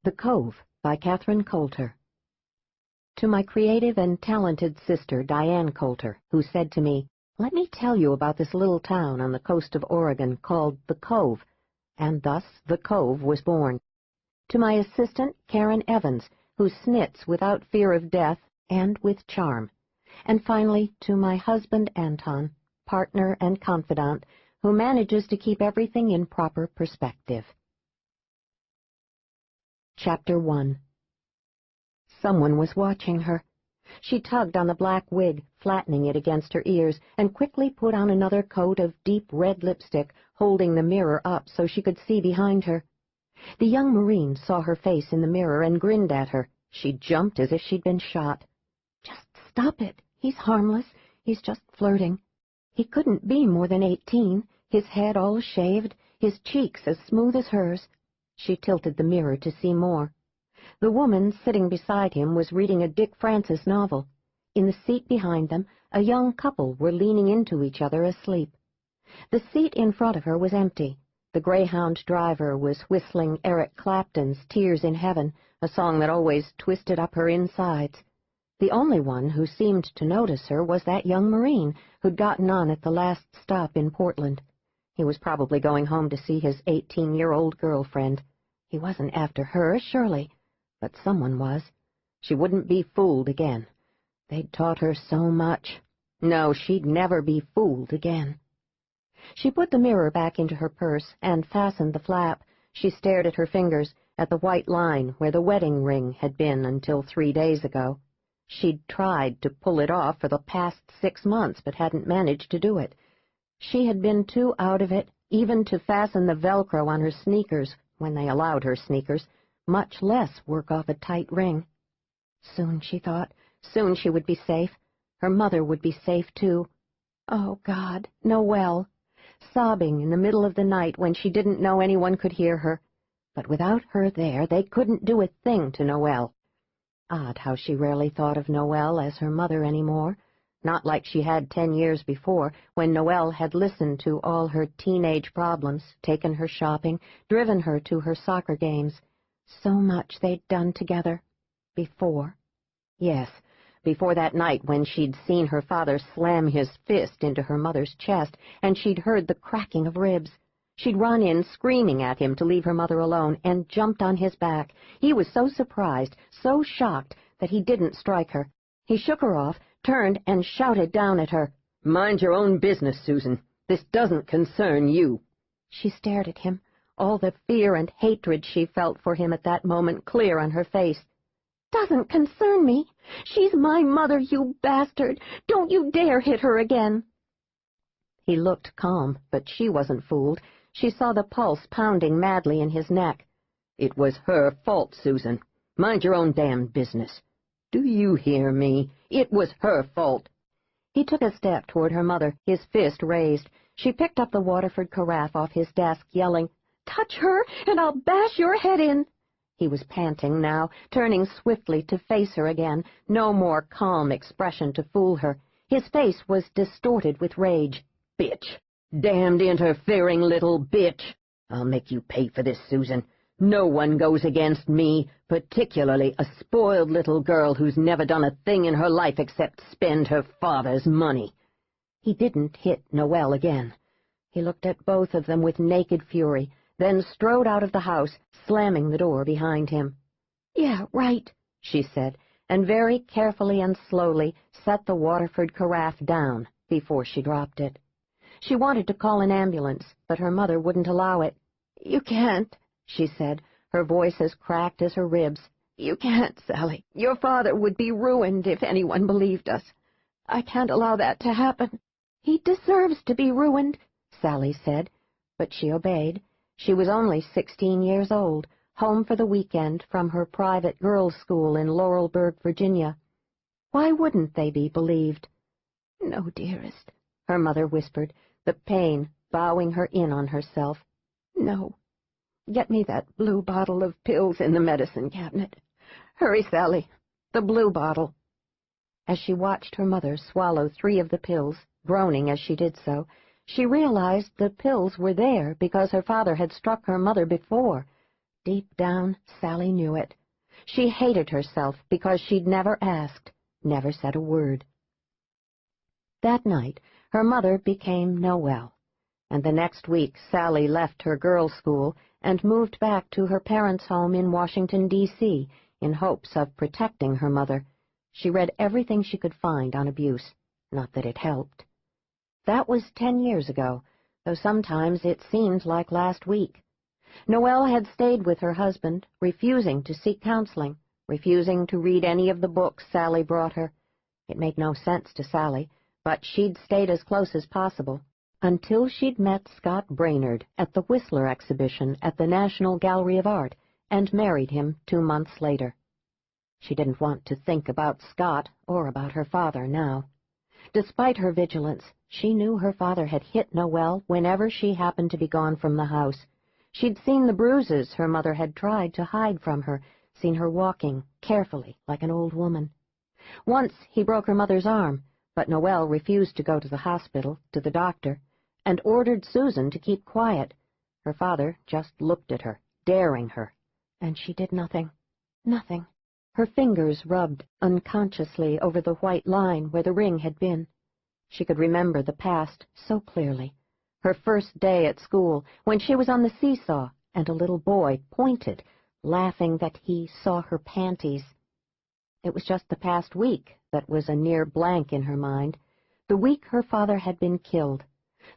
The Cove by Catherine Coulter. To my creative and talented sister, Diane Coulter, who said to me, "Let me tell you about this little town on the coast of Oregon called the Cove," and thus the Cove was born. To my assistant, Karen Evans, who snits without fear of death and with charm. And finally, to my husband, Anton, partner and confidant, who manages to keep everything in proper perspective. Chapter 1. Someone was watching her. She tugged on the black wig, flattening it against her ears, and quickly put on another coat of deep red lipstick, holding the mirror up so she could see behind her. The young Marine saw her face in the mirror and grinned at her. She jumped as if she'd been shot. "Just stop it. He's harmless. He's just flirting." He couldn't be more than 18, his head all shaved, his cheeks as smooth as hers. She tilted the mirror to see more. The woman sitting beside him was reading a Dick Francis novel. In the seat behind them, a young couple were leaning into each other asleep. The seat in front of her was empty. The Greyhound driver was whistling Eric Clapton's Tears in Heaven, a song that always twisted up her insides. The only one who seemed to notice her was that young Marine who'd gotten on at the last stop in Portland. He was probably going home to see his 18-year-old girlfriend. He wasn't after her, surely, but someone was. She wouldn't be fooled again. They'd taught her so much. No, she'd never be fooled again. She put the mirror back into her purse and fastened the flap. She stared at her fingers, at the white line where the wedding ring had been until 3 days ago. She'd tried to pull it off for the past 6 months, but hadn't managed to do it. She had been too out of it, even to fasten the Velcro on her sneakers, when they allowed her sneakers, much less work off a tight ring. Soon, she thought, soon she would be safe. Her mother would be safe, too. Oh, God, Noelle! Sobbing in the middle of the night when she didn't know anyone could hear her. But without her there, they couldn't do a thing to Noelle. Odd how she rarely thought of Noelle as her mother anymore. Not like she had 10 years before, when Noelle had listened to all her teenage problems, taken her shopping, driven her to her soccer games. So much they'd done together. Before. Yes, before that night when she'd seen her father slam his fist into her mother's chest, and she'd heard the cracking of ribs. She'd run in screaming at him to leave her mother alone, and jumped on his back. He was so surprised, so shocked, that he didn't strike her. He shook her off, turned, and shouted down at her, "Mind your own business, Susan. This doesn't concern you." She stared at him, all the fear and hatred she felt for him at that moment clear on her face. "Doesn't concern me? She's my mother, you bastard! Don't you dare hit her again!" He looked calm, but she wasn't fooled. She saw the pulse pounding madly in his neck. "It was her fault, Susan. Mind your own damn business. Do you hear me? It was her fault." He took a step toward her mother, his fist raised. She picked up the Waterford carafe off his desk, yelling, "Touch her, and I'll bash your head in!" He was panting now, turning swiftly to face her again, no more calm expression to fool her. His face was distorted with rage. "Bitch! Damned interfering little bitch! I'll make you pay for this, Susan. No one goes against me, particularly a spoiled little girl who's never done a thing in her life except spend her father's money." He didn't hit Noelle again. He looked at both of them with naked fury, then strode out of the house, slamming the door behind him. "Yeah, right," she said, and very carefully and slowly set the Waterford carafe down before she dropped it. She wanted to call an ambulance, but her mother wouldn't allow it. "You can't," she said, her voice as cracked as her ribs. "You can't, Sally. Your father would be ruined if anyone believed us. I can't allow that to happen." "He deserves to be ruined," Sally said, but she obeyed. She was only 16 years old, home for the weekend from her private girls' school in Laurelburg, Virginia. Why wouldn't they be believed? "No, dearest," her mother whispered, the pain bowing her in on herself. "No. Get me that blue bottle of pills in the medicine cabinet. Hurry, Sally. The blue bottle." As she watched her mother swallow 3 of the pills, groaning as she did so, she realized the pills were there because her father had struck her mother before. Deep down, Sally knew it. She hated herself because she'd never asked, never said a word. That night, her mother became Noelle, and the next week Sally left her girls' school and moved back to her parents' home in Washington, D.C., in hopes of protecting her mother. She read everything she could find on abuse, not that it helped. That was 10 years ago, though sometimes it seemed like last week. Noelle had stayed with her husband, refusing to seek counseling, refusing to read any of the books Sally brought her. It made no sense to Sally, but she'd stayed as close as possible, until she'd met Scott Brainerd at the Whistler exhibition at the National Gallery of Art, and married him 2 months later. She didn't want to think about Scott or about her father now. Despite her vigilance, she knew her father had hit Noelle whenever she happened to be gone from the house. She'd seen the bruises her mother had tried to hide from her, seen her walking carefully like an old woman. Once he broke her mother's arm, but Noelle refused to go to the hospital, to the doctor, and ordered Susan to keep quiet. Her father just looked at her, daring her, and she did nothing. Nothing. Her fingers rubbed unconsciously over the white line where the ring had been. She could remember the past so clearly. Her first day at school, when she was on the seesaw, and a little boy pointed, laughing that he saw her panties. It was just the past week that was a near blank in her mind, the week her father had been killed.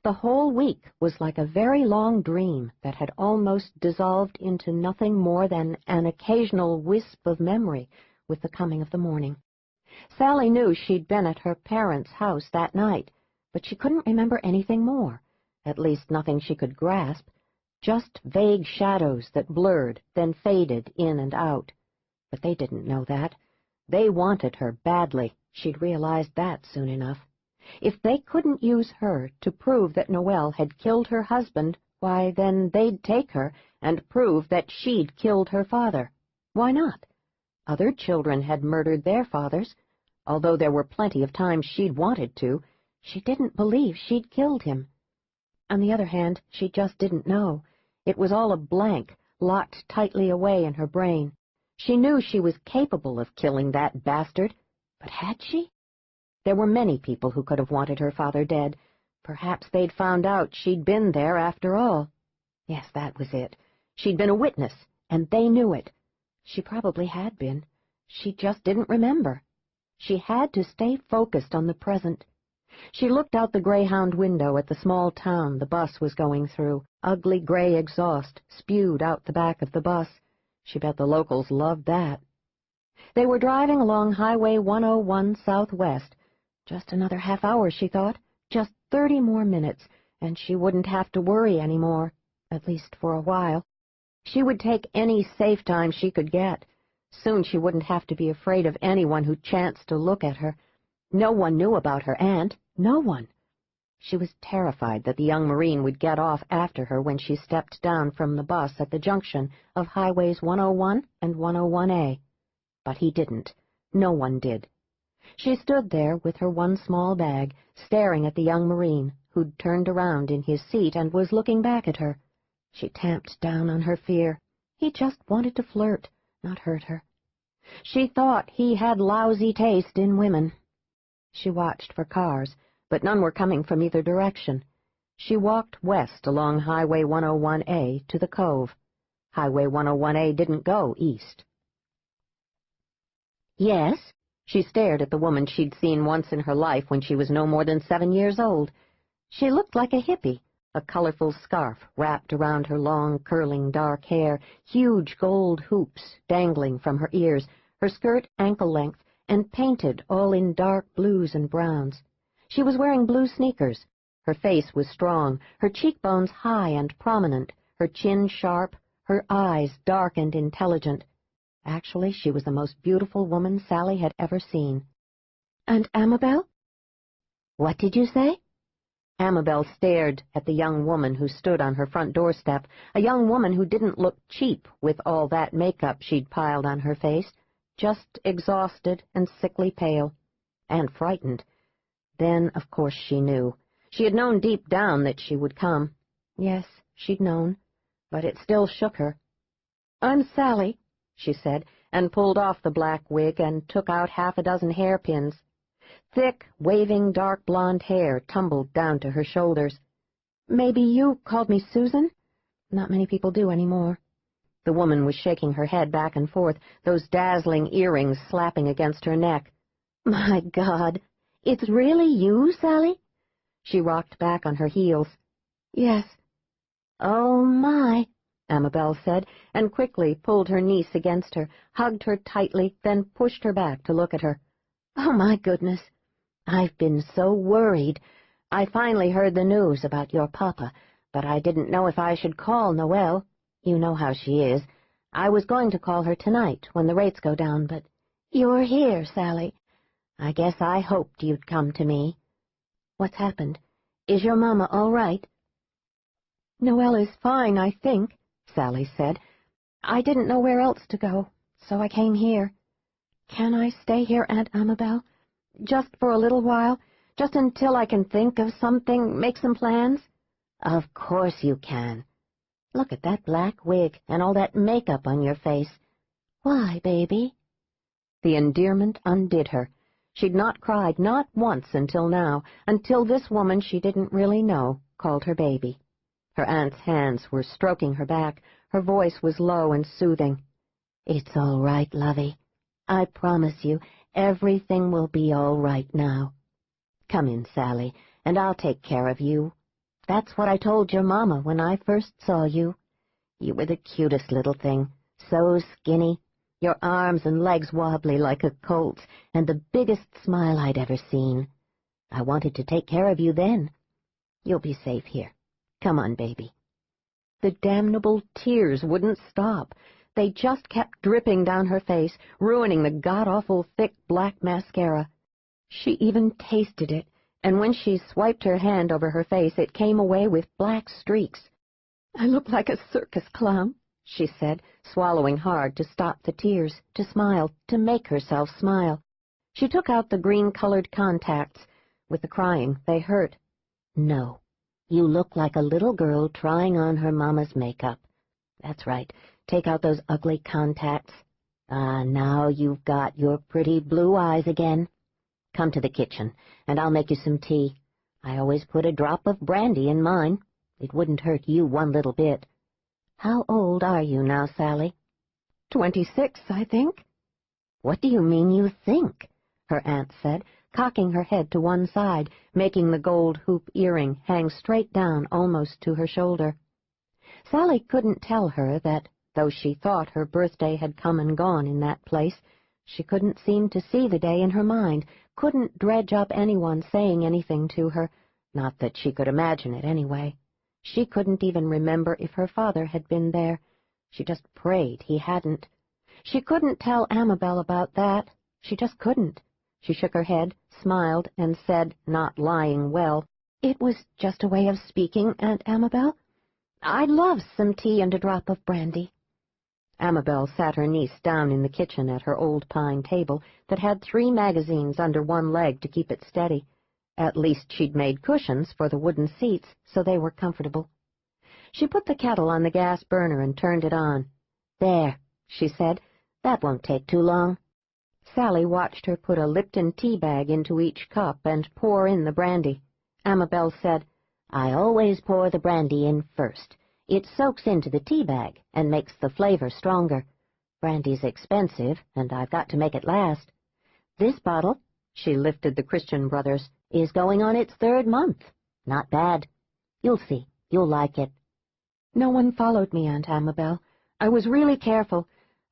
The whole week was like a very long dream that had almost dissolved into nothing more than an occasional wisp of memory with the coming of the morning. Sally knew she'd been at her parents' house that night, but she couldn't remember anything more, at least nothing she could grasp, just vague shadows that blurred, then faded in and out. But they didn't know that. They wanted her badly. She'd realized that soon enough. If they couldn't use her to prove that Noelle had killed her husband, why, then they'd take her and prove that she'd killed her father. Why not? Other children had murdered their fathers. Although there were plenty of times she'd wanted to, she didn't believe she'd killed him. On the other hand, she just didn't know. It was all a blank, locked tightly away in her brain. She knew she was capable of killing that bastard, but had she? There were many people who could have wanted her father dead. Perhaps they'd found out she'd been there after all. Yes, that was it. She'd been a witness, and they knew it. She probably had been. She just didn't remember. She had to stay focused on the present. She looked out the Greyhound window at the small town the bus was going through. Ugly gray exhaust spewed out the back of the bus. She bet the locals loved that. They were driving along Highway 101 southwest. Just another half hour, she thought. Just 30 more minutes, and she wouldn't have to worry any more, at least for a while. She would take any safe time she could get. Soon she wouldn't have to be afraid of anyone who chanced to look at her. No one knew about her aunt. No one. She was terrified that the young Marine would get off after her when she stepped down from the bus at the junction of Highways 101 and 101A. But he didn't. No one did. She stood there with her one small bag, staring at the young Marine, who'd turned around in his seat and was looking back at her. She tamped down on her fear. He just wanted to flirt, not hurt her. She thought he had lousy taste in women. She watched for cars, but none were coming from either direction. She walked west along Highway 101A to the Cove. Highway 101A didn't go east. Yes? She stared at the woman she'd seen once in her life when she was no more than 7 years old. She looked like a hippie, a colorful scarf wrapped around her long, curling dark hair, huge gold hoops dangling from her ears, her skirt ankle-length, and painted all in dark blues and browns. She was wearing blue sneakers. Her face was strong, her cheekbones high and prominent, her chin sharp, her eyes dark and intelligent. Actually, she was the most beautiful woman Sally had ever seen. "And Amabel?" "What did you say?" Amabel stared at the young woman who stood on her front doorstep, a young woman who didn't look cheap with all that makeup she'd piled on her face, just exhausted and sickly pale, and frightened. Then, of course, she knew. She had known deep down that she would come. Yes, she'd known, but it still shook her. "I'm Sally," she said, and pulled off the black wig and took out 6 hairpins. Thick, waving dark blonde hair tumbled down to her shoulders. "Maybe you called me Susan? Not many people do anymore." The woman was shaking her head back and forth, those dazzling earrings slapping against her neck. "My God, it's really you, Sally?" She rocked back on her heels. "Yes." "Oh, my," Amabel said, and quickly pulled her niece against her, hugged her tightly, then pushed her back to look at her. "Oh, my goodness. I've been so worried. I finally heard the news about your papa, but I didn't know if I should call Noelle. You know how she is. I was going to call her tonight when the rates go down, but you're here, Sally. I guess I hoped you'd come to me. What's happened? Is your mama all right?" "Noelle is fine, I think," Sally said. "I didn't know where else to go, so I came here. Can I stay here, Aunt Amabel? Just for a little while? Just until I can think of something, make some plans?" "Of course you can. Look at that black wig and all that makeup on your face. Why, baby?" The endearment undid her. She'd not cried, not once until now, until this woman she didn't really know called her baby. Her aunt's hands were stroking her back. Her voice was low and soothing. "It's all right, lovey. I promise you, everything will be all right now. Come in, Sally, and I'll take care of you. That's what I told your mama when I first saw you. You were the cutest little thing, so skinny, your arms and legs wobbly like a colt's, and the biggest smile I'd ever seen. I wanted to take care of you then. You'll be safe here. Come on, baby." The damnable tears wouldn't stop. They just kept dripping down her face, ruining the god-awful thick black mascara. She even tasted it, and when she swiped her hand over her face, it came away with black streaks. "I look like a circus clown," she said, swallowing hard to stop the tears, to smile, to make herself smile. She took out the green-colored contacts. With the crying, they hurt. "No, you look like a little girl trying on her mama's makeup. That's right, take out those ugly contacts. Ah, now you've got your pretty blue eyes again. Come to the kitchen, and I'll make you some tea. I always put a drop of brandy in mine. It wouldn't hurt you one little bit. How old are you now, Sally?" 26, I think." "What do you mean you think?" her aunt said, cocking her head to one side, making the gold hoop earring hang straight down almost to her shoulder. Sally couldn't tell her that, though she thought her birthday had come and gone in that place, she couldn't seem to see the day in her mind, couldn't dredge up anyone saying anything to her, not that she could imagine it anyway. She couldn't even remember if her father had been there. She just prayed he hadn't. She couldn't tell Amabel about that. She just couldn't. She shook her head, smiled, and said, not lying well, "It was just a way of speaking, Aunt Amabel. I'd love some tea and a drop of brandy." Amabel sat her niece down in the kitchen at her old pine table that had 3 magazines under one leg to keep it steady. At least she'd made cushions for the wooden seats, so they were comfortable. She put the kettle on the gas burner and turned it on. "There," she said, "that won't take too long." Sally watched her put a Lipton tea bag into each cup and pour in the brandy. Amabel said, "I always pour the brandy in first. It soaks into the tea bag and makes the flavor stronger. Brandy's expensive, and I've got to make it last. This bottle," she lifted the Christian Brothers, "is going on its 3rd month. Not bad. You'll see. You'll like it." "No one followed me, Aunt Amabel. I was really careful.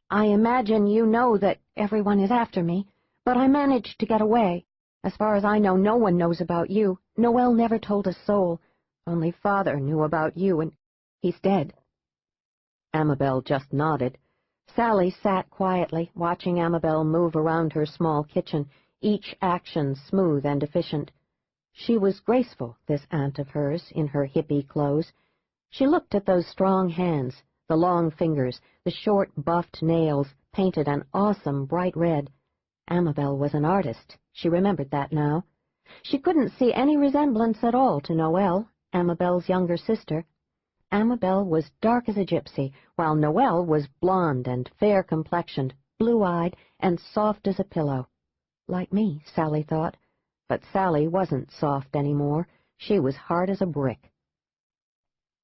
I imagine you know that everyone is after me, but I managed to get away. As far as I know, no one knows about you. Noelle never told a soul. Only Father knew about you, and he's dead." Amabel just nodded. Sally sat quietly, watching Amabel move around her small kitchen, each action smooth and efficient. She was graceful, this aunt of hers, in her hippie clothes. She looked at those strong hands, the long fingers, the short, buffed nails, painted an awesome bright red. Amabel was an artist. She remembered that now. She couldn't see any resemblance at all to Noelle, Amabel's younger sister. Amabel was dark as a gypsy, while Noelle was blonde and fair-complexioned, blue-eyed, and soft as a pillow. Like me, Sally thought. But Sally wasn't soft anymore. She was hard as a brick.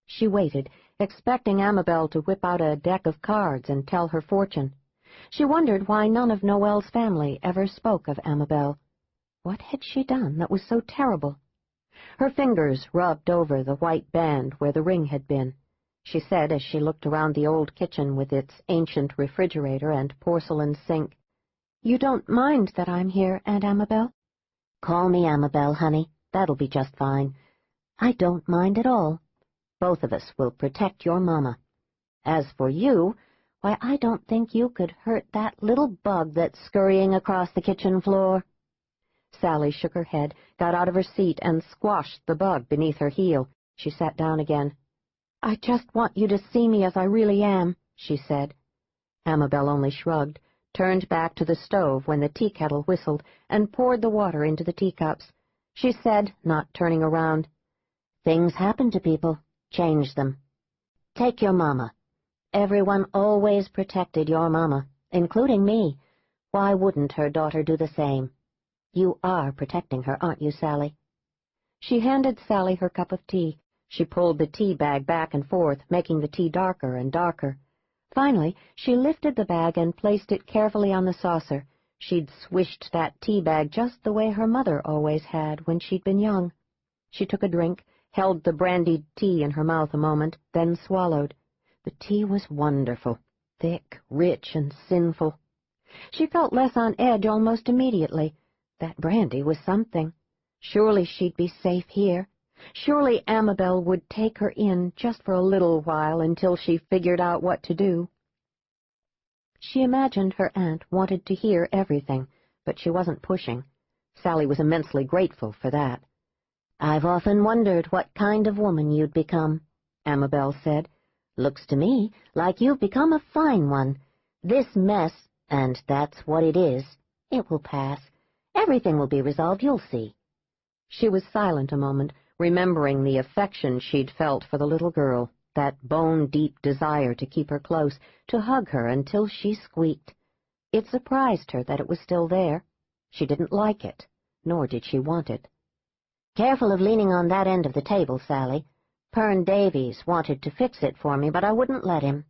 She waited, expecting Amabel to whip out a deck of cards and tell her fortune. She wondered why none of Noelle's family ever spoke of Amabel. What had she done that was so terrible? Her fingers rubbed over the white band where the ring had been. She said as she looked around the old kitchen with its ancient refrigerator and porcelain sink, "You don't mind that I'm here, Aunt Amabel?" "Call me Amabel, honey. That'll be just fine. I don't mind at all. Both of us will protect your mama. As for you, why, I don't think you could hurt that little bug that's scurrying across the kitchen floor." Sally shook her head, got out of her seat, and squashed the bug beneath her heel. She sat down again. "I just want you to see me as I really am," she said. Amabel only shrugged, turned back to the stove when the tea kettle whistled, and poured the water into the teacups. She said, not turning around, "Things happen to people. Change them. Take your mama. Everyone always protected your mama, including me. Why wouldn't her daughter do the same? You are protecting her, aren't you, Sally?" She handed Sally her cup of tea. She pulled the tea bag back and forth, making the tea darker and darker. Finally, she lifted the bag and placed it carefully on the saucer. She'd swished that tea bag just the way her mother always had when she'd been young. She took a drink, held the brandied tea in her mouth a moment, then swallowed. The tea was wonderful, thick, rich, and sinful. She felt less on edge almost immediately. That brandy was something. Surely she'd be safe here. Surely Amabel would take her in just for a little while until she figured out what to do. She imagined her aunt wanted to hear everything, but she wasn't pushing. Sally was immensely grateful for that. "I've often wondered what kind of woman you'd become," Amabel said. "Looks to me like you've become a fine one. This mess, and that's what it is, it will pass. Everything will be resolved, you'll see." She was silent a moment, remembering the affection she'd felt for the little girl, that bone-deep desire to keep her close, to hug her until she squeaked. It surprised her that it was still there. She didn't like it, nor did she want it. "Careful of leaning on that end of the table, Sally. Pern Davies wanted to fix it for me, but I wouldn't let him."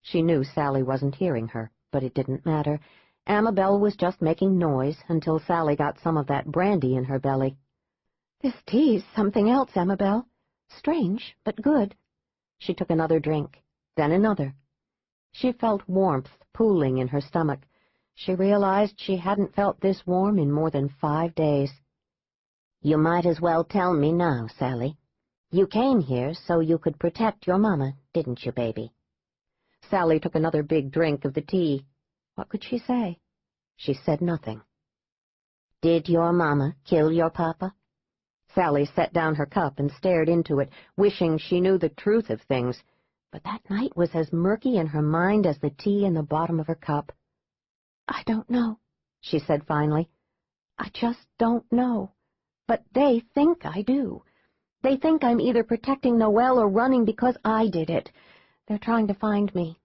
She knew Sally wasn't hearing her, but it didn't matter. Amabel was just making noise until Sally got some of that brandy in her belly. "This tea's something else, Amabel. Strange, but good." She took another drink, then another. She felt warmth pooling in her stomach. She realized she hadn't felt this warm in more than 5 days. "You might as well tell me now, Sally. You came here so you could protect your mama, didn't you, baby?" Sally took another big drink of the tea. What could she say? She said nothing. "Did your mama kill your papa?" Sally set down her cup and stared into it, wishing she knew the truth of things, but that night was as murky in her mind as the tea in the bottom of her cup. "I don't know," she said finally. "I just don't know. But they think I do. They think I'm either protecting Noelle or running because I did it. They're trying to find me.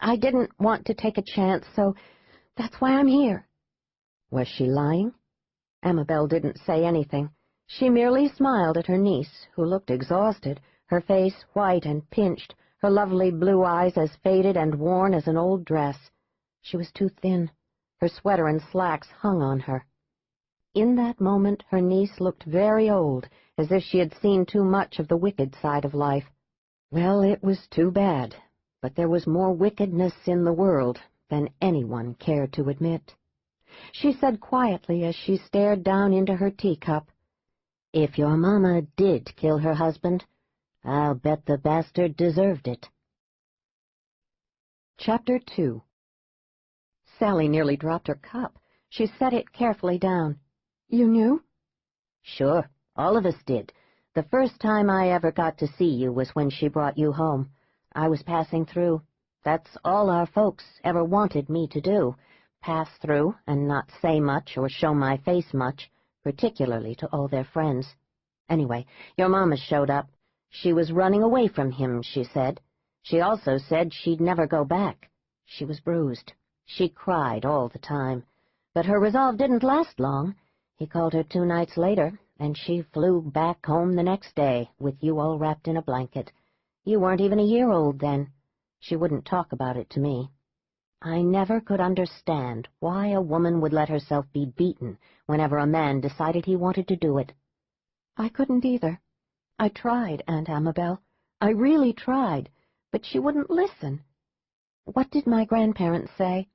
I didn't want to take a chance, so that's why I'm here." Was she lying? Amabel didn't say anything. She merely smiled at her niece, who looked exhausted, her face white and pinched, her lovely blue eyes as faded and worn as an old dress. She was too thin. Her sweater and slacks hung on her. In that moment her niece looked very old, as if she had seen too much of the wicked side of life. Well, it was too bad, but there was more wickedness in the world than anyone cared to admit. She said quietly as she stared down into her teacup, "If your mama did kill her husband, I'll bet the bastard deserved it." Chapter 2. Sally nearly dropped her cup. She set it carefully down. "You knew?" "Sure, all of us did. The first time I ever got to see you was when she brought you home. I was passing through. That's all our folks ever wanted me to do, pass through and not say much or show my face much, particularly to all their friends. Anyway, your mama showed up. She was running away from him, she said. She also said she'd never go back. She was bruised. She cried all the time. But her resolve didn't last long. He called her 2 nights later, and she flew back home the next day, with you all wrapped in a blanket. You weren't even a year old then. She wouldn't talk about it to me. I never could understand why a woman would let herself be beaten whenever a man decided he wanted to do it. I couldn't either. I tried, Aunt Amabel. I really tried, but she wouldn't listen. What did my grandparents say?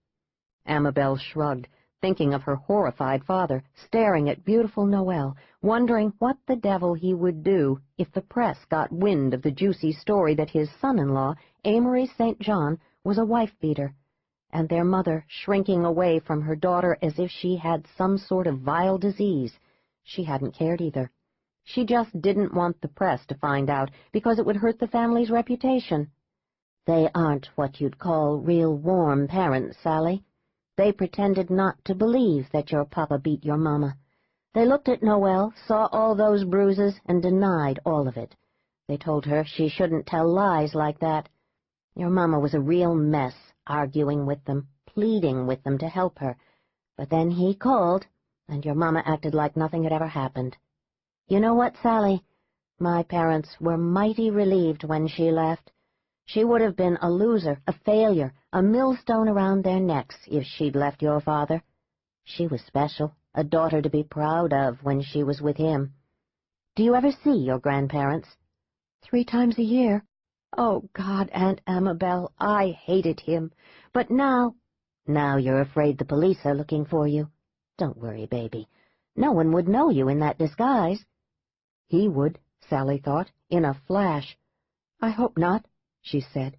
Amabel shrugged, thinking of her horrified father, staring at beautiful Noelle, wondering what the devil he would do if the press got wind of the juicy story that his son-in-law, Amory St. John, was a wife-beater, and their mother shrinking away from her daughter as if she had some sort of vile disease. She hadn't cared either. She just didn't want the press to find out because it would hurt the family's reputation. They aren't what you'd call real warm parents, Sally. They pretended not to believe that your papa beat your mama. They looked at Noelle, saw all those bruises, and denied all of it. They told her she shouldn't tell lies like that. Your mama was a real mess, arguing with them, pleading with them to help her. But then he called, and your mama acted like nothing had ever happened. You know what, Sally? My parents were mighty relieved when she left. She would have been a loser, a failure, a millstone around their necks if she'd left your father. She was special, a daughter to be proud of when she was with him. Do you ever see your grandparents? 3 times a year. Oh, God, Aunt Amabel, I hated him. But now you're afraid the police are looking for you. Don't worry, baby. No one would know you in that disguise. He would, Sally thought, in a flash. I hope not, she said.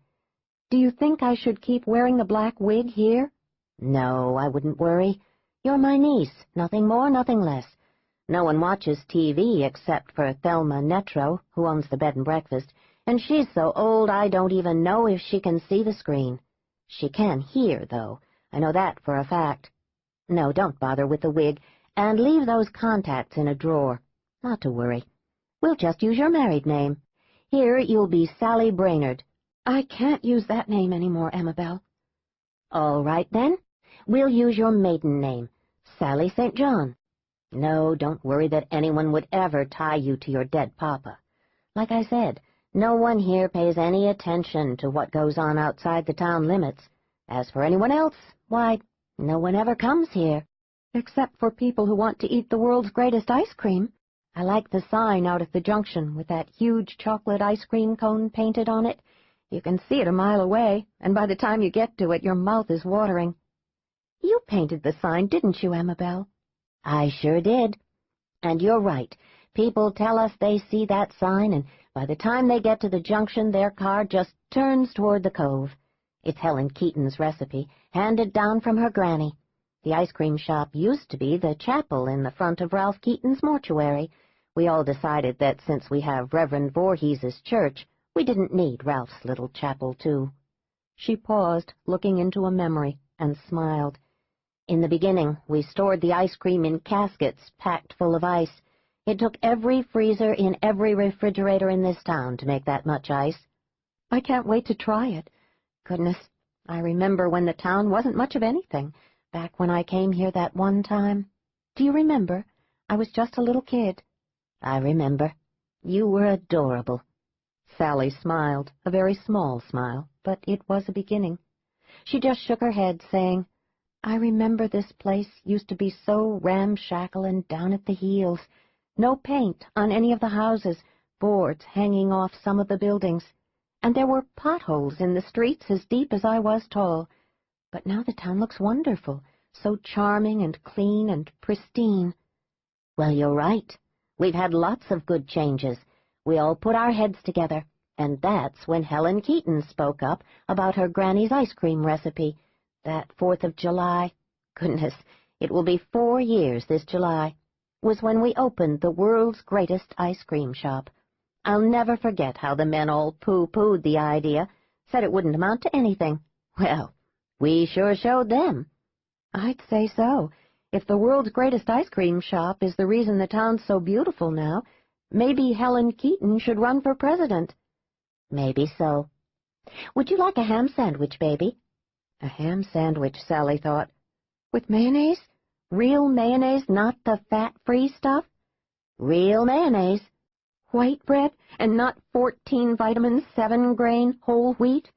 Do you think I should keep wearing the black wig here? No, I wouldn't worry. You're my niece, nothing more, nothing less. No one watches TV except for Thelma Netro, who owns the bed and breakfast, and she's so old I don't even know if she can see the screen. She can hear, though. I know that for a fact. No, don't bother with the wig, and leave those contacts in a drawer. Not to worry. We'll just use your married name. Here you'll be Sally Brainerd. I can't use that name anymore, Amabel. All right, then. We'll use your maiden name, Sally St. John. No, don't worry that anyone would ever tie you to your dead papa. Like I said, no one here pays any attention to what goes on outside the town limits. As for anyone else, why, no one ever comes here. Except for people who want to eat the world's greatest ice cream. I like the sign out at the junction with that huge chocolate ice cream cone painted on it. You can see it a mile away, and by the time you get to it, your mouth is watering. You painted the sign, didn't you, Amabel? I sure did. And you're right. People tell us they see that sign, and by the time they get to the junction, their car just turns toward the Cove. It's Helen Keaton's recipe, handed down from her granny. The ice cream shop used to be the chapel in the front of Ralph Keaton's mortuary. We all decided that since we have Reverend Voorhees's church, we didn't need Ralph's little chapel, too. She paused, looking into a memory, and smiled. In the beginning, we stored the ice cream in caskets packed full of ice. It took every freezer in every refrigerator in this town to make that much ice. I can't wait to try it. Goodness, I remember when the town wasn't much of anything, back when I came here that one time. Do you remember? I was just a little kid. I remember. You were adorable. Sally smiled, a very small smile, but it was a beginning. She just shook her head, saying, I remember this place used to be so ramshackle and down at the heels. No paint on any of the houses, boards hanging off some of the buildings, and there were potholes in the streets as deep as I was tall. But now the town looks wonderful, so charming and clean and pristine. Well, you're right. We've had lots of good changes. We all put our heads together, and that's when Helen Keaton spoke up about her granny's ice cream recipe, that 4th of July. Goodness, it will be 4 years this July. Was when we opened the world's greatest ice cream shop. I'll never forget how the men all pooh-poohed the idea, said it wouldn't amount to anything. Well, we sure showed them. I'd say so. If the world's greatest ice cream shop is the reason the town's so beautiful now, Maybe Helen Keaton should run for president. Maybe so. Would you like a ham sandwich, baby? A ham sandwich, Sally thought. With mayonnaise? Real mayonnaise, not the fat-free stuff? Real mayonnaise. White bread, and not 14 vitamins, 7-grain, whole wheat?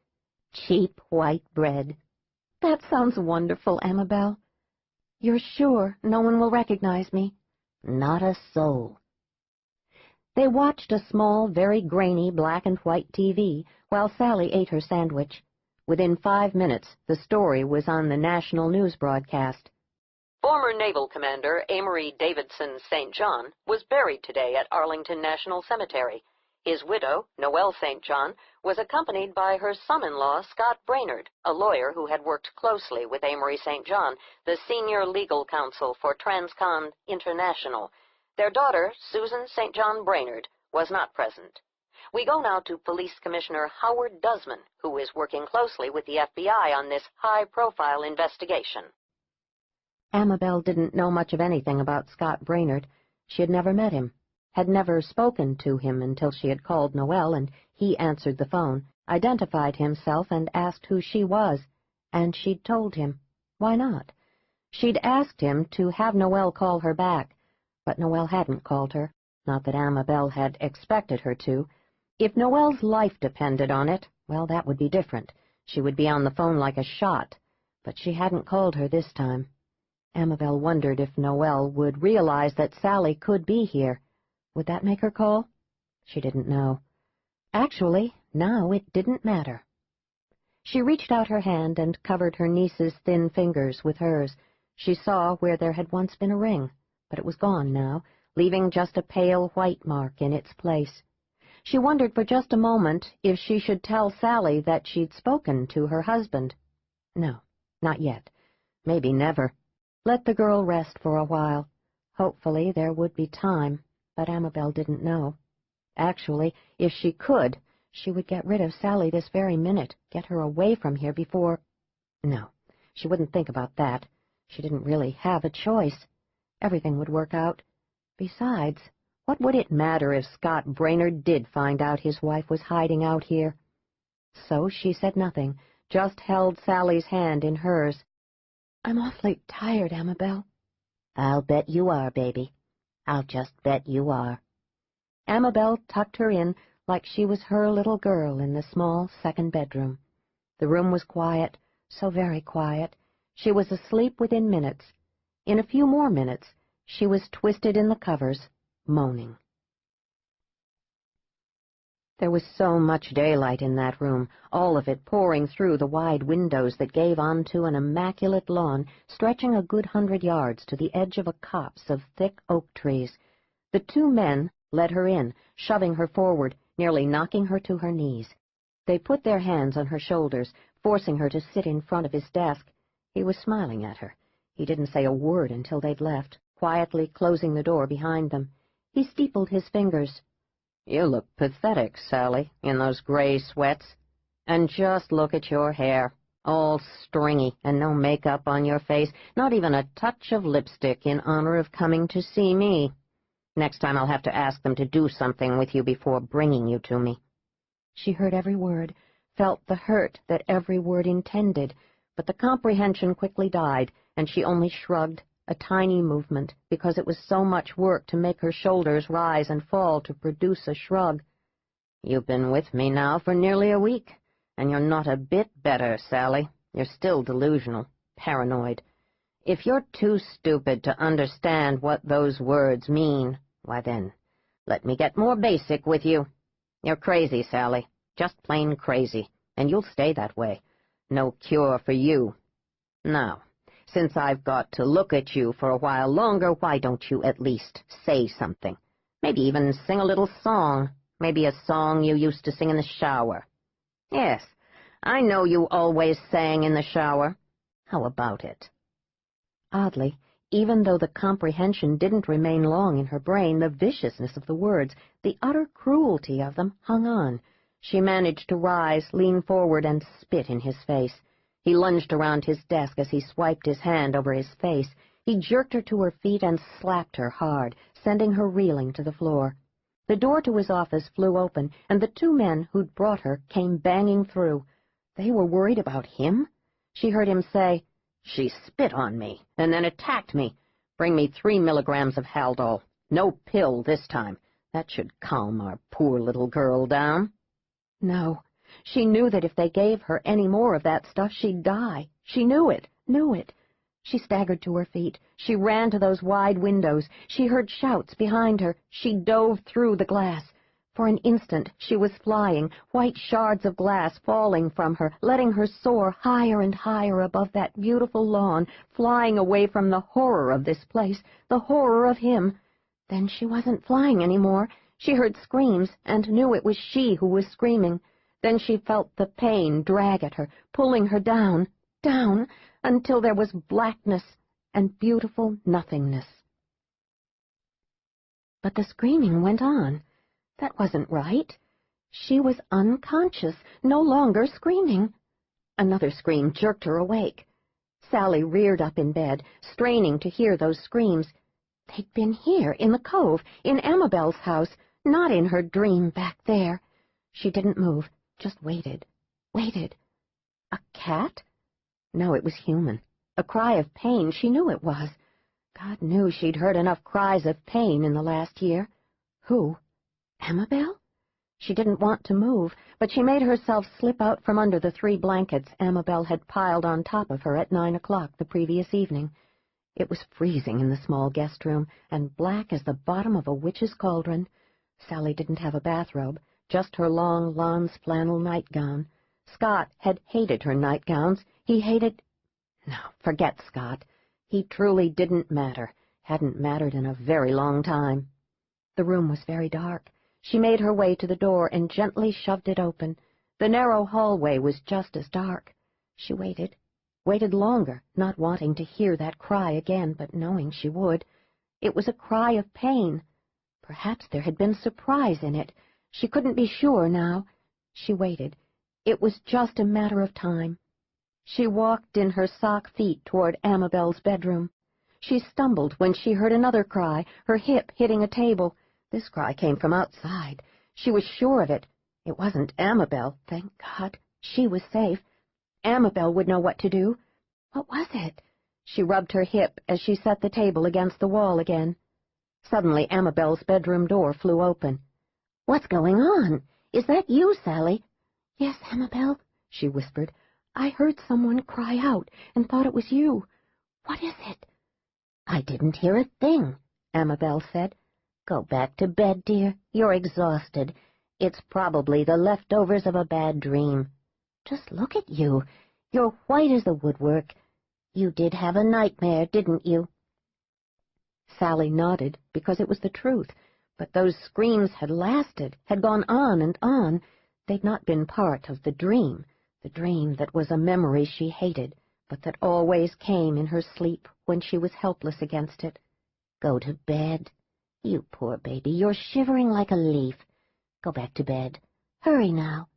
Cheap white bread. That sounds wonderful, Amabel. You're sure no one will recognize me? Not a soul. They watched a small, very grainy black-and-white TV while Sally ate her sandwich. Within 5 minutes, the story was on the national news broadcast. Former Naval Commander Amory Davidson St. John was buried today at Arlington National Cemetery. His widow, Noelle St. John, was accompanied by her son-in-law, Scott Brainerd, a lawyer who had worked closely with Amory St. John, the senior legal counsel for Transcon International. Their daughter, Susan St. John Brainerd, was not present. We go now to Police Commissioner Howard Duzman, who is working closely with the FBI on this high-profile investigation. Amabel didn't know much of anything about Scott Brainerd. She had never met him, had never spoken to him until she had called Noelle, and he answered the phone, identified himself, and asked who she was, and she'd told him. Why not? She'd asked him to have Noelle call her back, but Noelle hadn't called her, not that Amabel had expected her to. If Noelle's life depended on it, well, that would be different. She would be on the phone like a shot, but she hadn't called her this time. Amabel wondered if Noelle would realize that Sally could be here. Would that make her call? She didn't know. Actually, now it didn't matter. She reached out her hand and covered her niece's thin fingers with hers. She saw where there had once been a ring, but it was gone now, leaving just a pale white mark in its place. She wondered for just a moment if she should tell Sally that she'd spoken to her husband. No, not yet. Maybe never. Let the girl rest for a while. Hopefully there would be time, but Amabel didn't know. Actually, if she could, she would get rid of Sally this very minute, get her away from here before... No, she wouldn't think about that. She didn't really have a choice. Everything would work out. Besides, what would it matter if Scott Brainerd did find out his wife was hiding out here? So she said nothing, just held Sally's hand in hers. I'm awfully tired, Amabel. I'll bet you are, baby. I'll just bet you are. Amabel tucked her in like she was her little girl in the small second bedroom. The room was quiet, so very quiet. She was asleep within minutes. In a few more minutes, she was twisted in the covers, moaning. There was so much daylight in that room, all of it pouring through the wide windows that gave onto an immaculate lawn stretching a good 100 yards to the edge of a copse of thick oak trees. The two men led her in, shoving her forward, nearly knocking her to her knees. They put their hands on her shoulders, forcing her to sit in front of his desk. He was smiling at her. He didn't say a word until they'd left, quietly closing the door behind them. He steepled his fingers. You look pathetic, Sally, in those gray sweats. And just look at your hair, all stringy and no makeup on your face, not even a touch of lipstick in honor of coming to see me. Next time I'll have to ask them to do something with you before bringing you to me. She heard every word, felt the hurt that every word intended, but the comprehension quickly died, and she only shrugged, a tiny movement, because it was so much work to make her shoulders rise and fall to produce a shrug. You've been with me now for nearly a week, and you're not a bit better, Sally. You're still delusional, paranoid. If you're too stupid to understand what those words mean, why then, let me get more basic with you. You're crazy, Sally, just plain crazy, and you'll stay that way. No cure for you. Now, since I've got to look at you for a while longer, why don't you at least say something? Maybe even sing a little song. Maybe a song you used to sing in the shower. Yes, I know you always sang in the shower. How about it? Oddly, even though the comprehension didn't remain long in her brain, the viciousness of the words, the utter cruelty of them, hung on. She managed to rise, lean forward, and spit in his face. He lunged around his desk as he swiped his hand over his face. He jerked her to her feet and slapped her hard, sending her reeling to the floor. The door to his office flew open, and the two men who'd brought her came banging through. They were worried about him? She heard him say, "She spit on me, and then attacked me. Bring me 3 milligrams of Haldol. No pill this time. That should calm our poor little girl down." No, she knew that if they gave her any more of that stuff, she'd die. She knew it. She staggered to her feet. She ran to those wide windows. She heard shouts behind her. She dove through the glass. For an instant she was flying, white shards of glass falling from her, letting her soar higher and higher above that beautiful lawn, flying away from the horror of this place, the horror of him. Then she wasn't flying any more. She heard screams and knew it was she who was screaming. Then she felt the pain drag at her, pulling her down, until there was blackness and beautiful nothingness. But the screaming went on. That wasn't right. She was unconscious, no longer screaming. Another scream jerked her awake. Sally reared up in bed, straining to hear those screams. They'd been here, in the Cove, in Amabel's house, not in her dream back there. She didn't move, just waited. A cat? No, it was human. A cry of pain, she knew it was. God knew she'd heard enough cries of pain in the last year. Who? Amabel? She didn't want to move, but she made herself slip out from under the 3 blankets Amabel had piled on top of her at 9 o'clock the previous evening. It was freezing in the small guest room, and black as the bottom of a witch's cauldron. Sally didn't have a bathrobe, just her long Lons flannel nightgown. Scott had hated her nightgowns. He hated... No, forget Scott. He truly didn't matter, hadn't mattered in a very long time. The room was very dark. She made her way to the door and gently shoved it open. The narrow hallway was just as dark. She waited longer, not wanting to hear that cry again, but knowing she would. It was a cry of pain. Perhaps there had been surprise in it. She couldn't be sure now. She waited. It was just a matter of time. She walked in her sock feet toward Amabel's bedroom. She stumbled when she heard another cry, her hip hitting a table. This cry came from outside. She was sure of it. It wasn't Amabel, thank God. She was safe. Amabel would know what to do. What was it? She rubbed her hip as she set the table against the wall again. Suddenly Amabel's bedroom door flew open. "What's going on? Is that you, Sally?" "Yes, Amabel," she whispered. "I heard someone cry out and thought it was you. What is it?" "I didn't hear a thing," Amabel said. "Go back to bed, dear. You're exhausted. It's probably the leftovers of a bad dream. Just look at you. You're white as the woodwork. You did have a nightmare, didn't you?" Sally nodded, because it was the truth, but those screams had lasted, had gone on and on. They'd not been part of the dream that was a memory she hated, but that always came in her sleep when she was helpless against it. "Go to bed. You poor baby, you're shivering like a leaf. Go back to bed. Hurry now."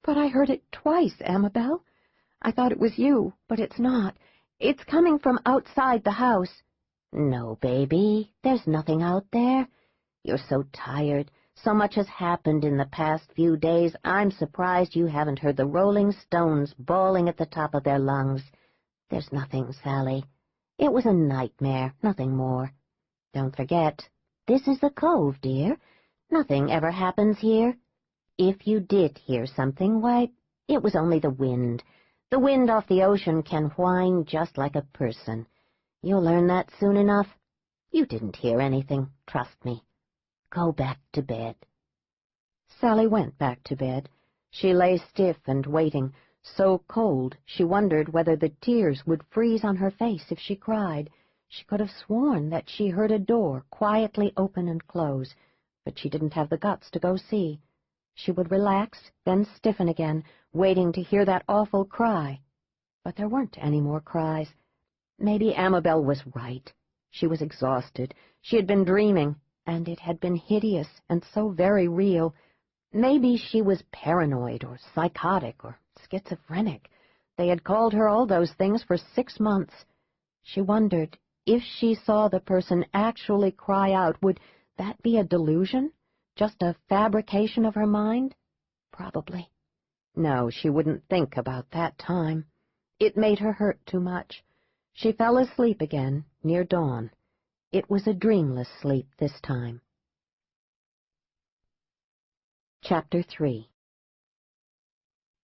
"But I heard it twice, Amabel. I thought it was you, but it's not. It's coming from outside the house." "No, baby, there's nothing out there. You're so tired. So much has happened in the past few days, I'm surprised you haven't heard the Rolling Stones bawling at the top of their lungs. There's nothing, Sally. It was a nightmare, nothing more. Don't forget, this is the Cove, dear. Nothing ever happens here. If you did hear something, why, it was only the wind. The wind off the ocean can whine just like a person. You'll learn that soon enough. You didn't hear anything, trust me. Go back to bed." Sally went back to bed. She lay stiff and waiting, so cold she wondered whether the tears would freeze on her face if she cried. She could have sworn that she heard a door quietly open and close, but she didn't have the guts to go see. She would relax, then stiffen again, waiting to hear that awful cry. But there weren't any more cries. Maybe Amabel was right. She was exhausted. She had been dreaming, and it had been hideous and so very real. Maybe she was paranoid or psychotic or schizophrenic. They had called her all those things for 6 months. She wondered, if she saw the person actually cry out, would that be a delusion? Just a fabrication of her mind? Probably. No, she wouldn't think about that time. It made her hurt too much. She fell asleep again, near dawn. It was a dreamless sleep this time. Chapter 3.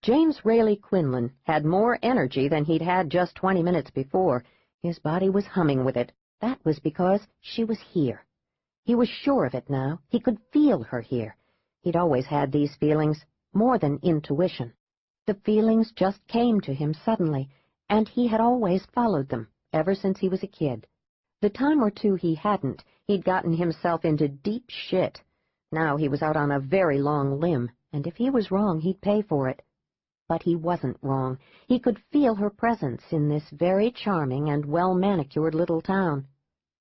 James Rayleigh Quinlan had more energy than he'd had just 20 minutes before. His body was humming with it. That was because she was here. He was sure of it now. He could feel her here. He'd always had these feelings, more than intuition. The feelings just came to him suddenly, and he had always followed them, ever since he was a kid. The time or two he hadn't, he'd gotten himself into deep shit. Now he was out on a very long limb, and if he was wrong, he'd pay for it. But he wasn't wrong. He could feel her presence in this very charming and well-manicured little town.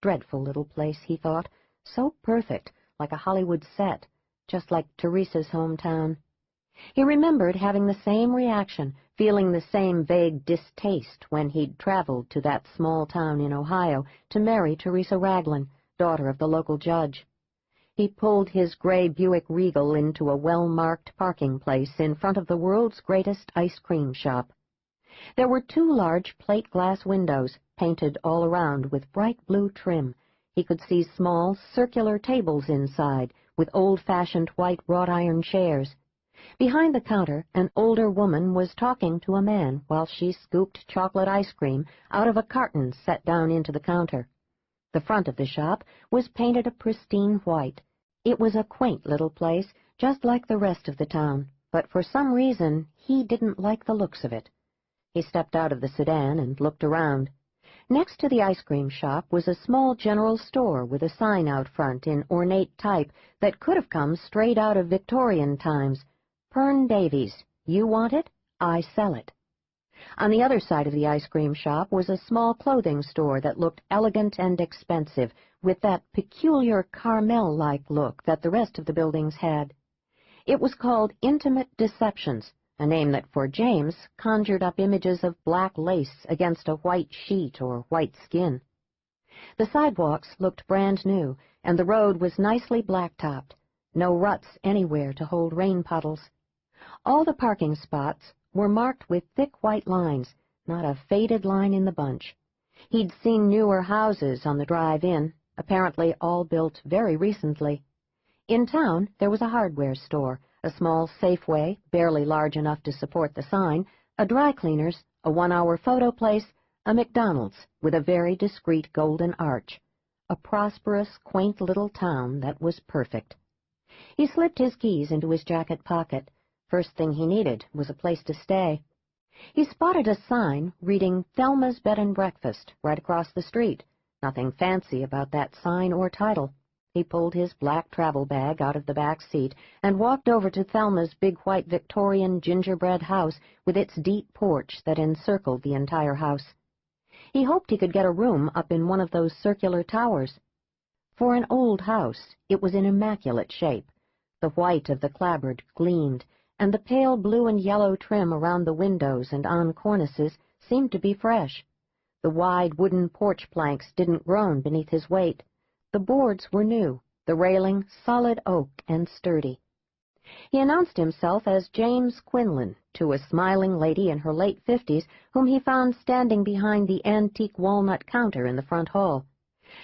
Dreadful little place, he thought. So perfect, like a Hollywood set, just like Teresa's hometown. He remembered having the same reaction, feeling the same vague distaste when he'd traveled to that small town in Ohio to marry Teresa Raglan, daughter of the local judge. He pulled his gray Buick Regal into a well-marked parking place in front of the world's greatest ice cream shop. There were 2 large plate-glass windows, painted all around with bright blue trim. He could see small, circular tables inside, with old-fashioned white wrought-iron chairs. Behind the counter, an older woman was talking to a man while she scooped chocolate ice cream out of a carton set down into the counter. The front of the shop was painted a pristine white. It was a quaint little place, just like the rest of the town, but for some reason he didn't like the looks of it. He stepped out of the sedan and looked around. Next to the ice cream shop was a small general store with a sign out front in ornate type that could have come straight out of Victorian times. Pern Davies, you want it? I sell it. On the other side of the ice cream shop was a small clothing store that looked elegant and expensive, with that peculiar Carmel-like look that the rest of the buildings had. It was called Intimate Deceptions, a name that for James conjured up images of black lace against a white sheet or white skin. The sidewalks looked brand new, and the road was nicely blacktopped. No ruts anywhere to hold rain puddles. All the parking spots were marked with thick white lines, not a faded line in the bunch. He'd seen newer houses on the drive-in, apparently all built very recently. In town, there was a hardware store, a small Safeway, barely large enough to support the sign, a dry cleaner's, a one-hour photo place, a McDonald's with a very discreet golden arch. A prosperous, quaint little town that was perfect. He slipped his keys into his jacket pocket. First thing he needed was a place to stay. He spotted a sign reading Thelma's Bed and Breakfast right across the street. Nothing fancy about that sign or title. He pulled his black travel bag out of the back seat and walked over to Thelma's big white Victorian gingerbread house with its deep porch that encircled the entire house. He hoped he could get a room up in one of those circular towers. For an old house, it was in immaculate shape. The white of the clapboard gleamed, and the pale blue and yellow trim around the windows and on cornices seemed to be fresh. The wide wooden porch planks didn't groan beneath his weight. The boards were new, the railing solid oak and sturdy. He announced himself as James Quinlan to a smiling lady in her late 50s whom he found standing behind the antique walnut counter in the front hall.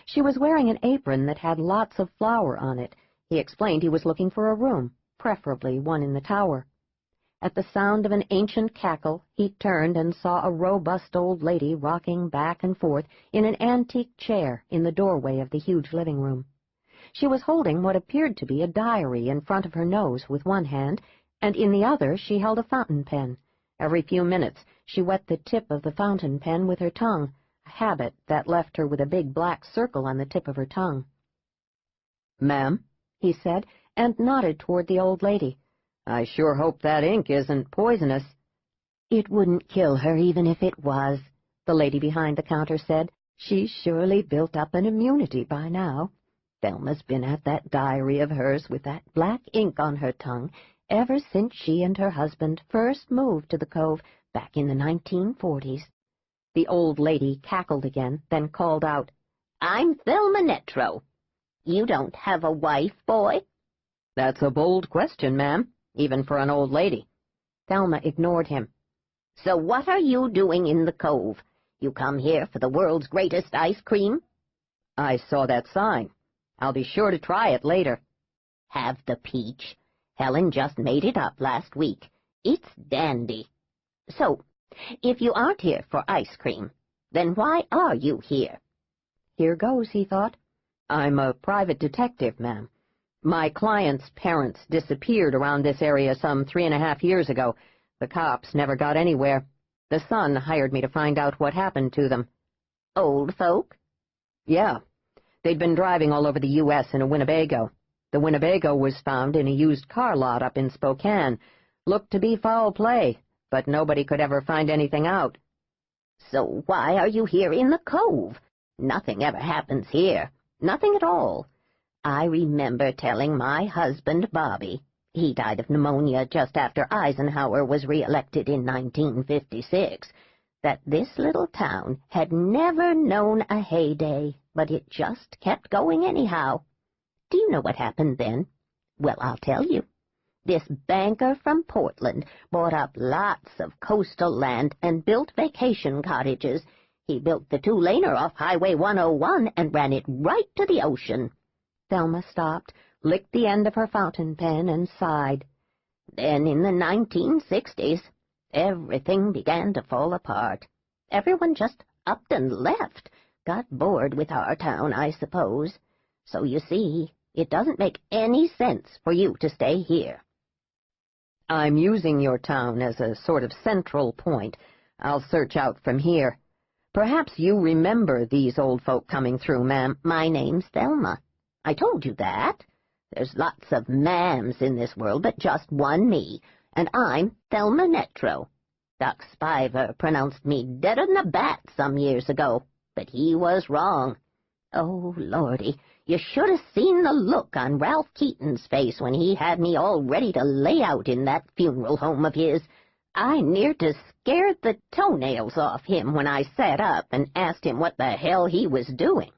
She was wearing an apron that had lots of flour on it. He explained he was looking for a room, preferably one in the tower. At the sound of an ancient cackle, he turned and saw a robust old lady rocking back and forth in an antique chair in the doorway of the huge living room. She was holding what appeared to be a diary in front of her nose with one hand, and in the other she held a fountain pen. Every few minutes she wet the tip of the fountain pen with her tongue, a habit that left her with a big black circle on the tip of her tongue. "Ma'am," he said, and nodded toward the old lady. "I sure hope that ink isn't poisonous." "It wouldn't kill her even if it was," the lady behind the counter said. "She's surely built up an immunity by now. Thelma's been at that diary of hers with that black ink on her tongue ever since she and her husband first moved to the Cove back in the 1940s. The old lady cackled again, then called out, "I'm Thelma Netro. You don't have a wife, boy?" "That's a bold question, ma'am, even for an old lady." Thelma ignored him. "So what are you doing in the Cove? You come here for the world's greatest ice cream?" "I saw that sign. I'll be sure to try it later." "Have the peach. Helen just made it up last week. It's dandy. So, if you aren't here for ice cream, then why are you here?" Here goes, he thought. "I'm a private detective, ma'am. My client's parents disappeared around this area some 3.5 years ago. The cops never got anywhere. The son hired me to find out what happened to them." "Old folk?" "Yeah. They'd been driving all over the U.S. in a Winnebago. The Winnebago was found in a used car lot up in Spokane. Looked to be foul play, but nobody could ever find anything out." "So why are you here in the Cove? Nothing ever happens here. Nothing at all. I remember telling my husband, Bobby, he died of pneumonia just after Eisenhower was re-elected in 1956, that this little town had never known a heyday, but it just kept going anyhow. Do you know what happened then? Well, I'll tell you. This banker from Portland bought up lots of coastal land and built vacation cottages. He built the 2-laner off Highway 101 and ran it right to the ocean." Thelma stopped, licked the end of her fountain pen, and sighed. "Then in the 1960s, everything began to fall apart. Everyone just upped and left, got bored with our town, I suppose. So you see, it doesn't make any sense for you to stay here." "I'm using your town as a sort of central point. I'll search out from here. Perhaps you remember these old folk coming through, ma'am." "My name's Thelma. I told you that. There's lots of ma'ams in this world, but just one me, and I'm Thelma Netro. Doc Spiver pronounced me deader'n a bat some years ago, but he was wrong. Oh, Lordy, you should have seen the look on Ralph Keaton's face when he had me all ready to lay out in that funeral home of his. I near to scared the toenails off him when I sat up and asked him what the hell he was doing.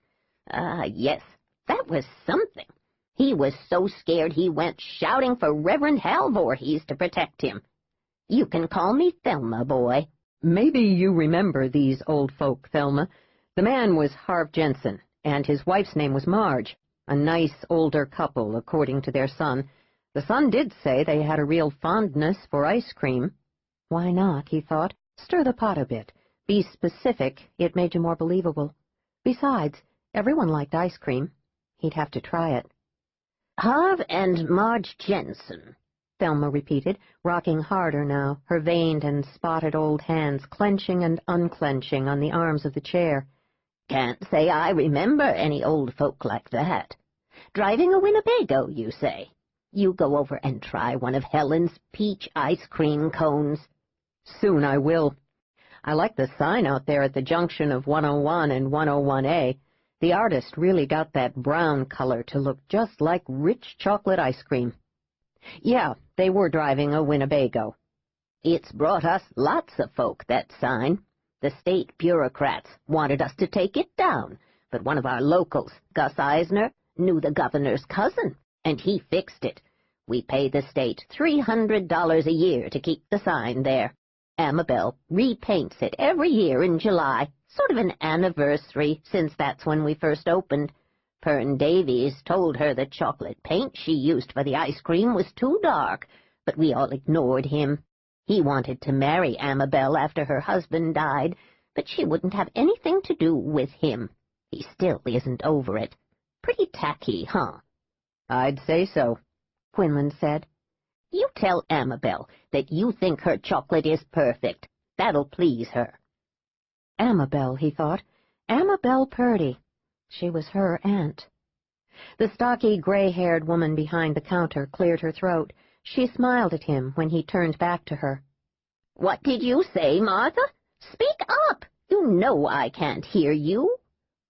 Yes, that was something. He was so scared he went shouting for Reverend Hal Voorhees to protect him. You can call me Thelma, boy." "Maybe you remember these old folk, Thelma. The man was Harv Jensen, and his wife's name was Marge. A nice older couple, according to their son. The son did say they had a real fondness for ice cream." Why not, he thought. Stir the pot a bit. Be specific. It made you more believable. Besides, everyone liked ice cream. He'd have to try it. "Harv and Marge Jensen," Thelma repeated, rocking harder now, her veined and spotted old hands clenching and unclenching on the arms of the chair. "Can't say I remember any old folk like that. Driving a Winnebago, you say? You go over and try one of Helen's peach ice cream cones." "Soon I will. I like the sign out there at the junction of 101 and 101A. The artist really got that brown color to look just like rich chocolate ice cream. Yeah, they were driving a Winnebago." "It's brought us lots of folk, that sign. The state bureaucrats wanted us to take it down, but one of our locals, Gus Eisner, knew the governor's cousin, and he fixed it. We pay the state $300 a year to keep the sign there. Amabel repaints it every year in July, sort of an anniversary, since that's when we first opened. Pern Davies told her the chocolate paint she used for the ice cream was too dark, but we all ignored him. He wanted to marry Amabel after her husband died, but she wouldn't have anything to do with him. He still isn't over it. Pretty tacky, huh?" "I'd say so," Quinlan said. "You tell Amabel that you think her chocolate is perfect. That'll please her." Amabel, he thought. Amabel Purdy. She was her aunt. The stocky, gray-haired woman behind the counter cleared her throat. She smiled at him when he turned back to her. "What did you say, Martha? Speak up! You know I can't hear you."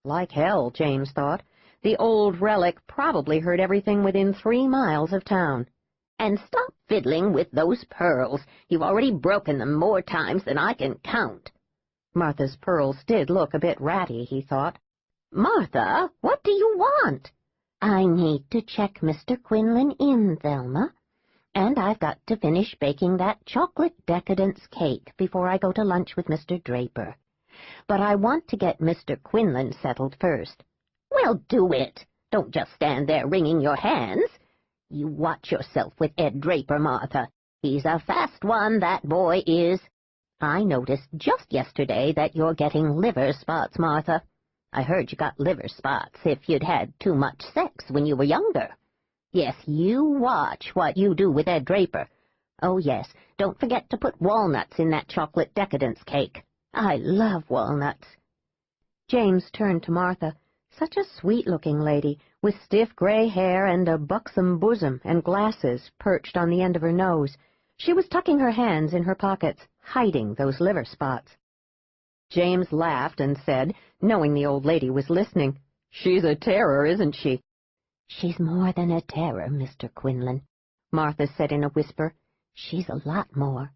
Like hell, James thought. The old relic probably heard everything within 3 miles of town. "And stop fiddling with those pearls. You've already broken them more times than I can count." Martha's pearls did look a bit ratty, he thought. "Martha, what do you want?" I need to check Mr. Quinlan in, Thelma. And I've got to finish baking that chocolate decadence cake before I go to lunch with Mr. Draper. But I want to get Mr. Quinlan settled first. Well, do it. Don't just stand there wringing your hands. You watch yourself with Ed Draper, Martha. He's a fast one, that boy is. I noticed just yesterday that you're getting liver spots, Martha. I heard you got liver spots if you'd had too much sex when you were younger. Yes, you watch what you do with Ed Draper. Oh, yes, don't forget to put walnuts in that chocolate decadence cake. I love walnuts. James turned to Martha, such a sweet-looking lady, with stiff gray hair and a buxom bosom and glasses perched on the end of her nose. She was tucking her hands in her pockets, hiding those liver spots. James laughed and said, knowing the old lady was listening, "She's a terror, isn't she?" "She's more than a terror, Mr. Quinlan," Martha said in a whisper. "She's a lot more.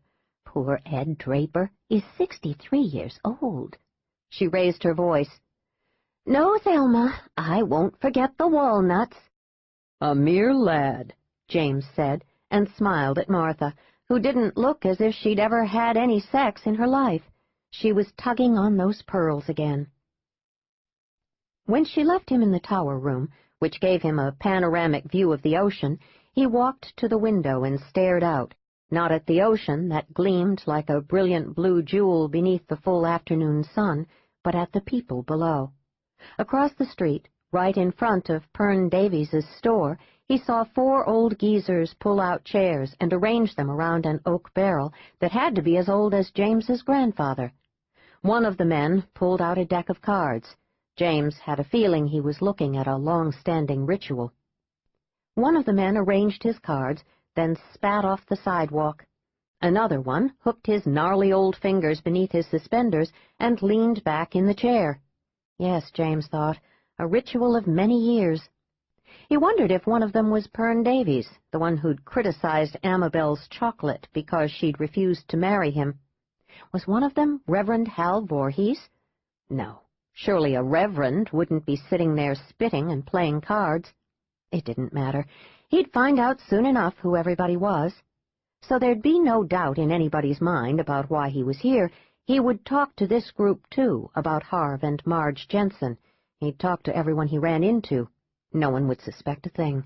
Poor Ed Draper is 63 years old." She raised her voice. "No, Thelma, I won't forget the walnuts." "A mere lad," James said, and smiled at Martha, who didn't look as if she'd ever had any sex in her life. She was tugging on those pearls again. When she left him in the tower room, which gave him a panoramic view of the ocean, he walked to the window and stared out, not at the ocean that gleamed like a brilliant blue jewel beneath the full afternoon sun, but at the people below. Across the street, right in front of Pern Davies's store, he saw 4 old geezers pull out chairs and arrange them around an oak barrel that had to be as old as James's grandfather. One of the men pulled out a deck of cards. James had a feeling he was looking at a long-standing ritual. One of the men arranged his cards, then spat off the sidewalk. Another one hooked his gnarly old fingers beneath his suspenders and leaned back in the chair. Yes, James thought, a ritual of many years. He wondered if one of them was Pern Davies, the one who'd criticized Amabel's chocolate because she'd refused to marry him. Was one of them Reverend Hal Voorhees? No, surely a reverend wouldn't be sitting there spitting and playing cards. It didn't matter. He'd find out soon enough who everybody was. So there'd be no doubt in anybody's mind about why he was here. He would talk to this group, too, about Harv and Marge Jensen. He'd talk to everyone he ran into. No one would suspect a thing.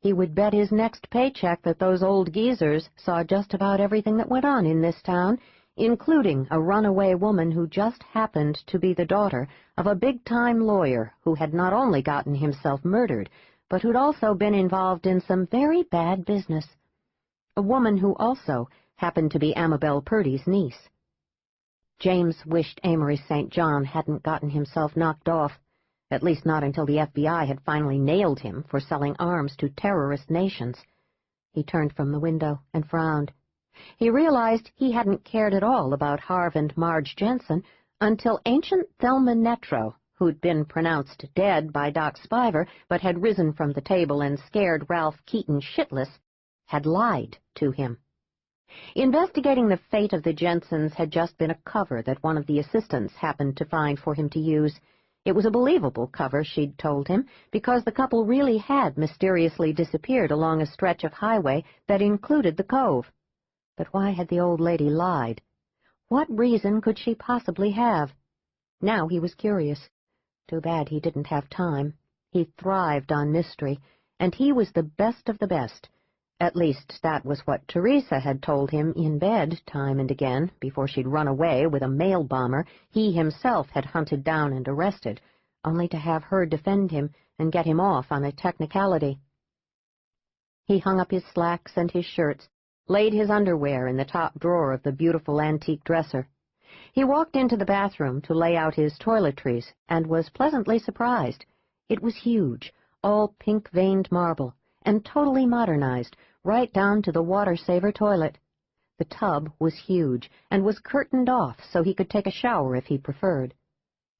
He would bet his next paycheck that those old geezers saw just about everything that went on in this town, including a runaway woman who just happened to be the daughter of a big-time lawyer who had not only gotten himself murdered, but who'd also been involved in some very bad business. A woman who also happened to be Amabel Purdy's niece. James wished Amory St. John hadn't gotten himself knocked off, at least not until the FBI had finally nailed him for selling arms to terrorist nations. He turned from the window and frowned. He realized he hadn't cared at all about Harv and Marge Jensen until ancient Thelma Netro, who'd been pronounced dead by Doc Spiver but had risen from the table and scared Ralph Keaton shitless, had lied to him. Investigating the fate of the Jensens had just been a cover that one of the assistants happened to find for him to use. It was a believable cover, she'd told him, because the couple really had mysteriously disappeared along a stretch of highway that included the Cove. But why had the old lady lied? What reason could she possibly have? Now he was curious. Too bad he didn't have time. He thrived on mystery, and he was the best of the best. At least that was what Teresa had told him in bed time and again before she'd run away with a mail bomber he himself had hunted down and arrested, only to have her defend him and get him off on a technicality. He hung up his slacks and his shirts, laid his underwear in the top drawer of the beautiful antique dresser. He walked into the bathroom to lay out his toiletries and was pleasantly surprised. It was huge, all pink-veined marble, and totally modernized, right down to the water-saver toilet. The tub was huge and was curtained off so he could take a shower if he preferred.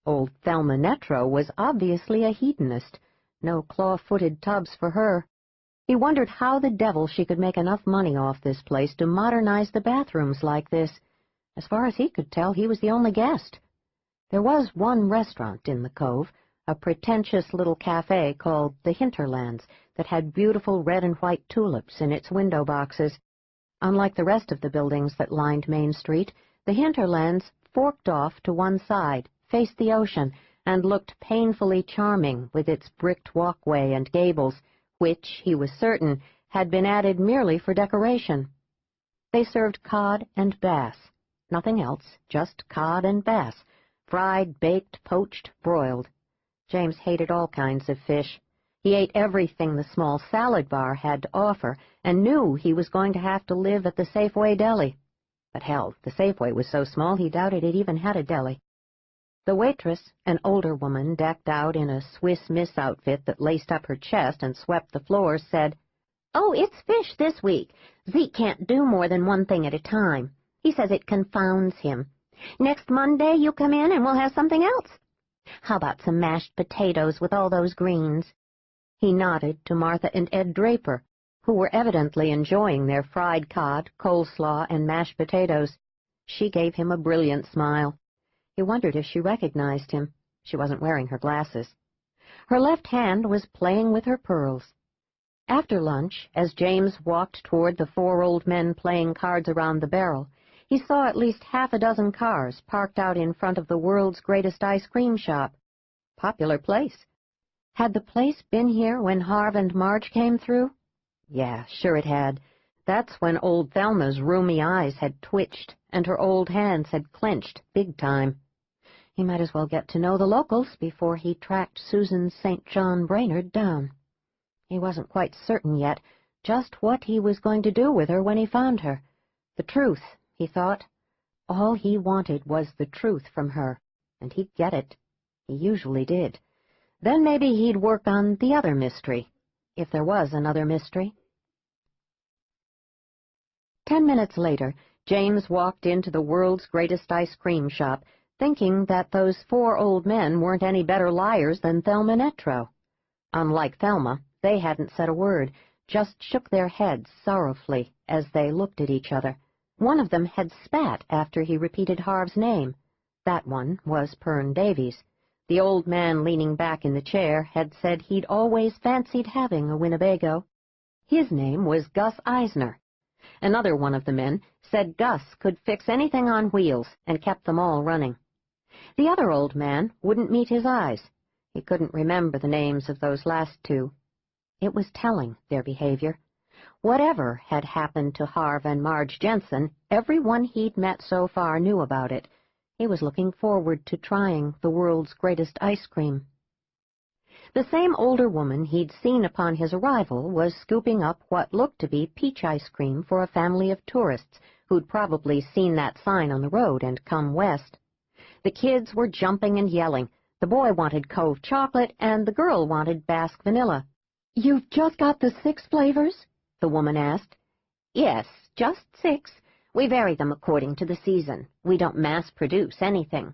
Old Thelma Netro was obviously a hedonist. No claw-footed tubs for her. He wondered how the devil she could make enough money off this place to modernize the bathrooms like this. As far as he could tell, he was the only guest. There was one restaurant in the Cove, a pretentious little cafe called the Hinterlands that had beautiful red and white tulips in its window boxes. Unlike the rest of the buildings that lined Main Street, the Hinterlands forked off to one side, faced the ocean, and looked painfully charming with its bricked walkway and gables, which, he was certain, had been added merely for decoration. They served cod and bass. Nothing else, just cod and bass, fried, baked, poached, broiled. James hated all kinds of fish. He ate everything the small salad bar had to offer, and knew he was going to have to live at the Safeway deli. But hell, the Safeway was so small he doubted it even had a deli. The waitress, an older woman decked out in a Swiss Miss outfit that laced up her chest and swept the floors, said, "Oh, it's fish this week. Zeke can't do more than one thing at a time. He says it confounds him. Next Monday you come in and we'll have something else. How about some mashed potatoes with all those greens?" He nodded to Martha and Ed Draper, who were evidently enjoying their fried cod, coleslaw, and mashed potatoes. She gave him a brilliant smile. He wondered if she recognized him. She wasn't wearing her glasses. Her left hand was playing with her pearls. After lunch, as James walked toward the four old men playing cards around the barrel, he saw at least half a dozen cars parked out in front of the world's greatest ice cream shop. Popular place. Had the place been here when Harv and Marge came through? Yeah, sure it had. That's when old Thelma's roomy eyes had twitched and her old hands had clenched big time. He might as well get to know the locals before he tracked Susan St. John Brainerd down. He wasn't quite certain yet just what he was going to do with her when he found her. The truth, he thought. All he wanted was the truth from her, and he'd get it. He usually did. Then maybe he'd work on the other mystery, if there was another mystery. 10 minutes later, James walked into the world's greatest ice cream shop, thinking that those four old men weren't any better liars than Thelma and Etro. Unlike Thelma, they hadn't said a word, just shook their heads sorrowfully as they looked at each other. One of them had spat after he repeated Harv's name. That one was Pern Davies. The old man leaning back in the chair had said he'd always fancied having a Winnebago. His name was Gus Eisner. Another one of the men said Gus could fix anything on wheels and kept them all running. The other old man wouldn't meet his eyes. He couldn't remember the names of those last two. It was telling, their behavior. Whatever had happened to Harv and Marge Jensen, everyone he'd met so far knew about it. He was looking forward to trying the world's greatest ice cream. The same older woman he'd seen upon his arrival was scooping up what looked to be peach ice cream for a family of tourists who'd probably seen that sign on the road and come west. The kids were jumping and yelling. The boy wanted Cove chocolate, and the girl wanted Basque vanilla. "You've just got the 6 flavors?" the woman asked. "Yes, just 6. We vary them according to the season. We don't mass-produce anything."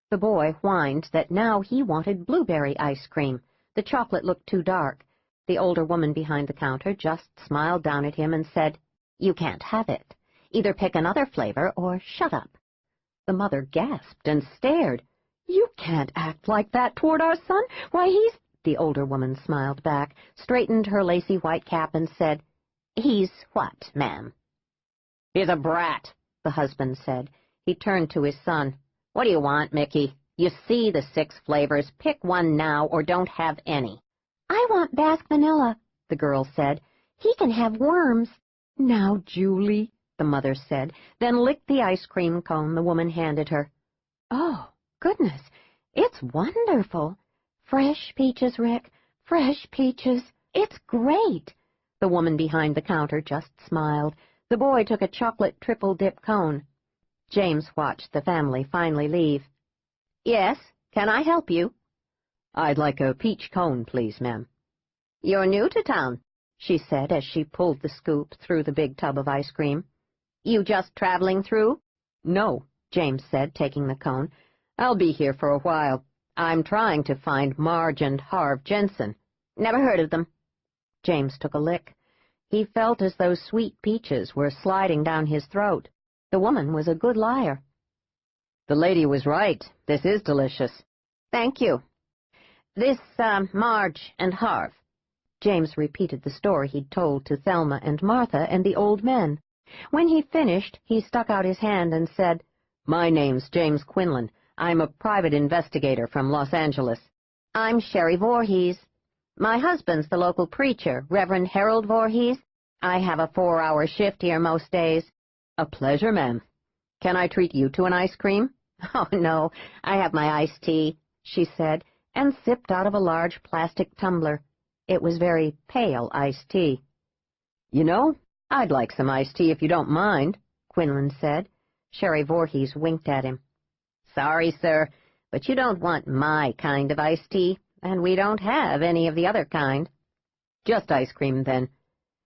The boy whined that now he wanted blueberry ice cream. The chocolate looked too dark. The older woman behind the counter just smiled down at him and said, "You can't have it. Either pick another flavor or shut up." The mother gasped and stared. "You can't act like that toward our son. Why, he's—" The older woman smiled back, straightened her lacy white cap, and said, "He's what, ma'am?" "He's a brat," the husband said. He turned to his son. "What do you want, Mickey? You see the 6 flavors. Pick one now or don't have any." "I want Basque vanilla," the girl said. "He can have worms." "Now, Julie," the mother said, then licked the ice cream cone the woman handed her. "Oh, goodness, it's wonderful. Fresh peaches, Rick, fresh peaches. It's great." The woman behind the counter just smiled. The boy took a chocolate triple-dip cone. James watched the family finally leave. "Yes, can I help you?" "I'd like a peach cone, please, ma'am." "You're new to town," she said as she pulled the scoop through the big tub of ice cream. "You just traveling through?" "No," James said, taking the cone. "I'll be here for a while. I'm trying to find Marge and Harv Jensen." "Never heard of them." James took a lick. He felt as though sweet peaches were sliding down his throat. The woman was a good liar. "The lady was right. This is delicious." "Thank you." This, Marge and Harv." James repeated the story he'd told to Thelma and Martha and the old men. When he finished, he stuck out his hand and said, "My name's James Quinlan. I'm a private investigator from Los Angeles." "I'm Sherry Voorhees. My husband's the local preacher, Reverend Harold Voorhees. I have a 4-hour shift here most days." "A pleasure, ma'am. Can I treat you to an ice cream?" "Oh, no, I have my iced tea," she said, and sipped out of a large plastic tumbler. It was very pale iced tea. "You know, I'd like some iced tea if you don't mind," Quinlan said. Sherry Voorhees winked at him. "Sorry, sir, but you don't want my kind of iced tea, and we don't have any of the other kind." "Just ice cream, then.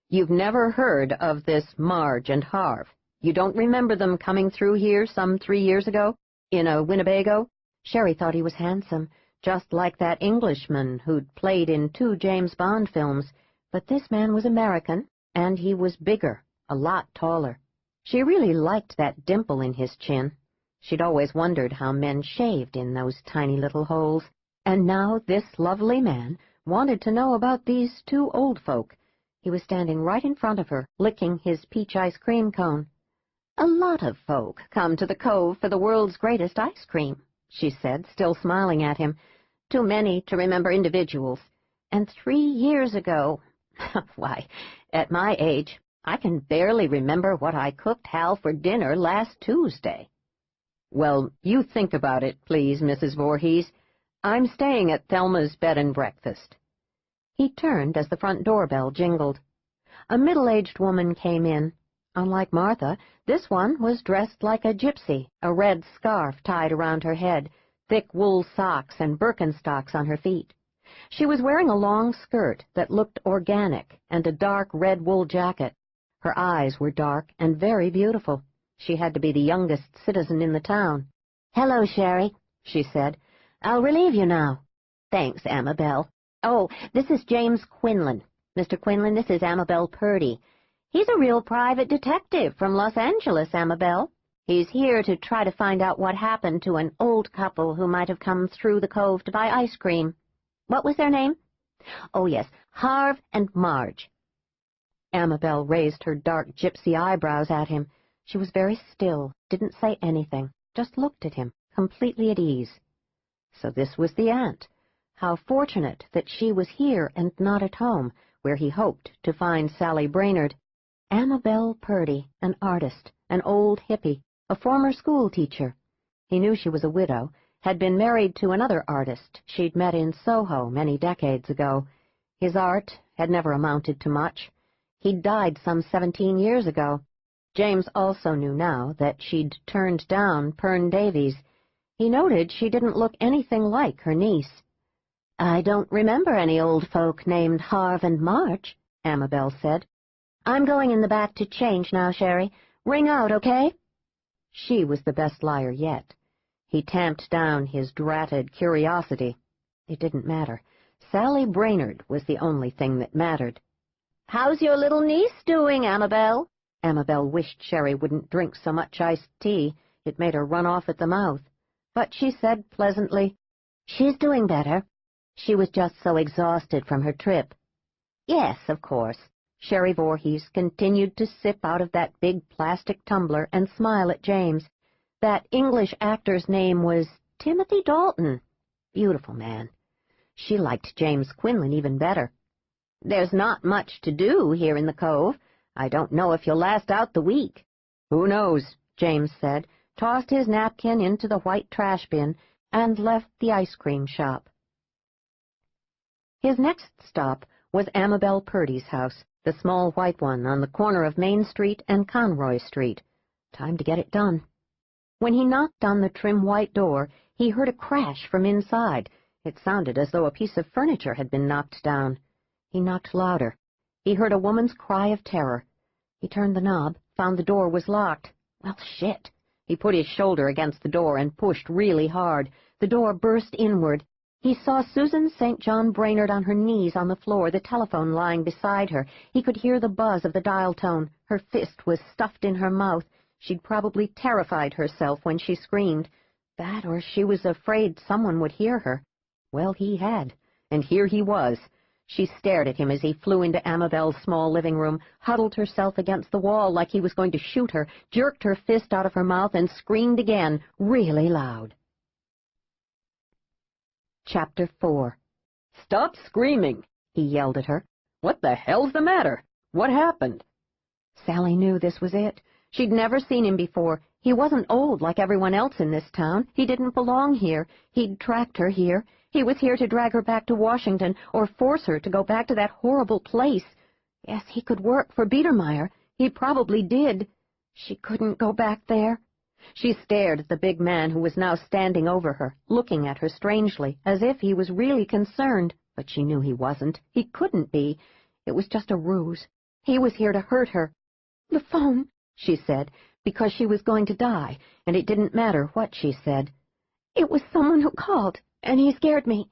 You've never heard of this Marge and Harv? You don't remember them coming through here some 3 years ago, in a Winnebago?" Sherry thought he was handsome, just like that Englishman who'd played in 2 James Bond films, but this man was American, and he was bigger, a lot taller. She really liked that dimple in his chin. She'd always wondered how men shaved in those tiny little holes, and now this lovely man wanted to know about these 2 old folk. He was standing right in front of her, licking his peach ice cream cone. "A lot of folk come to the Cove for the world's greatest ice cream," she said, still smiling at him. "Too many to remember individuals. And 3 years ago, why, at my age, I can barely remember what I cooked Hal for dinner last Tuesday." "Well, you think about it, please, Mrs. Voorhees. I'm staying at Thelma's bed and breakfast." He turned as the front doorbell jingled. A middle-aged woman came in. Unlike Martha, this one was dressed like a gypsy, a red scarf tied around her head, thick wool socks and Birkenstocks on her feet. She was wearing a long skirt that looked organic and a dark red wool jacket. Her eyes were dark and very beautiful. She had to be the youngest citizen in the town. "Hello, Sherry," she said. "I'll relieve you now." "Thanks, Amabel. Oh, this is James Quinlan. Mr. Quinlan, this is Amabel Purdy. He's a real private detective from Los Angeles, Amabel. He's here to try to find out what happened to an old couple who might have come through the Cove to buy ice cream. What was their name? Oh, yes, Harv and Marge." Amabel raised her dark gypsy eyebrows at him. She was very still, didn't say anything, just looked at him, completely at ease. So this was the aunt. How fortunate that she was here and not at home, where he hoped to find Sally Brainerd. Amabel Purdy, an artist, an old hippie, a former school teacher. He knew she was a widow, had been married to another artist she'd met in Soho many decades ago. His art had never amounted to much. He'd died some 17 years ago. James also knew now that she'd turned down Pern Davies. He noted she didn't look anything like her niece. "I don't remember any old folk named Harv and Marge," Amabel said. "I'm going in the back to change now, Sherry. Ring out, okay?" She was the best liar yet. He tamped down his dratted curiosity. It didn't matter. Sally Brainerd was the only thing that mattered. "How's your little niece doing, Amabel?" Amabel wished Sherry wouldn't drink so much iced tea. It made her run off at the mouth. But she said pleasantly, "She's doing better. She was just so exhausted from her trip." "Yes, of course." Sherry Voorhees continued to sip out of that big plastic tumbler and smile at James. That English actor's name was Timothy Dalton. Beautiful man. She liked James Quinlan even better. "There's not much to do here in the Cove. I don't know if you'll last out the week." "Who knows?" James said, tossed his napkin into the white trash bin, and left the ice cream shop. His next stop was Amabel Purdy's house, the small white one on the corner of Main Street and Conroy Street. Time to get it done. When he knocked on the trim white door, he heard a crash from inside. It sounded as though a piece of furniture had been knocked down. He knocked louder. He heard a woman's cry of terror. He turned the knob, found the door was locked. Well, shit. He put his shoulder against the door and pushed really hard. The door burst inward. He saw Susan St. John Brainerd on her knees on the floor, the telephone lying beside her. He could hear the buzz of the dial tone. Her fist was stuffed in her mouth. She'd probably terrified herself when she screamed. That, or she was afraid someone would hear her. Well, he had, and here he was. She stared at him as he flew into Amabel's small living room, huddled herself against the wall like he was going to shoot her, jerked her fist out of her mouth, and screamed again, really loud. Chapter 4. "Stop screaming!" he yelled at her. "What the hell's the matter? What happened?" Sally knew this was it. She'd never seen him before. He wasn't old like everyone else in this town. He didn't belong here. He'd tracked her here. He was here to drag her back to Washington or force her to go back to that horrible place. Yes, he could work for Biedermeier. He probably did. She couldn't go back there. She stared at the big man who was now standing over her, looking at her strangely, as if he was really concerned. But she knew he wasn't. He couldn't be. It was just a ruse. He was here to hurt her. "The phone," she said, because she was going to die, and it didn't matter what she said. "It was someone who called, and he scared me."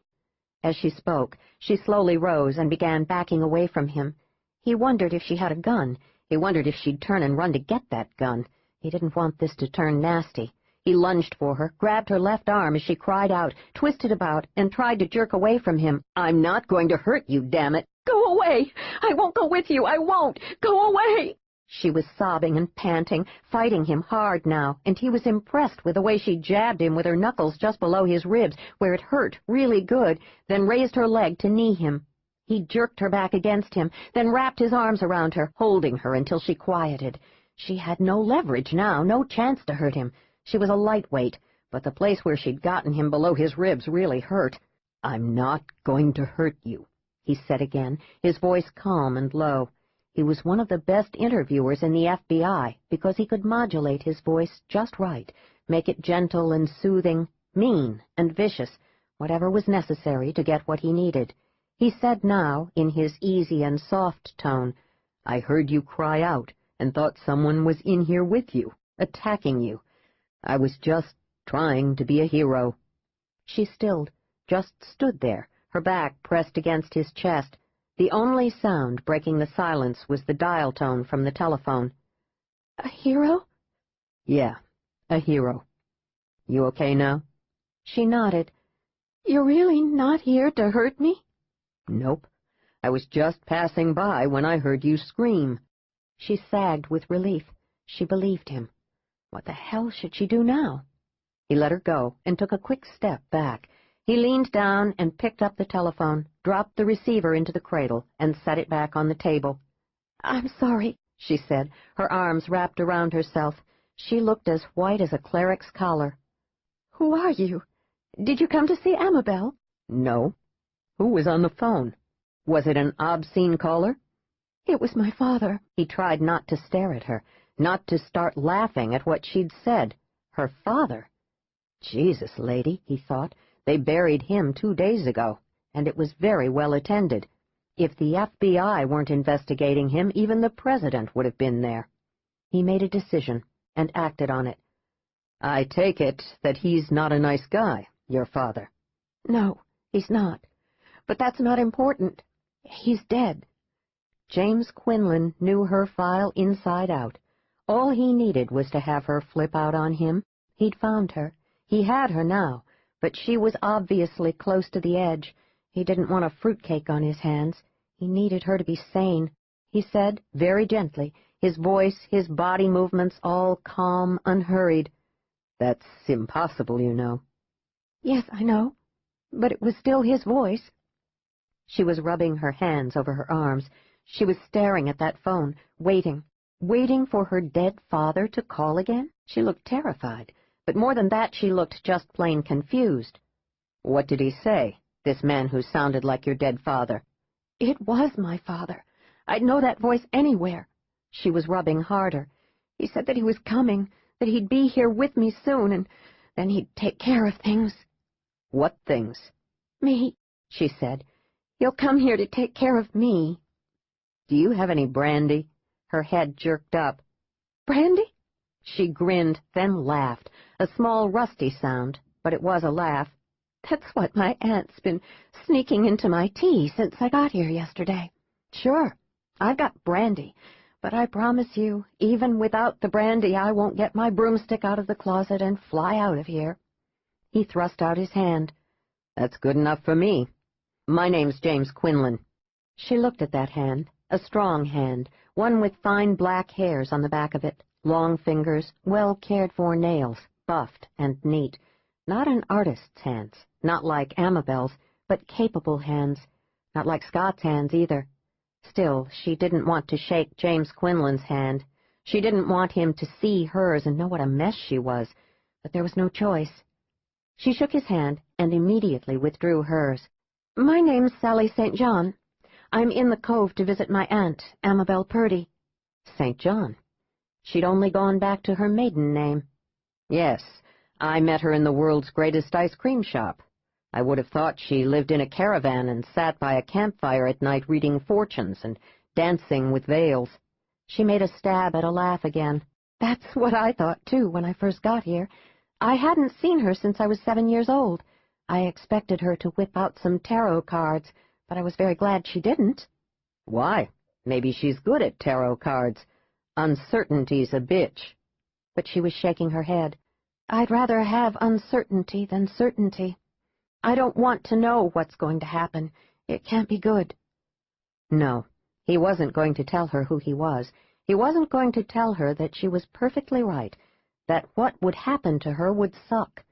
As she spoke, she slowly rose and began backing away from him. He wondered if she had a gun. He wondered if she'd turn and run to get that gun. He didn't want this to turn nasty. He lunged for her, grabbed her left arm as she cried out, twisted about, and tried to jerk away from him. "I'm not going to hurt you, damn it!" "Go away! I won't go with you! I won't! Go away!" She was sobbing and panting, fighting him hard now, and he was impressed with the way she jabbed him with her knuckles just below his ribs, where it hurt really good, then raised her leg to knee him. He jerked her back against him, then wrapped his arms around her, holding her until she quieted. She had no leverage now, no chance to hurt him. She was a lightweight, but the place where she'd gotten him below his ribs really hurt. "I'm not going to hurt you," he said again, his voice calm and low. He was one of the best interviewers in the FBI because he could modulate his voice just right, make it gentle and soothing, mean and vicious, whatever was necessary to get what he needed. He said now, in his easy and soft tone, "I heard you cry out and thought someone was in here with you, attacking you. I was just trying to be a hero." She stilled, just stood there, her back pressed against his chest. The only sound breaking the silence was the dial tone from the telephone. "A hero?" "Yeah, a hero. You okay now?" She nodded. "You're really not here to hurt me?" "Nope. I was just passing by when I heard you scream." She sagged with relief. She believed him. What the hell should she do now? He let her go and took a quick step back. He leaned down and picked up the telephone, dropped the receiver into the cradle, and set it back on the table. "I'm sorry," she said, her arms wrapped around herself. She looked as white as a cleric's collar. "Who are you? Did you come to see Amabel?" "No." "Who was on the phone? Was it an obscene caller?" "It was my father." He tried not to stare at her, not to start laughing at what she'd said. Her father? Jesus, lady, he thought. They buried him 2 days ago, and it was very well attended. If the FBI weren't investigating him, even the president would have been there. He made a decision and acted on it. "I take it that he's not a nice guy, your father." "No, he's not. But that's not important. He's dead." James Quinlan knew her file inside out. All he needed was to have her flip out on him. He'd found her. He had her now, but she was obviously close to the edge. He didn't want a fruitcake on his hands. He needed her to be sane. He said, very gently, his voice, his body movements all calm, unhurried. "That's impossible, you know." "Yes, I know, but it was still his voice." She was rubbing her hands over her arms. She was staring at that phone, waiting for her dead father to call again. She looked terrified, but more than that, she looked just plain confused. "What did he say, this man who sounded like your dead father?" "It was my father. I'd know that voice anywhere." She was rubbing harder. "He said that he was coming, that he'd be here with me soon, and then he'd take care of things." "What things?" "Me," she said. "He'll come here to take care of me." "Do you have any brandy?" Her head jerked up. "Brandy?" She grinned, then laughed, a small rusty sound, but it was a laugh. "That's what my aunt's been sneaking into my tea since I got here yesterday. Sure, I've got brandy, but I promise you, even without the brandy, I won't get my broomstick out of the closet and fly out of here." He thrust out his hand. That's good enough for me. My name's James Quinlan." She looked at that hand, a strong hand, one with fine black hairs on the back of it, long fingers, well-cared-for nails, buffed and neat. Not an artist's hands, not like Amabel's, but capable hands, not like Scott's hands either. Still, she didn't want to shake James Quinlan's hand. She didn't want him to see hers and know what a mess she was, but there was no choice. She shook his hand and immediately withdrew hers. "My name's Sally St. John. I'm in the Cove to visit my aunt, Amabel Purdy." St. John. She'd only gone back to her maiden name. "Yes, I met her in the world's greatest ice cream shop. I would have thought she lived in a caravan and sat by a campfire at night reading fortunes and dancing with veils." She made a stab at a laugh again. "That's what I thought, too, when I first got here. I hadn't seen her since I was 7 years old. I expected her to whip out some tarot cards, but I was very glad she didn't." "Why? Maybe she's good at tarot cards. Uncertainty's a bitch." But she was shaking her head. "I'd rather have uncertainty than certainty. I don't want to know what's going to happen. It can't be good." No, he wasn't going to tell her who he was. He wasn't going to tell her that she was perfectly right, that what would happen to her would suck.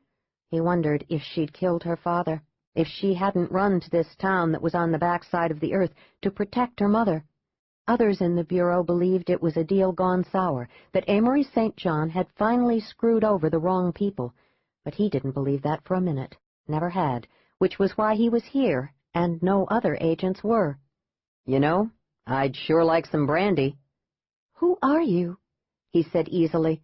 He wondered if she'd killed her father, if she hadn't run to this town that was on the backside of the earth to protect her mother. Others in the Bureau believed it was a deal gone sour, that Amory St. John had finally screwed over the wrong people, but he didn't believe that for a minute. Never had, which was why he was here, and no other agents were. "You know, I'd sure like some brandy." "Who are you?" he said easily.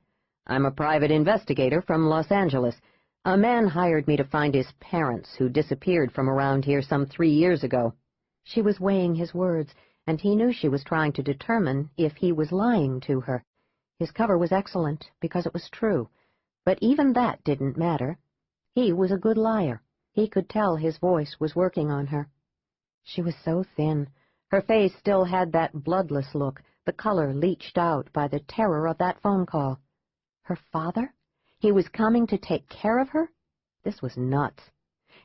"I'm a private investigator from Los Angeles. A man hired me to find his parents, who disappeared from around here some 3 years ago." She was weighing his words, and he knew she was trying to determine if he was lying to her. His cover was excellent, because it was true, but even that didn't matter. He was a good liar. He could tell his voice was working on her. She was so thin. Her face still had that bloodless look, the color leached out by the terror of that phone call. Her father? He was coming to take care of her? This was nuts.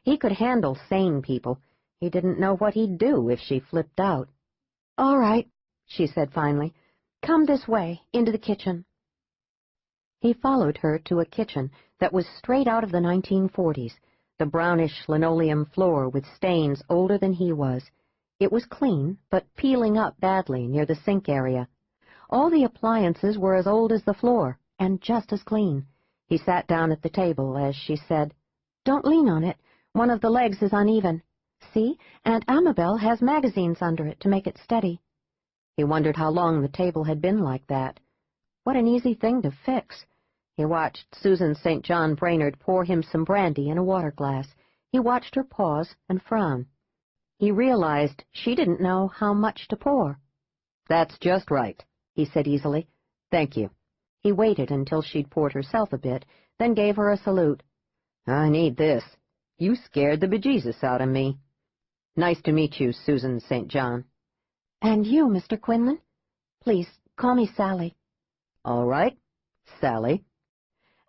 He could handle sane people. He didn't know what he'd do if she flipped out. "All right," she said finally. "Come this way, into the kitchen." He followed her to a kitchen that was straight out of the 1940s, the brownish linoleum floor with stains older than he was. It was clean, but peeling up badly near the sink area. All the appliances were as old as the floor, and just as clean. He sat down at the table as she said, "Don't lean on it. One of the legs is uneven. See, Aunt Amabel has magazines under it to make it steady." He wondered how long the table had been like that. What an easy thing to fix. He watched Susan St. John Brainerd pour him some brandy in a water glass. He watched her pause and frown. He realized she didn't know how much to pour. "That's just right," he said easily. "Thank you." He waited until she'd poured herself a bit, then gave her a salute. "I need this. You scared the bejesus out of me." "Nice to meet you, Susan St. John." "And you, Mr. Quinlan? Please, call me Sally." "All right, Sally.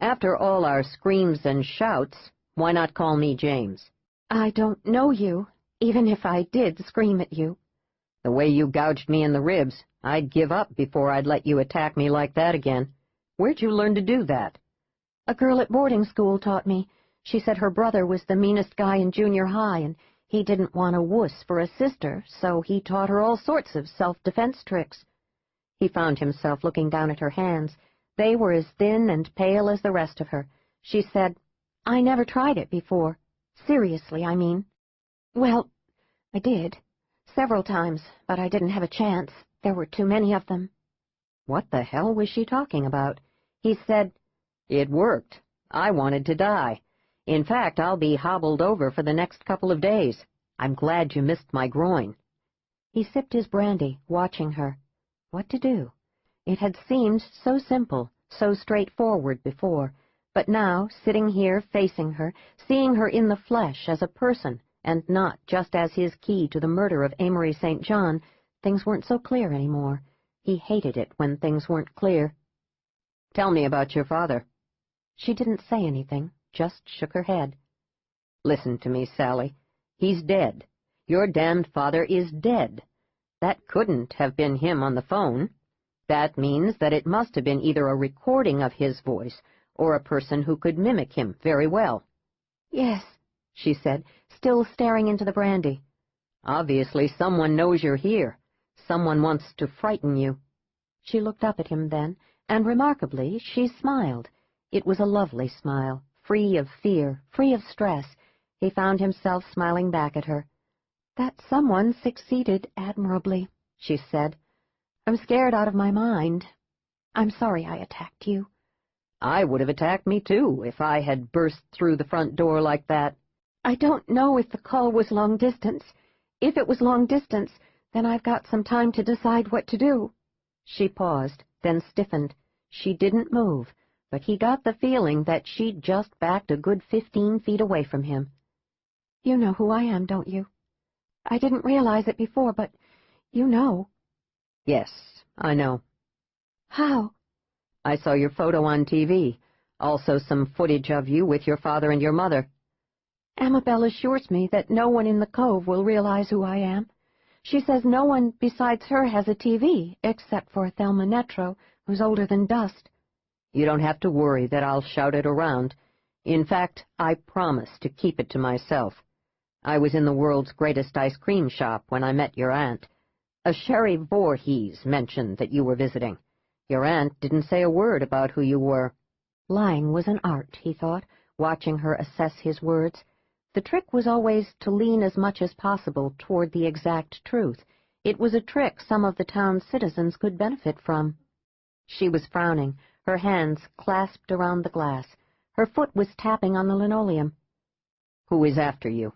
After all our screams and shouts, why not call me James?" "I don't know you, even if I did scream at you." "The way you gouged me in the ribs, I'd give up before I'd let you attack me like that again. Where'd you learn to do that?" "A girl at boarding school taught me. She said her brother was the meanest guy in junior high, and he didn't want a wuss for a sister, so he taught her all sorts of self-defense tricks." He found himself looking down at her hands. They were as thin and pale as the rest of her. She said, "I never tried it before. Seriously, I mean." "Well, I did. Several times, but I didn't have a chance. There were too many of them." What the hell was she talking about? He said, "It worked. I wanted to die. In fact, I'll be hobbled over for the next couple of days. I'm glad you missed my groin." He sipped his brandy, watching her. What to do? It had seemed so simple, so straightforward before, but now, sitting here facing her, seeing her in the flesh as a person, and not just as his key to the murder of Amory St. John, things weren't so clear anymore. He hated it when things weren't clear. "Tell me about your father." She didn't say anything, just shook her head. Listen to me, Sally. He's dead. Your damned father is dead. That couldn't have been him on the phone. That means that it must have been either a recording of his voice or a person who could mimic him very well. Yes, she said, still staring into the brandy. Obviously someone knows you're here. Someone wants to frighten you. She looked up at him then, and remarkably, she smiled. It was a lovely smile, free of fear, free of stress. He found himself smiling back at her. "That someone succeeded admirably," she said. "I'm scared out of my mind. I'm sorry I attacked you." "I would have attacked me, too, if I had burst through the front door like that." "I don't know if the call was long distance. If it was long distance, then I've got some time to decide what to do." She paused, then stiffened. She didn't move, but he got the feeling that she'd just backed a good 15 feet away from him. "You know who I am, don't you? I didn't realize it before, but you know." "Yes, I know." "How?" "I saw your photo on TV, also some footage of you with your father and your mother." "Amabel assures me that no one in the Cove will realize who I am. She says no one besides her has a TV, except for Thelma Netro, who's older than dust." "You don't have to worry that I'll shout it around. In fact, I promise to keep it to myself. I was in the world's greatest ice cream shop when I met your aunt. A Sherry Voorhees mentioned that you were visiting. Your aunt didn't say a word about who you were." Lying was an art, he thought, watching her assess his words. The trick was always to lean as much as possible toward the exact truth. It was a trick some of the town's citizens could benefit from. She was frowning, her hands clasped around the glass. Her foot was tapping on the linoleum. "Who is after you?"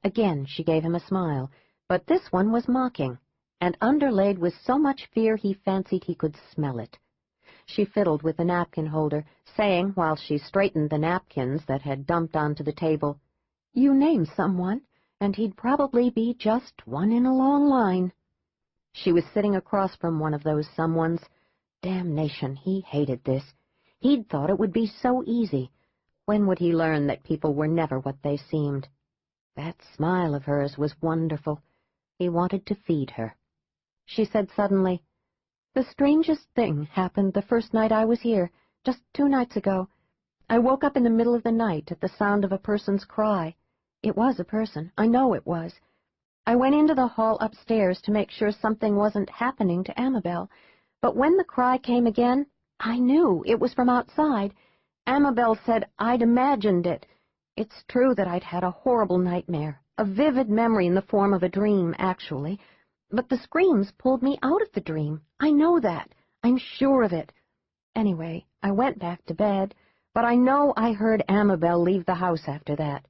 Again she gave him a smile, but this one was mocking, and underlaid with so much fear he fancied he could smell it. She fiddled with the napkin holder, saying, while she straightened the napkins that had dumped onto the table, "You name someone, and he'd probably be just one in a long line." She was sitting across from one of those someones. Damnation, he hated this. He'd thought it would be so easy. When would he learn that people were never what they seemed? That smile of hers was wonderful. He wanted to feed her. She said suddenly, "The strangest thing happened the first night I was here, just 2 nights ago. I woke up in the middle of the night at the sound of a person's cry. It was a person. I know it was. I went into the hall upstairs to make sure something wasn't happening to Amabel, but when the cry came again, I knew it was from outside. Amabel said I'd imagined it. It's true that I'd had a horrible nightmare, a vivid memory in the form of a dream, actually, but the screams pulled me out of the dream. I know that. I'm sure of it. Anyway, I went back to bed, but I know I heard Amabel leave the house after that.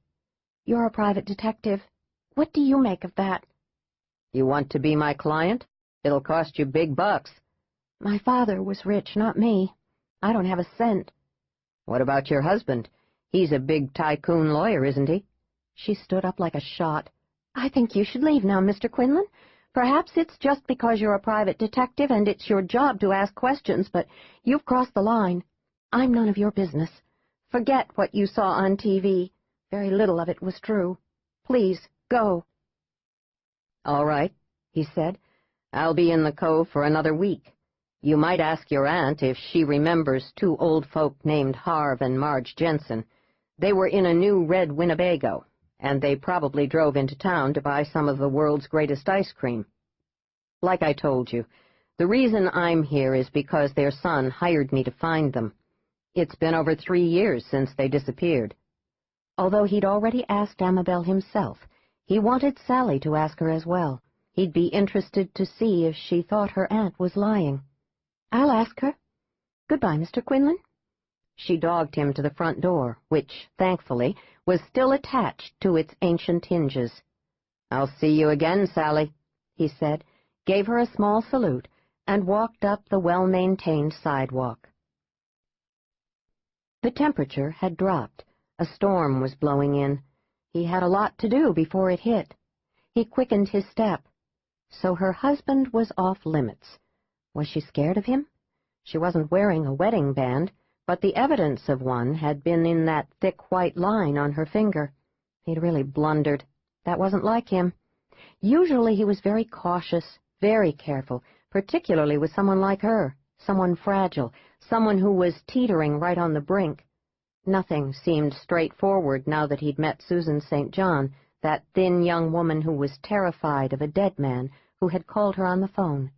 You're a private detective. What do you make of that?" "You want to be my client? It'll cost you big bucks." "My father was rich, not me. I don't have a cent." "What about your husband? He's a big tycoon lawyer, isn't he?" She stood up like a shot. "I think you should leave now, Mr. Quinlan. Perhaps it's just because you're a private detective and it's your job to ask questions, but you've crossed the line. I'm none of your business. Forget what you saw on TV. Very little of it was true. Please, go." "All right," he said. "I'll be in the Cove for another week. You might ask your aunt if she remembers 2 old folk named Harv and Marge Jensen. They were in a new red Winnebago, and they probably drove into town to buy some of the world's greatest ice cream. Like I told you, the reason I'm here is because their son hired me to find them. It's been over 3 years since they disappeared." Although he'd already asked Amabel himself, he wanted Sally to ask her as well. He'd be interested to see if she thought her aunt was lying. "I'll ask her. Goodbye, Mr. Quinlan." She dogged him to the front door, which, thankfully, was still attached to its ancient hinges. "I'll see you again, Sally," he said, gave her a small salute, and walked up the well-maintained sidewalk. The temperature had dropped. A storm was blowing in. He had a lot to do before it hit. He quickened his step. So her husband was off limits. Was she scared of him? She wasn't wearing a wedding band, but the evidence of one had been in that thick white line on her finger. He'd really blundered. That wasn't like him. Usually he was very cautious, very careful, particularly with someone like her, someone fragile, someone who was teetering right on the brink. Nothing seemed straightforward now that he'd met Susan St. John, that thin young woman who was terrified of a dead man who had called her on the phone.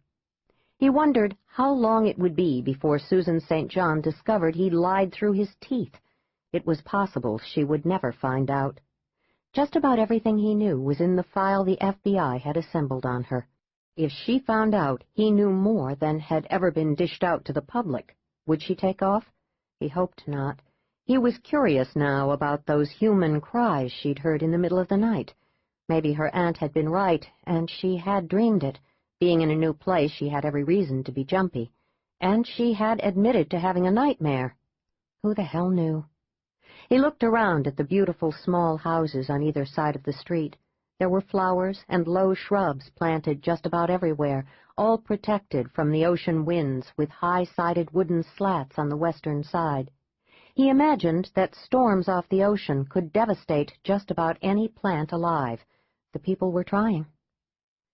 He wondered how long it would be before Susan St. John discovered he'd lied through his teeth. It was possible she would never find out. Just about everything he knew was in the file the FBI had assembled on her. If she found out he knew more than had ever been dished out to the public, would she take off? He hoped not. He was curious now about those human cries she'd heard in the middle of the night. Maybe her aunt had been right, and she had dreamed it. Being in a new place, she had every reason to be jumpy. And she had admitted to having a nightmare. Who the hell knew? He looked around at the beautiful small houses on either side of the street. There were flowers and low shrubs planted just about everywhere, all protected from the ocean winds with high-sided wooden slats on the western side. He imagined that storms off the ocean could devastate just about any plant alive. The people were trying.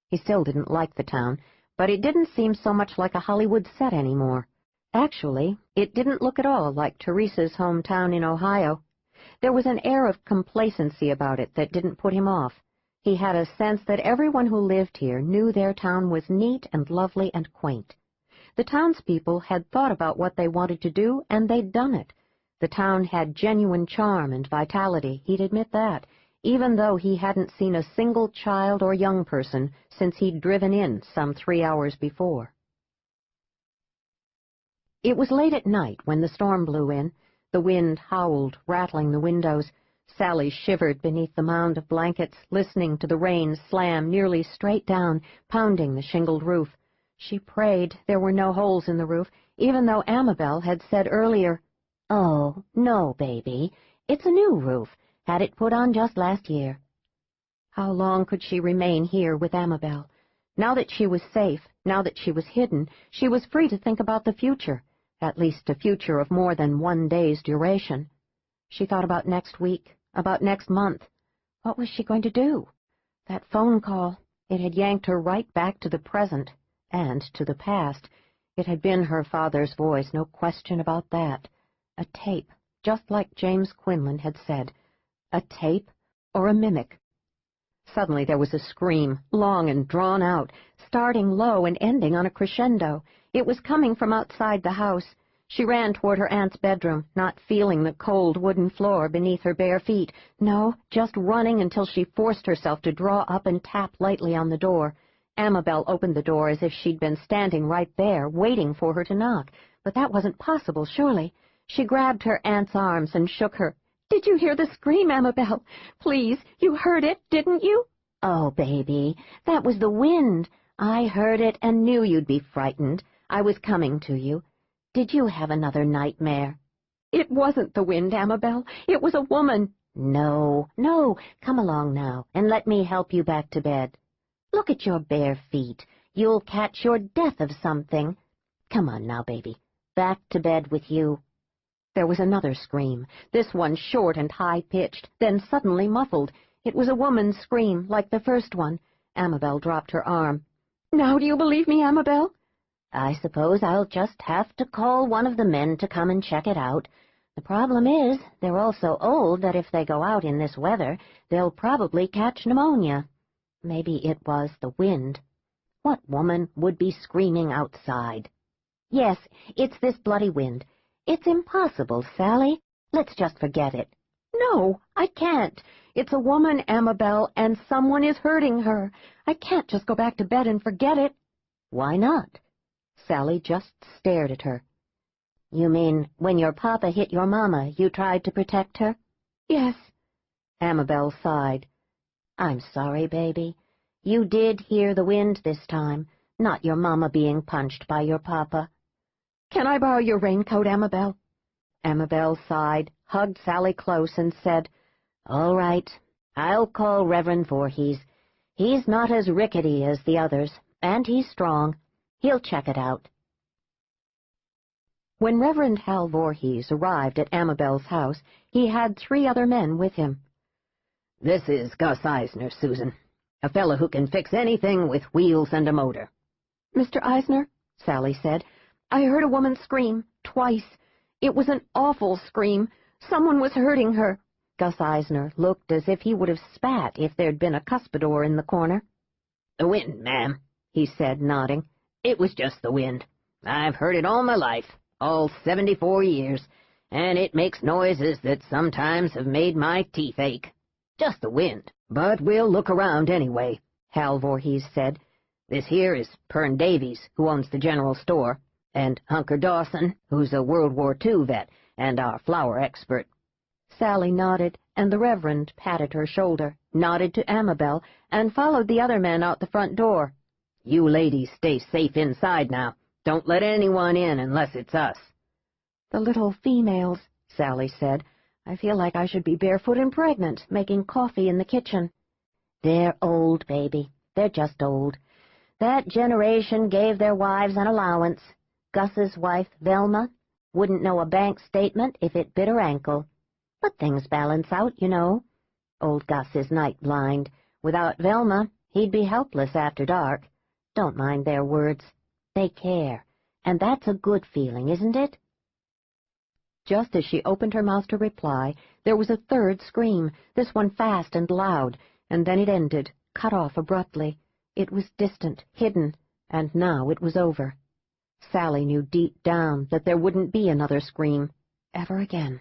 He still didn't like the town, but it didn't seem so much like a Hollywood set anymore. Actually, it didn't look at all like Teresa's hometown in Ohio. There was an air of complacency about it that didn't put him off. He had a sense that everyone who lived here knew their town was neat and lovely and quaint. The townspeople had thought about what they wanted to do, and they'd done it. The town had genuine charm and vitality, he'd admit that, even though he hadn't seen a single child or young person since he'd driven in some 3 hours before. It was late at night when the storm blew in. The wind howled, rattling the windows. Sally shivered beneath the mound of blankets, listening to the rain slam nearly straight down, pounding the shingled roof. She prayed there were no holes in the roof, even though Amabel had said earlier, "Oh, no, baby. It's a new roof. Had it put on just last year." How long could she remain here with Amabel? Now that she was safe, now that she was hidden, she was free to think about the future, at least a future of more than 1 day's duration. She thought about next week, about next month. What was she going to do? That phone call, it had yanked her right back to the present, and to the past. It had been her father's voice, no question about that. A tape, just like James Quinlan had said. A tape or a mimic. Suddenly there was a scream, long and drawn out, starting low and ending on a crescendo. It was coming from outside the house. She ran toward her aunt's bedroom, not feeling the cold wooden floor beneath her bare feet. No, just running until she forced herself to draw up and tap lightly on the door. Amabel opened the door as if she'd been standing right there, waiting for her to knock. But that wasn't possible, surely. She grabbed her aunt's arms and shook her. "Did you hear the scream, Amabel? Please, you heard it, didn't you?" "Oh, baby, that was the wind. I heard it and knew you'd be frightened. I was coming to you. Did you have another nightmare?" "It wasn't the wind, Amabel. It was a woman." No, come along now, and let me help you back to bed. Look at your bare feet. You'll catch your death of something. Come on now, baby. Back to bed with you." There was another scream, this one short and high-pitched, then suddenly muffled. It was a woman's scream, like the first one. Amabel dropped her arm. "Now do you believe me, Amabel?" "I suppose I'll just have to call one of the men to come and check it out. The problem is, they're all so old that if they go out in this weather, they'll probably catch pneumonia. Maybe it was the wind. What woman would be screaming outside? Yes, it's this bloody wind. It's impossible, Sally. Let's just forget it." "No, I can't. It's a woman, Amabel, and someone is hurting her. I can't just go back to bed and forget it." "Why not?" Sally just stared at her. "You mean when your papa hit your mama, you tried to protect her?" "Yes." Amabel sighed. "I'm sorry, baby. You did hear the wind this time, not your mama being punched by your papa." "Can I borrow your raincoat, Amabel?" Amabel sighed, hugged Sally close, and said, "All right. I'll call Reverend Voorhees. He's not as rickety as the others, and he's strong. He'll check it out." When Reverend Hal Voorhees arrived at Amabel's house, he had 3 other men with him. This is Gus Eisner, Susan. A fellow who can fix anything with wheels and a motor. Mr. Eisner, Sally said, I heard a woman scream, twice. It was an awful scream. Someone was hurting her. Gus Eisner looked as if he would have spat if there'd been a cuspidor in the corner. The wind, ma'am, he said, nodding. It was just the wind. I've heard it all my life, all 74 years, and it makes noises that sometimes have made my teeth ache. Just the wind. But we'll look around anyway, Hal Voorhees said. This here is Pern Davies, who owns the general store, and Hunker Dawson, who's a World War II vet and our flower expert. Sally nodded, and the Reverend patted her shoulder, nodded to Amabel, and followed the other men out the front door. You ladies stay safe inside now. Don't let anyone in unless it's us. The little females, Sally said. I feel like I should be barefoot and pregnant, making coffee in the kitchen. They're old, baby. They're just old. That generation gave their wives an allowance. Gus's wife, Velma, wouldn't know a bank statement if it bit her ankle. But things balance out, you know. Old Gus is night blind. Without Velma, he'd be helpless after dark. Don't mind their words. They care. And that's a good feeling, isn't it? Just as she opened her mouth to reply, there was a third scream, this one fast and loud, and then it ended, cut off abruptly. It was distant, hidden, and now it was over. Sally knew deep down that there wouldn't be another scream, ever again.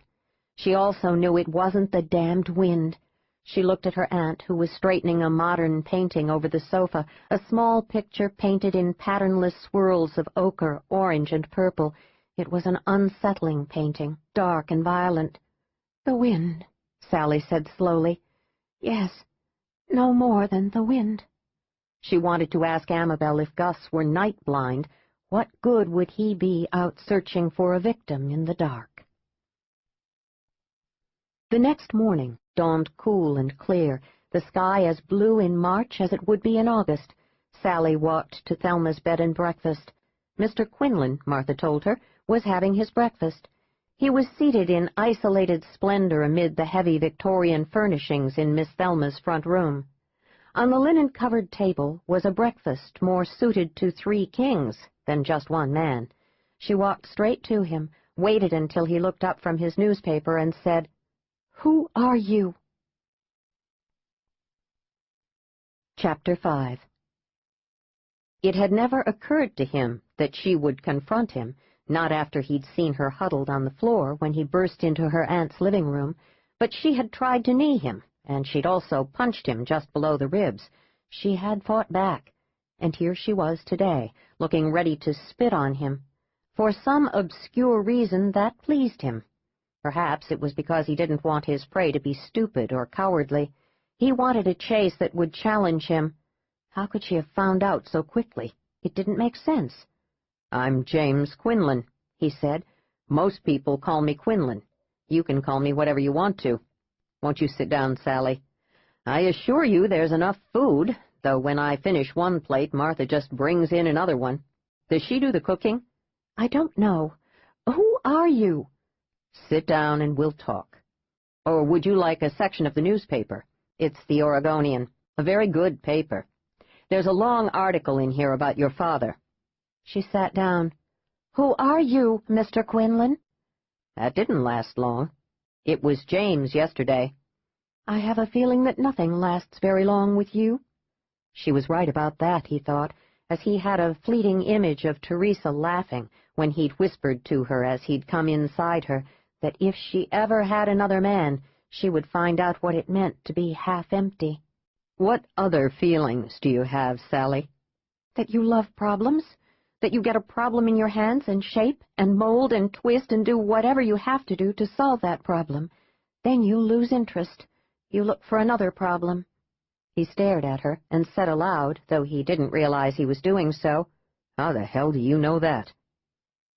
She also knew it wasn't the damned wind. She looked at her aunt, who was straightening a modern painting over the sofa, a small picture painted in patternless swirls of ochre, orange, and purple. It was an unsettling painting, dark and violent. "The wind," Sally said slowly. "Yes, no more than the wind." She wanted to ask Amabel if Gus were night-blind. What good would he be out searching for a victim in the dark? The next morning dawned cool and clear, the sky as blue in March as it would be in August. Sally walked to Thelma's bed and breakfast. Mr. Quinlan, Martha told her, was having his breakfast. He was seated in isolated splendor amid the heavy Victorian furnishings in Miss Thelma's front room. On the linen-covered table was a breakfast more suited to 3 kings than just one man. She walked straight to him, waited until he looked up from his newspaper, and said, "Who are you?" Chapter 5. It had never occurred to him that she would confront him, not after he'd seen her huddled on the floor when he burst into her aunt's living room, but she had tried to knee him, and she'd also punched him just below the ribs. She had fought back, and here she was today, looking ready to spit on him. For some obscure reason that pleased him. Perhaps it was because he didn't want his prey to be stupid or cowardly. He wanted a chase that would challenge him. How could she have found out so quickly? It didn't make sense. "I'm James Quinlan," he said. "Most people call me Quinlan. You can call me whatever you want to. Won't you sit down, Sally? I assure you there's enough food, though when I finish one plate, Martha just brings in another one. Does she do the cooking?" "I don't know. Who are you?" "Sit down and we'll talk. Or would you like a section of the newspaper? It's the Oregonian, a very good paper. There's a long article in here about your father." She sat down. "Who are you, Mr. Quinlan?" "That didn't last long. It was James yesterday." "I have a feeling that nothing lasts very long with you." She was right about that, he thought, as he had a fleeting image of Teresa laughing when he'd whispered to her as he'd come inside her that if she ever had another man, she would find out what it meant to be half-empty. "What other feelings do you have, Sally?" "That you love problems. That you get a problem in your hands and shape and mold and twist and do whatever you have to do to solve that problem. Then you lose interest. You look for another problem." He stared at her and said aloud, though he didn't realize he was doing so, "How the hell do you know that?"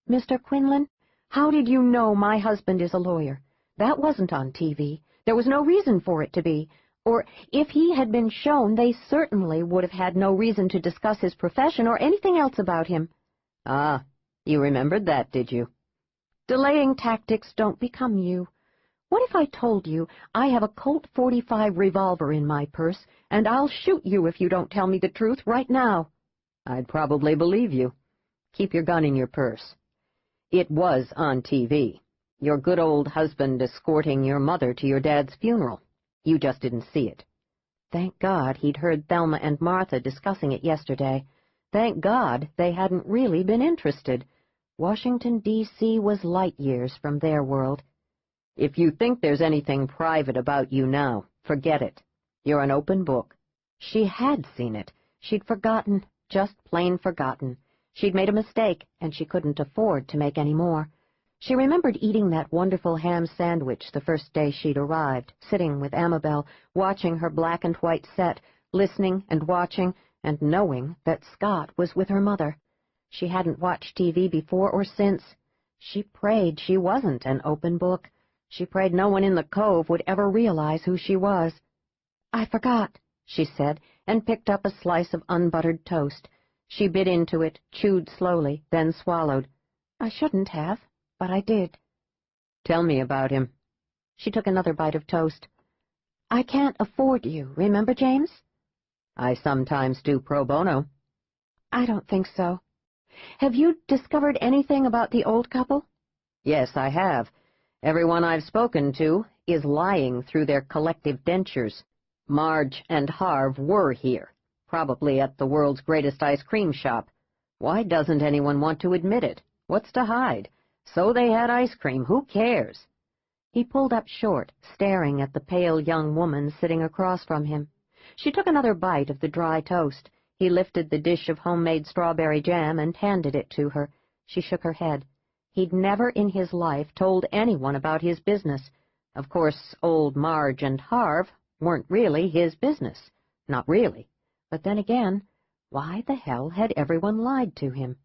"Mr. Quinlan, how did you know my husband is a lawyer? That wasn't on TV. There was no reason for it to be. Or if he had been shown, they certainly would have had no reason to discuss his profession or anything else about him." "Ah, you remembered that, did you?" "Delaying tactics don't become you. What if I told you I have a Colt .45 revolver in my purse, and I'll shoot you if you don't tell me the truth right now? I'd probably believe you. Keep your gun in your purse. It was on TV. Your good old husband escorting your mother to your dad's funeral. You just didn't see it. Thank God he'd heard Thelma and Martha discussing it yesterday. Thank God they hadn't really been interested. Washington, D.C. was light years from their world. If you think there's anything private about you now, forget it. You're an open book. She had seen it. She'd forgotten, just plain forgotten. She'd made a mistake, and she couldn't afford to make any more. She remembered eating that wonderful ham sandwich the first day she'd arrived, sitting with Amabel, watching her black and white set, listening and watching, and knowing that Scott was with her mother. She hadn't watched TV before or since. She prayed she wasn't an open book. She prayed no one in the Cove would ever realize who she was. "I forgot," she said, and picked up a slice of unbuttered toast. She bit into it, chewed slowly, then swallowed. "I shouldn't have, but I did." "Tell me about him." She took another bite of toast. "I can't afford you, remember, James?" "I sometimes do pro bono." "I don't think so. Have you discovered anything about the old couple?" "Yes, I have. Everyone I've spoken to is lying through their collective dentures. Marge and Harv were here, probably at the world's greatest ice cream shop. Why doesn't anyone want to admit it? What's to hide? So they had ice cream. Who cares?" He pulled up short, staring at the pale young woman sitting across from him. She took another bite of the dry toast. He lifted the dish of homemade strawberry jam and handed it to her. She shook her head. He'd never in his life told anyone about his business. Of course, old Marge and Harv weren't really his business. Not really. But then again, why the hell had everyone lied to him?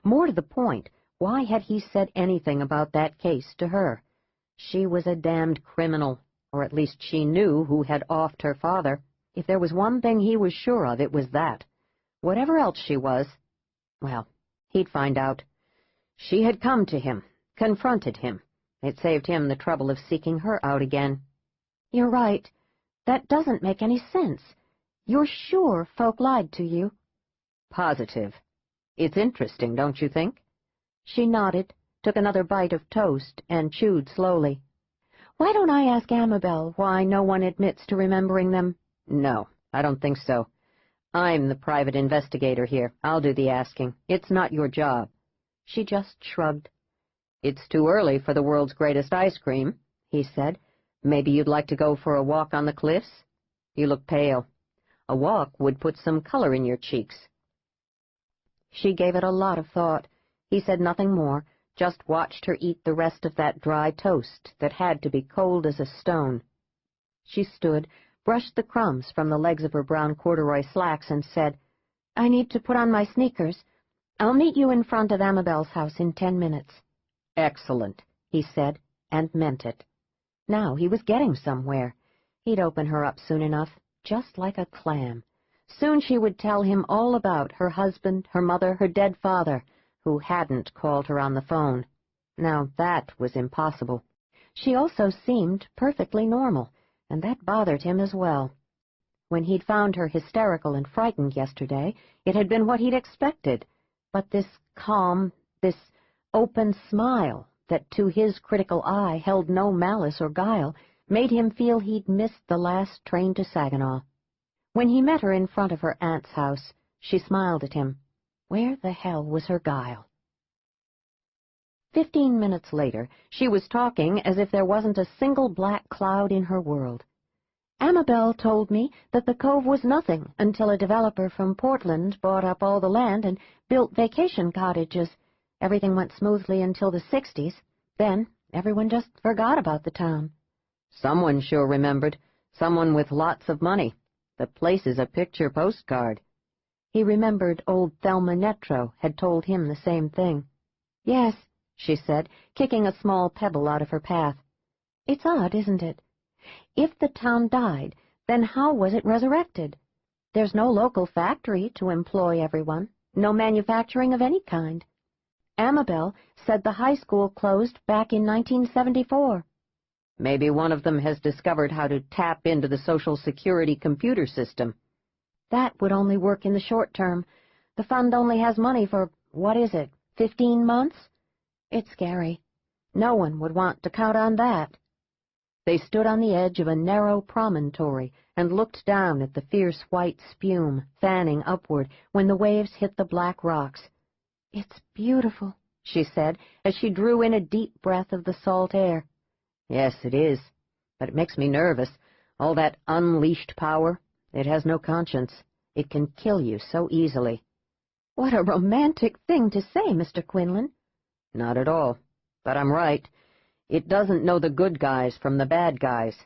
More to the point, why had he said anything about that case to her? She was a damned criminal, or at least she knew who had offed her father. If there was one thing he was sure of, it was that. Whatever else she was, well, he'd find out. She had come to him, confronted him. It saved him the trouble of seeking her out again. "You're right. That doesn't make any sense. You're sure folk lied to you?" "Positive. It's interesting, don't you think?" She nodded, took another bite of toast, and chewed slowly. "Why don't I ask Amabel why no one admits to remembering them?" "No, I don't think so. I'm the private investigator here. I'll do the asking. It's not your job." She just shrugged. "It's too early for the world's greatest ice cream," he said. "Maybe you'd like to go for a walk on the cliffs? You look pale. A walk would put some color in your cheeks." She gave it a lot of thought. He said nothing more, just watched her eat the rest of that dry toast that had to be cold as a stone. She stood, brushed the crumbs from the legs of her brown corduroy slacks, and said, "I need to put on my sneakers. I'll meet you in front of Amabel's house in 10 minutes. "Excellent," he said, and meant it. Now he was getting somewhere. He'd open her up soon enough, just like a clam. Soon she would tell him all about her husband, her mother, her dead father, who hadn't called her on the phone. Now that was impossible. She also seemed perfectly normal, and that bothered him as well. When he'd found her hysterical and frightened yesterday, it had been what he'd expected. But this calm, this open smile that to his critical eye held no malice or guile, made him feel he'd missed the last train to Saginaw. When he met her in front of her aunt's house, she smiled at him. Where the hell was her guile? 15 minutes later, she was talking as if there wasn't a single black cloud in her world. "Amabel told me that the Cove was nothing until a developer from Portland bought up all the land and built vacation cottages. Everything went smoothly until the 60s. Then everyone just forgot about the town." "Someone sure remembered. Someone with lots of money. The place is a picture postcard." He remembered old Thelma Netro had told him the same thing. "Yes," she said, kicking a small pebble out of her path. "It's odd, isn't it? If the town died, then how was it resurrected? There's no local factory to employ everyone, no manufacturing of any kind. Amabel said the high school closed back in 1974. Maybe one of them has discovered how to tap into the Social Security computer system. That would only work in the short term. The fund only has money for, 15 months? It's scary. No one would want to count on that. They stood on the edge of a narrow promontory and looked down at the fierce white spume fanning upward when the waves hit the black rocks. "It's beautiful," she said, as she drew in a deep breath of the salt air. Yes, it is, but it makes me nervous. All that unleashed power, it has no conscience. It can kill you so easily. What a romantic thing to say, Mr. Quinlan. Not at all, but I'm right. It doesn't know the good guys from the bad guys.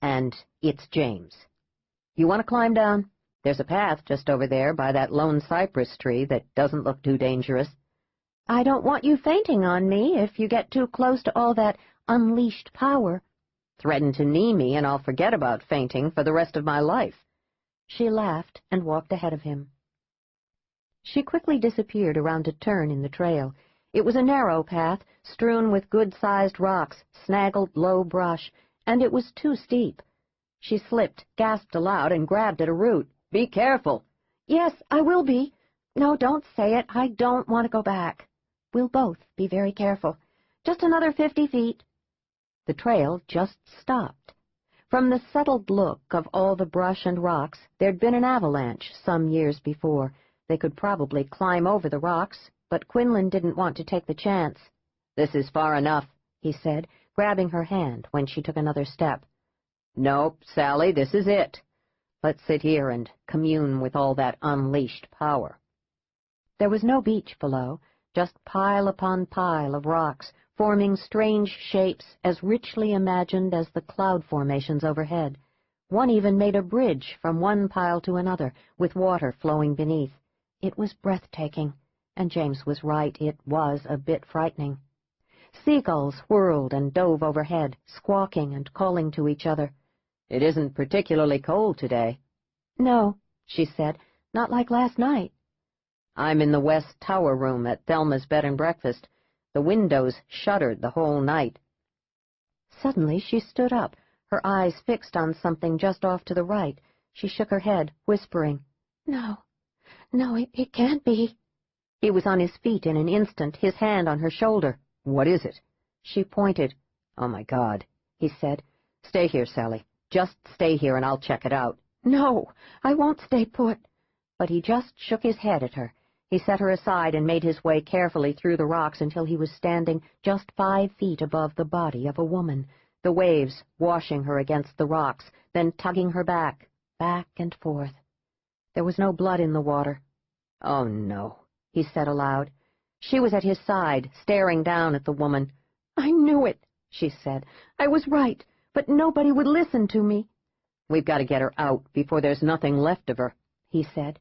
And it's James. You want to climb down? There's a path just over there by that lone cypress tree that doesn't look too dangerous. I don't want you fainting on me if you get too close to all that unleashed power. Threaten to knee me and I'll forget about fainting for the rest of my life. She laughed and walked ahead of him. She quickly disappeared around a turn in the trail. It was a narrow path, strewn with good-sized rocks, snaggled low brush, and it was too steep. She slipped, gasped aloud, and grabbed at a root. "Be careful!" "Yes, I will be. No, don't say it. I don't want to go back. We'll both be very careful. Just another 50 feet. The trail just stopped. From the settled look of all the brush and rocks, there'd been an avalanche some years before. They could probably climb over the rocks, but Quinlan didn't want to take the chance. "This is far enough," he said, grabbing her hand when she took another step. "Nope, Sally, this is it. Let's sit here and commune with all that unleashed power." There was no beach below, just pile upon pile of rocks, forming strange shapes as richly imagined as the cloud formations overhead. One even made a bridge from one pile to another, with water flowing beneath. It was breathtaking, and James was right, it was a bit frightening. Seagulls whirled and dove overhead, squawking and calling to each other. "It isn't particularly cold today." "No," she said, "not like last night." "I'm in the west tower room at Thelma's bed and breakfast. The windows shuttered the whole night." Suddenly she stood up, her eyes fixed on something just off to the right. She shook her head, whispering, "No, it can't be." He was on his feet in an instant, his hand on her shoulder. "What is it?" She pointed. "Oh, my God," he said. "Stay here, Sally. Just stay here and I'll check it out." "No, I won't stay put." But he just shook his head at her. He set her aside and made his way carefully through the rocks until he was standing just 5 feet above the body of a woman, the waves washing her against the rocks, then tugging her back and forth. There was no blood in the water. "Oh, no," he said aloud. She was at his side, staring down at the woman. "I knew it," she said. "I was right, but nobody would listen to me." "We've got to get her out before there's nothing left of her," he said.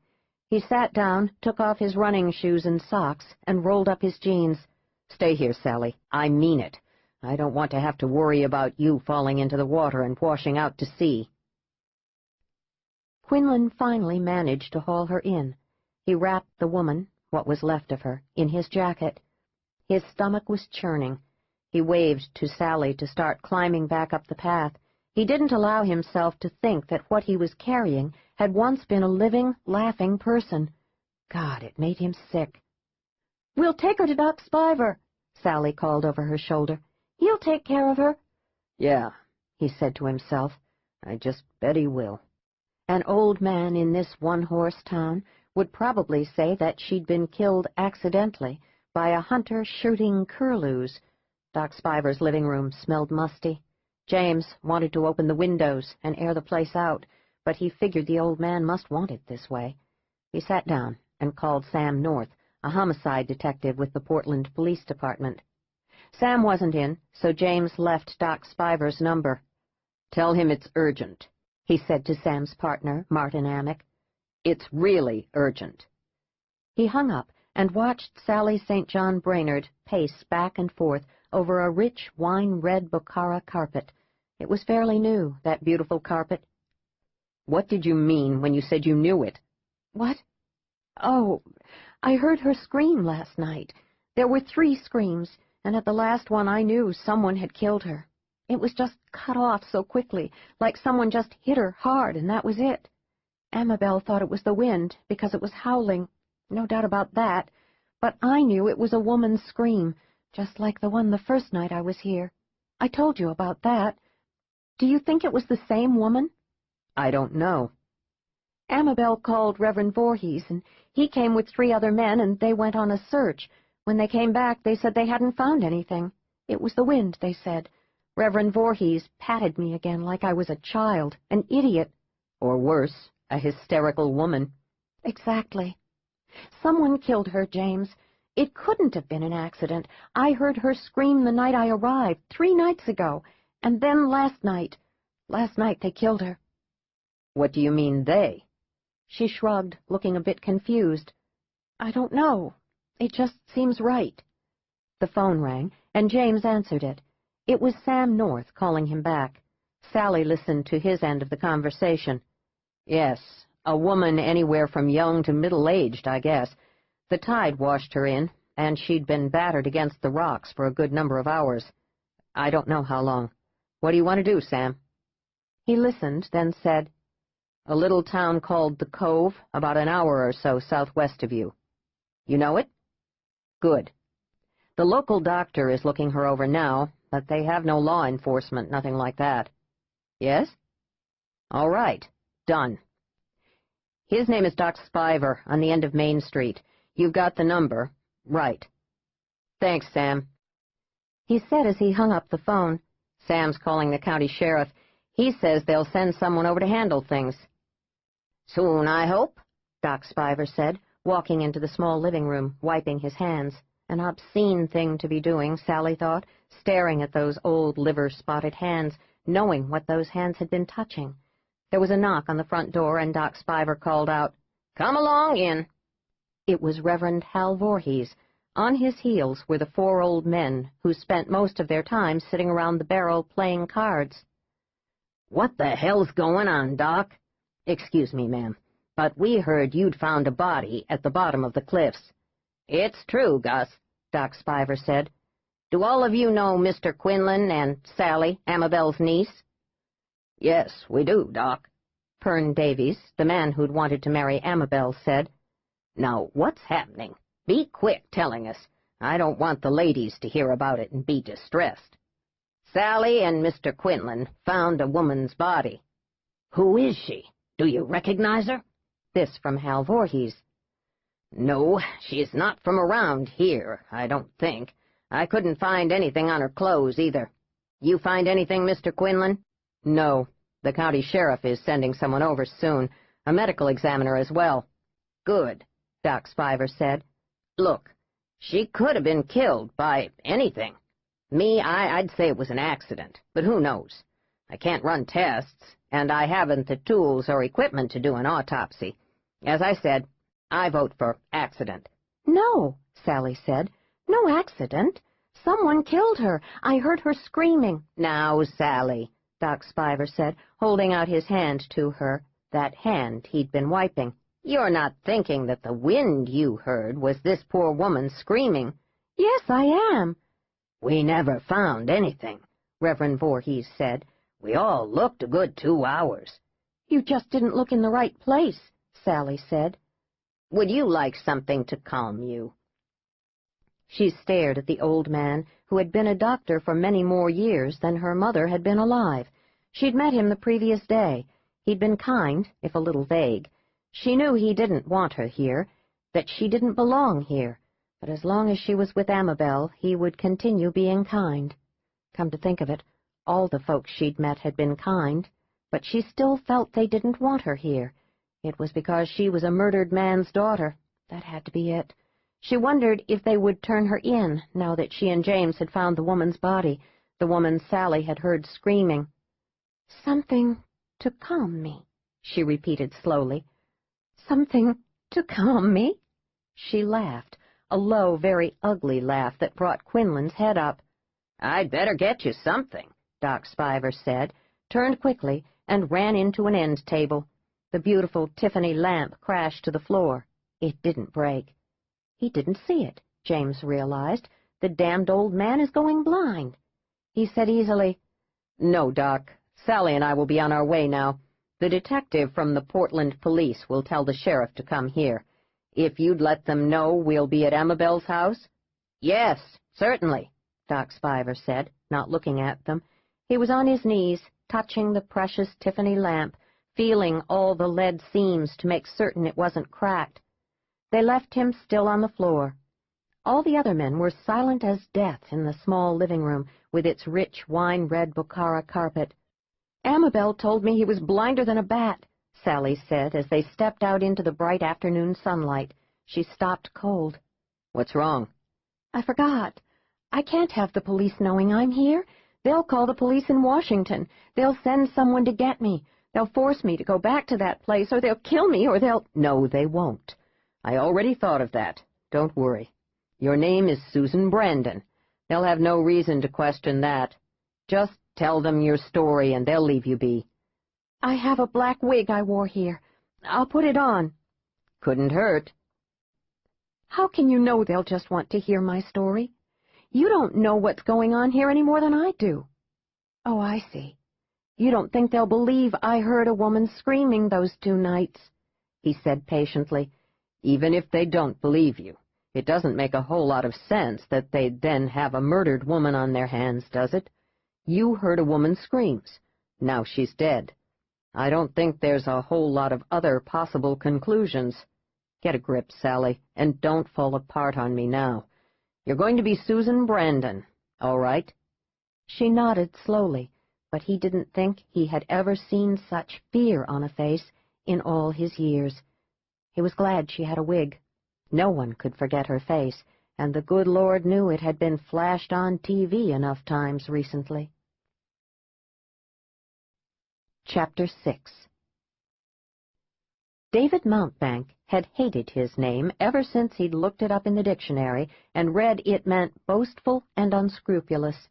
He sat down, took off his running shoes and socks, and rolled up his jeans. "Stay here, Sally. I mean it. I don't want to have to worry about you falling into the water and washing out to sea." Quinlan finally managed to haul her in. He wrapped the woman, what was left of her, in his jacket. His stomach was churning. He waved to Sally to start climbing back up the path. He didn't allow himself to think that what he was carrying had once been a living, laughing person. God, it made him sick. "We'll take her to Doc Spiver," Sally called over her shoulder. "He'll take care of her." "Yeah," he said to himself. "I just bet he will." An old man in this one-horse town would probably say that she'd been killed accidentally by a hunter shooting curlews. Doc Spiver's living room smelled musty. James wanted to open the windows and air the place out, but he figured the old man must want it this way. He sat down and called Sam North, a homicide detective with the Portland Police Department. Sam wasn't in, so James left Doc Spiver's number. "Tell him it's urgent," he said to Sam's partner, Martin Amick. "It's really urgent." He hung up and watched Sally St. John Brainerd pace back and forth over a rich wine-red Bokhara carpet. It was fairly new, that beautiful carpet. "What did you mean when you said you knew it?" "What? Oh, I heard her scream last night. There were 3 screams, and at the last one I knew someone had killed her. It was just cut off so quickly, like someone just hit her hard, and that was it. Amabel thought it was the wind, because it was howling. No doubt about that. But I knew it was a woman's scream, just like the one the first night I was here. I told you about that. Do you think it was the same woman? I don't know. Amabel called Reverend Voorhees, and he came with 3 other men, and they went on a search. When they came back, they said they hadn't found anything. It was the wind, they said. Reverend Voorhees patted me again like I was a child, an idiot. Or worse, a hysterical woman. Exactly. Someone killed her, James. It couldn't have been an accident. I heard her scream the night I arrived, 3 nights ago, and then last night. Last night they killed her. What do you mean, they? She shrugged, looking a bit confused. I don't know. It just seems right. The phone rang, and James answered it. It was Sam North calling him back. Sally listened to his end of the conversation. Yes, a woman anywhere from young to middle-aged, I guess. The tide washed her in, and she'd been battered against the rocks for a good number of hours. I don't know how long. What do you want to do, Sam? He listened, then said, A little town called the Cove, about an hour or so southwest of you. You know it? Good. The local doctor is looking her over now, but they have no law enforcement, nothing like that. Yes? All right. Done. His name is Doc Spiver, on the end of Main Street. You've got the number. Right. Thanks, Sam. He said as he hung up the phone, Sam's calling the county sheriff. He says they'll send someone over to handle things. Soon, I hope, Doc Spiver said, walking into the small living room, wiping his hands. An obscene thing to be doing, Sally thought, staring at those old liver-spotted hands, knowing what those hands had been touching. There was a knock on the front door, and Doc Spiver called out, Come along in. It was Reverend Hal Voorhees. On his heels were the 4 old men, who spent most of their time sitting around the barrel playing cards. What the hell's going on, Doc? Excuse me, ma'am, but we heard you'd found a body at the bottom of the cliffs. It's true, Gus, Doc Spiver said. Do all of you know Mr. Quinlan and Sally, Amabel's niece? Yes, we do, Doc. Pern Davies, the man who'd wanted to marry Amabel, said. Now, what's happening? Be quick telling us. I don't want the ladies to hear about it and be distressed. Sally and Mr. Quinlan found a woman's body. Who is she? Do you recognize her? This from Hal Voorhees. No, she's not from around here, I don't think. I couldn't find anything on her clothes, either. You find anything, Mr. Quinlan? No. The county sheriff is sending someone over soon, a medical examiner as well. Good, Doc Spiver said. Look, she could have been killed by anything. I'd say it was an accident, but who knows? I can't run tests, and I haven't the tools or equipment to do an autopsy. As I said, I vote for accident. No, Sally said. No accident. Someone killed her. I heard her screaming. Now, Sally, Doc Spiver said, holding out his hand to her, that hand he'd been wiping. You're not thinking that the wind you heard was this poor woman screaming? Yes, I am. We never found anything, Reverend Voorhees said. We all looked a good 2 hours. You just didn't look in the right place, Sally said. Would you like something to calm you? She stared at the old man, who had been a doctor for many more years than her mother had been alive. She'd met him the previous day. He'd been kind, if a little vague. She knew he didn't want her here, that she didn't belong here, but as long as she was with Amabel, he would continue being kind. Come to think of it, all the folks she'd met had been kind, but she still felt they didn't want her here. It was because she was a murdered man's daughter. That had to be it. She wondered if they would turn her in, now that she and James had found the woman's body, the woman Sally had heard screaming. Something to calm me, she repeated slowly. Something to calm me? She laughed, a low, very ugly laugh that brought Quinlan's head up. I'd better get you something, Doc Spiver said, turned quickly, and ran into an end table. The beautiful Tiffany lamp crashed to the floor. It didn't break. He didn't see it, James realized. The damned old man is going blind. He said easily, No, Doc. Sally and I will be on our way now. The detective from the Portland police will tell the sheriff to come here. If you'd let them know we'll be at Amabel's house? Yes, certainly, Doc Spiver said, not looking at them. He was on his knees, touching the precious Tiffany lamp, feeling all the lead seams to make certain it wasn't cracked. They left him still on the floor. All the other men were silent as death in the small living room with its rich wine-red Bokhara carpet. "Amabel told me he was blinder than a bat," Sally said as they stepped out into the bright afternoon sunlight. She stopped cold. "What's wrong?" "I forgot. I can't have the police knowing I'm here. They'll call the police in Washington. They'll send someone to get me. They'll force me to go back to that place, or they'll kill me, or they'll—" "No, they won't. I already thought of that. Don't worry. Your name is Susan Brandon. They'll have no reason to question that. Just tell them your story and they'll leave you be." "I have a black wig I wore here. I'll put it on." "Couldn't hurt." "How can you know they'll just want to hear my story? You don't know what's going on here any more than I do." "Oh, I see. You don't think they'll believe I heard a woman screaming those 2 nights," he said patiently. "Even if they don't believe you, it doesn't make a whole lot of sense that they'd then have a murdered woman on their hands, does it? You heard a woman's screams. Now she's dead. I don't think there's a whole lot of other possible conclusions. Get a grip, Sally, and don't fall apart on me now. You're going to be Susan Brandon, all right?" She nodded slowly, but he didn't think he had ever seen such fear on a face in all his years. He was glad she had a wig. No one could forget her face, and the good Lord knew it had been flashed on TV enough times recently. Chapter 6. David Mountbank had hated his name ever since he'd looked it up in the dictionary and read it meant boastful and unscrupulous.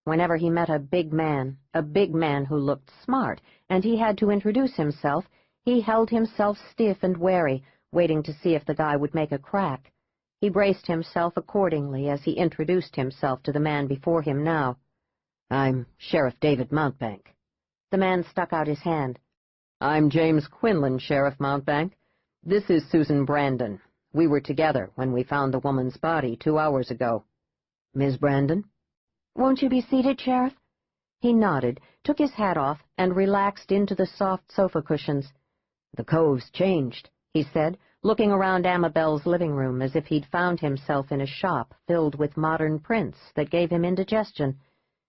Whenever he met a big man who looked smart, and he had to introduce himself, he held himself stiff and wary, waiting to see if the guy would make a crack. He braced himself accordingly as he introduced himself to the man before him now. "I'm Sheriff David Mountbank." The man stuck out his hand. "I'm James Quinlan, Sheriff Mountbank. This is Susan Brandon. We were together when we found the woman's body 2 hours ago." "Miss Brandon?" "Won't you be seated, Sheriff?" He nodded, took his hat off, and relaxed into the soft sofa cushions. "The Cove's changed," he said, looking around Amabel's living room as if he'd found himself in a shop filled with modern prints that gave him indigestion.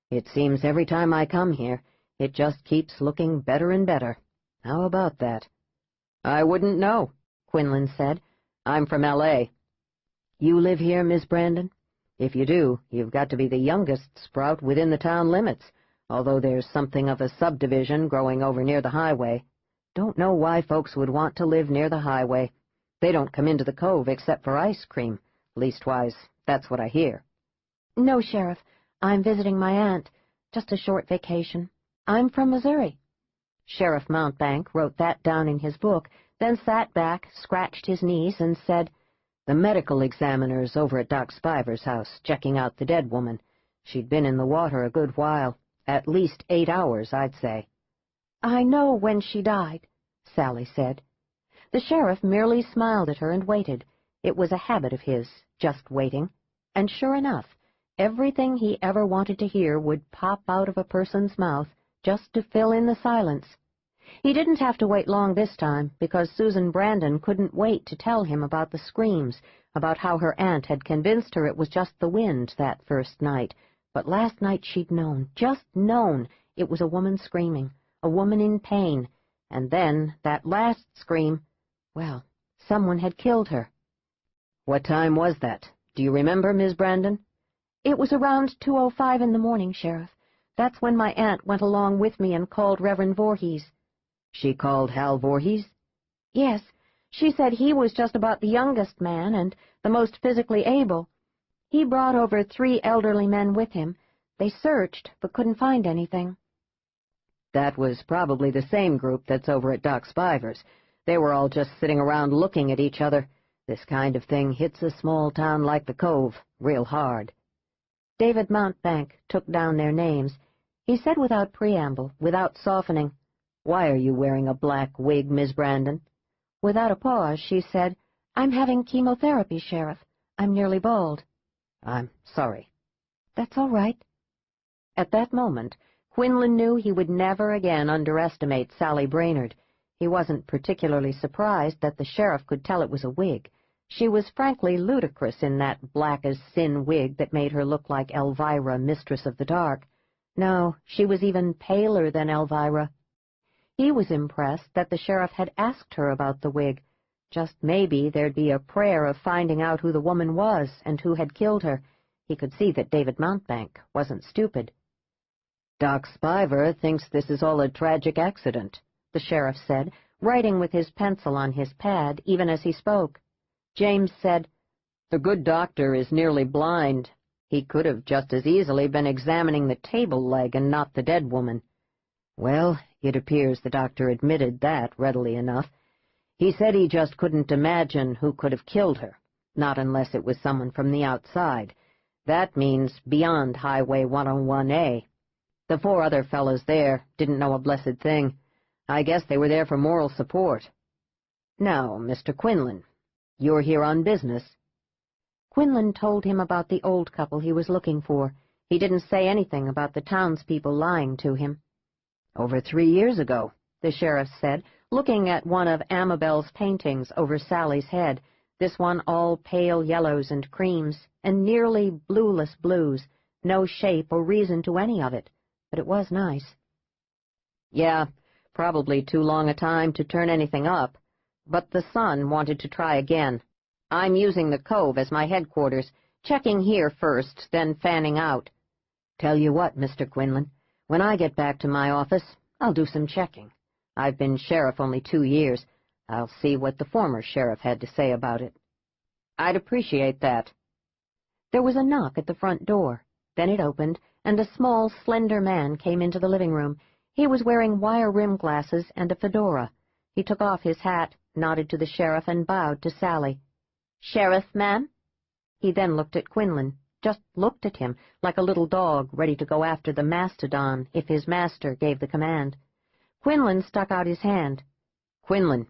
"It seems every time I come here, it just keeps looking better and better. How about that?" "I wouldn't know," Quinlan said. "I'm from L.A. "You live here, Miss Brandon? If you do, you've got to be the youngest sprout within the town limits, although there's something of a subdivision growing over near the highway. Don't know why folks would want to live near the highway. They don't come into the Cove except for ice cream. Leastwise, that's what I hear." "No, Sheriff. I'm visiting my aunt. Just a short vacation. I'm from Missouri." Sheriff Mountbank wrote that down in his book, then sat back, scratched his knees, and said, "The medical examiner's over at Doc Spiver's house, checking out the dead woman. She'd been in the water a good while, at least 8 hours, I'd say." "I know when she died," Sally said. The sheriff merely smiled at her and waited. It was a habit of his, just waiting. And sure enough, everything he ever wanted to hear would pop out of a person's mouth, just to fill in the silence. He didn't have to wait long this time, because Susan Brandon couldn't wait to tell him about the screams, about how her aunt had convinced her it was just the wind that first night. But last night she'd known, just known, it was a woman screaming, a woman in pain. And then, that last scream, well, someone had killed her. "What time was that? Do you remember, Miss Brandon?" "It was around 2:05 in the morning, Sheriff. That's when my aunt went along with me and called Reverend Voorhees." "She called Hal Voorhees?" "Yes. She said he was just about the youngest man and the most physically able. He brought over 3 elderly men with him. They searched, but couldn't find anything." "That was probably the same group that's over at Doc Spiver's. They were all just sitting around looking at each other. This kind of thing hits a small town like the Cove real hard." David Mountbank took down their names. He said without preamble, without softening, "Why are you wearing a black wig, Miss Brandon?" Without a pause, she said, "I'm having chemotherapy, Sheriff. I'm nearly bald." "I'm sorry." "That's all right." At that moment, Quinlan knew he would never again underestimate Sally Brainerd. He wasn't particularly surprised that the sheriff could tell it was a wig. She was frankly ludicrous in that black-as-sin wig that made her look like Elvira, Mistress of the Dark. No, she was even paler than Elvira. He was impressed that the sheriff had asked her about the wig. Just maybe there'd be a prayer of finding out who the woman was and who had killed her. He could see that David Mountbank wasn't stupid. "Doc Spiver thinks this is all a tragic accident," the sheriff said, writing with his pencil on his pad even as he spoke. James said, "The good doctor is nearly blind. He could have just as easily been examining the table leg and not the dead woman." Well, it appears the doctor admitted that readily enough. He said he just couldn't imagine who could have killed her, not unless it was someone from the outside. That means beyond Highway 101A. The 4 other fellows there didn't know a blessed thing. I guess they were there for moral support. Now, Mr. Quinlan, you're here on business. Quinlan told him about the old couple he was looking for. He didn't say anything about the townspeople lying to him. "Over 3 years ago," the sheriff said, looking at one of Amabel's paintings over Sally's head, this one all pale yellows and creams, and nearly blueless blues, no shape or reason to any of it, but it was nice. "Yeah, probably too long a time to turn anything up, but the son wanted to try again. I'm using the Cove as my headquarters, checking here first, then fanning out. Tell you what, Mr. Quinlan, when I get back to my office, I'll do some checking. I've been sheriff only 2 years. I'll see what the former sheriff had to say about it." "I'd appreciate that." There was a knock at the front door. Then it opened, and a small, slender man came into the living room. He was wearing wire-rimmed glasses and a fedora. He took off his hat, nodded to the sheriff, and bowed to Sally. "Sheriff, ma'am?" He then looked at Quinlan, just looked at him, like a little dog ready to go after the mastodon if his master gave the command. Quinlan stuck out his hand. "Quinlan."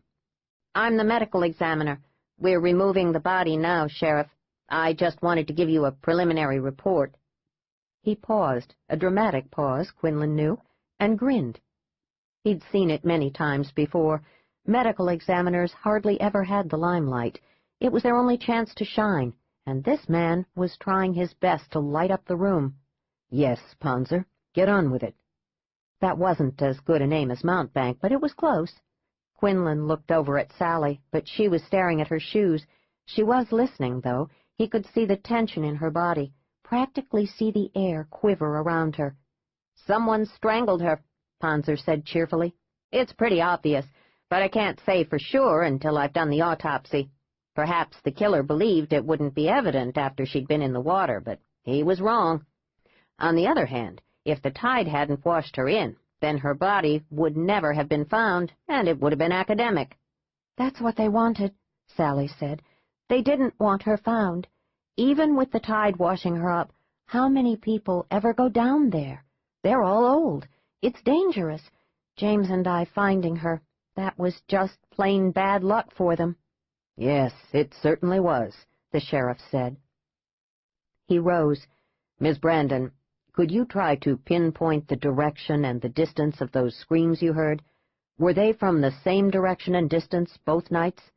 "I'm the medical examiner. We're removing the body now, Sheriff. I just wanted to give you a preliminary report." He paused, a dramatic pause, Quinlan knew, and grinned. He'd seen it many times before. Medical examiners hardly ever had the limelight. It was their only chance to shine, and this man was trying his best to light up the room. "Yes, Ponser, get on with it." That wasn't as good a name as Mountbank, but it was close. Quinlan looked over at Sally, but she was staring at her shoes. She was listening, though. He could see the tension in her body, practically see the air quiver around her. "Someone strangled her," Ponser said cheerfully. "It's pretty obvious, but I can't say for sure until I've done the autopsy. Perhaps the killer believed it wouldn't be evident after she'd been in the water, but he was wrong. On the other hand, if the tide hadn't washed her in, then her body would never have been found, and it would have been academic." "That's what they wanted," Sally said. "They didn't want her found. Even with the tide washing her up, how many people ever go down there? They're all old. It's dangerous. James and I finding her, that was just plain bad luck for them." "Yes, it certainly was," the sheriff said. He rose. "Miss Brandon, could you try to pinpoint the direction and the distance of those screams you heard? Were they from the same direction and distance both nights?"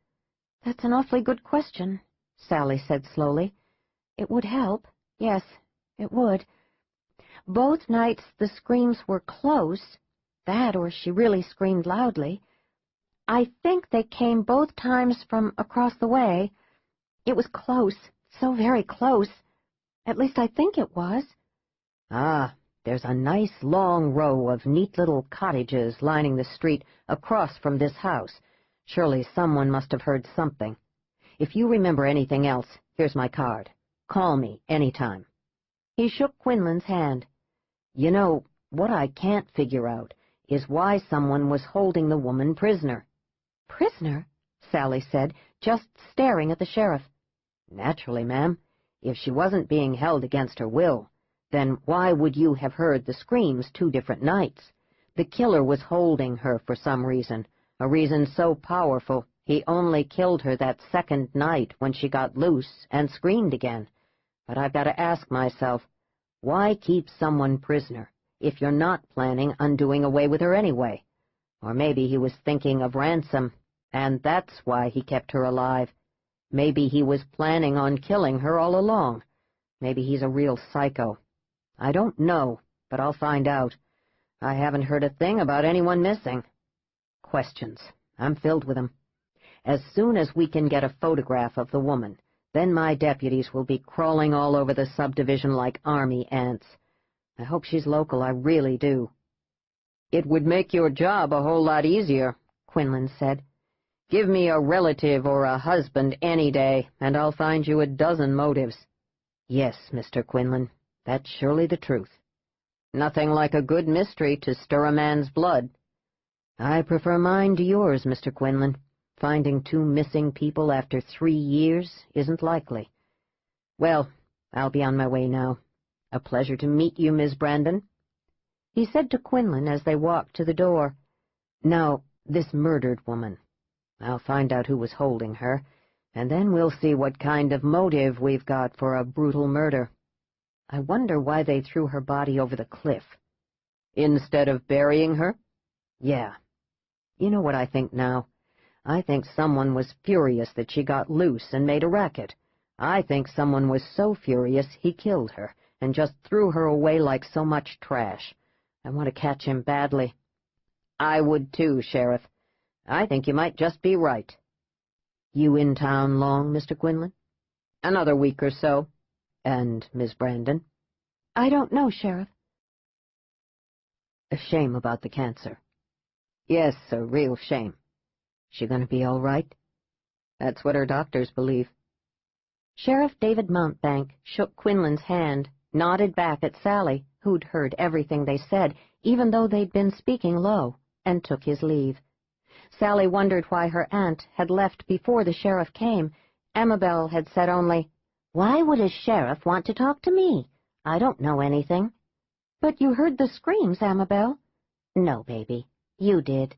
"That's an awfully good question," Sally said slowly. "It would help. Yes, it would. Both nights the screams were close. That or she really screamed loudly. I think they came both times from across the way. It was close, so very close. At least I think it was." "Ah, there's a nice long row of neat little cottages lining the street across from this house. Surely someone must have heard something. If you remember anything else, here's my card. Call me any time." He shook Quinlan's hand. "You know, what I can't figure out is why someone was holding the woman prisoner." "Prisoner?" Sally said, just staring at the sheriff. "Naturally, ma'am. If she wasn't being held against her will, Then why would you have heard the screams 2 different nights? The killer was holding her for some reason, a reason so powerful he only killed her that second night when she got loose and screamed again. But I've got to ask myself, why keep someone prisoner if you're not planning on doing away with her anyway? Or maybe he was thinking of ransom, and that's why he kept her alive. Maybe he was planning on killing her all along. Maybe he's a real psycho. I don't know, but I'll find out. I haven't heard a thing about anyone missing. Questions. I'm filled with them. As soon as we can get a photograph of the woman, then my deputies will be crawling all over the subdivision like army ants. I hope she's local, I really do. It would make your job a whole lot easier, Quinlan said. Give me a relative or a husband any day, and I'll find you a dozen motives. Yes, Mr. Quinlan, that's surely the truth. Nothing like a good mystery to stir a man's blood. I prefer mine to yours, Mr. Quinlan. Finding 2 missing people after 3 years isn't likely. Well, I'll be on my way now. A pleasure to meet you, Miss Brandon, he said to Quinlan as they walked to the door. Now, this murdered woman. I'll find out who was holding her, and then we'll see what kind of motive we've got for a brutal murder. I wonder why they threw her body over the cliff. Instead of burying her? Yeah. You know what I think now? I think someone was furious that she got loose and made a racket. I think someone was so furious he killed her and just threw her away like so much trash. I want to catch him badly. I would too, Sheriff. I think you might just be right. You in town long, Mr. Quinlan? Another week or so. And Miss Brandon? I don't know, Sheriff. A shame about the cancer. Yes, a real shame. She gonna be all right? That's what her doctors believe. Sheriff David Mountbank shook Quinlan's hand, nodded back at Sally, who'd heard everything they said, even though they'd been speaking low, and took his leave. Sally wondered why her aunt had left before the sheriff came. Amabel had said only, "Why would a sheriff want to talk to me? I don't know anything." "But you heard the screams, Amabel." "No, baby, you did.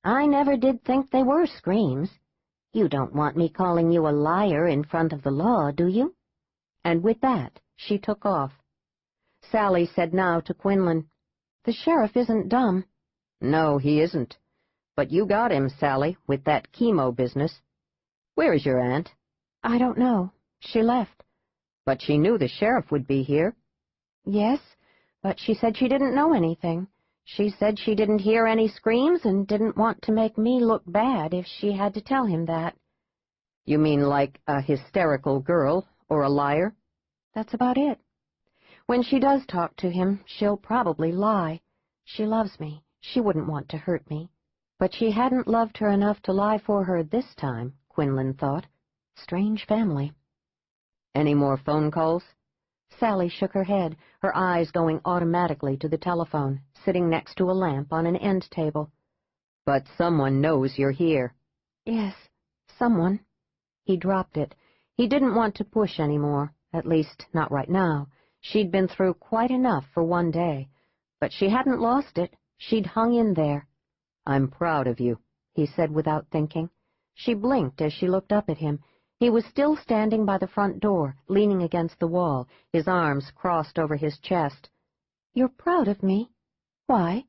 I never did think they were screams. You don't want me calling you a liar in front of the law, do you?" And with that, she took off. Sally said now to Quinlan, "The sheriff isn't dumb." No, he isn't. But you got him, Sally, with that chemo business. Where is your aunt? "I don't know. She left." But she knew the sheriff would be here. "Yes, but she said she didn't know anything. She said she didn't hear any screams and didn't want to make me look bad if she had to tell him that." You mean like a hysterical girl or a liar? "That's about it. When she does talk to him, she'll probably lie. She loves me. She wouldn't want to hurt me. But she hadn't loved her enough to lie for her this time, Quinlan thought. Strange family. Any more phone calls? Sally shook her head, her eyes going automatically to the telephone, sitting next to a lamp on an end table. But someone knows you're here. Yes, someone. He dropped it. He didn't want to push any more, at least not right now. She'd been through quite enough for one day. But she hadn't lost it. She'd hung in there. I'm proud of you, he said without thinking. She blinked as she looked up at him. He was still standing by the front door, leaning against the wall, his arms crossed over his chest. "You're proud of me? Why?"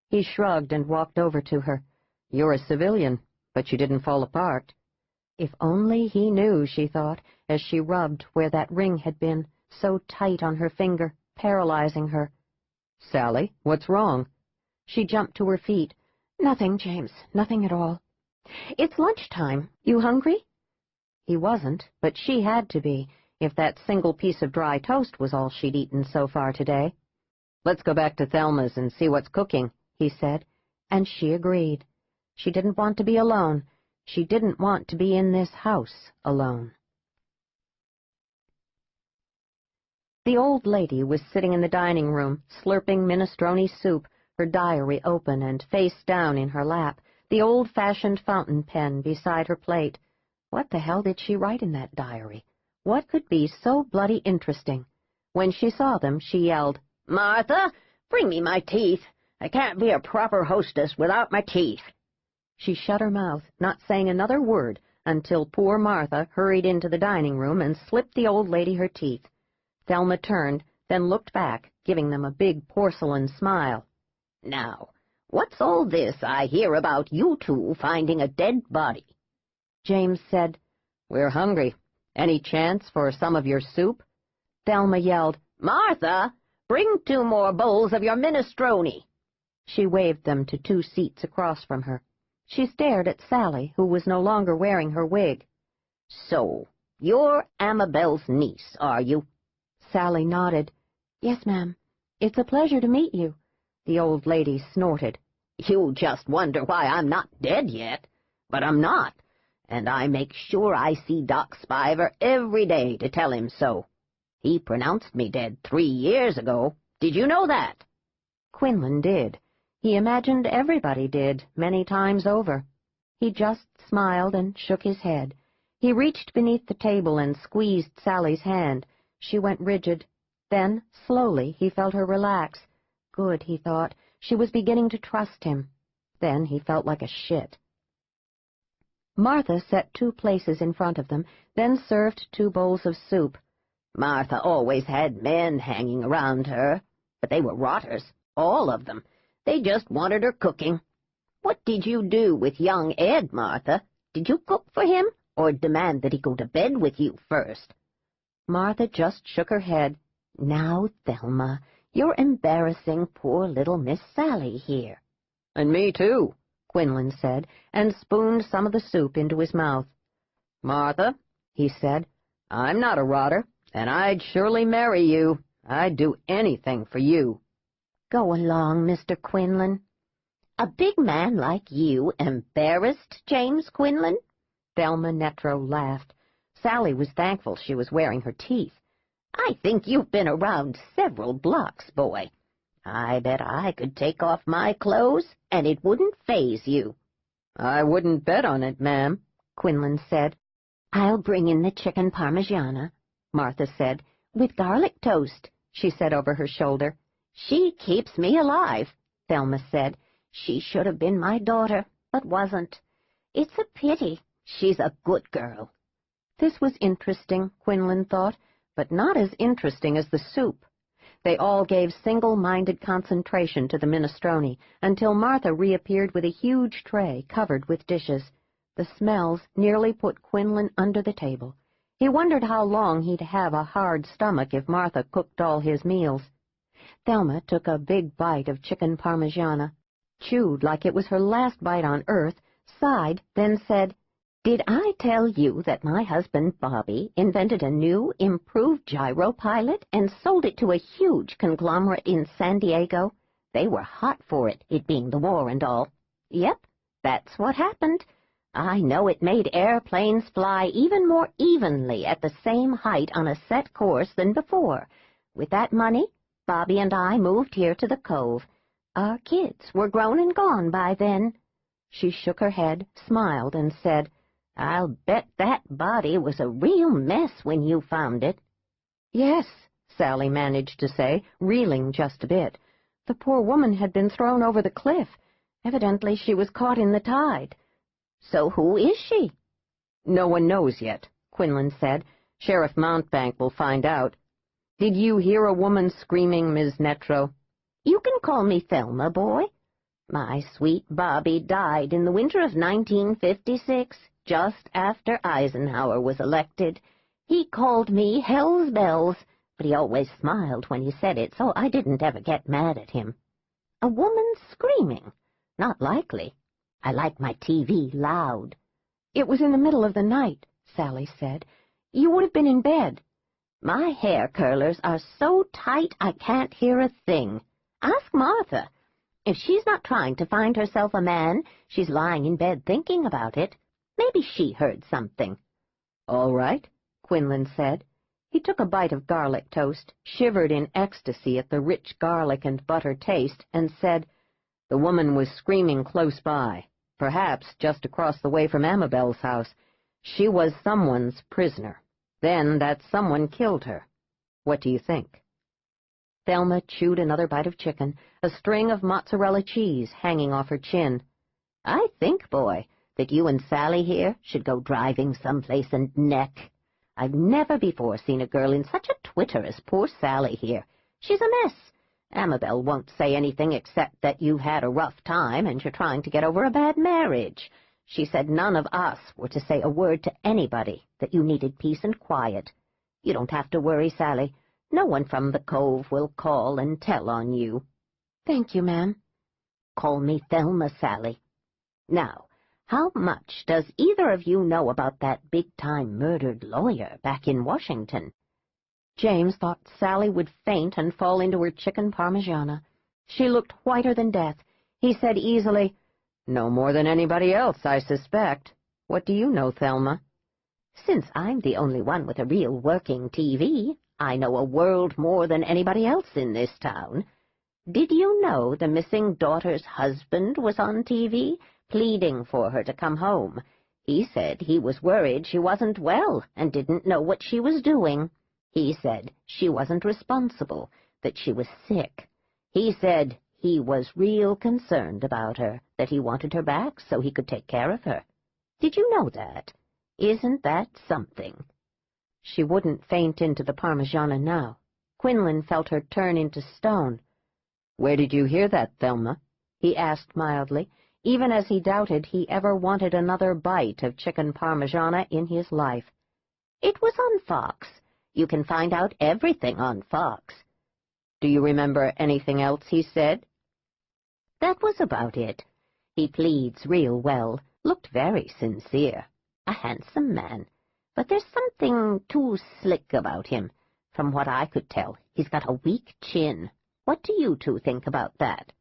He shrugged and walked over to her. "You're a civilian, but you didn't fall apart." If only he knew, she thought, as she rubbed where that ring had been, so tight on her finger, paralyzing her. "Sally, what's wrong?" She jumped to her feet. "Nothing, James, nothing at all. It's lunchtime. You hungry?" He wasn't, but she had to be, if that single piece of dry toast was all she'd eaten so far today. "Let's go back to Thelma's and see what's cooking," he said, and she agreed. She didn't want to be alone. She didn't want to be in this house alone. The old lady was sitting in the dining room, slurping minestrone soup, her diary open and face down in her lap, the old-fashioned fountain pen beside her plate. What the hell did she write in that diary? What could be so bloody interesting? When she saw them, she yelled, "Martha, bring me my teeth. I can't be a proper hostess without my teeth." She shut her mouth, not saying another word, until poor Martha hurried into the dining room and slipped the old lady her teeth. Thelma turned, then looked back, giving them a big porcelain smile. "Now, what's all this I hear about you two finding a dead body?" James said, "We're hungry. Any chance for some of your soup?" Thelma yelled, "Martha, bring 2 more bowls of your minestrone." She waved them to 2 seats across from her. She stared at Sally, who was no longer wearing her wig. "So, you're Amabel's niece, are you?" Sally nodded. "Yes, ma'am. It's a pleasure to meet you." The old lady snorted. "You just wonder why I'm not dead yet. But I'm not, and I make sure I see Doc Spiver every day to tell him so. He pronounced me dead 3 years ago. Did you know that?" Quinlan did. He imagined everybody did, many times over. He just smiled and shook his head. He reached beneath the table and squeezed Sally's hand. She went rigid. Then, slowly, he felt her relax. Good, he thought. She was beginning to trust him. Then he felt like a shit. Martha set 2 places in front of them, then served 2 bowls of soup. "Martha always had men hanging around her, but they were rotters, all of them. They just wanted her cooking. What did you do with young Ed, Martha? Did you cook for him, or demand that he go to bed with you first?" Martha just shook her head. "Now, Thelma, you're embarrassing poor little Miss Sally here." "And me too," Quinlan said, and spooned some of the soup into his mouth. "Martha," he said, "I'm not a rotter, and I'd surely marry you. I'd do anything for you." "Go along, Mr. Quinlan." "A big man like you embarrassed James Quinlan?" Thelma Netro laughed. Sally was thankful she was wearing her teeth. "I think you've been around several blocks, boy. I bet I could take off my clothes, and it wouldn't faze you." "I wouldn't bet on it, ma'am," Quinlan said. "I'll bring in the chicken parmigiana," Martha said. "with garlic toast," she said over her shoulder. "She keeps me alive," Thelma said. "She should have been my daughter, but wasn't. It's a pity. She's a good girl." This was interesting, Quinlan thought, but not as interesting as the soup. They all gave single-minded concentration to the minestrone until Martha reappeared with a huge tray covered with dishes. The smells nearly put Quinlan under the table. He wondered how long he'd have a hard stomach if Martha cooked all his meals. Thelma took a big bite of chicken parmigiana, chewed like it was her last bite on earth, sighed, then said, "Did I tell you that my husband Bobby invented a new, improved gyro pilot and sold it to a huge conglomerate in San Diego? They were hot for it, it being the war and all. Yep, that's what happened. I know it made airplanes fly even more evenly at the same height on a set course than before. With that money, Bobby and I moved here to the Cove. Our kids were grown and gone by then." She shook her head, smiled, and said, "I'll bet that body was a real mess when you found it." "Yes," Sally managed to say, reeling just a bit. The poor woman had been thrown over the cliff. Evidently she was caught in the tide. "So who is she?" "No one knows yet," Quinlan said. "Sheriff Mountbank will find out. Did you hear a woman screaming, Miss Netro?" "You can call me Thelma, boy. My sweet Bobby died in the winter of 1956, just after Eisenhower was elected. He called me Hell's Bells, but he always smiled when he said it, so I didn't ever get mad at him. A woman screaming? Not likely. I like my TV loud." "It was in the middle of the night," Sally said. "You would have been in bed." "My hair curlers are so tight I can't hear a thing. Ask Martha. If she's not trying to find herself a man, she's lying in bed thinking about it. Maybe she heard something." "All right," Quinlan said. He took a bite of garlic toast, shivered in ecstasy at the rich garlic and butter taste, and said, "The woman was screaming close by, perhaps just across the way from Amabel's house. She was someone's prisoner. Then that someone killed her. What do you think?" Thelma chewed another bite of chicken, a string of mozzarella cheese hanging off her chin. "I think, boy, that you and Sally here should go driving someplace and neck. I've never before seen a girl in such a twitter as poor Sally here. She's a mess. Amabel won't say anything except that you've had a rough time and you're trying to get over a bad marriage. She said none of us were to say a word to anybody, that you needed peace and quiet. You don't have to worry, Sally. No one from the Cove will call and tell on you." "Thank you, ma'am." "Call me Thelma, Sally. Now, how much does either of you know about that big-time murdered lawyer back in Washington?" James thought Sally would faint and fall into her chicken parmigiana. She looked whiter than death. He said easily, "No more than anybody else, I suspect. What do you know, Thelma?" "Since I'm the only one with a real working TV, I know a world more than anybody else in this town. Did you know the missing daughter's husband was on TV, pleading for her to come home? He said he was worried she wasn't well and didn't know what she was doing. He said she wasn't responsible, that she was sick. He said he was real concerned about her, that he wanted her back so he could take care of her. Did you know that? Isn't that something?" She wouldn't faint into the parmigiana now. Quinlan felt her turn into stone. "Where did you hear that, Thelma?" he asked mildly, even as he doubted he ever wanted another bite of chicken parmigiana in his life. "It was on Fox. You can find out everything on Fox." "Do you remember anything else he said?" "That was about it. He pleads real well, looked very sincere. A handsome man, but there's something too slick about him. From what I could tell, he's got a weak chin. What do you two think about that?"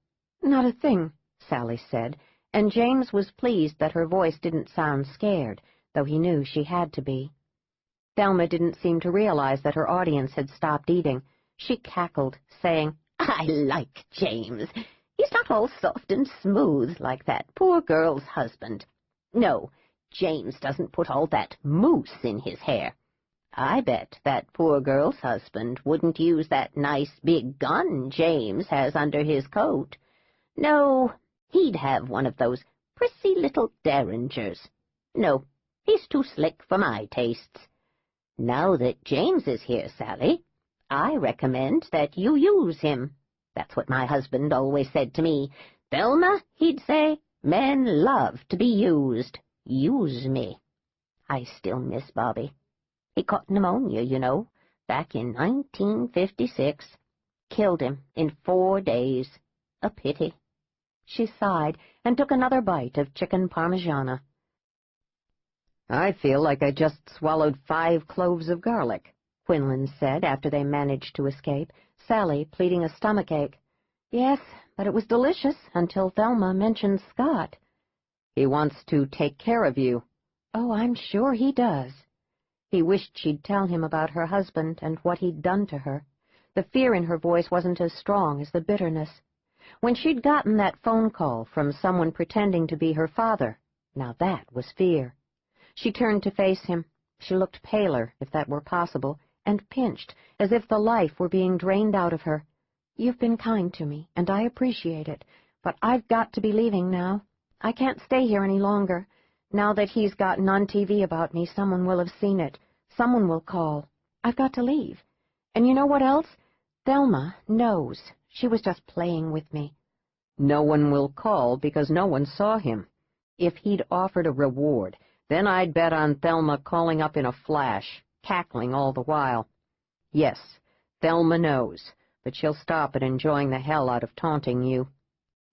"Not a thing," Sally said, and James was pleased that her voice didn't sound scared, though he knew she had to be. Thelma didn't seem to realize that her audience had stopped eating. She cackled, saying, "I like James. He's not all soft and smooth like that poor girl's husband. No, James doesn't put all that mousse in his hair. I bet that poor girl's husband wouldn't use that nice big gun James has under his coat. No, he'd have one of those prissy little derringers. No, he's too slick for my tastes. Now that James is here, Sally, I recommend that you use him. That's what my husband always said to me. 'Thelma,' he'd say, 'men love to be used. Use me.' I still miss Bobby. He caught pneumonia, you know, back in 1956. Killed him in 4 days. A pity." She sighed and took another bite of chicken parmigiana. "I feel like I just swallowed 5 cloves of garlic," Quinlan said after they managed to escape, Sally pleading a stomachache. "Yes, but it was delicious until Thelma mentioned Scott." "He wants to take care of you." "Oh, I'm sure he does." He wished she'd tell him about her husband and what he'd done to her. The fear in her voice wasn't as strong as the bitterness. When she'd gotten that phone call from someone pretending to be her father, now that was fear. She turned to face him. She looked paler, if that were possible, and pinched, as if the life were being drained out of her. "You've been kind to me, and I appreciate it, but I've got to be leaving now. I can't stay here any longer. Now that he's gotten on TV about me, someone will have seen it. Someone will call. I've got to leave. And you know what else? Thelma knows. She was just playing with me." "No one will call because no one saw him. If he'd offered a reward, then I'd bet on Thelma calling up in a flash, cackling all the while. Yes, Thelma knows, but she'll stop at enjoying the hell out of taunting you.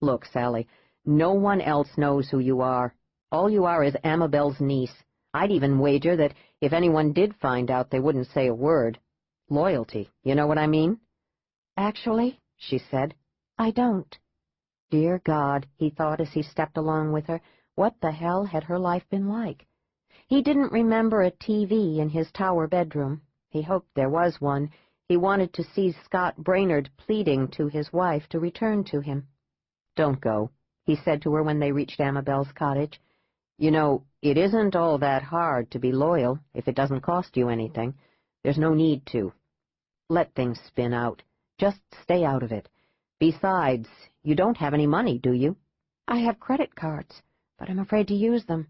Look, Sally, no one else knows who you are. All you are is Amabel's niece. I'd even wager that if anyone did find out, they wouldn't say a word. Loyalty, you know what I mean?" "Actually," she said, "I don't." Dear God, he thought as he stepped along with her, what the hell had her life been like? He didn't remember a TV in his tower bedroom. He hoped there was one. He wanted to see Scott Brainerd pleading to his wife to return to him. "Don't go," he said to her when they reached Amabel's cottage. "You know, it isn't all that hard to be loyal if it doesn't cost you anything. There's no need to. Let things spin out. Just stay out of it. Besides, you don't have any money, do you? I have credit cards, but I'm afraid to use them.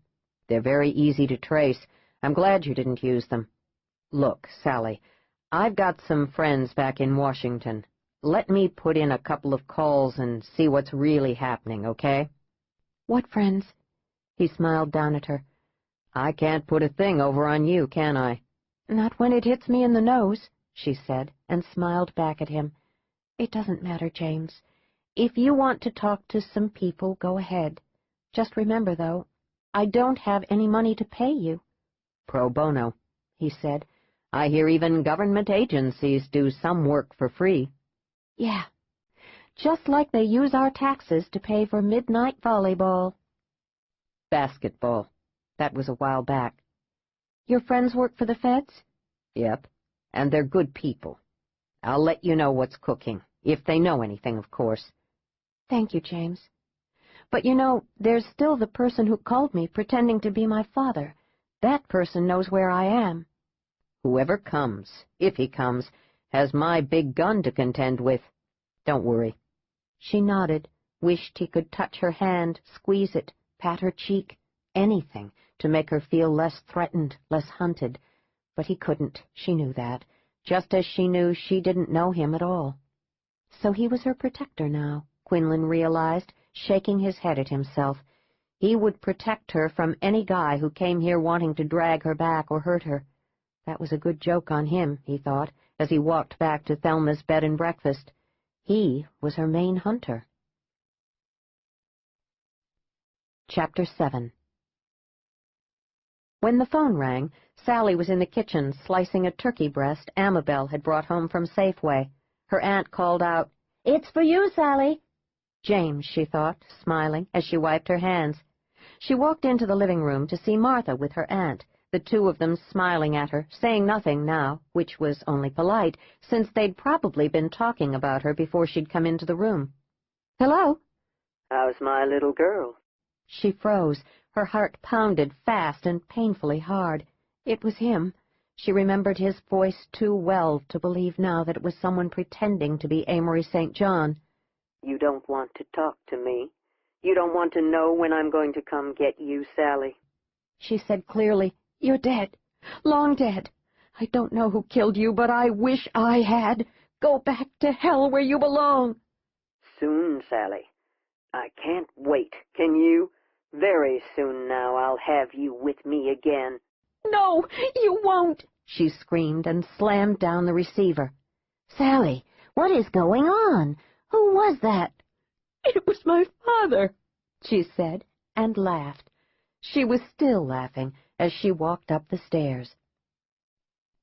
They're very easy to trace. I'm glad you didn't use them. Look, Sally, I've got some friends back in Washington. Let me put in a couple of calls and see what's really happening, okay? What friends? He smiled down at her. I can't put a thing over on you, can I? Not when it hits me in the nose, she said, and smiled back at him. It doesn't matter, James. If you want to talk to some people, go ahead. Just remember, though, I don't have any money to pay you. Pro bono, he said. I hear even government agencies do some work for free. Yeah, just like they use our taxes to pay for midnight volleyball. Basketball. That was a while back. Your friends work for the feds? Yep, and they're good people. I'll let you know what's cooking, if they know anything, of course. Thank you, James. But you know, there's still the person who called me pretending to be my father. That person knows where I am. Whoever comes, if he comes, has my big gun to contend with. Don't worry. She nodded, wished he could touch her hand, squeeze it, pat her cheek, anything to make her feel less threatened, less hunted. But he couldn't, she knew that, just as she knew she didn't know him at all. So he was her protector now, Quinlan realized, shaking his head at himself. He would protect her from any guy who came here wanting to drag her back or hurt her. That was a good joke on him, he thought, as he walked back to Thelma's bed and breakfast. He was her main hunter. Chapter 7. When the phone rang, Sally was in the kitchen slicing a turkey breast Amabel had brought home from Safeway. Her aunt called out, "It's for you, Sally." James, she thought, smiling, as she wiped her hands. She walked into the living room to see Martha with her aunt, the two of them smiling at her, saying nothing now, which was only polite, since they'd probably been talking about her before she'd come into the room. "Hello?" How's my little girl? She froze. Her heart pounded fast and painfully hard. It was him. She remembered his voice too well to believe now that it was someone pretending to be Amory St. John. You don't want to talk to me. You don't want to know when I'm going to come get you, Sally. She said clearly, "You're dead. Long dead. I don't know who killed you, but I wish I had. Go back to hell where you belong." Soon, Sally. I can't wait, can you? Very soon now I'll have you with me again. "No, you won't," she screamed and slammed down the receiver. "Sally, what is going on? Who was that?" "It was my father," she said, and laughed. She was still laughing as she walked up the stairs.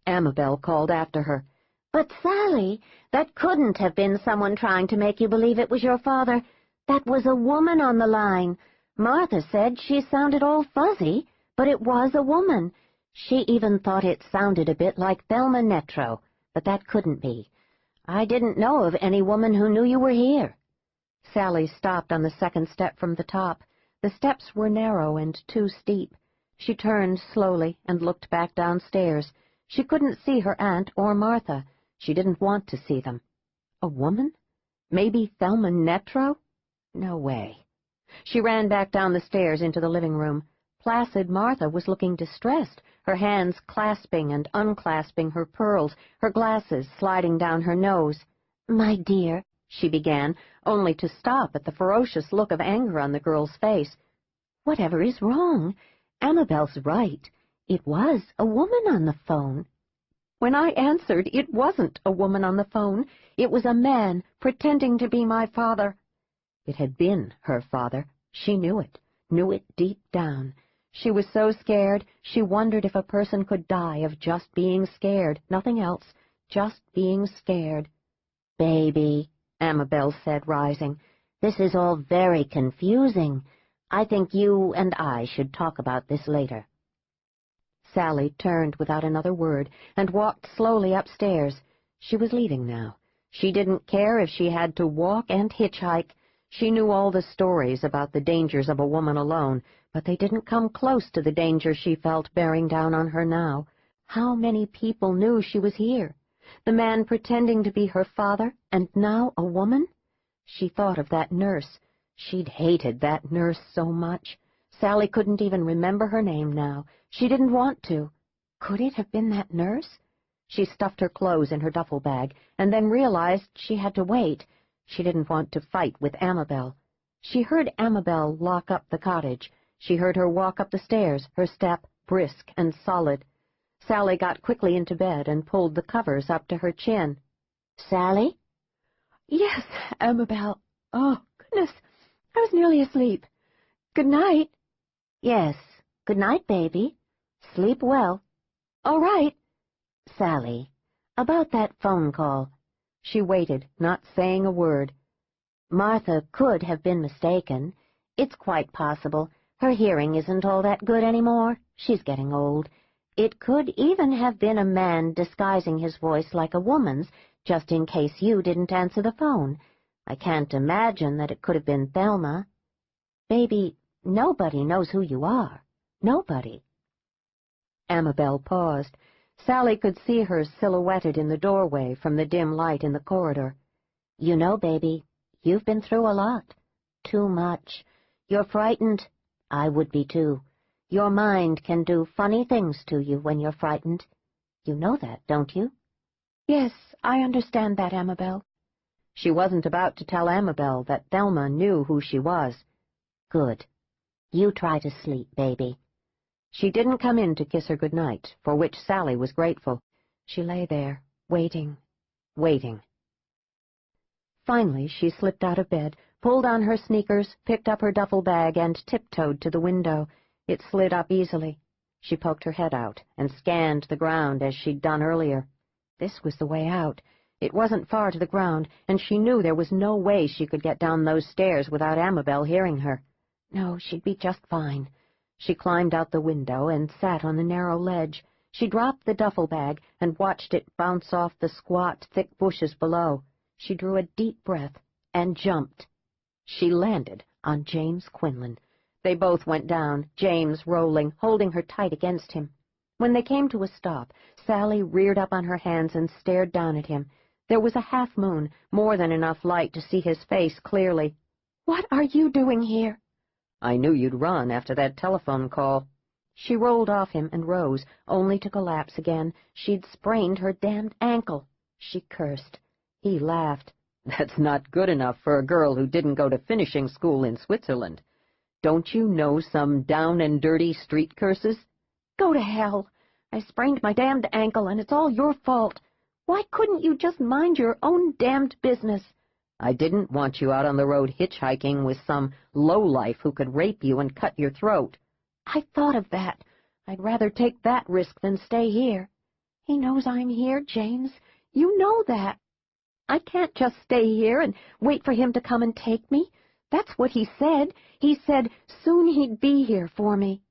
Amabel called after her. "But, Sally, that couldn't have been someone trying to make you believe it was your father. That was a woman on the line. Martha said she sounded all fuzzy, but it was a woman. She even thought it sounded a bit like Thelma Netro, but that couldn't be. I didn't know of any woman who knew you were here." Sally stopped on the second step from the top. The steps were narrow and too steep. She turned slowly and looked back downstairs. She couldn't see her aunt or Martha. She didn't want to see them. A woman? Maybe Thelma Netro? No way. She ran back down the stairs into the living room. Placid Martha was looking distressed, her hands clasping and unclasping her pearls, her glasses sliding down her nose. "My dear," she began, only to stop at the ferocious look of anger on the girl's face. "Whatever is wrong? Amabel's right. It was a woman on the phone." "When I answered, it wasn't a woman on the phone. It was a man pretending to be my father." It had been her father. She knew it deep down. She was so scared, she wondered if a person could die of just being scared, nothing else, just being scared. "Baby," Amabel said, rising, "this is all very confusing. I think you and I should talk about this later." Sally turned without another word and walked slowly upstairs. She was leaving now. She didn't care if she had to walk and hitchhike. She knew all the stories about the dangers of a woman alone, but they didn't come close to the danger she felt bearing down on her now. How many people knew she was here? The man pretending to be her father, and now a woman? She thought of that nurse. She'd hated that nurse so much. Sally couldn't even remember her name now. She didn't want to. Could it have been that nurse? She stuffed her clothes in her duffel bag, and then realized she had to wait. She didn't want to fight with Amabel. She heard Amabel lock up the cottage. She heard her walk up the stairs, her step brisk and solid. Sally got quickly into bed and pulled the covers up to her chin. "Sally?" "Yes, Amabel. Oh, goodness, I was nearly asleep. Good night." "Yes. Good night, baby. Sleep well." "All right." "Sally, about that phone call." She waited, not saying a word. "Martha could have been mistaken. It's quite possible. Her hearing isn't all that good anymore. She's getting old. It could even have been a man disguising his voice like a woman's, just in case you didn't answer the phone. I can't imagine that it could have been Thelma. Baby, nobody knows who you are. Nobody." Amabel paused. Sally could see her silhouetted in the doorway from the dim light in the corridor. "You know, baby, you've been through a lot. Too much. You're frightened. I would be too. Your mind can do funny things to you when you're frightened. You know that, don't you?" "Yes, I understand that, Amabel." She wasn't about to tell Amabel that Thelma knew who she was. "Good. You try to sleep, baby." She didn't come in to kiss her good night, for which Sally was grateful. She lay there, waiting, waiting. Finally, she slipped out of bed, pulled on her sneakers, picked up her duffel bag, and tiptoed to the window. It slid up easily. She poked her head out and scanned the ground as she'd done earlier. This was the way out. It wasn't far to the ground, and she knew there was no way she could get down those stairs without Amabel hearing her. No, she'd be just fine. She climbed out the window and sat on the narrow ledge. She dropped the duffel bag and watched it bounce off the squat, thick bushes below. She drew a deep breath and jumped. She landed on James Quinlan. They both went down, James rolling, holding her tight against him. When they came to a stop, Sally reared up on her hands and stared down at him. There was a half-moon, more than enough light to see his face clearly. "What are you doing here?" "I knew you'd run after that telephone call." She rolled off him and rose, only to collapse again. She'd sprained her damned ankle. She cursed. He laughed. "That's not good enough for a girl who didn't go to finishing school in Switzerland. Don't you know some down-and-dirty street curses?" "Go to hell. I sprained my damned ankle, and it's all your fault. Why couldn't you just mind your own damned business?" "I didn't want you out on the road hitchhiking with some lowlife who could rape you and cut your throat." "I thought of that. I'd rather take that risk than stay here." "He knows I'm here, James. You know that. I can't just stay here and wait for him to come and take me. That's what he said. He said soon he'd be here for me."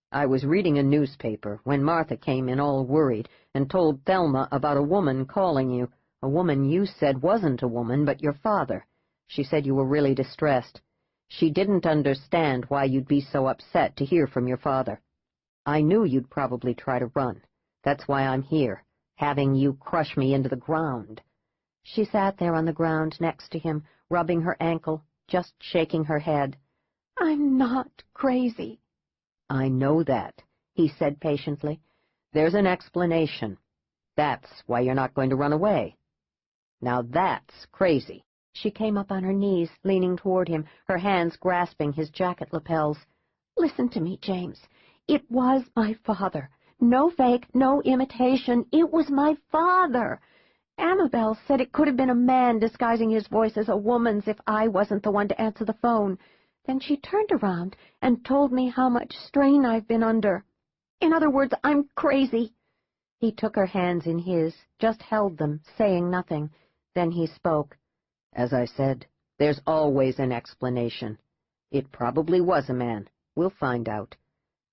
"I was reading a newspaper when Martha came in all worried and told Thelma about a woman calling you, a woman you said wasn't a woman but your father. She said you were really distressed. She didn't understand why you'd be so upset to hear from your father. I knew you'd probably try to run. That's why I'm here, having you crush me into the ground." She sat there on the ground next to him, rubbing her ankle, just shaking her head. "I'm not crazy." "I know that," he said patiently. "There's an explanation. That's why you're not going to run away. Now that's crazy." She came up on her knees, leaning toward him, her hands grasping his jacket lapels. "Listen to me, James. It was my father. No fake, no imitation. It was my father. Amabel said it could have been a man disguising his voice as a woman's if I wasn't the one to answer the phone. Then she turned around and told me how much strain I've been under. In other words, I'm crazy." He took her hands in his, just held them, saying nothing. Then he spoke. "As I said, there's always an explanation. It probably was a man. We'll find out.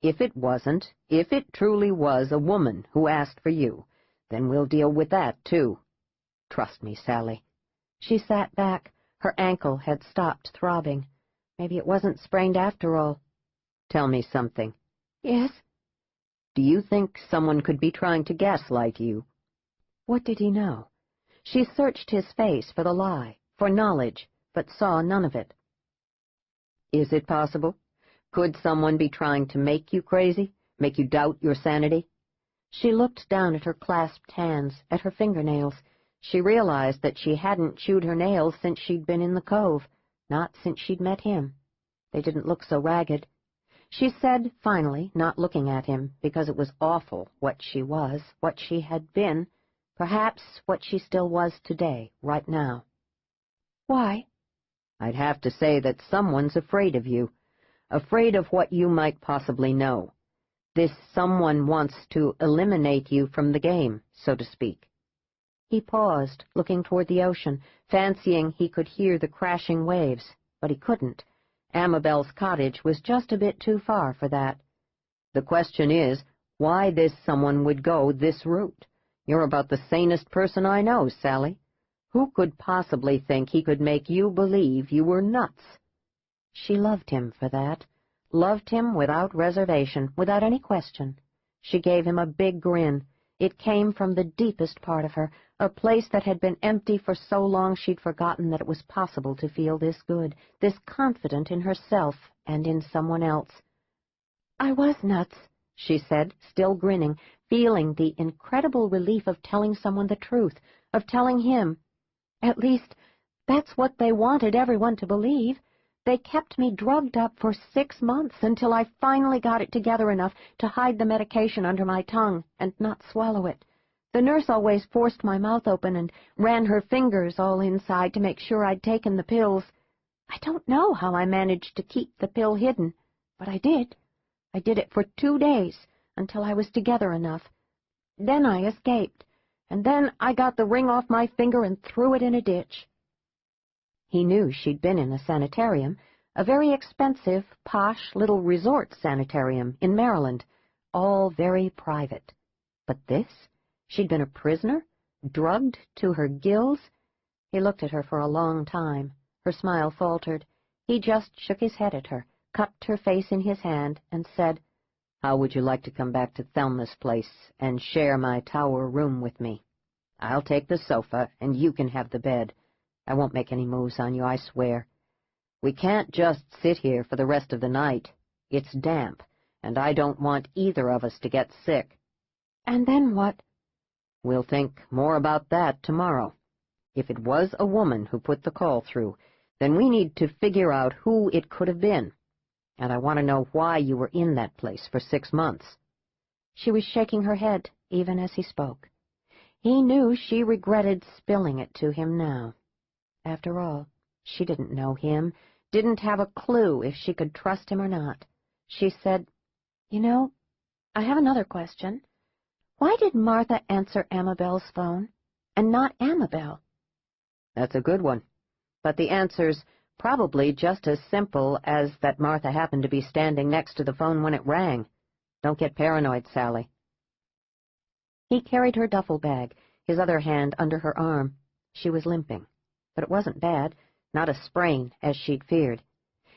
If it wasn't, if it truly was a woman who asked for you, then we'll deal with that, too. Trust me, Sally." She sat back. Her ankle had stopped throbbing. Maybe it wasn't sprained after all. "Tell me something." "Yes?" "Do you think someone could be trying to gaslight you?" What did he know? She searched his face for the lie, for knowledge, but saw none of it. Is it possible? Could someone be trying to make you crazy, make you doubt your sanity? She looked down at her clasped hands, at her fingernails. She realized that she hadn't chewed her nails since she'd been in the Cove, not since she'd met him. They didn't look so ragged. She said, finally, not looking at him, because it was awful what she was, what she had been, perhaps what she still was today, right now. Why? I'd have to say that someone's afraid of you, afraid of what you might possibly know. This someone wants to eliminate you from the game, so to speak. He paused, looking toward the ocean, fancying he could hear the crashing waves, but he couldn't. Amabel's cottage was just a bit too far for that. The question is, why this someone would go this route? You're about the sanest person I know, Sally. Who could possibly think he could make you believe you were nuts? She loved him for that. Loved him without reservation, without any question. She gave him a big grin. It came from the deepest part of her, a place that had been empty for so long she'd forgotten that it was possible to feel this good, this confident in herself and in someone else. I was nuts, she said, still grinning, feeling the incredible relief of telling someone the truth, of telling him. At least, that's what they wanted everyone to believe. They kept me drugged up for 6 months until I finally got it together enough to hide the medication under my tongue and not swallow it. The nurse always forced my mouth open and ran her fingers all inside to make sure I'd taken the pills. I don't know how I managed to keep the pill hidden, but I did. I did it for 2 days until I was together enough. Then I escaped, and then I got the ring off my finger and threw it in a ditch. He knew she'd been in a sanitarium, a very expensive, posh little resort sanitarium in Maryland, all very private. But this? She'd been a prisoner, drugged to her gills? He looked at her for a long time. Her smile faltered. He just shook his head at her, cupped her face in his hand, and said, How would you like to come back to Thelma's place and share my tower room with me? I'll take the sofa, and you can have the bed. I won't make any moves on you, I swear. We can't just sit here for the rest of the night. It's damp, and I don't want either of us to get sick. And then what? We'll think more about that tomorrow. If it was a woman who put the call through, then we need to figure out who it could have been. And I want to know why you were in that place for 6 months. She was shaking her head, even as he spoke. He knew she regretted spilling it to him now. After all, she didn't know him, didn't have a clue if she could trust him or not. She said, You know, I have another question. Why did Martha answer Amabel's phone, and not Amabel? That's a good one, but the answer's probably just as simple as that Martha happened to be standing next to the phone when it rang. Don't get paranoid, Sally. He carried her duffel bag, his other hand under her arm. She was limping. But it wasn't bad, not a sprain, as she'd feared.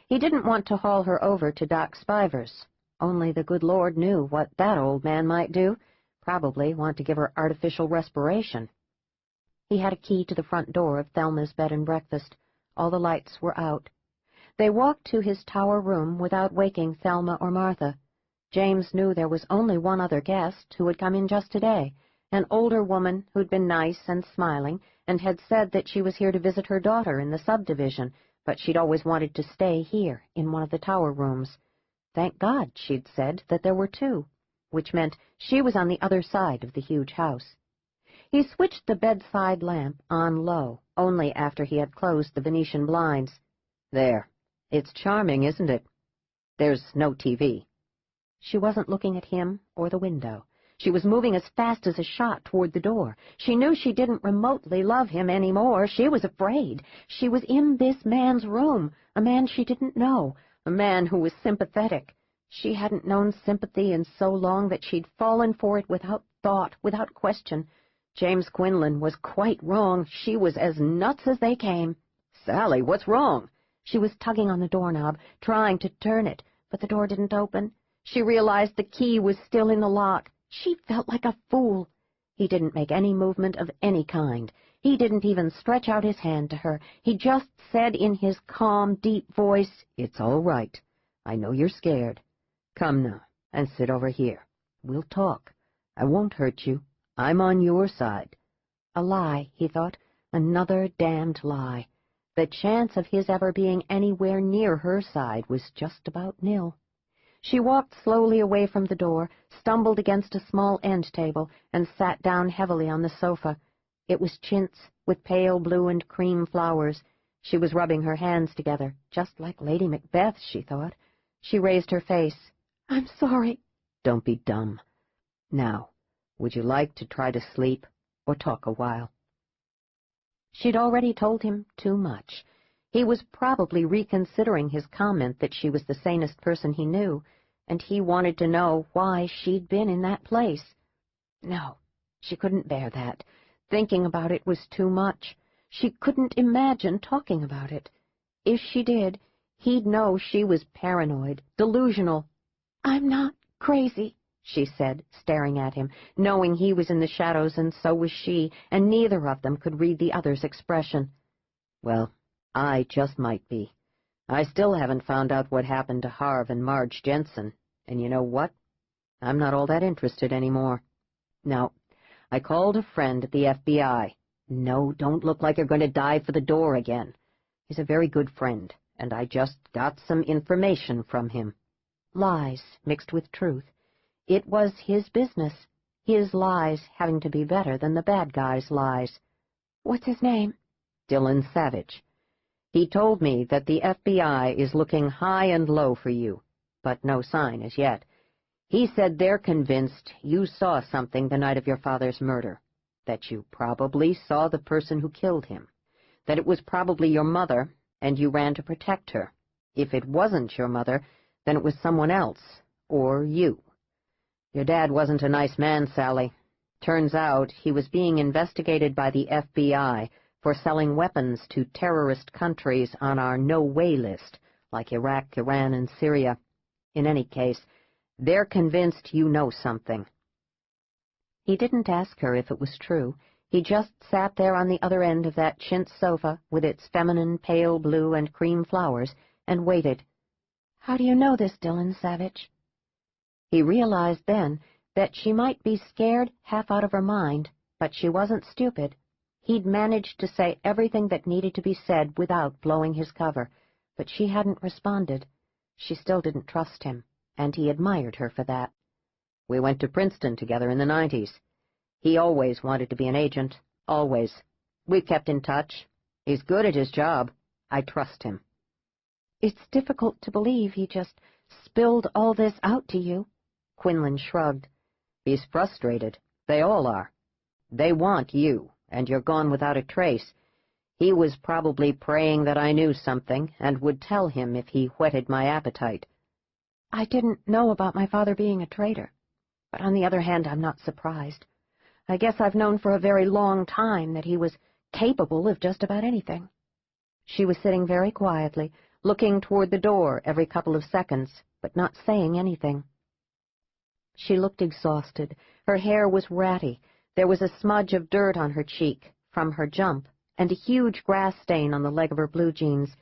He didn't want to haul her over to Doc Spiver's. Only the good Lord knew what that old man might do. Probably want to give her artificial respiration. He had a key to the front door of Thelma's bed and breakfast. All the lights were out. They walked to his tower room without waking Thelma or Martha. James knew there was only one other guest who had come in just today, an older woman who'd been nice and smiling, and had said that she was here to visit her daughter in the subdivision, but she'd always wanted to stay here, in one of the tower rooms. Thank God, she'd said, that there were 2, which meant she was on the other side of the huge house. He switched the bedside lamp on low, only after he had closed the Venetian blinds. There. It's charming, isn't it? There's no TV. She wasn't looking at him or the window. She was moving as fast as a shot toward the door. She knew she didn't remotely love him any more. She was afraid. She was in this man's room, a man she didn't know, a man who was sympathetic. She hadn't known sympathy in so long that she'd fallen for it without thought, without question. James Quinlan was quite wrong. She was as nuts as they came. Sally, what's wrong? She was tugging on the doorknob, trying to turn it, but the door didn't open. She realized the key was still in the lock. She felt like a fool. He didn't make any movement of any kind. He didn't even stretch out his hand to her. He just said in his calm, deep voice, "It's all right. I know you're scared. Come now, and sit over here. We'll talk. I won't hurt you. I'm on your side." A lie, he thought. Another damned lie. The chance of his ever being anywhere near her side was just about nil. She walked slowly away from the door, stumbled against a small end table, and sat down heavily on the sofa. It was chintz, with pale blue and cream flowers. She was rubbing her hands together, just like Lady Macbeth, she thought. She raised her face. "I'm sorry." "Don't be dumb. Now, would you like to try to sleep, or talk a while?" She'd already told him too much. He was probably reconsidering his comment that she was the sanest person he knew, and he wanted to know why she'd been in that place. No, she couldn't bear that. Thinking about it was too much. She couldn't imagine talking about it. If she did, he'd know she was paranoid, delusional. "I'm not crazy," she said, staring at him, knowing he was in the shadows and so was she, and neither of them could read the other's expression. "Well, I just might be. I still haven't found out what happened to Harv and Marge Jensen, and you know what? I'm not all that interested anymore. Now, I called a friend at the FBI. No, don't look like you're going to dive for the door again. He's a very good friend, and I just got some information from him." Lies mixed with truth. It was his business, his lies having to be better than the bad guy's lies. "What's his name?" "Dylan Savage. He told me that the FBI is looking high and low for you, but no sign as yet. He said they're convinced you saw something the night of your father's murder, that you probably saw the person who killed him, that it was probably your mother, and you ran to protect her. If it wasn't your mother, then it was someone else, or you. Your dad wasn't a nice man, Sally. Turns out he was being investigated by the FBI for selling weapons to terrorist countries on our no-way list, like Iraq, Iran, and Syria. In any case, they're convinced you know something." He didn't ask her if it was true. He just sat there on the other end of that chintz sofa with its feminine pale blue and cream flowers and waited. "How do you know this, Dylan Savage?" He realized then that she might be scared half out of her mind, but she wasn't stupid. He'd managed to say everything that needed to be said without blowing his cover, but she hadn't responded. She still didn't trust him, and he admired her for that. "We went to Princeton together in the 90s. He always wanted to be an agent, always. We've kept in touch. He's good at his job. I trust him." "It's difficult to believe he just spilled all this out to you." Quinlan shrugged. "He's frustrated. They all are. They want you, and you're gone without a trace. He was probably praying that I knew something and would tell him if he whetted my appetite." "I didn't know about my father being a traitor, but on the other hand, I'm not surprised. I guess I've known for a very long time that he was capable of just about anything." She was sitting very quietly, looking toward the door every couple of seconds, but not saying anything. She looked exhausted. Her hair was ratty. There was a smudge of dirt on her cheek from her jump, and a huge grass stain on the leg of her blue jeans.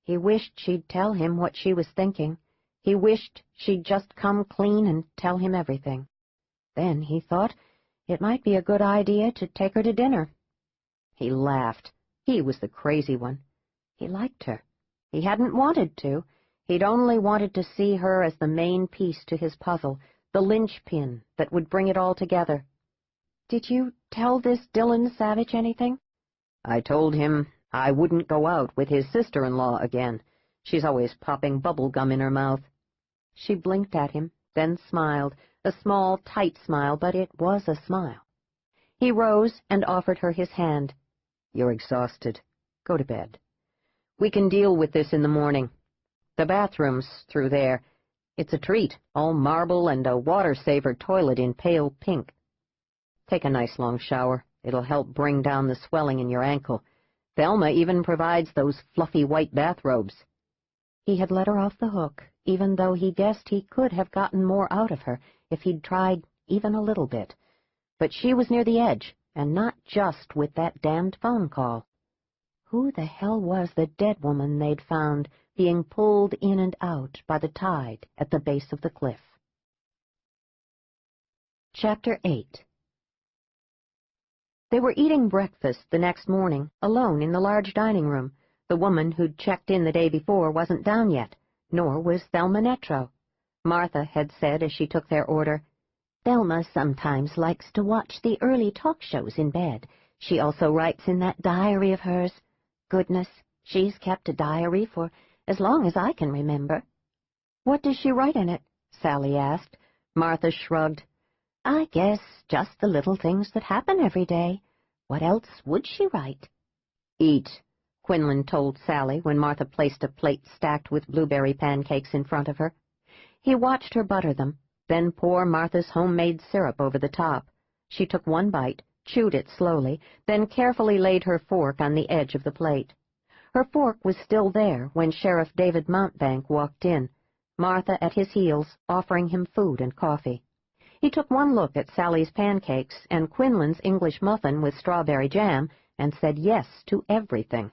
He wished she'd tell him what she was thinking. He wished she'd just come clean and tell him everything. Then, he thought, it might be a good idea to take her to dinner. He laughed. He was the crazy one. He liked her. He hadn't wanted to. He'd only wanted to see her as the main piece to his puzzle, the linchpin that would bring it all together. "Did you tell this Dylan Savage anything?" "I told him I wouldn't go out with his sister-in-law again. She's always popping bubble gum in her mouth." She blinked at him, then smiled, a small, tight smile, but it was a smile. He rose and offered her his hand. "You're exhausted. Go to bed. We can deal with this in the morning. The bathroom's through there. It's a treat, all marble and a water-saver toilet in pale pink. Take a nice long shower. It'll help bring down the swelling in your ankle. Thelma even provides those fluffy white bathrobes." He had let her off the hook, even though he guessed he could have gotten more out of her if he'd tried even a little bit. But she was near the edge, and not just with that damned phone call. Who the hell was the dead woman they'd found being pulled in and out by the tide at the base of the cliff? Chapter 8. They were eating breakfast the next morning, alone in the large dining room. The woman who'd checked in the day before wasn't down yet, nor was Thelma Netro. Martha had said as she took their order, "Thelma sometimes likes to watch the early talk shows in bed. She also writes in that diary of hers. Goodness, she's kept a diary for as long as I can remember." "What does she write in it?" Sally asked. Martha shrugged. "I guess just the little things that happen every day. What else would she write?" "Eat," Quinlan told Sally when Martha placed a plate stacked with blueberry pancakes in front of her. He watched her butter them, then pour Martha's homemade syrup over the top. She took one bite, chewed it slowly, then carefully laid her fork on the edge of the plate. Her fork was still there when Sheriff David Mountbank walked in, Martha at his heels, offering him food and coffee. He took one look at Sally's pancakes and Quinlan's English muffin with strawberry jam and said yes to everything.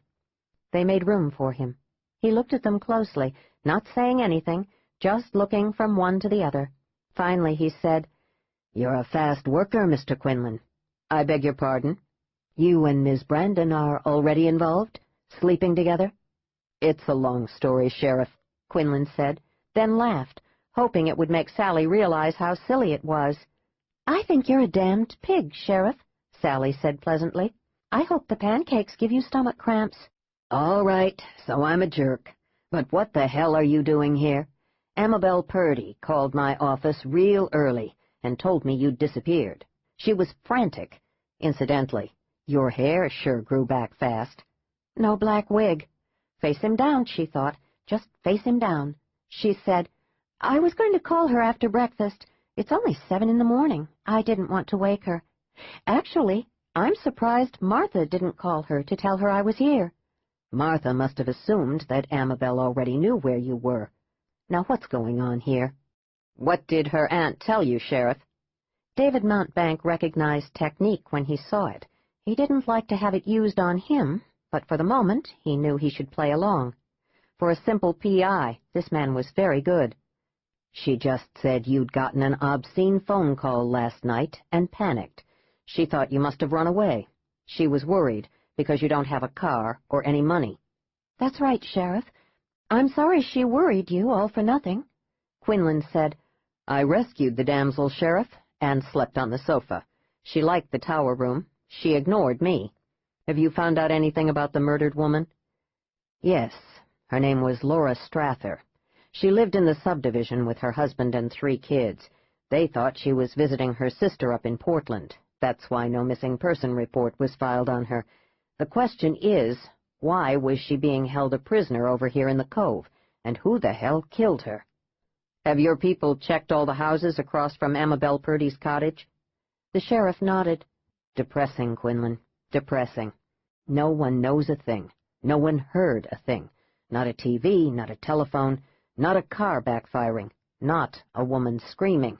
They made room for him. He looked at them closely, not saying anything, just looking from one to the other. Finally he said, "You're a fast worker, Mr. Quinlan." "I beg your pardon?" "You and Miss Brandon are already involved? Sleeping together?" "It's a long story, Sheriff," Quinlan said, then laughed, hoping it would make Sally realize how silly it was. "I think you're a damned pig, Sheriff," Sally said pleasantly. "I hope the pancakes give you stomach cramps." "All right, so I'm a jerk. But what the hell are you doing here? Amabel Purdy called my office real early and told me you'd disappeared. She was frantic. Incidentally, your hair sure grew back fast." "No black wig." Face him down, she thought. Just face him down. She said, "I was going to call her after breakfast. It's only 7 in the morning. I didn't want to wake her. Actually, I'm surprised Martha didn't call her to tell her I was here." "Martha must have assumed that Amabel already knew where you were. Now what's going on here?" "What did her aunt tell you, Sheriff?" David Mountbank recognized technique when he saw it. He didn't like to have it used on him, but for the moment he knew he should play along. For a simple P.I., this man was very good. "She just said you'd gotten an obscene phone call last night and panicked. She thought you must have run away. She was worried because you don't have a car or any money." "That's right, Sheriff. I'm sorry she worried you all for nothing." Quinlan said, "I rescued the damsel, Sheriff, and slept on the sofa. She liked the tower room. She ignored me. Have you found out anything about the murdered woman?" "Yes. Her name was Laura Strather. She lived in the subdivision with her husband and 3 kids. They thought she was visiting her sister up in Portland. That's why no missing person report was filed on her. The question is, why was she being held a prisoner over here in the Cove, and who the hell killed her? Have your people checked all the houses across from Amabel Purdy's cottage?" The sheriff nodded. "Depressing, Quinlan, depressing. No one knows a thing. No one heard a thing. Not a TV, not a telephone, not a car backfiring, not a woman screaming,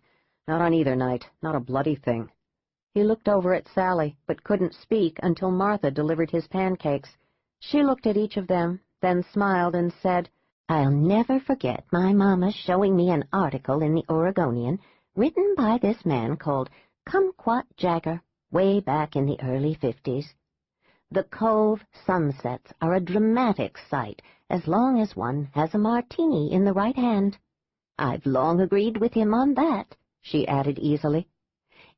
not on either night, not a bloody thing." He looked over at Sally, but couldn't speak until Martha delivered his pancakes. She looked at each of them, then smiled and said, "I'll never forget my mama showing me an article in the Oregonian written by this man called Kumquat Jagger way back in the early 50s. The Cove sunsets are a dramatic sight as long as one has a martini in the right hand. I've long agreed with him on that," she added easily.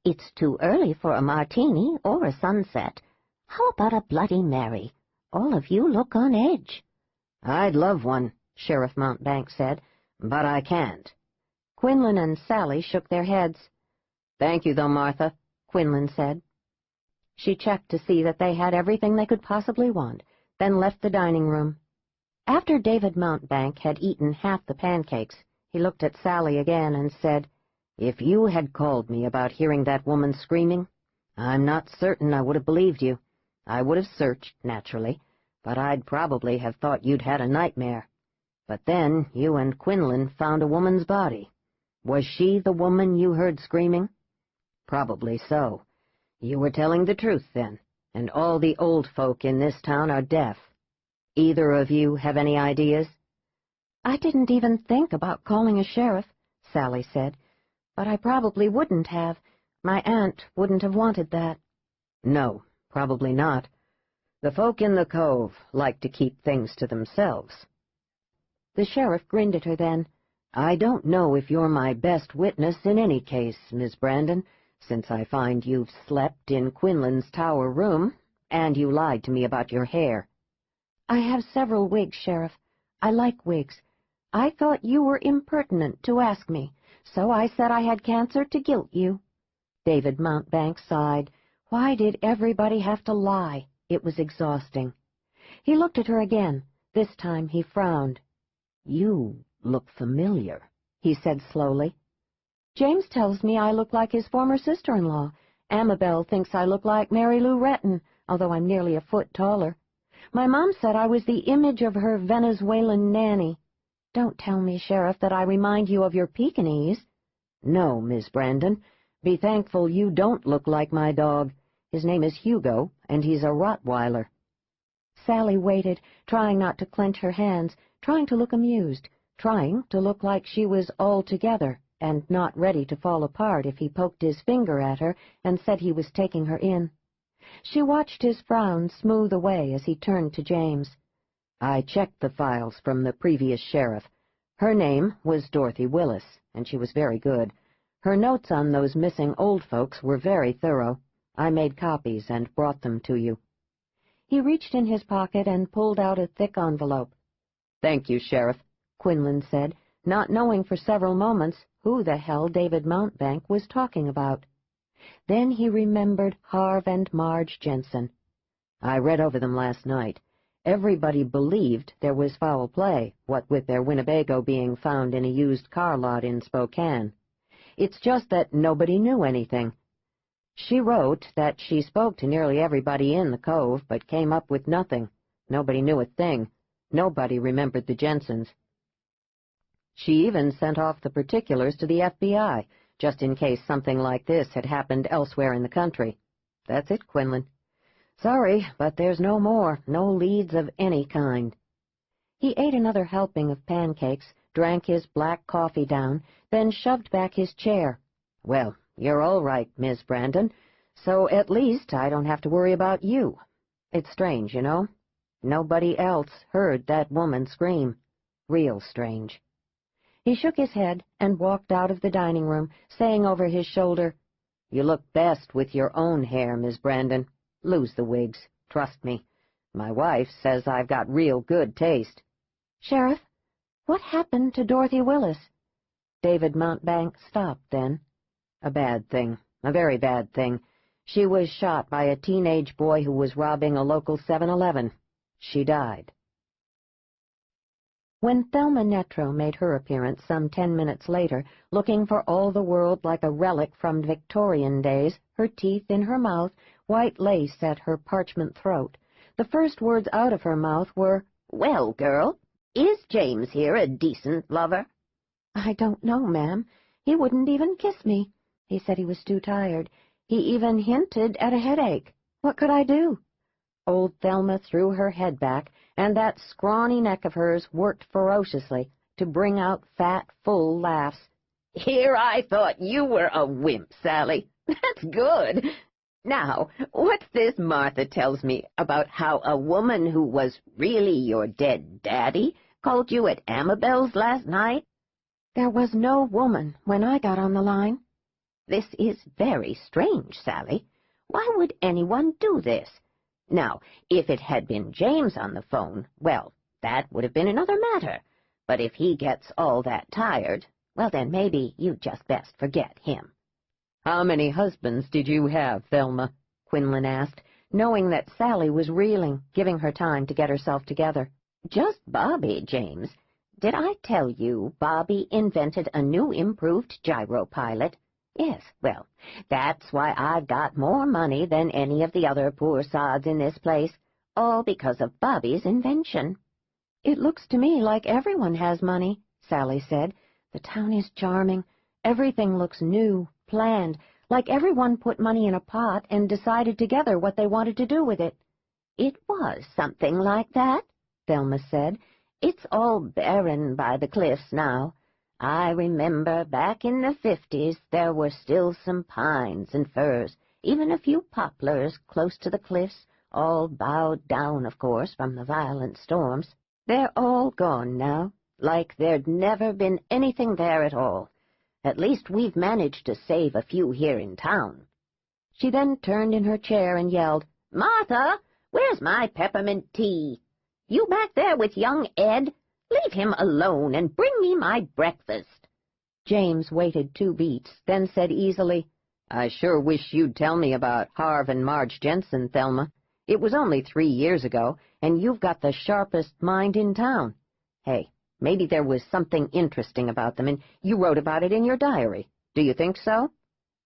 "It's too early for a martini or a sunset. How about a Bloody Mary? All of you look on edge." "I'd love one," Sheriff Mountbank said, "but I can't." Quinlan and Sally shook their heads. "Thank you, though, Martha," Quinlan said. She checked to see that they had everything they could possibly want, then left the dining room. After David Mountbank had eaten half the pancakes, he looked at Sally again and said, "If you had called me about hearing that woman screaming, I'm not certain I would have believed you. I would have searched, naturally, but I'd probably have thought you'd had a nightmare. But then you and Quinlan found a woman's body. Was she the woman you heard screaming?" "Probably so. You were telling the truth, then, and all the old folk in this town are deaf. Either of you have any ideas? I didn't even think about calling a sheriff, Sally said, but I probably wouldn't have. My aunt wouldn't have wanted that. No, probably not. The folk in the Cove like to keep things to themselves. The sheriff grinned at her then. I don't know if you're my best witness in any case, Miss Brandon, since I find you've slept in Quinlan's tower room, and you lied to me about your hair. I have several wigs, Sheriff. I like wigs. I thought you were impertinent to ask me, so I said I had cancer to guilt you. David Mountbank sighed. Why did everybody have to lie? It was exhausting. He looked at her again. This time he frowned. You look familiar, he said slowly. James tells me I look like his former sister-in-law. Amabel thinks I look like Mary Lou Retton, although I'm nearly a foot taller. My mom said I was the image of her Venezuelan nanny. Don't tell me, Sheriff, that I remind you of your Pekingese. No, Miss Brandon. Be thankful you don't look like my dog. His name is Hugo, and he's a Rottweiler. Sally waited, trying not to clench her hands, trying to look amused, trying to look like she was all together and not ready to fall apart if he poked his finger at her and said he was taking her in. She watched his frown smooth away as he turned to James. I checked the files from the previous sheriff. Her name was Dorothy Willis, and she was very good. Her notes on those missing old folks were very thorough. I made copies and brought them to you. He reached in his pocket and pulled out a thick envelope. Thank you, Sheriff, Quinlan said, not knowing for several moments who the hell David Mountbank was talking about. Then he remembered Harve and Marge Jensen. I read over them last night. Everybody believed there was foul play, what with their Winnebago being found in a used car lot in Spokane. It's just that nobody knew anything. She wrote that she spoke to nearly everybody in the Cove, but came up with nothing. Nobody knew a thing. Nobody remembered the Jensens. She even sent off the particulars to the FBI, just in case something like this had happened elsewhere in the country. That's it, Quinlan. Sorry, but there's no more, no leads of any kind. He ate another helping of pancakes, drank his black coffee down, then shoved back his chair. Well, you're all right, Miss Brandon, so at least I don't have to worry about you. It's strange, you know. Nobody else heard that woman scream. Real strange. He shook his head and walked out of the dining room, saying over his shoulder, You look best with your own hair, Miss Brandon. Lose the wigs, trust me. My wife says I've got real good taste. Sheriff, what happened to Dorothy Willis? David Mountbank stopped then. A bad thing, a very bad thing. She was shot by a teenage boy who was robbing a local 7-Eleven. She died. When Thelma Netro made her appearance some 10 minutes later, looking for all the world like a relic from Victorian days, her teeth in her mouth, white lace at her parchment throat, the first words out of her mouth were, "Well, girl, is James here a decent lover?" "I don't know, ma'am. He wouldn't even kiss me. He said he was too tired. He even hinted at a headache. What could I do?" Old Thelma threw her head back, and that scrawny neck of hers worked ferociously to bring out fat, full laughs. "Here I thought you were a wimp, Sally. That's good. Now, what's this Martha tells me about how a woman who was really your dead daddy called you at Amabel's last night?" "There was no woman when I got on the line." "This is very strange, Sally. Why would anyone do this? Now, if it had been James on the phone, well, that would have been another matter. But if he gets all that tired, well, then maybe you'd just best forget him." "How many husbands did you have, Thelma?" Quinlan asked, knowing that Sally was reeling, giving her time to get herself together. "Just Bobby, James. Did I tell you Bobby invented a new improved gyropilot? Yes, well, that's why I've got more money than any of the other poor sods in this place, all because of Bobby's invention." "It looks to me like everyone has money," Sally said. "The town is charming. Everything looks new, planned, like everyone put money in a pot and decided together what they wanted to do with it. It was something like that, Thelma said. It's all barren by the cliffs now. I remember back in the 50s there were still some pines and firs, even a few poplars close to the cliffs, all bowed down, of course, from the violent storms. They're all gone now, like there'd never been anything there at all. At least we've managed to save a few here in town. She then turned in her chair and yelled, "Martha, where's my peppermint tea? You back there with young Ed? Leave him alone and bring me my breakfast." James waited 2 beats, then said easily, "I sure wish you'd tell me about Harv and Marge Jensen, Thelma. It was only 3 years ago, and you've got the sharpest mind in town. Hey, maybe there was something interesting about them, and you wrote about it in your diary. Do you think so?"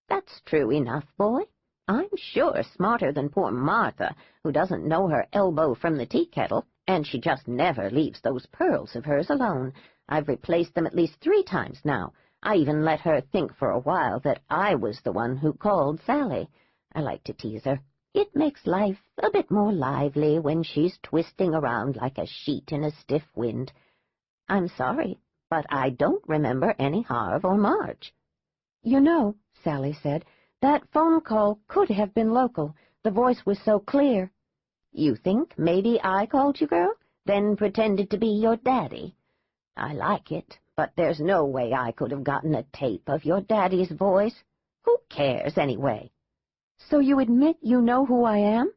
"That's true enough, boy. I'm sure smarter than poor Martha, who doesn't know her elbow from the tea kettle, and she just never leaves those pearls of hers alone. I've replaced them at least 3 times now. I even let her think for a while that I was the one who called Sally. I like to tease her. It makes life a bit more lively when she's twisting around like a sheet in a stiff wind. I'm sorry, but I don't remember any Harv or Marge." "You know," Sally said, "that phone call could have been local. The voice was so clear." "You think maybe I called you, girl, then pretended to be your daddy? I like it, but there's no way I could have gotten a tape of your daddy's voice. Who cares, anyway?" "So you admit you know who I am?"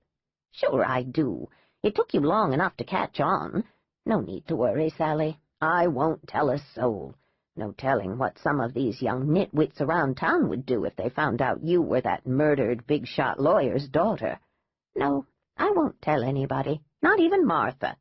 "Sure I do. It took you long enough to catch on. No need to worry, Sally. I won't tell a soul. No telling what some of these young nitwits around town would do if they found out you were that murdered big-shot lawyer's daughter. No, I won't tell anybody, not even Martha."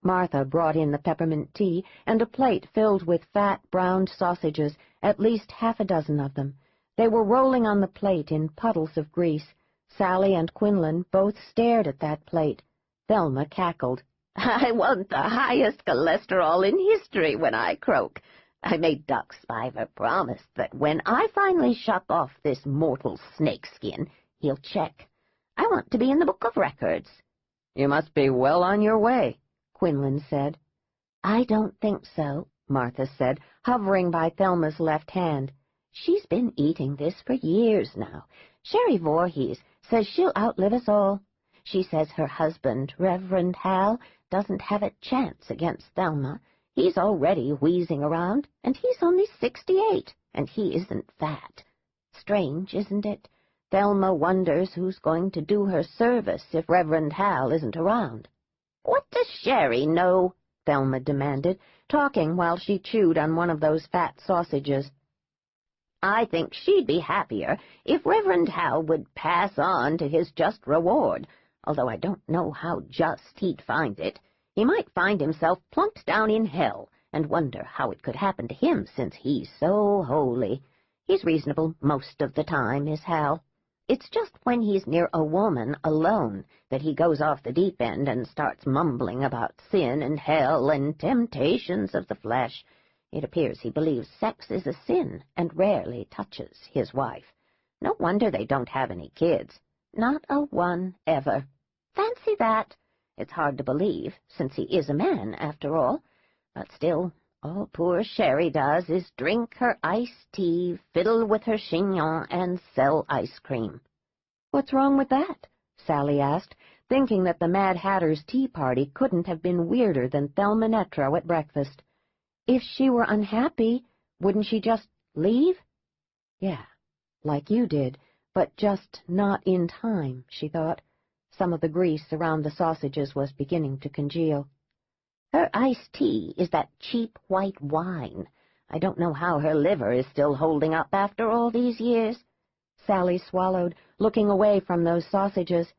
Martha brought in the peppermint tea and a plate filled with fat, browned sausages, at least 6 of them. They were rolling on the plate in puddles of grease. Sally and Quinlan both stared at that plate. Thelma cackled. "I want the highest cholesterol in history when I croak. I made Duck Spiver promise that when I finally shuck off this mortal snakeskin, he'll check. I want to be in the Book of Records." "You must be well on your way," Quinlan said. "I don't think so," Martha said, hovering by Thelma's left hand. "She's been eating this for years now. Sherry Voorhees says she'll outlive us all. She says her husband, Reverend Hal, doesn't have a chance against Thelma. He's already wheezing around, and he's only 68, and he isn't fat. Strange, isn't it? Thelma wonders who's going to do her service if Reverend Hal isn't around." "What does Sherry know?" Thelma demanded, talking while she chewed on one of those fat sausages. "I think she'd be happier if Reverend Hal would pass on to his just reward, although I don't know how just he'd find it. He might find himself plunked down in hell and wonder how it could happen to him since he's so holy. He's reasonable most of the time, is Hal. It's just when he's near a woman alone that he goes off the deep end and starts mumbling about sin and hell and temptations of the flesh. It appears he believes sex is a sin and rarely touches his wife. No wonder they don't have any kids. Not a one ever. Fancy that! It's hard to believe, since he is a man, after all. But still, all poor Sherry does is drink her iced tea, fiddle with her chignon, and sell ice cream." "What's wrong with that?" Sally asked, thinking that the Mad Hatter's tea party couldn't have been weirder than Thelma Netro at breakfast. If she were unhappy, wouldn't she just leave? Yeah, like you did, but just not in time, she thought. Some of the grease around the sausages was beginning to congeal. "Her iced tea is that cheap white wine. I don't know how her liver is still holding up after all these years." Sally swallowed, looking away from those sausages.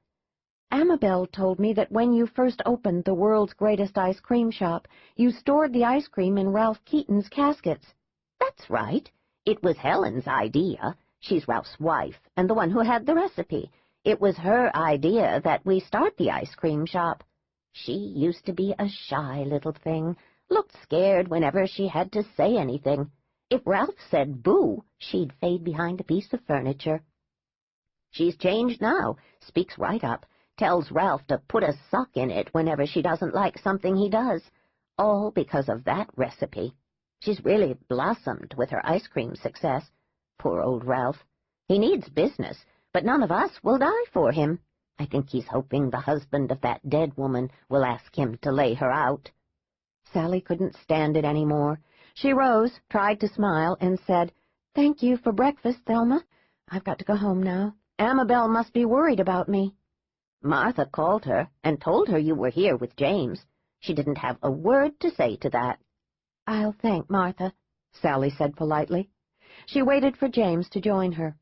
"Amabel told me that when you first opened the world's greatest ice cream shop, you stored the ice cream in Ralph Keaton's caskets." "That's right. It was Helen's idea. She's Ralph's wife and the one who had the recipe. It was her idea that we start the ice cream shop. She used to be a shy little thing, looked scared whenever she had to say anything. If Ralph said boo, she'd fade behind a piece of furniture. She's changed now, speaks right up, tells Ralph to put a sock in it whenever she doesn't like something he does, all because of that recipe. She's really blossomed with her ice cream success. Poor old Ralph. He needs business, but none of us will die for him. I think he's hoping the husband of that dead woman will ask him to lay her out. Sally couldn't stand it any more. She rose, tried to smile, and said, "Thank you for breakfast, Thelma. I've got to go home now. Amabel must be worried about me." Martha called her and told her you were here with James. She didn't have a word to say to that. "I'll thank Martha," Sally said politely. She waited for James to join her.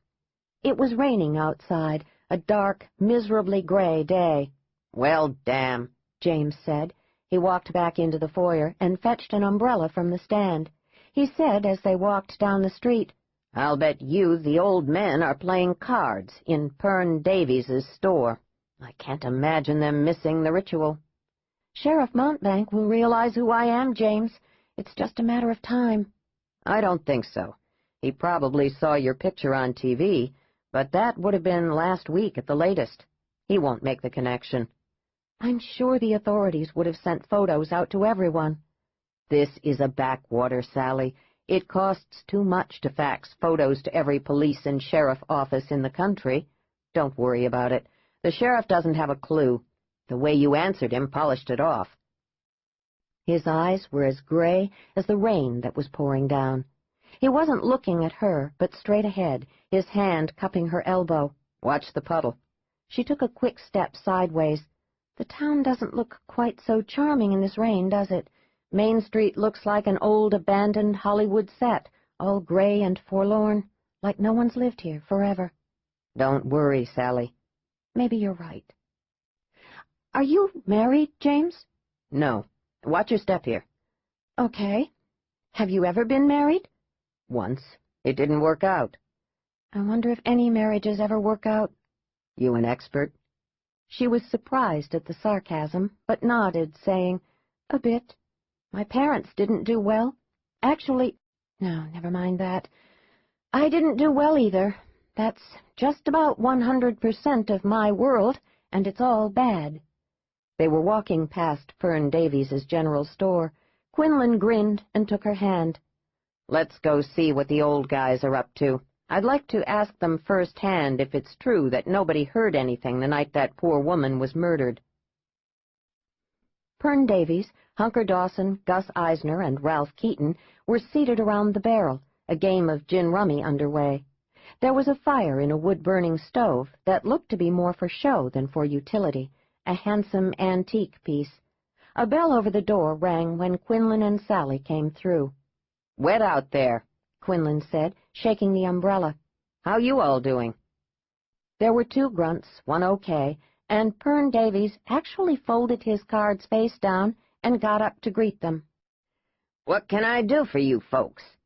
It was raining outside, a dark, miserably gray day. "Well, damn," James said. He walked back into the foyer and fetched an umbrella from the stand. He said as they walked down the street, "I'll bet you the old men are playing cards in Pern Davies's store. I can't imagine them missing the ritual." "Sheriff Montbank will realize who I am, James. It's just a matter of time." "I don't think so. He probably saw your picture on TV, but that would have been last week at the latest. He won't make the connection." "I'm sure the authorities would have sent photos out to everyone." "This is a backwater, Sally. It costs too much to fax photos to every police and sheriff office in the country. Don't worry about it. The sheriff doesn't have a clue. The way you answered him polished it off." His eyes were as gray as the rain that was pouring down. He wasn't looking at her, but straight ahead, his hand cupping her elbow. "Watch the puddle." She took a quick step sideways. "The town doesn't look quite so charming in this rain, does it? Main Street looks like an old abandoned Hollywood set, all gray and forlorn, like no one's lived here forever." "Don't worry, Sally." "Maybe you're right." "Are you married, James?" "No. Watch your step here." "Okay. Have you ever been married?" "Once. It didn't work out." "I wonder if any marriages ever work out." "You an expert?" She was surprised at the sarcasm, but nodded, saying, "A bit. My parents didn't do well. Actually, no, never mind that. I didn't do well either. That's just about 100% of my world, and it's all bad." They were walking past Fern Davies's general store. Quinlan grinned and took her hand. "Let's go see what the old guys are up to. I'd like to ask them firsthand if it's true that nobody heard anything the night that poor woman was murdered." Pern Davies, Hunker Dawson, Gus Eisner, and Ralph Keaton were seated around the barrel, a game of gin-rummy underway. There was a fire in a wood-burning stove that looked to be more for show than for utility, a handsome antique piece. A bell over the door rang when Quinlan and Sally came through. "Wet out there," Quinlan said, shaking the umbrella. "How you all doing?" There were two grunts, one okay, and Pern Davies actually folded his cards face down and got up to greet them. "What can I do for you folks?"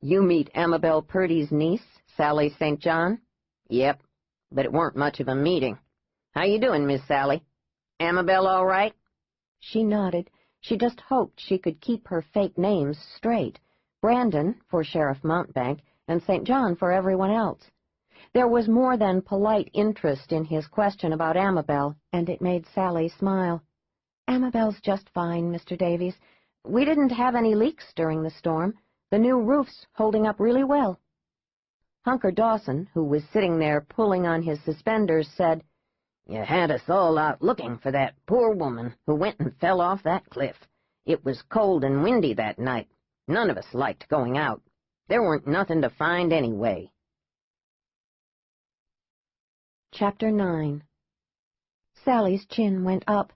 "You meet Amabel Purdy's niece, Sally St. John?" "Yep, but it weren't much of a meeting. How you doing, Miss Sally? Amabel all right?" She nodded. She just hoped she could keep her fake names straight. Brandon for Sheriff Montbank, and St. John for everyone else. There was more than polite interest in his question about Amabel, and it made Sally smile. "Amabel's just fine, Mr. Davies. We didn't have any leaks during the storm. The new roof's holding up really well." Hunker Dawson, who was sitting there pulling on his suspenders, said, "You had us all out looking for that poor woman who went and fell off that cliff. It was cold and windy that night. None of us liked going out. There weren't nothing to find anyway." Chapter 9. Sally's chin went up.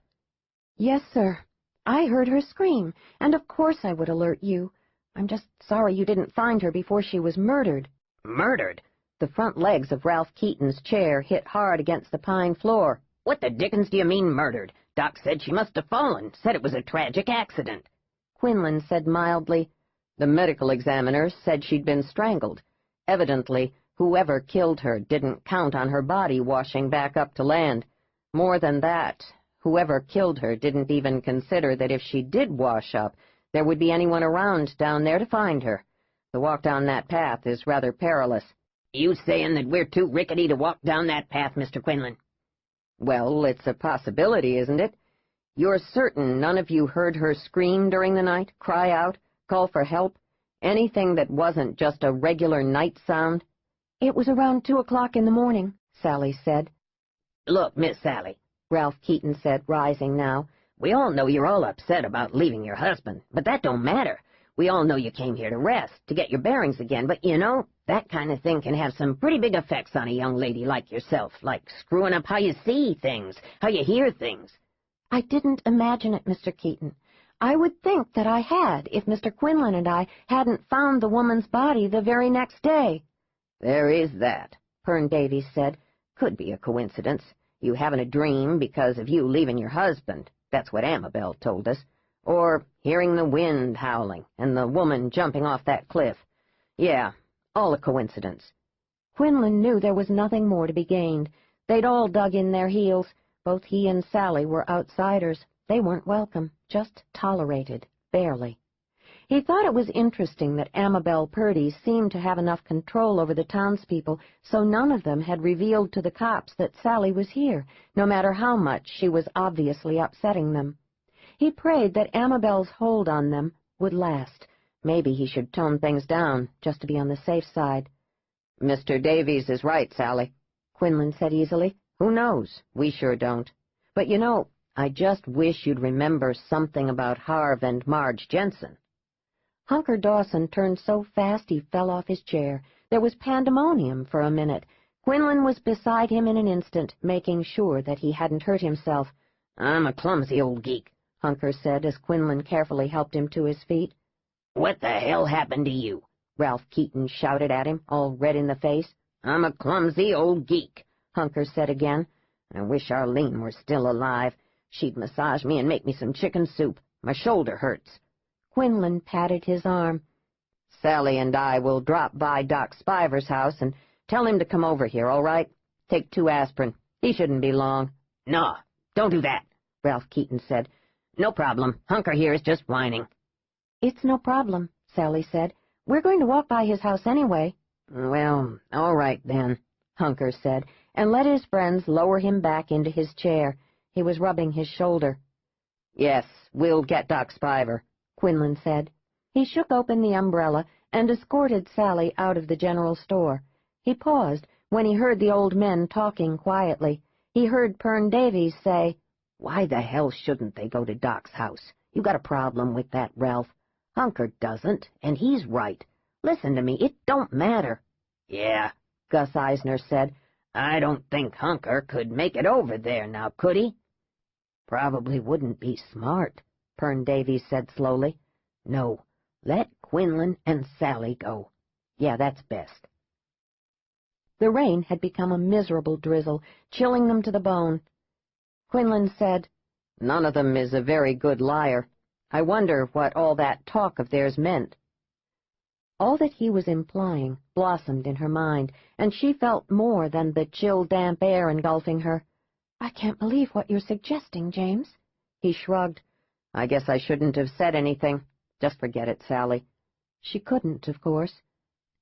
"Yes, sir. I heard her scream, and of course I would alert you. I'm just sorry you didn't find her before she was murdered." "Murdered?" The front legs of Ralph Keaton's chair hit hard against the pine floor. "What the dickens do you mean, murdered? Doc said she must have fallen, said it was a tragic accident." Quinlan said mildly, "The medical examiner said she'd been strangled. Evidently, whoever killed her didn't count on her body washing back up to land. More than that, whoever killed her didn't even consider that if she did wash up, there would be anyone around down there to find her. The walk down that path is rather perilous." "You saying that we're too rickety to walk down that path, Mr. Quinlan?" "Well, it's a possibility, isn't it? You're certain none of you heard her scream during the night, cry out, call for help? Anything that wasn't just a regular night sound?" "It was around 2 o'clock in the morning," Sally said. "Look, Miss Sally," Ralph Keaton said, rising now, "we all know you're all upset about leaving your husband, but that don't matter. We all know you came here to rest, to get your bearings again, but, you know, that kind of thing can have some pretty big effects on a young lady like yourself, like screwing up how you see things, how you hear things." "I didn't imagine it, Mr. Keaton. I would think that I had if Mr. Quinlan and I hadn't found the woman's body the very next day." "There is that," Pern Davies said. "Could be a coincidence. You having a dream because of you leaving your husband. That's what Amabel told us. Or hearing the wind howling and the woman jumping off that cliff. Yeah, all a coincidence." Quinlan knew there was nothing more to be gained. They'd all dug in their heels. Both he and Sally were outsiders. They weren't welcome, just tolerated, barely. He thought it was interesting that Amabel Purdy seemed to have enough control over the townspeople, so none of them had revealed to the cops that Sally was here, no matter how much she was obviously upsetting them. He prayed that Amabel's hold on them would last. Maybe he should tone things down, just to be on the safe side. "Mr. Davies is right, Sally," Quinlan said easily. "Who knows? We sure don't. But, you know, I just wish you'd remember something about Harv and Marge Jensen." Hunker Dawson turned so fast he fell off his chair. There was pandemonium for a minute. Quinlan was beside him in an instant, making sure that he hadn't hurt himself. "I'm a clumsy old geek," Hunker said as Quinlan carefully helped him to his feet. "What the hell happened to you?" Ralph Keaton shouted at him, all red in the face. "I'm a clumsy old geek," Hunker said again. "I wish Arlene were still alive. She'd massage me and make me some chicken soup. My shoulder hurts." Quinlan patted his arm. "Sally and I will drop by Doc Spiver's house and tell him to come over here, all right? Take 2 aspirin. He shouldn't be long." "No, don't do that," Ralph Keaton said. "No problem. Hunker here is just whining." "It's no problem," Sally said. "We're going to walk by his house anyway." "Well, all right then," Hunker said, and let his friends lower him back into his chair. He was rubbing his shoulder. "Yes, we'll get Doc Spiver," Quinlan said. He shook open the umbrella and escorted Sally out of the general store. He paused when he heard the old men talking quietly. He heard Pern Davies say, "Why the hell shouldn't they go to Doc's house? You got a problem with that, Ralph. Hunker doesn't, and he's right. Listen to me, it don't matter." "Yeah," Gus Eisner said. "I don't think Hunker could make it over there now, could he?" "Probably wouldn't be smart," Pern Davies said slowly. "No, let Quinlan and Sally go. Yeah, that's best." The rain had become a miserable drizzle, chilling them to the bone. Quinlan said, "None of them is a very good liar. I wonder what all that talk of theirs meant." All that he was implying blossomed in her mind, and she felt more than the chill, damp air engulfing her. "I can't believe what you're suggesting, James." He shrugged. "I guess I shouldn't have said anything. Just forget it, Sally." She couldn't, of course.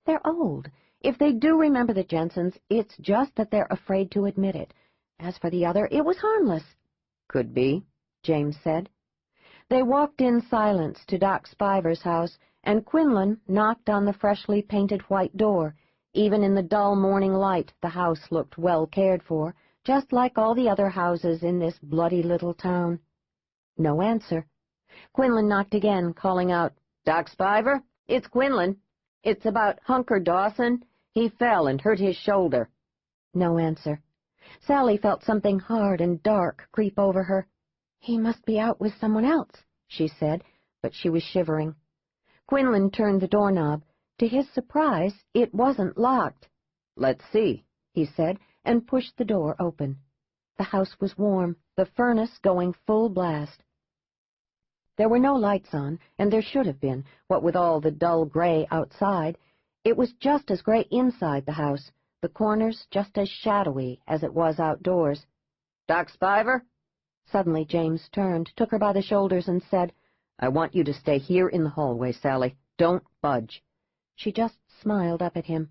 They're old. If they do remember the Jensens, it's just that they're afraid to admit it. As for the other, it was harmless. "Could be," James said. They walked in silence to Doc Spiver's house, and Quinlan knocked on the freshly painted white door. Even in the dull morning light, the house looked well cared for, just like all the other houses in this bloody little town. No answer. Quinlan knocked again, calling out, "Doc Spiver? It's Quinlan. It's about Hunker Dawson. He fell and hurt his shoulder." No answer. Sally felt something hard and dark creep over her. "He must be out with someone else," she said, but she was shivering. Quinlan turned the doorknob. To his surprise, it wasn't locked. "Let's see," he said, and pushed the door open. The house was warm, the furnace going full blast. There were no lights on, and there should have been, what with all the dull gray outside. It was just as gray inside the house, the corners just as shadowy as it was outdoors. "Doc Spiver?" Suddenly James turned, took her by the shoulders, and said, "I want you to stay here in the hallway, Sally. Don't budge." She just smiled up at him.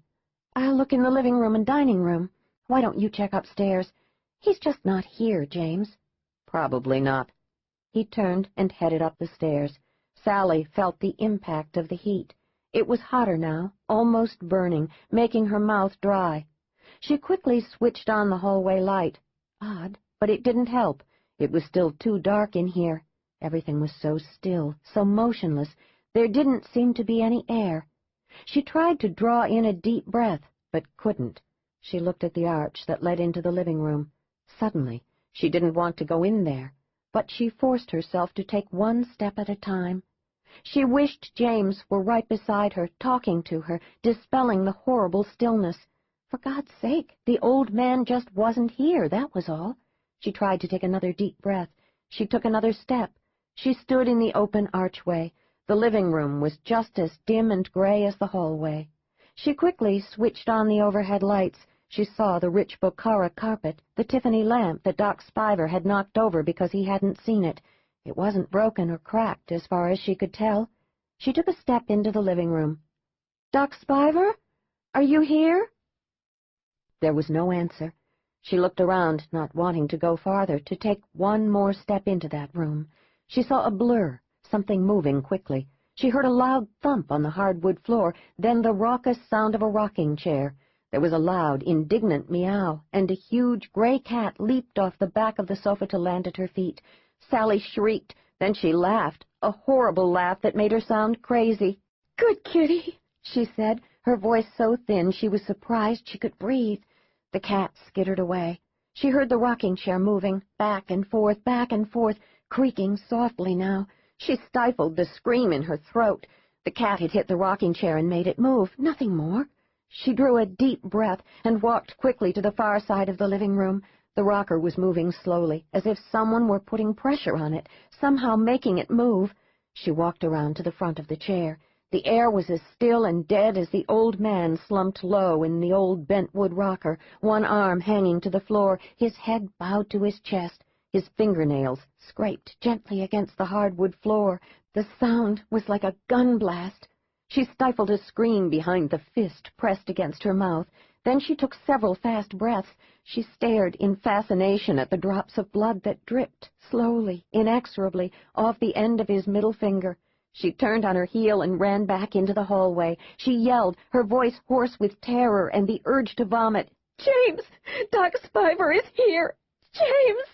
"I'll look in the living room and dining room. Why don't you check upstairs? He's just not here, James." "Probably not." He turned and headed up the stairs. Sally felt the impact of the heat. It was hotter now, almost burning, making her mouth dry. She quickly switched on the hallway light. Odd, but it didn't help. It was still too dark in here. Everything was so still, so motionless. There didn't seem to be any air. She tried to draw in a deep breath, but couldn't. She looked at the arch that led into the living room. Suddenly, she didn't want to go in there, but she forced herself to take one step at a time. She wished James were right beside her, talking to her, dispelling the horrible stillness. For God's sake, the old man just wasn't here, that was all. She tried to take another deep breath. She took another step. She stood in the open archway. The living room was just as dim and gray as the hallway. She quickly switched on the overhead lights. She saw the rich Bokhara carpet, the Tiffany lamp that Doc Spiver had knocked over because he hadn't seen it. It wasn't broken or cracked, as far as she could tell. She took a step into the living room. "Doc Spiver? Are you here?" There was no answer. She looked around, not wanting to go farther, to take one more step into that room. She saw a blur, something moving quickly. She heard a loud thump on the hardwood floor, then the raucous sound of a rocking chair. There was a loud, indignant meow, and a huge gray cat leaped off the back of the sofa to land at her feet. Sally shrieked, then she laughed, a horrible laugh that made her sound crazy. "Good kitty," she said, her voice so thin she was surprised she could breathe. The cat skittered away. She heard the rocking chair moving, back and forth, creaking softly now. She stifled the scream in her throat. The cat had hit the rocking chair and made it move, nothing more. She drew a deep breath and walked quickly to the far side of the living room. The rocker was moving slowly, as if someone were putting pressure on it, somehow making it move. She walked around to the front of the chair. The air was as still and dead as the old man slumped low in the old bentwood rocker, one arm hanging to the floor, his head bowed to his chest. His fingernails scraped gently against the hardwood floor. The sound was like a gun blast. She stifled a scream behind the fist pressed against her mouth. Then she took several fast breaths. She stared in fascination at the drops of blood that dripped, slowly, inexorably, off the end of his middle finger. She turned on her heel and ran back into the hallway. She yelled, her voice hoarse with terror and the urge to vomit. "James! Doc Spiver is here! James!"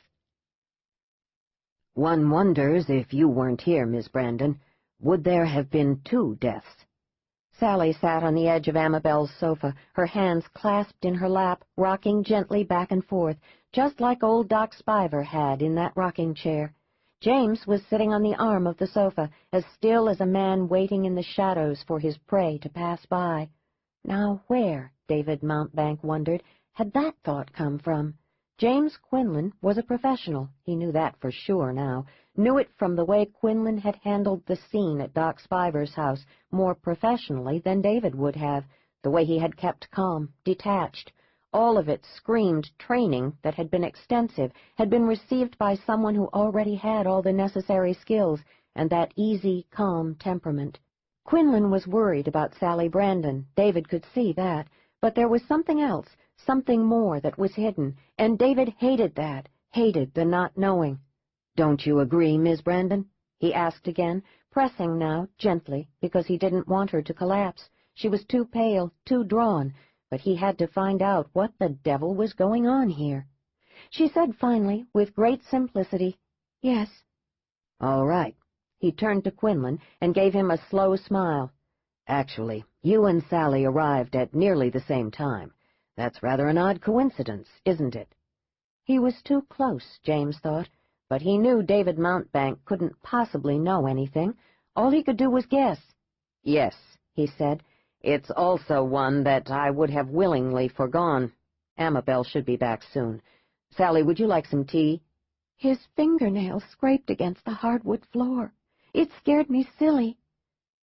"One wonders if you weren't here, Miss Brandon. Would there have been 2 deaths? Sally sat on the edge of Amabel's sofa, her hands clasped in her lap, rocking gently back and forth, just like old Doc Spiver had in that rocking chair. James was sitting on the arm of the sofa, as still as a man waiting in the shadows for his prey to pass by. Now where, David Mountbank wondered, had that thought come from? James Quinlan was a professional, he knew that for sure now, knew it from the way Quinlan had handled the scene at Doc Spiver's house, more professionally than David would have, the way he had kept calm, detached. All of it screamed training that had been extensive, had been received by someone who already had all the necessary skills and that easy, calm temperament. Quinlan was worried about Sally Brandon, David could see that, but there was something else, something more that was hidden, and David hated that, hated the not knowing. "Don't you agree, Miss Brandon?" he asked again, pressing now, gently, because he didn't want her to collapse. She was too pale, too drawn, but he had to find out what the devil was going on here. She said finally, with great simplicity, "Yes." "All right." He turned to Quinlan and gave him a slow smile. "Actually, you and Sally arrived at nearly the same time. That's rather an odd coincidence, isn't it?" He was too close, James thought, but he knew David Mountbank couldn't possibly know anything. All he could do was guess. "Yes," he said. "It's also one that I would have willingly forgone. Amabel should be back soon. Sally, would you like some tea?" His fingernails scraped against the hardwood floor. It scared me silly.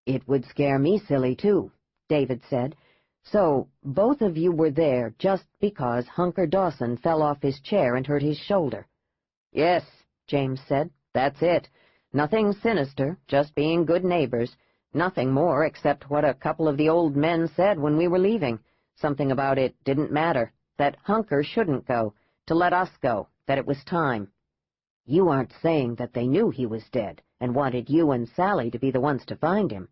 "It would scare me silly, too," David said. "So, both of you were there just because Hunker Dawson fell off his chair and hurt his shoulder." "Yes," James said. "That's it. Nothing sinister, just being good neighbors. Nothing more except what a couple of the old men said when we were leaving. Something about it didn't matter, that Hunker shouldn't go, to let us go, that it was time. You aren't saying that they knew he was dead and wanted you and Sally to be the ones to find him?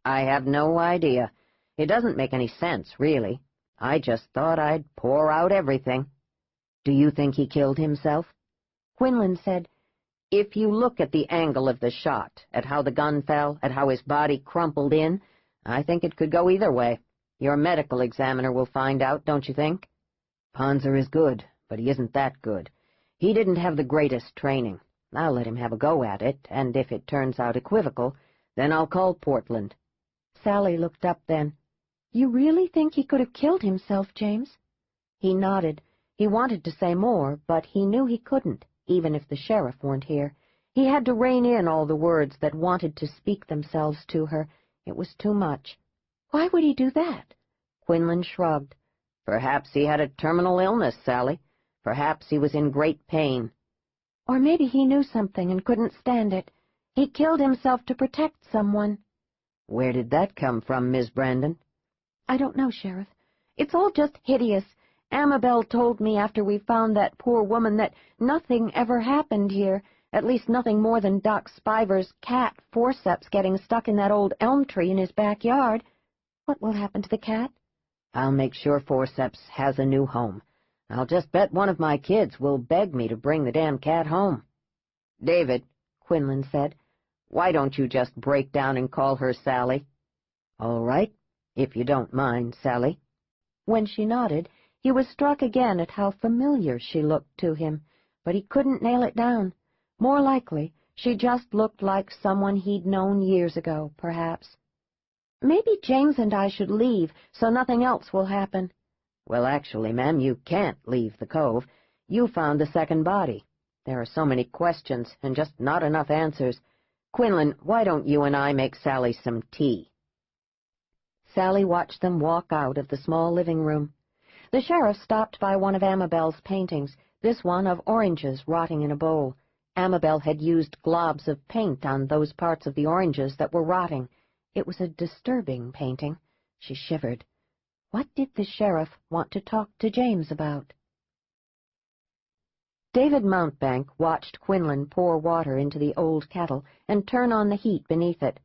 I have no idea. It doesn't make any sense, really. I just thought I'd pour out everything. Do you think he killed himself? Quinlan said, if you look at the angle of the shot, at how the gun fell, at how his body crumpled in, I think it could go either way. Your medical examiner will find out, don't you think? Panzer is good, but he isn't that good. He didn't have the greatest training. I'll let him have a go at it, and if it turns out equivocal, then I'll call Portland. Sally looked up then. You really think he could have killed himself, James? He nodded. He wanted to say more, but he knew he couldn't, even if the sheriff weren't here. He had to rein in all the words that wanted to speak themselves to her. It was too much. Why would he do that? Quinlan shrugged. Perhaps he had a terminal illness, Sally. Perhaps he was in great pain. Or maybe he knew something and couldn't stand it. He killed himself to protect someone. Where did that come from, Miss Brandon? I don't know, Sheriff. It's all just hideous. Amabel told me after we found that poor woman that nothing ever happened here, at least nothing more than Doc Spiver's cat, Forceps, getting stuck in that old elm tree in his backyard. What will happen to the cat? I'll make sure Forceps has a new home. I'll just bet one of my kids will beg me to bring the damn cat home. David, Quinlan said, why don't you just break down and call her Sally? All right, if you don't mind, Sally. When she nodded, he was struck again at how familiar she looked to him, but he couldn't nail it down. More likely, she just looked like someone he'd known years ago, perhaps. Maybe James and I should leave, so nothing else will happen. Well, actually, ma'am, you can't leave the Cove. You found the second body. There are so many questions, and just not enough answers. Quinlan, why don't you and I make Sally some tea? Sally watched them walk out of the small living room. The sheriff stopped by one of Amabel's paintings, this one of oranges rotting in a bowl. Amabel had used globs of paint on those parts of the oranges that were rotting. It was a disturbing painting. She shivered. What did the sheriff want to talk to James about? David Mountbank watched Quinlan pour water into the old kettle and turn on the heat beneath it.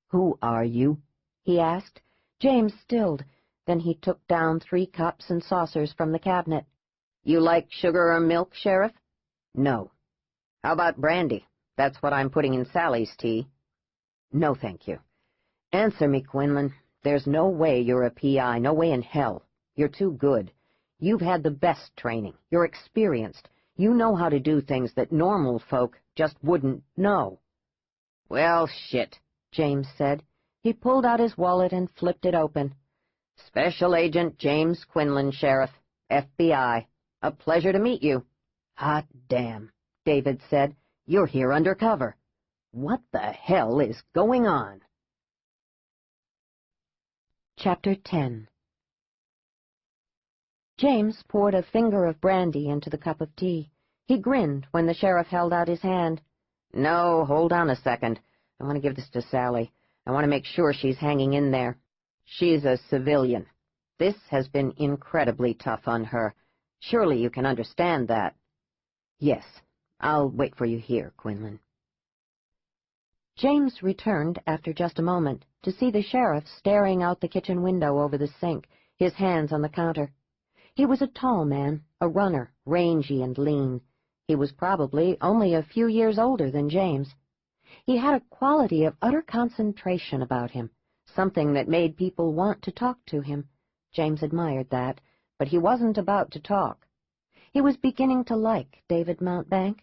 "Who are you?" he asked. James stilled. Then he took down 3 cups and saucers from the cabinet. "You like sugar or milk, Sheriff?" "No." "How about brandy? That's what I'm putting in Sally's tea." "No, thank you." "Answer me, Quinlan. There's no way you're a P.I., no way in hell. You're too good. You've had the best training. You're experienced. You know how to do things that normal folk just wouldn't know." "Well, shit," James said. He pulled out his wallet and flipped it open. "Special Agent James Quinlan, Sheriff, FBI. A pleasure to meet you." "Hot damn," David said. "You're here undercover. What the hell is going on?" Chapter 10. James poured a finger of brandy into the cup of tea. He grinned when the sheriff held out his hand. "No, hold on a second. I want to give this to Sally. I want to make sure she's hanging in there. She's a civilian. This has been incredibly tough on her. Surely you can understand that." "Yes, I'll wait for you here, Quinlan." James returned after just a moment to see the sheriff staring out the kitchen window over the sink, his hands on the counter. He was a tall man, a runner, rangy and lean. He was probably only a few years older than James. He had a quality of utter concentration about him, something that made people want to talk to him. James admired that, but he wasn't about to talk. He was beginning to like David Mountbank,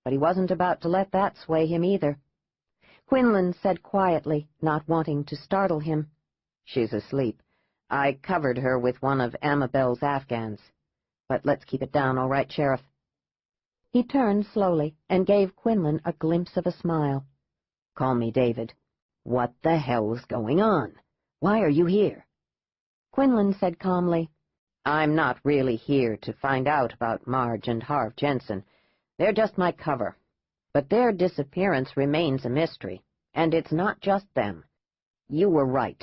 but he wasn't about to let that sway him either. Quinlan said quietly, not wanting to startle him, "She's asleep. I covered her with one of Amabel's Afghans. But let's keep it down, all right, Sheriff?" He turned slowly and gave Quinlan a glimpse of a smile. "Call me David. What the hell's going on? Why are you here?" Quinlan said calmly, "I'm not really here to find out about Marge and Harv Jensen. They're just my cover. But their disappearance remains a mystery, and it's not just them. You were right.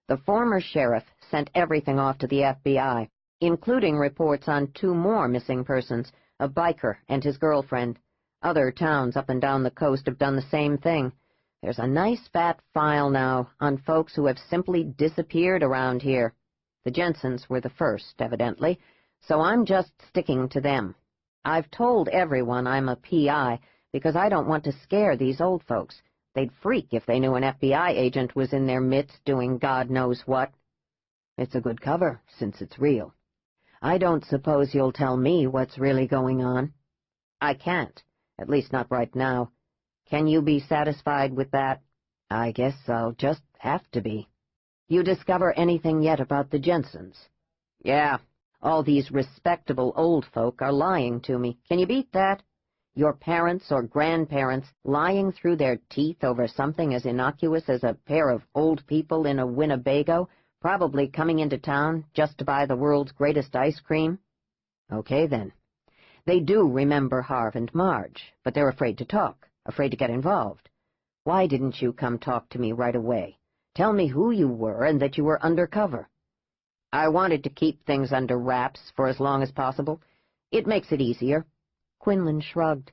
The former sheriff sent everything off to the FBI, including reports on 2 more missing persons, a biker and his girlfriend. Other towns up and down the coast have done the same thing. There's a nice fat file now on folks who have simply disappeared around here. The Jensens were the first, evidently, so I'm just sticking to them. I've told everyone I'm a PI because I don't want to scare these old folks. They'd freak if they knew an FBI agent was in their midst doing God knows what. It's a good cover, since it's real. I don't suppose you'll tell me what's really going on. I can't, at least not right now. Can you be satisfied with that? I guess I'll just have to be. You discover anything yet about the Jensens? Yeah, all these respectable old folk are lying to me. Can you beat that? Your parents or grandparents lying through their teeth over something as innocuous as a pair of old people in a Winnebago, probably coming into town just to buy the world's greatest ice cream? Okay, then. They do remember Harv and Marge, but they're afraid to talk, afraid to get involved. Why didn't you come talk to me right away? Tell me who you were and that you were undercover. I wanted to keep things under wraps for as long as possible. It makes it easier. Quinlan shrugged.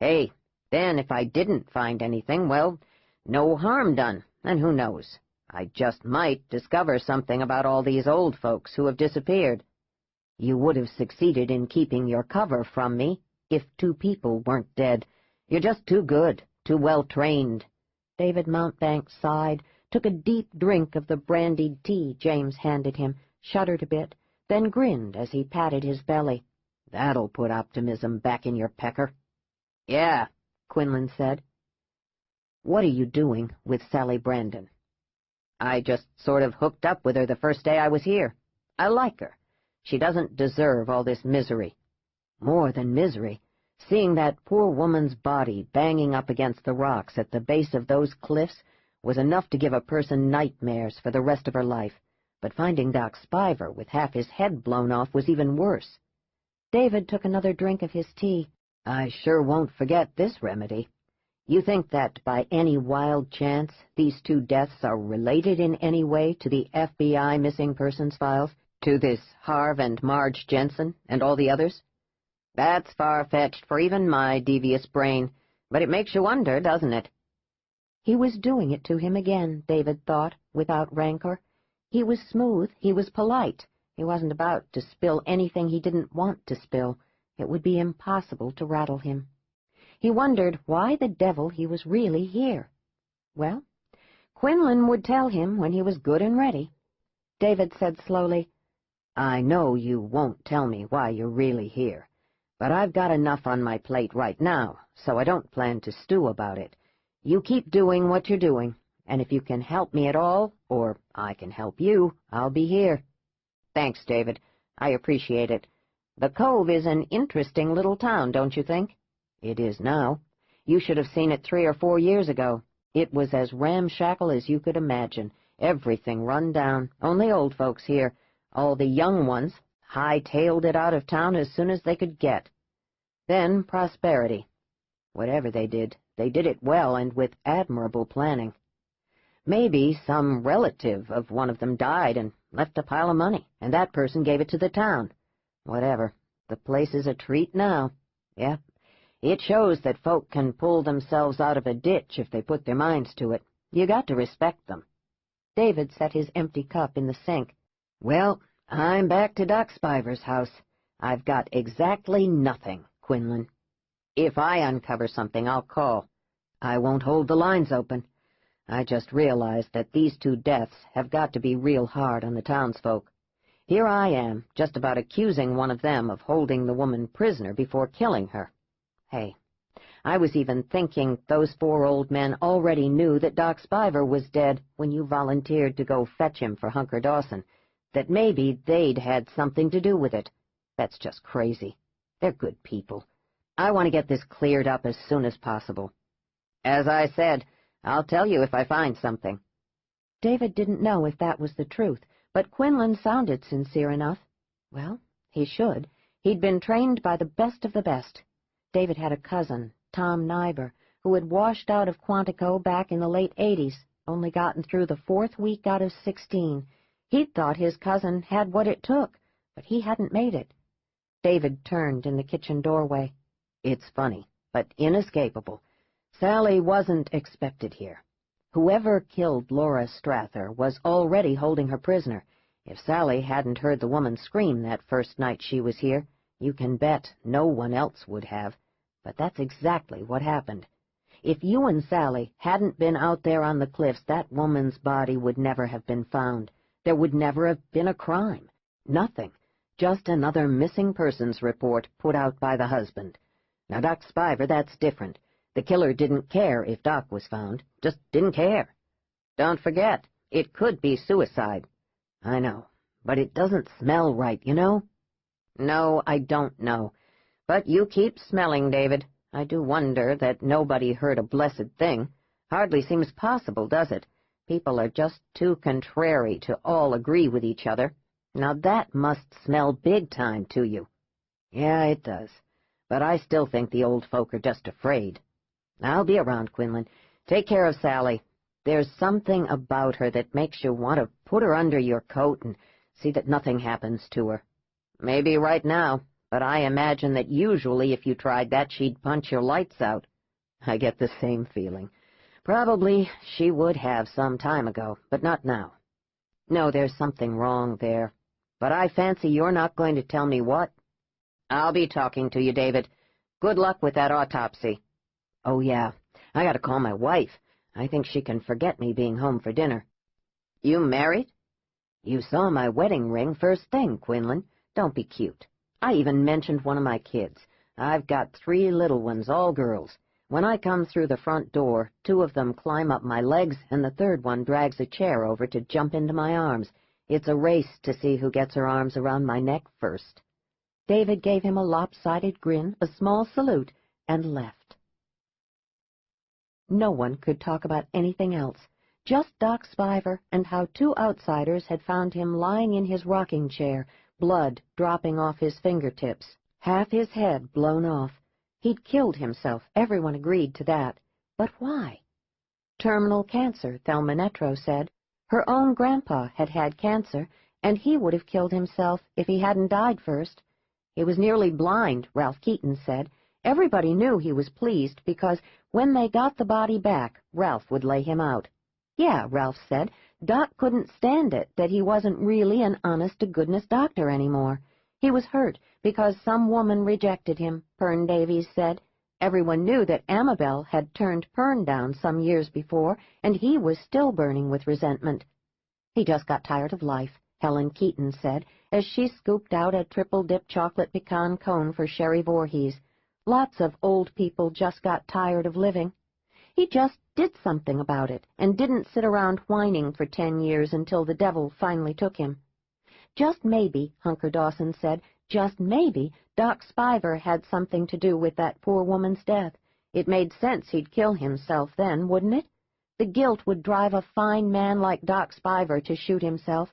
Hey, then if I didn't find anything, well, no harm done, and who knows? I just might discover something about all these old folks who have disappeared. You would have succeeded in keeping your cover from me if 2 people weren't dead. You're just too good, too well-trained. David Mountbank sighed, took a deep drink of the brandied tea James handed him, shuddered a bit, then grinned as he patted his belly. That'll put optimism back in your pecker. Yeah, Quinlan said. What are you doing with Sally Brandon? I just sort of hooked up with her the first day I was here. I like her. She doesn't deserve all this misery. More than misery. Seeing that poor woman's body banging up against the rocks at the base of those cliffs was enough to give a person nightmares for the rest of her life, but finding Doc Spiver with half his head blown off was even worse. David took another drink of his tea. I sure won't forget this remedy. You think that by any wild chance these 2 deaths are related in any way to the FBI missing persons files, to this Harv and Marge Jensen and all the others? That's far-fetched for even my devious brain, but it makes you wonder, doesn't it? He was doing it to him again, David thought, without rancor. He was smooth, he was polite. He wasn't about to spill anything he didn't want to spill. It would be impossible to rattle him. He wondered why the devil he was really here. Well, Quinlan would tell him when he was good and ready. David said slowly, I know you won't tell me why you're really here, but I've got enough on my plate right now, so I don't plan to stew about it. You keep doing what you're doing, and if you can help me at all, or I can help you, I'll be here. Thanks, David. I appreciate it. The Cove is an interesting little town, don't you think? It is now. You should have seen it 3 or 4 years ago. It was as ramshackle as you could imagine. Everything run down. Only old folks here. All the young ones high-tailed it out of town as soon as they could get. Then prosperity. Whatever they did it well and with admirable planning. Maybe some relative of one of them died and left a pile of money, and that person gave it to the town. Whatever. The place is a treat now. Yep. It shows that folk can pull themselves out of a ditch if they put their minds to it. You got to respect them. David set his empty cup in the sink. Well, I'm back to Doc Spiver's house. I've got exactly nothing, Quinlan. If I uncover something, I'll call. I won't hold the lines open. I just realized that these 2 deaths have got to be real hard on the townsfolk. Here I am, just about accusing one of them of holding the woman prisoner before killing her. Hey, I was even thinking those 4 old men already knew that Doc Spiver was dead when you volunteered to go fetch him for Hunker Dawson, that maybe they'd had something to do with it. That's just crazy. They're good people. I want to get this cleared up as soon as possible. As I said, I'll tell you if I find something. David didn't know if that was the truth, but Quinlan sounded sincere enough. Well, he should. He'd been trained by the best of the best. David had a cousin, Tom Nyber, who had washed out of Quantico back in the late 80s, only gotten through the 4th week out of 16. He'd thought his cousin had what it took, but he hadn't made it. David turned in the kitchen doorway. It's funny, but inescapable. Sally wasn't expected here. Whoever killed Laura Strather was already holding her prisoner. If Sally hadn't heard the woman scream that first night she was here, you can bet no one else would have. But that's exactly what happened. If you and Sally hadn't been out there on the cliffs, that woman's body would never have been found. There would never have been a crime. Nothing. Just another missing persons report put out by the husband. Now, Doc Spiver, that's different. The killer didn't care if Doc was found. Just didn't care. Don't forget, it could be suicide. I know, but it doesn't smell right, you know? No, I don't know. But you keep smelling, David. I do wonder that nobody heard a blessed thing. Hardly seems possible, does it? People are just too contrary to all agree with each other. Now that must smell big time to you. Yeah, it does. But I still think the old folk are just afraid. I'll be around, Quinlan. Take care of Sally. There's something about her that makes you want to put her under your coat and see that nothing happens to her. Maybe right now, but I imagine that usually if you tried that, she'd punch your lights out. I get the same feeling. Probably she would have some time ago, but not now. No, there's something wrong there. But I fancy you're not going to tell me what. I'll be talking to you, David. Good luck with that autopsy. Oh, yeah, I gotta call my wife. I think she can forget me being home for dinner. You married? You saw my wedding ring first thing, Quinlan. Don't be cute. I even mentioned one of my kids. I've got 3 little ones, all girls. When I come through the front door, 2 of them climb up my legs, and the 3rd one drags a chair over to jump into my arms. It's a race to see who gets her arms around my neck first. David gave him a lopsided grin, a small salute, and left. No one could talk about anything else, just Doc Spiver and how 2 outsiders had found him lying in his rocking chair, blood dropping off his fingertips, half his head blown off. He'd killed himself, everyone agreed to that. But why? Terminal cancer, Thelma Netro said. Her own grandpa had had cancer, and he would have killed himself if he hadn't died first. He was nearly blind, Ralph Keaton said. Everybody knew he was pleased because when they got the body back, Ralph would lay him out. Yeah, Ralph said, Doc couldn't stand it that he wasn't really an honest-to-goodness doctor anymore. He was hurt because some woman rejected him, Pern Davies said. Everyone knew that Amabel had turned Pern down some years before, and he was still burning with resentment. He just got tired of life, Helen Keaton said, as she scooped out a triple-dip chocolate pecan cone for Sherry Voorhees. Lots of old people just got tired of living. He just did something about it, and didn't sit around whining for 10 years until the devil finally took him. Just maybe, Hunker Dawson said, just maybe Doc Spiver had something to do with that poor woman's death. It made sense he'd kill himself then, wouldn't it? The guilt would drive a fine man like Doc Spiver to shoot himself.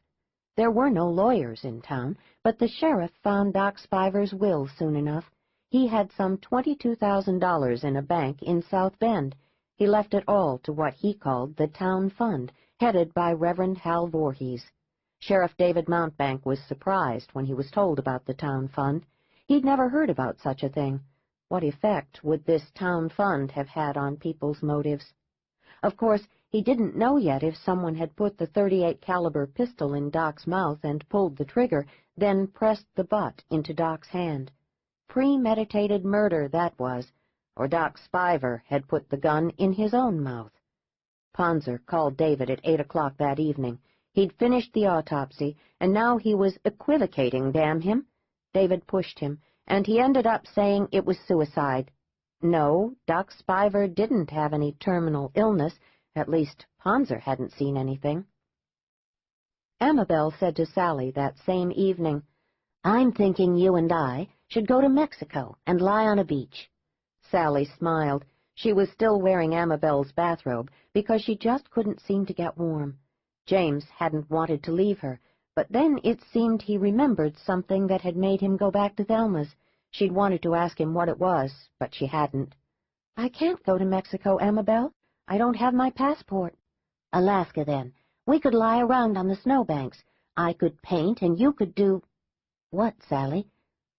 There were no lawyers in town, but the sheriff found Doc Spiver's will soon enough. He had some $22,000 in a bank in South Bend. He left it all to what he called the town fund, headed by Reverend Hal Voorhees. Sheriff David Mountbank was surprised when he was told about the town fund. He'd never heard about such a thing. What effect would this town fund have had on people's motives? Of course, he didn't know yet if someone had put the .38 caliber pistol in Doc's mouth and pulled the trigger, then pressed the butt into Doc's hand. Premeditated murder, that was, or Doc Spiver had put the gun in his own mouth. Ponzer called David at 8 o'clock that evening. He'd finished the autopsy, and now he was equivocating, damn him. David pushed him, and he ended up saying it was suicide. No, Doc Spiver didn't have any terminal illness. At least, Ponzer hadn't seen anything. Amabel said to Sally that same evening, I'm thinking you and I should go to Mexico and lie on a beach. Sally smiled. She was still wearing Amabel's bathrobe because she just couldn't seem to get warm. James hadn't wanted to leave her, but then it seemed he remembered something that had made him go back to Thelma's. She'd wanted to ask him what it was, but she hadn't. I can't go to Mexico, Amabel. I don't have my passport. Alaska, then. We could lie around on the snowbanks. I could paint, and you could do—" "What, Sally?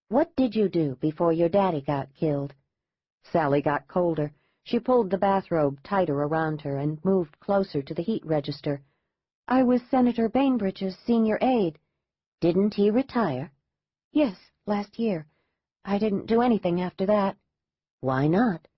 What did you do before your daddy got killed?" Sally got colder. She pulled the bathrobe tighter around her and moved closer to the heat register. "I was Senator Bainbridge's senior aide." "Didn't he retire?" "Yes, last year. I didn't do anything after that." "Why not?"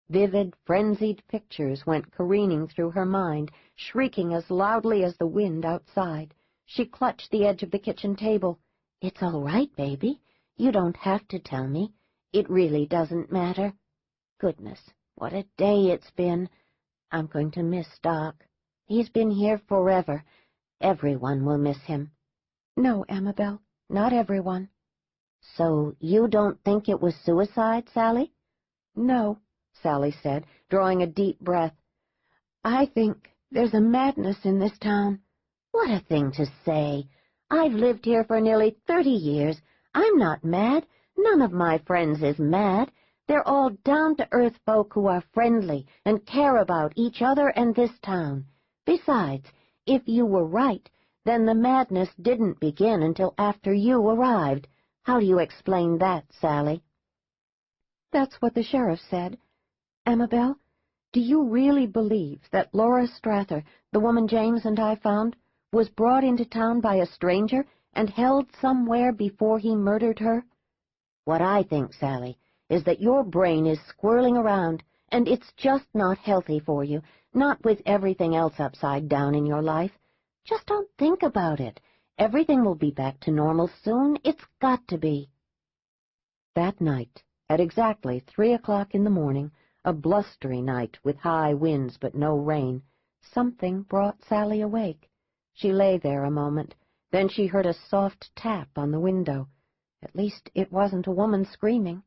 Vivid, frenzied pictures went careening through her mind, shrieking as loudly as the wind outside. She clutched the edge of the kitchen table. "It's all right, baby. You don't have to tell me. It really doesn't matter. Goodness, what a day it's been. I'm going to miss Doc. He's been here forever. Everyone will miss him." "No, Amabel, not everyone." "So you don't think it was suicide, Sally?" "No," Sally said, drawing a deep breath. "I think there's a madness in this town." "What a thing to say! I've lived here for nearly 30 years. I'm not mad. None of my friends is mad. They're all down-to-earth folk who are friendly and care about each other and this town. Besides, if you were right, then the madness didn't begin until after you arrived. How do you explain that, Sally?" "That's what the sheriff said. Amabel, do you really believe that Laura Strather, the woman James and I found, was brought into town by a stranger and held somewhere before he murdered her?" "What I think, Sally, is that your brain is squirreling around, and it's just not healthy for you, not with everything else upside down in your life. Just don't think about it. Everything will be back to normal soon. It's got to be." That night, at exactly 3 o'clock in the morning, a blustery night with high winds but no rain, something brought Sally awake. She lay there a moment. Then she heard a soft tap on the window. At least it wasn't a woman screaming.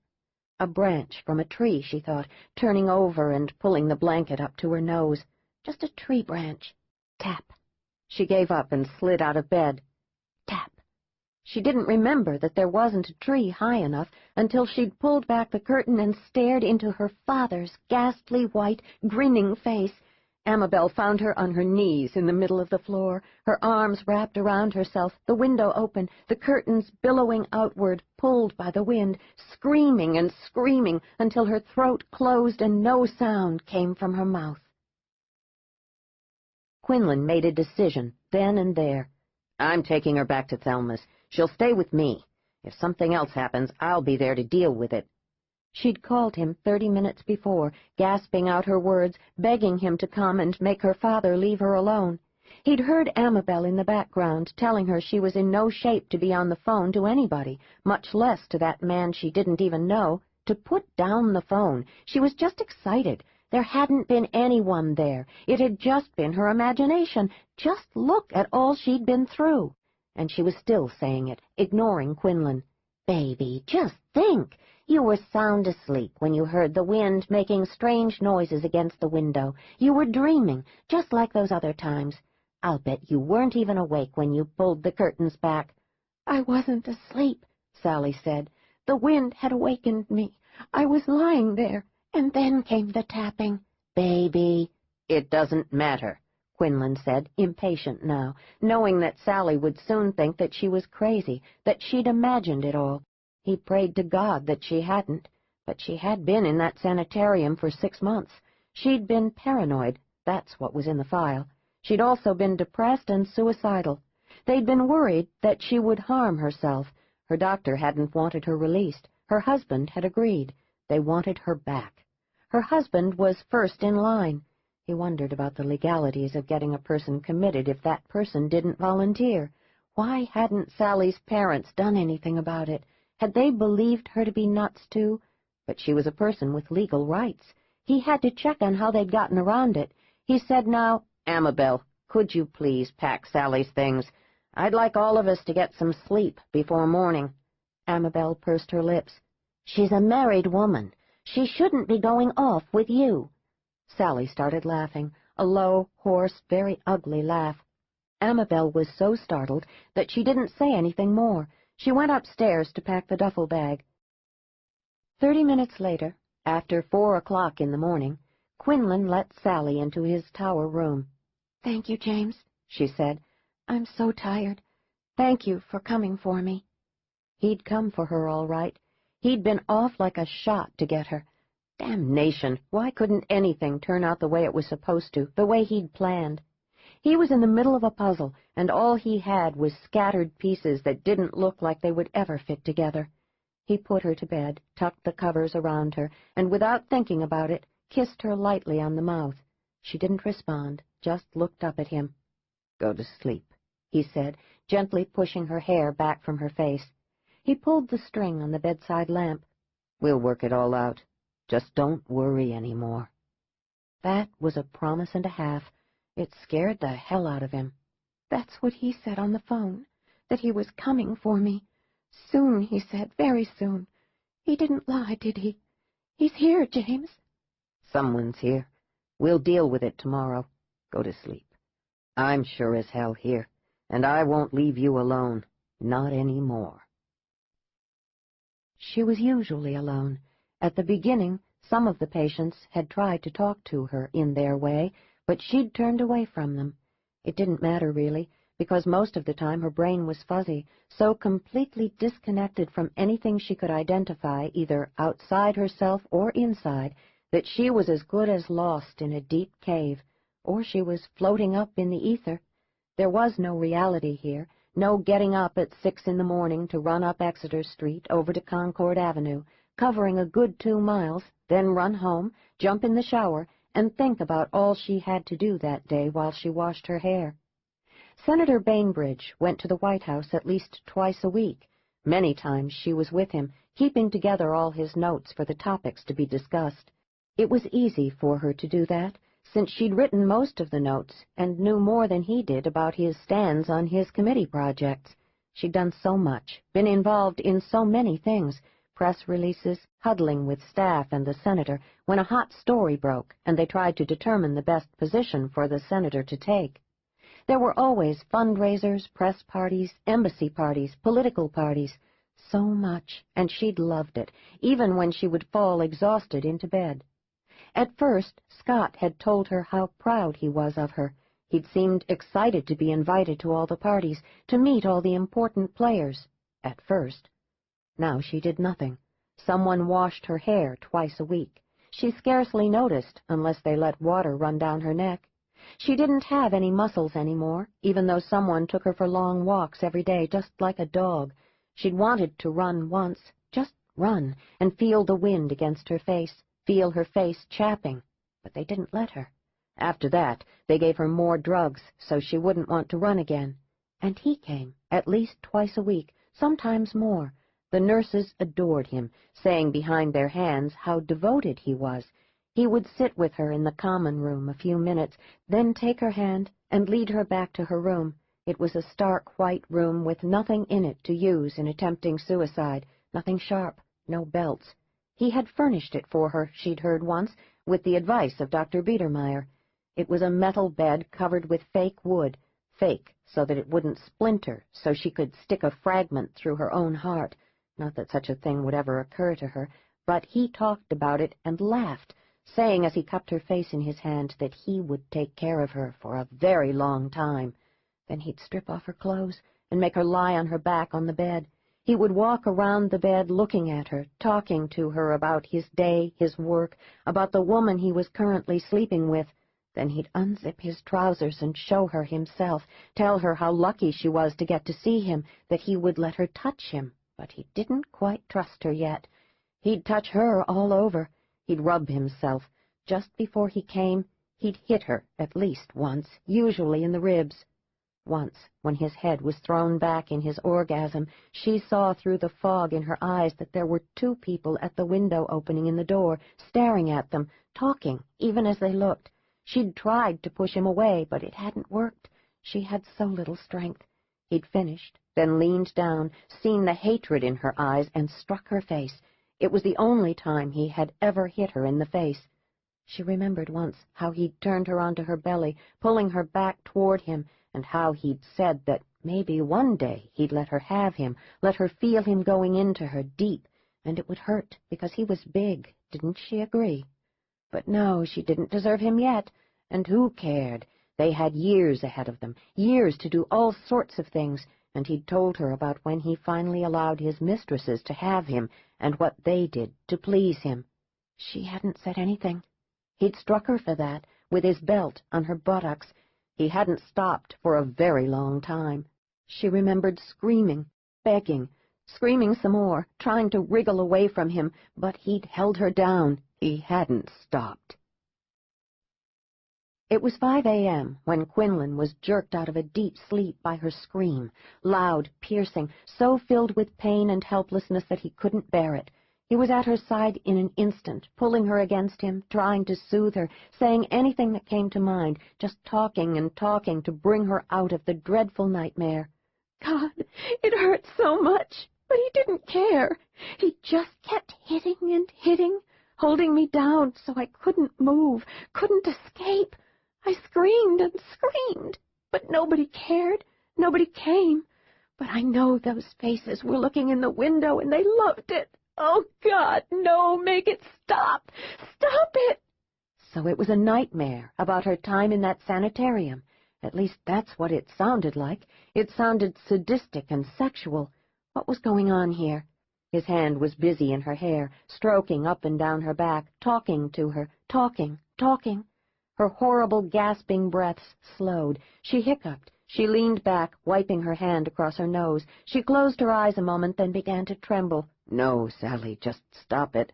A branch from a tree, she thought, turning over and pulling the blanket up to her nose. Just a tree branch. Tap. She gave up and slid out of bed. Tap. She didn't remember that there wasn't a tree high enough until she'd pulled back the curtain and stared into her father's ghastly white, grinning face. Amabel found her on her knees in the middle of the floor, her arms wrapped around herself, the window open, the curtains billowing outward, pulled by the wind, screaming and screaming until her throat closed and no sound came from her mouth. Quinlan made a decision, then and there. "I'm taking her back to Thelma's. She'll stay with me. If something else happens, I'll be there to deal with it." She'd called him 30 minutes before, gasping out her words, begging him to come and make her father leave her alone. He'd heard Amabel in the background telling her she was in no shape to be on the phone to anybody, much less to that man she didn't even know. To put down the phone. She was just excited. There hadn't been anyone there. It had just been her imagination. Just look at all she'd been through. And she was still saying it, ignoring Quinlan. "Baby, just think. You were sound asleep when you heard the wind making strange noises against the window. You were dreaming, just like those other times. I'll bet you weren't even awake when you pulled the curtains back." "I wasn't asleep," Sally said. "The wind had awakened me. I was lying there, and then came the tapping." "Baby." "It doesn't matter," Quinlan said, impatient now, knowing that Sally would soon think that she was crazy, that she'd imagined it all. He prayed to God that she hadn't, but she had been in that sanitarium for 6 months. She'd been paranoid, that's what was in the file. She'd also been depressed and suicidal. They'd been worried that she would harm herself. Her doctor hadn't wanted her released. Her husband had agreed. They wanted her back. Her husband was first in line. He wondered about the legalities of getting a person committed if that person didn't volunteer. Why hadn't Sally's parents done anything about it? Had they believed her to be nuts, too? But she was a person with legal rights. He had to check on how they'd gotten around it. He said now, "Amabel, could you please pack Sally's things? I'd like all of us to get some sleep before morning." Amabel pursed her lips. "She's a married woman. She shouldn't be going off with you." Sally started laughing, a low, hoarse, very ugly laugh. Amabel was so startled that she didn't say anything more. She went upstairs to pack the duffel bag. 30 minutes later, after 4 o'clock in the morning, Quinlan let Sally into his tower room. "Thank you, James," she said. "I'm so tired. Thank you for coming for me." He'd come for her all right. He'd been off like a shot to get her. Damnation! Why couldn't anything turn out the way it was supposed to, the way he'd planned? He was in the middle of a puzzle, and all he had was scattered pieces that didn't look like they would ever fit together. He put her to bed, tucked the covers around her, and without thinking about it, kissed her lightly on the mouth. She didn't respond, just looked up at him. "Go to sleep," he said, gently pushing her hair back from her face. He pulled the string on the bedside lamp. "We'll work it all out. Just don't worry any more." That was a promise and a half. It scared the hell out of him. "That's what he said on the phone, that he was coming for me. Soon, he said, very soon. He didn't lie, did he? He's here, James." "Someone's here. We'll deal with it tomorrow. Go to sleep. I'm sure as hell here, and I won't leave you alone. Not any more." She was usually alone. At the beginning, some of the patients had tried to talk to her in their way, but she'd turned away from them. It didn't matter, really, because most of the time her brain was fuzzy, so completely disconnected from anything she could identify, either outside herself or inside, that she was as good as lost in a deep cave, or she was floating up in the ether. There was no reality here, no getting up at 6 in the morning to run up Exeter Street over to Concord Avenue, covering a good 2 miles, then run home, jump in the shower, and think about all she had to do that day while she washed her hair. Senator Bainbridge went to the White House at least twice a week. Many times she was with him, keeping together all his notes for the topics to be discussed. It was easy for her to do that, since she'd written most of the notes and knew more than he did about his stands on his committee projects. She'd done so much, been involved in so many things, press releases, huddling with staff and the senator when a hot story broke and they tried to determine the best position for the senator to take. There were always fundraisers, press parties, embassy parties, political parties. So much, and she'd loved it, even when she would fall exhausted into bed. At first, Scott had told her how proud he was of her. He'd seemed excited to be invited to all the parties, to meet all the important players. At first. Now she did nothing. Someone washed her hair twice a week. She scarcely noticed, unless they let water run down her neck. She didn't have any muscles anymore, even though someone took her for long walks every day, just like a dog. She'd wanted to run once, just run, and feel the wind against her face, feel her face chapping, but they didn't let her. After that, they gave her more drugs, so she wouldn't want to run again. And he came, at least twice a week, sometimes more. The nurses adored him, saying behind their hands how devoted he was. He would sit with her in the common room a few minutes, then take her hand and lead her back to her room. It was a stark white room with nothing in it to use in attempting suicide, nothing sharp, no belts. He had furnished it for her, she'd heard once, with the advice of Dr. Biedermeier. It was a metal bed covered with fake wood, fake so that it wouldn't splinter, so she could stick a fragment through her own heart. Not that such a thing would ever occur to her, but he talked about it and laughed, saying as he cupped her face in his hand that he would take care of her for a very long time. Then he'd strip off her clothes and make her lie on her back on the bed. He would walk around the bed looking at her, talking to her about his day, his work, about the woman he was currently sleeping with. Then he'd unzip his trousers and show her himself, tell her how lucky she was to get to see him, that he would let her touch him. But he didn't quite trust her yet. He'd touch her all over. He'd rub himself. Just before he came, he'd hit her at least once, usually in the ribs. Once, when his head was thrown back in his orgasm, she saw through the fog in her eyes that there were 2 people at the window opening in the door, staring at them, talking, even as they looked. She'd tried to push him away, but it hadn't worked. She had so little strength. He'd finished, then leaned down, seen the hatred in her eyes, and struck her face. It was the only time he had ever hit her in the face. She remembered once how he'd turned her onto her belly, pulling her back toward him, and how he'd said that maybe one day he'd let her have him, let her feel him going into her deep, and it would hurt because he was big, didn't she agree? But no, she didn't deserve him yet, and who cared? They had years ahead of them, years to do all sorts of things, and he'd told her about when he finally allowed his mistresses to have him and what they did to please him. She hadn't said anything. He'd struck her for that, with his belt on her buttocks. He hadn't stopped for a very long time. She remembered screaming, begging, screaming some more, trying to wriggle away from him, but he'd held her down. He hadn't stopped. It was 5 a.m. when Quinlan was jerked out of a deep sleep by her scream, loud, piercing, so filled with pain and helplessness that he couldn't bear it. He was at her side in an instant, pulling her against him, trying to soothe her, saying anything that came to mind, just talking and talking to bring her out of the dreadful nightmare. God, it hurt so much, but he didn't care. He just kept hitting and hitting, holding me down so I couldn't move, couldn't escape. I screamed and screamed, but nobody cared, nobody came. But I know those faces were looking in the window and they loved it. Oh, God, no, make it stop. Stop it. So it was a nightmare about her time in that sanitarium. At least that's what it sounded like. It sounded sadistic and sexual. What was going on here? His hand was busy in her hair, stroking up and down her back, talking to her, talking. Her horrible, gasping breaths slowed. She hiccuped. She leaned back, wiping her hand across her nose. She closed her eyes a moment, then began to tremble. "No, Sally, just stop it.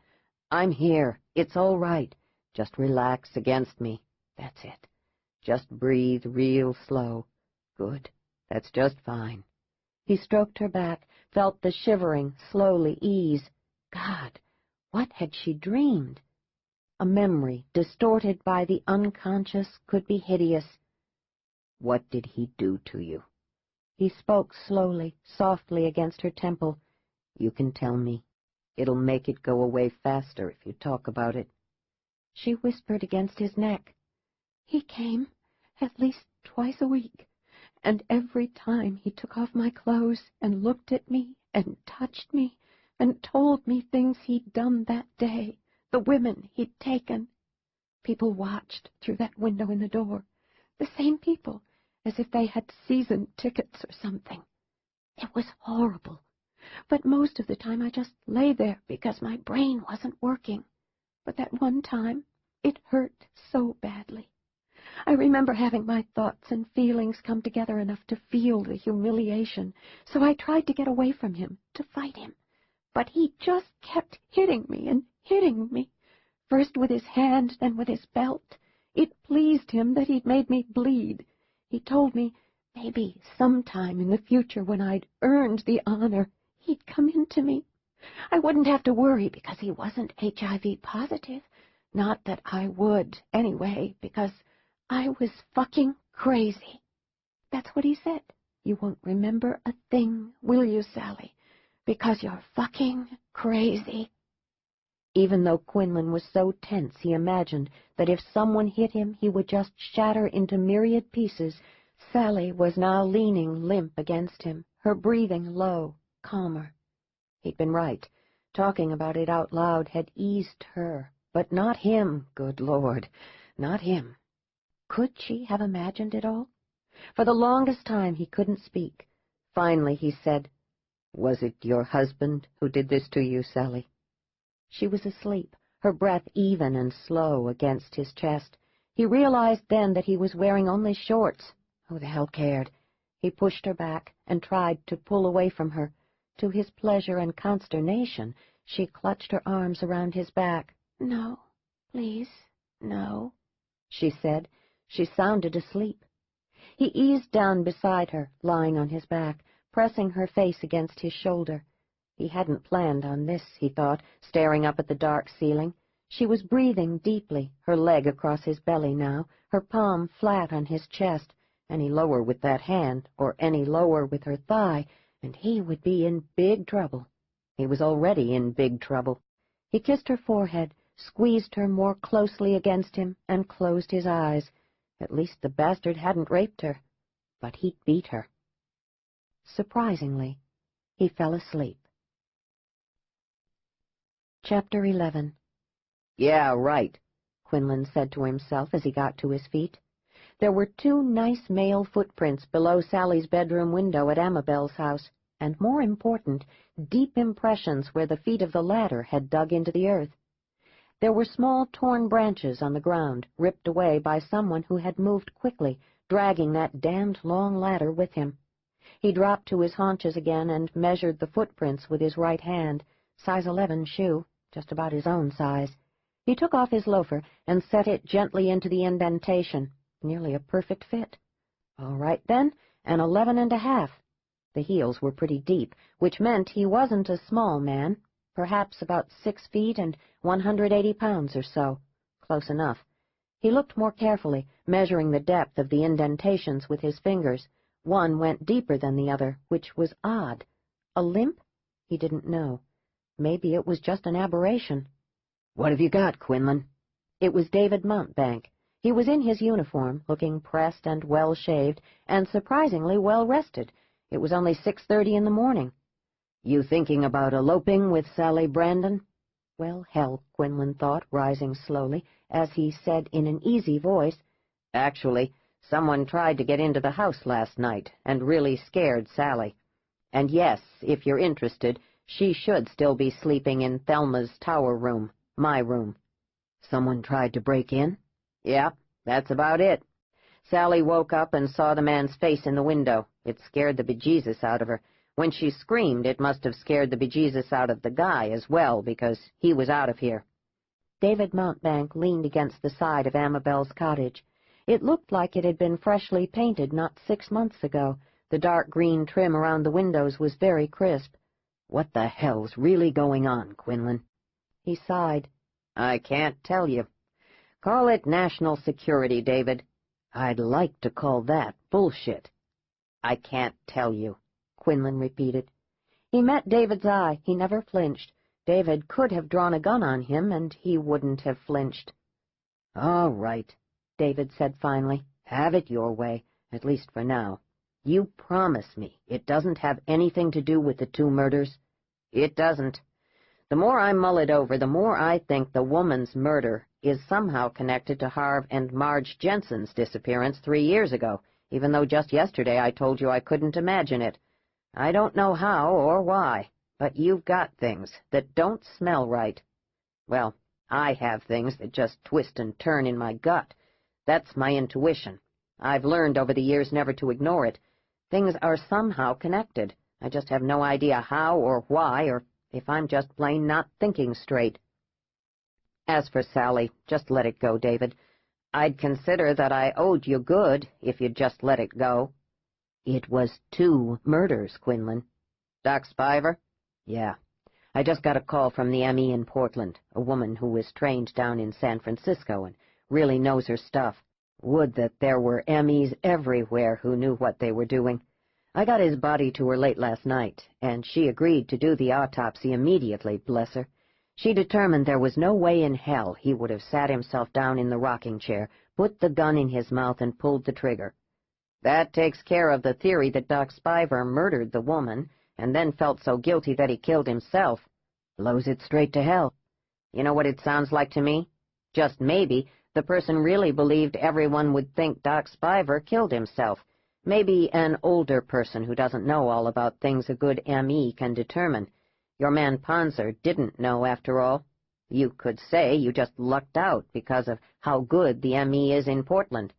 I'm here. It's all right. Just relax against me. That's it. Just breathe real slow. Good. That's just fine." He stroked her back, felt the shivering slowly ease. God, what had she dreamed? A memory, distorted by the unconscious, could be hideous. "What did he do to you?" He spoke slowly, softly against her temple. "You can tell me. It'll make it go away faster if you talk about it." She whispered against his neck. He came at least twice a week, and every time he took off my clothes and looked at me and touched me and told me things he'd done that day, the women he'd taken. People watched through that window in the door, the same people, as if they had season tickets or something. It was horrible, but most of the time I just lay there because my brain wasn't working. But that one time, it hurt so badly. I remember having my thoughts and feelings come together enough to feel the humiliation, so I tried to get away from him, to fight him. But he just kept hitting me and hitting me, first with his hand, then with his belt. It pleased him that he'd made me bleed. He told me maybe sometime in the future, when I'd earned the honor, he'd come into me. I wouldn't have to worry because he wasn't HIV positive. Not that I would, anyway, because I was fucking crazy. That's what he said. "You won't remember a thing, will you, Sally? Because you're fucking crazy." Even though Quinlan was so tense he imagined that if someone hit him he would just shatter into myriad pieces, Sally was now leaning limp against him, her breathing low, calmer. He'd been right. Talking about it out loud had eased her, but not him, good Lord, not him. Could she have imagined it all? For the longest time he couldn't speak. Finally he said, "Was it your husband who did this to you, Sally?" She was asleep, her breath even and slow against his chest. He realized then that he was wearing only shorts. Who the hell cared? He pushed her back and tried to pull away from her. To his pleasure and consternation, she clutched her arms around his back. "No, please, no," she said. She sounded asleep. He eased down beside her, lying on his back, pressing her face against his shoulder. He hadn't planned on this, he thought, staring up at the dark ceiling. She was breathing deeply, her leg across his belly now, her palm flat on his chest. Any lower with that hand, or any lower with her thigh, and he would be in big trouble. He was already in big trouble. He kissed her forehead, squeezed her more closely against him, and closed his eyes. At least the bastard hadn't raped her, but he'd beat her. Surprisingly, he fell asleep. Chapter 11. "Yeah, right," Quinlan said to himself as he got to his feet. There were 2 nice male footprints below Sally's bedroom window at Amabel's house, and more important, deep impressions where the feet of the latter had dug into the earth. There were small torn branches on the ground, ripped away by someone who had moved quickly, dragging that damned long ladder with him. He dropped to his haunches again and measured the footprints with his right hand, size 11 shoe, just about his own size. He took off his loafer and set it gently into the indentation, nearly a perfect fit. All right, then, an 11.5. The heels were pretty deep, which meant he wasn't a small man, perhaps about 6 feet and 180 pounds or so. Close enough. He looked more carefully, measuring the depth of the indentations with his fingers. One went deeper than the other, which was odd. A limp? He didn't know. Maybe it was just an aberration. "What have you got, Quinlan?" It was David Montbank. He was in his uniform, looking pressed and well-shaved, and surprisingly well-rested. It was only 6:30 in the morning. "You thinking about eloping with Sally Brandon?" Well, hell, Quinlan thought, rising slowly, as he said in an easy voice, "Actually, someone tried to get into the house last night and really scared Sally. And yes, if you're interested, she should still be sleeping in Thelma's tower room, my room." "Someone tried to break in?" "Yep, that's about it. Sally woke up and saw the man's face in the window. It scared the bejesus out of her. When she screamed, it must have scared the bejesus out of the guy as well, because he was out of here." David Montbank leaned against the side of Amabel's cottage. It looked like it had been freshly painted not 6 months ago. The dark green trim around the windows was very crisp. "What the hell's really going on, Quinlan?" He sighed. "I can't tell you. Call it national security, David." "I'd like to call that bullshit." "I can't tell you," Quinlan repeated. He met David's eye. He never flinched. David could have drawn a gun on him, and he wouldn't have flinched. "All right," David said finally. "Have it your way, at least for now. You promise me it doesn't have anything to do with the 2 murders?" "It doesn't. The more I mull it over, the more I think the woman's murder is somehow connected to Harv and Marge Jensen's disappearance 3 years ago, even though just yesterday I told you I couldn't imagine it. I don't know how or why, but you've got things that don't smell right. Well, I have things that just twist and turn in my gut. That's my intuition. I've learned over the years never to ignore it. Things are somehow connected. I just have no idea how or why, or if I'm just plain not thinking straight. As for Sally, just let it go, David. I'd consider that I owed you good if you'd just let it go." "It was 2 murders, Quinlan." "Doc Spiver?" "Yeah. I just got a call from the M.E. in Portland, a woman who was trained down in San Francisco and really knows her stuff. Would that there were M.E.s everywhere who knew what they were doing. I got his body to her late last night, and she agreed to do the autopsy immediately, bless her. She determined there was no way in hell he would have sat himself down in the rocking chair, put the gun in his mouth, and pulled the trigger." "That takes care of the theory that Doc Spiver murdered the woman and then felt so guilty that he killed himself." "Blows it straight to hell." "You know what it sounds like to me? Just maybe the person really believed everyone would think Doc Spiver killed himself. Maybe an older person who doesn't know all about things a good M.E. can determine. Your man Ponzer didn't know, after all. You could say you just lucked out because of how good the M.E. is in Portland."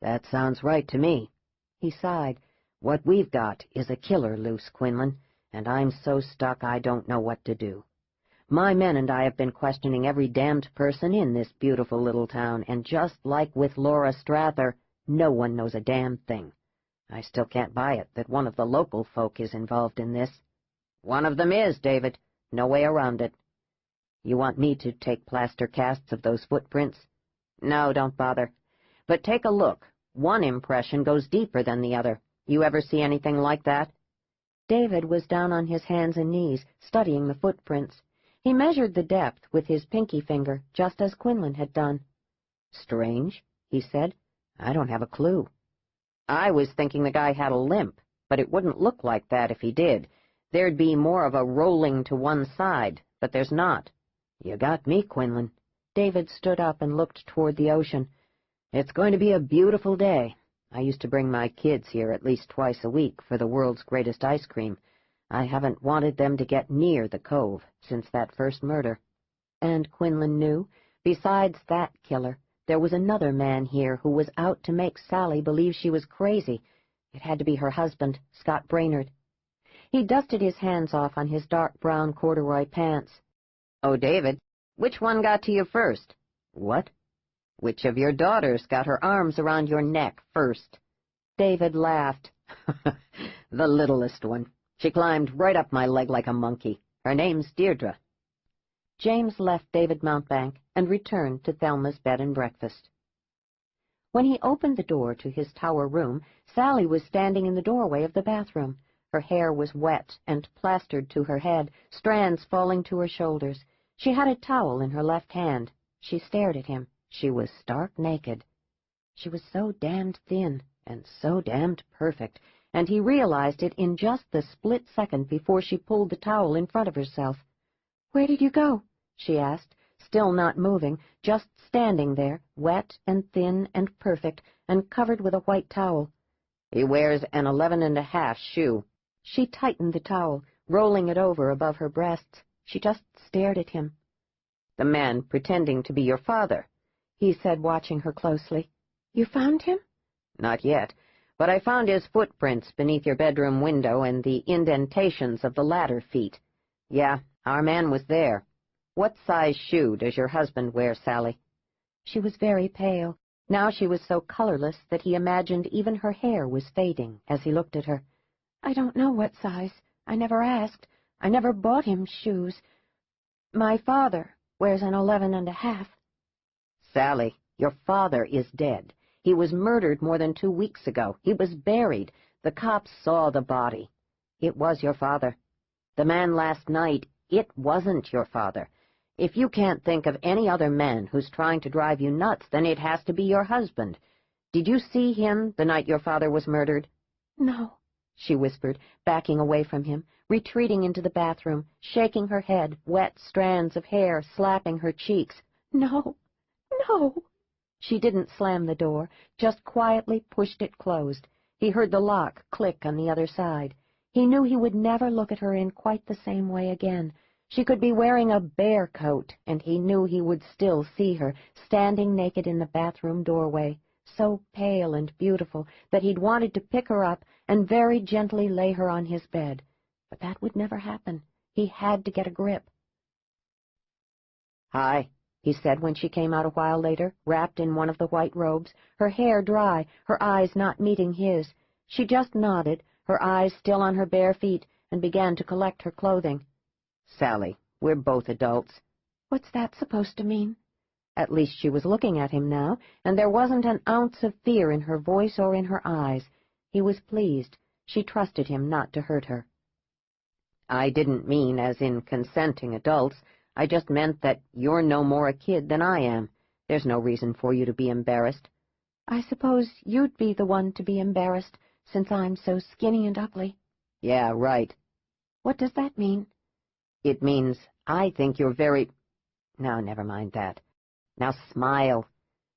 "That sounds right to me." He sighed. "What we've got is a killer loose, Quinlan, and I'm so stuck I don't know what to do. My men and I have been questioning every damned person in this beautiful little town, and just like with Laura Strather, no one knows a damn thing. I still can't buy it that one of the local folk is involved in this." "One of them is, David. No way around it." "You want me to take plaster casts of those footprints?" "No, don't bother. But take a look. One impression goes deeper than the other. You ever see anything like that?" David was down on his hands and knees, studying the footprints. He measured the depth with his pinky finger, just as Quinlan had done. "Strange," he said. "I don't have a clue." "I was thinking the guy had a limp, but it wouldn't look like that if he did. There'd be more of a rolling to one side, but there's not." "You got me, Quinlan." David stood up and looked toward the ocean. It's going to be a beautiful day. I used to bring my kids here at least twice a week for the world's greatest ice cream. I haven't wanted them to get near the Cove since that first murder. And Quinlan knew, besides that killer, there was another man here who was out to make Sally believe she was crazy. It had to be her husband, Scott Brainerd. He dusted his hands off on his dark brown corduroy pants. "Oh, David, which one got to you first?" "What?" "Which of your daughters got her arms around your neck first?" David laughed. "The littlest one. She climbed right up my leg like a monkey. Her name's Deirdre." James left David Mountbank and returned to Thelma's bed and breakfast. When he opened the door to his tower room, Sally was standing in the doorway of the bathroom. Her hair was wet and plastered to her head, strands falling to her shoulders. She had a towel in her left hand. She stared at him. She was stark naked. She was so damned thin and so damned perfect, and he realized it in just the split second before she pulled the towel in front of herself. "Where did you go?" she asked, still not moving, just standing there, wet and thin and perfect, and covered with a white towel. "He wears an 11.5 shoe." She tightened the towel, rolling it over above her breasts. She just stared at him. "The man pretending to be your father," he said, watching her closely. "You found him?" "Not yet, but I found his footprints beneath your bedroom window and the indentations of the ladder feet. Yeah, our man was there. What size shoe does your husband wear, Sally?" She was very pale. Now she was so colorless that he imagined even her hair was fading as he looked at her. "I don't know what size. I never asked. I never bought him shoes. My father wears an 11.5. "Sally, your father is dead. He was murdered more than 2 weeks ago. He was buried. The cops saw the body. It was your father. The man last night, it wasn't your father. If you can't think of any other man who's trying to drive you nuts, then it has to be your husband. Did you see him the night your father was murdered?" "No," she whispered, backing away from him, retreating into the bathroom, shaking her head, wet strands of hair slapping her cheeks. "No, no." She didn't slam the door, just quietly pushed it closed. He heard the lock click on the other side. He knew he would never look at her in quite the same way again. She could be wearing a bear coat, and he knew he would still see her, standing naked in the bathroom doorway, so pale and beautiful that he'd wanted to pick her up and very gently lay her on his bed. But that would never happen. He had to get a grip. "Hi," he said when she came out a while later, wrapped in one of the white robes, her hair dry, her eyes not meeting his. She just nodded, her eyes still on her bare feet, and began to collect her clothing. "Sally, we're both adults." "What's that supposed to mean?" At least she was looking at him now, and there wasn't an ounce of fear in her voice or in her eyes. He was pleased. She trusted him not to hurt her. "I didn't mean as in consenting adults. I just meant that you're no more a kid than I am. There's no reason for you to be embarrassed." "I suppose you'd be the one to be embarrassed, since I'm so skinny and ugly." "Yeah, right." "What does that mean?" "It means I think you're very— Now, never mind that. Now smile."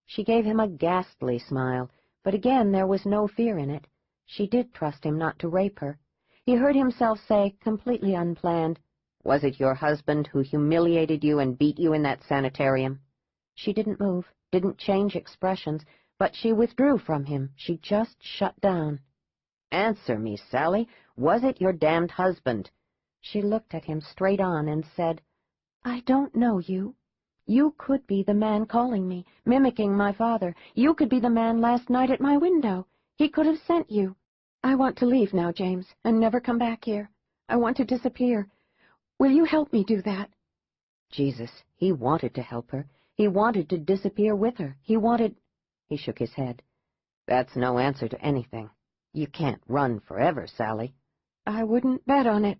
She gave him a ghastly smile, but again there was no fear in it. She did trust him not to rape her. He heard himself say, completely unplanned, "Was it your husband who humiliated you and beat you in that sanitarium?" She didn't move, didn't change expressions, but she withdrew from him. She just shut down. "Answer me, Sally. Was it your damned husband?" She looked at him straight on and said, "I don't know you. You could be the man calling me, mimicking my father. You could be the man last night at my window. He could have sent you. I want to leave now, James, and never come back here. I want to disappear. Will you help me do that?" Jesus, he wanted to help her. He wanted to disappear with her. He shook his head. "That's no answer to anything. You can't run forever, Sally." "I wouldn't bet on it."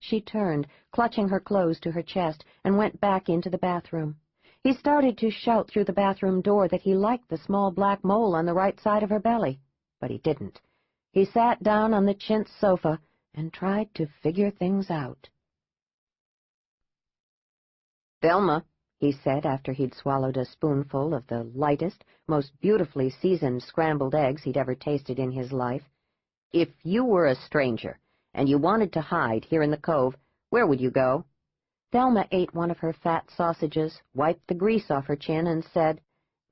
She turned, clutching her clothes to her chest, and went back into the bathroom. He started to shout through the bathroom door that he liked the small black mole on the right side of her belly, but he didn't. He sat down on the chintz sofa and tried to figure things out. "Thelma, he said after he'd swallowed a spoonful of the lightest, most beautifully seasoned scrambled eggs he'd ever tasted in his life. "If you were a stranger, and you wanted to hide here in the Cove, where would you go?" Thelma ate one of her fat sausages, wiped the grease off her chin, and said,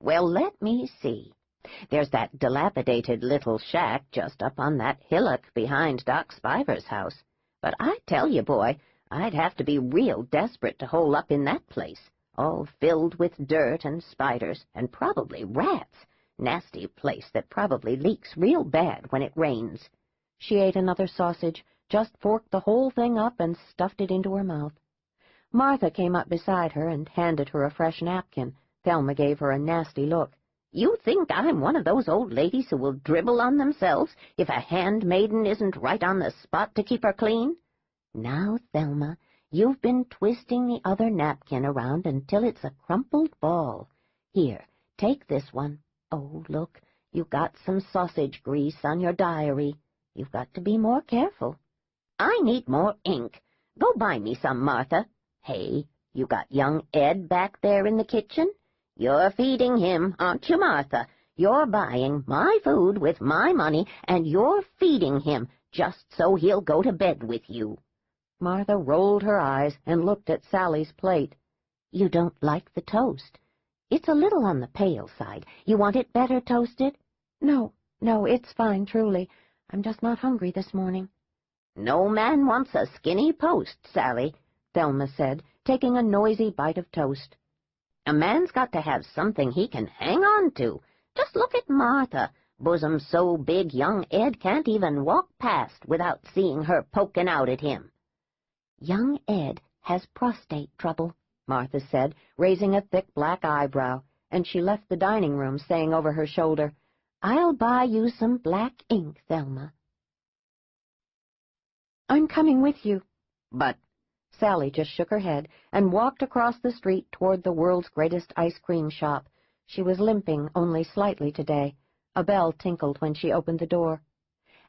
"Well, let me see. There's that dilapidated little shack just up on that hillock behind Doc Spiver's house. But I tell you, boy, I'd have to be real desperate to hole up in that place, all filled with dirt and spiders, and probably rats. Nasty place that probably leaks real bad when it rains." She ate another sausage, just forked the whole thing up and stuffed it into her mouth. Martha came up beside her and handed her a fresh napkin. Thelma gave her a nasty look. "You think I'm one of those old ladies who will dribble on themselves if a handmaiden isn't right on the spot to keep her clean? Now, Thelma, you've been twisting the other napkin around until it's a crumpled ball. Here, take this one. Oh, look, you've got some sausage grease on your diary. You've got to be more careful. I need more ink. Go buy me some, Martha. Hey, you got young Ed back there in the kitchen? You're feeding him, aren't you, Martha? You're buying my food with my money, and you're feeding him just so he'll go to bed with you." Martha rolled her eyes and looked at Sally's plate. "You don't like the toast? It's a little on the pale side. You want it better toasted?" No, it's fine, truly. I'm just not hungry this morning." "No man wants a skinny post, Sally," Thelma said, taking a noisy bite of toast. "A man's got to have something he can hang on to. Just look at Martha, bosom so big young Ed can't even walk past without seeing her poking out at him." "Young Ed has prostate trouble," Martha said, raising a thick black eyebrow, and she left the dining room, saying over her shoulder, "I'll buy you some black ink, Thelma." "I'm coming with you." "But—" Sally just shook her head and walked across the street toward the world's greatest ice cream shop. She was limping only slightly today. A bell tinkled when she opened the door.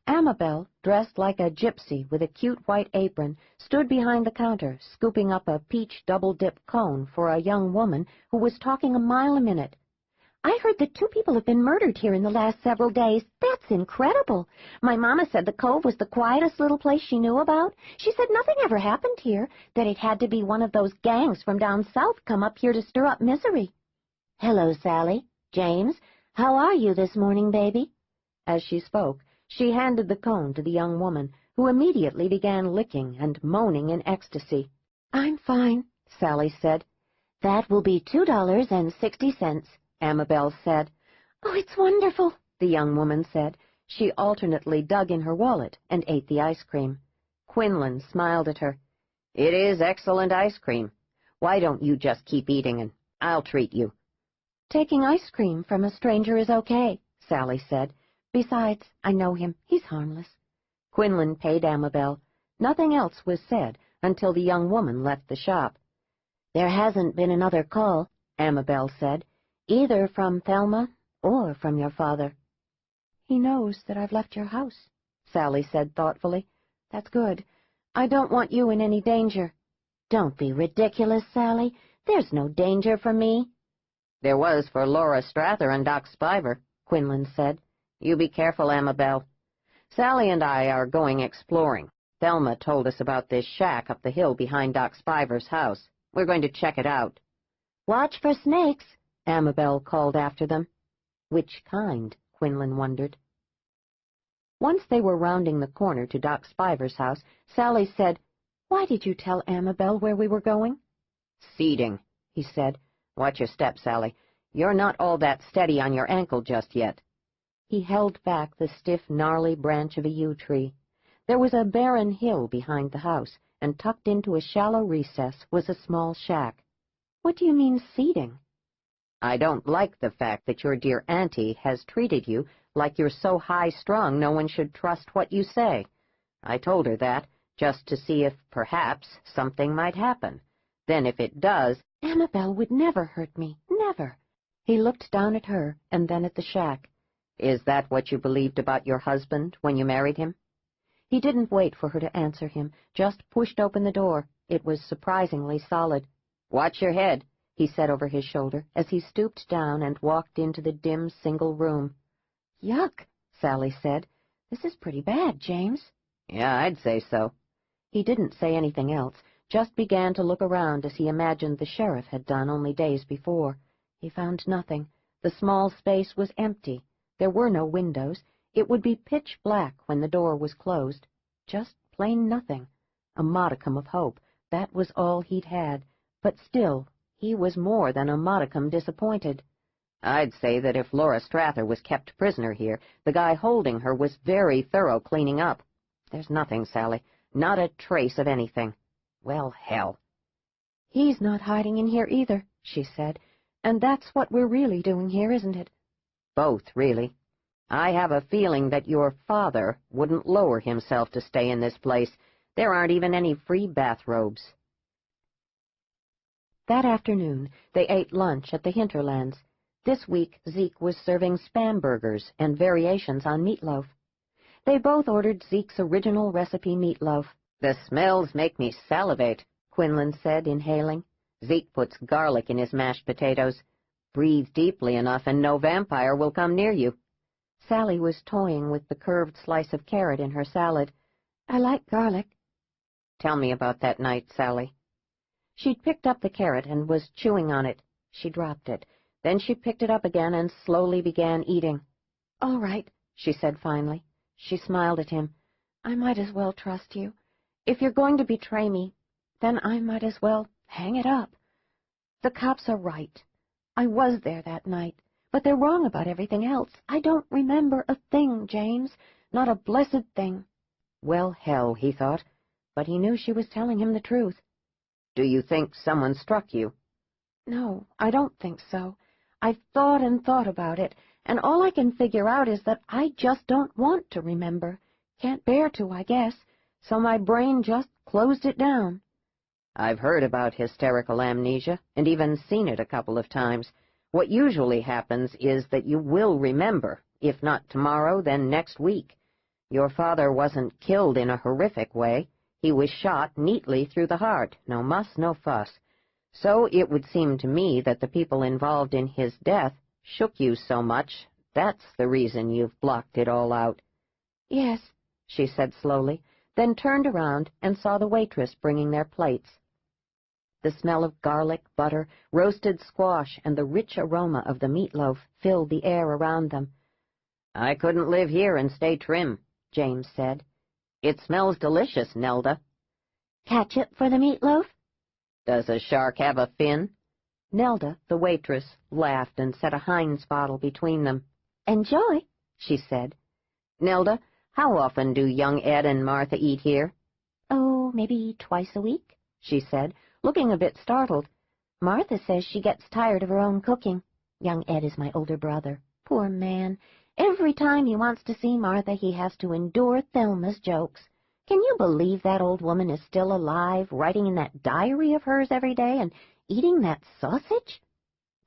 Amabel, dressed like a gypsy with a cute white apron, stood behind the counter, scooping up a peach double-dip cone for a young woman who was talking a mile a minute. "I heard that 2 people have been murdered here in the last several days. That's incredible. My mama said the Cove was the quietest little place she knew about. She said nothing ever happened here, that it had to be one of those gangs from down south come up here to stir up misery." "Hello, Sally. James, how are you this morning, baby?" As she spoke, she handed the cone to the young woman, who immediately began licking and moaning in ecstasy. "I'm fine," Sally said. "That will be $2.60, Amabel said. "Oh, it's wonderful," the young woman said. She alternately dug in her wallet and ate the ice cream. Quinlan smiled at her. "It is excellent ice cream. Why don't you just keep eating, and I'll treat you." "Taking ice cream from a stranger is okay," Sally said. "Besides, I know him. He's harmless." Quinlan paid Amabel. Nothing else was said until the young woman left the shop. "There hasn't been another call," Amabel said, "either from Thelma or from your father." "He knows that I've left your house," Sally said thoughtfully. "That's good. I don't want you in any danger." "Don't be ridiculous, Sally. There's no danger for me." "There was for Laura Strather and Doc Spiver," Quinlan said. "You be careful, Amabel. Sally and I are going exploring. Thelma told us about this shack up the hill behind Doc Spiver's house. We're going to check it out." "Watch for snakes," Amabel called after them. Which kind, Quinlan wondered. Once they were rounding the corner to Doc Spiver's house, Sally said, "Why did you tell Amabel where we were going?" "Seeding," he said. "Watch your step, Sally. You're not all that steady on your ankle just yet." He held back the stiff, gnarly branch of a yew tree. There was a barren hill behind the house, and tucked into a shallow recess was a small shack. "What do you mean, seeding?" "I don't like the fact that your dear auntie has treated you like you're so high-strung no one should trust what you say. I told her that, just to see if, perhaps, something might happen. Then if it does—" "Amabel would never hurt me, never." He looked down at her and then at the shack. "Is that what you believed about your husband when you married him?" He didn't wait for her to answer him, just pushed open the door. It was surprisingly solid. "Watch your head. he said over his shoulder as he stooped down and walked into the dim single room. Yuck, Sally said. This is pretty bad, James. Yeah, I'd say so. He didn't say anything else, just began to look around as he imagined the sheriff had done only days before. He found nothing. The small space was empty. There were no windows. It would be pitch black when the door was closed. Just plain nothing. A modicum of hope. That was all he'd had. But still, he was more than a modicum disappointed. I'd say that if Laura Strather was kept prisoner here, the guy holding her was very thorough cleaning up. There's nothing, Sally. Not a trace of anything. Well, hell. He's not hiding in here either, she said. And that's what we're really doing here, isn't it? Both, really. I have a feeling that your father wouldn't lower himself to stay in this place. There aren't even any free bathrobes. That afternoon, they ate lunch at the Hinterlands. This week, Zeke was serving Spam burgers and variations on meatloaf. They both ordered Zeke's original recipe meatloaf. The smells make me salivate, Quinlan said, inhaling. Zeke puts garlic in his mashed potatoes. Breathe deeply enough and no vampire will come near you. Sally was toying with the curved slice of carrot in her salad. I like garlic. Tell me about that night, Sally. She'd picked up the carrot and was chewing on it. She dropped it. Then she picked it up again and slowly began eating. All right, she said finally. She smiled at him. I might as well trust you. If you're going to betray me, then I might as well hang it up. The cops are right. I was there that night, but they're wrong about everything else. I don't remember a thing, James. Not a blessed thing. Well, hell, he thought, but he knew she was telling him the truth. Do you think someone struck you? No, I don't think so. I've thought and thought about it, and all I can figure out is that I just don't want to remember. Can't bear to, I guess, so my brain just closed it down. I've heard about hysterical amnesia, and even seen it a couple of times. What usually happens is that you will remember, if not tomorrow, then next week. Your father wasn't killed in a horrific way. He was shot neatly through the heart, no muss, no fuss. So it would seem to me that the people involved in his death shook you so much. That's the reason you've blocked it all out. Yes, she said slowly, then turned around and saw the waitress bringing their plates. The smell of garlic, butter, roasted squash, and the rich aroma of the meatloaf filled the air around them. I couldn't live here and stay trim, James said. It smells delicious, Nelda. Ketchup for the meatloaf? Does a shark have a fin? Nelda, the waitress, laughed and set a Heinz bottle between them. Enjoy, she said. Nelda, how often do young Ed and Martha eat here? Oh, maybe twice a week, she said, looking a bit startled. Martha says she gets tired of her own cooking. Young Ed is my older brother. Poor man. Every time he wants to see Martha, he has to endure Thelma's jokes. Can you believe that old woman is still alive, writing in that diary of hers every day and eating that sausage?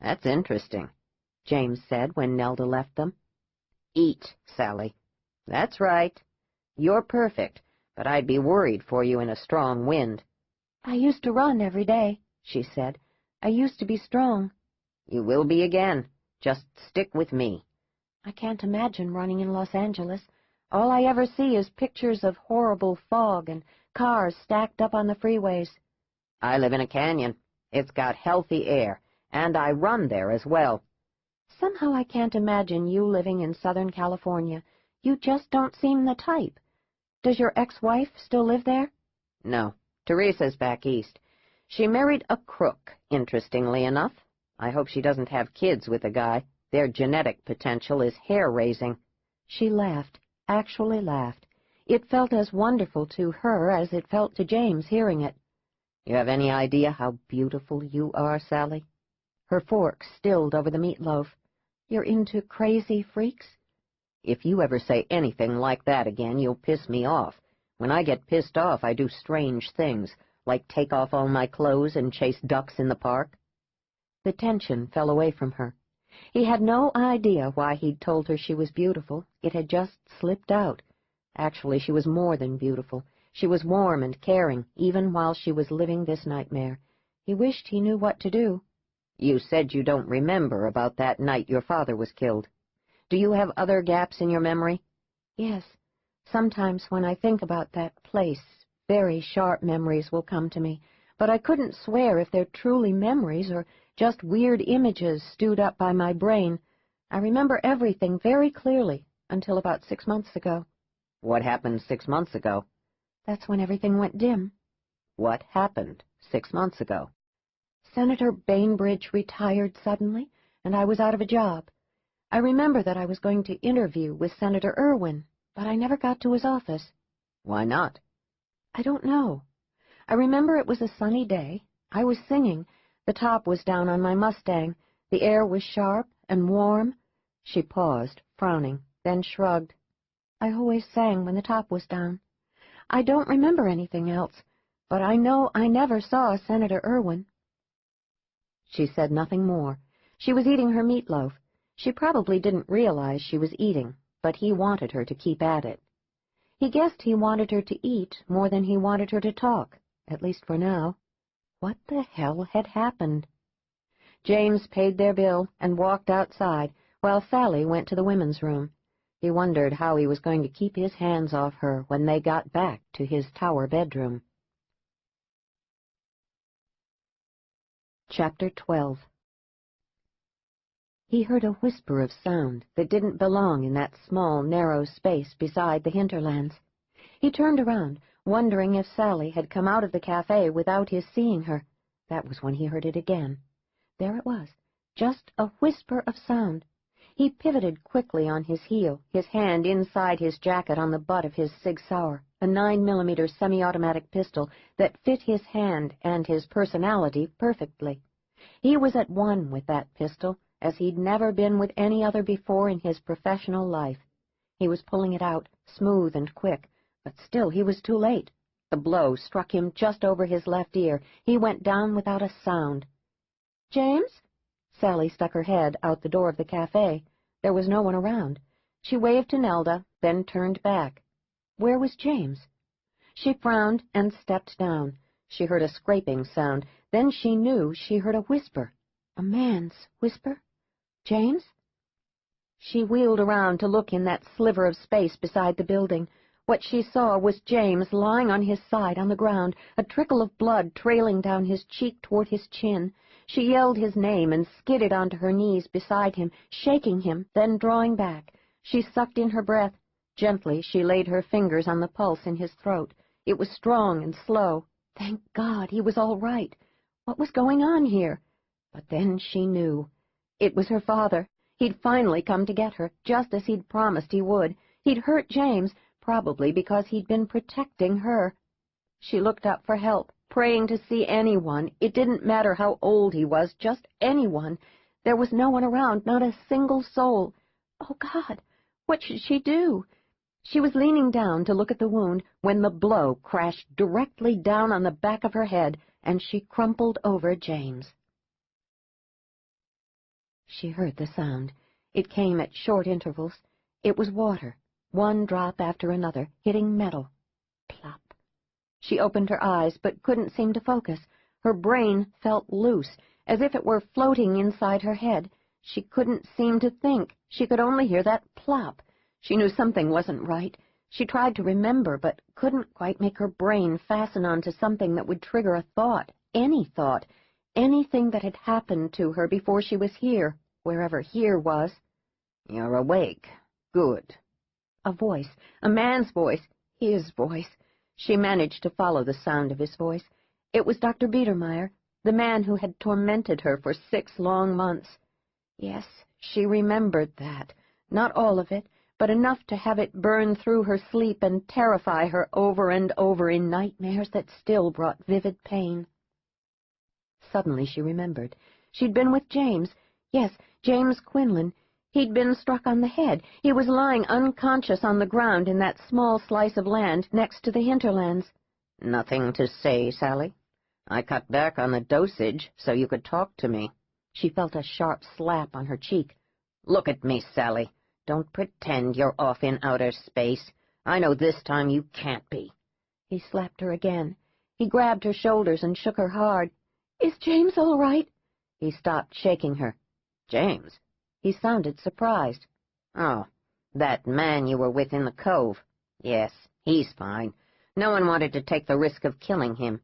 That's interesting, James said when Nelda left them. Eat, Sally. That's right. You're perfect, but I'd be worried for you in a strong wind. I used to run every day, she said. I used to be strong. You will be again. Just stick with me. I can't imagine running in Los Angeles. All I ever see is pictures of horrible fog and cars stacked up on the freeways. I live in a canyon. It's got healthy air, and I run there as well. Somehow I can't imagine you living in Southern California. You just don't seem the type. Does your ex-wife still live there? No, Teresa's back east. She married a crook, interestingly enough. I hope she doesn't have kids with the guy. Their genetic potential is hair-raising. She laughed, actually laughed. It felt as wonderful to her as it felt to James hearing it. You have any idea how beautiful you are, Sally? Her fork stilled over the meatloaf. You're into crazy freaks? If you ever say anything like that again, you'll piss me off. When I get pissed off, I do strange things, like take off all my clothes and chase ducks in the park. The tension fell away from her. He had no idea why he'd told her she was beautiful. It had just slipped out. Actually, she was more than beautiful. She was warm and caring, even while she was living this nightmare. He wished he knew what to do. You said you don't remember about that night your father was killed. Do you have other gaps in your memory? Yes. Sometimes when I think about that place, very sharp memories will come to me, but I couldn't swear if they're truly memories or just weird images stewed up by my brain. I remember everything very clearly until about 6 months ago. What happened 6 months ago? That's when everything went dim. What happened 6 months ago? Senator Bainbridge retired suddenly, and I was out of a job. I remember that I was going to interview with Senator Irwin, but I never got to his office. Why not? I don't know. I remember it was a sunny day. I was singing. The top was down on my Mustang. The air was sharp and warm. She paused, frowning, then shrugged. I always sang when the top was down. I don't remember anything else, but I know I never saw Senator Irwin. She said nothing more. She was eating her meatloaf. She probably didn't realize she was eating, but he wanted her to keep at it. He guessed he wanted her to eat more than he wanted her to talk, at least for now. What the hell had happened? James paid their bill and walked outside, while Sally went to the women's room. He wondered how he was going to keep his hands off her when they got back to his tower bedroom. Chapter 12. He heard a whisper of sound that didn't belong in that small, narrow space beside the hinterlands. He turned around, wondering if Sally had come out of the cafe without his seeing her. That was when he heard it again. There it was, just a whisper of sound. He pivoted quickly on his heel, his hand inside his jacket on the butt of his Sig Sauer, a 9mm semi-automatic pistol that fit his hand and his personality perfectly. He was at one with that pistol, as he'd never been with any other before in his professional life. He was pulling it out, smooth and quick, but still he was too late. The blow struck him just over his left ear. He went down without a sound. "James?" Sally stuck her head out the door of the cafe. There was no one around. She waved to Nelda, then turned back. Where was James? She frowned and stepped down. She heard a scraping sound. Then she knew she heard a whisper. A man's whisper? James? She wheeled around to look in that sliver of space beside the building. What she saw was James lying on his side on the ground, a trickle of blood trailing down his cheek toward his chin. She yelled his name and skidded onto her knees beside him, shaking him, then drawing back. She sucked in her breath. Gently she laid her fingers on the pulse in his throat. It was strong and slow. Thank God, he was all right. What was going on here? But then she knew. It was her father. He'd finally come to get her, just as he'd promised he would. He'd hurt James, probably because he'd been protecting her. She looked up for help, praying to see anyone. It didn't matter how old he was, just anyone. There was no one around, not a single soul. Oh, God, what should she do? She was leaning down to look at the wound when the blow crashed directly down on the back of her head, and she crumpled over James. She heard the sound. It came at short intervals. It was water, one drop after another, hitting metal. Plop. She opened her eyes, but couldn't seem to focus. Her brain felt loose, as if it were floating inside her head. She couldn't seem to think. She could only hear that plop. She knew something wasn't right. She tried to remember, but couldn't quite make her brain fasten onto something that would trigger a thought, anything that had happened to her before she was here, wherever here was. "You're awake. Good." A voice, a man's voice, his voice. She managed to follow the sound of his voice. It was Dr. Biedermeier, the man who had tormented her for 6 long months. Yes, she remembered that. Not all of it, but enough to have it burn through her sleep and terrify her over and over in nightmares that still brought vivid pain. Suddenly she remembered. She'd been with James. Yes, James Quinlan. He'd been struck on the head. He was lying unconscious on the ground in that small slice of land next to the hinterlands. "Nothing to say, Sally? I cut back on the dosage so you could talk to me." She felt a sharp slap on her cheek. "Look at me, Sally. Don't pretend you're off in outer space. I know this time you can't be." He slapped her again. He grabbed her shoulders and shook her hard. "Is James all right?" He stopped shaking her. "James?" He sounded surprised. "Oh, that man you were with in the Cove. Yes, he's fine. No one wanted to take the risk of killing him.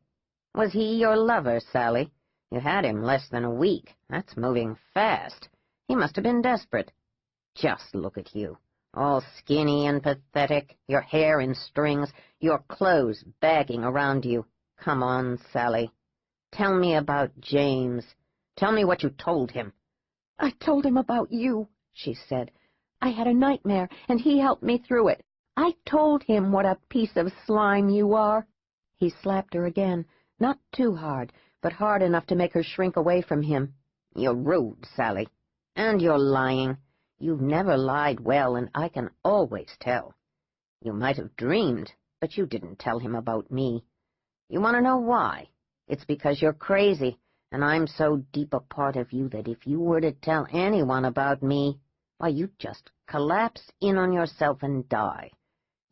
Was he your lover, Sally? You had him less than a week. That's moving fast. He must have been desperate. Just look at you, all skinny and pathetic, your hair in strings, your clothes bagging around you. Come on, Sally. Tell me about James. Tell me what you told him." "I told him about you," she said. "I had a nightmare, and he helped me through it. I told him what a piece of slime you are." He slapped her again, not too hard, but hard enough to make her shrink away from him. "You're rude, Sally. And you're lying. You've never lied well, and I can always tell. You might have dreamed, but you didn't tell him about me. You want to know why? It's because you're crazy, and I'm so deep a part of you that if you were to tell anyone about me, why, you'd just collapse in on yourself and die.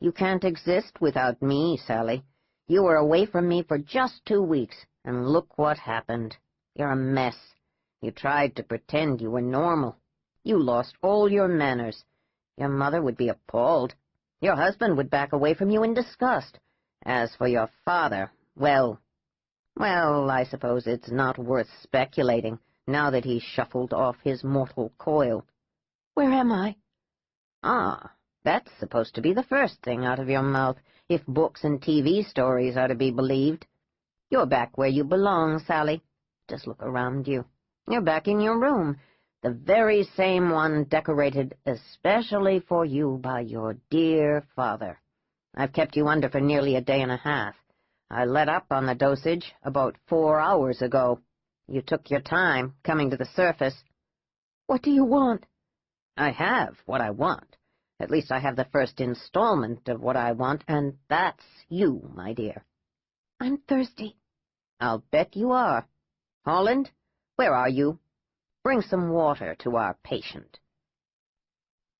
You can't exist without me, Sally. You were away from me for just 2 weeks, and look what happened. You're a mess. You tried to pretend you were normal. You lost all your manners. Your mother would be appalled. Your husband would back away from you in disgust. As for your father, well, I suppose it's not worth speculating, now that he's shuffled off his mortal coil." "Where am I?" "Ah, that's supposed to be the first thing out of your mouth, if books and TV stories are to be believed. You're back where you belong, Sally. Just look around you. You're back in your room, the very same one decorated especially for you by your dear father. I've kept you under for nearly a day and a half. I let up on the dosage about 4 hours ago. You took your time coming to the surface." "What do you want?" "I have what I want. At least I have the first installment of what I want, and that's you, my dear." "I'm thirsty." "I'll bet you are. Holland, where are you? Bring some water to our patient."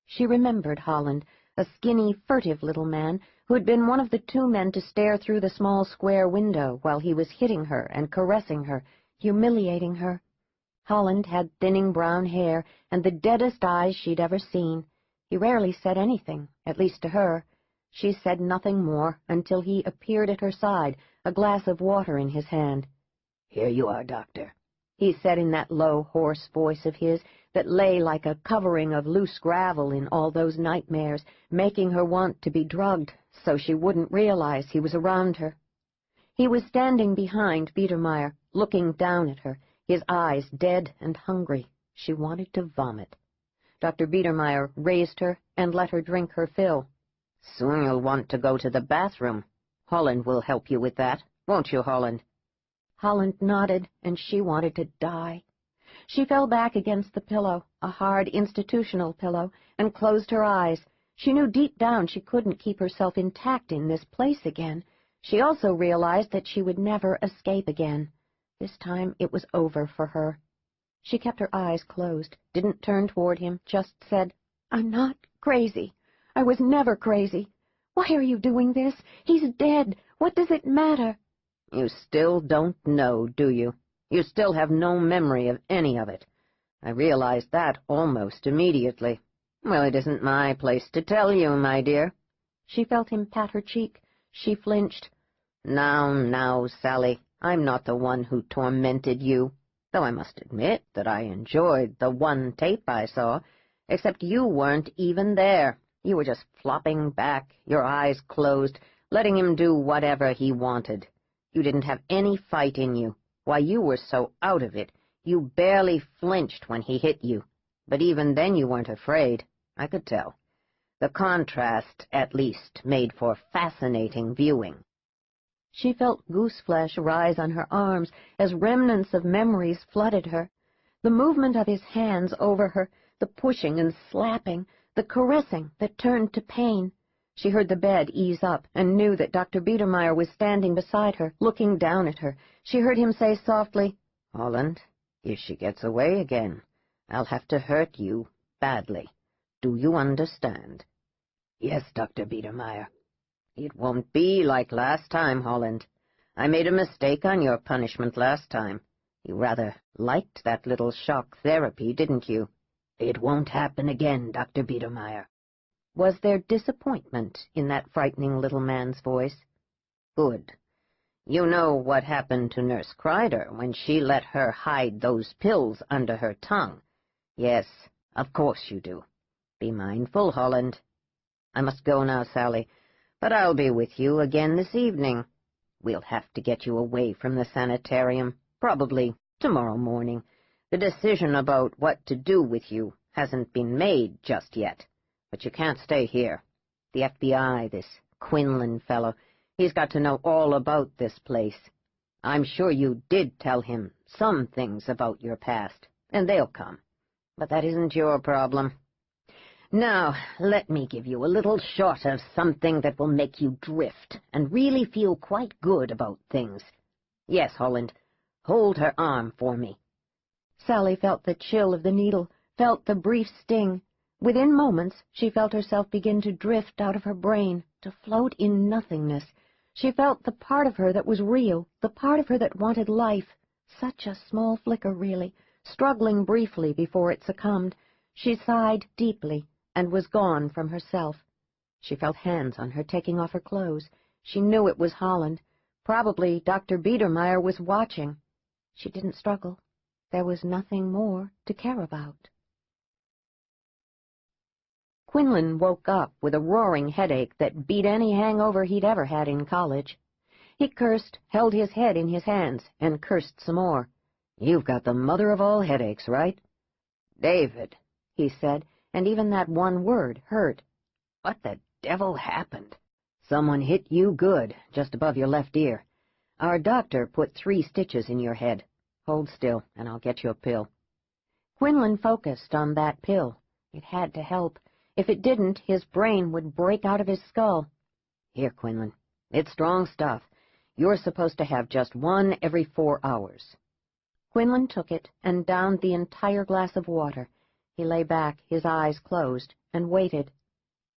She remembered Holland, a skinny, furtive little man who had been one of the 2 men to stare through the small square window while he was hitting her and caressing her, humiliating her. Holland had thinning brown hair and the deadest eyes she'd ever seen. He rarely said anything, at least to her. She said nothing more until he appeared at her side, a glass of water in his hand. "Here you are, Doctor," he said in that low, hoarse voice of his that lay like a covering of loose gravel in all those nightmares, making her want to be drugged so she wouldn't realize he was around her. He was standing behind Biedermeier, looking down at her, his eyes dead and hungry. She wanted to vomit. Dr. Biedermeier raised her and let her drink her fill. "Soon you'll want to go to the bathroom. Holland will help you with that, won't you, Holland?" Holland nodded, and she wanted to die. She fell back against the pillow, a hard institutional pillow, and closed her eyes. She knew deep down she couldn't keep herself intact in this place again. She also realized that she would never escape again. This time it was over for her. She kept her eyes closed, didn't turn toward him, just said, "I'm not crazy. I was never crazy. Why are you doing this? He's dead. What does it matter?" "You still don't know, do you? You still have no memory of any of it. I realized that almost immediately. Well, it isn't my place to tell you, my dear." She felt him pat her cheek. She flinched. Now, Sally, I'm not the one who tormented you, though I must admit that I enjoyed the one tape I saw, except you weren't even there. You were just flopping back, your eyes closed, letting him do whatever he wanted. You didn't have any fight in you. Why, you were so out of it, you barely flinched when he hit you. But even then you weren't afraid. I could tell. The contrast, at least, made for fascinating viewing. She felt gooseflesh rise on her arms as remnants of memories flooded her. The movement of his hands over her, the pushing and slapping, the caressing that turned to pain. She heard the bed ease up and knew that Dr. Biedermeier was standing beside her, looking down at her. She heard him say softly, "Holland, if she gets away again, I'll have to hurt you badly. Do you understand?" "Yes, Dr. Biedermeier." "It won't be like last time, Holland. I made a mistake on your punishment last time. You rather liked that little shock therapy, didn't you? It won't happen again, Dr. Biedermeier. Was there disappointment in that frightening little man's voice? Good. You know what happened to Nurse Kreider when she let her hide those pills under her tongue. Yes, of course you do. Be mindful, Holland. I must go now, Sally, but I'll be with you again this evening. We'll have to get you away from the sanitarium, probably tomorrow morning. The decision about what to do with you hasn't been made just yet, but you can't stay here. The FBI, this Quinlan fellow, he's got to know all about this place. I'm sure you did tell him some things about your past, and they'll come. But that isn't your problem. Now, let me give you a little shot of something that will make you drift and really feel quite good about things. Yes, Holland, hold her arm for me. Sally felt the chill of the needle, felt the brief sting. Within moments, she felt herself begin to drift out of her brain, to float in nothingness. She felt the part of her that was real, the part of her that wanted life. Such a small flicker, really, struggling briefly before it succumbed. She sighed deeply and was gone from herself. She felt hands on her taking off her clothes. She knew it was Holland. Probably Dr. Biedermeier was watching. She didn't struggle. There was nothing more to care about. Quinlan woke up with a roaring headache that beat any hangover he'd ever had in college. He cursed, held his head in his hands, and cursed some more. "You've got the mother of all headaches, right?" "David," he said, and even that one word hurt. "What the devil happened?" "Someone hit you good, just above your left ear. Our doctor put 3 stitches in your head. Hold still, and I'll get you a pill." Quinlan focused on that pill. It had to help. If it didn't, his brain would break out of his skull. "Here, Quinlan. It's strong stuff. You're supposed to have just 1 every 4 hours. Quinlan took it and downed the entire glass of water. He lay back, his eyes closed, and waited.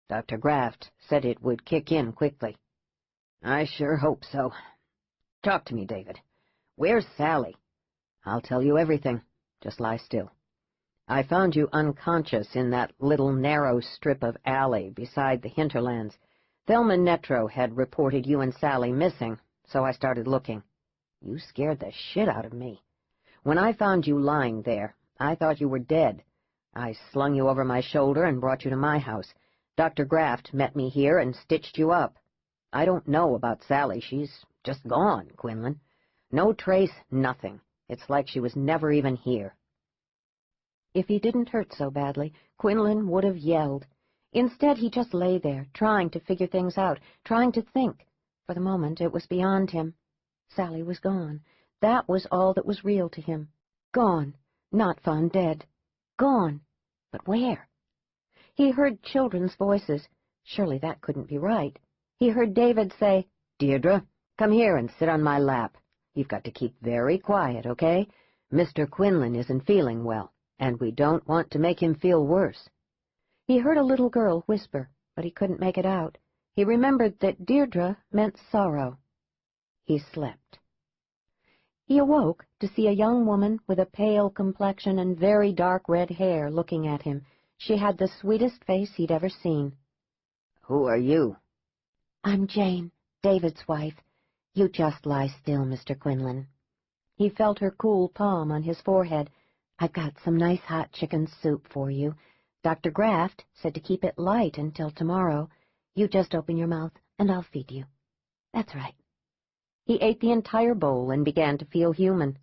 Dr. Graft said it would kick in quickly. I sure hope so. Talk to me, David. Where's Sally? I'll tell you everything. Just lie still. I found you unconscious in that little narrow strip of alley beside the hinterlands. Thelma Netro had reported you and Sally missing, so I started looking. You scared the shit out of me. When I found you lying there, I thought you were dead. I slung you over my shoulder and brought you to my house. Dr. Graft met me here and stitched you up. I don't know about Sally. She's just gone, Quinlan. No trace, nothing. It's like she was never even here." If he didn't hurt so badly, Quinlan would have yelled. Instead, he just lay there, trying to figure things out, trying to think. For the moment, it was beyond him. Sally was gone. That was all that was real to him. Gone, not found dead. Gone. But where? He heard children's voices. Surely that couldn't be right. He heard David say, "Deirdre, come here and sit on my lap. You've got to keep very quiet, okay? Mr. Quinlan isn't feeling well, and we don't want to make him feel worse." He heard a little girl whisper, but he couldn't make it out. He remembered that Deirdre meant sorrow. He slept. He awoke to see a young woman with a pale complexion and very dark red hair looking at him. She had the sweetest face he'd ever seen. "Who are you?" "I'm Jane, David's wife. You just lie still, Mr. Quinlan." He felt her cool palm on his forehead. "I've got some nice hot chicken soup for you. Dr. Graft said to keep it light until tomorrow. You just open your mouth, and I'll feed you. That's right." He ate the entire bowl and began to feel human.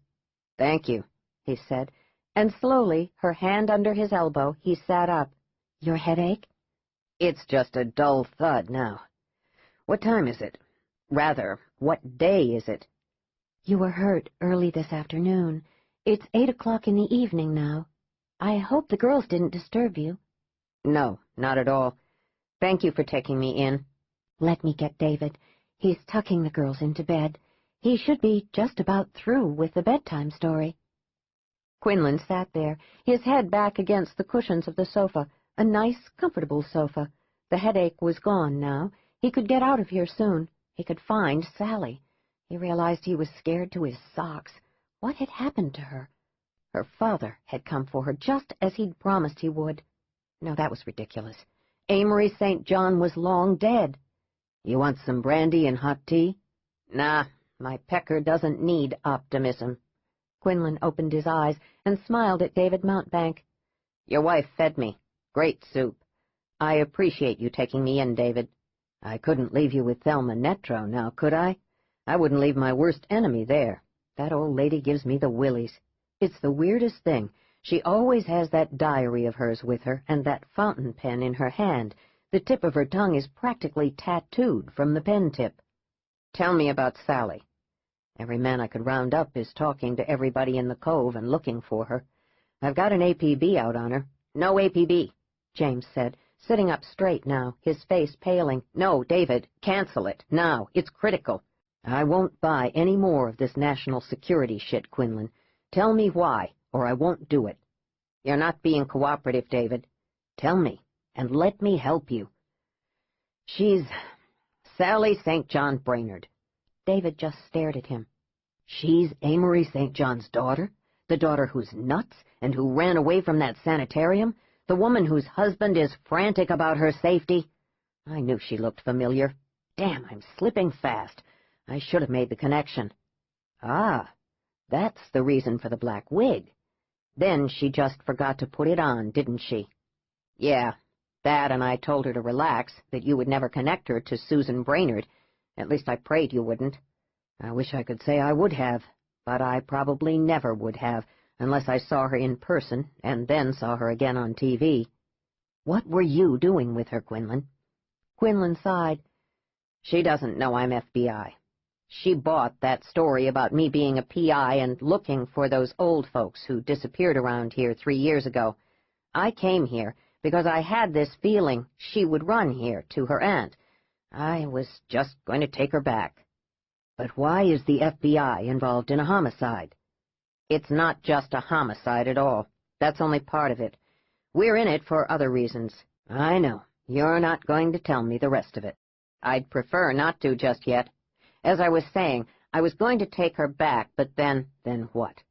"Thank you," he said, and slowly, her hand under his elbow, he sat up. "Your headache?" "It's just a dull thud now. What time is it? Rather, what day is it?" "You were hurt early this afternoon. It's 8 o'clock in the evening now. I hope the girls didn't disturb you." "No, not at all. Thank you for taking me in." "Let me get David. He's tucking the girls into bed. He should be just about through with the bedtime story." Quinlan sat there, his head back against the cushions of the sofa, a nice, comfortable sofa. The headache was gone now. He could get out of here soon. He could find Sally. He realized he was scared to his socks. What had happened to her? Her father had come for her just as he'd promised he would. No, that was ridiculous. Amory St. John was long dead. You want some brandy and hot tea? Nah, my pecker doesn't need optimism. Quinlan opened his eyes and smiled at David Mountbank. Your wife fed me. Great soup. I appreciate you taking me in, David. I couldn't leave you with Thelma Netro now, could I? I wouldn't leave my worst enemy there. That old lady gives me the willies. It's the weirdest thing. She always has that diary of hers with her and that fountain pen in her hand. The tip of her tongue is practically tattooed from the pen tip. Tell me about Sally. Every man I could round up is talking to everybody in the Cove and looking for her. I've got an APB out on her. No APB, James said, sitting up straight now, his face paling. No, David, cancel it, now. It's critical. I won't buy any more of this national security shit, Quinlan. Tell me why, or I won't do it. You're not being cooperative, David. Tell me, and let me help you. She's Sally St. John Brainerd. David just stared at him. She's Amory St. John's daughter? The daughter who's nuts and who ran away from that sanitarium? The woman whose husband is frantic about her safety? I knew she looked familiar. Damn, I'm slipping fast. I should have made the connection. Ah, that's the reason for the black wig. Then she just forgot to put it on, didn't she? Yeah, that, and I told her to relax, that you would never connect her to Susan Brainerd. At least I prayed you wouldn't. I wish I could say I would have, but I probably never would have, unless I saw her in person, and then saw her again on TV. What were you doing with her, Quinlan? Quinlan sighed. She doesn't know I'm FBI. She bought that story about me being a PI and looking for those old folks who disappeared around here 3 years ago. I came here because I had this feeling she would run here to her aunt. I was just going to take her back. But why is the FBI involved in a homicide? It's not just a homicide at all. That's only part of it. We're in it for other reasons. I know. You're not going to tell me the rest of it. I'd prefer not to just yet. As I was saying, I was going to take her back, but then... Then what?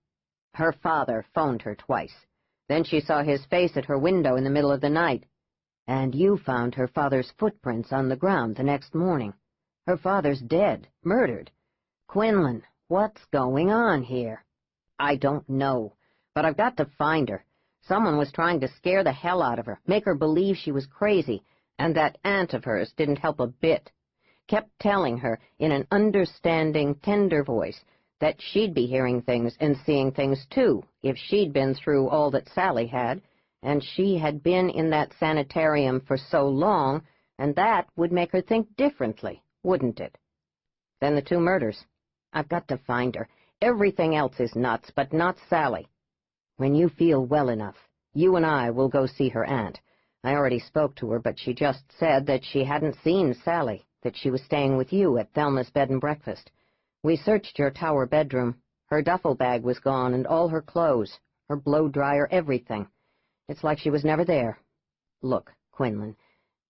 Her father phoned her twice. Then she saw his face at her window in the middle of the night. And you found her father's footprints on the ground the next morning. Her father's dead, murdered. Quinlan, what's going on here? I don't know, but I've got to find her. Someone was trying to scare the hell out of her, make her believe she was crazy, and that aunt of hers didn't help a bit. Kept telling her, in an understanding, tender voice, that she'd be hearing things and seeing things too, if she'd been through all that Sally had, and she had been in that sanitarium for so long, and that would make her think differently, wouldn't it? Then the 2 murders. I've got to find her. Everything else is nuts, but not Sally. When you feel well enough, you and I will go see her aunt. I already spoke to her, but she just said that she hadn't seen Sally, that she was staying with you at Thelma's bed and breakfast. We searched your tower bedroom. Her duffel bag was gone, and all her clothes, her blow-dryer, everything. It's like she was never there. Look, Quinlan,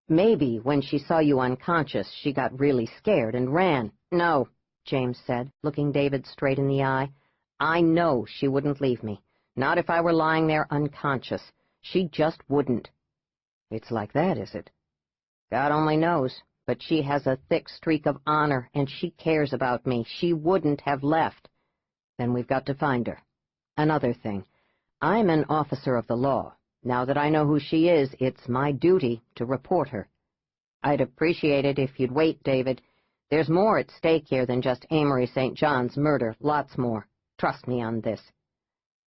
maybe when she saw you unconscious, she got really scared and ran. No, James said, looking David straight in the eye. I know she wouldn't leave me. Not if I were lying there unconscious. She just wouldn't. It's like that, is it? God only knows, but she has a thick streak of honor, and she cares about me. She wouldn't have left. Then we've got to find her. Another thing, I'm an officer of the law. Now that I know who she is, it's my duty to report her. I'd appreciate it if you'd wait, David. There's more at stake here than just Amory St. John's murder, lots more. Trust me on this.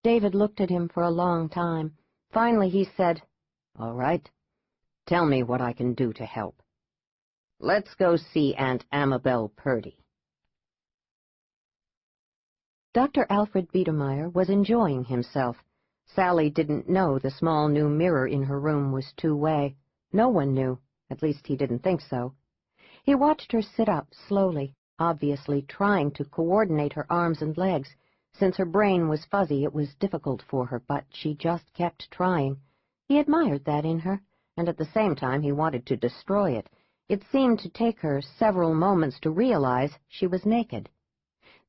David looked at him for a long time. Finally he said, All right. Tell me what I can do to help. Let's go see Aunt Amabel Purdy. Dr. Alfred Biedermeier was enjoying himself. Sally didn't know the small new mirror in her room was two-way. No one knew. At least he didn't think so. He watched her sit up slowly, obviously trying to coordinate her arms and legs. Since her brain was fuzzy, it was difficult for her, but she just kept trying. He admired that in her, and at the same time he wanted to destroy it. It seemed to take her several moments to realize she was naked.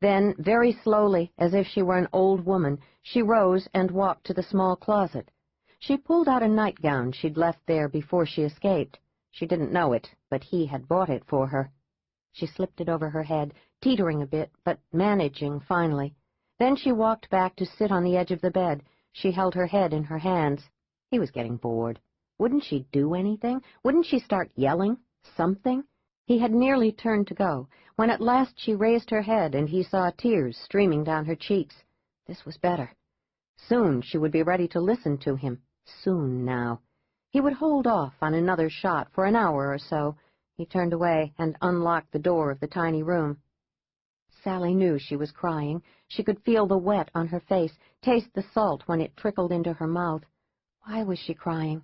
Then, very slowly, as if she were an old woman, she rose and walked to the small closet. She pulled out a nightgown she'd left there before she escaped. She didn't know it, but he had bought it for her. She slipped it over her head, teetering a bit, but managing finally. Then she walked back to sit on the edge of the bed. She held her head in her hands. He was getting bored. Wouldn't she do anything? Wouldn't she start yelling? Something? He had nearly turned to go, when at last she raised her head and he saw tears streaming down her cheeks. This was better. Soon she would be ready to listen to him. Soon now. He would hold off on another shot for an hour or so. He turned away and unlocked the door of the tiny room. Sally knew she was crying. She could feel the wet on her face, taste the salt when it trickled into her mouth. Why was she crying?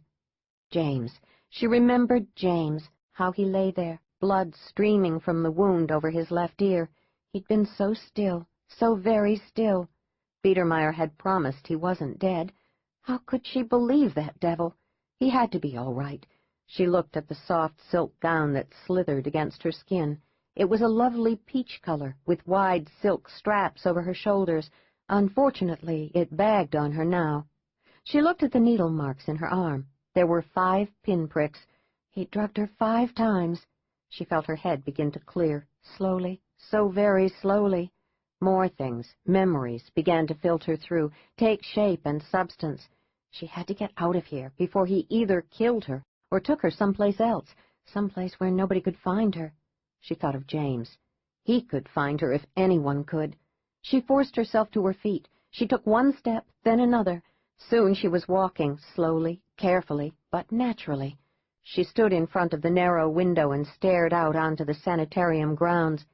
James. She remembered James, how he lay there, blood streaming from the wound over his left ear. He'd been so still, so very still. Biedermeier had promised he wasn't dead. How could she believe that devil? He had to be all right. She looked at the soft silk gown that slithered against her skin. It was a lovely peach color, with wide silk straps over her shoulders. Unfortunately, it bagged on her now. She looked at the needle marks in her arm. There were 5 pinpricks. He'd drugged her 5 times. She felt her head begin to clear, slowly, so very slowly. More things, memories, began to filter through, take shape and substance. She had to get out of here before he either killed her or took her someplace else, someplace where nobody could find her. She thought of James. He could find her if anyone could. She forced herself to her feet. She took one step, then another. Soon she was walking, slowly, carefully, but naturally. She stood in front of the narrow window and stared out onto the sanitarium grounds.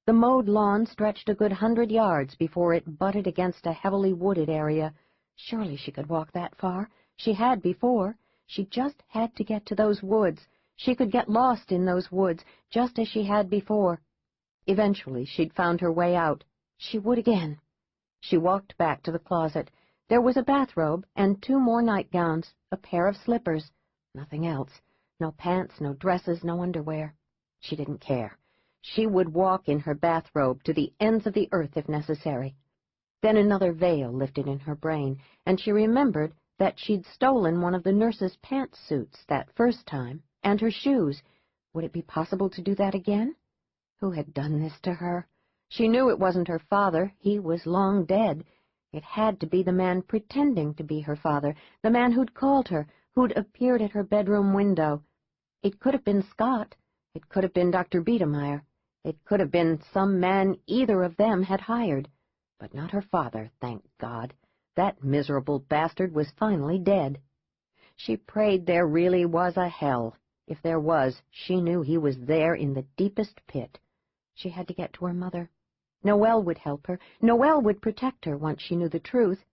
The mowed lawn stretched a good 100 yards before it butted against a heavily wooded area. Surely she could walk that far. She had before. She just had to get to those woods. She could get lost in those woods, just as she had before. Eventually she'd found her way out. She would again. She walked back to the closet. There was a bathrobe and 2 more nightgowns, a pair of slippers. Nothing else. No pants, no dresses, no underwear. She didn't care. She would walk in her bathrobe to the ends of the earth if necessary. Then another veil lifted in her brain, and she remembered that she'd stolen one of the nurse's pantsuits that first time, and her shoes. Would it be possible to do that again? Who had done this to her? She knew it wasn't her father. He was long dead. It had to be the man pretending to be her father, the man who'd called her, who'd appeared at her bedroom window. It could have been Scott. It could have been Dr. Biedermeier. It could have been some man either of them had hired. But not her father, thank God. That miserable bastard was finally dead. She prayed there really was a hell. If there was, she knew he was there in the deepest pit. She had to get to her mother. Noelle would help her. Noelle would protect her once she knew the truth.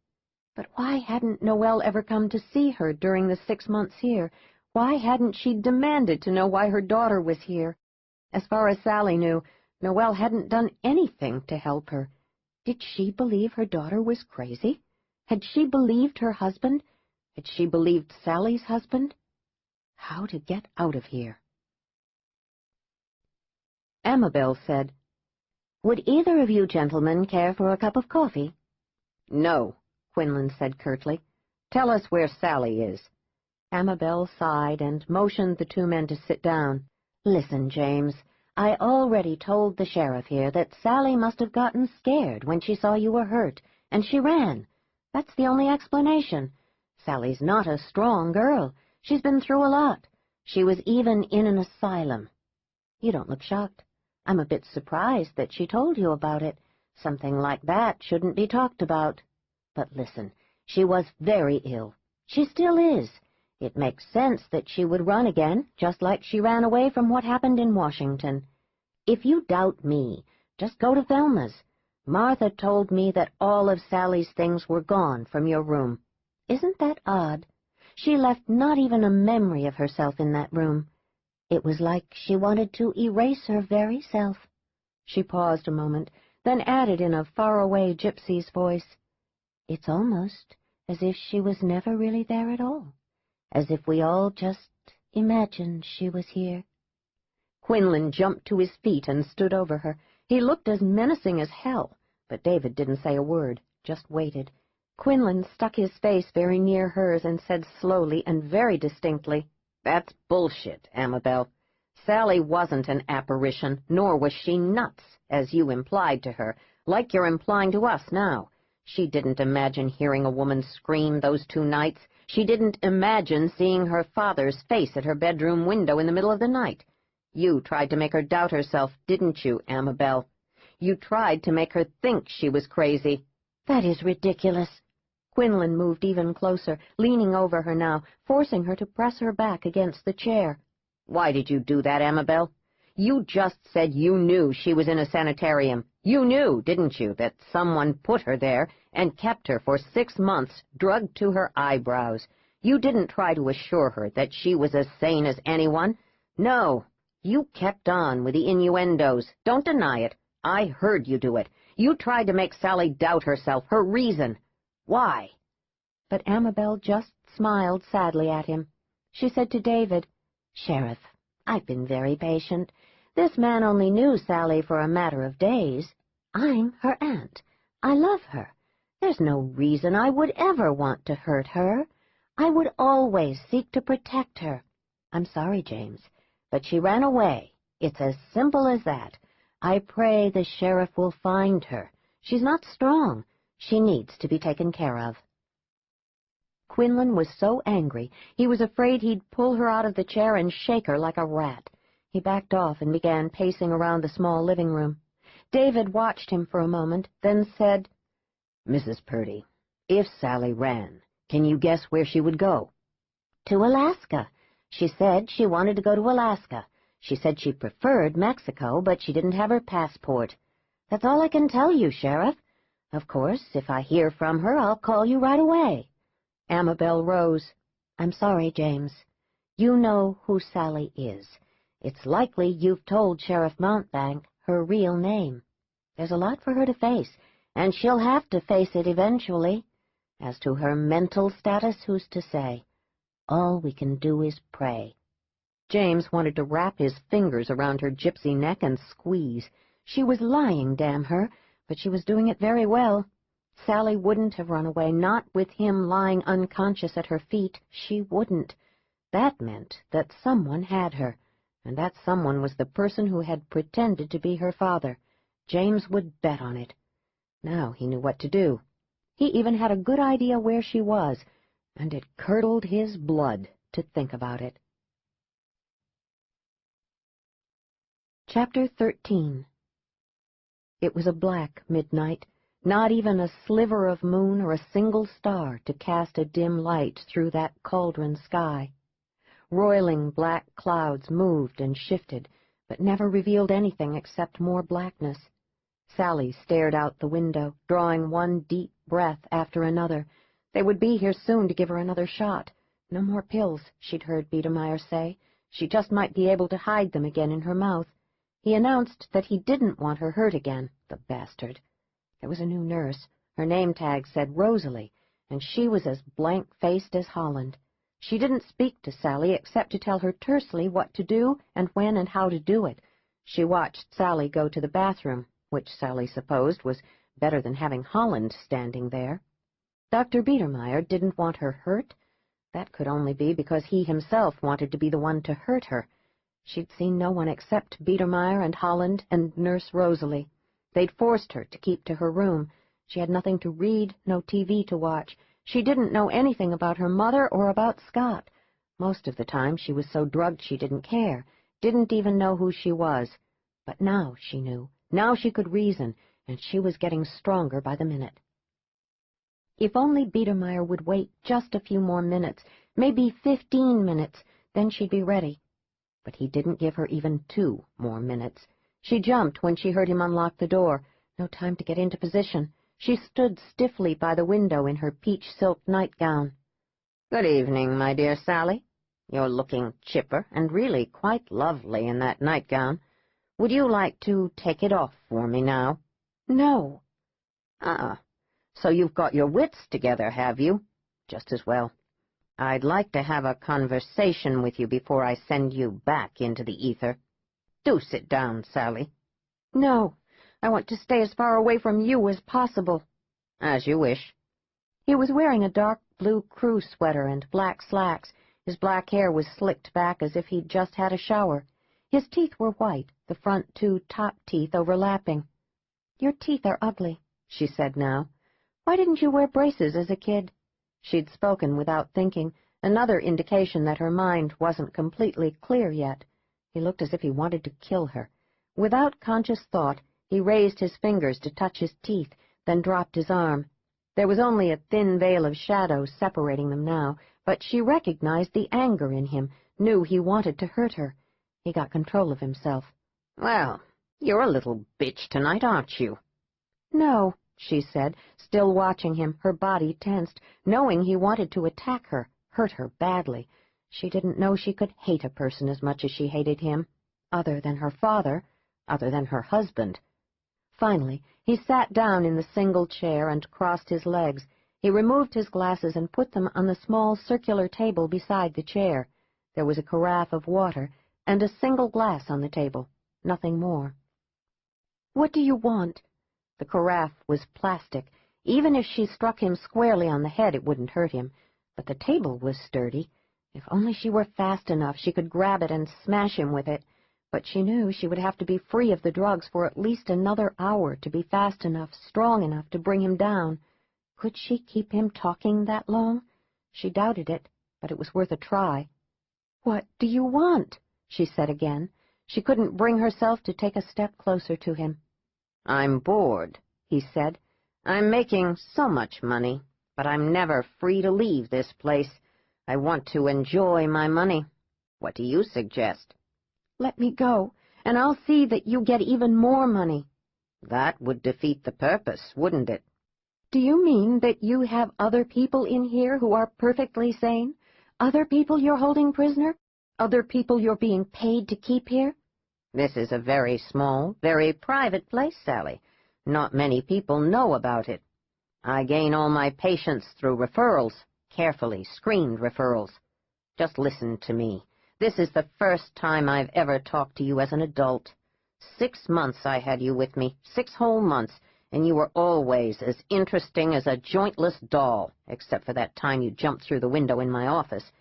But why hadn't Noelle ever come to see her during the 6 months here? Why hadn't she demanded to know why her daughter was here? As far as Sally knew, Noelle hadn't done anything to help her. Did she believe her daughter was crazy? Had she believed her husband? Had she believed Sally's husband? How to get out of here? Amabel said, "Would either of you gentlemen care for a cup of coffee?" "No," Quinlan said curtly. "Tell us where Sally is." Amabel sighed and motioned the 2 men to sit down. "Listen, James, I already told the sheriff here that Sally must have gotten scared when she saw you were hurt, and she ran. That's the only explanation. Sally's not a strong girl. She's been through a lot. She was even in an asylum. You don't look shocked. I'm a bit surprised that she told you about it. Something like that shouldn't be talked about. But listen, she was very ill. She still is. It makes sense that she would run again, just like she ran away from what happened in Washington. If you doubt me, just go to Thelma's. Martha told me that all of Sally's things were gone from your room. Isn't that odd? She left not even a memory of herself in that room. It was like she wanted to erase her very self." She paused a moment, then added in a faraway gypsy's voice, "It's almost as if she was never really there at all. As if we all just imagined she was here." Quinlan jumped to his feet and stood over her. He looked as menacing as hell. But David didn't say a word, just waited. Quinlan stuck his face very near hers and said slowly and very distinctly, "That's bullshit, Amabel. Sally wasn't an apparition, nor was she nuts, as you implied to her, like you're implying to us now. She didn't imagine hearing a woman scream those 2 nights. She didn't imagine seeing her father's face at her bedroom window in the middle of the night. You tried to make her doubt herself, didn't you, Amabel? You tried to make her think she was crazy." "That is ridiculous." Quinlan moved even closer, leaning over her now, forcing her to press her back against the chair. "Why did you do that, Amabel? You just said you knew she was in a sanitarium. You knew, didn't you, that someone put her there and kept her for 6 months, drugged to her eyebrows. You didn't try to assure her that she was as sane as anyone. No, you kept on with the innuendos. Don't deny it. I heard you do it. You tried to make Sally doubt herself, her reason. Why?" But Amabel just smiled sadly at him. She said to David, "Sheriff, I've been very patient. This man only knew Sally for a matter of days. I'm her aunt. I love her. There's no reason I would ever want to hurt her. I would always seek to protect her. I'm sorry, James, but she ran away. It's as simple as that. I pray the sheriff will find her. She's not strong. She needs to be taken care of." Quinlan was so angry he was afraid he'd pull her out of the chair and shake her like a rat. He backed off and began pacing around the small living room. David watched him for a moment, then said, "Mrs. Purdy, if Sally ran, can you guess where she would go?" "To Alaska. She said she wanted to go to Alaska. She said she preferred Mexico, but she didn't have her passport. That's all I can tell you, Sheriff. Of course, if I hear from her, I'll call you right away." Amabel rose. "I'm sorry, James. You know who Sally is. It's likely you've told Sheriff Mountebank her real name. There's a lot for her to face, and she'll have to face it eventually. As to her mental status, who's to say? All we can do is pray." James wanted to wrap his fingers around her gypsy neck and squeeze. She was lying, damn her, but she was doing it very well. Sally wouldn't have run away, not with him lying unconscious at her feet. She wouldn't. That meant that someone had her, and that someone was the person who had pretended to be her father. James would bet on it. Now he knew what to do. He even had a good idea where she was, and it curdled his blood to think about it. Chapter 13. It was a black midnight, not even a sliver of moon or a single star to cast a dim light through that cauldron sky. Roiling black clouds moved and shifted, but never revealed anything except more blackness. Sally stared out the window, drawing one deep breath after another. They would be here soon to give her another shot. No more pills, she'd heard Biedermeier say. She just might be able to hide them again in her mouth. He announced that he didn't want her hurt again, the bastard. There was a new nurse. Her name tag said Rosalie, and she was as blank-faced as Holland. She didn't speak to Sally except to tell her tersely what to do and when and how to do it. She watched Sally go to the bathroom, which Sally supposed was better than having Holland standing there. Dr. Biedermeier didn't want her hurt. That could only be because he himself wanted to be the one to hurt her. She'd seen no one except Biedermeier and Holland and Nurse Rosalie. They'd forced her to keep to her room. She had nothing to read, no TV to watch. She didn't know anything about her mother or about Scott. Most of the time she was so drugged she didn't care, didn't even know who she was. But now she knew. Now she could reason, and she was getting stronger by the minute. If only Biedermeier would wait just a few more minutes, maybe 15 minutes, then she'd be ready. But he didn't give her even 2 more minutes. She jumped when she heard him unlock the door. No time to get into position. She stood stiffly by the window in her peach silk nightgown. "Good evening, my dear Sally. You're looking chipper and really quite lovely in that nightgown. Would you like to take it off for me now?" "No." "Ah, so you've got your wits together, have you? Just as well. I'd like to have a conversation with you before I send you back into the ether. Do sit down, Sally." "No, I want to stay as far away from you as possible." "As you wish." He was wearing a dark blue crew sweater and black slacks. His black hair was slicked back as if he'd just had a shower. His teeth were white, the front two top teeth overlapping. "Your teeth are ugly," she said now. "Why didn't you wear braces as a kid?" She'd spoken without thinking, another indication that her mind wasn't completely clear yet. He looked as if he wanted to kill her. Without conscious thought, he raised his fingers to touch his teeth, then dropped his arm. There was only a thin veil of shadow separating them now, but she recognized the anger in him, knew he wanted to hurt her. He got control of himself. "Well, you're a little bitch tonight, aren't you?" "No," she said, still watching him, her body tensed, knowing he wanted to attack her, hurt her badly. She didn't know she could hate a person as much as she hated him, other than her father, other than her husband. Finally, he sat down in the single chair and crossed his legs. He removed his glasses and put them on the small circular table beside the chair. There was a carafe of water and a single glass on the table, nothing more. "What do you want?" The carafe was plastic. Even if she struck him squarely on the head, it wouldn't hurt him. But the table was sturdy. If only she were fast enough, she could grab it and smash him with it. But she knew she would have to be free of the drugs for at least another hour to be fast enough, strong enough to bring him down. Could she keep him talking that long? She doubted it, but it was worth a try. "What do you want?" she said again. She couldn't bring herself to take a step closer to him. "I'm bored," he said. "I'm making so much money, but I'm never free to leave this place. I want to enjoy my money. What do you suggest?" "Let me go, and I'll see that you get even more money." "That would defeat the purpose, wouldn't it?" "Do you mean that you have other people in here who are perfectly sane? Other people you're holding prisoner? Other people you're being paid to keep here?" "This is a very small, very private place, Sally. Not many people know about it. I gain all my patients through referrals, carefully screened referrals. Just listen to me. This is the first time I've ever talked to you as an adult. 6 months I had you with me, 6 whole months, and you were always as interesting as a jointless doll, except for that time you jumped through the window in my office.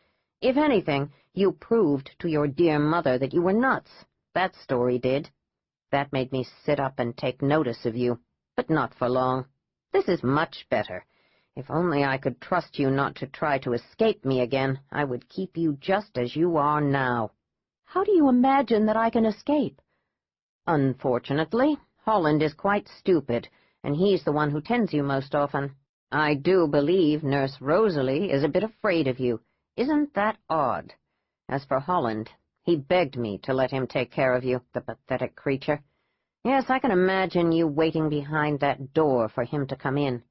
If anything, you proved to your dear mother that you were nuts. That story did. That made me sit up and take notice of you, but not for long. This is much better. If only I could trust you not to try to escape me again, I would keep you just as you are now." "How do you imagine that I can escape?" "Unfortunately, Holland is quite stupid, and he's the one who tends you most often. I do believe Nurse Rosalie is a bit afraid of you. Isn't that odd? As for Holland, he begged me to let him take care of you, the pathetic creature. Yes, I can imagine you waiting behind that door for him to come in.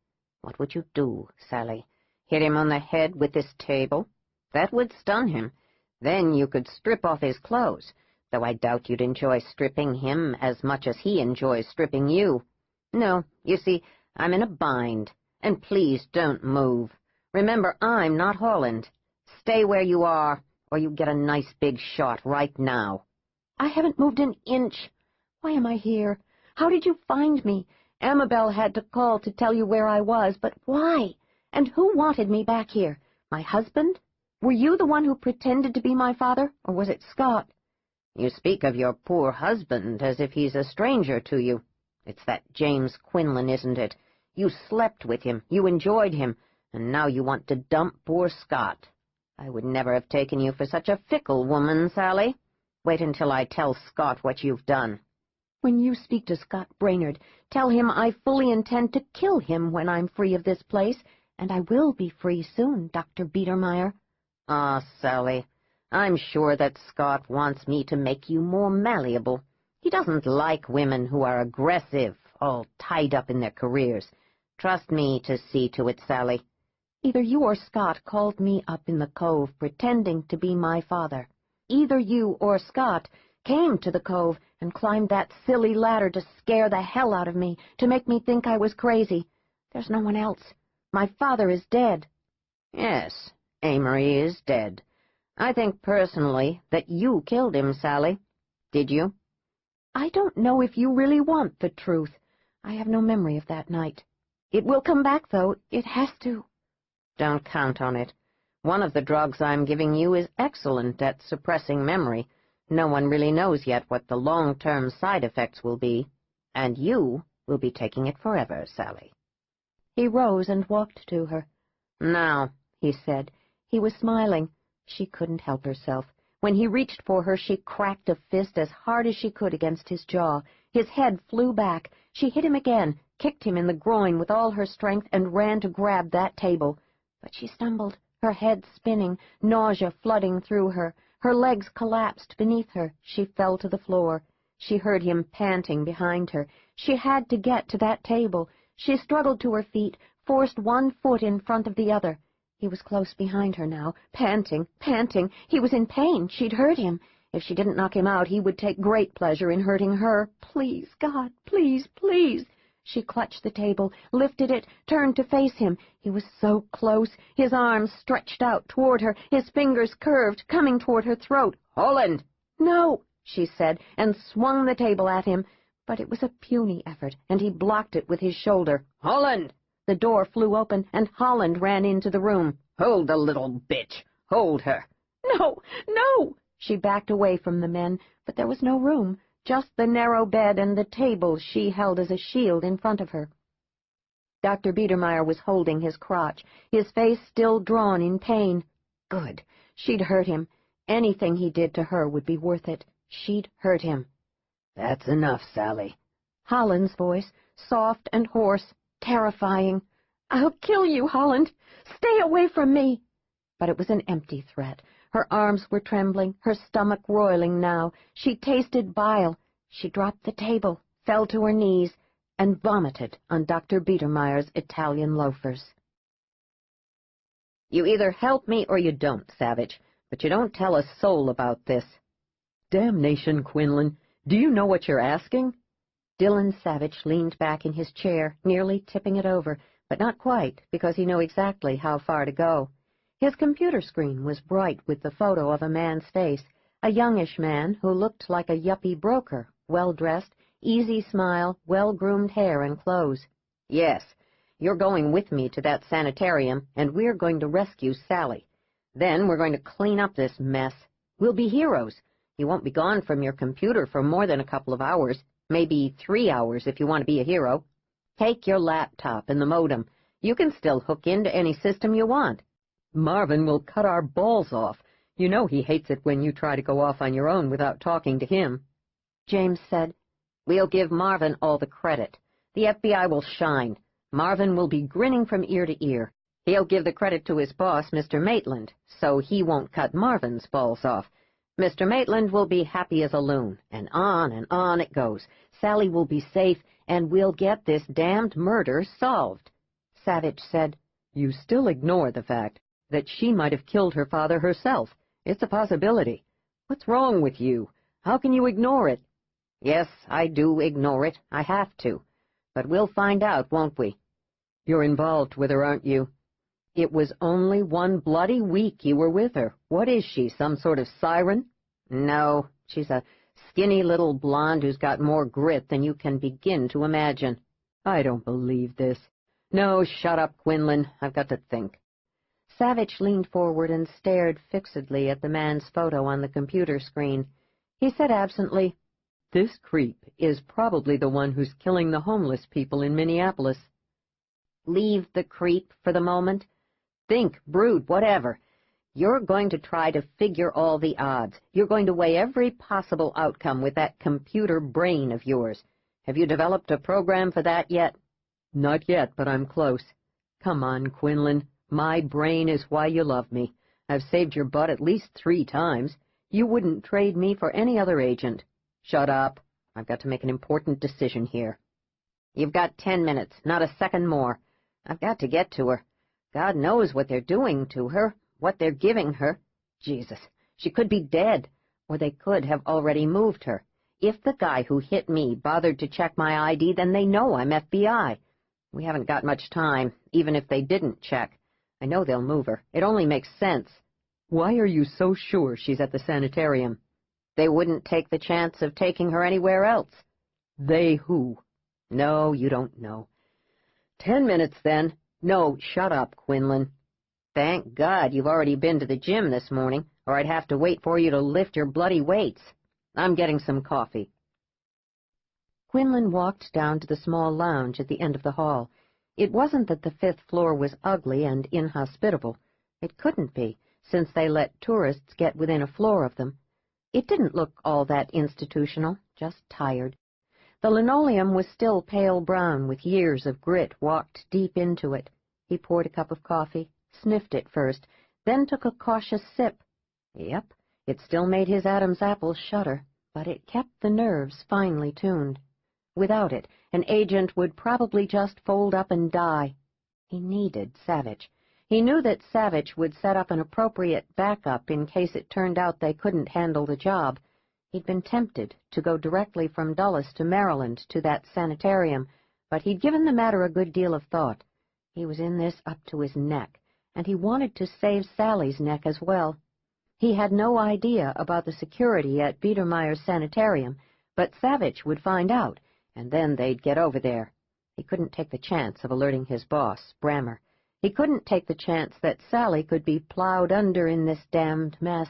What would you do, Sally? Hit him on the head with this table? That would stun him. Then you could strip off his clothes, though I doubt you'd enjoy stripping him as much as he enjoys stripping you. No, you see, I'm in a bind, and please don't move. Remember, I'm not Holland. Stay where you are, or you get a nice big shot right now." "I haven't moved an inch. Why am I here? How did you find me? Amabel had to call to tell you where I was, but why? And who wanted me back here? My husband? Were you the one who pretended to be my father, or was it Scott?" "You speak of your poor husband as if he's a stranger to you. It's that James Quinlan, isn't it? You slept with him, you enjoyed him, and now you want to dump poor Scott. I would never have taken you for such a fickle woman, Sally. Wait until I tell Scott what you've done." "When you speak to Scott Brainerd, tell him I fully intend to kill him when I'm free of this place, and I will be free soon, Dr. Biedermeier." "Ah, Sally, I'm sure that Scott wants me to make you more malleable. He doesn't like women who are aggressive, all tied up in their careers. Trust me to see to it, Sally." "Either you or Scott called me up in the Cove pretending to be my father. Either you or Scott came to the Cove and climbed that silly ladder to scare the hell out of me, to make me think I was crazy. There's no one else. My father is dead." "Yes, Amory is dead. I think personally that you killed him, Sally. Did you?" I don't know if you really want the truth. I have no memory of that night. It will come back, though. It has to. Don't count on it. One of the drugs I'm giving you is excellent at suppressing memory. No one really knows yet what the long-term side effects will be, and you will be taking it forever, Sally. He rose and walked to her. Now, he said. He was smiling. She couldn't help herself. When he reached for her, she cracked a fist as hard as she could against his jaw. His head flew back. She hit him again, kicked him in the groin with all her strength, and ran to grab that table. But she stumbled, her head spinning, nausea flooding through her. Her legs collapsed beneath her. She fell to the floor. She heard him panting behind her. She had to get to that table. She struggled to her feet, forced one foot in front of the other. He was close behind her now, panting, panting. He was in pain. She'd hurt him. If she didn't knock him out, he would take great pleasure in hurting her. Please, God, please, please. She clutched the table, lifted it, turned to face him. He was so close, his arms stretched out toward her, his fingers curved, coming toward her throat. Holland! No, she said, and swung the table at him. But it was a puny effort, and he blocked it with his shoulder. Holland! The door flew open, and Holland ran into the room. Hold the little bitch! Hold her! No, no! She backed away from the men, but there was no room, just the narrow bed and the table she held as a shield in front of her. Dr. Biedermeier was holding his crotch, his face still drawn in pain. Good. She'd hurt him. Anything he did to her would be worth it. She'd hurt him. That's enough, Sally. Holland's voice, soft and hoarse, terrifying. I'll kill you, Holland. Stay away from me. But it was an empty threat. Her arms were trembling, her stomach roiling now. She tasted bile. She dropped the table, fell to her knees, and vomited on Dr. Biedermeier's Italian loafers. You either help me or you don't, Savage, but you don't tell a soul about this. Damnation, Quinlan. Do you know what you're asking? Dillon Savage leaned back in his chair, nearly tipping it over, but not quite, because he knew exactly how far to go. His computer screen was bright with the photo of a man's face, a youngish man who looked like a yuppie broker, well-dressed, easy smile, well-groomed hair and clothes. Yes, you're going with me to that sanitarium, and we're going to rescue Sally. Then we're going to clean up this mess. We'll be heroes. You won't be gone from your computer for more than a couple of hours, maybe 3 hours if you want to be a hero. Take your laptop and the modem. You can still hook into any system you want. Marvin will cut our balls off. You know he hates it when you try to go off on your own without talking to him. James said, We'll give Marvin all the credit. The FBI will shine. Marvin will be grinning from ear to ear. He'll give the credit to his boss, Mr. Maitland, so he won't cut Marvin's balls off. Mr. Maitland will be happy as a loon, and on it goes. Sally will be safe, and we'll get this damned murder solved. Savage said, You still ignore the fact that she might have killed her father herself. It's a possibility. What's wrong with you? How can you ignore it? Yes, I do ignore it. I have to. But we'll find out, won't we? You're involved with her, aren't you? It was only 1 bloody week you were with her. What is she, some sort of siren? No, she's a skinny little blonde who's got more grit than you can begin to imagine. I don't believe this. No, shut up, Quinlan. I've got to think. Savage leaned forward and stared fixedly at the man's photo on the computer screen. He said absently, This creep is probably the one who's killing the homeless people in Minneapolis. Leave the creep for the moment. Think, brood, whatever. You're going to try to figure all the odds. You're going to weigh every possible outcome with that computer brain of yours. Have you developed a program for that yet? Not yet, but I'm close. Come on, Quinlan. My brain is why you love me. I've saved your butt at least 3 times. You wouldn't trade me for any other agent. Shut up. I've got to make an important decision here. You've got 10 minutes, not a second more. I've got to get to her. God knows what they're doing to her, what they're giving her. Jesus, she could be dead, or they could have already moved her. If the guy who hit me bothered to check my ID, then they know I'm FBI. We haven't got much time, even if they didn't check. I know they'll move her. It only makes sense. Why are you so sure she's at the sanitarium? They wouldn't take the chance of taking her anywhere else. They who? No, you don't know. 10 minutes, then. No, shut up, Quinlan. Thank God you've already been to the gym this morning, or I'd have to wait for you to lift your bloody weights. I'm getting some coffee. Quinlan walked down to the small lounge at the end of the hall. It wasn't that the 5th floor was ugly and inhospitable. It couldn't be, since they let tourists get within a floor of them. It didn't look all that institutional, just tired. The linoleum was still pale brown with years of grit walked deep into it. He poured a cup of coffee, sniffed it first, then took a cautious sip. Yep, it still made his Adam's apple shudder, but it kept the nerves finely tuned. Without it, an agent would probably just fold up and die. He needed Savage. He knew that Savage would set up an appropriate backup in case it turned out they couldn't handle the job. He'd been tempted to go directly from Dulles to Maryland to that sanitarium, but he'd given the matter a good deal of thought. He was in this up to his neck, and he wanted to save Sally's neck as well. He had no idea about the security at Biedermeier's sanitarium, but Savage would find out, and then they'd get over there. He couldn't take the chance of alerting his boss, Brammer. He couldn't take the chance that Sally could be plowed under in this damned mess.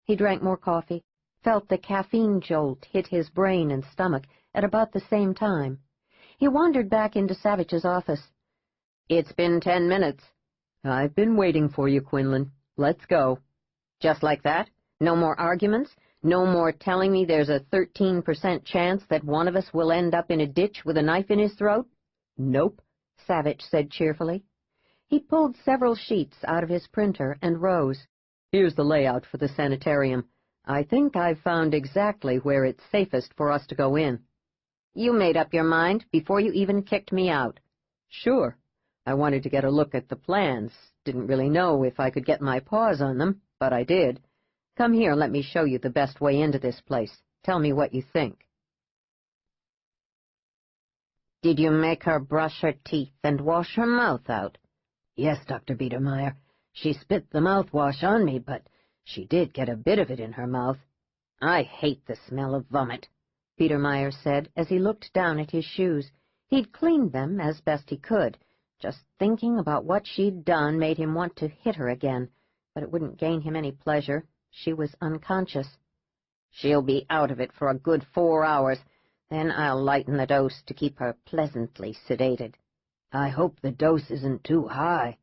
He drank more coffee, felt the caffeine jolt hit his brain and stomach at about the same time. He wandered back into Savage's office. It's been 10 minutes. I've been waiting for you, Quinlan. Let's go. Just like that? No more arguments? No more telling me there's a 13% chance that one of us will end up in a ditch with a knife in his throat? Nope, Savage said cheerfully. He pulled several sheets out of his printer and rose. Here's the layout for the sanitarium. I think I've found exactly where it's safest for us to go in. You made up your mind before you even kicked me out. Sure. I wanted to get a look at the plans. Didn't really know if I could get my paws on them, but I did. Come here and let me show you the best way into this place. Tell me what you think. Did you make her brush her teeth and wash her mouth out? Yes, Dr. Biedermeier. She spit the mouthwash on me, but she did get a bit of it in her mouth. I hate the smell of vomit, Biedermeier said as he looked down at his shoes. He'd cleaned them as best he could. Just thinking about what she'd done made him want to hit her again, but it wouldn't gain him any pleasure. She was unconscious. She'll be out of it for a good 4 hours. Then I'll lighten the dose to keep her pleasantly sedated. I hope the dose isn't too high.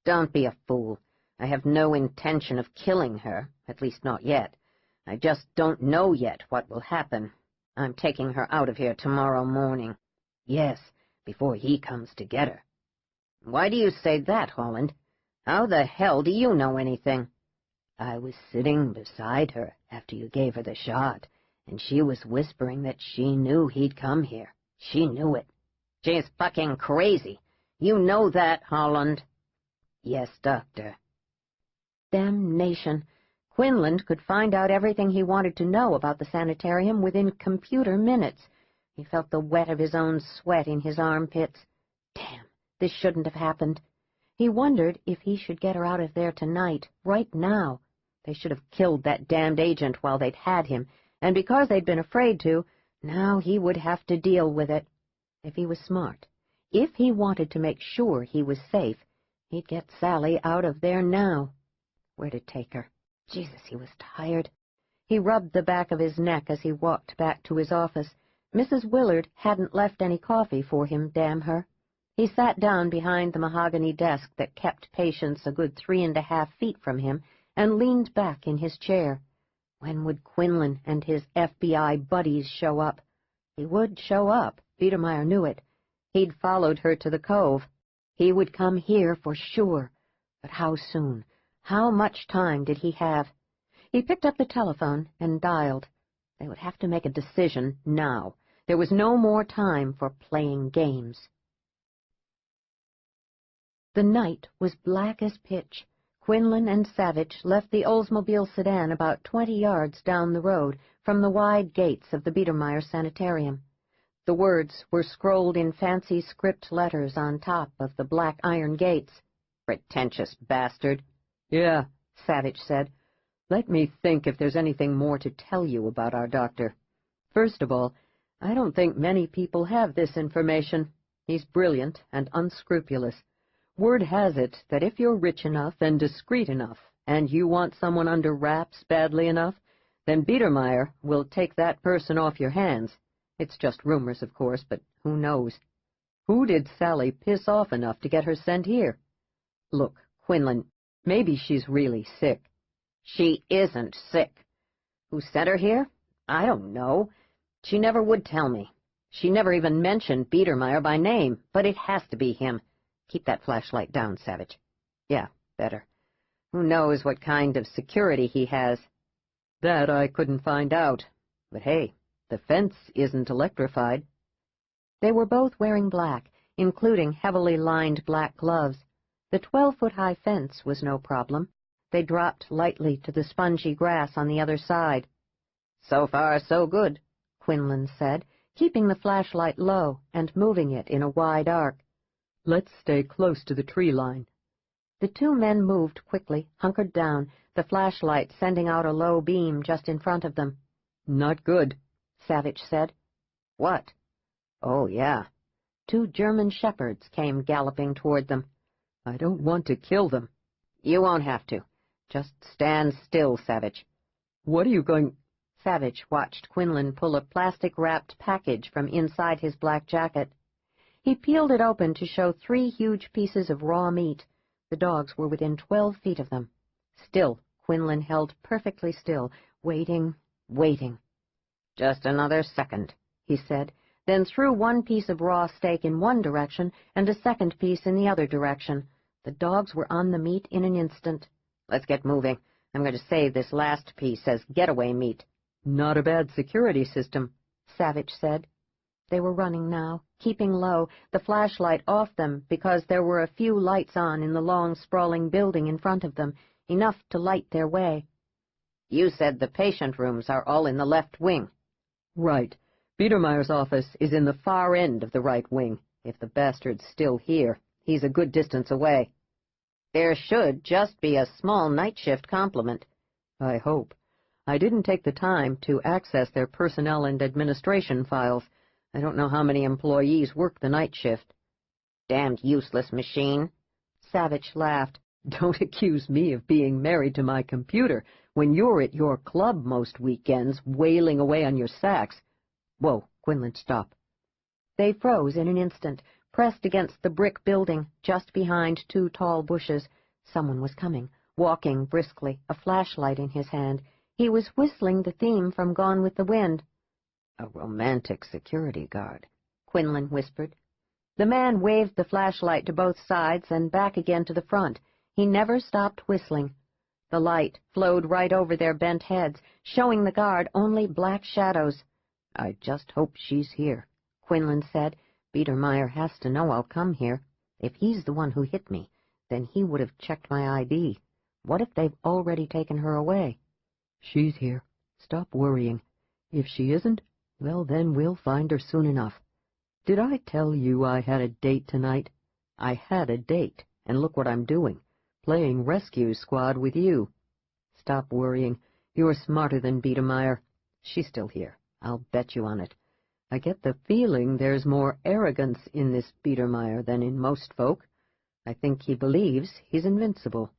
Don't be a fool. I have no intention of killing her, at least not yet. I just don't know yet what will happen. I'm taking her out of here tomorrow morning. Yes, before he comes to get her. Why do you say that, Holland? How the hell do you know anything? I was sitting beside her after you gave her the shot, and she was whispering that she knew he'd come here. She knew it. She's fucking crazy. You know that, Holland. Yes, Doctor. Damnation. Quinlan could find out everything he wanted to know about the sanitarium within computer minutes. He felt the wet of his own sweat in his armpits. Damn, this shouldn't have happened. He wondered if he should get her out of there tonight, right now. They should have killed that damned agent while they'd had him, and because they'd been afraid to, now he would have to deal with it. If he was smart, if he wanted to make sure he was safe, he'd get Sally out of there now. Where to take her? Jesus, he was tired. He rubbed the back of his neck as he walked back to his office. Mrs. Willard hadn't left any coffee for him, damn her. He sat down behind the mahogany desk that kept patients a good 3.5 feet from him and leaned back in his chair. When would Quinlan and his FBI buddies show up? He would show up. Biedermeier knew it. He'd followed her to the Cove. He would come here for sure. But how soon? How much time did he have? He picked up the telephone and dialed. They would have to make a decision now. There was no more time for playing games. The night was black as pitch. Quinlan and Savage left the Oldsmobile sedan about 20 yards down the road from the wide gates of the Biedermeier Sanitarium. The words were scrolled in fancy script letters on top of the black iron gates. Pretentious bastard. Yeah, Savage said. Let me think if there's anything more to tell you about our doctor. First of all, I don't think many people have this information. He's brilliant and unscrupulous. Word has it that if you're rich enough and discreet enough, and you want someone under wraps badly enough, then Biedermeier will take that person off your hands. It's just rumors, of course, but who knows? Who did Sally piss off enough to get her sent here? Look, Quinlan, maybe she's really sick. She isn't sick. Who sent her here? I don't know. She never would tell me. She never even mentioned Biedermeier by name, but it has to be him. Keep that flashlight down, Savage. Yeah, better. Who knows what kind of security he has? That I couldn't find out. But hey, the fence isn't electrified. They were both wearing black, including heavily lined black gloves. The 12-foot-high fence was no problem. They dropped lightly to the spongy grass on the other side. So far, so good, Quinlan said, keeping the flashlight low and moving it in a wide arc. Let's stay close to the tree line. The two men moved quickly, hunkered down, the flashlight sending out a low beam just in front of them. Not good, Savage said. What? Oh, yeah. 2 German shepherds came galloping toward them. I don't want to kill them. You won't have to. Just stand still, Savage. What are you going... Savage watched Quinlan pull a plastic-wrapped package from inside his black jacket. He peeled it open to show 3 huge pieces of raw meat. The dogs were within 12 feet of them. Still, Quinlan held perfectly still, waiting. Just another second, he said, then threw 1 piece of raw steak in one direction and a second piece in the other direction. The dogs were on the meat in an instant. Let's get moving. I'm going to save this last piece as getaway meat. Not a bad security system, Savage said. They were running now, keeping low, the flashlight off them because there were a few lights on in the long, sprawling building in front of them, enough to light their way. You said the patient rooms are all in the left wing. Right. Biedermeier's office is in the far end of the right wing. If the bastard's still here, he's a good distance away. There should just be a small night shift complement. I hope. I didn't take the time to access their personnel and administration files. I don't know how many employees work the night shift. Damned useless machine. Savage laughed. Don't accuse me of being married to my computer when you're at your club most weekends wailing away on your sax. Whoa, Quinlan, stop. They froze in an instant, pressed against the brick building just behind 2 tall bushes. Someone was coming, walking briskly, a flashlight in his hand. He was whistling the theme from Gone with the Wind. A romantic security guard, Quinlan whispered. The man waved the flashlight to both sides and back again to the front. He never stopped whistling. The light flowed right over their bent heads, showing the guard only black shadows. I just hope she's here, Quinlan said. Biedermeier has to know I'll come here. If he's the one who hit me, then he would have checked my ID. What if they've already taken her away? She's here. Stop worrying. If she isn't, well, then we'll find her soon enough. Did I tell you I had a date tonight? I had a date, and look what I'm doing. Playing rescue squad with you. Stop worrying. You're smarter than Biedermeier. She's still here. I'll bet you on it. I get the feeling there's more arrogance in this Biedermeier than in most folk. I think he believes he's invincible.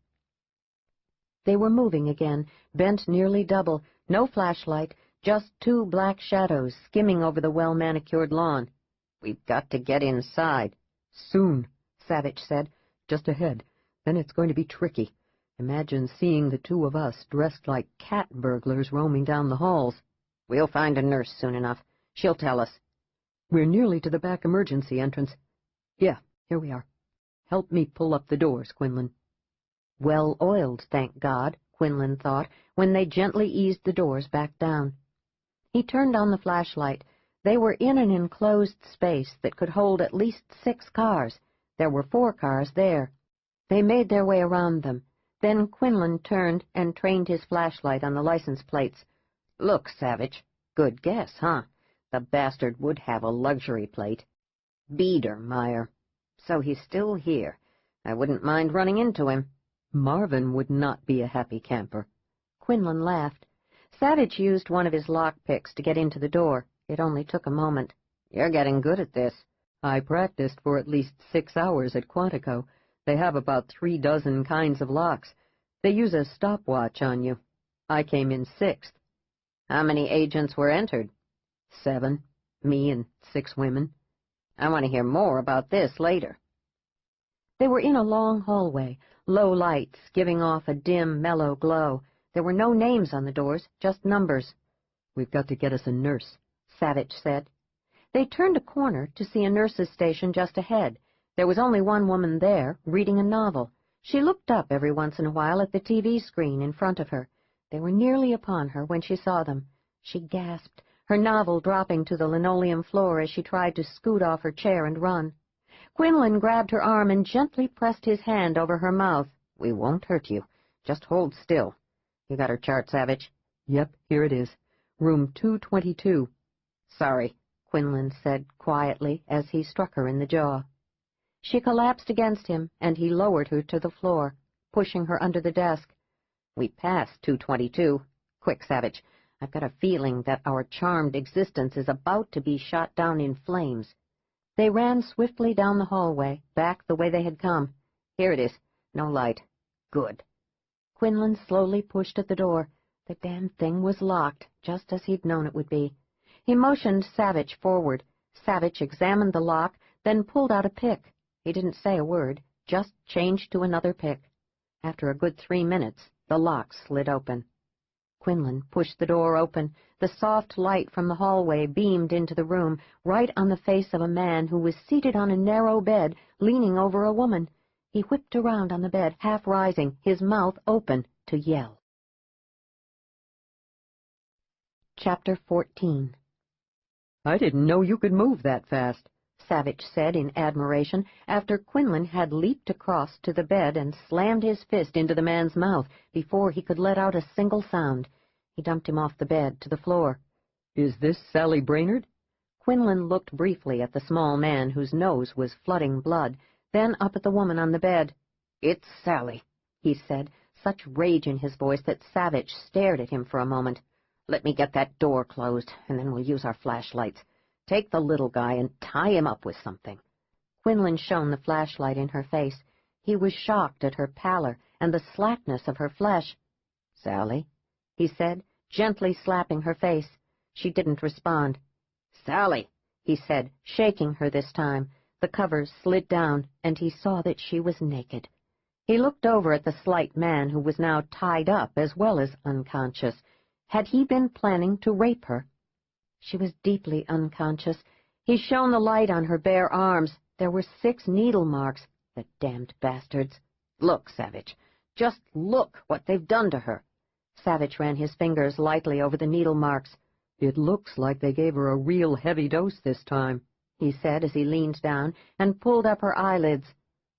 They were moving again, bent nearly double, no flashlight, just 2 black shadows skimming over the well-manicured lawn. We've got to get inside. Soon, Savage said. Just ahead. Then it's going to be tricky. Imagine seeing the 2 of us dressed like cat burglars roaming down the halls. We'll find a nurse soon enough. She'll tell us. We're nearly to the back emergency entrance. Yeah, here we are. Help me pull up the doors, Quinlan. Well-oiled, thank God, Quinlan thought, when they gently eased the doors back down. He turned on the flashlight. They were in an enclosed space that could hold at least 6 cars. There were 4 cars there. They made their way around them. Then Quinlan turned and trained his flashlight on the license plates. Look, Savage. Good guess, huh? The bastard would have a luxury plate. Biedermeier. So he's still here. I wouldn't mind running into him. Marvin would not be a happy camper. Quinlan laughed. Savage used one of his lockpicks to get into the door. It only took a moment. "You're getting good at this." "I practiced for at least 6 hours at Quantico. They have about 3 dozen kinds of locks. They use a stopwatch on you. I came in 6th. How many agents were entered? 7. Me and 6 women. I want to hear more about this later. They were in a long hallway, low lights giving off a dim, mellow glow. There were no names on the doors, just numbers. "We've got to get us a nurse," Savage said. They turned a corner to see a nurse's station just ahead. There was only one woman there, reading a novel. She looked up every once in a while at the TV screen in front of her. They were nearly upon her when she saw them. She gasped, her novel dropping to the linoleum floor as she tried to scoot off her chair and run. Quinlan grabbed her arm and gently pressed his hand over her mouth. "We won't hurt you. Just hold still. You got her chart, Savage?" "Yep, here it is. Room 222. "Sorry," Quinlan said quietly as he struck her in the jaw. She collapsed against him, and he lowered her to the floor, pushing her under the desk. "We passed 222. Quick, Savage. I've got a feeling that our charmed existence is about to be shot down in flames." They ran swiftly down the hallway, back the way they had come. "Here it is. No light. Good." Quinlan slowly pushed at the door. The damn thing was locked, just as he'd known it would be. He motioned Savage forward. Savage examined the lock, then pulled out a pick. He didn't say a word, just changed to another pick. After a good 3 minutes, the lock slid open. Quinlan pushed the door open. The soft light from the hallway beamed into the room, right on the face of a man who was seated on a narrow bed, leaning over a woman. He whipped around on the bed, half rising, his mouth open, to yell. Chapter 14. "I didn't know you could move that fast," Savage said in admiration, after Quinlan had leaped across to the bed and slammed his fist into the man's mouth before he could let out a single sound. He dumped him off the bed to the floor. "Is this Sally Brainerd?" Quinlan looked briefly at the small man whose nose was flooding blood, then up at the woman on the bed. "It's Sally," he said, such rage in his voice that Savage stared at him for a moment. "Let me get that door closed, and then we'll use our flashlights. Take the little guy and tie him up with something." Quinlan shone the flashlight in her face. He was shocked at her pallor and the slackness of her flesh. "Sally," he said, gently slapping her face. She didn't respond. "Sally," he said, shaking her this time. The covers slid down, and he saw that she was naked. He looked over at the slight man who was now tied up as well as unconscious. Had he been planning to rape her? She was deeply unconscious. He shone the light on her bare arms. There were 6 needle marks. The damned bastards. "Look, Savage. Just look what they've done to her." Savage ran his fingers lightly over the needle marks. "It looks like they gave her a real heavy dose this time," he said as he leaned down and pulled up her eyelids.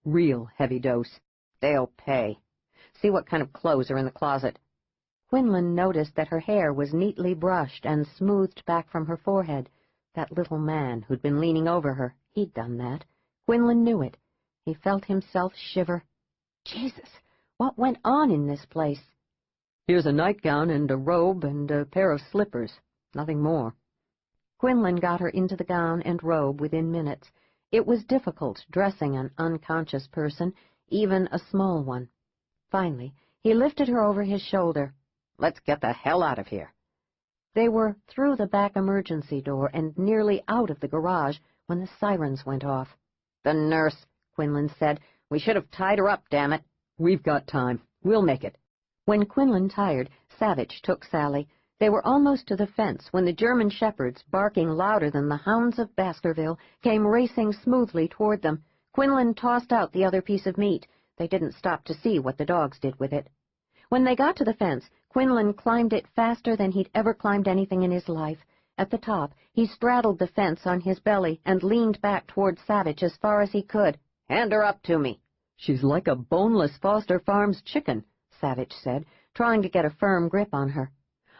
"Real heavy dose. They'll pay. See what kind of clothes are in the closet." Quinlan noticed that her hair was neatly brushed and smoothed back from her forehead. That little man who'd been leaning over her, he'd done that. Quinlan knew it. He felt himself shiver. Jesus, what went on in this place? "Here's a nightgown and a robe and a pair of slippers. Nothing more." Quinlan got her into the gown and robe within minutes. It was difficult dressing an unconscious person, even a small one. Finally, he lifted her over his shoulder. "Let's get the hell out of here." They were through the back emergency door and nearly out of the garage when the sirens went off. "The nurse," Quinlan said. "We should have tied her up, damn it." "We've got time. We'll make it." When Quinlan tired, Savage took Sally. They were almost to the fence when the German shepherds, barking louder than the hounds of Baskerville, came racing smoothly toward them. Quinlan tossed out the other piece of meat. They didn't stop to see what the dogs did with it. When they got to the fence, Quinlan climbed it faster than he'd ever climbed anything in his life. At the top, he straddled the fence on his belly and leaned back toward Savage as far as he could. "Hand her up to me." "She's like a boneless Foster Farms chicken," Savage said, trying to get a firm grip on her.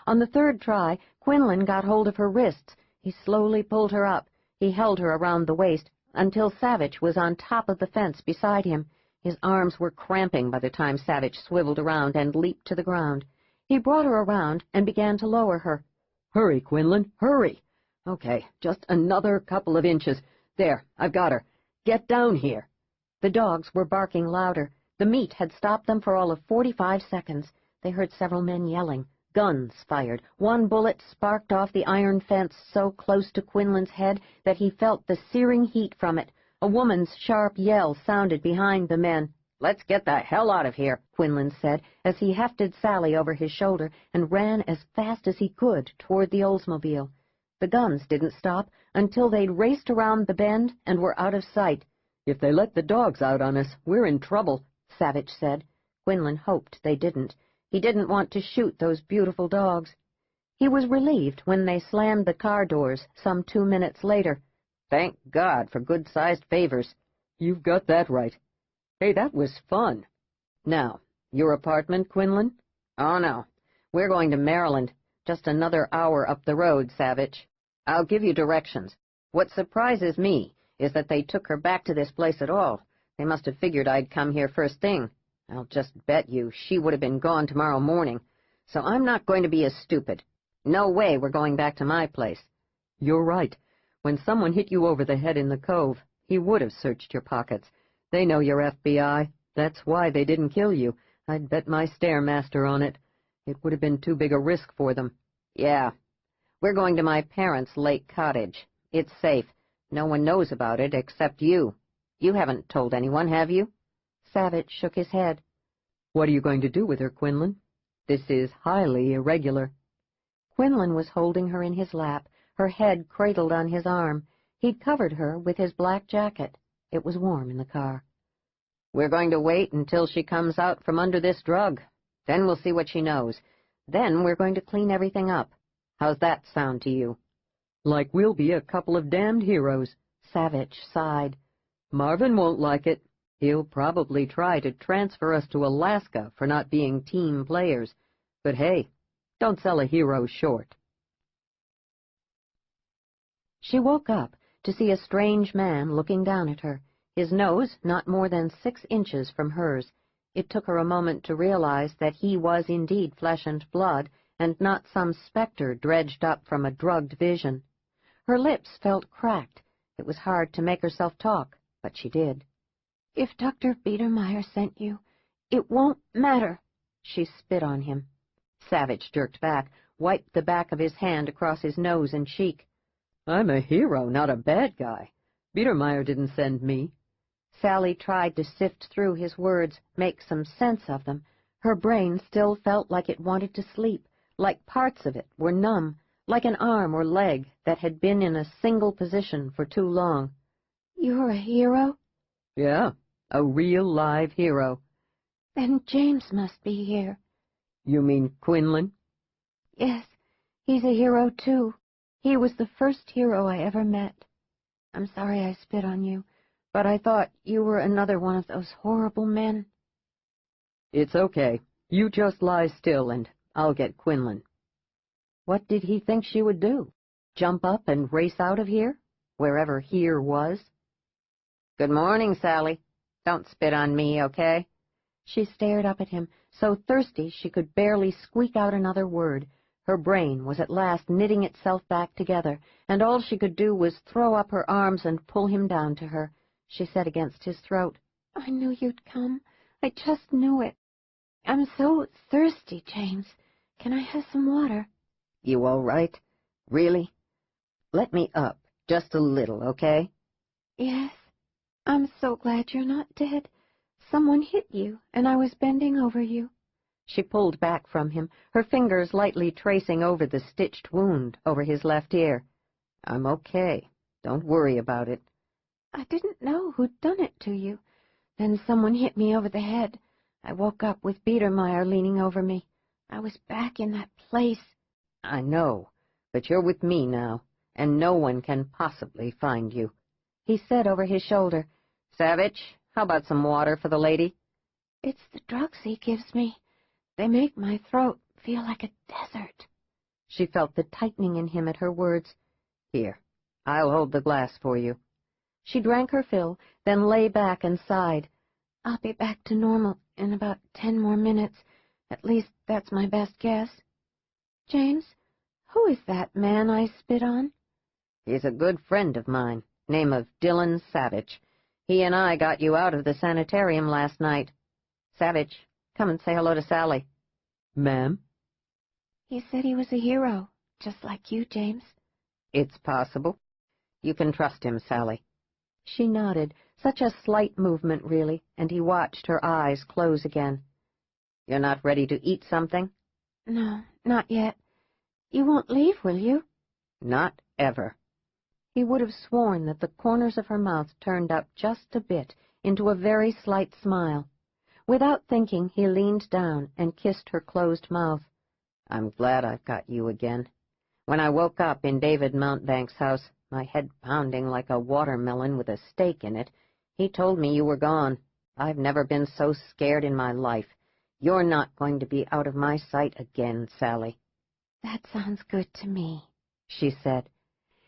On the third try, Quinlan got hold of her wrists. He slowly pulled her up. He held her around the waist until Savage was on top of the fence beside him. His arms were cramping by the time Savage swiveled around and leaped to the ground. He brought her around and began to lower her. Hurry, Quinlan, hurry! Okay, just another couple of inches. There, I've got her. Get down here. The dogs were barking louder. The meat had stopped them for all of 45 seconds. They heard several men yelling. Guns fired. One bullet sparked off the iron fence so close to Quinlan's head that he felt the searing heat from it. A woman's sharp yell sounded behind the men. Let's get the hell out of here, Quinlan said, as he hefted Sally over his shoulder and ran as fast as he could toward the Oldsmobile. The guns didn't stop until they'd raced around the bend and were out of sight. If they let the dogs out on us, we're in trouble, Savage said. Quinlan hoped they didn't. He didn't want to shoot those beautiful dogs. He was relieved when they slammed the car doors some 2 minutes later. Thank God for good-sized favors. You've got that right. Hey, that was fun. Now, your apartment, Quinlan? Oh, no. We're going to Maryland. Just another hour up the road, Savage. I'll give you directions. What surprises me is that they took her back to this place at all. They must have figured I'd come here first thing. I'll just bet you she would have been gone tomorrow morning. So I'm not going to be as stupid. No way we're going back to my place. You're right. When someone hit you over the head in the Cove, he would have searched your pockets. They know you're FBI. That's why they didn't kill you. I'd bet my Stairmaster on it. It would have been too big a risk for them. Yeah. We're going to my parents' lake cottage. It's safe. No one knows about it except you. You haven't told anyone, have you? Savage shook his head. What are you going to do with her, Quinlan? This is highly irregular. Quinlan was holding her in his lap, her head cradled on his arm. He'd covered her with his black jacket. It was warm in the car. We're going to wait until she comes out from under this drug. Then we'll see what she knows. Then we're going to clean everything up. How's that sound to you? Like we'll be a couple of damned heroes. Savage sighed. Marvin won't like it. He'll probably try to transfer us to Alaska for not being team players. But hey, don't sell a hero short. She woke up to see a strange man looking down at her, his nose not more than 6 inches from hers. It took her a moment to realize that he was indeed flesh and blood, and not some specter dredged up from a drugged vision. Her lips felt cracked. It was hard to make herself talk, but she did. "If Dr. Biedermeier sent you, it won't matter." She spit on him. Savage jerked back, wiped the back of his hand across his nose and cheek. I'm a hero, not a bad guy. Biedermeier didn't send me. Sally tried to sift through his words, make some sense of them. Her brain still felt like it wanted to sleep, like parts of it were numb, like an arm or leg that had been in a single position for too long. "You're a hero?" Yeah, a real live hero. "Then James must be here." You mean Quinlan? "Yes, he's a hero, too. He was the first hero I ever met. I'm sorry I spit on you, but I thought you were another one of those horrible men." It's okay. You just lie still and I'll get Quinlan. What did he think she would do? Jump up and race out of here? Wherever here was? "Good morning, Sally. Don't spit on me, okay?" She stared up at him, so thirsty she could barely squeak out another word. Her brain was at last knitting itself back together, and all she could do was throw up her arms and pull him down to her. She said against his throat, "I knew you'd come. I just knew it. I'm so thirsty, James. Can I have some water?" "You all right? Really? Let me up, just a little, okay?" "Yes. I'm so glad you're not dead. Someone hit you, and I was bending over you." She pulled back from him, her fingers lightly tracing over the stitched wound over his left ear. "I'm okay. Don't worry about it." "I didn't know who'd done it to you. Then someone hit me over the head. I woke up with Biedermeier leaning over me. I was back in that place." "I know, but you're with me now, and no one can possibly find you," he said over his shoulder. "Savage, how about some water for the lady?" "It's the drugs he gives me. They make my throat feel like a desert." She felt the tightening in him at her words. "Here, I'll hold the glass for you." She drank her fill, then lay back and sighed. "I'll be back to normal in about 10 more minutes. At least that's my best guess. James, who is that man I spit on? He's a good friend of mine, name of Dylan Savage. He and I got you out of the sanitarium last night. Savage, come and say hello to Sally. Ma'am? He said he was a hero, just like you, James. It's possible. You can trust him, Sally. She nodded, such a slight movement, really, and he watched her eyes close again. You're not ready to eat something? No, not yet. You won't leave, will you? Not ever. He would have sworn that the corners of her mouth turned up just a bit into a very slight smile. Without thinking, he leaned down and kissed her closed mouth. I'm glad I've got you again. When I woke up in David Mountbank's house, my head pounding like a watermelon with a steak in it, he told me you were gone. I've never been so scared in my life. You're not going to be out of my sight again, Sally. That sounds good to me, she said.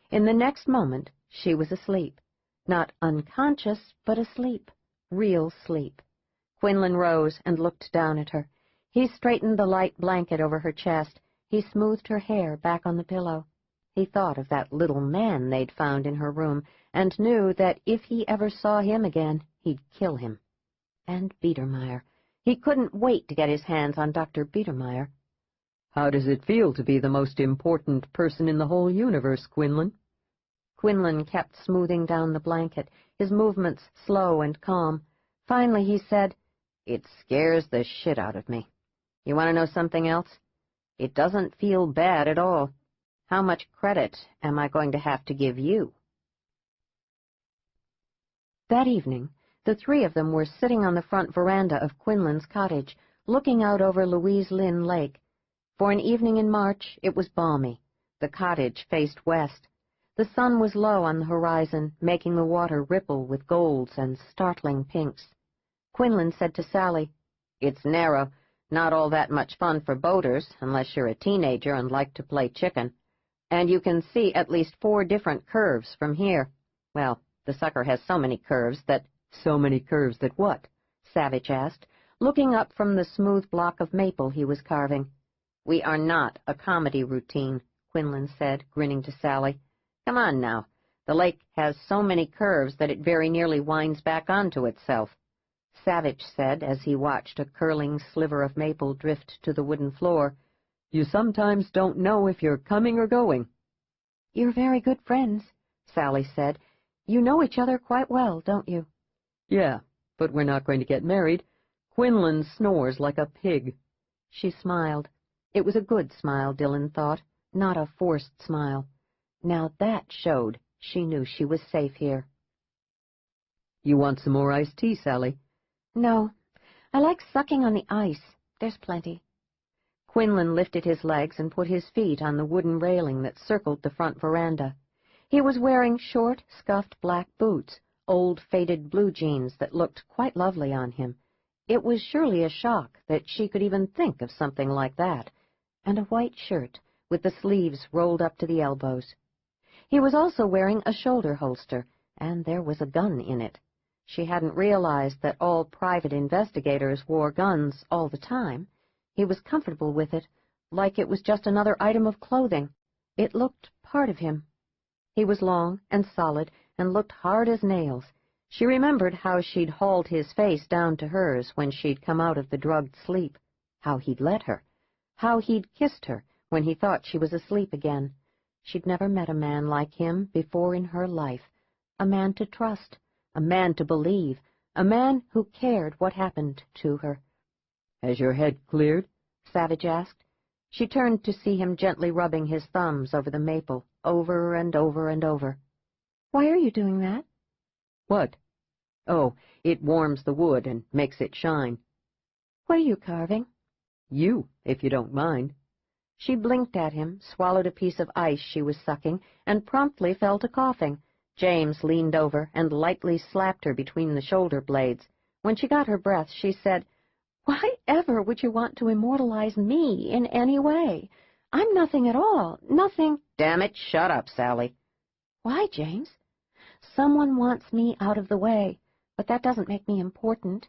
In the next moment, she was asleep. Not unconscious, but asleep. Real sleep. Quinlan rose and looked down at her. He straightened the light blanket over her chest. He smoothed her hair back on the pillow. He thought of that little man they'd found in her room, and knew that if he ever saw him again, he'd kill him. And Biedermeier. He couldn't wait to get his hands on Dr. Biedermeier. How does it feel to be the most important person in the whole universe, Quinlan? Quinlan kept smoothing down the blanket, his movements slow and calm. Finally he said, It scares the shit out of me. You want to know something else? It doesn't feel bad at all. How much credit am I going to have to give you? That evening, the three of them were sitting on the front veranda of Quinlan's cottage, looking out over Louise Lynn Lake. For an evening in March, it was balmy. The cottage faced west. The sun was low on the horizon, making the water ripple with golds and startling pinks. Quinlan said to Sally, It's narrow, not all that much fun for boaters, unless you're a teenager and like to play chicken. And you can see at least 4 different curves from here. Well, the sucker has so many curves that... So many curves that what? Savage asked, looking up from the smooth block of maple he was carving. We are not a comedy routine, Quinlan said, grinning to Sally. Come on now. The lake has so many curves that it very nearly winds back onto itself. Savage said as he watched a curling sliver of maple drift to the wooden floor. You sometimes don't know if you're coming or going. You're very good friends, Sally said. You know each other quite well, don't you? Yeah, but we're not going to get married. Quinlan snores like a pig. She smiled. It was a good smile, Dylan thought, not a forced smile. Now that showed she knew she was safe here. You want some more iced tea, Sally? No. I like sucking on the ice. There's plenty. Quinlan lifted his legs and put his feet on the wooden railing that circled the front veranda. He was wearing short, scuffed black boots, old faded blue jeans that looked quite lovely on him. It was surely a shock that she could even think of something like that, and a white shirt with the sleeves rolled up to the elbows. He was also wearing a shoulder holster, and there was a gun in it. She hadn't realized that all private investigators wore guns all the time. He was comfortable with it, like it was just another item of clothing. It looked part of him. He was long and solid and looked hard as nails. She remembered how she'd hauled his face down to hers when she'd come out of the drugged sleep, how he'd let her, how he'd kissed her when he thought she was asleep again. She'd never met a man like him before in her life, a man to trust, a man to believe, a man who cared what happened to her. Has your head cleared? Savage asked. She turned to see him gently rubbing his thumbs over the maple, over and over and over. Why are you doing that? What? Oh, it warms the wood and makes it shine. What are you carving? You, if you don't mind. She blinked at him, swallowed a piece of ice she was sucking, and promptly fell to coughing. James leaned over and lightly slapped her between the shoulder blades. When she got her breath, she said, Why ever would you want to immortalize me in any way? I'm nothing at all, nothing— Damn it, shut up, Sally. Why, James? Someone wants me out of the way, but that doesn't make me important.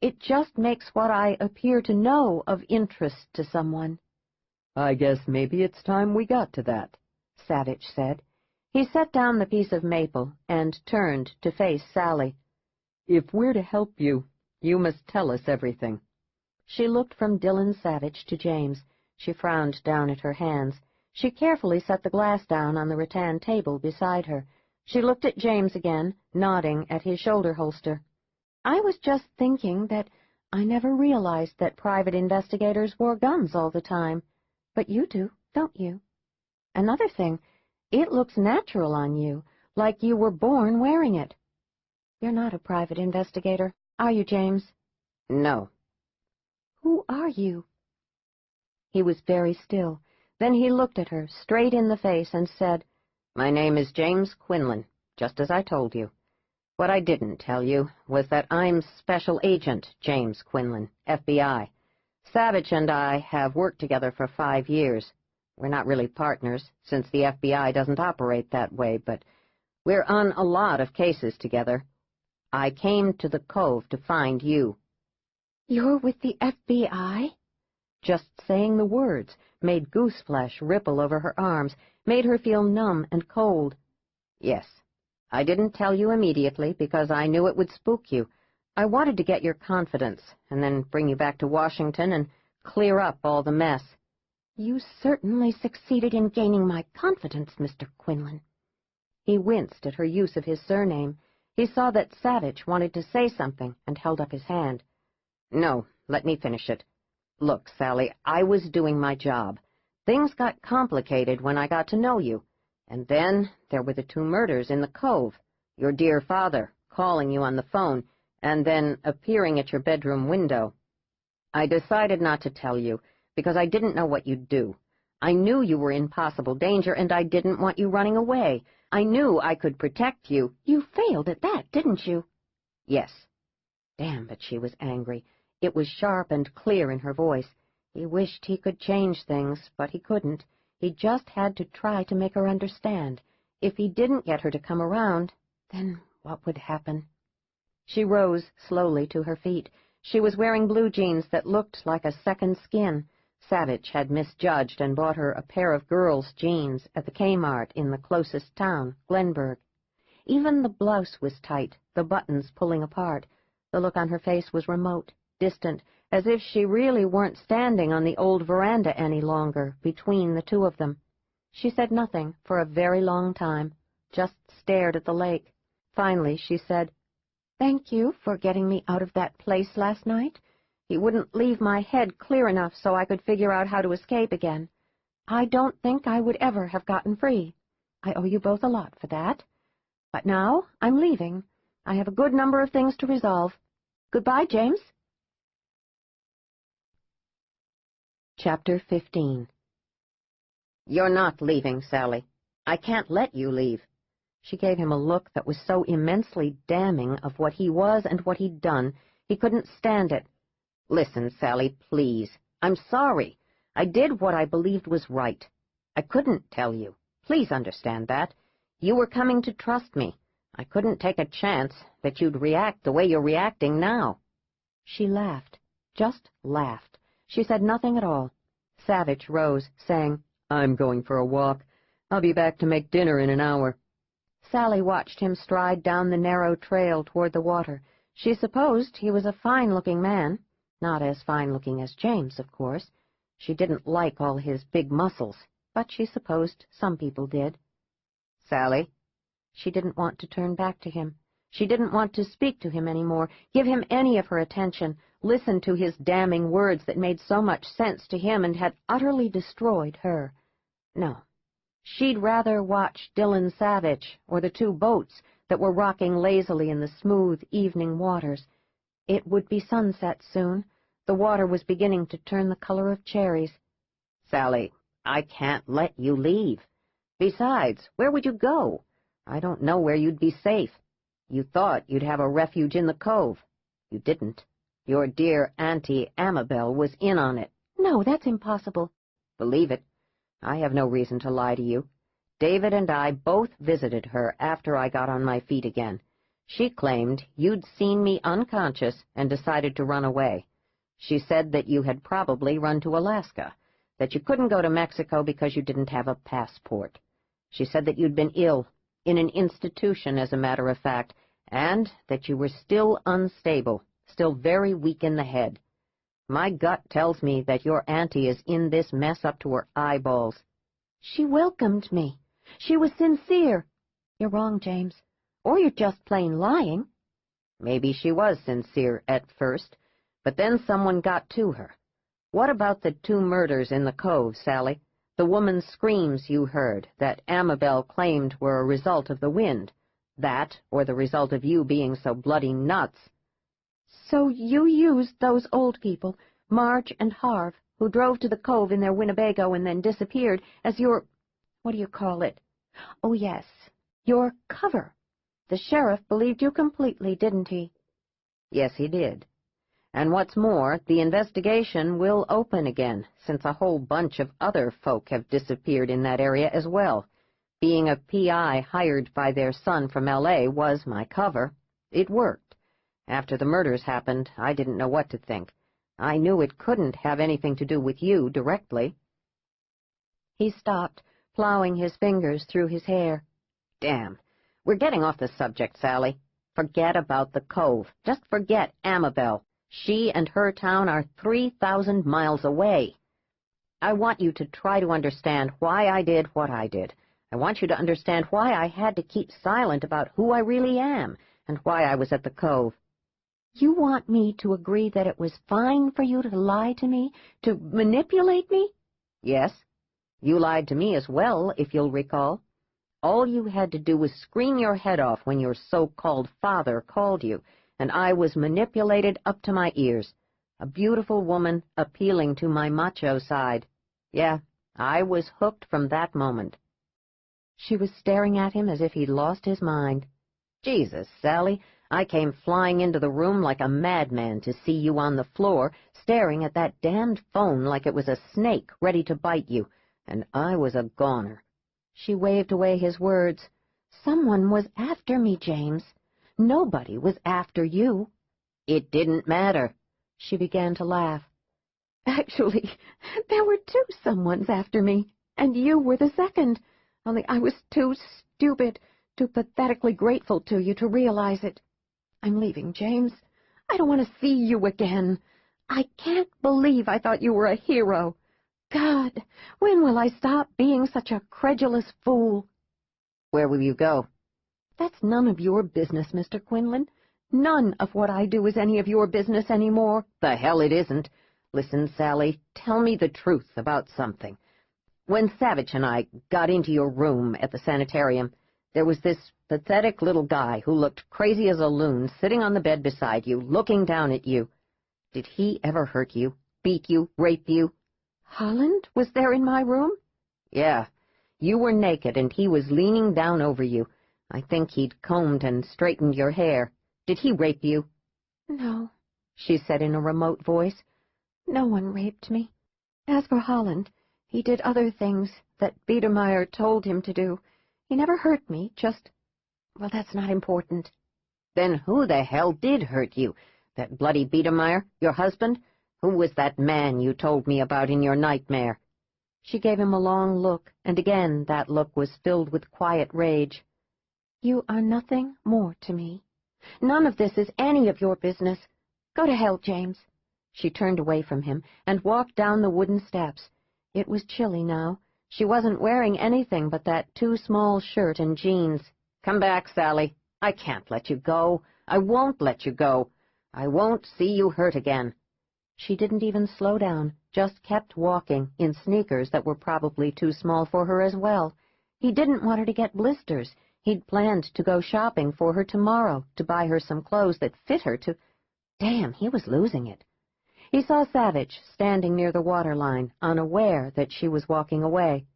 It just makes what I appear to know of interest to someone." "I guess maybe it's time we got to that," Savage said. He set down the piece of maple and turned to face Sally. "If we're to help you, you must tell us everything." She looked from Dylan Savage to James. She frowned down at her hands. She carefully set the glass down on the rattan table beside her. She looked at James again, nodding at his shoulder holster. "I was just thinking that I never realized that private investigators wore guns all the time. But you do, don't you? Another thing, it looks natural on you, like you were born wearing it. You're not a private investigator, are you, James?" "No." "Who are you?" He was very still. Then he looked at her straight in the face and said, "My name is James Quinlan, just as I told you. What I didn't tell you was that I'm Special Agent James Quinlan, FBI. Savage and I have worked together for 5 years. We're not really partners, since the FBI doesn't operate that way, but we're on a lot of cases together. I came to the Cove to find you." "You're with the FBI?" Just saying the words made gooseflesh ripple over her arms, made her feel numb and cold. "Yes. I didn't tell you immediately because I knew it would spook you. I wanted to get your confidence and then bring you back to Washington and clear up all the mess." "You certainly succeeded in gaining my confidence, Mr. Quinlan." He winced at her use of his surname. He saw that Savage wanted to say something and held up his hand. "No, let me finish it. Look, Sally, I was doing my job. Things got complicated when I got to know you. And then there were the 2 murders in the Cove, your dear father calling you on the phone, and then appearing at your bedroom window. I decided not to tell you, because I didn't know what you'd do. I knew you were in possible danger, and I didn't want you running away. I knew I could protect you." "You failed at that, didn't you?" "Yes." Damn, but she was angry. It was sharp and clear in her voice. He wished he could change things, but he couldn't. He just had to try to make her understand. If he didn't get her to come around, then what would happen? She rose slowly to her feet. She was wearing blue jeans that looked like a second skin. Savage had misjudged and bought her a pair of girls' jeans at the Kmart in the closest town, Glenburg. Even the blouse was tight, the buttons pulling apart. The look on her face was remote, distant, as if she really weren't standing on the old veranda any longer between the 2 of them. She said nothing for a very long time, just stared at the lake. Finally she said, "Thank you for getting me out of that place last night. He wouldn't leave my head clear enough so I could figure out how to escape again. I don't think I would ever have gotten free. I owe you both a lot for that. But now I'm leaving. I have a good number of things to resolve. Goodbye, James." Chapter 15. "You're not leaving, Sally. I can't let you leave." She gave him a look that was so immensely damning of what he was and what he'd done, he couldn't stand it. "Listen, Sally, please. I'm sorry. I did what I believed was right. I couldn't tell you. Please understand that. You were coming to trust me. I couldn't take a chance that you'd react the way you're reacting now." She laughed, just laughed. She said nothing at all. Savage rose, saying, "I'm going for a walk. I'll be back to make dinner in an hour." Sally watched him stride down the narrow trail toward the water. She supposed he was a fine-looking man. Not as fine-looking as James, of course. She didn't like all his big muscles, but she supposed some people did. "Sally?" She didn't want to turn back to him. She didn't want to speak to him any more, give him any of her attention, listen to his damning words that made so much sense to him and had utterly destroyed her. No. She'd rather watch Dylan Savage or the 2 boats that were rocking lazily in the smooth evening waters. It would be sunset soon. The water was beginning to turn the color of cherries. "Sally, I can't let you leave. Besides, where would you go? I don't know where you'd be safe. You thought you'd have a refuge in the Cove. You didn't. Your dear Auntie Amabel was in on it." "No, that's impossible." "Believe it. I have no reason to lie to you. David and I both visited her after I got on my feet again. She claimed you'd seen me unconscious and decided to run away. She said that you had probably run to Alaska, that you couldn't go to Mexico because you didn't have a passport. She said that you'd been ill, in an institution as a matter of fact, and that you were still unstable, still very weak in the head. My gut tells me that your auntie is in this mess up to her eyeballs. She welcomed me. She was sincere. You're wrong, James. Or you're just plain lying. Maybe she was sincere at first, but then someone got to her. What about the 2 murders in the Cove, Sally? The woman's screams you heard, that Amabel claimed were a result of the wind. That, or the result of you being so bloody nuts. So you used those old people, Marge and Harve, who drove to the Cove in their Winnebago and then disappeared, as your, what do you call it? Oh, yes, your cover. The sheriff believed you completely, didn't he? Yes, he did. And what's more, the investigation will open again, since a whole bunch of other folk have disappeared in that area as well. Being a PI hired by their son from L.A. was my cover. It worked. After the murders happened, I didn't know what to think. I knew it couldn't have anything to do with you directly. He stopped, plowing his fingers through his hair. Damn. We're getting off the subject, Sally. Forget about the Cove. Just forget Amabel. She and her town are 3,000 miles away. I want you to try to understand why I did what I did. I want you to understand why I had to keep silent about who I really am and why I was at the Cove. You want me to agree that it was fine for you to lie to me, to manipulate me? Yes. You lied to me as well, if you'll recall. All you had to do was scream your head off when your so-called father called you, and I was manipulated up to my ears. A beautiful woman appealing to my macho side. Yeah, I was hooked from that moment. She was staring at him as if he'd lost his mind. Jesus, Sally, I came flying into the room like a madman to see you on the floor, staring at that damned phone like it was a snake ready to bite you, and I was a goner. She waved away his words. Someone was after me, James. Nobody was after you. It didn't matter. She began to laugh. Actually, there were 2 someones after me, and you were the second. Only I was too stupid, too pathetically grateful to you to realize it. I'm leaving, James. I don't want to see you again. I can't believe I thought you were a hero. God, when will I stop being such a credulous fool? Where will you go? That's none of your business, Mr. Quinlan. None of what I do is any of your business anymore. The hell it isn't. Listen, Sally, tell me the truth about something. When Savage and I got into your room at the sanitarium, there was this pathetic little guy who looked crazy as a loon sitting on the bed beside you, looking down at you. Did he ever hurt you, beat you, rape you? Holland was there in my room? Yeah. You were naked and he was leaning down over you. I think he'd combed and straightened your hair. Did he rape you? No, she said in a remote voice. No one raped me. As for Holland, he did other things that Biedermeier told him to do. He never hurt me, just... Well, that's not important. Then who the hell did hurt you? That bloody Biedermeier, your husband? Who was that man you told me about in your nightmare? She gave him a long look, and again that look was filled with quiet rage. You are nothing more to me. None of this is any of your business. Go to hell, James. She turned away from him and walked down the wooden steps. It was chilly now. She wasn't wearing anything but that too small shirt and jeans. Come back, Sally. I can't let you go. I won't let you go. I won't see you hurt again. She didn't even slow down, just kept walking, in sneakers that were probably too small for her as well. He didn't want her to get blisters. He'd planned to go shopping for her tomorrow, to buy her some clothes that fit her to... Damn, he was losing it. He saw Savage standing near the waterline, unaware that she was walking away.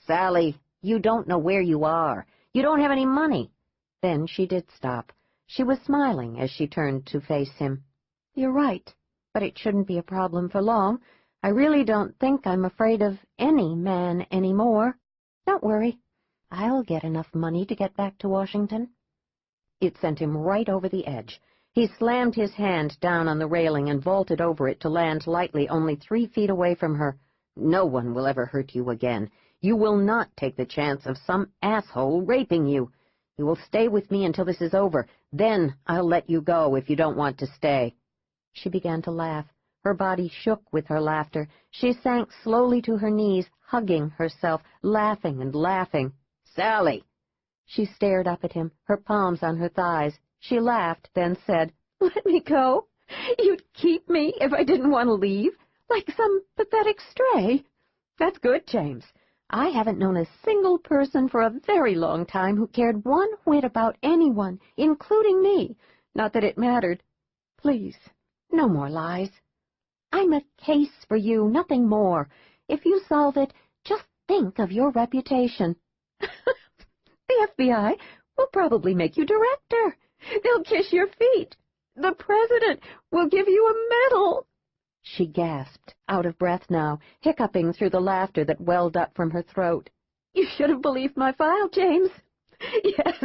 Sally, you don't know where you are. You don't have any money. Then she did stop. She was smiling as she turned to face him. You're right, but it shouldn't be a problem for long. I really don't think I'm afraid of any man anymore. Don't worry. I'll get enough money to get back to Washington. It sent him right over the edge. He slammed his hand down on the railing and vaulted over it to land lightly only 3 feet away from her. "No one will ever hurt you again. You will not take the chance of some asshole raping you. You will stay with me until this is over. Then I'll let you go if you don't want to stay." She began to laugh. Her body shook with her laughter. She sank slowly to her knees, hugging herself, laughing and laughing. "Sally!" She stared up at him, her palms on her thighs. She laughed, then said, "Let me go. You'd keep me if I didn't want to leave, like some pathetic stray. That's good, James. I haven't known a single person for a very long time who cared one whit about anyone, including me. Not that it mattered. Please, no more lies. I'm a case for you, nothing more. If you solve it, just think of your reputation. The FBI will probably make you director. They'll kiss your feet. The president will give you a medal." She gasped, out of breath now, hiccuping through the laughter that welled up from her throat. "You should have believed my file, James. Yes.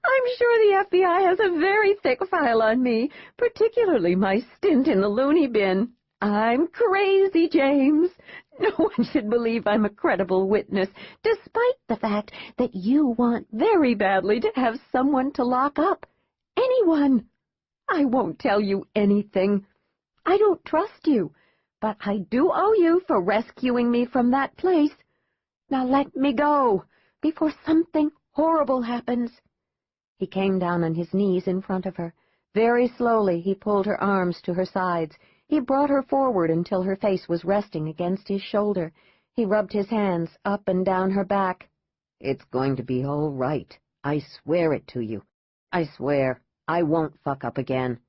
I'm sure the FBI has a very thick file on me, particularly my stint in the loony bin. I'm crazy, James. No one should believe I'm a credible witness, despite the fact that you want very badly to have someone to lock up. Anyone. I won't tell you anything. I don't trust you, but I do owe you for rescuing me from that place. Now let me go, before something horrible happens." He came down on his knees in front of her. Very slowly he pulled her arms to her sides. He brought her forward until her face was resting against his shoulder. He rubbed his hands up and down her back. "It's going to be all right. I swear it to you. I swear I won't fuck up again."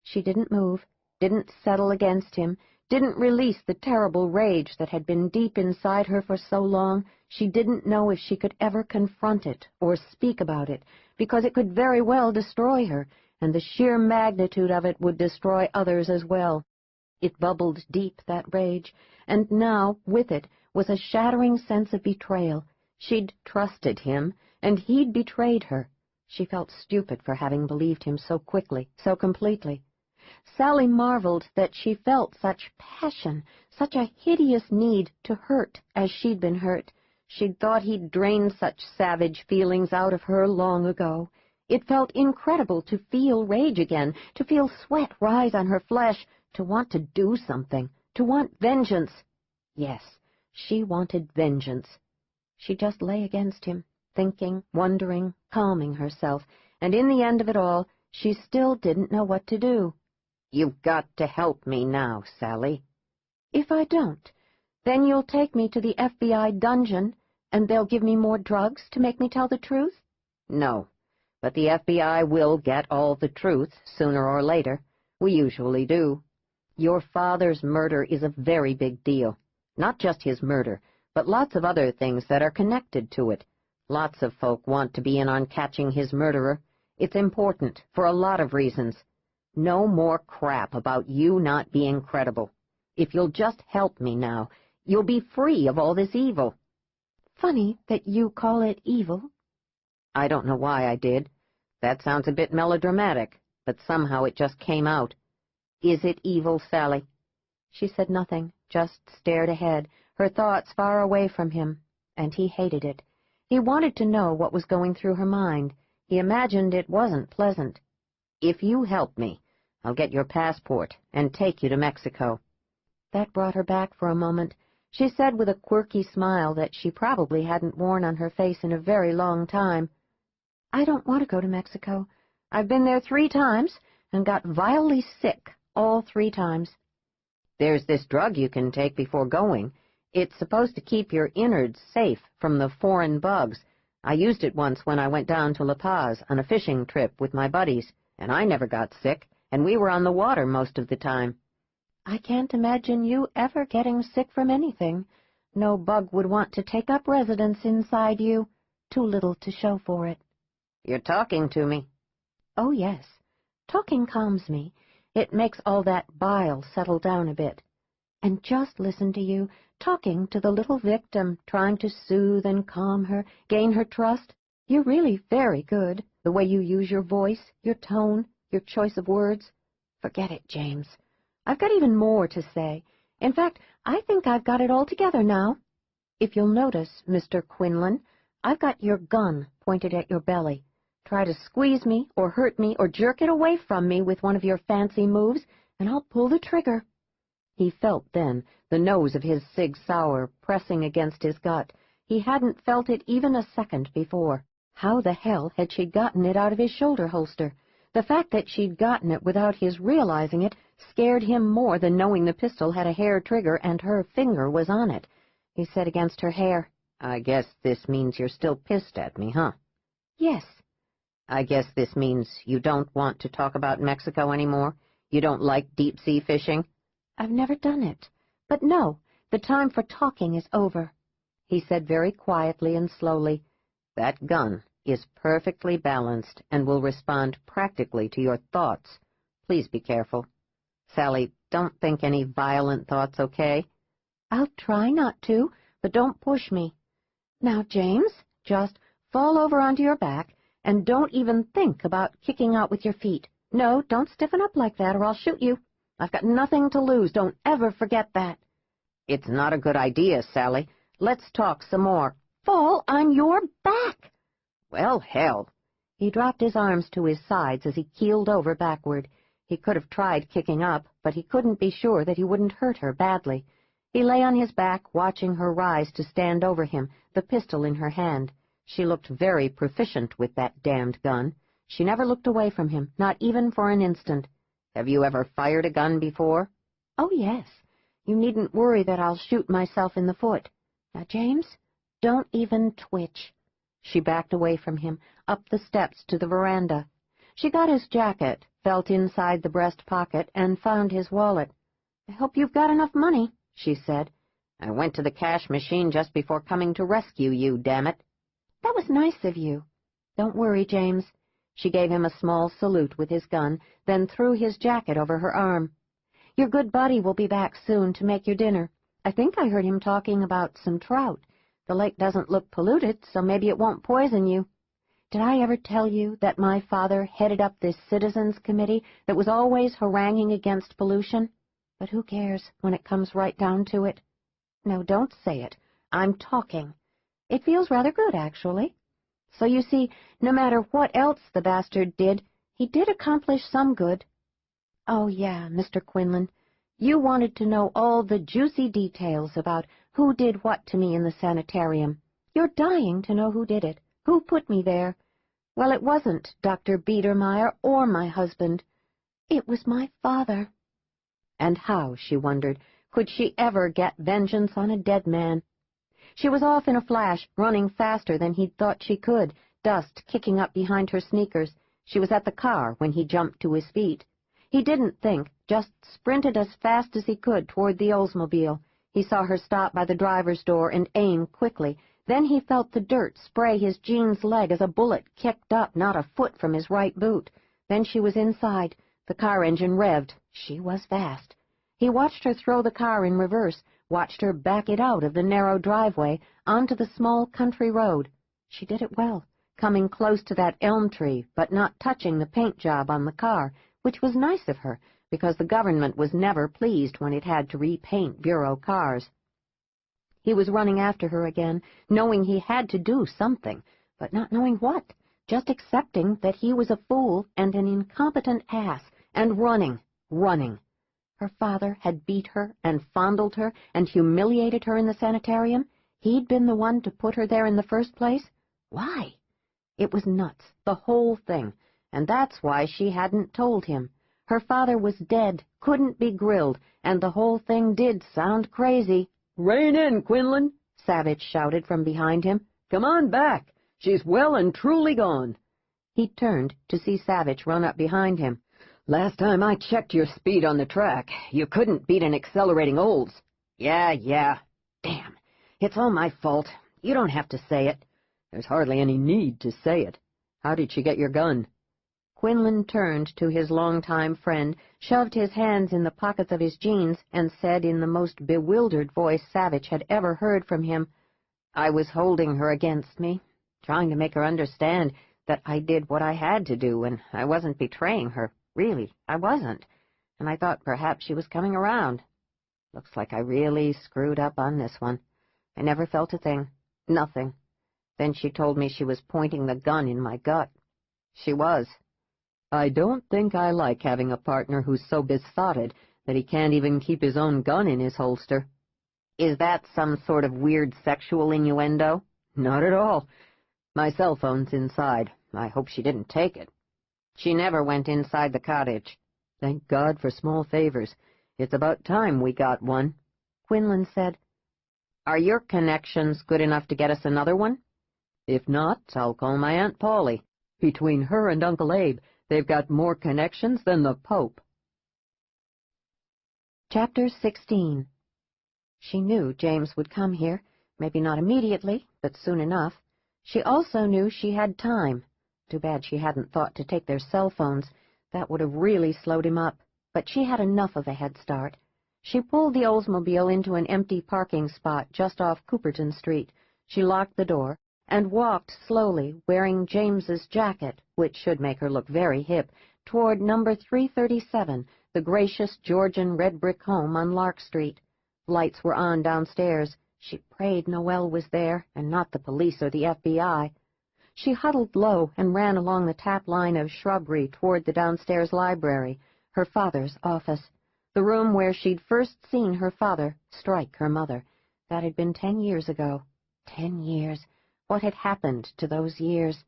She didn't move, didn't settle against him, didn't release the terrible rage that had been deep inside her for so long. She didn't know if she could ever confront it or speak about it, because it could very well destroy her, and the sheer magnitude of it would destroy others as well. It bubbled deep, that rage, and now, with it, was a shattering sense of betrayal. She'd trusted him, and he'd betrayed her. She felt stupid for having believed him so quickly, so completely. Sally marveled that she felt such passion, such a hideous need to hurt as she'd been hurt. She'd thought he'd drained such savage feelings out of her long ago. It felt incredible to feel rage again, to feel sweat rise on her flesh, to want to do something, to want vengeance. Yes, she wanted vengeance. She just lay against him, thinking, wondering, calming herself, and in the end of it all, she still didn't know what to do. "You've got to help me now, Sally." "If I don't, then you'll take me to the FBI dungeon, and they'll give me more drugs to make me tell the truth?" "No, but the FBI will get all the truth sooner or later. We usually do. Your father's murder is a very big deal. Not just his murder, but lots of other things that are connected to it. Lots of folk want to be in on catching his murderer. It's important for a lot of reasons. No more crap about you not being credible. If you'll just help me now, you'll be free of all this evil." "Funny that you call it evil." "I don't know why I did. That sounds a bit melodramatic, but somehow it just came out. Is it evil, Sally?" She said nothing, just stared ahead, her thoughts far away from him, and he hated it. He wanted to know what was going through her mind. He imagined it wasn't pleasant. "If you help me, I'll get your passport and take you to Mexico." That brought her back for a moment. She said with a quirky smile that she probably hadn't worn on her face in a very long time, "I don't want to go to Mexico. I've been there 3 times and got vilely sick all 3 times. "There's this drug you can take before going. It's supposed to keep your innards safe from the foreign bugs. I used it once when I went down to La Paz on a fishing trip with my buddies, and I never got sick, and we were on the water most of the time." "I can't imagine you ever getting sick from anything. No bug would want to take up residence inside you. Too little to show for it." "You're talking to me." "Oh, yes. Talking calms me. It makes all that bile settle down a bit. And just listen to you, talking to the little victim, trying to soothe and calm her, gain her trust. You're really very good, the way you use your voice, your tone, your choice of words. Forget it, James. I've got even more to say. In fact, I think I've got it all together now. If you'll notice, Mr. Quinlan, I've got your gun pointed at your belly. Try to squeeze me or hurt me or jerk it away from me with one of your fancy moves, and I'll pull the trigger. He felt then the nose of his Sig Sauer pressing against his gut. He hadn't felt it even a second before. How the hell had she gotten it out of his shoulder holster? The fact that she'd gotten it without his realizing it scared him more than knowing the pistol had a hair trigger and her finger was on it. He said against her hair, "I guess this means you're still pissed at me, huh?" "Yes." "I guess this means you don't want to talk about Mexico anymore? You don't like deep-sea fishing?" "I've never done it. But no, the time for talking is over." He said very quietly and slowly, "That gun is perfectly balanced and will respond practically to your thoughts. Please be careful. Sally, don't think any violent thoughts, okay?" "I'll try not to, but don't push me. Now, James, just fall over onto your back, and don't even think about kicking out with your feet. No, don't stiffen up like that, or I'll shoot you. I've got nothing to lose. Don't ever forget that." "It's not a good idea, Sally. Let's talk some more." "Fall on your back!" "Well, hell." He dropped his arms to his sides as he keeled over backward. He could have tried kicking up, but he couldn't be sure that he wouldn't hurt her badly. He lay on his back, watching her rise to stand over him, the pistol in her hand. She looked very proficient with that damned gun. She never looked away from him, not even for an instant. "Have you ever fired a gun before?" "Oh, yes. You needn't worry that I'll shoot myself in the foot. Now, James, don't even twitch." She backed away from him, up the steps to the veranda. She got his jacket, felt inside the breast pocket, and found his wallet. "I hope you've got enough money," she said. "I went to the cash machine just before coming to rescue you, damn it." "That was nice of you." "Don't worry, James." She gave him a small salute with his gun, then threw his jacket over her arm. "Your good buddy will be back soon to make your dinner. I think I heard him talking about some trout. The lake doesn't look polluted, so maybe it won't poison you. Did I ever tell you that my father headed up this citizens committee that was always haranguing against pollution? But who cares when it comes right down to it? No, don't say it. I'm talking. It feels rather good, actually. So you see, no matter what else the bastard did, he did accomplish some good. Oh, yeah, Mr. Quinlan, you wanted to know all the juicy details about who did what to me in the sanitarium. You're dying to know who did it, who put me there. Well, it wasn't Dr. Biedermeier or my husband. It was my father." And how, she wondered, could she ever get vengeance on a dead man? She was off in a flash, running faster than he'd thought she could, dust kicking up behind her sneakers. She was at the car when he jumped to his feet. He didn't think, just sprinted as fast as he could toward the Oldsmobile. He saw her stop by the driver's door and aim quickly. Then he felt the dirt spray his jeans leg as a bullet kicked up not a foot from his right boot. Then she was inside. The car engine revved. She was fast. He watched her throw the car in reverse, watched her back it out of the narrow driveway onto the small country road. She did it well, coming close to that elm tree, but not touching the paint job on the car, which was nice of her, because the government was never pleased when it had to repaint bureau cars. He was running after her again, knowing he had to do something, but not knowing what, just accepting that he was a fool and an incompetent ass, and running. Her father had beat her and fondled her and humiliated her in the sanitarium. He'd been the one to put her there in the first place. Why? It was nuts, the whole thing, and that's why she hadn't told him. Her father was dead, couldn't be grilled, and the whole thing did sound crazy. "Rein in, Quinlan," Savage shouted from behind him. "Come on back. She's well and truly gone." He turned to see Savage run up behind him. "Last time I checked your speed on the track, you couldn't beat an accelerating Olds." Yeah. Damn. It's all my fault. You don't have to say it." "There's hardly any need to say it. How did she get your gun?" Quinlan turned to his longtime friend, shoved his hands in the pockets of his jeans, and said in the most bewildered voice Savage had ever heard from him, "I was holding her against me, trying to make her understand that I did what I had to do, and I wasn't betraying her. Really, I wasn't. And I thought perhaps she was coming around. Looks like I really screwed up on this one. I never felt a thing. Nothing. Then she told me she was pointing the gun in my gut. She was. I don't think I like having a partner who's so besotted that he can't even keep his own gun in his holster. Is that some sort of weird sexual innuendo? Not at all. My cell phone's inside. I hope she didn't take it. She never went inside the cottage. Thank God for small favors. It's about time we got one. Quinlan said. Are your connections good enough to get us another one? If not, I'll call my Aunt Polly. Between her and Uncle Abe, they've got more connections than the Pope. Chapter 16. She knew James would come here, maybe not immediately, but soon enough. She also knew she had time. Too bad she hadn't thought to take their cell phones. That would have really slowed him up, but she had enough of a head start. She pulled the Oldsmobile into an empty parking spot just off Cooperton Street. She locked the door and walked slowly, wearing James's jacket, which should make her look very hip, toward number 337, the gracious Georgian red-brick home on Lark Street. Lights were on downstairs. She prayed Noel was there, and not the police or the FBI. She huddled low and ran along the tap line of shrubbery toward the downstairs library, her father's office, the room where she'd first seen her father strike her mother. That had been 10 years ago. 10 years. What had happened to those years?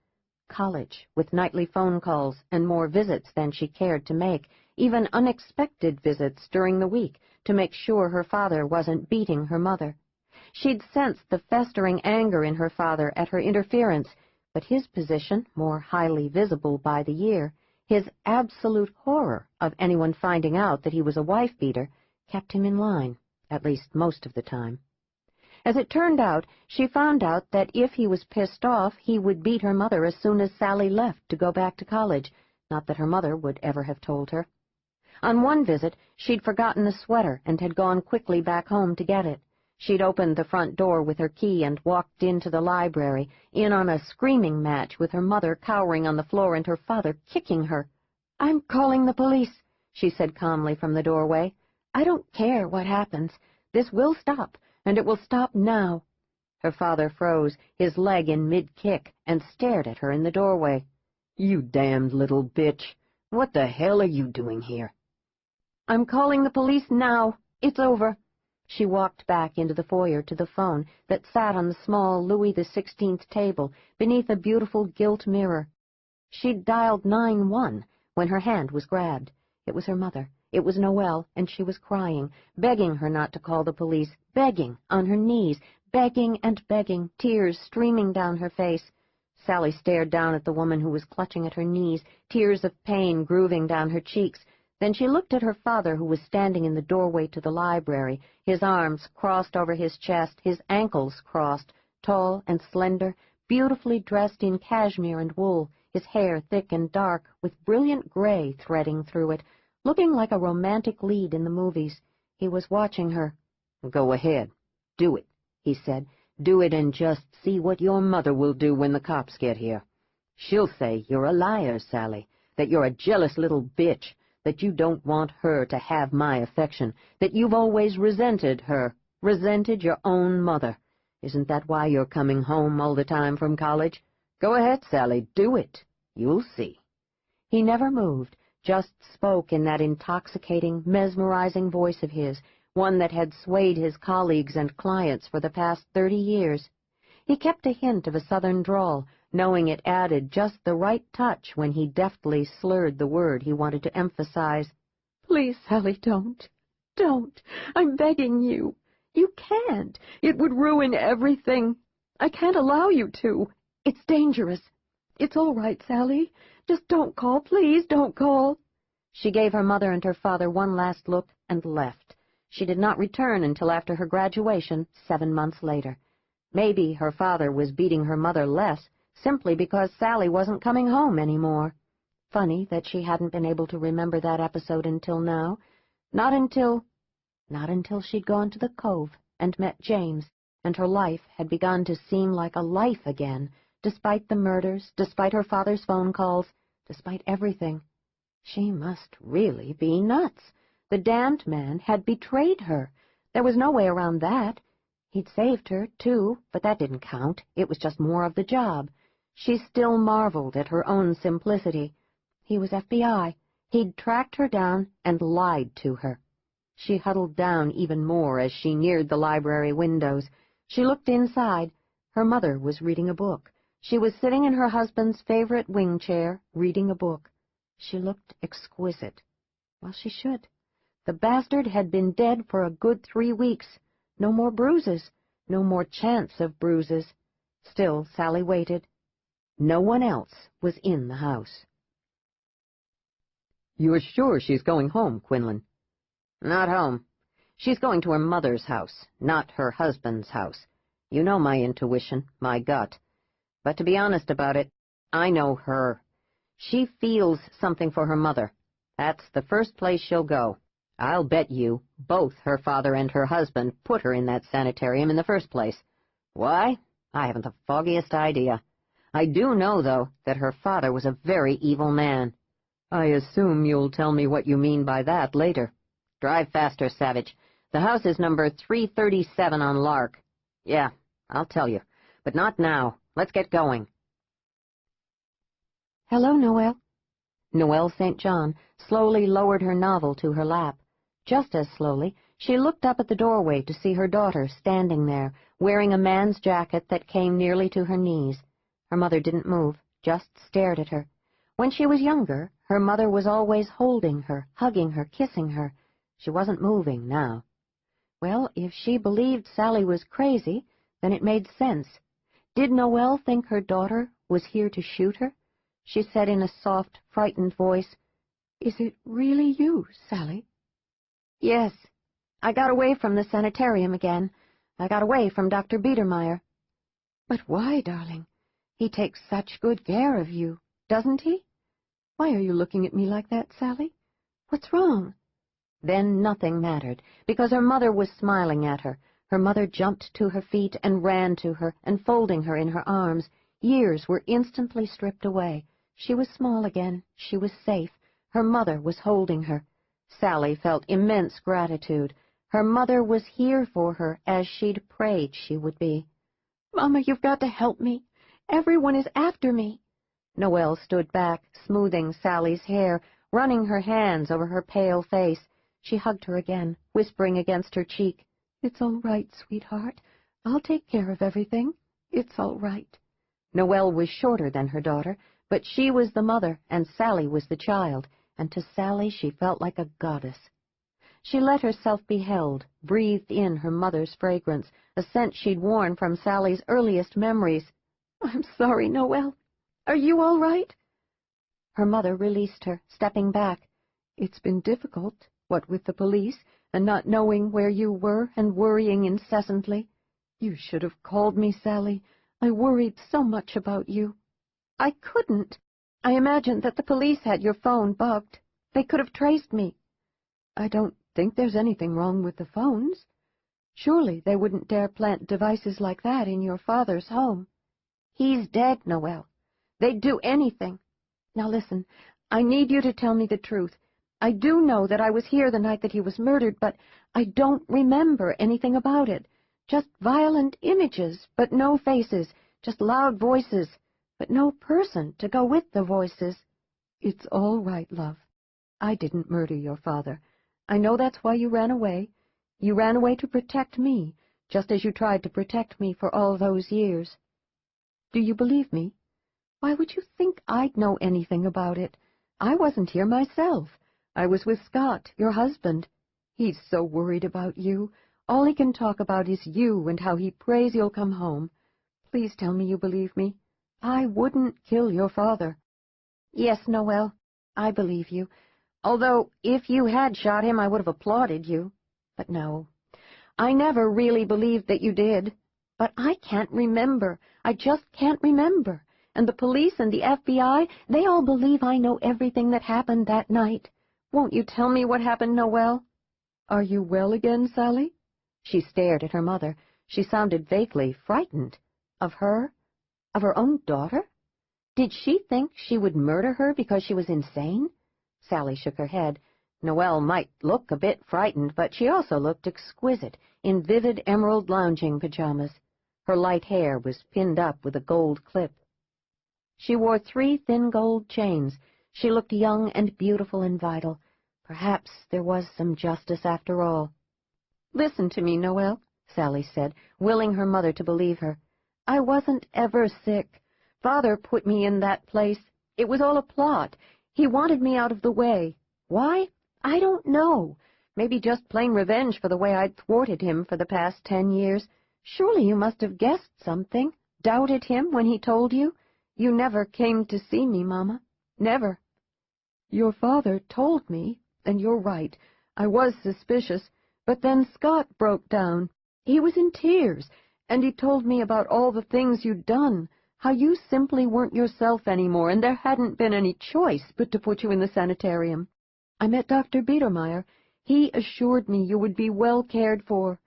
College, with nightly phone calls and more visits than she cared to make, even unexpected visits during the week to make sure her father wasn't beating her mother. She'd sensed the festering anger in her father at her interference, but his position, more highly visible by the year, his absolute horror of anyone finding out that he was a wife-beater, kept him in line, at least most of the time. As it turned out, she found out that if he was pissed off, he would beat her mother as soon as Sally left to go back to college, not that her mother would ever have told her. On one visit, she'd forgotten a sweater and had gone quickly back home to get it. She'd opened the front door with her key and walked into the library, in on a screaming match with her mother cowering on the floor and her father kicking her. "I'm calling the police," she said calmly from the doorway. "I don't care what happens. This will stop, and it will stop now." Her father froze, his leg in mid-kick, and stared at her in the doorway. "You damned little bitch! What the hell are you doing here?" "I'm calling the police now. It's over." She walked back into the foyer to the phone that sat on the small Louis XVI table beneath a beautiful gilt mirror. She'd dialed 9-1 when her hand was grabbed. It was her mother. It was Noel, and she was crying, begging her not to call the police, begging on her knees, begging and begging, tears streaming down her face. Sally stared down at the woman who was clutching at her knees, tears of pain grooving down her cheeks. Then she looked at her father, who was standing in the doorway to the library, his arms crossed over his chest, his ankles crossed, tall and slender, beautifully dressed in cashmere and wool, his hair thick and dark, with brilliant gray threading through it, looking like a romantic lead in the movies. He was watching her. "Go ahead. Do it," he said. "Do it and just see what your mother will do when the cops get here. She'll say you're a liar, Sally, that you're a jealous little bitch, that you don't want her to have my affection, that you've always resented her, resented your own mother. Isn't that why you're coming home all the time from college? Go ahead, Sally, do it. You'll see." He never moved, just spoke in that intoxicating, mesmerizing voice of his, one that had swayed his colleagues and clients for the past 30 years. He kept a hint of a southern drawl, knowing it added just the right touch when he deftly slurred the word he wanted to emphasize. "Please, Sally, don't. Don't. I'm begging you. You can't. It would ruin everything. I can't allow you to. It's dangerous. It's all right, Sally. Just don't call. Please don't call." She gave her mother and her father one last look and left. She did not return until after her graduation, 7 months later. Maybe her father was beating her mother less, simply because Sally wasn't coming home anymore. Funny that she hadn't been able to remember that episode until now. Not until she'd gone to the Cove and met James, and her life had begun to seem like a life again, despite the murders, despite her father's phone calls, despite everything. She must really be nuts. The damned man had betrayed her. There was no way around that. He'd saved her, too, but that didn't count. It was just more of the job. She still marveled at her own simplicity. He was FBI. He'd tracked her down and lied to her. She huddled down even more as she neared the library windows. She looked inside. Her mother was reading a book. She was sitting in her husband's favorite wing chair, reading a book. She looked exquisite. Well, she should. The bastard had been dead for a good 3 weeks. No more bruises. No more chance of bruises. Still, Sally waited. No one else was in the house. "You're sure she's going home, Quinlan?" Not home. She's going to her mother's house, not her husband's house. You know my intuition, my gut. But to be honest about it, I know her. She feels something for her mother. That's the first place she'll go. I'll bet you both her father and her husband put her in that sanitarium in the first place. Why? I haven't the foggiest idea. I do know, though, that her father was a very evil man. I assume you'll tell me what you mean by that later. Drive faster, Savage. The house is number 337 on Lark. Yeah, I'll tell you. But not now. Let's get going. Hello, Noelle. Noelle St. John slowly lowered her novel to her lap. Just as slowly, she looked up at the doorway to see her daughter standing there, wearing a man's jacket that came nearly to her knees. Her mother didn't move, just stared at her. When she was younger, her mother was always holding her, hugging her, kissing her. She wasn't moving now. Well, if she believed Sally was crazy, then it made sense. Did Noelle think her daughter was here to shoot her? She said in a soft, frightened voice, "Is it really you, Sally?" "Yes. I got away from the sanitarium again. I got away from Dr. Biedermeier." "But why, darling? He takes such good care of you, doesn't he? Why are you looking at me like that, Sally? What's wrong?" Then nothing mattered, because her mother was smiling at her. Her mother jumped to her feet and ran to her, enfolding her in her arms. Years were instantly stripped away. She was small again. She was safe. Her mother was holding her. Sally felt immense gratitude. Her mother was here for her, as she'd prayed she would be. "Mama, you've got to help me. Everyone is after me." Noelle stood back, smoothing Sally's hair, running her hands over her pale face. She hugged her again, whispering against her cheek, "It's all right, sweetheart. I'll take care of everything. It's all right." Noelle was shorter than her daughter, but she was the mother, and Sally was the child, and to Sally she felt like a goddess. She let herself be held, breathed in her mother's fragrance, a scent she'd worn from Sally's earliest memories. "I'm sorry, Noelle. Are you all right?" Her mother released her, stepping back. "It's been difficult, what with the police, and not knowing where you were, and worrying incessantly. You should have called me, Sally. I worried so much about you." "I couldn't. I imagined that the police had your phone bugged. They could have traced me." "I don't think there's anything wrong with the phones. Surely they wouldn't dare plant devices like that in your father's home." "He's dead, Noelle. They'd do anything. Now listen, I need you to tell me the truth. I do know that I was here the night that he was murdered, but I don't remember anything about it. Just violent images, but no faces, just loud voices, but no person to go with the voices." "It's all right, love. I didn't murder your father. I know that's why you ran away. You ran away to protect me, just as you tried to protect me for all those years. Do you believe me? Why would you think I'd know anything about it? I wasn't here myself. I was with Scott, your husband. He's so worried about you. All he can talk about is you and how he prays you'll come home. Please tell me you believe me. I wouldn't kill your father." "Yes, Noelle, I believe you. Although, if you had shot him, I would have applauded you. But no, I never really believed that you did. But I can't remember. I just can't remember. And the police and the FBI, they all believe I know everything that happened that night. Won't you tell me what happened, Noelle?" "Are you well again, Sally?" She stared at her mother. She sounded vaguely frightened. Of her? Of her own daughter? Did she think she would murder her because she was insane? Sally shook her head. Noelle might look a bit frightened, but she also looked exquisite in vivid emerald lounging pajamas. Her light hair was pinned up with a gold clip. She wore 3 thin gold chains. She looked young and beautiful and vital. Perhaps there was some justice after all. "Listen to me, Noelle," Sally said, willing her mother to believe her. "I wasn't ever sick. Father put me in that place. It was all a plot. He wanted me out of the way. Why? I don't know. Maybe just plain revenge for the way I'd thwarted him for the past 10 years. Surely you must have guessed something, doubted him when he told you. You never came to see me, Mama. Never." "Your father told me, and you're right. I was suspicious, but then Scott broke down. He was in tears, and he told me about all the things you'd done, how you simply weren't yourself anymore, and there hadn't been any choice but to put you in the sanitarium. I met Dr. Biedermeier. He assured me you would be well cared for.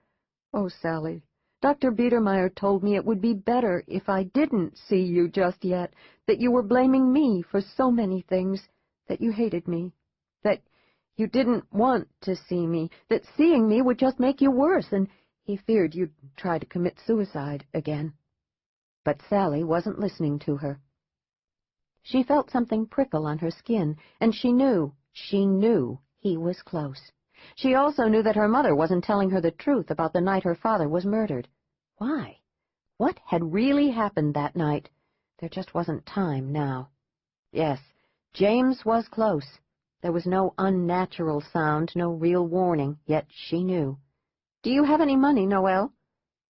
Oh, Sally, Dr. Biedermeier told me it would be better if I didn't see you just yet, that you were blaming me for so many things, that you hated me, that you didn't want to see me, that seeing me would just make you worse, and he feared you'd try to commit suicide again." But Sally wasn't listening to her. She felt something prickle on her skin, and she knew he was close. She also knew that her mother wasn't telling her the truth about the night her father was murdered. Why? What had really happened that night? There just wasn't time now. Yes, James was close. There was no unnatural sound, no real warning, yet she knew. "Do you have any money, Noelle?"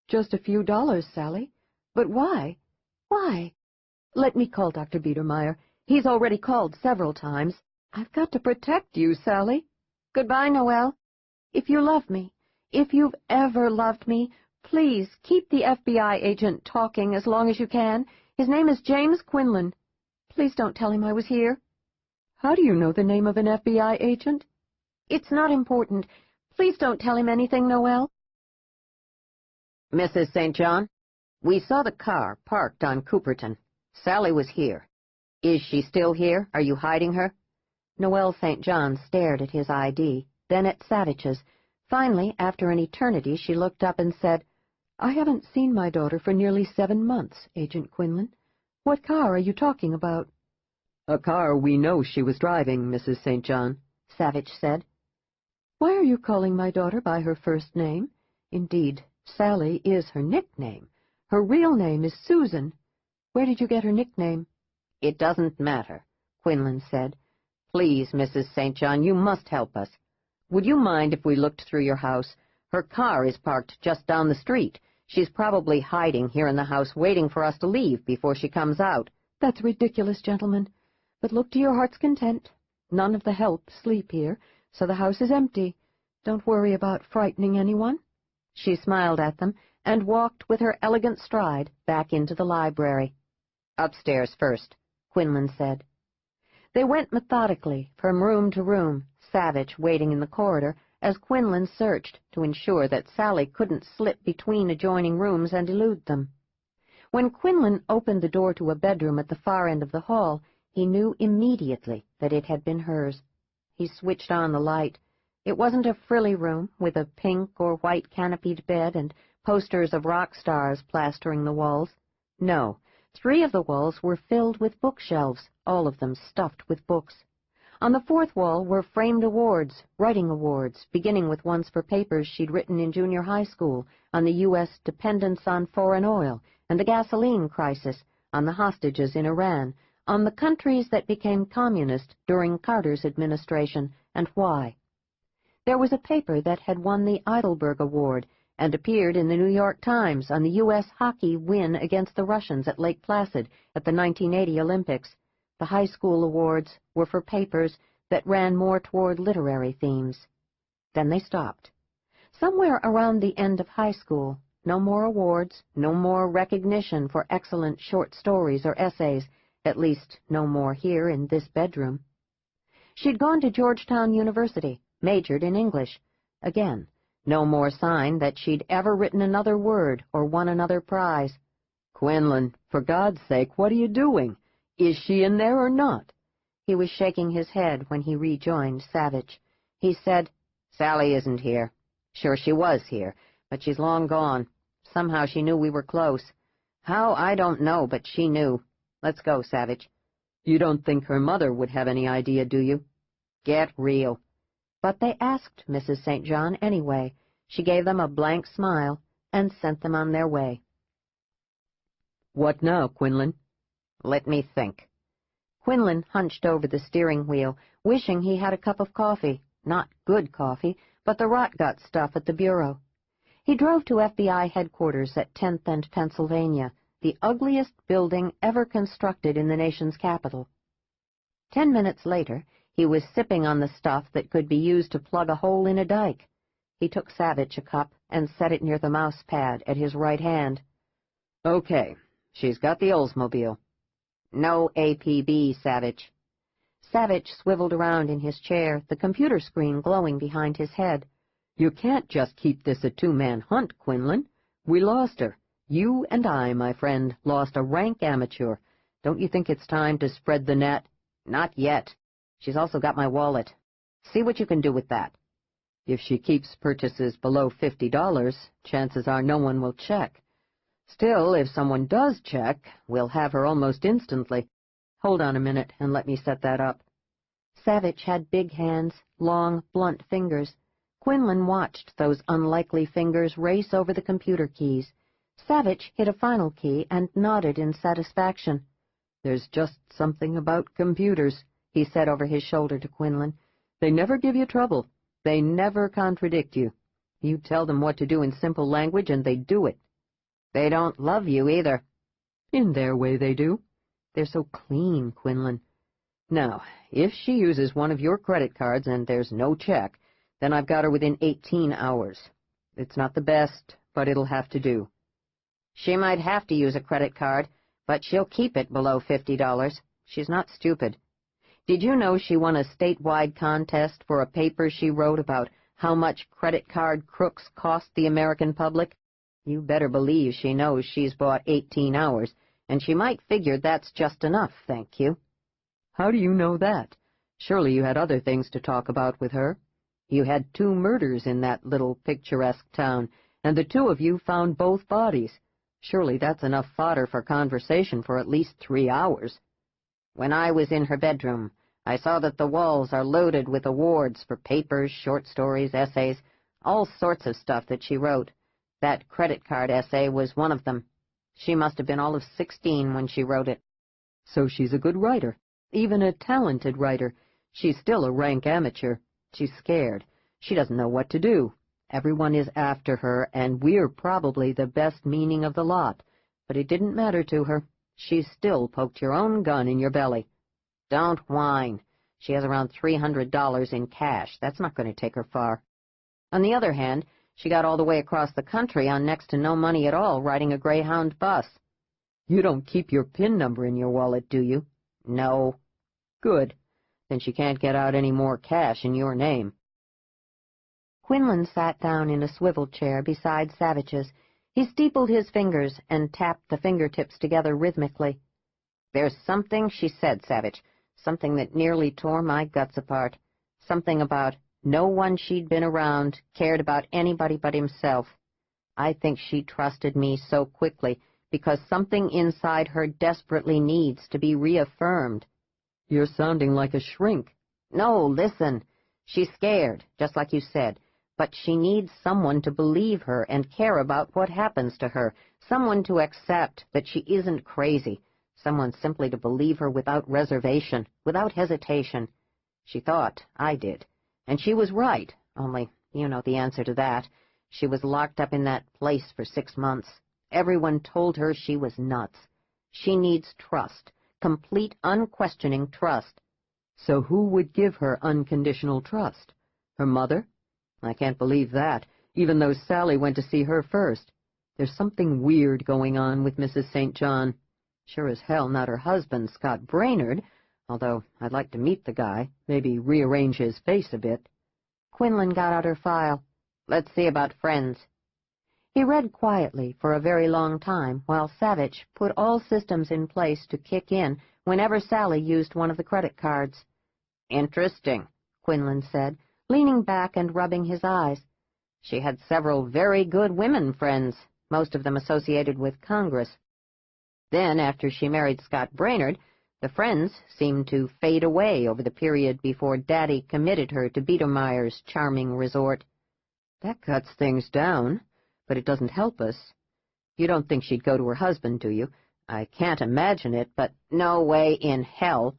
"Just a few dollars, Sally. But why? Why?" "Let me call Dr. Biedermeier. He's already called several times. I've got to protect you, Sally. Goodbye, Noelle. If you love me, if you've ever loved me, please keep the FBI agent talking as long as you can. His name is James Quinlan. Please don't tell him I was here." "How do you know the name of an FBI agent?" "It's not important. Please don't tell him anything, Noelle." "Mrs. St. John, we saw the car parked on Cooperton. Sally was here. Is she still here? Are you hiding her?" Noelle St. John stared at his ID, then at Savage's. Finally, after an eternity, she looked up and said, "I haven't seen my daughter for nearly 7 months, Agent Quinlan. What car are you talking about?" "A car we know she was driving, Mrs. St. John," Savage said. "Why are you calling my daughter by her first name? Indeed, Sally is her nickname. Her real name is Susan. Where did you get her nickname?" "It doesn't matter," Quinlan said. "Please, Mrs. St. John, you must help us. Would you mind if we looked through your house? Her car is parked just down the street. She's probably hiding here in the house waiting for us to leave before she comes out." "That's ridiculous, gentlemen. But look to your heart's content. None of the help sleep here, so the house is empty. Don't worry about frightening anyone." She smiled at them and walked with her elegant stride back into the library. "Upstairs first," Quinlan said. They went methodically from room to room, Savage waiting in the corridor as Quinlan searched to ensure that Sally couldn't slip between adjoining rooms and elude them. When Quinlan opened the door to a bedroom at the far end of the hall, he knew immediately that it had been hers. He switched on the light. It wasn't a frilly room with a pink or white canopied bed and posters of rock stars plastering the walls. No, 3 of the walls were filled with bookshelves, all of them stuffed with books. On the 4th wall were framed awards, writing awards, beginning with ones for papers she'd written in junior high school on the U.S. dependence on foreign oil and the gasoline crisis, on the hostages in Iran, on the countries that became communist during Carter's administration, and why. There was a paper that had won the Heidelberg Award and appeared in the New York Times on the U.S. hockey win against the Russians at Lake Placid at the 1980 Olympics. The high school awards were for papers that ran more toward literary themes. Then they stopped. Somewhere around the end of high school, no more awards, no more recognition for excellent short stories or essays, at least no more here in this bedroom. She'd gone to Georgetown University, majored in English. Again, no more sign that she'd ever written another word or won another prize. Quinlan, for God's sake, what are you doing? Is she in there or not?" He was shaking his head when he rejoined Savage. He said, "Sally isn't here. Sure, she was here, but she's long gone. Somehow she knew we were close. How, I don't know, but she knew. Let's go, Savage." "You don't think her mother would have any idea, do you?" "Get real." But they asked Mrs. St. John anyway. She gave them a blank smile and sent them on their way. "What now, Quinlan?" "Let me think." Quinlan hunched over the steering wheel, wishing he had a cup of coffee. Not good coffee, but the rot-gut stuff at the bureau. He drove to FBI headquarters at 10th and Pennsylvania, the ugliest building ever constructed in the nation's capital. 10 minutes later, he was sipping on the stuff that could be used to plug a hole in a dike. He took Savage a cup and set it near the mouse pad at his right hand. "Okay, she's got the Oldsmobile." "No APB, Savage." Savage swiveled around in his chair, the computer screen glowing behind his head. "You can't just keep this a two-man hunt, Quinlan. We lost her. You and I, my friend, lost a rank amateur. Don't you think it's time to spread the net?" "Not yet. She's also got my wallet. See what you can do with that." "If she keeps purchases below $50, chances are no one will check. Still, if someone does check, we'll have her almost instantly. Hold on a minute and let me set that up." Savage had big hands, long, blunt fingers. Quinlan watched those unlikely fingers race over the computer keys. Savage hit a final key and nodded in satisfaction. "There's just something about computers," he said over his shoulder to Quinlan. "They never give you trouble. They never contradict you. You tell them what to do in simple language and they do it. They don't love you either." "In their way they do. They're so clean, Quinlan. Now, if she uses one of your credit cards and there's no check, then I've got her within 18 hours. It's not the best, but it'll have to do." "She might have to use a credit card, but she'll keep it below $50. She's not stupid. Did you know she won a statewide contest for a paper she wrote about how much credit card crooks cost the American public? You better believe she knows she's bought 18 hours, and she might figure that's just enough, thank you." "How do you know that? Surely you had other things to talk about with her. You had 2 murders in that little picturesque town, and the 2 of you found both bodies. Surely that's enough fodder for conversation for at least 3 hours. "When I was in her bedroom, I saw that the walls are loaded with awards for papers, short stories, essays, all sorts of stuff that she wrote. That credit card essay was one of them. She must have been all of 16 when she wrote it." "So she's a good writer, even a talented writer. She's still a rank amateur. She's scared. She doesn't know what to do. Everyone is after her, and we're probably the best meaning of the lot. But it didn't matter to her. She still poked your own gun in your belly." "Don't whine. She has around $300 in cash. That's not going to take her far. On the other hand, she got all the way across the country on next to no money at all riding a Greyhound bus." "You don't keep your PIN number in your wallet, do you?" "No." "Good. Then she can't get out any more cash in your name." Quinlan sat down in a swivel chair beside Savage's. He steepled his fingers and tapped the fingertips together rhythmically. "There's something she said, Savage, something that nearly tore my guts apart. Something about no one she'd been around cared about anybody but himself. I think she trusted me so quickly because something inside her desperately needs to be reaffirmed." "You're sounding like a shrink." "No, listen. She's scared, just like you said, but she needs someone to believe her and care about what happens to her, someone to accept that she isn't crazy, someone simply to believe her without reservation, without hesitation. She thought I did. And she was right, only you know the answer to that. She was locked up in that place for 6 months. Everyone told her she was nuts. She needs trust, complete, unquestioning trust." "So who would give her unconditional trust? Her mother? I can't believe that, even though Sally went to see her first. There's something weird going on with Mrs. St. John. Sure as hell not her husband, Scott Brainerd, although I'd like to meet the guy, maybe rearrange his face a bit." Quinlan got out her file. "Let's see about friends." He read quietly for a very long time, while Savage put all systems in place to kick in whenever Sally used one of the credit cards. "Interesting," Quinlan said, leaning back and rubbing his eyes. "She had several very good women friends, most of them associated with Congress. Then, after she married Scott Brainerd, the friends seemed to fade away over the period before Daddy committed her to Biedermeier's charming resort." "That cuts things down, but it doesn't help us. You don't think she'd go to her husband, do you? I can't imagine it, but—" "No way in hell."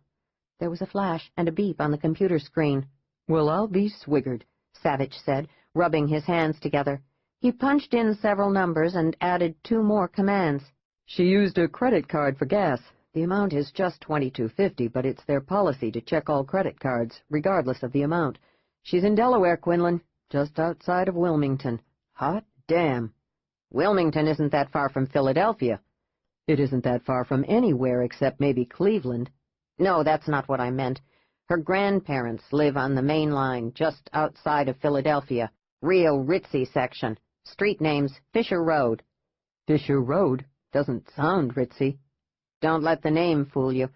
There was a flash and a beep on the computer screen. "Well, I'll be swiggered," Savage said, rubbing his hands together. He punched in several numbers and added 2 more commands. "She used a credit card for gas. The amount is just $22.50, but it's their policy to check all credit cards, regardless of the amount. She's in Delaware, Quinlan, just outside of Wilmington. Hot damn." "Wilmington isn't that far from Philadelphia." "It isn't that far from anywhere except maybe Cleveland." "No, that's not what I meant. Her grandparents live on the main line just outside of Philadelphia. Real ritzy section. Street name's Fisher Road." "Fisher Road? Doesn't sound ritzy." "Don't let the name fool you.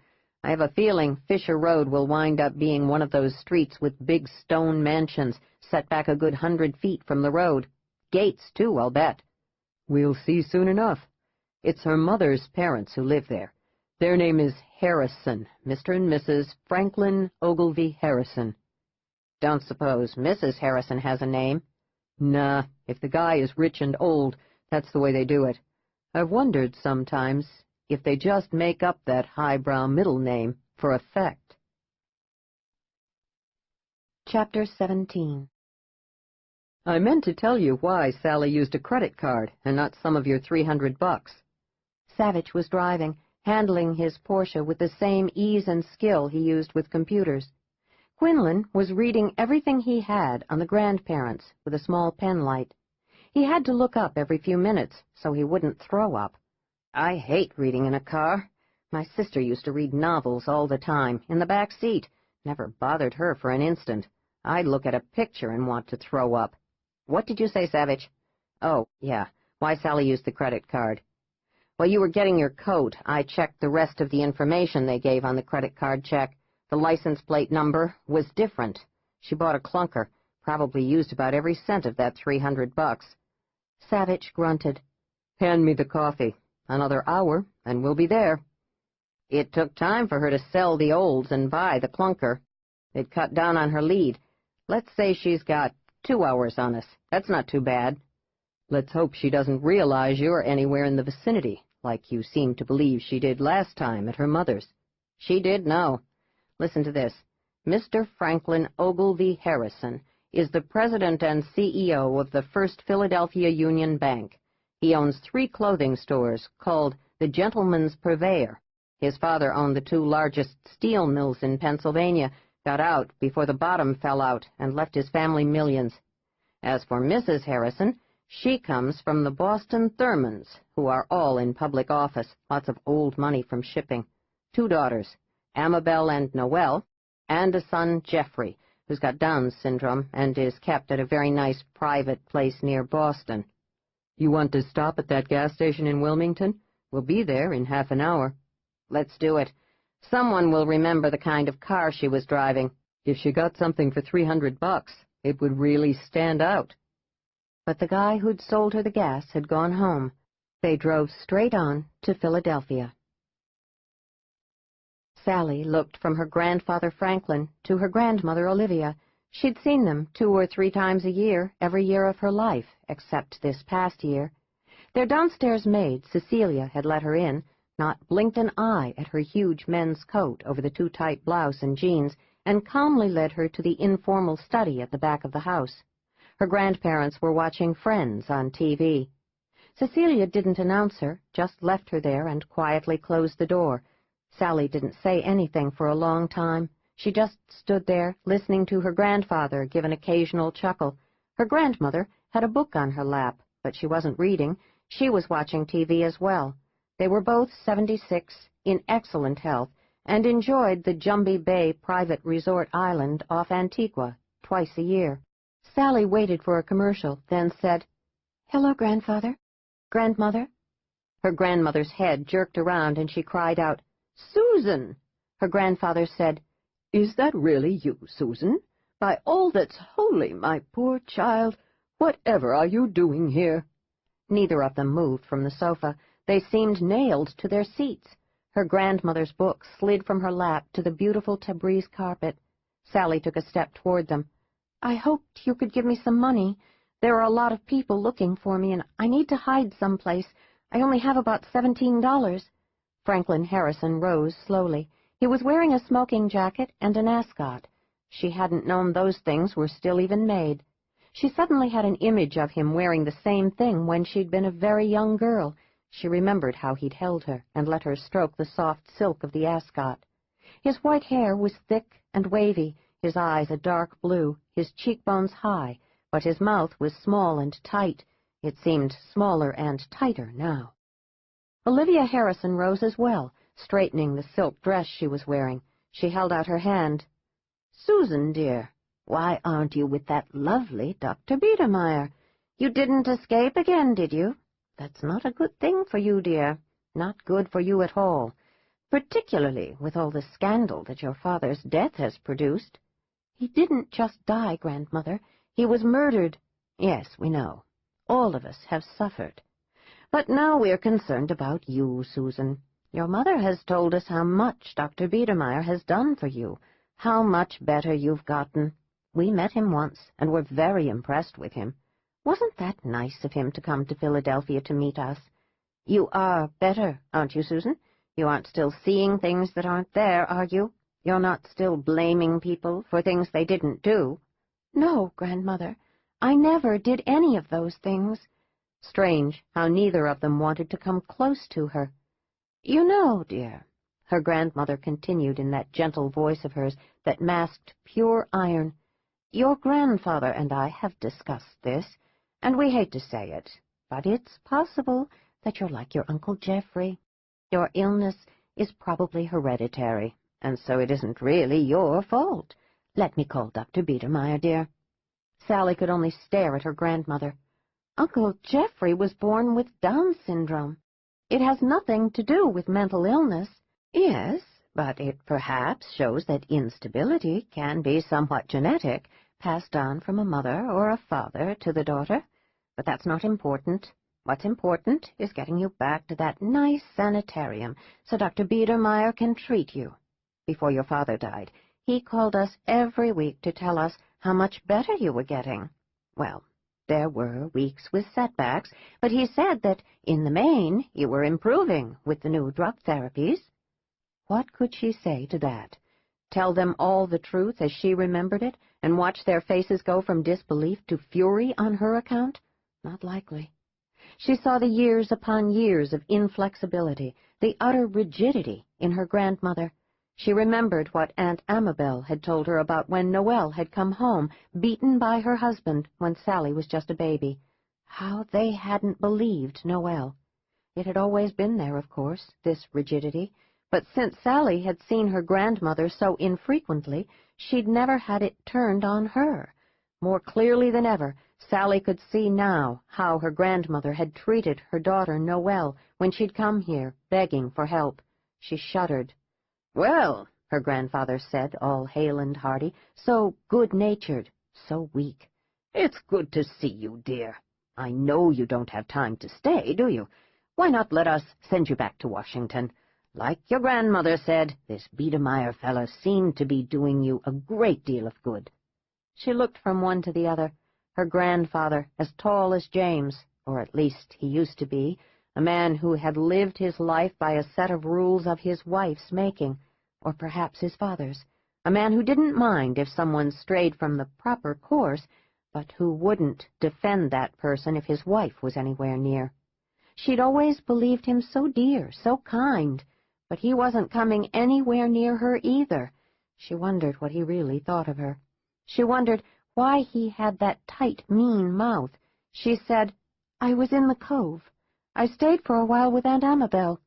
I have a feeling Fisher Road will wind up being one of those streets with big stone mansions set back a good 100 feet from the road. Gates, too, I'll bet." "We'll see soon enough. It's her mother's parents who live there. Their name is Harrison, Mr. and Mrs. Franklin Ogilvy Harrison." "Don't suppose Mrs. Harrison has a name?" "Nah, if the guy is rich and old, that's the way they do it. I've wondered sometimes if they just make up that highbrow middle name for effect." Chapter 17. "I meant to tell you why Sally used a credit card and not some of your $300. Savage was driving, handling his Porsche with the same ease and skill he used with computers. Quinlan was reading everything he had on the grandparents with a small pen light. He had to look up every few minutes so he wouldn't throw up. "I hate reading in a car. My sister used to read novels all the time, in the back seat. Never bothered her for an instant. I'd look at a picture and want to throw up. What did you say, Savage? Oh, yeah, why Sally used the credit card. While you were getting your coat, I checked the rest of the information they gave on the credit card check. The license plate number was different. She bought a clunker, probably used about every cent of that $300. Savage grunted. "Hand me the coffee. Another hour, and we'll be there." "It took time for her to sell the olds and buy the clunker. It cut down on her lead. Let's say she's got 2 hours on us. That's not too bad." "Let's hope she doesn't realize you're anywhere in the vicinity, like you seem to believe she did last time at her mother's." "She did know. Listen to this. Mr. Franklin Ogilvy Harrison is the president and CEO of the First Philadelphia Union Bank. He owns 3 clothing stores called the Gentleman's Purveyor. His father owned the 2 largest steel mills in Pennsylvania, got out before the bottom fell out, and left his family millions. As for Mrs. Harrison, she comes from the Boston Thurmans, who are all in public office, lots of old money from shipping. 2 daughters, Amabel and Noelle, and a son, Jeffrey, who's got Down's syndrome and is kept at a very nice private place near Boston." "You want to stop at that gas station in Wilmington? We'll be there in half an hour." "Let's do it. Someone will remember the kind of car she was driving." "If she got something for $300, it would really stand out." But the guy who'd sold her the gas had gone home. They drove straight on to Philadelphia. Sally looked from her grandfather Franklin to her grandmother Olivia. She'd seen them 2 or 3 times a year, every year of her life, except this past year. Their downstairs maid, Cecilia, had let her in, not blinked an eye at her huge men's coat over the too tight blouse and jeans, and calmly led her to the informal study at the back of the house. Her grandparents were watching Friends on TV. Cecilia didn't announce her, just left her there and quietly closed the door. Sally didn't say anything for a long time. She just stood there, listening to her grandfather give an occasional chuckle. Her grandmother had a book on her lap, but she wasn't reading. She was watching TV as well. They were both 76, in excellent health, and enjoyed the Jumbie Bay private resort island off Antigua twice a year. Sally waited for a commercial, then said, Hello, Grandfather. Grandmother. Her grandmother's head jerked around, and she cried out, "Susan!" Her grandfather said, "Is that really you, Susan? By all that's holy, my poor child, whatever are you doing here?" Neither of them moved from the sofa. They seemed nailed to their seats. Her grandmother's book slid from her lap to the beautiful Tabriz carpet. Sally took a step toward them. I hoped you could give me some money. There are a lot of people looking for me, and I need to hide someplace. I only have about $17. Franklin Harrison rose slowly. He was wearing a smoking jacket and an ascot. She hadn't known those things were still even made. She suddenly had an image of him wearing the same thing when she'd been a very young girl. She remembered how he'd held her and let her stroke the soft silk of the ascot. His white hair was thick and wavy, his eyes a dark blue, his cheekbones high, but his mouth was small and tight. It seemed smaller and tighter now. Olivia Harrison rose as well, straightening the silk dress she was wearing. She held out her hand. "Susan, dear, why aren't you with that lovely Dr. Biedermeier? You didn't escape again, did you? That's not a good thing for you, dear. Not good for you at all, particularly with all the scandal that your father's death has produced." He didn't just die, Grandmother. He was murdered. "Yes, we know. All of us have suffered. But now we're concerned about you, Susan. Your mother has told us how much Dr. Biedermeier has done for you, how much better you've gotten. We met him once, and were very impressed with him. Wasn't that nice of him to come to Philadelphia to meet us? You are better, aren't you, Susan? You aren't still seeing things that aren't there, are you? You're not still blaming people for things they didn't do?" "No, Grandmother. I never did any of those things." Strange how neither of them wanted to come close to her. "You know, dear," her grandmother continued in that gentle voice of hers that masked pure iron, "your grandfather and I have discussed this, and we hate to say it, but it's possible that you're like your Uncle Geoffrey. Your illness is probably hereditary, and so it isn't really your fault. Let me call Dr. Biedermeier, dear." Sally could only stare at her grandmother. "Uncle Geoffrey was born with Down syndrome. It has nothing to do with mental illness." "Yes, but it perhaps shows that instability can be somewhat genetic, passed on from a mother or a father to the daughter. But that's not important. What's important is getting you back to that nice sanitarium so Dr. Biedermeier can treat you. Before your father died, he called us every week to tell us how much better you were getting. Well, there were weeks with setbacks, but he said that, in the main, you were improving with the new drug therapies." What could she say to that? Tell them all the truth as she remembered it, and watch their faces go from disbelief to fury on her account? Not likely. She saw the years upon years of inflexibility, the utter rigidity in her grandmother. She remembered what Aunt Amabel had told her about when Noelle had come home, beaten by her husband when Sally was just a baby. How they hadn't believed Noelle. It had always been there, of course, this rigidity, but since Sally had seen her grandmother so infrequently, she'd never had it turned on her. More clearly than ever, Sally could see now how her grandmother had treated her daughter Noelle when she'd come here, begging for help. She shuddered. "Well," her grandfather said, all hale and hearty, so good-natured, so weak, "it's good to see you, dear. I know you don't have time to stay, do you? Why not let us send you back to Washington? Like your grandmother said, this Biedermeier fellow seemed to be doing you a great deal of good." She looked from one to the other. Her grandfather, as tall as James, or at least he used to be, a man who had lived his life by a set of rules of his wife's making, or perhaps his father's, a man who didn't mind if someone strayed from the proper course, but who wouldn't defend that person if his wife was anywhere near. She'd always believed him so dear, so kind, but he wasn't coming anywhere near her either. She wondered what he really thought of her. She wondered why he had that tight, mean mouth. She said, "I was in the Cove. I stayed for a while with Aunt Amabel."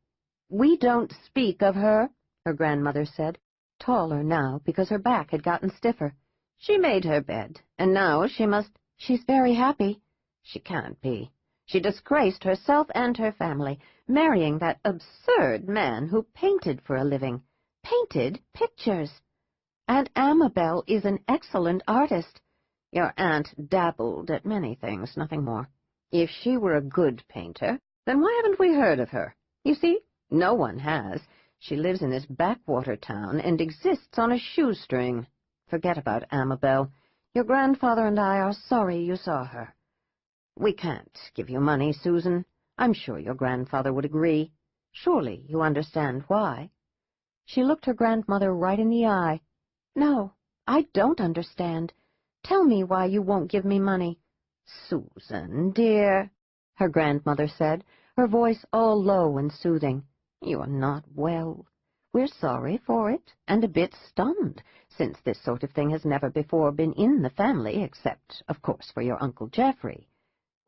"We don't speak of her," her grandmother said, taller now because her back had gotten stiffer. "She made her bed, and now she must—" "She's very happy." "She can't be. She disgraced herself and her family, marrying that absurd man who painted for a living. Painted pictures. Aunt Amabel is an excellent artist. Your aunt dabbled at many things, nothing more. If she were a good painter, then why haven't we heard of her? You see, no one has. She lives in this backwater town and exists on a shoestring. Forget about Amabel. Your grandfather and I are sorry you saw her. We can't give you money, Susan. I'm sure your grandfather would agree. Surely you understand why." She looked her grandmother right in the eye. "No, I don't understand. Tell me why you won't give me money." "Susan, dear," her grandmother said, her voice all low and soothing, "you are not well. We're sorry for it, and a bit stunned, since this sort of thing has never before been in the family, except, of course, for your Uncle Geoffrey.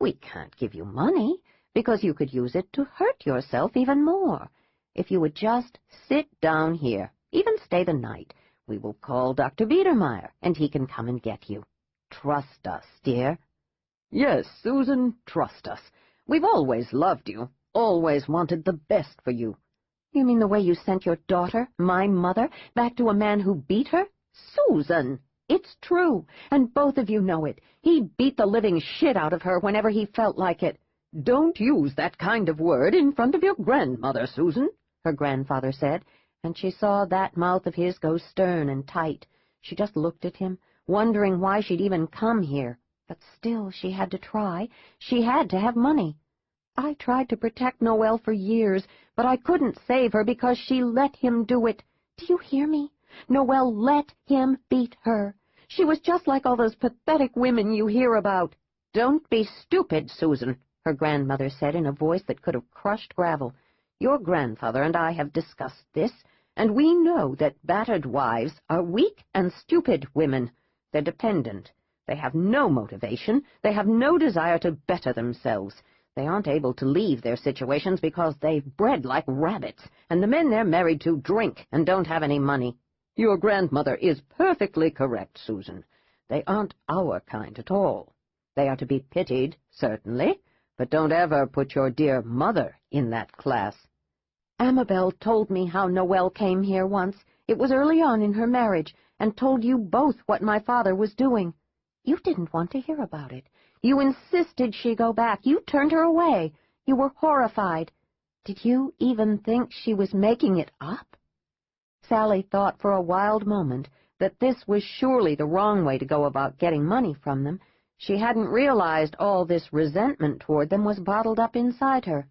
We can't give you money, because you could use it to hurt yourself even more. If you would just sit down here, even stay the night, we will call Dr. Biedermeier, and he can come and get you. Trust us, dear." "Yes, Susan, trust us. We've always loved you, always wanted the best for you." "You mean the way you sent your daughter, my mother, back to a man who beat her?" "Susan, it's true, and both of you know it. He beat the living shit out of her whenever he felt like it." "Don't use that kind of word in front of your grandmother, Susan," her grandfather said, and she saw that mouth of his go stern and tight. She just looked at him, wondering why she'd even come here. But still she had to try. She had to have money. "I tried to protect Noelle for years, but I couldn't save her because she let him do it. Do you hear me? Noelle let him beat her. She was just like all those pathetic women you hear about." "Don't be stupid, Susan," her grandmother said in a voice that could have crushed gravel. "Your grandfather and I have discussed this, and we know that battered wives are weak and stupid women. They're dependent. They have no motivation. They have no desire to better themselves. They aren't able to leave their situations because they've bred like rabbits, and the men they're married to drink and don't have any money. Your grandmother is perfectly correct, Susan. They aren't our kind at all. They are to be pitied, certainly, but don't ever put your dear mother in that class." "Amabel told me how Noelle came here once. It was early on in her marriage, and told you both what my father was doing. You didn't want to hear about it. You insisted she go back. You turned her away. You were horrified. Did you even think she was making it up?" Sally thought for a wild moment that this was surely the wrong way to go about getting money from them. She hadn't realized all this resentment toward them was bottled up inside her.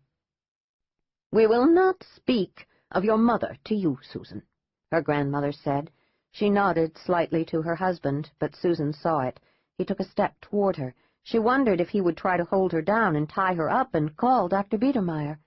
"We will not speak of your mother to you, Susan," her grandmother said. She nodded slightly to her husband, but Susan saw it. He took a step toward her. She wondered if he would try to hold her down and tie her up and call Dr. Biedermeier.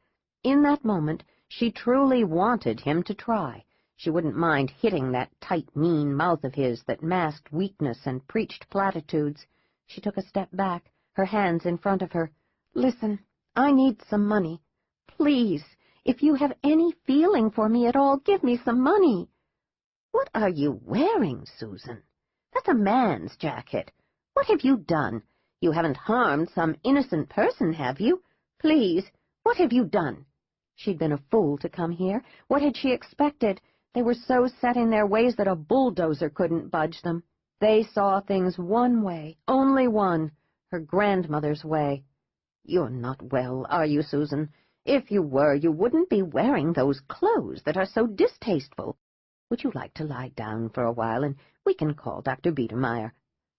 In that moment, she truly wanted him to try. She wouldn't mind hitting that tight, mean mouth of his that masked weakness and preached platitudes. She took a step back, her hands in front of her. "Listen, I need some money. Please, if you have any feeling for me at all, give me some money." "What are you wearing, Susan? That's a man's jacket. What have you done? You haven't harmed some innocent person, have you? Please, what have you done?" She'd been a fool to come here. What had she expected? They were so set in their ways that a bulldozer couldn't budge them. They saw things one way, only one, her grandmother's way. "You're not well, are you, Susan? If you were, you wouldn't be wearing those clothes that are so distasteful. Would you like to lie down for a while, and we can call Dr. Biedermeier?"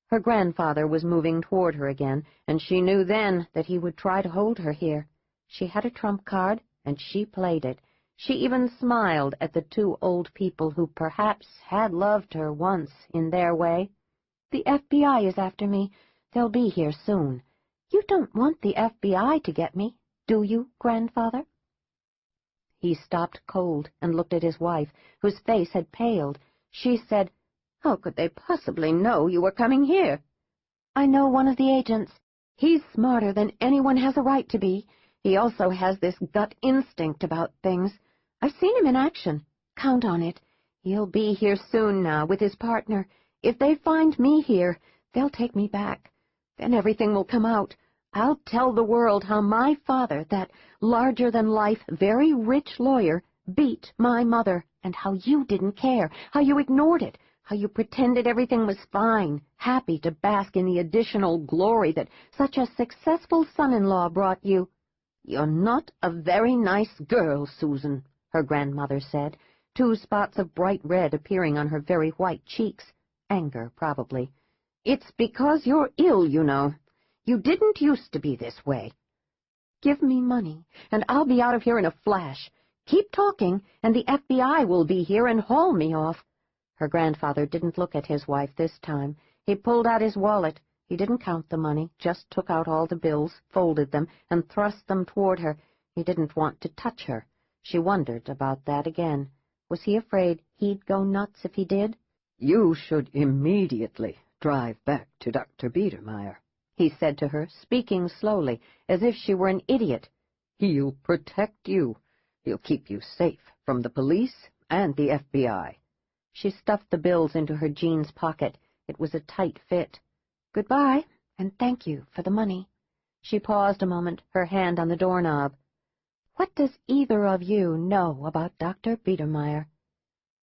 Her grandfather was moving toward her again, and she knew then that he would try to hold her here. She had a trump card, and she played it. She even smiled at the two old people who perhaps had loved her once in their way. "The FBI is after me. They'll be here soon. You don't want the FBI to get me, do you, grandfather?" He stopped cold and looked at his wife, whose face had paled. She said, "How could they possibly know you were coming here?" "I know one of the agents. He's smarter than anyone has a right to be. He also has this gut instinct about things. I've seen him in action. Count on it. He'll be here soon now with his partner. If they find me here, they'll take me back. Then everything will come out. I'll tell the world how my father, that larger-than-life, very rich lawyer, beat my mother, and how you didn't care, how you ignored it, how you pretended everything was fine, happy to bask in the additional glory that such a successful son-in-law brought you. You're not a very nice girl, Susan, her grandmother said, 2 spots of bright red appearing on her very white cheeks. Anger, probably. It's because you're ill, you know. You didn't used to be this way. Give me money, and I'll be out of here in a flash. Keep talking, and the FBI will be here and haul me off. Her grandfather didn't look at his wife this time. He pulled out his wallet. He didn't count the money, just took out all the bills, folded them, and thrust them toward her. He didn't want to touch her. She wondered about that again. Was he afraid he'd go nuts if he did? "You should immediately drive back to Dr. Biedermeier," he said to her, speaking slowly, as if she were an idiot. "He'll protect you. He'll keep you safe from the police and the FBI. She stuffed the bills into her jeans pocket. It was a tight fit. Goodbye, and thank you for the money. She paused a moment, her hand on the doorknob. What does either of you know about Dr. Biedermeier?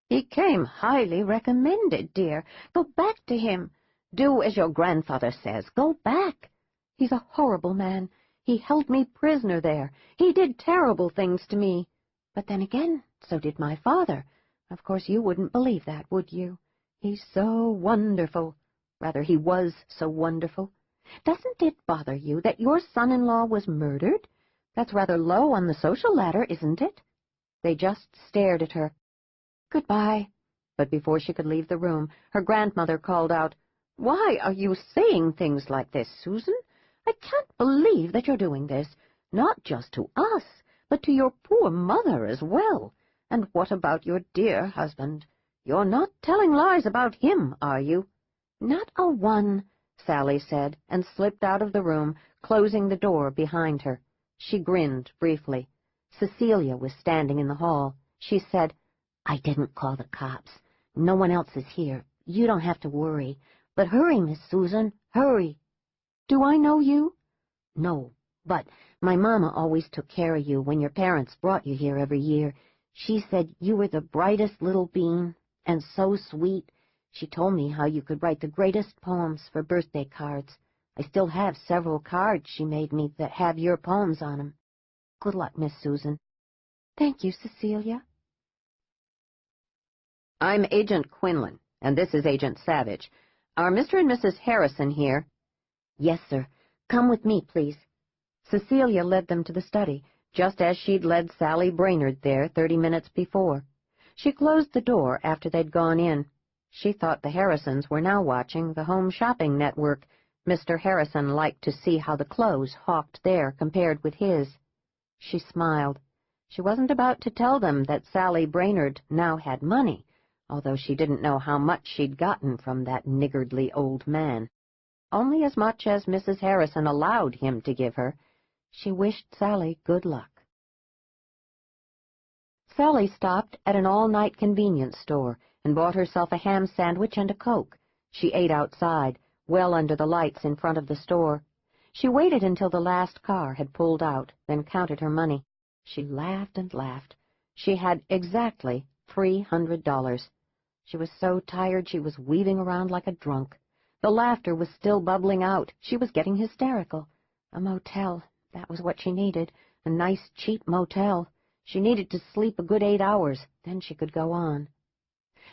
He came highly recommended, dear. Go back to him. Do as your grandfather says. Go back. He's a horrible man. He held me prisoner there. He did terrible things to me. But then again, so did my father. Of course you wouldn't believe that, would you? He's so wonderful. Rather, he was so wonderful. Doesn't it bother you that your son-in-law was murdered? That's rather low on the social ladder, isn't it? They just stared at her. Goodbye. But before she could leave the room, her grandmother called out, Why are you saying things like this, Susan? I can't believe that you're doing this, not just to us, but to your poor mother as well. And what about your dear husband? You're not telling lies about him, are you? Not a one, Sally said, and slipped out of the room, closing the door behind her. She grinned briefly. Cecilia was standing in the hall. She said, I didn't call the cops. No one else is here. You don't have to worry. But hurry, Miss Susan, hurry. Do I know you? No, but my mama always took care of you when your parents brought you here every year. She said you were the brightest little bean, and so sweet. She told me how you could write the greatest poems for birthday cards. I still have several cards she made me that have your poems on 'em. Good luck, Miss Susan. Thank you, Cecilia. "I'm Agent Quinlan, and this is Agent Savage. Are Mr. and Mrs. Harrison here?" Yes, sir. Come with me, please. Cecilia led them to the study, just as she'd led Sally Brainerd there 30 minutes before. She closed the door after they'd gone in. She thought the Harrisons were now watching the Home Shopping Network. Mr. Harrison liked to see how the clothes hawked there compared with his. She smiled. She wasn't about to tell them that Sally Brainerd now had money, although she didn't know how much she'd gotten from that niggardly old man. Only as much as Mrs. Harrison allowed him to give her. She wished Sally good luck. Sally stopped at an all-night convenience store and bought herself a ham sandwich and a Coke. She ate outside, well under the lights in front of the store. She waited until the last car had pulled out, then counted her money. She laughed and laughed. She had exactly $300. She was so tired she was weaving around like a drunk. The laughter was still bubbling out. She was getting hysterical. A motel, that was what she needed. A nice, cheap motel. She needed to sleep a good 8 hours, then she could go on.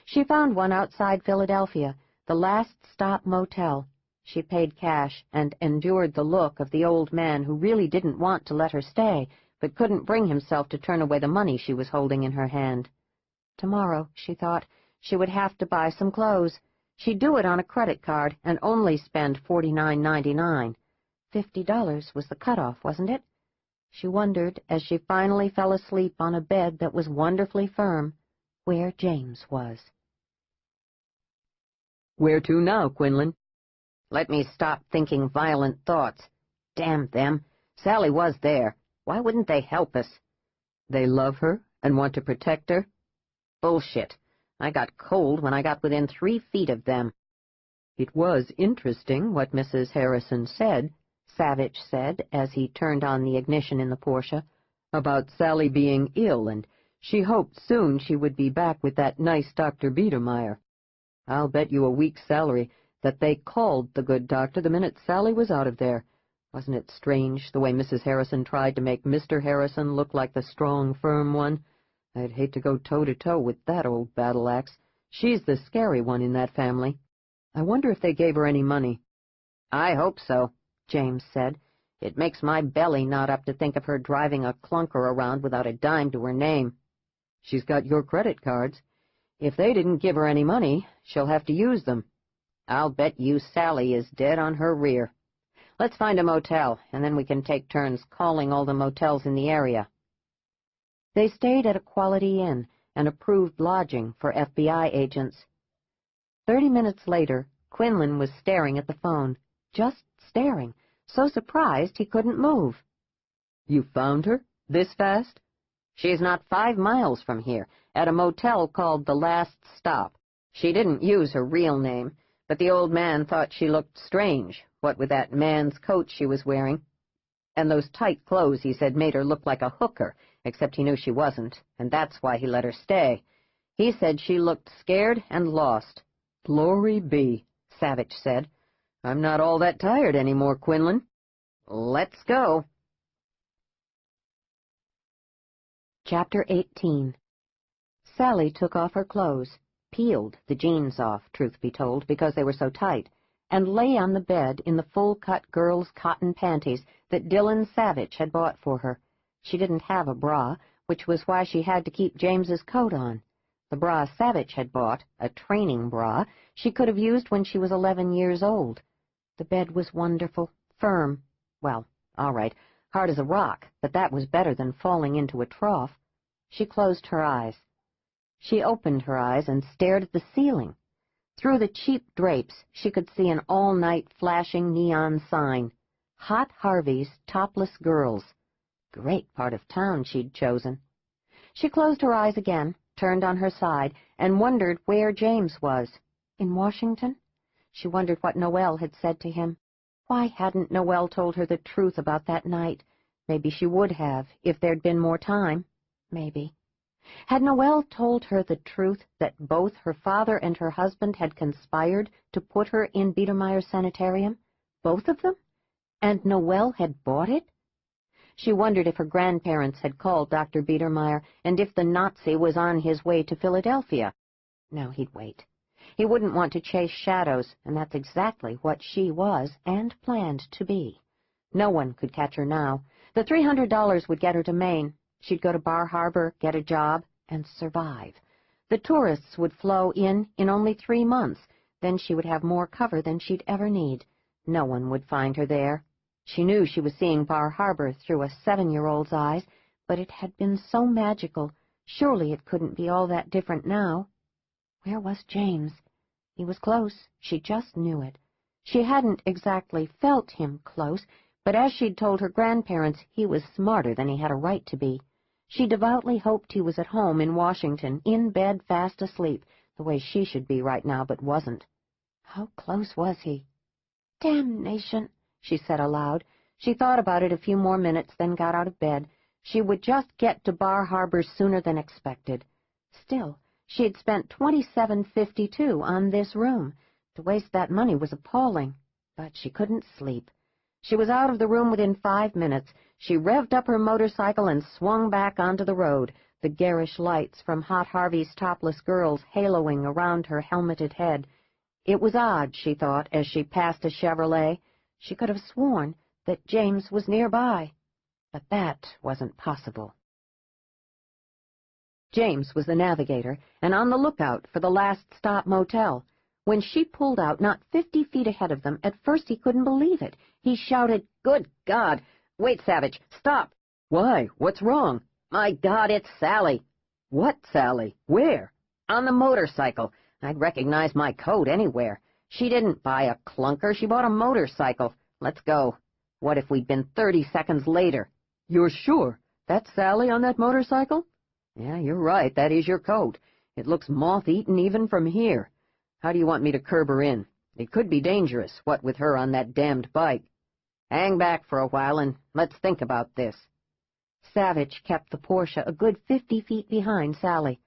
She found one outside Philadelphia, the Last Stop Motel. She paid cash and endured the look of the old man who really didn't want to let her stay, but couldn't bring himself to turn away the money she was holding in her hand. Tomorrow, she thought, she would have to buy some clothes. She'd do it on a credit card and only spend $49.99. $50 was the cutoff, wasn't it? She wondered, as she finally fell asleep on a bed that was wonderfully firm, where James was. "Where to now, Quinlan?" Let me stop thinking violent thoughts. Damn them. Sally was there. Why wouldn't they help us? "They love her and want to protect her?" Bullshit. I got cold when I got within 3 feet of them. "It was interesting what Mrs. Harrison said," Savage said as he turned on the ignition in the Porsche. "About Sally being ill, and she hoped soon she would be back with that nice Dr. Biedermeier. I'll bet you a week's salary that they called the good doctor the minute Sally was out of there. Wasn't it strange, the way Mrs. Harrison tried to make Mr. Harrison look like the strong, firm one? I'd hate to go toe-to-toe with that old battle-axe. She's the scary one in that family. I wonder if they gave her any money." "I hope so," James said. "It makes my belly knot up to think of her driving a clunker around without a dime to her name." "She's got your credit cards. If they didn't give her any money, she'll have to use them." "I'll bet you Sally is dead on her rear. Let's find a motel, and then we can take turns calling all the motels in the area." They stayed at a Quality Inn, an approved lodging for FBI agents. 30 minutes later, Quinlan was staring at the phone, just staring, so surprised he couldn't move. "You found her? This fast?" "She's not 5 miles from here, at a motel called The Last Stop. She didn't use her real name, but the old man thought she looked strange, what with that man's coat she was wearing. And those tight clothes, he said, made her look like a hooker, except he knew she wasn't, and that's why he let her stay. He said she looked scared and lost." "Glory be," Savage said. "I'm not all that tired anymore, Quinlan." "Let's go." Chapter 18. Sally took off her clothes, peeled the jeans off, truth be told, because they were so tight, and lay on the bed in the full-cut girl's cotton panties that Dylan Savage had bought for her. She didn't have a bra, which was why she had to keep James's coat on. The bra Savage had bought, a training bra, she could have used when she was 11 years old. The bed was wonderful, firm. Well, all right, hard as a rock, but that was better than falling into a trough. She closed her eyes. She opened her eyes and stared at the ceiling. Through the cheap drapes, she could see an all-night flashing neon sign. Hot Harvey's Topless Girls. Great part of town she'd chosen. She closed her eyes again, turned on her side, and wondered where James was. In Washington? She wondered what Noel had said to him. Why hadn't Noel told her the truth about that night? Maybe she would have, if there'd been more time. Maybe. Had Noel told her the truth that both her father and her husband had conspired to put her in Biedermeier Sanitarium? Both of them? And Noel had bought it? She wondered if her grandparents had called Dr. Biedermeier, and if the Nazi was on his way to Philadelphia. No, he'd wait. He wouldn't want to chase shadows, and that's exactly what she was and planned to be. No one could catch her now. The $300 would get her to Maine. She'd go to Bar Harbor, get a job, and survive. The tourists would flow in only 3 months. Then she would have more cover than she'd ever need. No one would find her there. She knew she was seeing Bar Harbor through a 7-year-old's eyes, but it had been so magical. Surely it couldn't be all that different now. Where was James? He was close. She just knew it. She hadn't exactly felt him close, but as she'd told her grandparents, he was smarter than he had a right to be. She devoutly hoped he was at home in Washington, in bed fast asleep, the way she should be right now, but wasn't. How close was he? "Damnation," she said aloud. She thought about it a few more minutes, then got out of bed. She would just get to Bar Harbor sooner than expected. Still, she had spent $27.52 on this room. To waste that money was appalling, but she couldn't sleep. She was out of the room within 5 minutes. She revved up her motorcycle and swung back onto the road, the garish lights from Hot Harvey's Topless Girls haloing around her helmeted head. It was odd, she thought, as she passed a Chevrolet. She could have sworn that James was nearby, but that wasn't possible. James was the navigator, and on the lookout for the Last Stop motel. When she pulled out not 50 feet ahead of them, at first he couldn't believe it. He shouted, "Good God! Wait, Savage! Stop!" "Why? What's wrong?" "My God, it's Sally!" "What Sally? Where?" "On the motorcycle. I'd recognize my coat anywhere. She didn't buy a clunker. She bought a motorcycle. Let's go. What if we'd been 30 seconds later?" "You're sure? That's Sally on that motorcycle?" "Yeah, you're right. That is your coat. It looks moth-eaten even from here. How do you want me to curb her in? It could be dangerous, what with her on that damned bike." Hang back for a while and let's think about this." Savage kept the Porsche a good 50 feet behind Sally.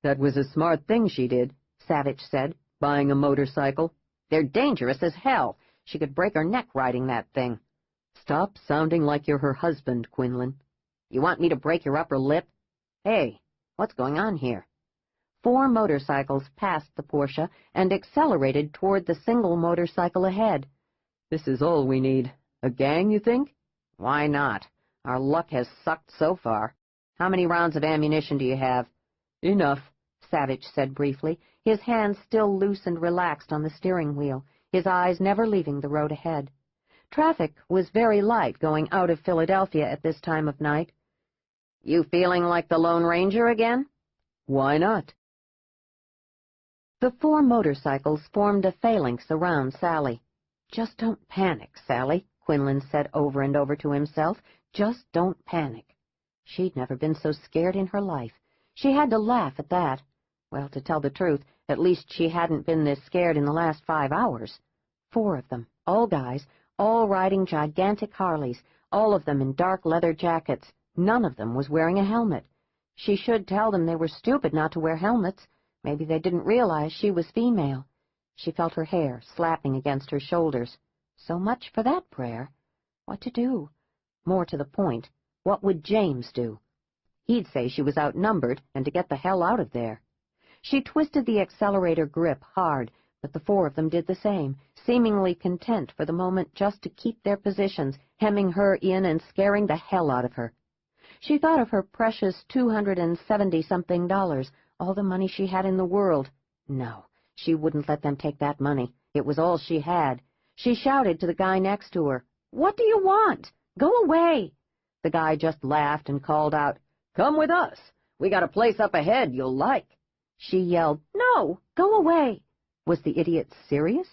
"That was a smart thing she did," Savage said, "buying a motorcycle. They're dangerous as hell. She could break her neck riding that thing." "Stop sounding like you're her husband, Quinlan." "You want me to break your upper lip? Hey, what's going on here?" 4 motorcycles passed the Porsche and accelerated toward the single motorcycle ahead. "This is all we need. A gang, you think?" "Why not? Our luck has sucked so far. How many rounds of ammunition do you have?" "Enough," Savage said briefly, his hands still loose and relaxed on the steering wheel, his eyes never leaving the road ahead. Traffic was very light going out of Philadelphia at this time of night. "You feeling like the Lone Ranger again?" "Why not?" The 4 motorcycles formed a phalanx around Sally. "Just don't panic, Sally," Quinlan said over and over to himself. "Just don't panic." She'd never been so scared in her life. She had to laugh at that. Well, to tell the truth, at least she hadn't been this scared in the last 5 hours. 4 of them, all guys, all riding gigantic Harleys, all of them in dark leather jackets. None of them was wearing a helmet. She should tell them they were stupid not to wear helmets. Maybe they didn't realize she was female. She felt her hair slapping against her shoulders. So much for that prayer. What to do? More to the point, what would James do? He'd say she was outnumbered and to get the hell out of there. She twisted the accelerator grip hard, but the 4 of them did the same, seemingly content for the moment just to keep their positions, hemming her in and scaring the hell out of her. She thought of her precious $270-something, all the money she had in the world. No, she wouldn't let them take that money. It was all she had. She shouted to the guy next to her, "What do you want? Go away!" The guy just laughed and called out, "Come with us. We got a place up ahead you'll like." She yelled, "No, go away!" Was the idiot serious?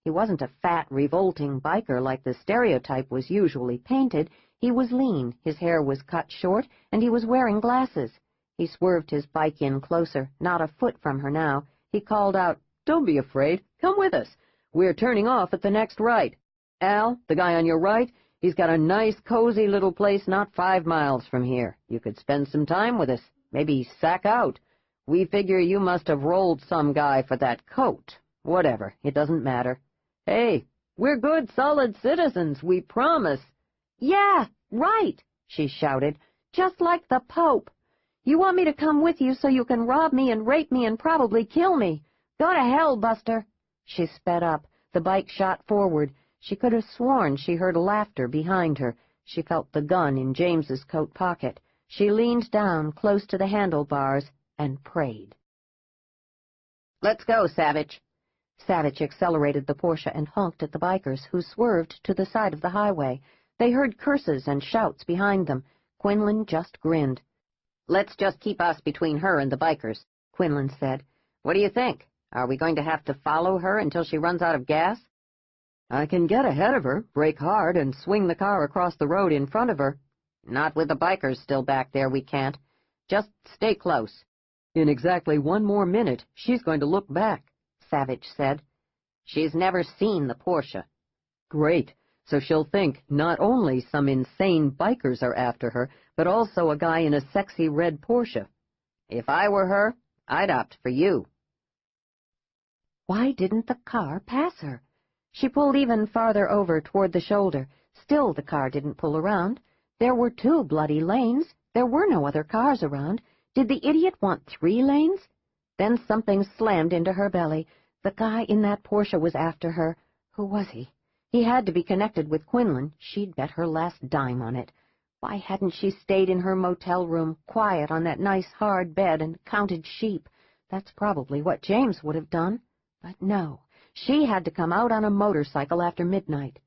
He wasn't a fat, revolting biker like the stereotype was usually painted. He was lean, his hair was cut short, and he was wearing glasses. He swerved his bike in closer, not a foot from her now. He called out, "Don't be afraid. Come with us. We're turning off at the next right. Al, the guy on your right, he's got a nice, cozy little place not 5 miles from here. You could spend some time with us, maybe sack out. We figure you must have rolled some guy for that coat. Whatever, it doesn't matter. Hey, we're good, solid citizens, we promise." "Yeah, right," she shouted, "just like the Pope. You want me to come with you so you can rob me and rape me and probably kill me. Go to hell, Buster." She sped up. The bike shot forward. She could have sworn she heard laughter behind her. She felt the gun in James's coat pocket. She leaned down close to the handlebars and prayed. "Let's go, Savage." Savage accelerated the Porsche and honked at the bikers, who swerved to the side of the highway. They heard curses and shouts behind them. Quinlan just grinned. "Let's just keep us between her and the bikers," Quinlan said. "What do you think? Are we going to have to follow her until she runs out of gas?" "I can get ahead of her, brake hard, and swing the car across the road in front of her." "Not with the bikers still back there, we can't. Just stay close." "In exactly 1 more minute, she's going to look back," Savage said. "She's never seen the Porsche." "Great. So she'll think not only some insane bikers are after her, but also a guy in a sexy red Porsche." "If I were her, I'd opt for you." Why didn't the car pass her? She pulled even farther over toward the shoulder. Still the car didn't pull around. There were 2 bloody lanes. There were no other cars around. Did the idiot want 3 lanes? Then something slammed into her belly. The guy in that Porsche was after her. Who was he? He had to be connected with Quinlan. She'd bet her last dime on it. Why hadn't she stayed in her motel room, quiet on that nice hard bed, and counted sheep? That's probably what James would have done. But no, she had to come out on a motorcycle after midnight.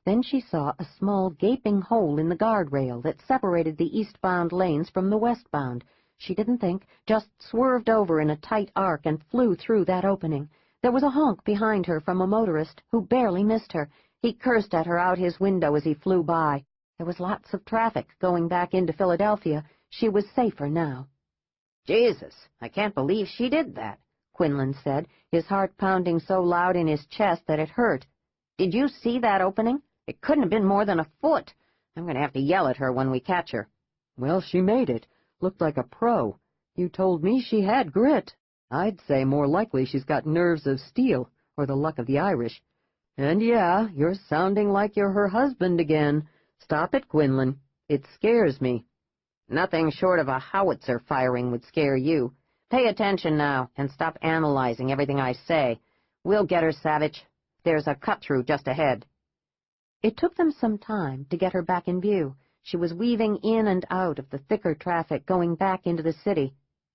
Then she saw a small gaping hole in the guardrail that separated the eastbound lanes from the westbound. She didn't think, just swerved over in a tight arc and flew through that opening. There was a honk behind her from a motorist who barely missed her. He cursed at her out his window as he flew by. There was lots of traffic going back into Philadelphia. She was safer now. "Jesus, I can't believe she did that," Quinlan said, his heart pounding so loud in his chest that it hurt. "Did you see that opening? It couldn't have been more than a foot. I'm going to have to yell at her when we catch her." "Well, she made it. Looked like a pro. You told me she had grit. I'd say more likely she's got nerves of steel, or the luck of the Irish. And yeah, you're sounding like you're her husband again. Stop it, Quinlan. It scares me." "Nothing short of a howitzer firing would scare you. Pay attention now, and stop analyzing everything I say. We'll get her, Savage. There's a cut-through just ahead." It took them some time to get her back in view. She was weaving in and out of the thicker traffic going back into the city.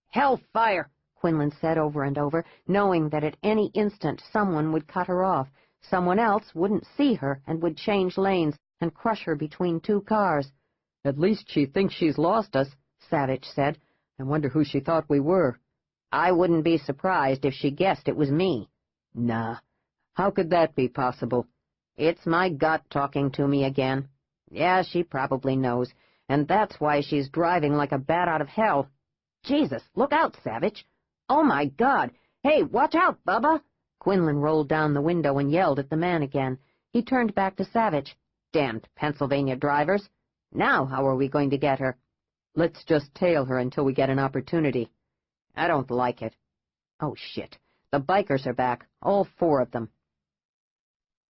"Hellfire!" Quinlan said over and over, knowing that at any instant someone would cut her off. Someone else wouldn't see her and would change lanes and crush her between two cars. "At least she thinks she's lost us," Savage said. "I wonder who she thought we were." "I wouldn't be surprised if she guessed it was me." "Nah. How could that be possible?" "It's my gut talking to me again. Yeah, she probably knows, and that's why she's driving like a bat out of hell. Jesus, look out, Savage! Oh, my God! Hey, watch out, Bubba!" Quinlan rolled down the window and yelled at the man again. He turned back to Savage. "Damned Pennsylvania drivers! Now how are we going to get her?" "Let's just tail her until we get an opportunity." "I don't like it. Oh, shit. The bikers are back, all 4 of them."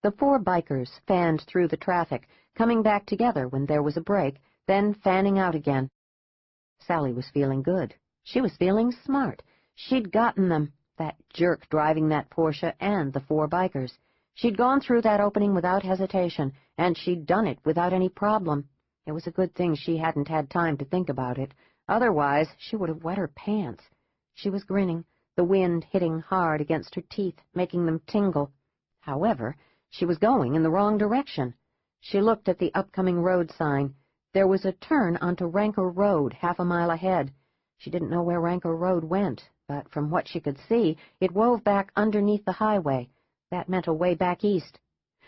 The 4 bikers fanned through the traffic, coming back together when there was a break, then fanning out again. Sally was feeling good. She was feeling smart. She'd gotten them, that jerk driving that Porsche and the 4 bikers. She'd gone through that opening without hesitation, and she'd done it without any problem. It was a good thing she hadn't had time to think about it. Otherwise, she would have wet her pants. She was grinning, the wind hitting hard against her teeth, making them tingle. However, she was going in the wrong direction. She looked at the upcoming road sign. There was a turn onto Ranker Road 1/2 mile ahead. She didn't know where Ranker Road went, but from what she could see, it wove back underneath the highway. That meant a way back east.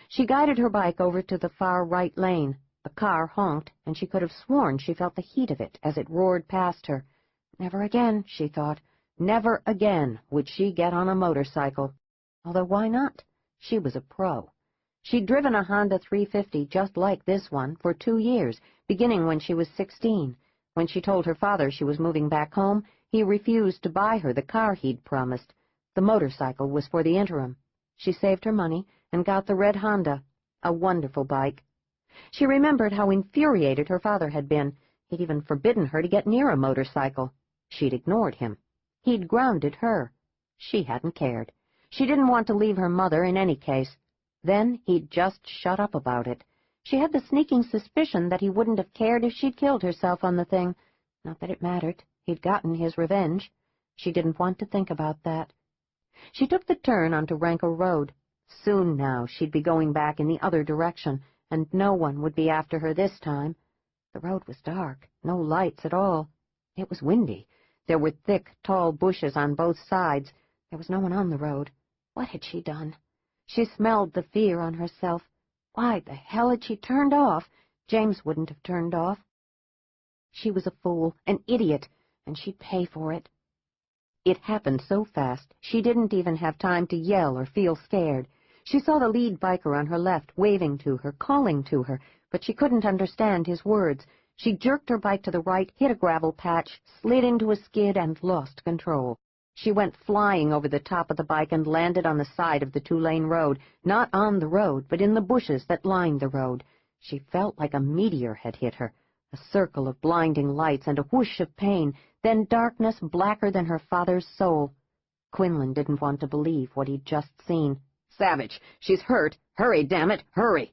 She guided her bike over to the far right lane. A car honked, and she could have sworn she felt the heat of it as it roared past her. Never again, she thought, never again would she get on a motorcycle. Although why not? She was a pro. She'd driven a Honda 350 just like this one for 2 years, beginning when she was 16. When she told her father she was moving back home, he refused to buy her the car he'd promised. The motorcycle was for the interim. She saved her money and got the red Honda, a wonderful bike. She remembered how infuriated her father had been. He'd even forbidden her to get near a motorcycle. She'd ignored him. He'd grounded her. She hadn't cared. She didn't want to leave her mother in any case. Then he'd just shut up about it. She had the sneaking suspicion that he wouldn't have cared if she'd killed herself on the thing. Not that it mattered. He'd gotten his revenge. She didn't want to think about that. She took the turn onto Ranker Road. Soon now she'd be going back in the other direction, and no one would be after her this time. The road was dark, no lights at all. It was windy. There were thick, tall bushes on both sides. There was no one on the road. What had she done? She smelled the fear on herself. Why the hell had she turned off? James wouldn't have turned off. She was a fool, an idiot, and she'd pay for it. It happened so fast, she didn't even have time to yell or feel scared. She saw the lead biker on her left waving to her, calling to her, but she couldn't understand his words. She jerked her bike to the right, hit a gravel patch, slid into a skid, and lost control. She went flying over the top of the bike and landed on the side of the 2-lane road, not on the road, but in the bushes that lined the road. She felt like a meteor had hit her, a circle of blinding lights and a whoosh of pain, then darkness blacker than her father's soul. Quinlan didn't want to believe what he'd just seen. "Savage, she's hurt. Hurry, damn it, hurry!"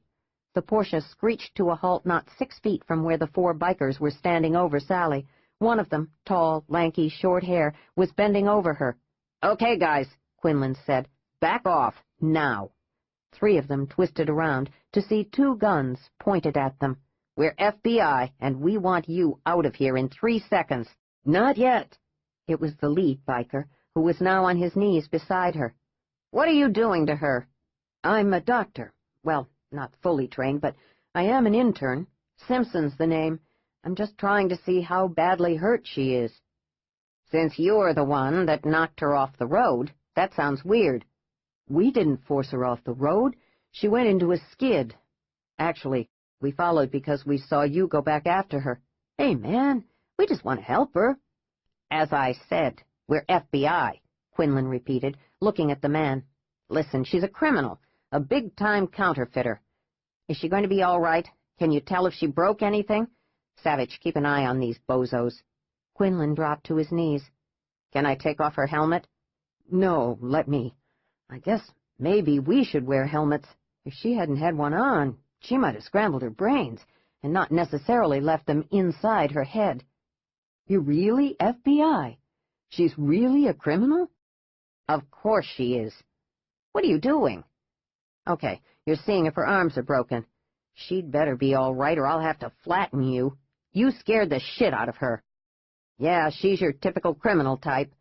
The Porsche screeched to a halt not 6 feet from where the 4 bikers were standing over Sally. One of them, tall, lanky, short hair, was bending over her. "Okay, guys," Quinlan said. "Back off, now." 3 of them twisted around to see 2 guns pointed at them. "We're FBI, and we want you out of here in 3 seconds." "Not yet." It was the lead biker, who was now on his knees beside her. "What are you doing to her?" "I'm a doctor. Well, not fully trained, but I am an intern. Simpson's the name. I'm just trying to see how badly hurt she is." "Since you're the one that knocked her off the road, that sounds weird." "We didn't force her off the road. She went into a skid." Actually, we followed because we saw you go back after her. Hey, man, we just want to help her. As I said, we're FBI, Quinlan repeated, looking at the man. Listen, she's a criminal, a big-time counterfeiter. Is she going to be all right? Can you tell if she broke anything? Savage, keep an eye on these bozos. Quinlan dropped to his knees. Can I take off her helmet? No, let me. I guess maybe we should wear helmets. If she hadn't had one on, she might have scrambled her brains, and not necessarily left them inside her head. You're really FBI? She's really a criminal? Of course she is. What are you doing? Okay, you're seeing if her arms are broken. She'd better be all right, or I'll have to flatten you. You scared the shit out of her. Yeah, she's your typical criminal type.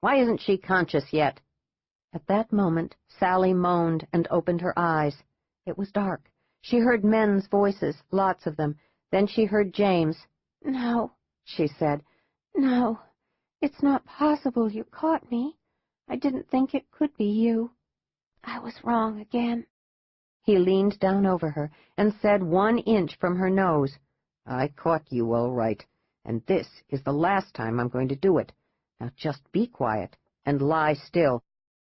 Why isn't she conscious yet? At that moment, Sally moaned and opened her eyes. It was dark. She heard men's voices, lots of them. Then she heard James. "No," she said. "No, it's not possible you caught me. I didn't think it could be you. I was wrong again." He leaned down over her and said 1 inch from her nose, "I caught you all right, and this is the last time I'm going to do it. Now just be quiet and lie still."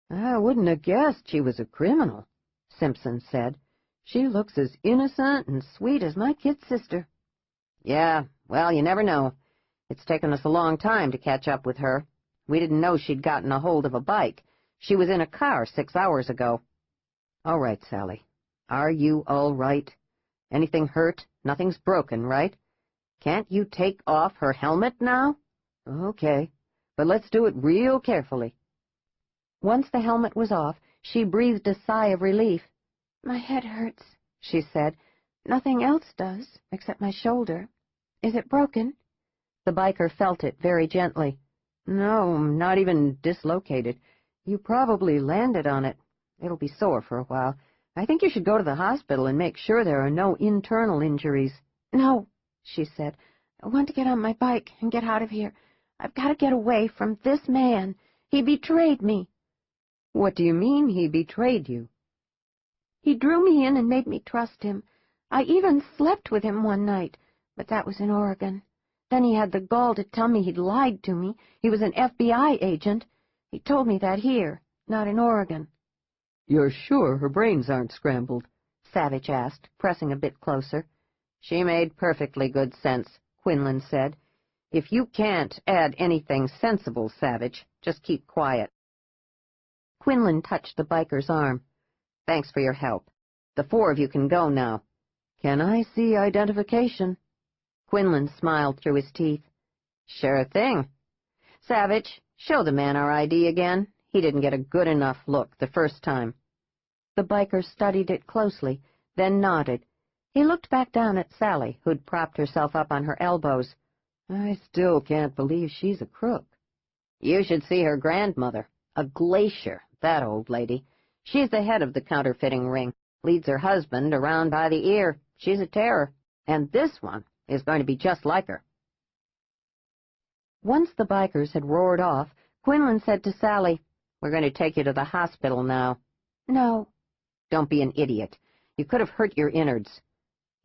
"I wouldn't have guessed she was a criminal," Simpson said. "She looks as innocent and sweet as my kid sister." "Yeah, well, you never know. It's taken us a long time to catch up with her. We didn't know she'd gotten a hold of a bike. She was in a car 6 hours ago." "All right, Sally. Are you all right? Anything hurt? Nothing's broken, right? Can't you take off her helmet now?" "Okay, but let's do it real carefully." Once the helmet was off, she breathed a sigh of relief. "My head hurts," she said. "Nothing else does, except my shoulder. Is it broken?" The biker felt it very gently. "No, not even dislocated. You probably landed on it. It'll be sore for a while. I think you should go to the hospital and make sure there are no internal injuries." "No," she said. "I want to get on my bike and get out of here. I've got to get away from this man. He betrayed me." "What do you mean he betrayed you?" "He drew me in and made me trust him. I even slept with him one night, but that was in Oregon. Then he had the gall to tell me he'd lied to me. He was an FBI agent. He told me that here, not in Oregon." "You're sure her brains aren't scrambled?" Savage asked, pressing a bit closer. "She made perfectly good sense," Quinlan said. "If you can't add anything sensible, Savage, just keep quiet." Quinlan touched the biker's arm. "Thanks for your help. The 4 of you can go now." "Can I see identification?" Quinlan smiled through his teeth. "Sure thing. Savage, show the man our ID again. He didn't get a good enough look the first time." The biker studied it closely, then nodded. He looked back down at Sally, who'd propped herself up on her elbows. "I still can't believe she's a crook." "You should see her grandmother. A glacier, that old lady. She's the head of the counterfeiting ring, leads her husband around by the ear. She's a terror. And this one is going to be just like her." Once the bikers had roared off, Quinlan said to Sally, "We're going to take you to the hospital now." "No." "Don't be an idiot. You could have hurt your innards."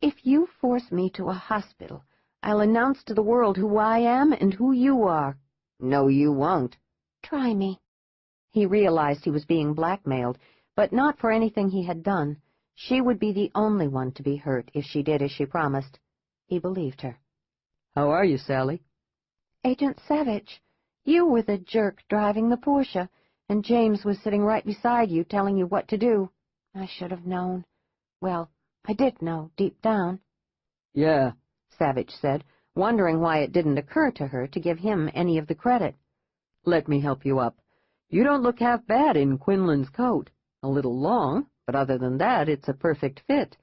"If you force me to a hospital, I'll announce to the world who I am and who you are." "No, you won't." "Try me." He realized he was being blackmailed, but not for anything he had done. She would be the only one to be hurt if she did as she promised. He believed her. "How are you, Sally?" "Agent Savage, you were the jerk driving the Porsche, and James was sitting right beside you telling you what to do. I should have known. Well, I did know, deep down." "Yeah," Savage said, wondering why it didn't occur to her to give him any of the credit. "Let me help you up. You don't look half bad in Quinlan's coat. A little long, but other than that, it's a perfect fit.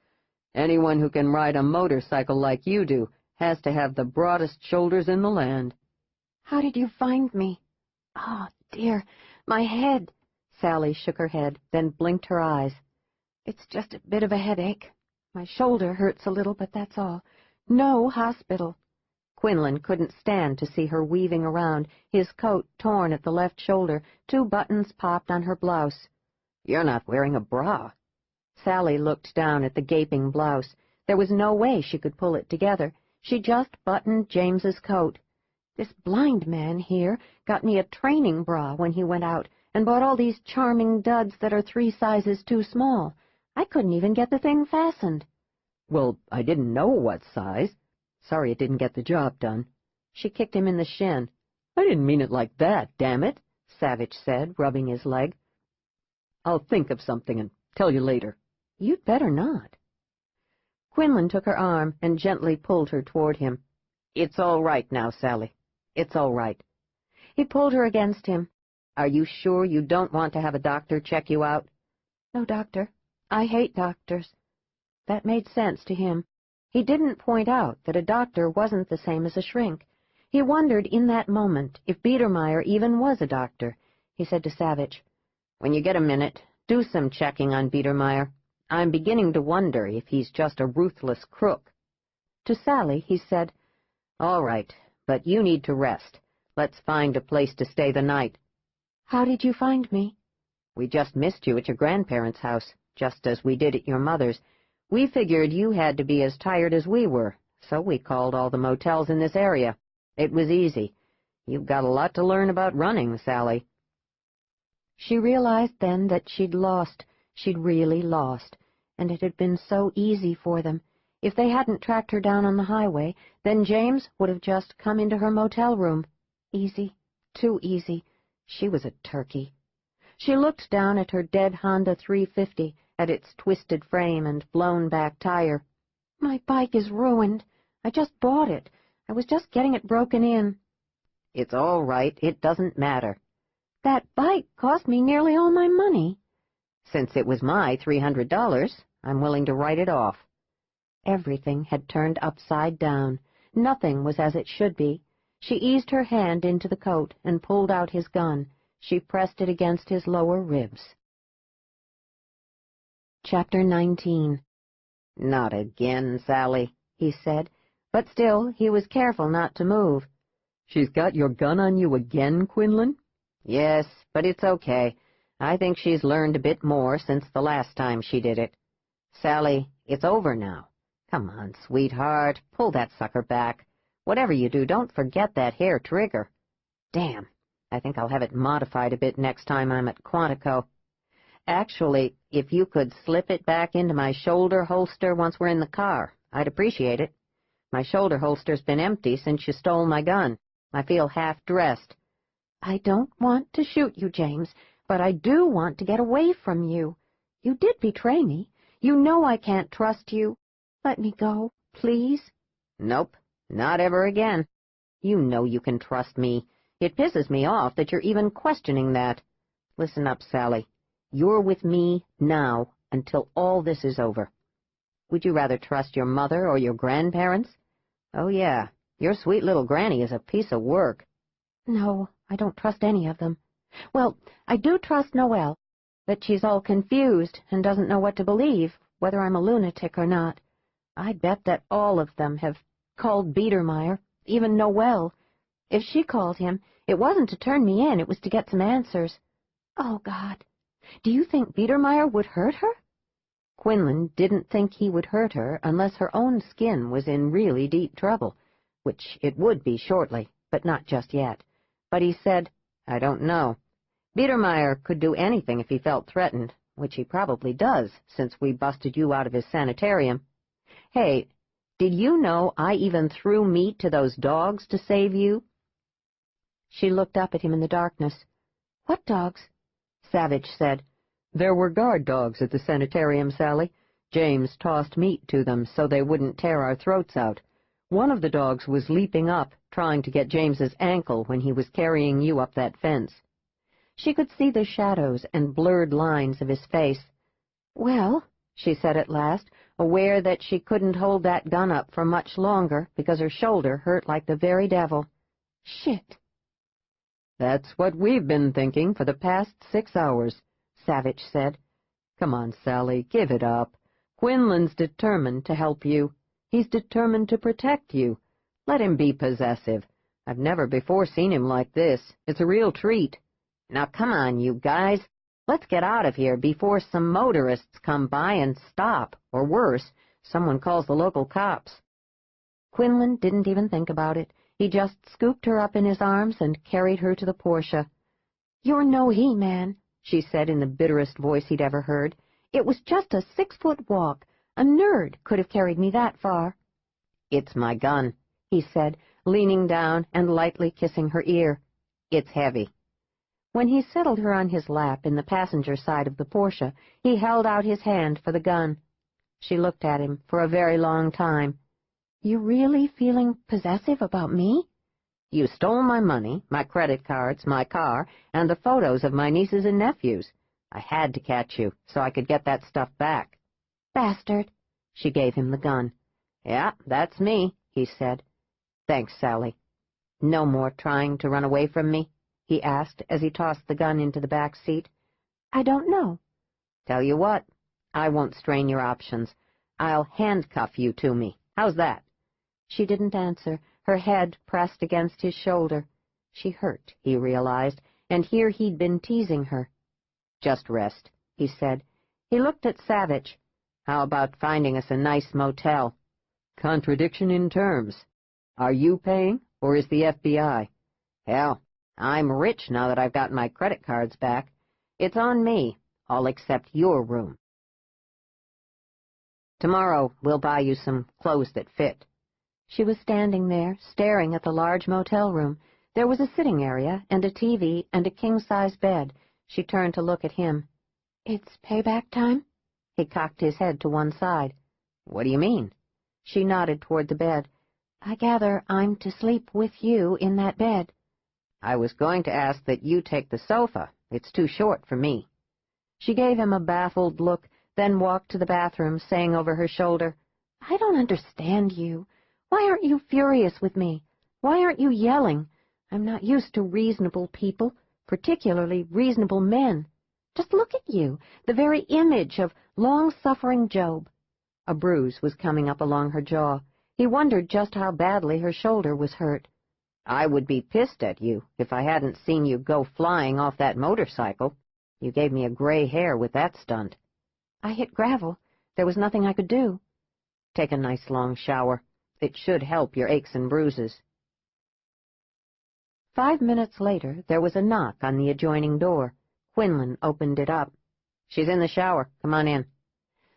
Anyone who can ride a motorcycle like you do has to have the broadest shoulders in the land." "How did you find me?" "Oh, dear, my head." Sally shook her head, then blinked her eyes. "It's just a bit of a headache. My shoulder hurts a little, but that's all. No hospital." Quinlan couldn't stand to see her weaving around, his coat torn at the left shoulder, 2 buttons popped on her blouse. "You're not wearing a bra." Sally looked down at the gaping blouse. There was no way she could pull it together. She just buttoned James's coat. This blind man here got me a training bra when he went out and bought all these charming duds that are 3 sizes too small. I couldn't even get the thing fastened. Well, I didn't know what size. Sorry it didn't get the job done. She kicked him in the shin. I didn't mean it like that, damn it, Savage said, rubbing his leg. I'll think of something and tell you later. You'd better not. Quinlan took her arm and gently pulled her toward him. It's all right now, Sally. It's all right. He pulled her against him. Are you sure you don't want to have a doctor check you out? No, doctor. I hate doctors. That made sense to him. He didn't point out that a doctor wasn't the same as a shrink. He wondered in that moment if Biedermeier even was a doctor. He said to Savage, "When you get a minute, do some checking on Biedermeier. I'm beginning to wonder if he's just a ruthless crook." To Sally, he said, "All right, but you need to rest. Let's find a place to stay the night." "How did you find me?" "We just missed you at your grandparents' house, just as we did at your mother's. We figured you had to be as tired as we were, so we called all the motels in this area. It was easy. You've got a lot to learn about running, Sally." She realized then that she'd really lost, and it had been so easy for them. If they hadn't tracked her down on the highway, then James would have just come into her motel room. Easy, too easy. She was a turkey. She looked down at her dead Honda 350, at its twisted frame and blown-back tire. "My bike is ruined. I just bought it. I was just getting it broken in." "It's all right. It doesn't matter." "That bike cost me nearly all my money." "Since it was my $300, I'm willing to write it off." Everything had turned upside down. Nothing was as it should be. She eased her hand into the coat and pulled out his gun. She pressed it against his lower ribs. Chapter 19. "Not again, Sally," he said, but still he was careful not to move. "She's got your gun on you again, Quinlan?" "Yes, but it's okay. I think she's learned a bit more since the last time she did it. Sally, it's over now. Come on, sweetheart, pull that sucker back. Whatever you do, don't forget that hair trigger. Damn, I think I'll have it modified a bit next time I'm at Quantico. Actually, if you could slip it back into my shoulder holster once we're in the car, I'd appreciate it. My shoulder holster's been empty since you stole my gun. I feel half-dressed." "I don't want to shoot you, James, but I do want to get away from you. You did betray me. You know I can't trust you. Let me go, please." "Nope, not ever again. You know you can trust me. It pisses me off that you're even questioning that. Listen up, Sally. You're with me now until all this is over. Would you rather trust your mother or your grandparents? Oh, yeah, your sweet little granny is a piece of work." "No, I don't trust any of them. Well, I do trust Noelle, that she's all confused and doesn't know what to believe, whether I'm a lunatic or not. I'd bet that all of them have called Biedermeier, even Noelle. If she called him, it wasn't to turn me in, it was to get some answers. Oh, God, do you think Biedermeier would hurt her?" Quinlan didn't think he would hurt her unless her own skin was in really deep trouble, which it would be shortly, but not just yet. But he said, "I don't know. Biedermeier could do anything if he felt threatened, which he probably does, since we busted you out of his sanitarium. Hey, did you know I even threw meat to those dogs to save you?" She looked up at him in the darkness. "What dogs?" Savage said, "There were guard dogs at the sanitarium, Sally. James tossed meat to them so they wouldn't tear our throats out. One of the dogs was leaping up, trying to get James's ankle when he was carrying you up that fence." She could see the shadows and blurred lines of his face. "Well," she said at last, aware that she couldn't hold that gun up for much longer because her shoulder hurt like the very devil. "Shit." "That's what we've been thinking for the past 6 hours, Savage said. "Come on, Sally, give it up. Quinlan's determined to help you. He's determined to protect you. Let him be possessive. I've never before seen him like this. It's a real treat. Now come on, you guys. Let's get out of here before some motorists come by and stop, or worse, Someone calls the local cops." Quinlan didn't even think about it. He just scooped her up in his arms and carried her to the Porsche. "You're no he-man," she said in the bitterest voice he'd ever heard. "It was just a 6-foot walk. A nerd could have carried me that far." "It's my gun," he said, leaning down and lightly kissing her ear. "It's heavy." When he settled her on his lap in the passenger side of the Porsche, he held out his hand for the gun. She looked at him for a very long time. "You really feeling possessive about me?" "You stole my money, my credit cards, my car, and the photos of my nieces and nephews. I had to catch you so I could get that stuff back." "Bastard." She gave him the gun. "Yeah, that's me," he said. "Thanks, Sally." "No more trying to run away from me?" he asked as he tossed the gun into the back seat. "I don't know." "Tell you what, I won't strain your options. I'll handcuff you to me. How's that?" She didn't answer, her head pressed against his shoulder. She hurt, he realized, and here he'd been teasing her. "Just rest," he said. He looked at Savage. "How about finding us a nice motel?" "Contradiction in terms. Are you paying, or is the FBI? Hell, I'm rich now that I've got my credit cards back. It's on me, all except your room. Tomorrow we'll buy you some clothes that fit." She was standing there, staring at the large motel room. There was a sitting area and a TV and a king-size bed. She turned to look at him. "It's payback time?" He cocked his head to one side. "What do you mean?" She nodded toward the bed. "I gather I'm to sleep with you in that bed." "I was going to ask that you take the sofa. It's too short for me." She gave him a baffled look, then walked to the bathroom, saying over her shoulder, "I don't understand you. Why aren't you furious with me? Why aren't you yelling? I'm not used to reasonable people, particularly reasonable men. Just look at you, the very image of long-suffering Job." A bruise was coming up along her jaw. He wondered just how badly her shoulder was hurt. "I would be pissed at you if I hadn't seen you go flying off that motorcycle. You gave me a gray hair with that stunt." "I hit gravel. There was nothing I could do." "Take a nice long shower. It should help your aches and bruises." 5 minutes later, there was a knock on the adjoining door. Quinlan opened it up. "She's in the shower. Come on in."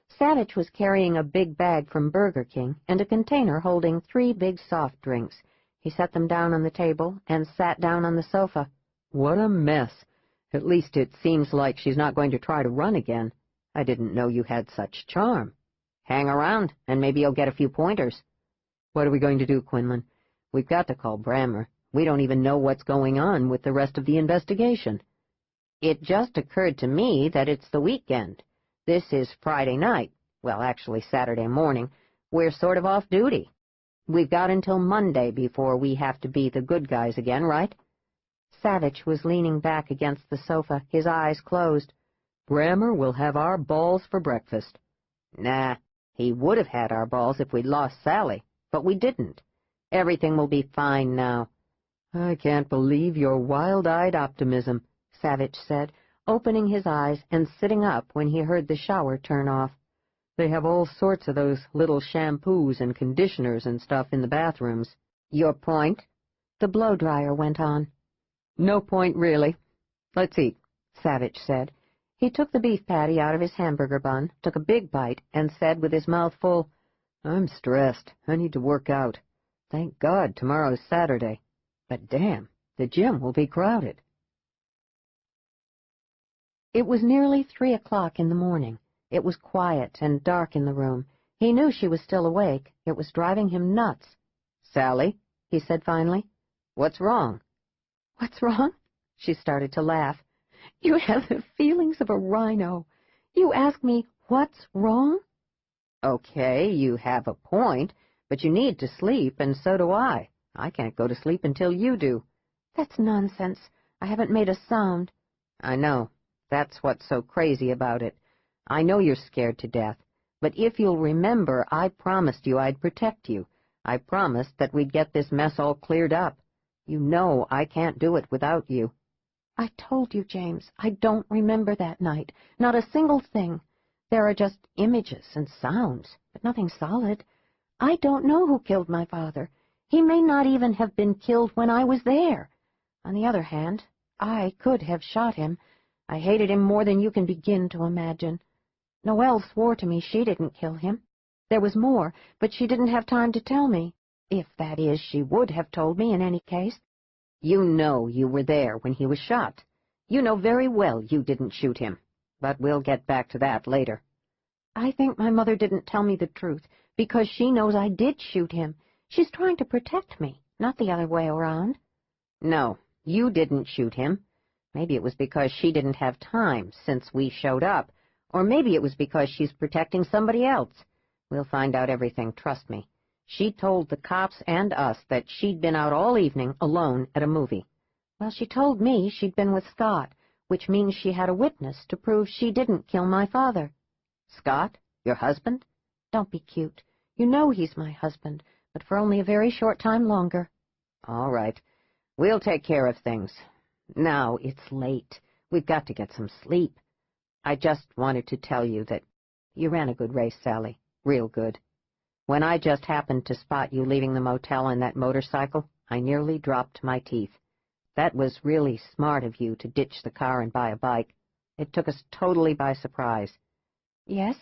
Savage was carrying a big bag from Burger King and a container holding 3 big soft drinks. He set them down on the table and sat down on the sofa. "What a mess. At least it seems like she's not going to try to run again. I didn't know you had such charm. Hang around, and maybe you'll get a few pointers." "What are we going to do, Quinlan? We've got to call Brammer. We don't even know what's going on with the rest of the investigation." "It just occurred to me that it's the weekend. This is Friday night. Well, actually Saturday morning. We're sort of off duty. We've got until Monday before we have to be the good guys again, right?" Savage was leaning back against the sofa, his eyes closed. "Brammer will have our balls for breakfast." "Nah, he would have had our balls if we'd lost Sally, but we didn't. Everything will be fine now." "I can't believe your wild-eyed optimism," Savage said, opening his eyes and sitting up when he heard the shower turn off. "They have all sorts of those little shampoos and conditioners and stuff in the bathrooms." "Your point?" The blow-dryer went on. "No point, really. Let's eat," Savage said. He took the beef patty out of his hamburger bun, took a big bite, and said with his mouth full, "I'm stressed. I need to work out. Thank God tomorrow's Saturday. But damn, the gym will be crowded." It was nearly 3 o'clock in the morning. It was quiet and dark in the room. He knew she was still awake. It was driving him nuts. "Sally," he said finally. "what's wrong?" "What's wrong?" She started to laugh. "You have the feelings of a rhino. You ask me what's wrong?" "Okay, you have a point, but you need to sleep, and so do I. I can't go to sleep until you do." "That's nonsense. I haven't made a sound." "I know. That's what's so crazy about it. I know you're scared to death, but if you'll remember, I promised you I'd protect you. I promised that we'd get this mess all cleared up. You know I can't do it without you." "I told you, James, I don't remember that night. Not a single thing. There are just images and sounds." but nothing solid. I don't know who killed my father. He may not even have been killed when I was there. On the other hand, I could have shot him. I hated him more than you can begin to imagine. Noelle swore to me she didn't kill him. There was more, but she didn't have time to tell me. If, that is, she would have told me in any case. You know you were there when he was shot. You know very well you didn't shoot him. But we'll get back to that later. I think my mother didn't tell me the truth, because she knows I did shoot him. She's trying to protect me, not the other way around. No, you didn't shoot him. Maybe it was because she didn't have time since we showed up, or maybe it was because she's protecting somebody else. We'll find out everything, trust me. She told the cops and us that she'd been out all evening alone at a movie. Well, she told me she'd been with Scott, which means she had a witness to prove she didn't kill my father. Scott? Your husband? Don't be cute. You know he's my husband, but for only a very short time longer. All right. We'll take care of things. Now it's late. We've got to get some sleep. I just wanted to tell you that you ran a good race, Sally. Real good. When I just happened to spot you leaving the motel on that motorcycle, I nearly dropped my teeth. That was really smart of you to ditch the car and buy a bike. It took us totally by surprise. Yes,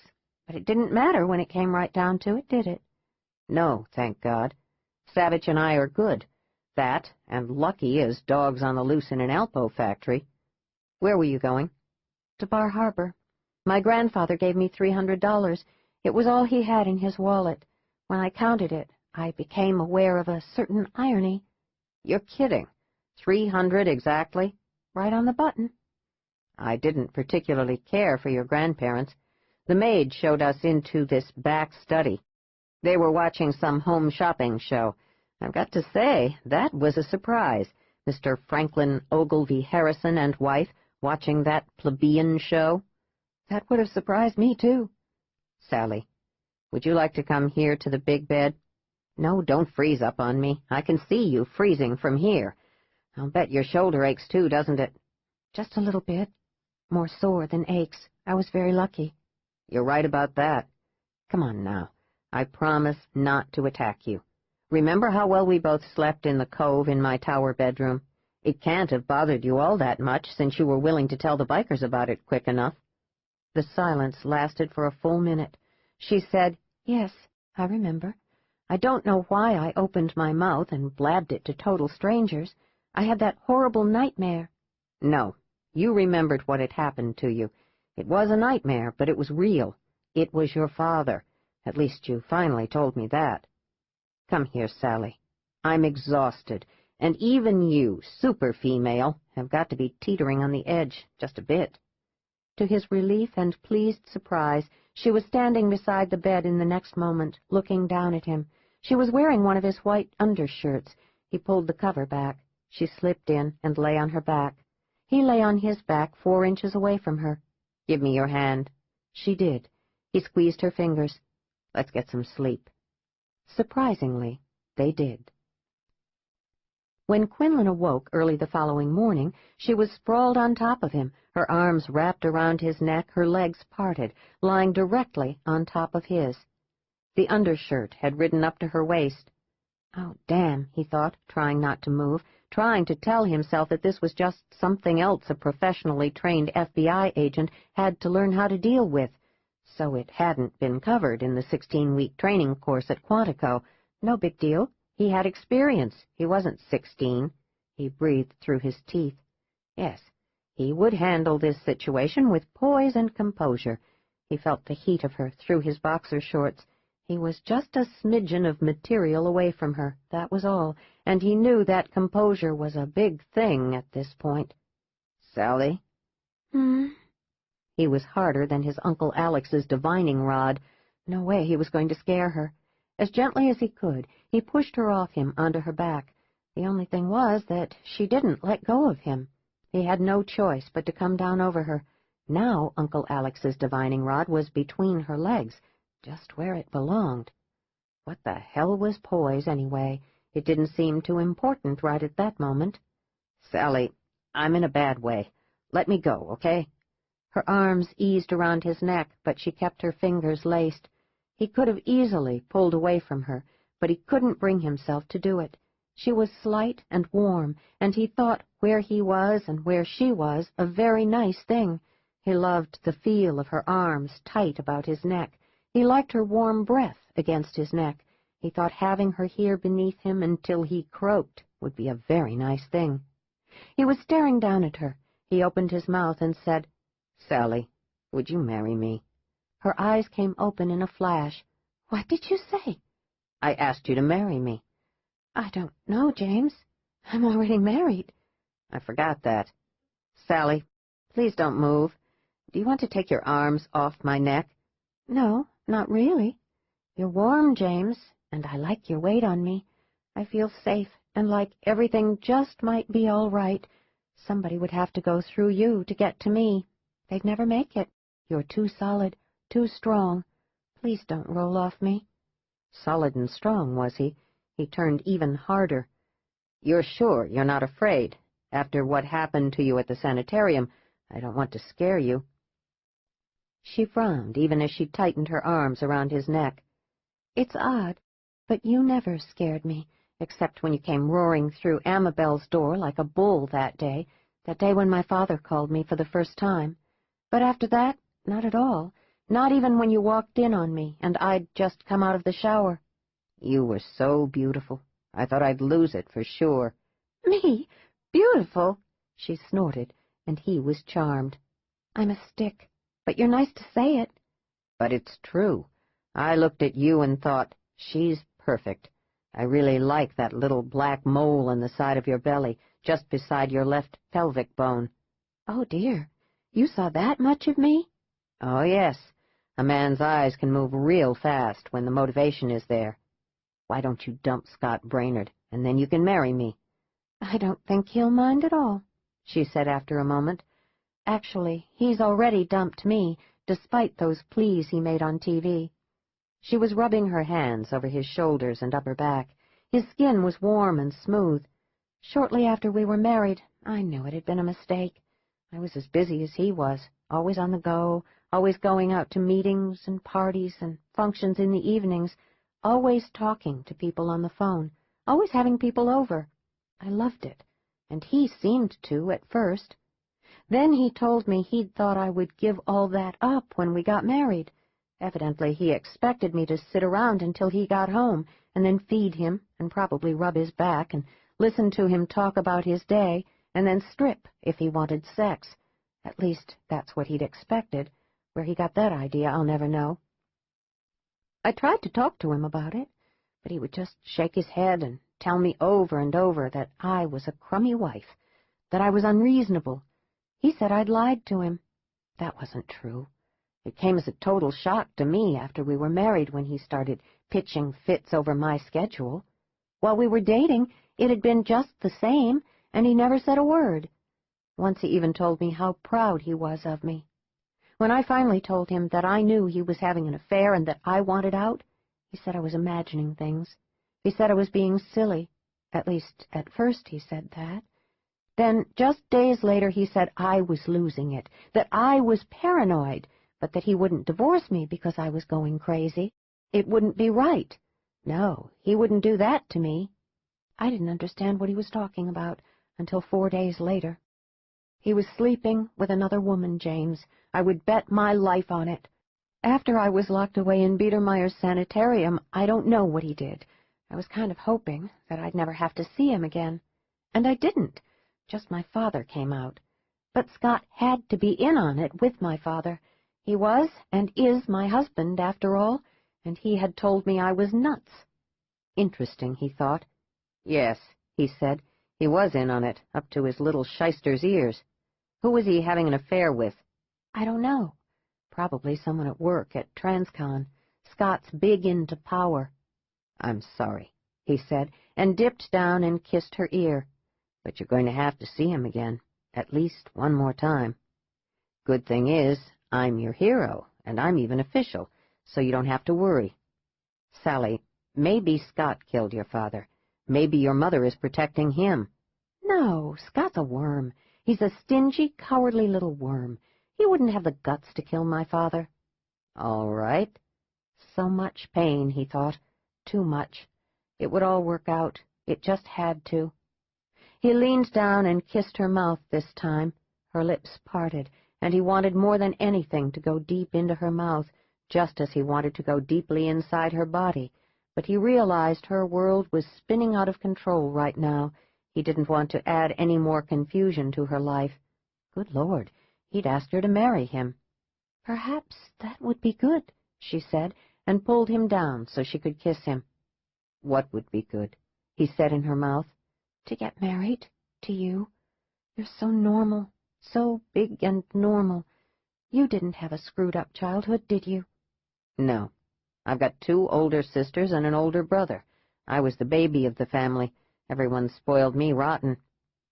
but it didn't matter when it came right down to it, did it? No, thank God. Savage and I are good. That, and lucky as dogs on the loose in an Alpo factory. Where were you going? To Bar Harbor. My grandfather gave me $300. It was all he had in his wallet. When I counted it, I became aware of a certain irony. You're kidding. 300 exactly? Right on the button. I didn't particularly care for your grandparents. The maid showed us into this back study. They were watching some home shopping show. I've got to say, that was a surprise. Mr. Franklin Ogilvy Harrison and wife watching that plebeian show. That would have surprised me, too. Sally, would you like to come here to the big bed? No, don't freeze up on me. I can see you freezing from here. I'll bet your shoulder aches too, doesn't it? Just a little bit. More sore than aches. I was very lucky. You're right about that. Come on now. I promise not to attack you. Remember how well we both slept in the Cove in my tower bedroom? It can't have bothered you all that much since you were willing to tell the bikers about it quick enough. The silence lasted for a full minute. She said, "Yes, I remember. I don't know why I opened my mouth and blabbed it to total strangers. I had that horrible nightmare." No, you remembered what had happened to you. It was a nightmare, but it was real. It was your father. At least you finally told me that. Come here, Sally. I'm exhausted, and even you, super female, have got to be teetering on the edge just a bit. To his relief and pleased surprise, she was standing beside the bed in the next moment, looking down at him. She was wearing one of his white undershirts. He pulled the cover back. She slipped in and lay on her back. He lay on his back 4 inches away from her. Give me your hand. She did. He squeezed her fingers. Let's get some sleep. Surprisingly, they did. When Quinlan awoke early the following morning, she was sprawled on top of him, her arms wrapped around his neck, her legs parted, lying directly on top of his. The undershirt had ridden up to her waist. Oh, damn, he thought, trying not to move, trying to tell himself that this was just something else a professionally trained FBI agent had to learn how to deal with. So it hadn't been covered in the 16-week training course at Quantico. No big deal. He had experience. He wasn't 16. He breathed through his teeth. Yes, he would handle this situation with poise and composure. He felt the heat of her through his boxer shorts. He was just a smidgen of material away from her, that was all, and he knew that composure was a big thing at this point. Sally? He was harder than his Uncle Alex's divining rod. No way he was going to scare her. As gently as he could, he pushed her off him onto her back. The only thing was that she didn't let go of him. He had no choice but to come down over her. Now Uncle Alex's divining rod was between her legs, just where it belonged. What the hell was poise, anyway? It didn't seem too important right at that moment. Sally, I'm in a bad way. Let me go, okay? Her arms eased around his neck, but she kept her fingers laced. He could have easily pulled away from her, but he couldn't bring himself to do it. She was slight and warm, and he thought where he was and where she was a very nice thing. He loved the feel of her arms tight about his neck. He liked her warm breath against his neck. He thought having her here beneath him until he croaked would be a very nice thing. He was staring down at her. He opened his mouth and said, "Sally, would you marry me?" Her eyes came open in a flash. "What did you say?" "I asked you to marry me." "I don't know, James. I'm already married." "I forgot that. Sally, please don't move. Do you want to take your arms off my neck?" "No, not really. You're warm, James, and I like your weight on me. I feel safe and like everything just might be all right. Somebody would have to go through you to get to me. They'd never make it. You're too solid, too strong. Please don't roll off me." Solid and strong, was he? He turned even harder. "You're sure you're not afraid? After what happened to you at the sanitarium, I don't want to scare you." She frowned, even as she tightened her arms around his neck. "It's odd, but you never scared me, except when you came roaring through Amabel's door like a bull that day when my father called me for the first time. But after that, not at all. Not even when you walked in on me, and I'd just come out of the shower." "You were so beautiful. I thought I'd lose it for sure." "Me? Beautiful?" She snorted, and he was charmed. "I'm a stick, but you're nice to say it." "But it's true. I looked at you and thought, she's perfect. I really like that little black mole on the side of your belly, just beside your left pelvic bone." "Oh, dear. You saw that much of me?" "Oh, yes. A man's eyes can move real fast when the motivation is there. Why don't you dump Scott Brainerd, and then you can marry me?" "I don't think he'll mind at all," she said after a moment. "Actually, he's already dumped me, despite those pleas he made on TV." She was rubbing her hands over his shoulders and upper back. His skin was warm and smooth. "Shortly after we were married, I knew it had been a mistake. I was as busy as he was, always on the go, always going out to meetings and parties and functions in the evenings, always talking to people on the phone, always having people over. I loved it, and he seemed to at first. Then he told me he'd thought I would give all that up when we got married. Evidently he expected me to sit around until he got home, and then feed him, and probably rub his back, and listen to him talk about his day, and then strip if he wanted sex. At least, that's what he'd expected. Where he got that idea, I'll never know. I tried to talk to him about it, but he would just shake his head and tell me over and over that I was a crummy wife, that I was unreasonable. He said I'd lied to him. That wasn't true. It came as a total shock to me after we were married when he started pitching fits over my schedule. While we were dating, it had been just the same, and he never said a word. Once he even told me how proud he was of me. When I finally told him that I knew he was having an affair and that I wanted out, he said I was imagining things. He said I was being silly. At least, at first he said that. Then, just days later, he said I was losing it, that I was paranoid, but that he wouldn't divorce me because I was going crazy. It wouldn't be right. No, he wouldn't do that to me. I didn't understand what he was talking about until 4 days later. He was sleeping with another woman, James. I would bet my life on it. After I was locked away in Biedermeier's sanitarium, I don't know what he did. I was kind of hoping that I'd never have to see him again. And I didn't. Just my father came out. But Scott had to be in on it with my father. He was and is my husband, after all, and he had told me I was nuts. Interesting, he thought. Yes, he said. He was in on it, up to his little shyster's ears. Who was he having an affair with? I don't know. Probably someone at work at Transcon. Scott's big into power. I'm sorry, he said, and dipped down and kissed her ear. But you're going to have to see him again, at least one more time. Good thing is, I'm your hero, and I'm even official, so you don't have to worry. Sally, maybe Scott killed your father. Maybe your mother is protecting him. No, Scott's a worm. He's a stingy, cowardly little worm. He wouldn't have the guts to kill my father. All right. so much pain, he thought. Too much. It would all work out. It just had to. He leaned down and kissed her mouth this time. Her lips parted, and he wanted more than anything to go deep into her mouth, just as he wanted to go deeply inside her body. But he realized her world was spinning out of control right now. He didn't want to add any more confusion to her life. Good Lord, he'd asked her to marry him. Perhaps that would be good, she said, and pulled him down so she could kiss him. What would be good? He said in her mouth. To get married to you. You're so normal, so big and normal. You didn't have a screwed-up childhood, did you? No. I've got 2 older sisters and an older brother. I was the baby of the family. Everyone spoiled me rotten.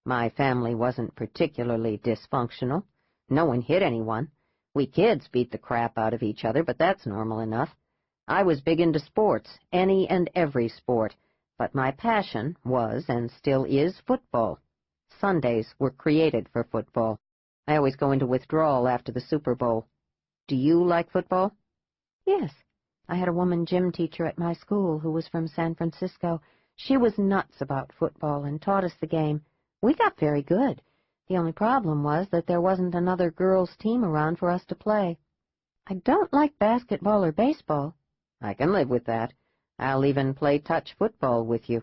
My family wasn't particularly dysfunctional. No one hit anyone. We kids beat the crap out of each other, but that's normal enough. I was big into sports, any and every sport, but my passion was and still is football. Sundays were created for football. I always go into withdrawal after the Super Bowl. Do you like football? Yes. I had a woman gym teacher at my school who was from San Francisco. She was nuts about football and taught us the game. We got very good. The only problem was that there wasn't another girls' team around for us to play. I don't like basketball or baseball. I can live with that. I'll even play touch football with you.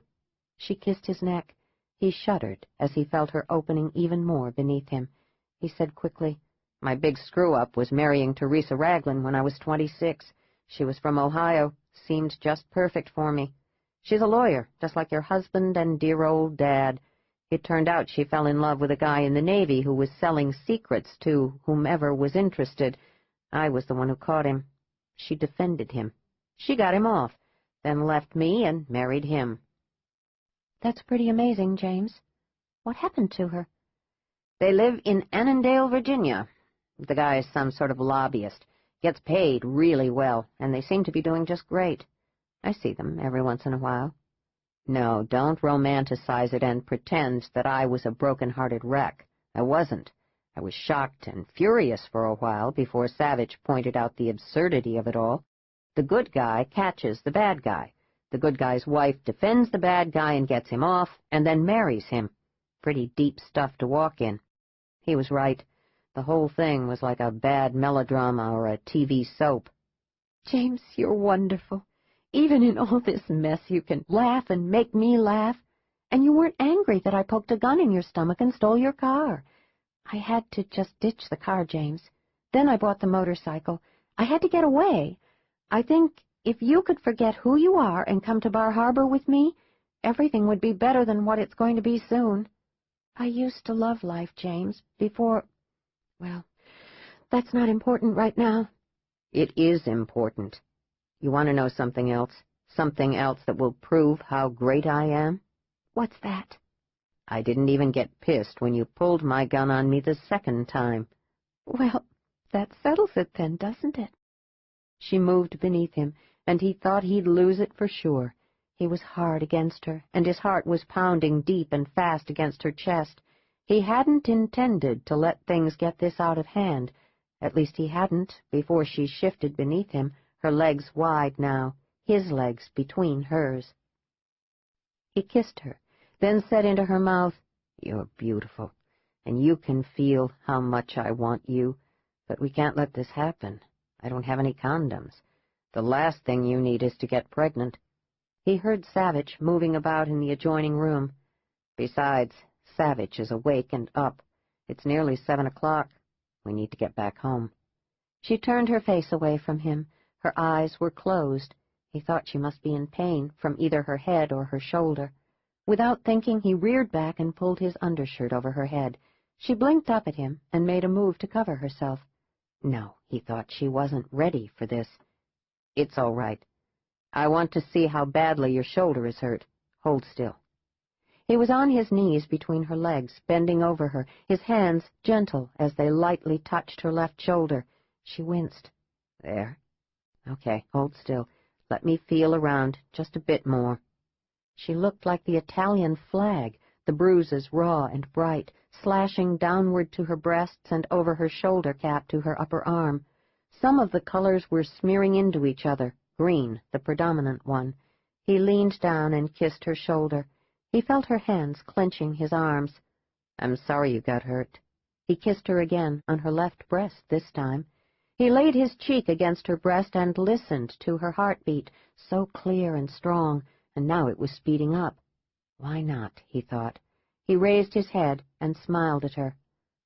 She kissed his neck. He shuddered as he felt her opening even more beneath him. He said quickly, My big screw-up was marrying Teresa Raglan when I was 26. She was from Ohio, seemed just perfect for me. She's a lawyer, just like your husband and dear old Dad. It turned out she fell in love with a guy in the Navy who was selling secrets to whomever was interested. I was the one who caught him. She defended him. She got him off, then left me and married him. That's pretty amazing, James. What happened to her? They live in Annandale, Virginia. The guy is some sort of lobbyist. Gets paid really well, and they seem to be doing just great. I see them every once in a while. No, don't romanticize it and pretend that I was a broken-hearted wreck. I wasn't. I was shocked and furious for a while before Savage pointed out the absurdity of it all. The good guy catches the bad guy. The good guy's wife defends the bad guy and gets him off, and then marries him. Pretty deep stuff to walk in. He was right. The whole thing was like a bad melodrama or a TV soap. James, you're wonderful. Even in all this mess, you can laugh and make me laugh. And you weren't angry that I poked a gun in your stomach and stole your car. I had to just ditch the car, James. Then I bought the motorcycle. I had to get away. I think if you could forget who you are and come to Bar Harbor with me, everything would be better than what it's going to be soon. I used to love life, James, before... Well, that's not important right now. It is important. You want to know something else? Something else that will prove how great I am? What's that? I didn't even get pissed when you pulled my gun on me the second time. Well, that settles it then, doesn't it? She moved beneath him, and he thought he'd lose it for sure. He was hard against her, and his heart was pounding deep and fast against her chest. He hadn't intended to let things get this out of hand. At least he hadn't before she shifted beneath him, her legs wide now, his legs between hers. He kissed her, then said into her mouth, You're beautiful, and you can feel how much I want you, but we can't let this happen. I don't have any condoms. The last thing you need is to get pregnant. He heard Savage moving about in the adjoining room. Besides, Savage is awake and up. It's nearly 7 o'clock. We need to get back home. She turned her face away from him. Her eyes were closed. He thought she must be in pain from either her head or her shoulder. Without thinking, he reared back and pulled his undershirt over her head. She blinked up at him and made a move to cover herself. No, he thought she wasn't ready for this. It's all right. I want to see how badly your shoulder is hurt. Hold still. He was on his knees between her legs, bending over her, his hands gentle as they lightly touched her left shoulder. She winced. There. Okay, hold still. Let me feel around just a bit more. She looked like the Italian flag, the bruises raw and bright, slashing downward to her breasts and over her shoulder cap to her upper arm. Some of the colors were smearing into each other, green, the predominant one. He leaned down and kissed her shoulder. He felt her hands clenching his arms. "I'm sorry you got hurt." He kissed her again, on her left breast this time. He laid his cheek against her breast and listened to her heartbeat, so clear and strong, and now it was speeding up. Why not, he thought. He raised his head and smiled at her.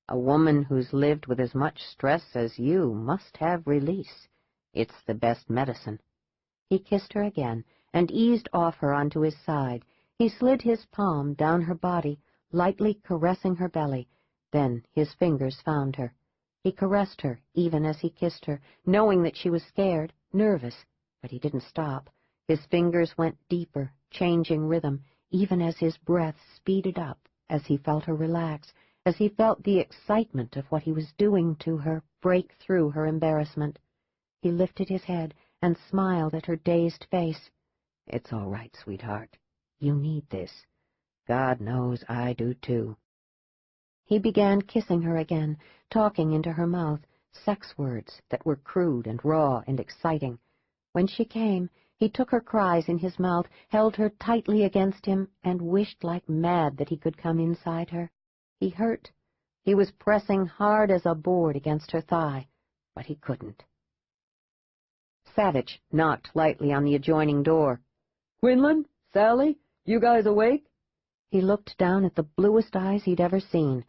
"A woman who's lived with as much stress as you must have release. It's the best medicine." He kissed her again and eased off her onto his side. He slid his palm down her body, lightly caressing her belly. Then his fingers found her. He caressed her even as he kissed her, knowing that she was scared, nervous, but he didn't stop. His fingers went deeper, changing rhythm, even as his breath speeded up, as he felt her relax, as he felt the excitement of what he was doing to her break through her embarrassment. He lifted his head and smiled at her dazed face. "It's all right, sweetheart. You need this. God knows I do, too." He began kissing her again, talking into her mouth, sex words that were crude and raw and exciting. When she came, he took her cries in his mouth, held her tightly against him, and wished like mad that he could come inside her. He hurt. He was pressing hard as a board against her thigh, but he couldn't. Savage knocked lightly on the adjoining door. "Quinlan? Sally? You guys awake?" He looked down at the bluest eyes he'd ever seen.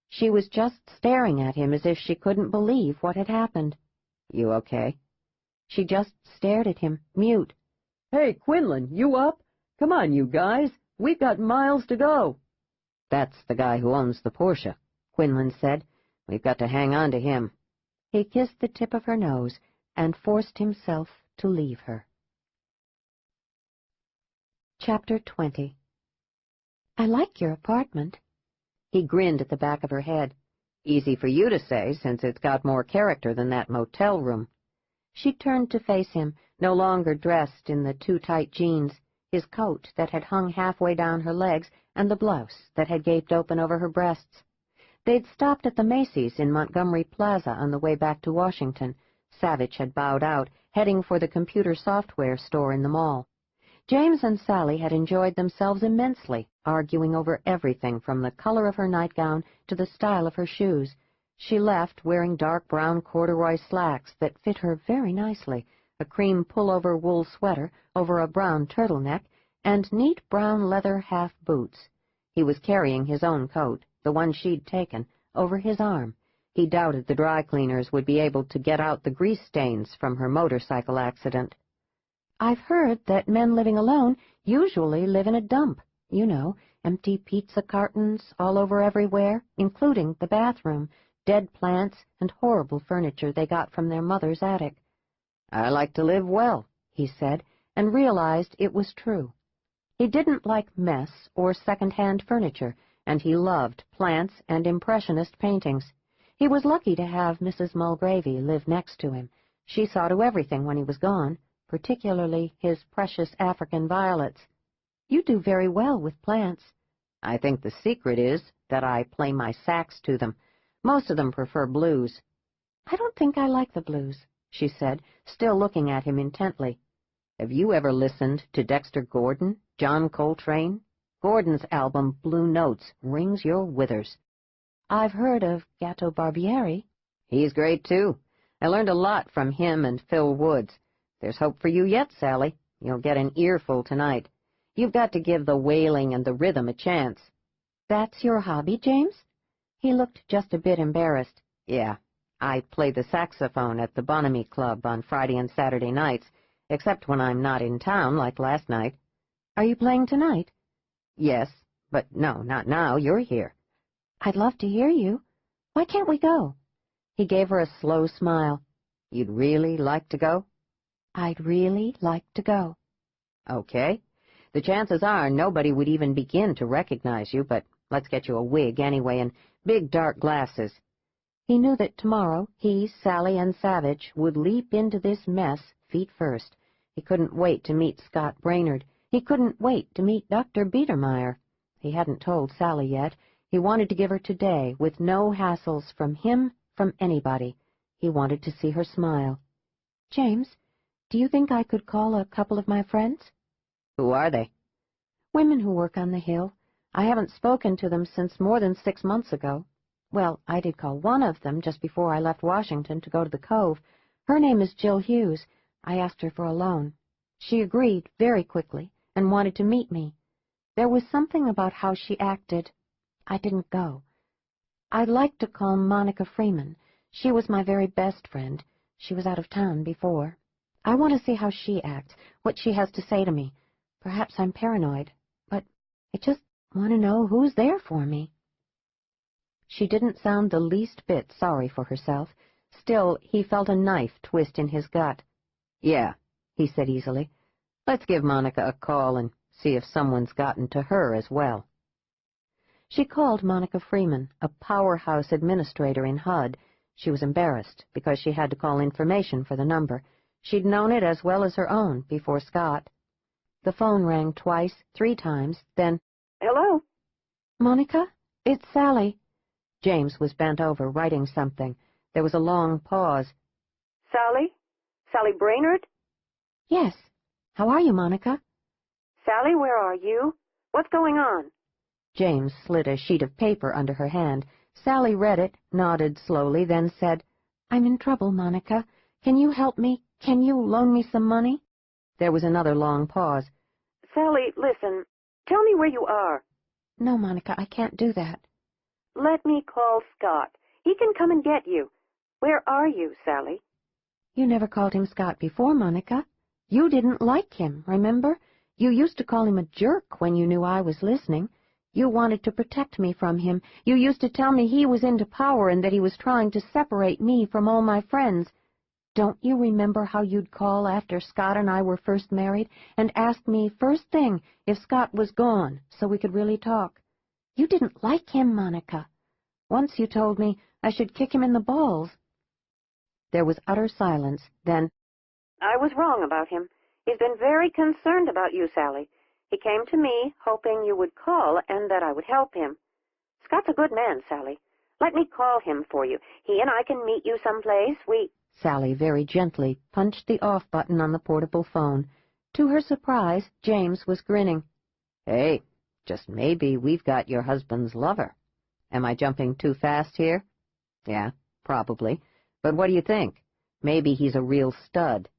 She was just staring at him as if she couldn't believe what had happened. "You okay?" She just stared at him, mute. "Hey, Quinlan, you up? Come on, you guys. We've got miles to go." "That's the guy who owns the Porsche," Quinlan said. "We've got to hang on to him." He kissed the tip of her nose and forced himself to leave her. Chapter 20. "I like your apartment." He grinned at the back of her head. "Easy for you to say, since it's got more character than that motel room." She turned to face him, no longer dressed in the too-tight jeans, his coat that had hung halfway down her legs, and the blouse that had gaped open over her breasts. They'd stopped at the Macy's in Montgomery Plaza on the way back to Washington. Savage had bowed out, heading for the computer software store in the mall. James and Sally had enjoyed themselves immensely, arguing over everything from the color of her nightgown to the style of her shoes. She left wearing dark brown corduroy slacks that fit her very nicely, a cream pullover wool sweater over a brown turtleneck, and neat brown leather half boots. He was carrying his own coat, the one she'd taken, over his arm. He doubted the dry cleaners would be able to get out the grease stains from her motorcycle accident. "I've heard that men living alone usually live in a dump. You know, empty pizza cartons all over everywhere, including the bathroom, dead plants, and horrible furniture they got from their mother's attic." "I like to live well," he said, and realized it was true. He didn't like mess or second-hand furniture, and he loved plants and impressionist paintings. He was lucky to have Mrs. Mulgravy live next to him. She saw to everything when he was gone, particularly his precious African violets. "You do very well with plants." "I think the secret is that I play my sax to them. Most of them prefer blues." "I don't think I like the blues," she said, still looking at him intently. "Have you ever listened to Dexter Gordon, John Coltrane? Gordon's album, Blue Notes, rings your withers." "I've heard of Gatto Barbieri." "He's great, too. I learned a lot from him and Phil Woods. There's hope for you yet, Sally. You'll get an earful tonight. You've got to give the wailing and the rhythm a chance." "That's your hobby, James?" He looked just a bit embarrassed. "Yeah, I play the saxophone at the Bonhomie Club on Friday and Saturday nights, except when I'm not in town, like last night." "Are you playing tonight?" "Yes, but no, not now. You're here." "I'd love to hear you. Why can't we go?" He gave her a slow smile. "You'd really like to go?" "I'd really like to go." "Okay. The chances are nobody would even begin to recognize you, but let's get you a wig anyway and big dark glasses." He knew that tomorrow he, Sally, and Savage would leap into this mess feet first. He couldn't wait to meet Scott Brainerd. He couldn't wait to meet Dr. Biedermeier. He hadn't told Sally yet. He wanted to give her today, with no hassles from him, from anybody. He wanted to see her smile. "James, Do you think I could call a couple of my friends? Who are they? Women who work on the Hill. I haven't spoken to them since more than 6 months ago. Well, I did call one of them just before I left Washington to go to the Cove. Her name is Jill Hughes. I asked her for a loan. She agreed very quickly and wanted to meet me. There was something about how she acted. I didn't go. I'd like to call Monica Freeman. She was my very best friend. She was out of town before. I want to see how she acts, what she has to say to me. Perhaps I'm paranoid, but I just want to know who's there for me. She didn't sound the least bit sorry for herself. Still, he felt a knife twist in his gut. "Yeah," he said easily. "Let's give Monica a call and see if someone's gotten to her as well." She called Monica Freeman, a powerhouse administrator in HUD. She was embarrassed because she had to call information for the number. She'd known it as well as her own before Scott. The phone rang twice, 3 times, then, Hello? "Monica, it's Sally." James was bent over, writing something. There was a long pause. Sally? Sally Brainerd? "Yes. How are you, Monica?" Sally, where are you? What's going on? James slid a sheet of paper under her hand. Sally read it, nodded slowly, then said, "I'm in trouble, Monica. Can you help me? Can you loan me some money?" There was another long pause. Sally, listen. Tell me where you are. "No, Monica, I can't do that." Let me call Scott. He can come and get you. Where are you, Sally? "You never called him Scott before, Monica. You didn't like him, remember? You used to call him a jerk when you knew I was listening. You wanted to protect me from him. You used to tell me he was into power and that he was trying to separate me from all my friends. Don't you remember how you'd call after Scott and I were first married and ask me first thing if Scott was gone so we could really talk? You didn't like him, Monica. Once you told me I should kick him in the balls." There was utter silence. Then, I was wrong about him. He's been very concerned about you, Sally. He came to me, hoping you would call and that I would help him. Scott's a good man, Sally. Let me call him for you. He and I can meet you someplace. Sally very gently punched the off button on the portable phone. To her surprise, James was grinning. "Hey, just maybe we've got your husband's lover. Am I jumping too fast here?" "Yeah, probably. But what do you think? Maybe he's a real stud.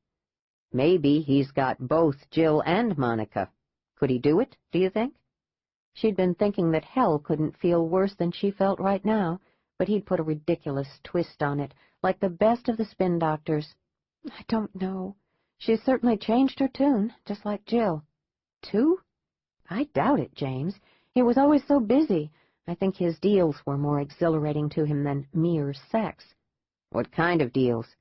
Maybe he's got both Jill and Monica. Could he do it, do you think?" She'd been thinking that hell couldn't feel worse than she felt right now, but he'd put a ridiculous twist on it, like the best of the spin doctors. "I don't know. She's certainly changed her tune, just like Jill." "Too? I doubt it, James. He was always so busy. I think his deals were more exhilarating to him than mere sex." "What kind of deals?"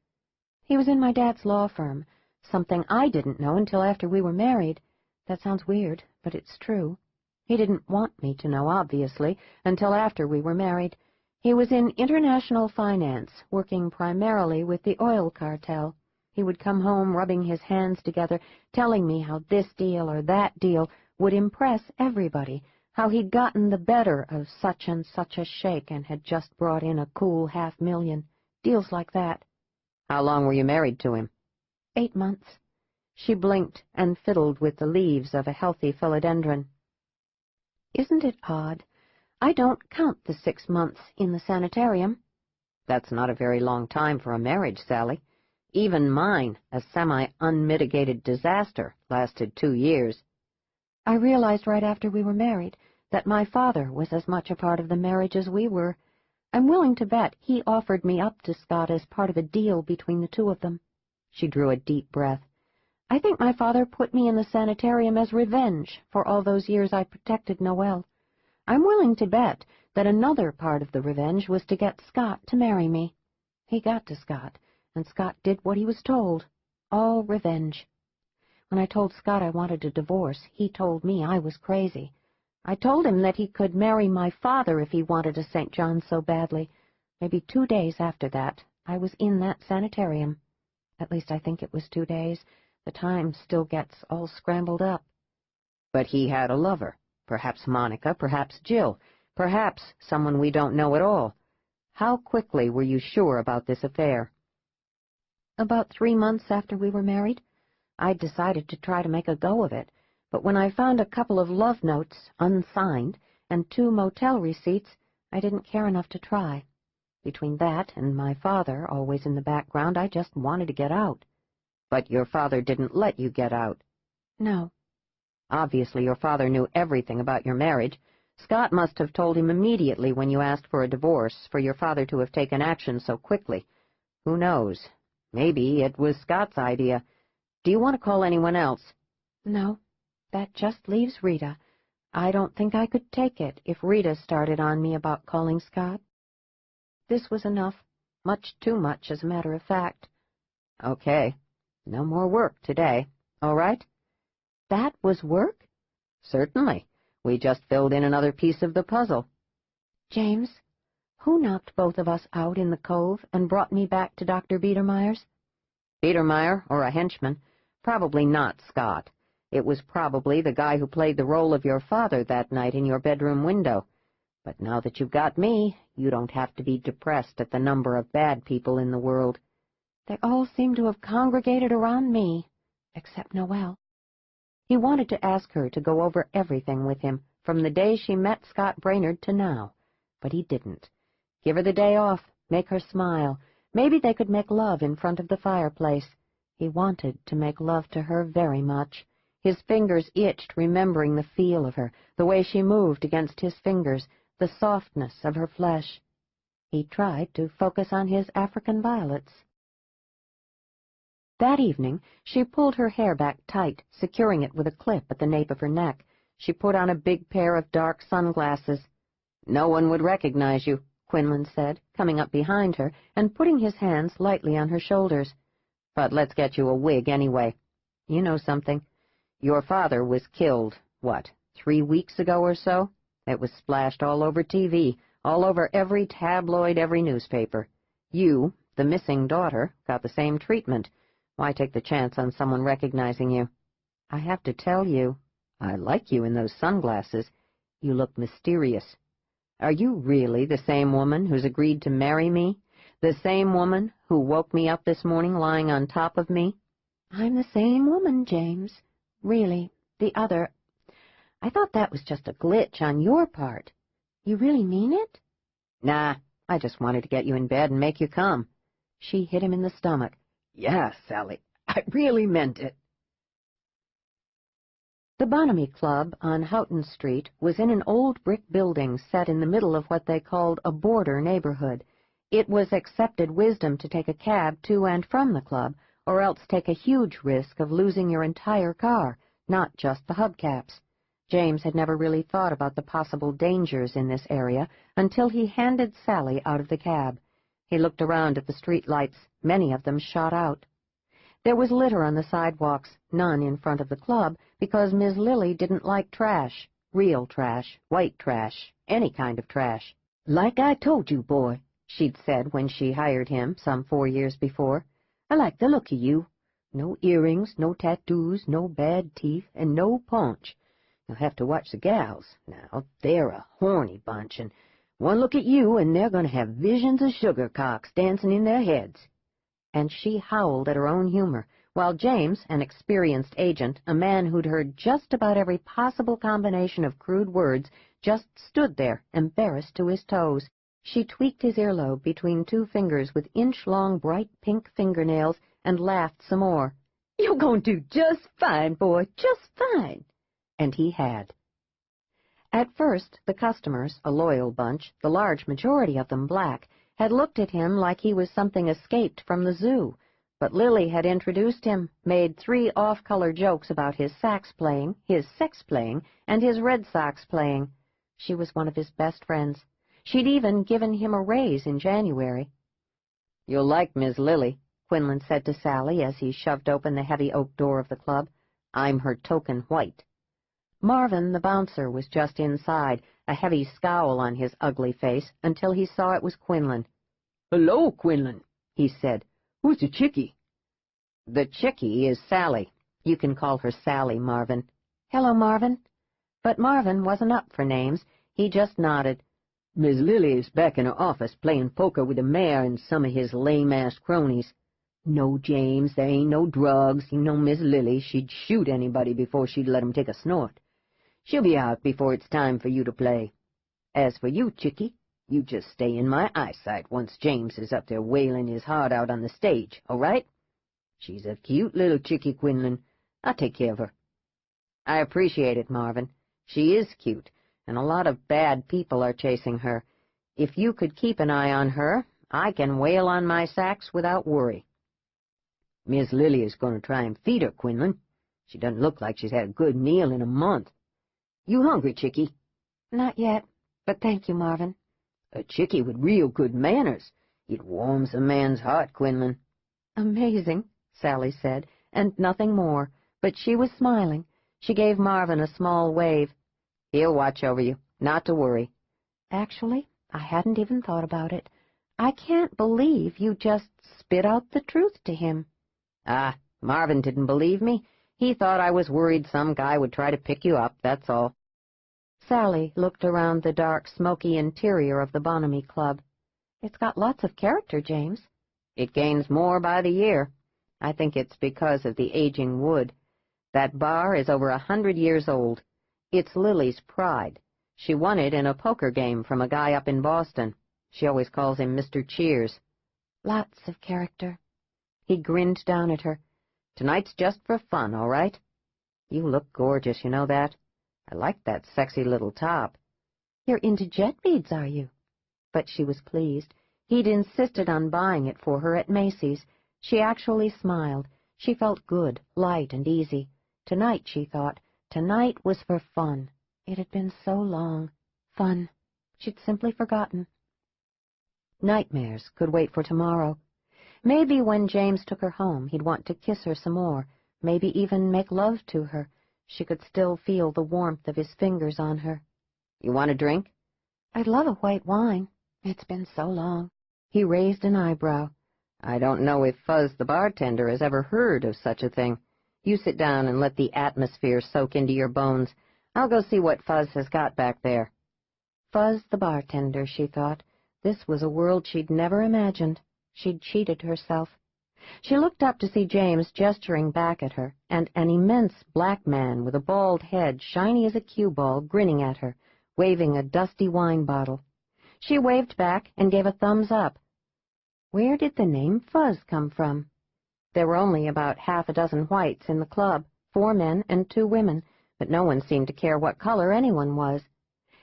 "He was in my dad's law firm, something I didn't know until after we were married. That sounds weird, but it's true. He didn't want me to know, obviously, until after we were married. He was in international finance, working primarily with the oil cartel. He would come home rubbing his hands together, telling me how this deal or that deal would impress everybody, how he'd gotten the better of such and such a sheik and had just brought in a cool $500,000. Deals like that." "How long were you married to him?" 8 months. She blinked and fiddled with the leaves of a healthy philodendron. "Isn't it odd? I don't count the 6 months in the sanitarium." "That's not a very long time for a marriage, Sally. Even mine, a semi-unmitigated disaster, lasted 2 years. "I realized right after we were married that my father was as much a part of the marriage as we were. I'm willing to bet he offered me up to Scott as part of a deal between the two of them." She drew a deep breath. "I think my father put me in the sanitarium as revenge for all those years I protected Noelle. I'm willing to bet that another part of the revenge was to get Scott to marry me. He got to Scott, and Scott did what he was told. All revenge. When I told Scott I wanted a divorce, he told me I was crazy. I told him that he could marry my father if he wanted a St. John so badly. Maybe 2 days after that, I was in that sanitarium. At least I think it was 2 days. The time still gets all scrambled up." "But he had a lover. Perhaps Monica, perhaps Jill, perhaps someone we don't know at all. How quickly were you sure about this affair?" "About 3 months after we were married. I'd decided to try to make a go of it, but when I found a couple of love notes, unsigned, and 2 motel receipts, I didn't care enough to try. Between that and my father, always in the background, I just wanted to get out. But your father didn't let you get out. No. Obviously your father knew everything about your marriage. Scott must have told him immediately when you asked for a divorce for your father to have taken action so quickly. Who knows? Maybe it was Scott's idea. Do you want to call anyone else? No. That just leaves Rita. I don't think I could take it if Rita started on me about calling Scott. This was enough. Much too much, as a matter of fact. Okay. No more work today. All right? That was work? Certainly. We just filled in another piece of the puzzle. James, who knocked both of us out in the Cove and brought me back to Dr. Biedermeier's? Biedermeier or a henchman. Probably not Scott. It was probably the guy who played the role of your father that night in your bedroom window. But now that you've got me, you don't have to be depressed at the number of bad people in the world. They all seem to have congregated around me, except Noelle. He wanted to ask her to go over everything with him, from the day she met Scott Brainerd to now, but he didn't. Give her the day off, make her smile. Maybe they could make love in front of the fireplace. He wanted to make love to her very much. His fingers itched, remembering the feel of her, the way she moved against his fingers, the softness of her flesh. He tried to focus on his African violets. That evening, she pulled her hair back tight, securing it with a clip at the nape of her neck. She put on a big pair of dark sunglasses. "No one would recognize you," Quinlan said, coming up behind her and putting his hands lightly on her shoulders. "But let's get you a wig anyway. You know something? Your father was killed, 3 weeks ago or so? It was splashed all over TV, all over every tabloid, every newspaper. You, the missing daughter, got the same treatment. Why take the chance on someone recognizing you? I have to tell you, I like you in those sunglasses. You look mysterious. Are you really the same woman who's agreed to marry me? The same woman who woke me up this morning lying on top of me?" "I'm the same woman, James. Really, the other... I thought that was just a glitch on your part. You really mean it?" "Nah, I just wanted to get you in bed and make you come." She hit him in the stomach. "Yeah, Sally, I really meant it." The Bonamy Club on Houghton Street was in an old brick building set in the middle of what they called a border neighborhood. It was accepted wisdom to take a cab to and from the club, or else take a huge risk of losing your entire car, not just the hubcaps. James had never really thought about the possible dangers in this area until he handed Sally out of the cab. He looked around at the street lights. Many of them shot out. There was litter on the sidewalks, none in front of the club, because Miss Lily didn't like trash, real trash, white trash, any kind of trash. "Like I told you, boy," she'd said when she hired him some 4 years before. "I like the look of you. No earrings, no tattoos, no bad teeth, and no paunch. You'll have to watch the gals. Now, they're a horny bunch, and one look at you, and they're going to have visions of sugar cocks dancing in their heads." And she howled at her own humor, while James, an experienced agent, a man who'd heard just about every possible combination of crude words, just stood there, embarrassed to his toes. She tweaked his earlobe between 2 fingers with inch-long bright pink fingernails and laughed some more. "You're going to do just fine, boy, just fine." And he had. At first, the customers, a loyal bunch, the large majority of them black, had looked at him like he was something escaped from the zoo, but Lily had introduced him, made 3 off-color jokes about his sax playing, his sex playing, and his Red Sox playing. She was one of his best friends. She'd even given him a raise in January. "You'll like Miss Lily," Quinlan said to Sally as he shoved open the heavy oak door of the club. "I'm her token white." Marvin, the bouncer, was just inside, a heavy scowl on his ugly face, until he saw it was Quinlan. "Hello, Quinlan," he said. "Who's the chickie?" "The chickie is Sally. You can call her Sally, Marvin." "Hello, Marvin." But Marvin wasn't up for names. He just nodded. "Miss Lily is back in her office playing poker with the mayor and some of his lame-ass cronies." No, James, there ain't no drugs. You know Miss Lily, she'd shoot anybody before she'd let 'em take a snort. She'll be out before it's time for you to play. As for you, Chickie, you just stay in my eyesight once James is up there wailing his heart out on the stage, all right? She's a cute little chickie, Quinlan. I'll take care of her. I appreciate it, Marvin. She is cute, and a lot of bad people are chasing her. If you could keep an eye on her, I can wail on my sax without worry. Miss Lily is going to try and feed her, Quinlan. She doesn't look like she's had a good meal in a month. You hungry, Chickie? Not yet, but thank you, Marvin. A chickie with real good manners. It warms a man's heart, Quinlan. Amazing, Sally said, and nothing more, but she was smiling. She gave Marvin a small wave. He'll watch over you, not to worry. Actually, I hadn't even thought about it. I can't believe you just spit out the truth to him. Ah, Marvin didn't believe me. He thought I was worried some guy would try to pick you up, that's all. Sally looked around the dark, smoky interior of the Bonhomie Club. It's got lots of character, James. It gains more by the year. I think it's because of the aging wood. That bar is over 100 years old. It's Lily's pride. She won it in a poker game from a guy up in Boston. She always calls him Mr. Cheers. Lots of character. He grinned down at her. Tonight's just for fun, all right? You look gorgeous, you know that? I like that sexy little top. You're into jet beads, are you? But she was pleased. He'd insisted on buying it for her at Macy's. She actually smiled. She felt good, light and easy. Tonight, she thought, tonight was for fun. It had been so long. Fun. She'd simply forgotten. Nightmares could wait for tomorrow. Maybe when James took her home, he'd want to kiss her some more, maybe even make love to her. She could still feel the warmth of his fingers on her. You want a drink? I'd love a white wine. It's been so long. He raised an eyebrow. I don't know if Fuzz the bartender has ever heard of such a thing. You sit down and let the atmosphere soak into your bones. I'll go see what Fuzz has got back there. Fuzz the bartender, she thought. This was a world she'd never imagined. She'd cheated herself. She looked up to see James gesturing back at her, and an immense black man with a bald head, shiny as a cue ball, grinning at her, waving a dusty wine bottle. She waved back and gave a thumbs up. Where did the name Fuzz come from? There were only about half a dozen whites in the club, 4 men and 2 women, but no one seemed to care what color anyone was.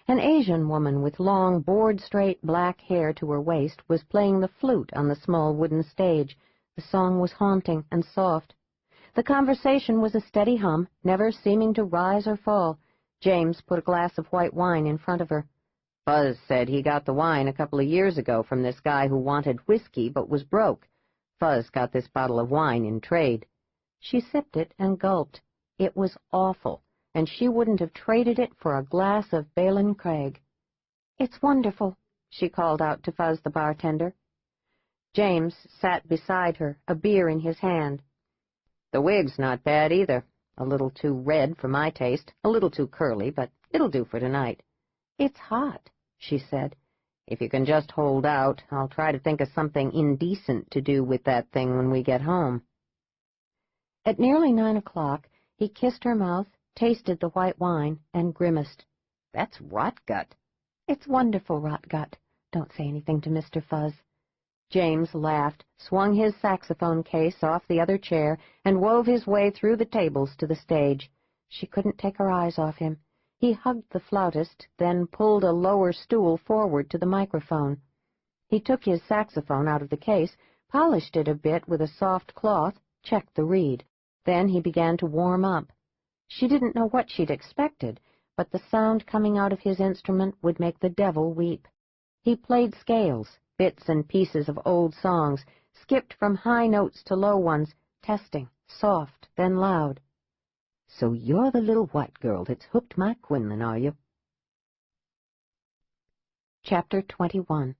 An Asian woman with long, board-straight black hair to her waist was playing the flute on the small wooden stage. The song was haunting and soft. The conversation was a steady hum, never seeming to rise or fall. James put a glass of white wine in front of her. Fuzz said he got the wine a couple of years ago from this guy who wanted whiskey but was broke. Fuzz got this bottle of wine in trade. She sipped it and gulped. It was awful, and she wouldn't have traded it for a glass of Balin Craig. "It's wonderful," she called out to Fuzz the bartender. James sat beside her, a beer in his hand. The wig's not bad either. A little too red for my taste, a little too curly, but it'll do for tonight. "It's hot," she said. If you can just hold out, I'll try to think of something indecent to do with that thing when we get home. At nearly 9 o'clock, he kissed her mouth, tasted the white wine, and grimaced. "That's rotgut." "It's wonderful, rotgut. Don't say anything to Mr. Fuzz." James laughed, swung his saxophone case off the other chair, and wove his way through the tables to the stage. She couldn't take her eyes off him. He hugged the flautist, then pulled a lower stool forward to the microphone. He took his saxophone out of the case, polished it a bit with a soft cloth, checked the reed. Then he began to warm up. She didn't know what she'd expected, but the sound coming out of his instrument would make the devil weep. He played scales, bits and pieces of old songs, skipped from high notes to low ones, testing, soft, then loud. "So you're the little white girl that's hooked my Quinlan, are you?" Chapter 21.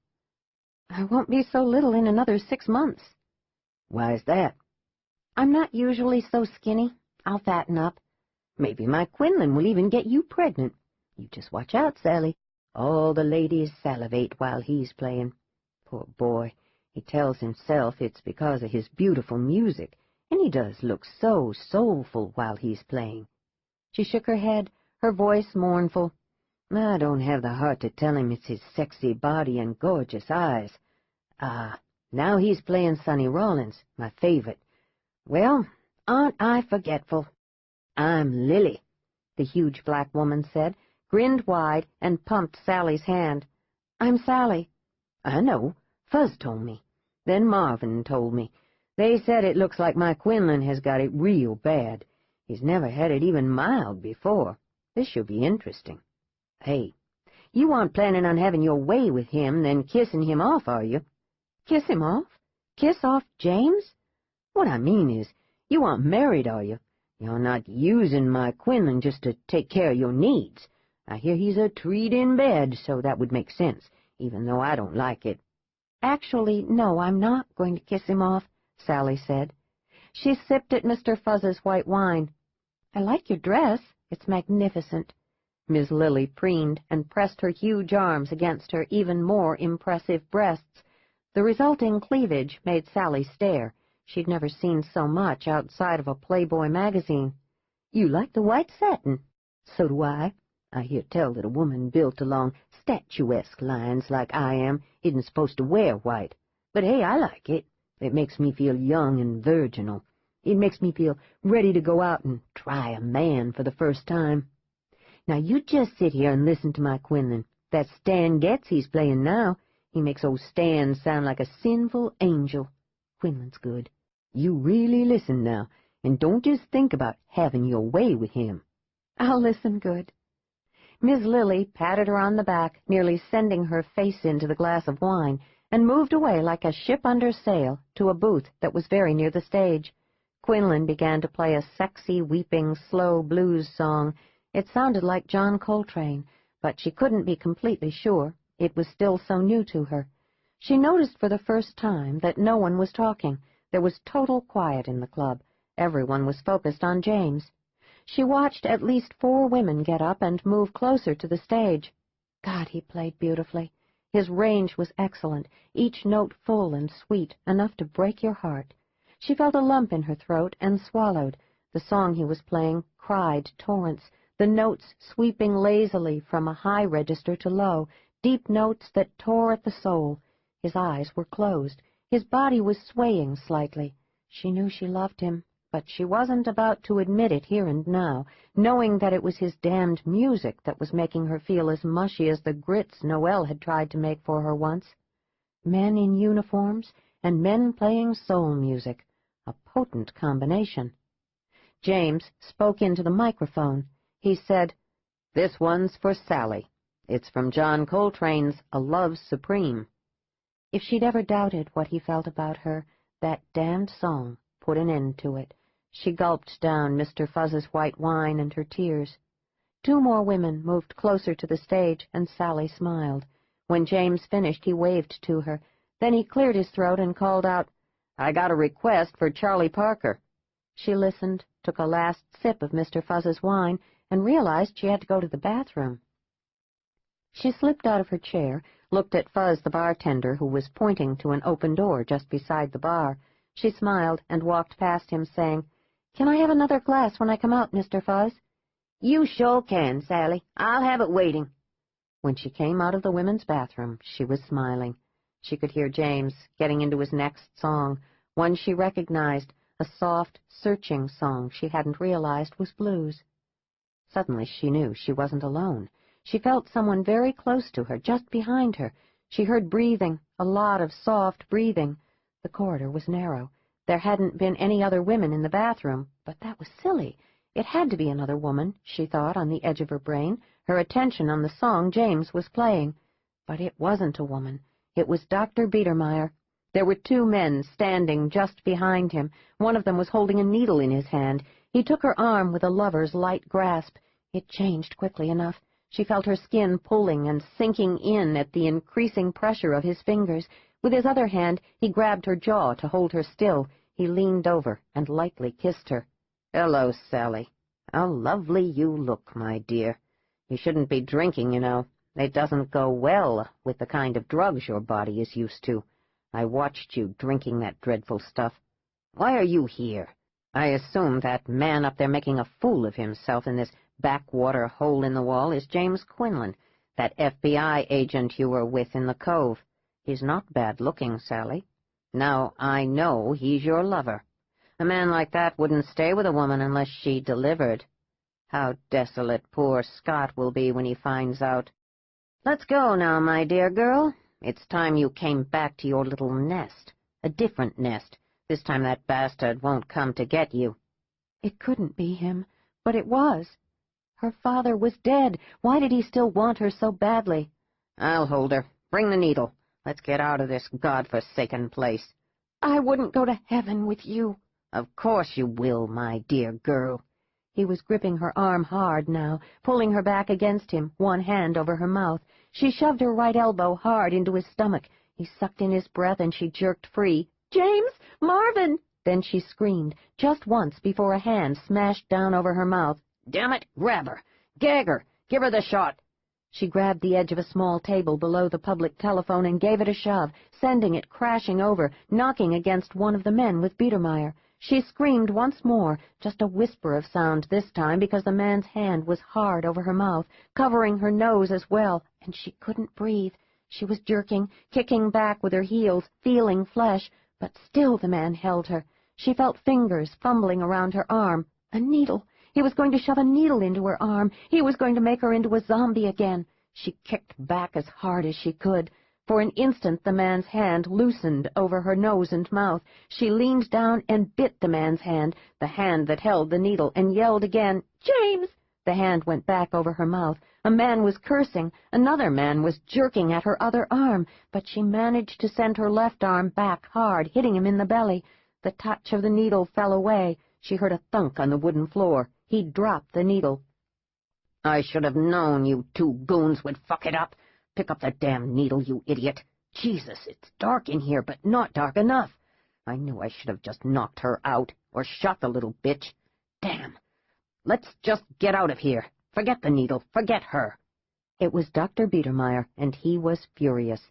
"I won't be so little in another 6 months." "Why's that?" "I'm not usually so skinny. I'll fatten up." "Maybe my Quinlan will even get you pregnant. You just watch out, Sally. All the ladies salivate while he's playing. Poor boy. He tells himself it's because of his beautiful music, and he does look so soulful while he's playing." She shook her head, her voice mournful. "I don't have the heart to tell him it's his sexy body and gorgeous eyes. Now he's playing Sonny Rollins, my favorite. Well, aren't I forgetful? I'm Lily," the huge black woman said, grinned wide, and pumped Sally's hand. "I'm Sally." "I know. Fuzz told me. Then Marvin told me. They said it looks like my Quinlan has got it real bad. He's never had it even mild before. This should be interesting. Hey, you aren't planning on having your way with him, then kissing him off, are you?" "Kiss him off? Kiss off James?" "What I mean is, you aren't married, are you? You're not using my Quinlan just to take care of your needs. I hear he's a treat in bed, so that would make sense, even though I don't like it." "Actually, no, I'm not going to kiss him off," Sally said. She sipped at Mr. Fuzz's white wine. "I like your dress. It's magnificent." Miss Lily preened and pressed her huge arms against her even more impressive breasts. The resulting cleavage made Sally stare. She'd never seen so much outside of a Playboy magazine. "You like the white satin?" "So do I. I hear tell that a woman built along statuesque lines like I am isn't supposed to wear white. But hey, I like it. It makes me feel young and virginal. It makes me feel ready to go out and try a man for the first time. Now you just sit here and listen to my Quinlan. That Stan Getz he's playing now. He makes old Stan sound like a sinful angel. Quinlan's good. You really listen now, and don't just think about having your way with him." "I'll listen good." Miss Lily patted her on the back, nearly sending her face into the glass of wine, and moved away like a ship under sail to a booth that was very near the stage. Quinlan began to play a sexy, weeping, slow blues song. It sounded like John Coltrane, but she couldn't be completely sure. It was still so new to her. She noticed for the first time that no one was talking. There was total quiet in the club. Everyone was focused on James. She watched at least 4 women get up and move closer to the stage. God, he played beautifully. His range was excellent, each note full and sweet, enough to break your heart. She felt a lump in her throat and swallowed. The song he was playing cried torrents, the notes sweeping lazily from a high register to low, deep notes that tore at the soul. His eyes were closed. His body was swaying slightly. She knew she loved him, but she wasn't about to admit it here and now, knowing that it was his damned music that was making her feel as mushy as the grits Noel had tried to make for her once. Men in uniforms and men playing soul music, a potent combination. James spoke into the microphone. He said, "This one's for Sally. It's from John Coltrane's A Love Supreme." If she'd ever doubted what he felt about her, that damned song put an end to it. She gulped down Mr. Fuzz's white wine and her tears. 2 more women moved closer to the stage, and Sally smiled. When James finished, he waved to her. Then he cleared his throat and called out, "I got a request for Charlie Parker." She listened, took a last sip of Mr. Fuzz's wine, and realized she had to go to the bathroom. She slipped out of her chair, looked at Fuzz the bartender, who was pointing to an open door just beside the bar. She smiled and walked past him, saying, "Can I have another glass when I come out, Mr. Fuzz?" "You sure can, Sally. I'll have it waiting." When she came out of the women's bathroom, she was smiling. She could hear James getting into his next song, one she recognized, a soft, searching song she hadn't realized was blues. Suddenly she knew she wasn't alone. She felt someone very close to her, just behind her. She heard breathing, a lot of soft breathing. The corridor was narrow. There hadn't been any other women in the bathroom, but that was silly. It had to be another woman, she thought on the edge of her brain, her attention on the song James was playing. But it wasn't a woman. It was Dr. Biedermeier. There were 2 men standing just behind him. One of them was holding a needle in his hand. He took her arm with a lover's light grasp. It changed quickly enough. She felt her skin pulling and sinking in at the increasing pressure of his fingers. With his other hand, he grabbed her jaw to hold her still. He leaned over and lightly kissed her. "Hello, Sally. How lovely you look, my dear. You shouldn't be drinking, you know. It doesn't go well with the kind of drugs your body is used to. I watched you drinking that dreadful stuff. Why are you here? I assume that man up there making a fool of himself in this backwater hole-in-the-wall is James Quinlan, that FBI agent you were with in the Cove. He's not bad-looking, Sally. Now, I know he's your lover. A man like that wouldn't stay with a woman unless she delivered. How desolate poor Scott will be when he finds out. Let's go now, my dear girl. It's time you came back to your little nest. A different nest. This time that bastard won't come to get you. It couldn't be him, but it was. Her father was dead. Why did he still want her so badly? I'll hold her. Bring the needle. Let's get out of this God-forsaken place. I wouldn't go to heaven with you. Of course you will, my dear girl. He was gripping her arm hard now, pulling her back against him, one hand over her mouth. She shoved her right elbow hard into his stomach. He sucked in his breath and she jerked free. "James! Marvin!" Then she screamed, just once before a hand smashed down over her mouth. Damn it, grab her. Gag her. Give her the shot. She grabbed the edge of a small table below the public telephone and gave it a shove, sending it crashing over, knocking against one of the men with Biedermeier. She screamed once more, just a whisper of sound this time because the man's hand was hard over her mouth, covering her nose as well, and she couldn't breathe. She was jerking, kicking back with her heels, feeling flesh, but still the man held her. She felt fingers fumbling around her arm. A needle! He was going to shove a needle into her arm. He was going to make her into a zombie again. She kicked back as hard as she could. For an instant the man's hand loosened over her nose and mouth. She leaned down and bit the man's hand, the hand that held the needle, and yelled again, "James!" The hand went back over her mouth. A man was cursing. Another man was jerking at her other arm, but she managed to send her left arm back hard, hitting him in the belly. The touch of the needle fell away. She heard a thunk on the wooden floor. He dropped the needle. I should have known you two goons would fuck it up. Pick up the damn needle, you idiot. Jesus, it's dark in here, but not dark enough. I knew I should have just knocked her out, or shot the little bitch. Damn. Let's just get out of here. Forget the needle. Forget her. It was Dr. Biedermeier, and he was furious.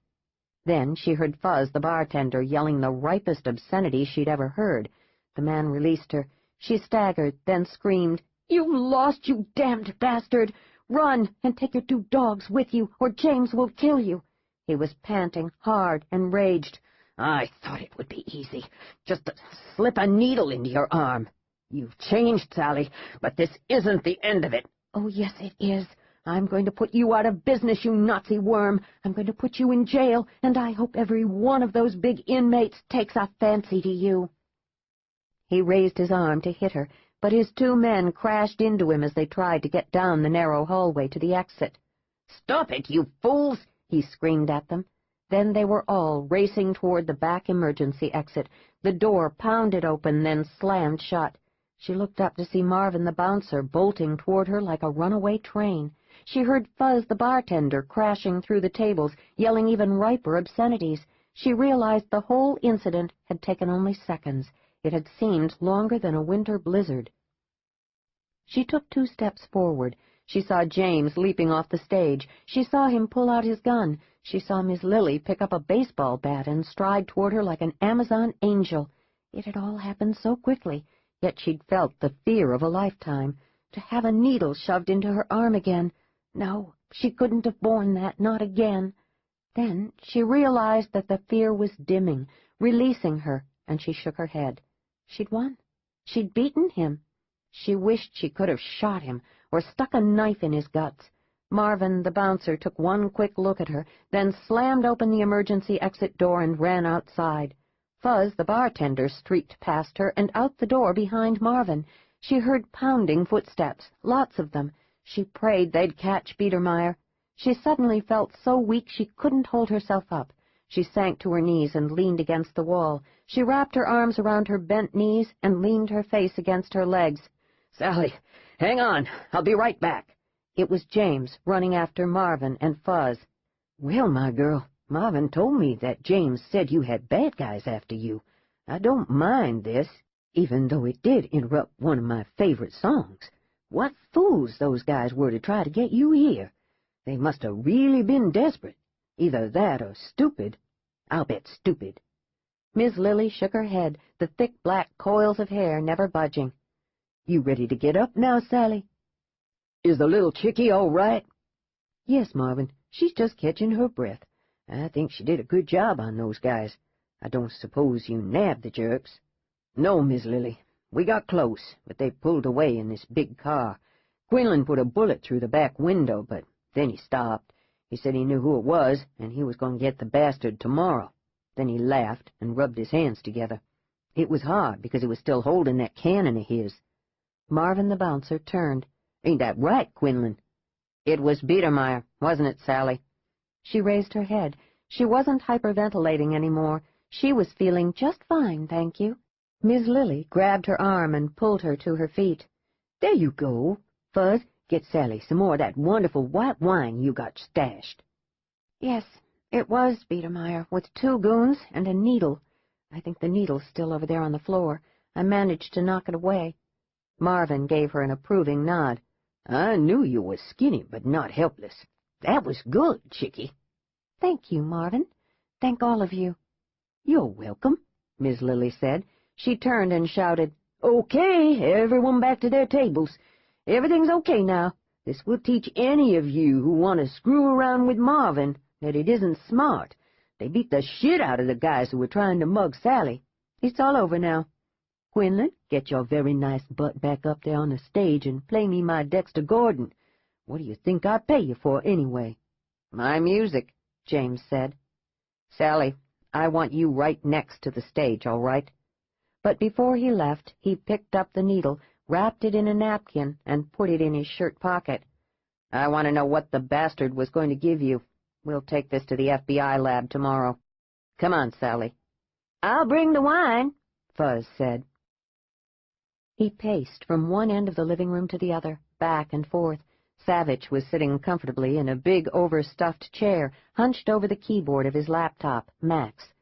Then she heard Fuzz, the bartender, yelling the ripest obscenity she'd ever heard. The man released her. She staggered, then screamed, "You've lost, you damned bastard! Run, and take your 2 dogs with you, or James will kill you." He was panting, hard, and raged. I thought it would be easy, just to slip a needle into your arm. You've changed, Sally, but this isn't the end of it. "Oh, yes, it is. I'm going to put you out of business, you Nazi worm. I'm going to put you in jail, and I hope every one of those big inmates takes a fancy to you." He raised his arm to hit her, but his 2 men crashed into him as they tried to get down the narrow hallway to the exit. "Stop it, you fools!" he screamed at them. Then they were all racing toward the back emergency exit. The door pounded open, then slammed shut. She looked up to see Marvin the bouncer bolting toward her like a runaway train. She heard Fuzz the bartender crashing through the tables, yelling even riper obscenities. She realized the whole incident had taken only seconds. It had seemed longer than a winter blizzard. She took 2 steps forward. She saw James leaping off the stage. She saw him pull out his gun. She saw Miss Lily pick up a baseball bat and stride toward her like an Amazon angel. It had all happened so quickly, yet she'd felt the fear of a lifetime. To have a needle shoved into her arm again. No, she couldn't have borne that, not again. Then she realized that the fear was dimming, releasing her, and she shook her head. She'd won. She'd beaten him. She wished she could have shot him, or stuck a knife in his guts. Marvin, the bouncer, took one quick look at her, then slammed open the emergency exit door and ran outside. Fuzz, the bartender, streaked past her and out the door behind Marvin. She heard pounding footsteps, lots of them. She prayed they'd catch Biedermeier. She suddenly felt so weak she couldn't hold herself up. She sank to her knees and leaned against the wall. She wrapped her arms around her bent knees and leaned her face against her legs. "Sally, hang on. I'll be right back." It was James, running after Marvin and Fuzz. "Well, my girl, Marvin told me that James said you had bad guys after you. I don't mind this, even though it did interrupt one of my favorite songs. What fools those guys were to try to get you here. They must have really been desperate. Either that or stupid. I'll bet stupid. Miss Lily shook her head, the thick black coils of hair never budging. "You ready to get up now, Sally?" "Is the little chickie all right?" "Yes, Marvin. She's just catching her breath. I think she did a good job on those guys. I don't suppose you nabbed the jerks?" "No, Miss Lily. We got close, but they pulled away in this big car. Quinlan put a bullet through the back window, but then he stopped. He said he knew who it was, and he was going to get the bastard tomorrow. Then he laughed and rubbed his hands together. It was hard, because he was still holding that cannon of his." Marvin the bouncer turned. "Ain't that right, Quinlan?" It was Biedermeier, wasn't it, Sally? She raised her head. She wasn't hyperventilating anymore. She was feeling just fine, thank you. Miss Lily grabbed her arm and pulled her to her feet. "There you go. Fuzz, get Sally some more of that wonderful white wine you got stashed." Yes, it was Biedermeier, with 2 goons and a needle. I think the needle's still over there on the floor. I managed to knock it away. Marvin gave her an approving nod. "I knew you was skinny, but not helpless. That was good, chickie." Thank you, Marvin. Thank all of you. "You're welcome," Miss Lily said. She turned and shouted, "Okay, everyone back to their tables. Everything's okay now. This will teach any of you who want to screw around with Marvin that it isn't smart. They beat the shit out of the guys who were trying to mug Sally. It's all over now. Quinlan, get your very nice butt back up there on the stage and play me my Dexter Gordon. What do you think I pay you for, anyway?" "My music," James said. "Sally, I want you right next to the stage, all right?" But before he left, he picked up the needle, wrapped it in a napkin, and put it in his shirt pocket. "I want to know what the bastard was going to give you. We'll take this to the FBI lab tomorrow. Come on, Sally." "I'll bring the wine," Fuzz said. He paced from one end of the living room to the other, back and forth. Savage was sitting comfortably in a big overstuffed chair, hunched over the keyboard of his laptop, Max.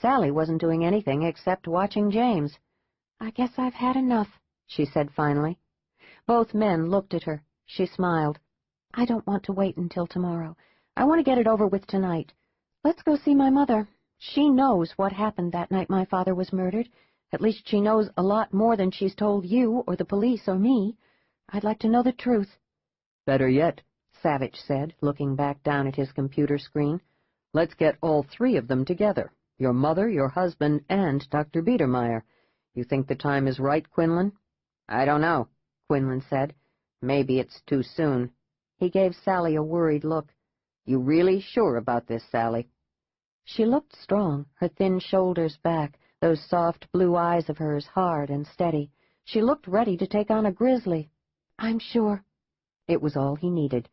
Sally wasn't doing anything except watching James. "I guess I've had enough," she said finally. Both men looked at her. She smiled. "I don't want to wait until tomorrow. I want to get it over with tonight. Let's go see my mother. She knows what happened that night my father was murdered. At least she knows a lot more than she's told you or the police or me. I'd like to know the truth." "Better yet," Savage said, looking back down at his computer screen. "Let's get all 3 of them together. Your mother, your husband, and Dr. Biedermeier. You think the time is right, Quinlan?" "I don't know," Quinlan said. "Maybe it's too soon." He gave Sally a worried look. "You really sure about this, Sally?" She looked strong, her thin shoulders back, those soft blue eyes of hers hard and steady. She looked ready to take on a grizzly. "I'm sure." It was all he needed.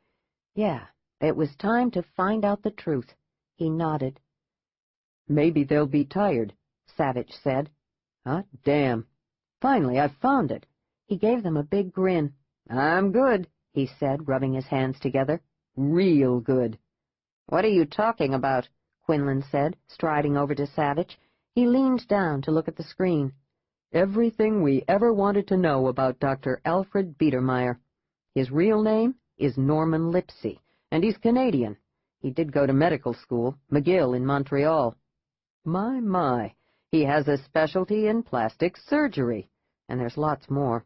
Yeah, it was time to find out the truth. He nodded. "Maybe they'll be tired," Savage said. "Hot damn. Finally, I've found it." He gave them a big grin. "I'm good," he said, rubbing his hands together. "Real good." "What are you talking about?" Quinlan said, striding over to Savage. He leaned down to look at the screen. "Everything we ever wanted to know about Dr. Alfred Biedermeier. His real name is Norman Lipsey, and he's Canadian. He did go to medical school, McGill in Montreal. My, he has a specialty in plastic surgery, and there's lots more.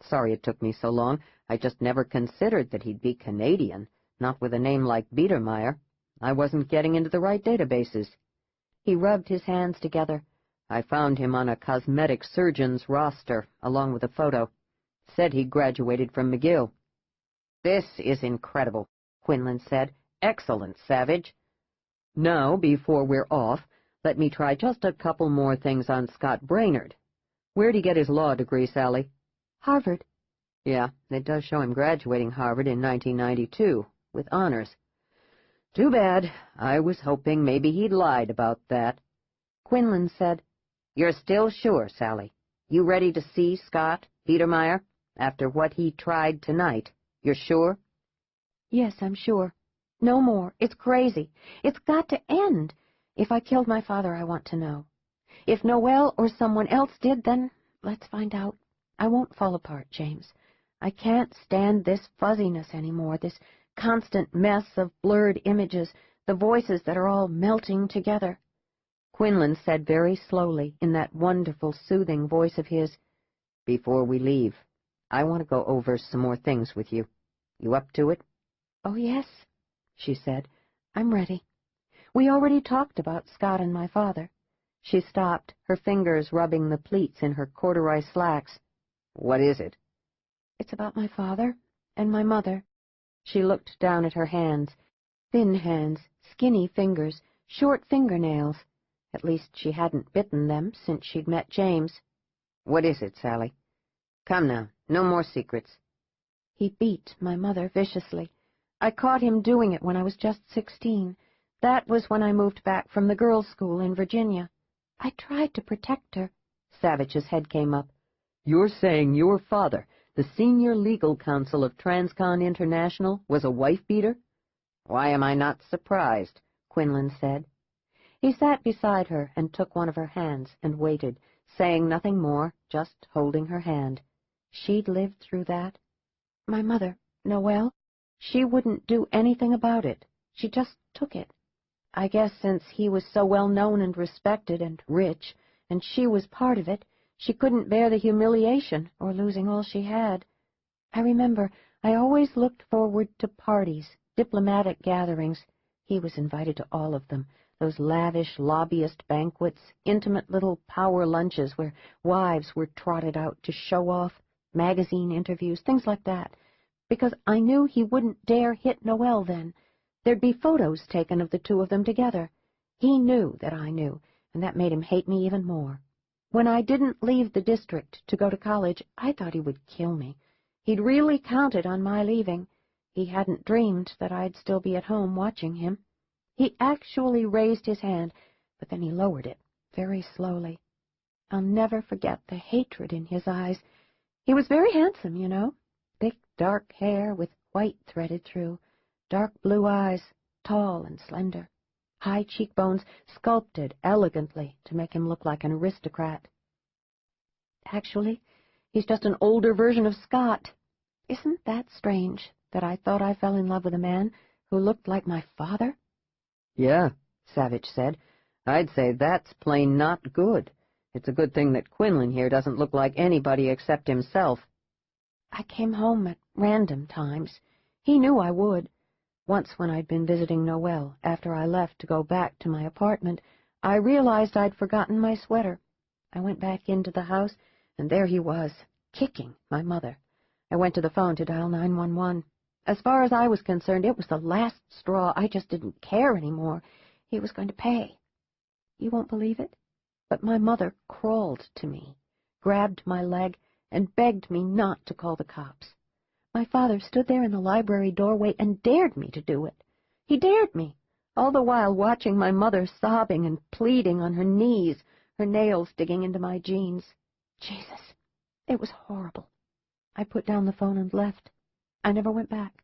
Sorry it took me so long. I just never considered that he'd be Canadian, not with a name like Biedermeier. I wasn't getting into the right databases." He rubbed his hands together. "I found him on a cosmetic surgeon's roster, along with a photo. Said he graduated from McGill." "This is incredible," Quinlan said. "Excellent, Savage." "Now, before we're off, let me try just a couple more things on Scott Brainerd. Where'd he get his law degree, Sally?" "Harvard." "Yeah, it does show him graduating Harvard in 1992, with honors. Too bad. I was hoping maybe he'd lied about that." Quinlan said, "You're still sure, Sally? You ready to see Scott Biedermeier after what he tried tonight? You're sure?" "Yes, I'm sure. No more. It's crazy. It's got to end. If I killed my father, I want to know. If Noel or someone else did, then let's find out. I won't fall apart, James. I can't stand this fuzziness anymore, this constant mess of blurred images, the voices that are all melting together. Quinlan said very slowly, in that wonderful, soothing voice of his, "Before we leave, I want to go over some more things with you. You up to it?" "Oh, yes," she said. "I'm ready. We already talked about Scott and my father." She stopped, her fingers rubbing the pleats in her corduroy slacks. "What is it?" "It's about my father and my mother." She looked down at her hands, thin hands, skinny fingers, short fingernails. At least she hadn't bitten them since she'd met James. "What is it, Sally? Come now, no more secrets." "He beat my mother viciously. I caught him doing it when I was just 16. That was when I moved back from the girls' school in Virginia. I tried to protect her." Savage's head came up. "You're saying your father, the senior legal counsel of Transcon International, was a wife-beater?" "Why am I not surprised?" Quinlan said. He sat beside her and took one of her hands and waited, saying nothing more, just holding her hand. She'd lived through that. My mother, Noelle, she wouldn't do anything about it. She just took it. I guess since he was so well known and respected and rich, and she was part of it, she couldn't bear the humiliation or losing all she had. I remember I always looked forward to parties, diplomatic gatherings. He was invited to all of them, those lavish lobbyist banquets, intimate little power lunches where wives were trotted out to show off, magazine interviews, things like that, because I knew he wouldn't dare hit Noelle then. There'd be photos taken of the two of them together. He knew that I knew, and that made him hate me even more. When I didn't leave the district to go to college, I thought he would kill me. He'd really counted on my leaving. He hadn't dreamed that I'd still be at home watching him. He actually raised his hand, but then he lowered it, very slowly. I'll never forget the hatred in his eyes. He was very handsome, you know. Thick, dark hair with white threaded through, dark blue eyes, tall and slender, high cheekbones sculpted elegantly to make him look like an aristocrat. Actually, he's just an older version of Scott. Isn't that strange, that I thought I fell in love with a man who looked like my father? "Yeah," Savage said. "I'd say that's plain not good. It's a good thing that Quinlan here doesn't look like anybody except himself." I came home at random times. He knew I would. Once when I'd been visiting Noelle, after I left to go back to my apartment, I realized I'd forgotten my sweater. I went back into the house, and there he was, kicking my mother. I went to the phone to dial 911. As far as I was concerned, it was the last straw. I just didn't care anymore. He was going to pay. You won't believe it, but my mother crawled to me, grabbed my leg, and begged me not to call the cops. My father stood there in the library doorway and dared me to do it. He dared me, all the while watching my mother sobbing and pleading on her knees, her nails digging into my jeans. Jesus, it was horrible. I put down the phone and left. I never went back.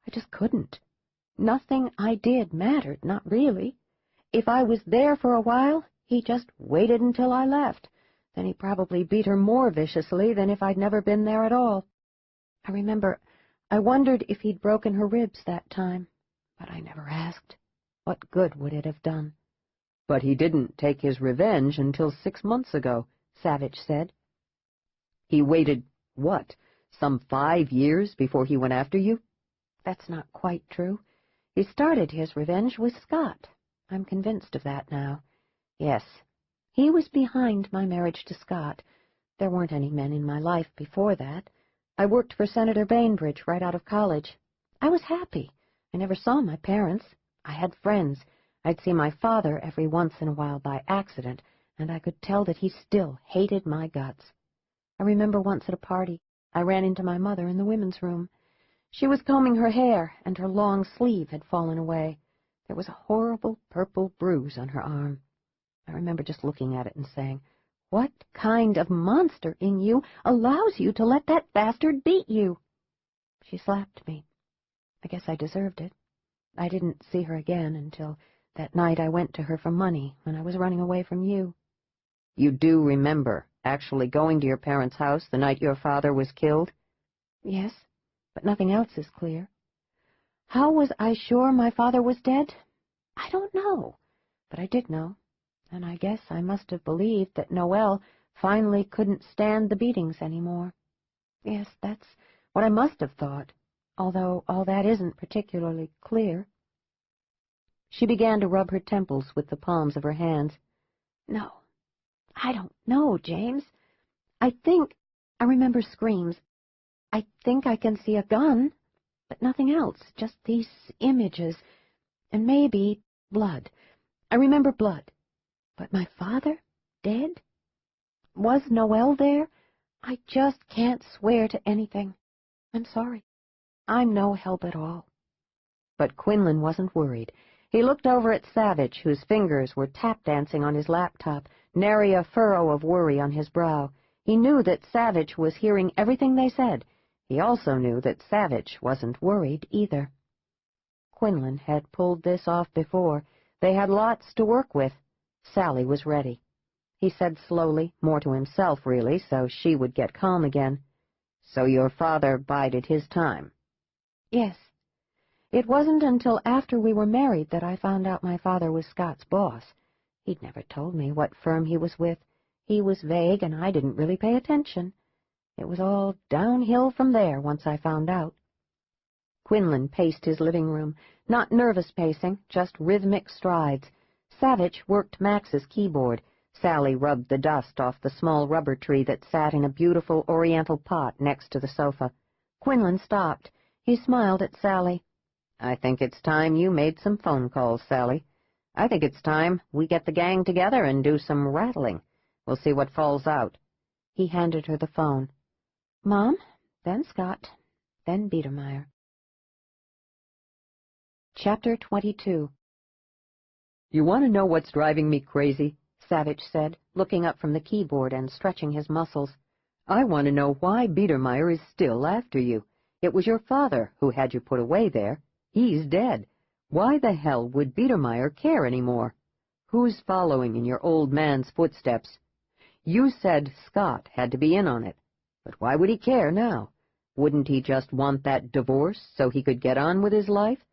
I just couldn't. Nothing I did mattered, not really. If I was there for a while, he just waited until I left. Then he probably beat her more viciously than if I'd never been there at all. I remember I wondered if he'd broken her ribs that time, but I never asked. What good would it have done? "But he didn't take his revenge until 6 months ago," Savage said. "He waited, what, some 5 years before he went after you?" That's not quite true. He started his revenge with Scott. I'm convinced of that now. Yes, he was behind my marriage to Scott. There weren't any men in my life before that. I worked for Senator Bainbridge right out of college. I was happy. I never saw my parents. I had friends. I'd see my father every once in a while by accident, and I could tell that he still hated my guts. I remember once at a party, I ran into my mother in the women's room. She was combing her hair, and her long sleeve had fallen away. There was a horrible purple bruise on her arm. I remember just looking at it and saying, "What kind of monster in you allows you to let that bastard beat you?" She slapped me. I guess I deserved it. I didn't see her again until that night I went to her for money when I was running away from you. "You do remember actually going to your parents' house the night your father was killed?" Yes, but nothing else is clear. How was I sure my father was dead? I don't know, but I did know. and I guess I must have believed that Noel finally couldn't stand the beatings anymore. Yes, that's what I must have thought, although all that isn't particularly clear. She began to rub her temples with the palms of her hands. No, I don't know, James. I remember screams. I think I can see a gun, but nothing else, just these images, and maybe blood. I remember blood. But my father? Dead? Was Noel there? I just can't swear to anything. I'm sorry. I'm no help at all. But Quinlan wasn't worried. He looked over at Savage, whose fingers were tap-dancing on his laptop, nary a furrow of worry on his brow. He knew that Savage was hearing everything they said. He also knew that Savage wasn't worried either. Quinlan had pulled this off before. They had lots to work with. Sally was ready. He said slowly, more to himself, really, so she would get calm again. "So your father bided his time?" Yes. It wasn't until after we were married that I found out my father was Scott's boss. He'd never told me what firm he was with. He was vague, and I didn't really pay attention. It was all downhill from there once I found out. Quinlan paced his living room, not nervous pacing, just rhythmic strides. Savage worked Max's keyboard. Sally rubbed the dust off the small rubber tree that sat in a beautiful oriental pot next to the sofa. Quinlan stopped. He smiled at Sally. "I think it's time you made some phone calls, Sally. I think it's time we get the gang together and do some rattling. We'll see what falls out." He handed her the phone. Mom, then Scott, then Biedermeier. Chapter 22. "You want to know what's driving me crazy?" Savage said, looking up from the keyboard and stretching his muscles. "I want to know why Biedermeier is still after you. It was your father who had you put away there. He's dead. Why the hell would Biedermeier care anymore? Who's following in your old man's footsteps? You said Scott had to be in on it. But why would he care now? Wouldn't he just want that divorce so he could get on with his life?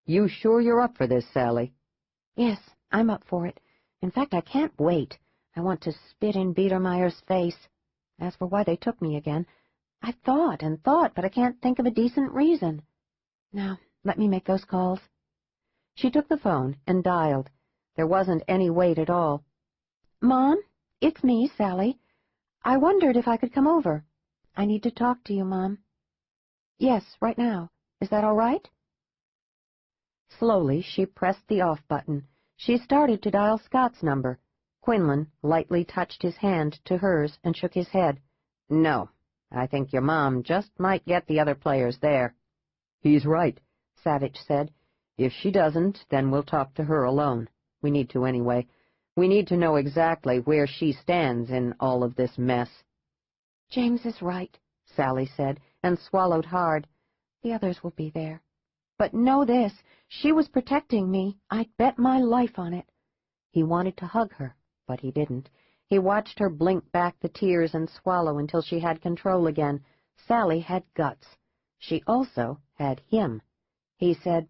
You sure you're up for this, Sally?" Yes, I'm up for it. In fact, I can't wait. I want to spit in Biedermeier's face. As for why they took me again, I've thought and thought, but I can't think of a decent reason. Now, let me make those calls. She took the phone and dialed. There wasn't any wait at all. Mom, it's me, Sally. I wondered if I could come over. I need to talk to you, Mom. Yes, right now. Is that all right? Slowly, she pressed the off button. She started to dial Scott's number. Quinlan lightly touched his hand to hers and shook his head. "No, I think your mom just might get the other players there." "He's right," Savage said. "If she doesn't, then we'll talk to her alone. We need to anyway. We need to know exactly where she stands in all of this mess." James is right, Sally said, and swallowed hard. The others will be there. But know this, she was protecting me. I'd bet my life on it. He wanted to hug her, but he didn't. He watched her blink back the tears and swallow until she had control again. Sally had guts. She also had him. He said,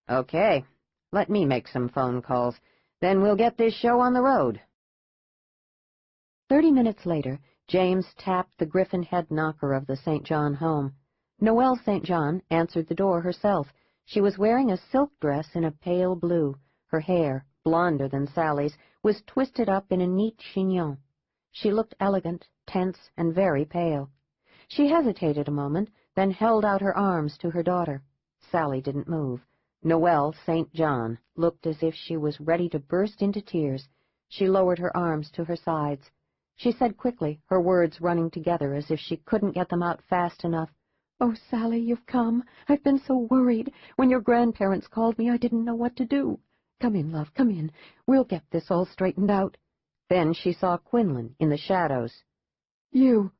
"Okay, let me make some phone calls. Then we'll get this show on the road." 30 minutes later, James tapped the griffin head knocker of the St. John home. Noelle St. John answered the door herself. She was wearing a silk dress in a pale blue. Her hair, blonder than Sally's, was twisted up in a neat chignon. She looked elegant, tense, and very pale. She hesitated a moment, then held out her arms to her daughter. Sally didn't move. Noelle St. John looked as if she was ready to burst into tears. She lowered her arms to her sides. She said quickly, her words running together as if she couldn't get them out fast enough. "Oh, Sally, you've come. I've been so worried. When your grandparents called me, I didn't know what to do. Come in, love, come in. We'll get this all straightened out." Then she saw Quinlan in the shadows. "You."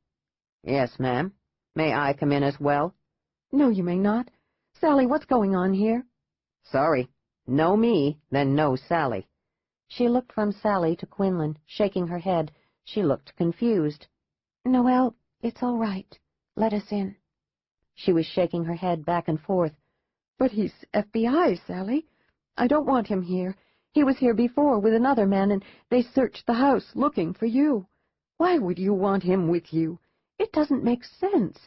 "Yes, ma'am. May I come in as well?" "No, you may not. Sally, what's going on here?" "Sorry. No me, then no Sally." She looked from Sally to Quinlan, shaking her head. She looked confused. "Noelle, it's all right. Let us in." She was shaking her head back and forth. "But he's FBI, Sally. I don't want him here. He was here before with another man, and they searched the house looking for you. Why would you want him with you? It doesn't make sense.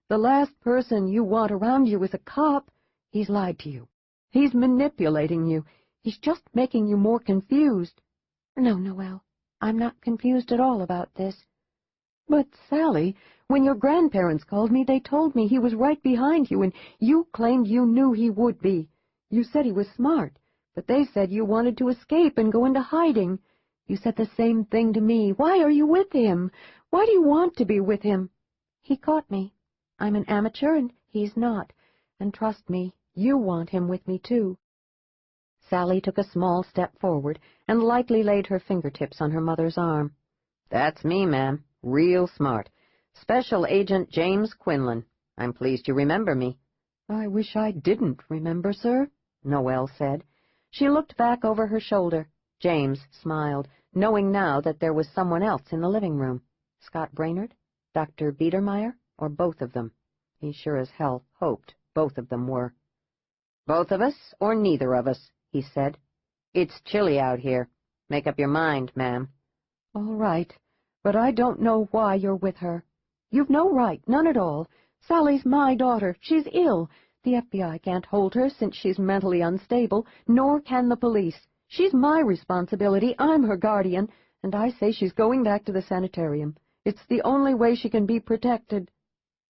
The last person you want around you is a cop. He's lied to you. He's manipulating you. He's just making you more confused." "No, Noel, I'm not confused at all about this." "But, Sally, when your grandparents called me, they told me he was right behind you, and you claimed you knew he would be. You said he was smart, but they said you wanted to escape and go into hiding. You said the same thing to me. Why are you with him? Why do you want to be with him?" "He caught me. I'm an amateur, and he's not. And trust me, you want him with me, too." Sally took a small step forward and lightly laid her fingertips on her mother's arm. "That's me, ma'am. Real smart. Special Agent James Quinlan. I'm pleased you remember me." "I wish I didn't remember, sir," Noelle said. She looked back over her shoulder. James smiled, knowing now that there was someone else in the living room. Scott Brainerd, Dr. Biedermeier, or both of them. He sure as hell hoped both of them were. "Both of us or neither of us," he said. "It's chilly out here. Make up your mind, ma'am." "All right, but I don't know why you're with her. You've no right, none at all. Sally's my daughter. She's ill. The FBI can't hold her since she's mentally unstable, nor can the police. She's my responsibility. I'm her guardian, and I say she's going back to the sanitarium. It's the only way she can be protected."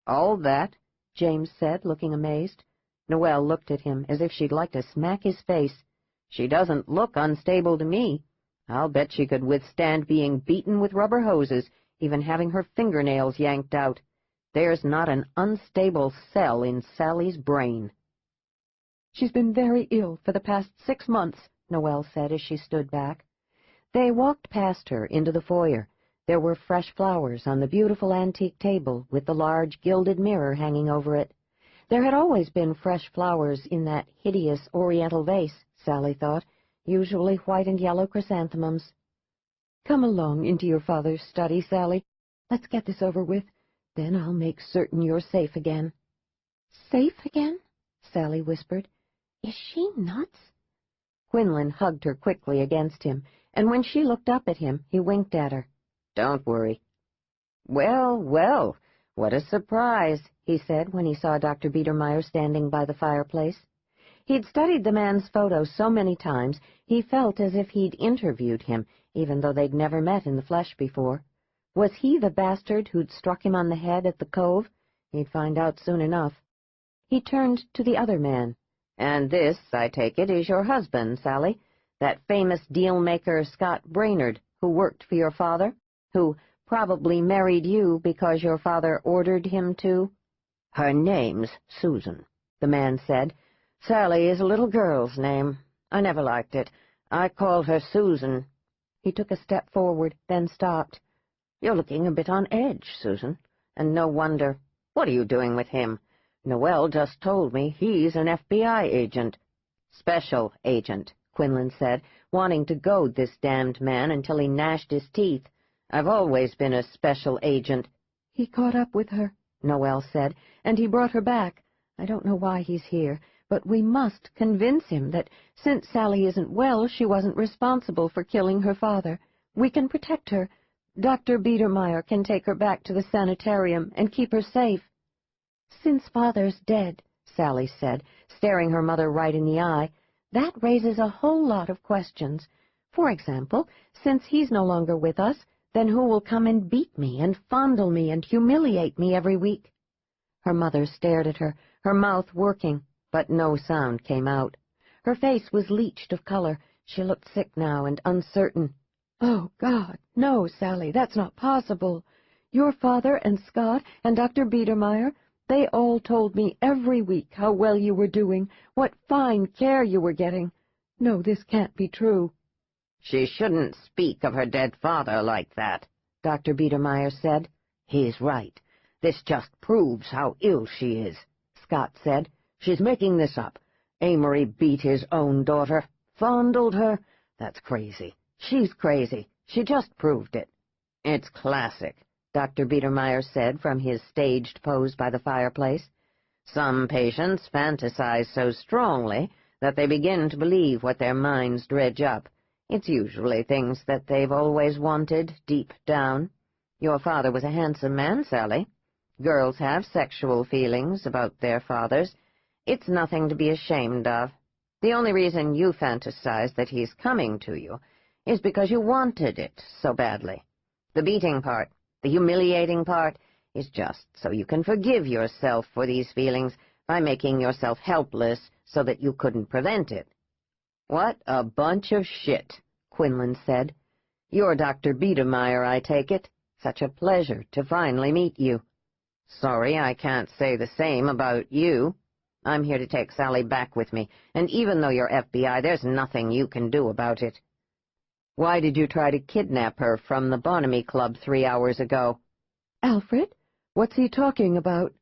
"All that?" James said, looking amazed. Noelle looked at him as if she'd like to smack his face. "She doesn't look unstable to me. I'll bet she could withstand being beaten with rubber hoses, even having her fingernails yanked out. There's not an unstable cell in Sally's brain." "She's been very ill for the past 6 months, Noelle said as she stood back. They walked past her into the foyer. There were fresh flowers on the beautiful antique table with the large gilded mirror hanging over it. There had always been fresh flowers in that hideous oriental vase, Sally thought, usually white and yellow chrysanthemums. "Come along into your father's study, Sally. Let's get this over with. Then I'll make certain you're safe again." "Safe again?" Sally whispered. "Is she nuts?" Quinlan hugged her quickly against him, and when she looked up at him, he winked at her. "Don't worry." "Well, well, what a surprise," he said when he saw Dr. Biedermeier standing by the fireplace. He'd studied the man's photo so many times, he felt as if he'd interviewed him, even though they'd never met in the flesh before. Was he the bastard who'd struck him on the head at the Cove? He'd find out soon enough. He turned to the other man. "And this, I take it, is your husband, Sally? That famous deal-maker Scott Brainerd, who worked for your father? Who probably married you because your father ordered him to?" "Her name's Susan," the man said. "Sally is a little girl's name. I never liked it. I call her Susan." He took a step forward, then stopped. "You're looking a bit on edge, Susan, and no wonder. What are you doing with him? Noelle just told me he's an FBI agent." "Special agent," Quinlan said, wanting to goad this damned man until he gnashed his teeth. "I've always been a special agent." "He caught up with her," Noelle said, "and he brought her back. I don't know why he's here, but we must convince him that since Sally isn't well, she wasn't responsible for killing her father. We can protect her. Dr. Biedermeier can take her back to the sanitarium and keep her safe." "Since Father's dead," Sally said, staring her mother right in the eye, "that raises a whole lot of questions. For example, since he's no longer with us, then who will come and beat me and fondle me and humiliate me every week?" Her mother stared at her, her mouth working, but no sound came out. Her face was leached of color. She looked sick now and uncertain. "Oh, God, no, Sally, that's not possible. Your father and Scott and Dr. Biedermeier, they all told me every week how well you were doing, what fine care you were getting. No, this can't be true." "She shouldn't speak of her dead father like that," Dr. Biedermeier said. "He's right. This just proves how ill she is," Scott said. "She's making this up. Amory beat his own daughter, fondled her. That's crazy. She's crazy. She just proved it." "It's classic," Dr. Biedermeier said from his staged pose by the fireplace. "Some patients fantasize so strongly that they begin to believe what their minds dredge up, It's usually things that they've always wanted, deep down. Your father was a handsome man, Sally. Girls have sexual feelings about their fathers. It's nothing to be ashamed of. The only reason you fantasize that he's coming to you is because you wanted it so badly. The beating part, the humiliating part, is just so you can forgive yourself for these feelings by making yourself helpless so that you couldn't prevent it. What a bunch of shit, Quinlan said. You're Dr. Biedermeier, I take it. Such a pleasure to finally meet you. Sorry I can't say the same about you. I'm here to take Sally back with me, and even though you're FBI, there's nothing you can do about it. Why did you try to kidnap her from the Bonamy Club 3 hours ago? Alfred? What's he talking about?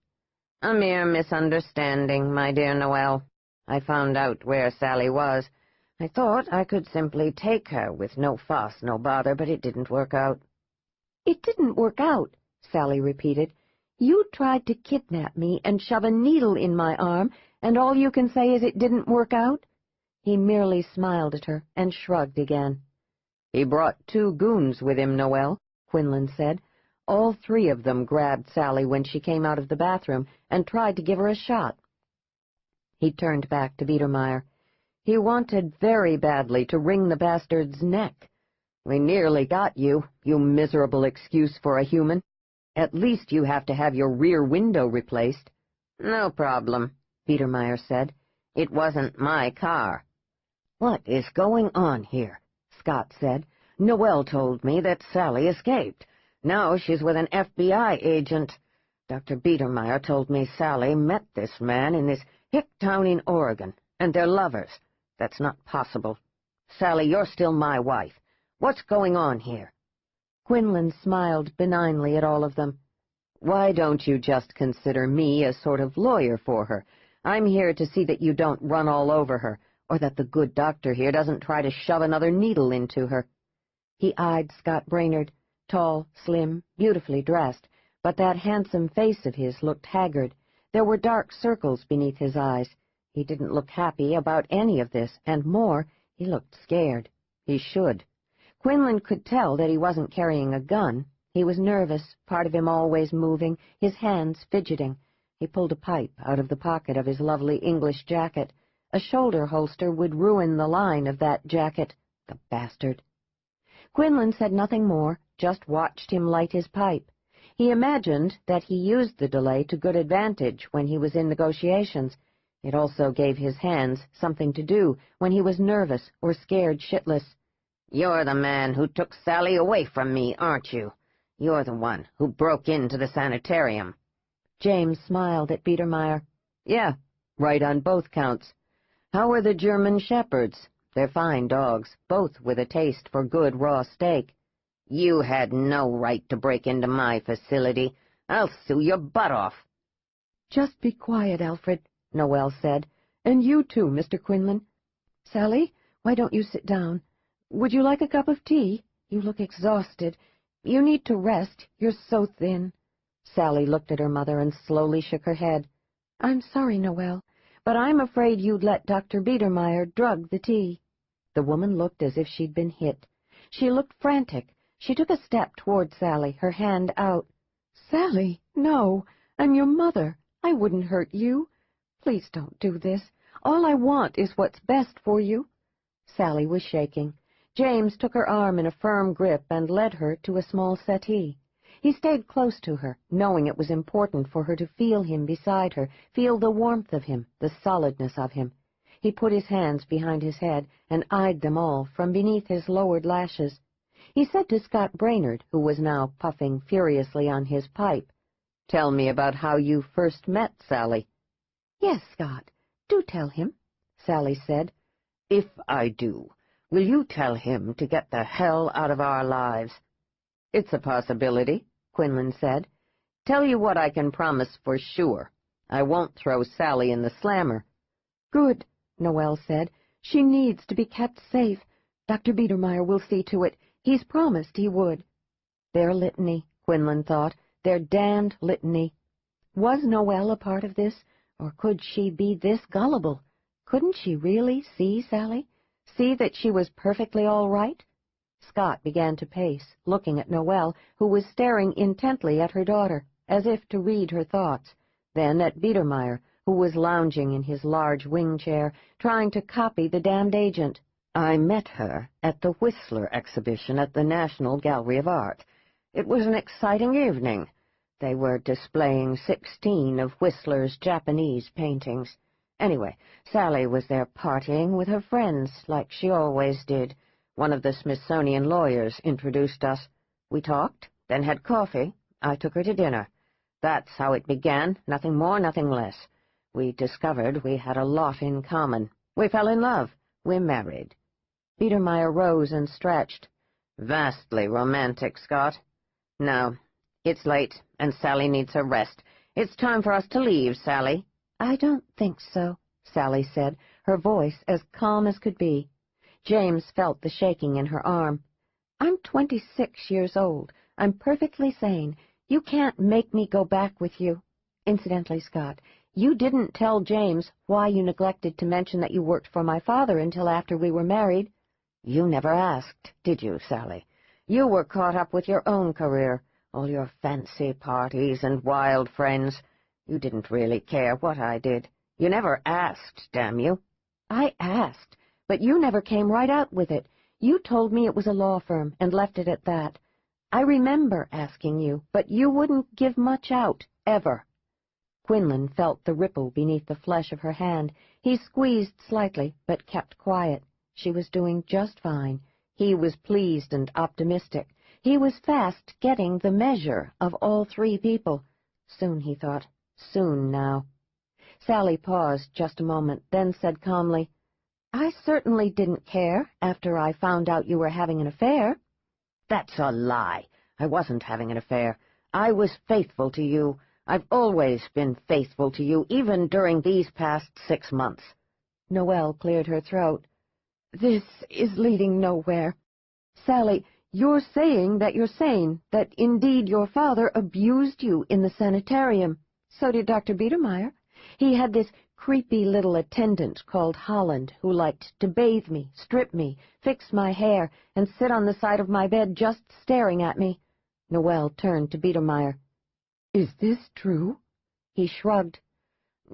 A mere misunderstanding, my dear Noelle. I found out where Sally was. I thought I could simply take her with no fuss, no bother, but it didn't work out. It didn't work out, Sally repeated. You tried to kidnap me and shove a needle in my arm, and all you can say is it didn't work out? He merely smiled at her and shrugged again. He brought 2 goons with him, Noelle, Quinlan said. All 3 of them grabbed Sally when she came out of the bathroom and tried to give her a shot. He turned back to Biedermeier. He wanted very badly to wring the bastard's neck. We nearly got you, you miserable excuse for a human. At least you have to have your rear window replaced. No problem, Biedermeier said. It wasn't my car. What is going on here? Scott said. Noelle told me that Sally escaped. Now she's with an FBI agent. Dr. Biedermeier told me Sally met this man in this hick town in Oregon, and they're lovers. That's not possible. Sally, you're still my wife. What's going on here? Quinlan smiled benignly at all of them. Why don't you just consider me a sort of lawyer for her? I'm here to see that you don't run all over her, or that the good doctor here doesn't try to shove another needle into her. He eyed Scott Brainerd, tall, slim, beautifully dressed, but that handsome face of his looked haggard. There were dark circles beneath his eyes. He didn't look happy about any of this, and more, he looked scared. He should. Quinlan could tell that he wasn't carrying a gun. He was nervous, part of him always moving, his hands fidgeting. He pulled a pipe out of the pocket of his lovely English jacket. A shoulder holster would ruin the line of that jacket. The bastard. Quinlan said nothing more, just watched him light his pipe. He imagined that he used the delay to good advantage when he was in negotiations. It also gave his hands something to do when he was nervous or scared shitless. You're the man who took Sally away from me, aren't you? You're the one who broke into the sanitarium. James smiled at Biedermeier. Yeah, right on both counts. How are the German shepherds? They're fine dogs, both with a taste for good raw steak. You had no right to break into my facility. I'll sue your butt off. Just be quiet, Alfred, Noelle said. And you too, Mr. Quinlan. Sally, why don't you sit down? Would you like a cup of tea? You look exhausted. You need to rest. You're so thin. Sally looked at her mother and slowly shook her head. I'm sorry, Noelle, but I'm afraid you'd let Dr. Biedermeier drug the tea. The woman looked as if she'd been hit. She looked frantic. She took a step toward Sally, her hand out. Sally, no, I'm your mother. I wouldn't hurt you. Please don't do this. All I want is what's best for you. Sally was shaking. James took her arm in a firm grip and led her to a small settee. He stayed close to her, knowing it was important for her to feel him beside her, feel the warmth of him, the solidness of him. He put his hands behind his head and eyed them all from beneath his lowered lashes. He said to Scott Brainerd, who was now puffing furiously on his pipe, "Tell me about how you first met Sally." "Yes, Scott, do tell him," Sally said. "If I do, will you tell him to get the hell out of our lives?" "It's a possibility," Quinlan said. "Tell you what I can promise for sure. I won't throw Sally in the slammer." "Good," Noelle said. "She needs to be kept safe. Dr. Biedermeier will see to it. He's promised he would." Their litany, Quinlan thought, their damned litany. Was Noelle a part of this, or could she be this gullible? Couldn't she really see Sally? See that she was perfectly all right? Scott began to pace, looking at Noelle, who was staring intently at her daughter, as if to read her thoughts, then at Biedermeier, who was lounging in his large wing chair, trying to copy the damned agent. I met her at the Whistler exhibition at the National Gallery of Art. It was an exciting evening. They were displaying 16 of Whistler's Japanese paintings. Anyway, Sally was there partying with her friends, like she always did. One of the Smithsonian lawyers introduced us. We talked, then had coffee. I took her to dinner. That's how it began, nothing more, nothing less. We discovered we had a lot in common. We fell in love. We're married. Biedermeier rose and stretched. Vastly romantic, Scott. Now, it's late, and Sally needs her rest. It's time for us to leave, Sally. I don't think so, Sally said, her voice as calm as could be. James felt the shaking in her arm. I'm 26 years old. I'm perfectly sane. You can't make me go back with you. Incidentally, Scott, you didn't tell James why you neglected to mention that you worked for my father until after we were married. You never asked, did you, Sally? You were caught up with your own career, all your fancy parties and wild friends. You didn't really care what I did. You never asked, damn you. I asked, but you never came right out with it. You told me it was a law firm and left it at that. I remember asking you, but you wouldn't give much out, ever. Quinlan felt the ripple beneath the flesh of her hand. He squeezed slightly, but kept quiet. She was doing just fine. He was pleased and optimistic. He was fast getting the measure of all three people. Soon, he thought. Soon now. Sally paused just a moment, then said calmly, I certainly didn't care after I found out you were having an affair. That's a lie. I wasn't having an affair. I was faithful to you. I've always been faithful to you, even during these past 6 months. Noelle cleared her throat. This is leading nowhere. Sally, you're saying that you're sane, that indeed your father abused you in the sanitarium. So did Dr. Biedermeier. He had this creepy little attendant called Holland who liked to bathe me, strip me, fix my hair, and sit on the side of my bed just staring at me. Noelle turned to Biedermeier. Is this true? He shrugged.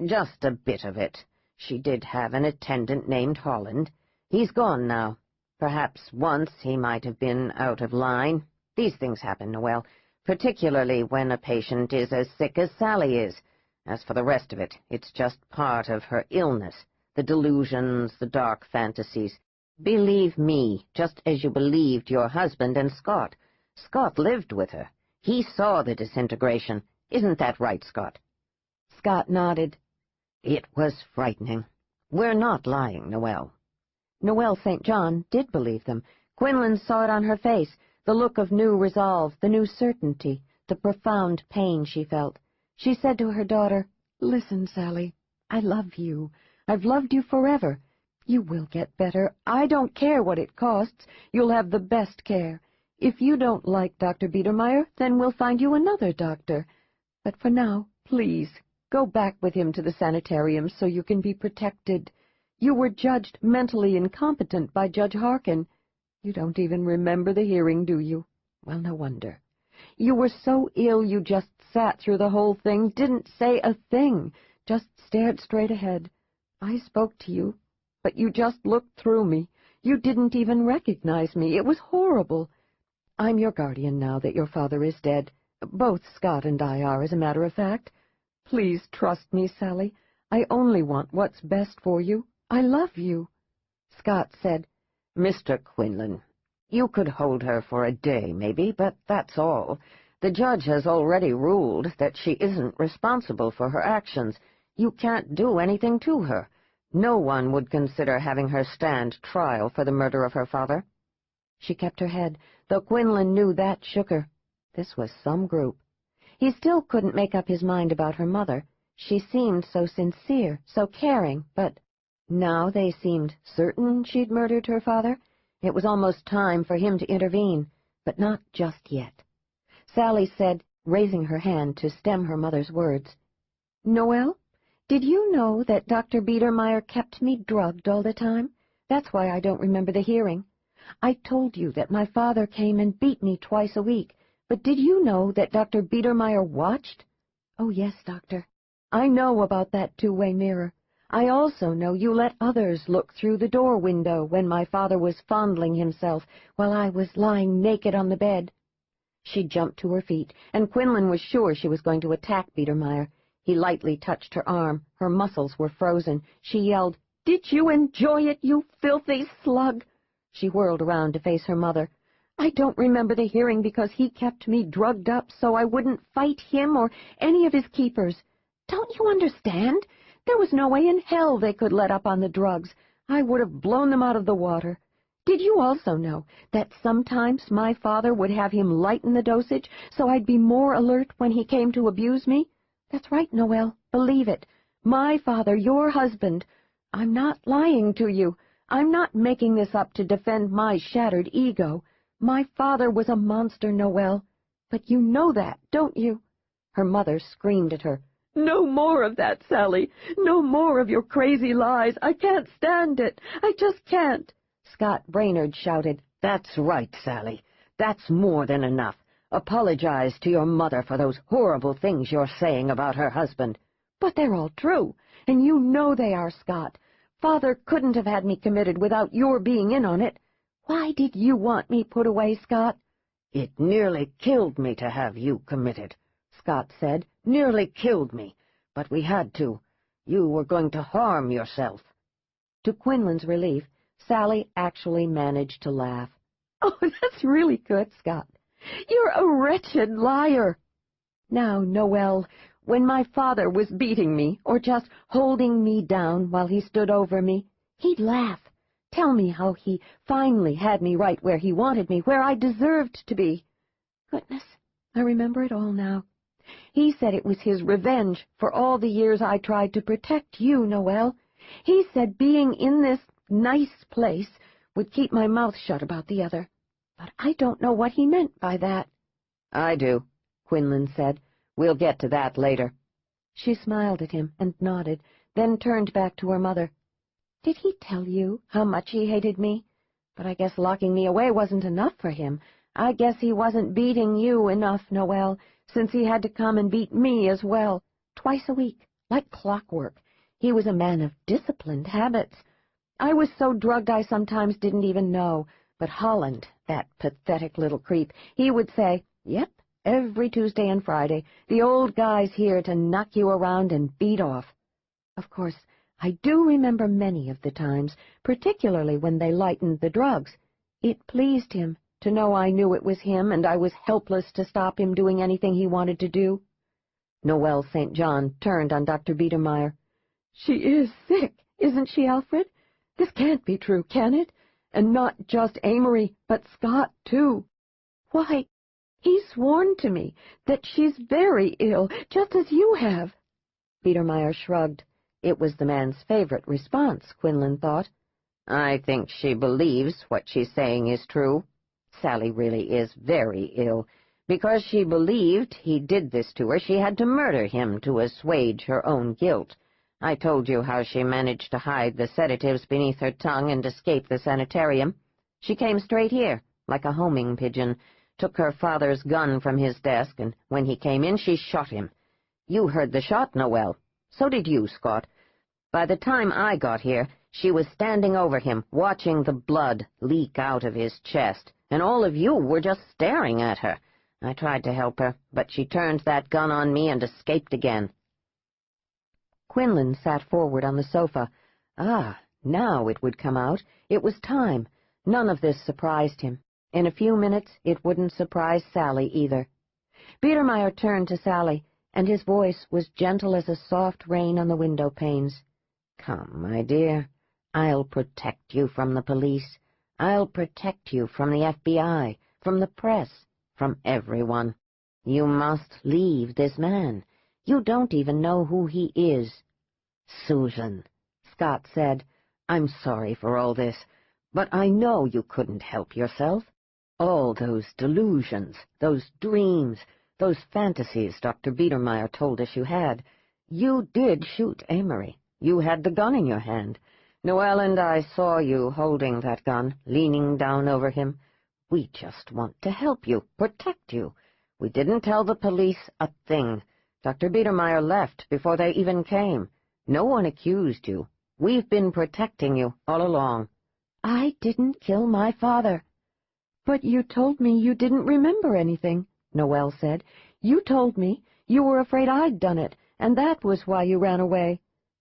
Just a bit of it. She did have an attendant named Holland. He's gone now. Perhaps once he might have been out of line. These things happen, Noelle, particularly when a patient is as sick as Sally is. As for the rest of it, it's just part of her illness, the delusions, the dark fantasies. Believe me, just as you believed your husband and Scott. Scott lived with her. He saw the disintegration. Isn't that right, Scott? Scott nodded. It was frightening. We're not lying, Noelle. Noelle St. John did believe them. Quinlan saw it on her face, the look of new resolve, the new certainty, the profound pain she felt. She said to her daughter, Listen, Sally, I love you. I've loved you forever. You will get better. I don't care what it costs. You'll have the best care. If you don't like Dr. Biedermeier, then we'll find you another doctor. But for now, please, go back with him to the sanitarium so you can be protected. You were judged mentally incompetent by Judge Harkin. You don't even remember the hearing, do you? Well, no wonder. You were so ill you just sat through the whole thing, didn't say a thing, just stared straight ahead. I spoke to you, but you just looked through me. You didn't even recognize me. It was horrible. I'm your guardian now that your father is dead. Both Scott and I are, as a matter of fact. Please trust me, Sally. I only want what's best for you. I love you. Scott said, Mr. Quinlan, you could hold her for a day, maybe, but that's all. The judge has already ruled that she isn't responsible for her actions. You can't do anything to her. No one would consider having her stand trial for the murder of her father. She kept her head, though Quinlan knew that shook her. This was some group. He still couldn't make up his mind about her mother. She seemed so sincere, so caring, but now they seemed certain she'd murdered her father. It was almost time for him to intervene, but not just yet. Sally said, raising her hand to stem her mother's words, Noelle, did you know that Dr. Biedermeier kept me drugged all the time? That's why I don't remember the hearing. I told you that my father came and beat me twice a week, but did you know that Dr. Biedermeier watched? Oh, yes, Doctor. I know about that two-way mirror. I also know you let others look through the door window when my father was fondling himself while I was lying naked on the bed. She jumped to her feet, and Quinlan was sure she was going to attack Biedermeier. He lightly touched her arm. Her muscles were frozen. She yelled, "Did you enjoy it, you filthy slug?" She whirled around to face her mother. "I don't remember the hearing because he kept me drugged up so I wouldn't fight him or any of his keepers. Don't you understand? There was no way in hell they could let up on the drugs. I would have blown them out of the water. Did you also know that sometimes my father would have him lighten the dosage so I'd be more alert when he came to abuse me? That's right, Noelle. Believe it. My father, your husband. I'm not lying to you. I'm not making this up to defend my shattered ego. My father was a monster, Noelle. But you know that, don't you?" Her mother screamed at her. "No more of that, Sally. No more of your crazy lies. I can't stand it. I just can't." Scott Brainerd shouted, "That's right, Sally. That's more than enough. Apologize to your mother for those horrible things you're saying about her husband." "But they're all true, and you know they are, Scott. Father couldn't have had me committed without your being in on it. Why did you want me put away, Scott?" "It nearly killed me to have you committed," Scott said. "Nearly killed me. But we had to. You were going to harm yourself." To Quinlan's relief, Sally actually managed to laugh. "Oh, that's really good, Scott. You're a wretched liar." Now, Noelle, when my father was beating me or just holding me down while he stood over me, he'd laugh. Tell me how he finally had me right where he wanted me, where I deserved to be. Goodness, I remember it all now. He said it was his revenge for all the years I tried to protect you, Noelle. He said being in this nice place would keep my mouth shut about the other. But I don't know what he meant by that. "I do," Quinlan said. "We'll get to that later." She smiled at him and nodded, then turned back to her mother. "Did he tell you how much he hated me? But I guess locking me away wasn't enough for him. I guess he wasn't beating you enough, Noelle, since he had to come and beat me as well, twice a week, like clockwork. He was a man of disciplined habits. I was so drugged I sometimes didn't even know, but Holland, that pathetic little creep, he would say, 'Yep, every Tuesday and Friday, the old guy's here to knock you around and beat off.' Of course, I do remember many of the times, particularly when they lightened the drugs. It pleased him to know I knew it was him and I was helpless to stop him doing anything he wanted to do." Noelle St. John turned on Dr. Biedermeier. "She is sick, isn't she, Alfred? This can't be true, can it? And not just Amory, but Scott, too. Why, he's sworn to me that she's very ill, just as you have." Biedermeier shrugged. It was the man's favorite response, Quinlan thought. "I think she believes what she's saying is true. Sally really is very ill. Because she believed he did this to her, she had to murder him to assuage her own guilt. I told you how she managed to hide the sedatives beneath her tongue and escape the sanitarium. She came straight here, like a homing pigeon, took her father's gun from his desk, and when he came in, she shot him. You heard the shot, Noelle. So did you, Scott. By the time I got here, she was standing over him, watching the blood leak out of his chest, and all of you were just staring at her. I tried to help her, but she turned that gun on me and escaped again." Quinlan sat forward on the sofa. Ah, now it would come out. It was time. None of this surprised him. In a few minutes, it wouldn't surprise Sally either. Biedermeier turned to Sally, and his voice was gentle as a soft rain on the window panes. "Come, my dear. I'll protect you from the police. I'll protect you from the FBI, from the press, from everyone. You must leave this man. You don't even know who he is." "Susan," Scott said, "I'm sorry for all this, but I know you couldn't help yourself. All those delusions, those dreams, those fantasies Dr. Biedermeier told us you had. You did shoot Amory. You had the gun in your hand. Noel and I saw you holding that gun, leaning down over him. We just want to help you, protect you. We didn't tell the police a thing. Dr. Biedermeier left before they even came. No one accused you. We've been protecting you all along." "I didn't kill my father." "But you told me you didn't remember anything," Noel said. "You told me you were afraid I'd done it, and that was why you ran away.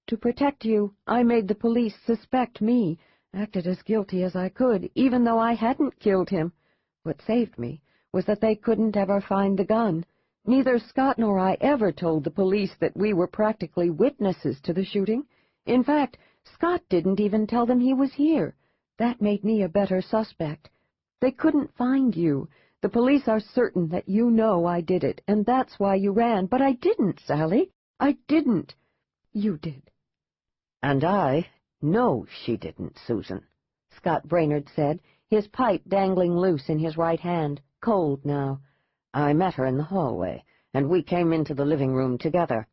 To protect you, I made the police suspect me, acted as guilty as I could, even though I hadn't killed him. What saved me was that they couldn't ever find the gun. Neither Scott nor I ever told the police that we were practically witnesses to the shooting. In fact, Scott didn't even tell them he was here. That made me a better suspect. They couldn't find you. The police are certain that you know I did it, and that's why you ran. But I didn't, Sally. I didn't. You did." "And I know she didn't, Susan," Scott Brainerd said, his pipe dangling loose in his right hand, cold now. "I met her in the hallway, and we came into the living room together.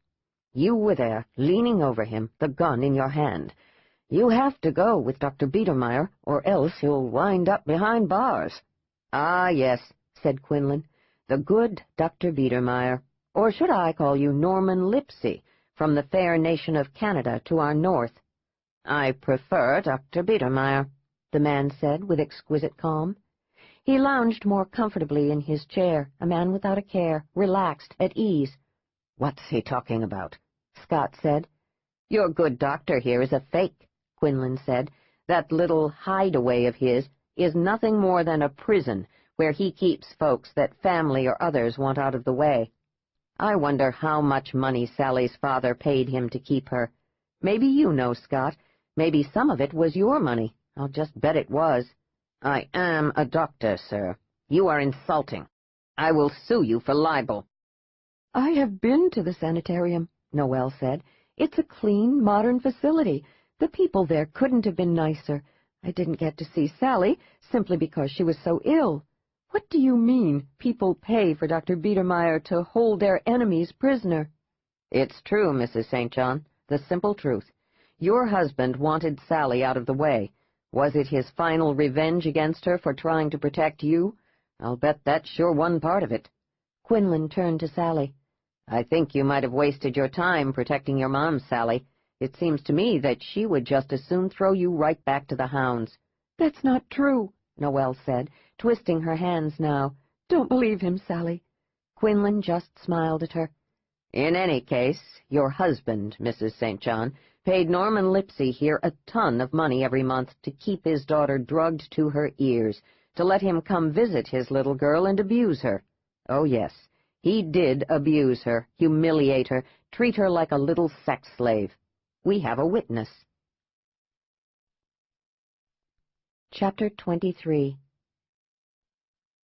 You were there, leaning over him, the gun in your hand. You have to go with Dr. Biedermeier, or else you'll wind up behind bars." "Ah, yes," said Quinlan, "the good Dr. Biedermeier. Or should I call you Norman Lipsey, from the fair nation of Canada to our north?" "I prefer Dr. Biedermeier," the man said with exquisite calm. He lounged more comfortably in his chair, a man without a care, relaxed, at ease. "What's he talking about?" Scott said. "Your good doctor here is a fake," Quinlan said. "That little hideaway of his is nothing more than a prison where he keeps folks that family or others want out of the way. I wonder how much money Sally's father paid him to keep her. Maybe you know, Scott. Maybe some of it was your money. I'll just bet it was." "I am a doctor, sir. You are insulting. I will sue you for libel." "I have been to the sanitarium," Noel said. "It's a clean, modern facility. The people there couldn't have been nicer. I didn't get to see Sally, simply because she was so ill. What do you mean, people pay for Dr. Biedermeier to hold their enemies prisoner?" "It's true, Mrs. St. John, the simple truth. Your husband wanted Sally out of the way. Was it his final revenge against her for trying to protect you? I'll bet that's sure one part of it." Quinlan turned to Sally. "I think you might have wasted your time protecting your mom, Sally. It seems to me that she would just as soon throw you right back to the hounds." "That's not true," Noel said, twisting her hands now. "Don't believe him, Sally." Quinlan just smiled at her. "In any case, your husband, Mrs. St. John, paid Norman Lipsey here a ton of money every month to keep his daughter drugged to her ears, to let him come visit his little girl and abuse her. Oh, yes, he did abuse her, humiliate her, treat her like a little sex slave. We have a witness." Chapter 23.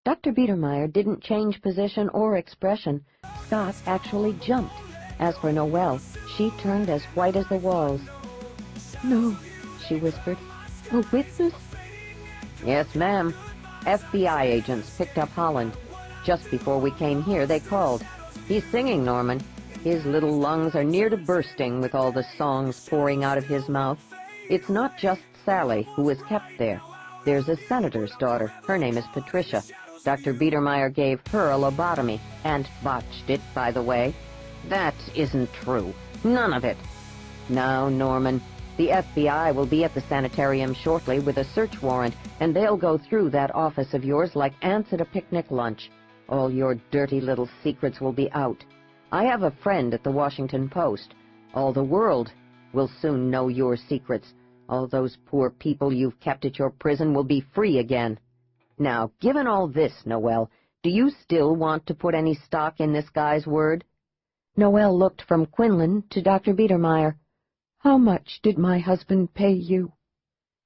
Dr. Biedermeier didn't change position or expression. Scott actually jumped. As for Noel, she turned as white as the walls. "No," she whispered. "A witness?" "Yes, ma'am. FBI agents picked up Holland. Just before we came here, they called. He's singing, Norman. His little lungs are near to bursting with all the songs pouring out of his mouth. It's not just Sally who was kept there. There's a senator's daughter. Her name is Patricia. Dr. Biedermeier gave her a lobotomy, and botched it, by the way." "That isn't true. None of it." "Now, Norman, the FBI will be at the sanitarium shortly with a search warrant, and they'll go through that office of yours like ants at a picnic lunch. All your dirty little secrets will be out. I have a friend at the Washington Post. All the world will soon know your secrets. All those poor people you've kept at your prison will be free again. Now, given all this, Noel, do you still want to put any stock in this guy's word?" Noel looked from Quinlan to Dr. Biedermeier. "How much did my husband pay you?"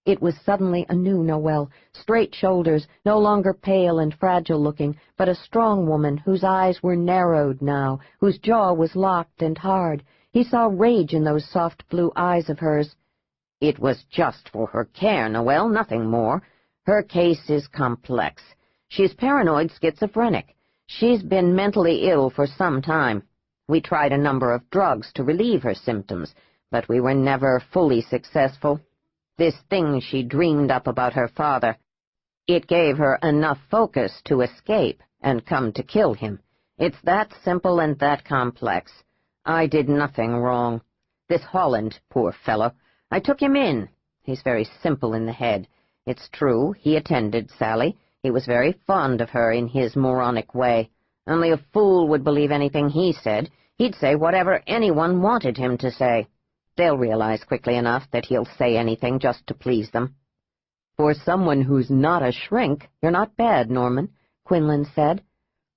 It was suddenly a new Noel, straight shoulders, no longer pale and fragile-looking, but a strong woman whose eyes were narrowed now, whose jaw was locked and hard. He saw rage in those soft blue eyes of hers. "It was just for her care, Noel, nothing more. Her case is complex. She's paranoid schizophrenic. She's been mentally ill for some time. We tried a number of drugs to relieve her symptoms, but we were never fully successful. This thing she dreamed up about her father. It gave her enough focus to escape and come to kill him. It's that simple and that complex. I did nothing wrong. This Holland, poor fellow, I took him in. He's very simple in the head. It's true, he attended Sally. He was very fond of her in his moronic way. Only a fool would believe anything he said. He'd say whatever anyone wanted him to say. They'll realize quickly enough that he'll say anything just to please them. For someone who's not a shrink, you're not bad, Norman, Quinlan said.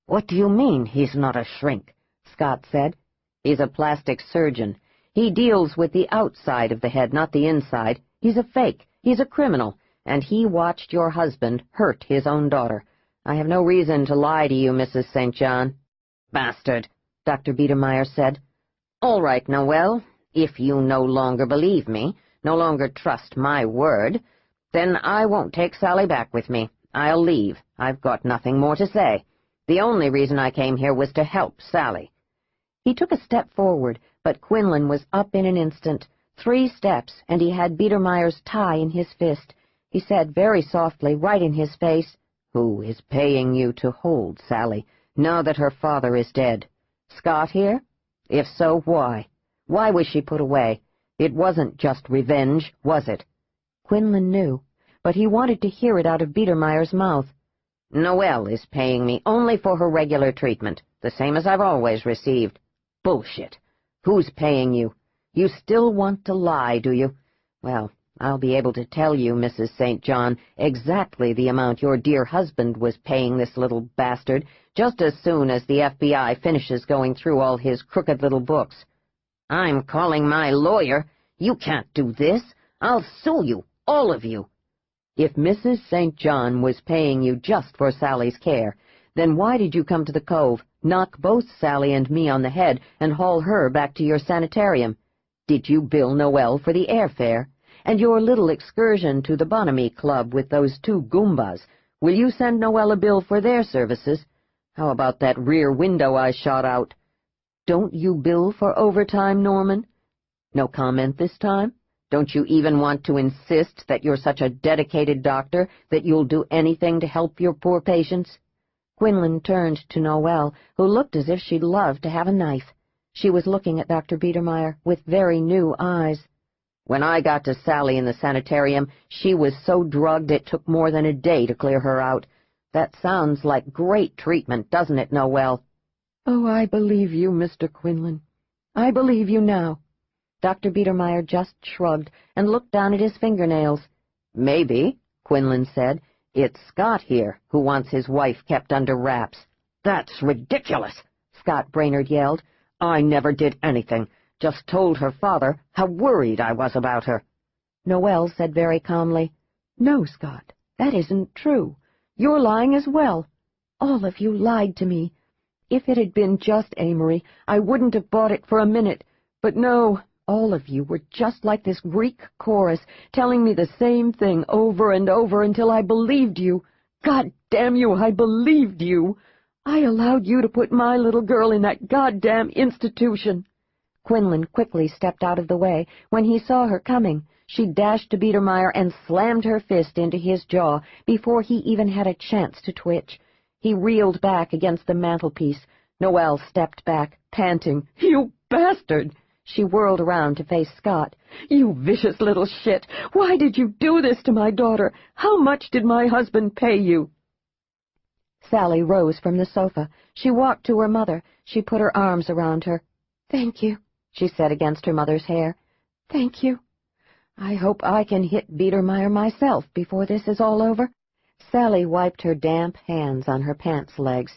What do you mean, he's not a shrink? Scott said. He's a plastic surgeon. He deals with the outside of the head, not the inside. He's a fake. He's a criminal. And he watched your husband hurt his own daughter. I have no reason to lie to you, Mrs. St. John. Bastard, Dr. Biedermeier said. All right, Noel, if you no longer believe me, no longer trust my word, then I won't take Sally back with me. I'll leave. I've got nothing more to say. The only reason I came here was to help Sally. He took a step forward, but Quinlan was up in an instant. 3 steps, and he had Biedermeier's tie in his fist. He said very softly, right in his face, "Who is paying you to hold Sally, now that her father is dead? Scott here? If so, why? Why was she put away? It wasn't just revenge, was it?" Quinlan knew, but he wanted to hear it out of Biedermeier's mouth. Noelle is paying me only for her regular treatment, the same as I've always received. Bullshit. Who's paying you? You still want to lie, do you? Well, I'll be able to tell you, Mrs. St. John, exactly the amount your dear husband was paying this little bastard, just as soon as the FBI finishes going through all his crooked little books. I'm calling my lawyer. You can't do this. I'll sue you, all of you. If Mrs. St. John was paying you just for Sally's care, then why did you come to the Cove, knock both Sally and me on the head, and haul her back to your sanitarium? Did you bill Noelle for the airfare? And your little excursion to the Bonhomie Club with those 2 Goombas, will you send Noelle a bill for their services? How about that rear window I shot out? Don't you bill for overtime, Norman? No comment this time? Don't you even want to insist that you're such a dedicated doctor that you'll do anything to help your poor patients? Quinlan turned to Noelle, who looked as if she'd love to have a knife. She was looking at Dr. Biedermeier with very new eyes. When I got to Sally in the sanitarium, she was so drugged it took more than a day to clear her out. That sounds like great treatment, doesn't it, Noelle? Oh, I believe you, Mr. Quinlan. I believe you now. Dr. Biedermeier just shrugged and looked down at his fingernails. Maybe, Quinlan said. It's Scott here who wants his wife kept under wraps. That's ridiculous, Scott Brainerd yelled. I never did anything. Just told her father how worried I was about her. Noelle said very calmly, No, Scott, that isn't true. You're lying as well. All of you lied to me. If it had been just Amory, I wouldn't have bought it for a minute. But no, all of you were just like this Greek chorus, telling me the same thing over and over until I believed you. God damn you, I believed you. I allowed you to put my little girl in that goddamn institution. Quinlan quickly stepped out of the way. When he saw her coming, she dashed to Biedermeier and slammed her fist into his jaw before he even had a chance to twitch. He reeled back against the mantelpiece. Noelle stepped back, panting. You bastard! She whirled around to face Scott. You vicious little shit! Why did you do this to my daughter? How much did my husband pay you? Sally rose from the sofa. She walked to her mother. She put her arms around her. Thank you, she said against her mother's hair. Thank you. I hope I can hit Biedermeier myself before this is all over. Sally wiped her damp hands on her pants legs.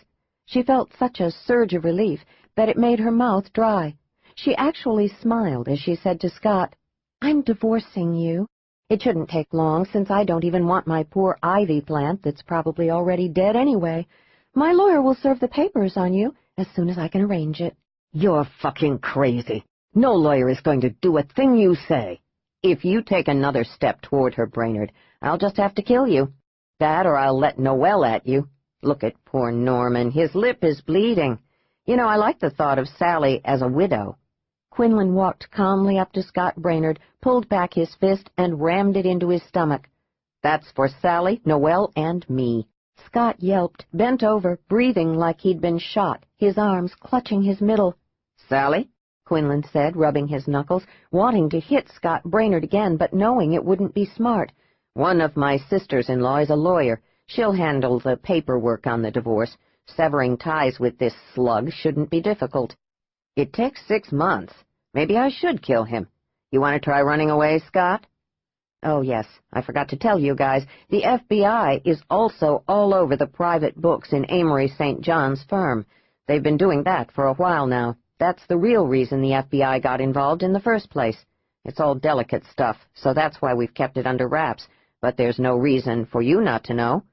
She felt such a surge of relief that it made her mouth dry. She actually smiled as she said to Scott, I'm divorcing you. It shouldn't take long, since I don't even want my poor ivy plant that's probably already dead anyway. My lawyer will serve the papers on you as soon as I can arrange it. You're fucking crazy. No lawyer is going to do a thing you say. If you take another step toward her, Brainerd, I'll just have to kill you. That or I'll let Noelle at you. Look at poor Norman. His lip is bleeding. You know, I like the thought of Sally as a widow. Quinlan walked calmly up to Scott Brainerd, pulled back his fist, and rammed it into his stomach. "That's for Sally, Noelle, and me." Scott yelped, bent over, breathing like he'd been shot, his arms clutching his middle. "Sally?" Quinlan said, rubbing his knuckles, wanting to hit Scott Brainerd again, but knowing it wouldn't be smart. "One of my sisters-in-law is a lawyer. She'll handle the paperwork on the divorce. Severing ties with this slug shouldn't be difficult. It takes 6 months. Maybe I should kill him. You want to try running away, Scott? Oh, yes, I forgot to tell you guys, the FBI is also all over the private books in Amory St. John's firm. They've been doing that for a while now. That's the real reason the FBI got involved in the first place. It's all delicate stuff, so that's why we've kept it under wraps. But there's no reason for you not to know.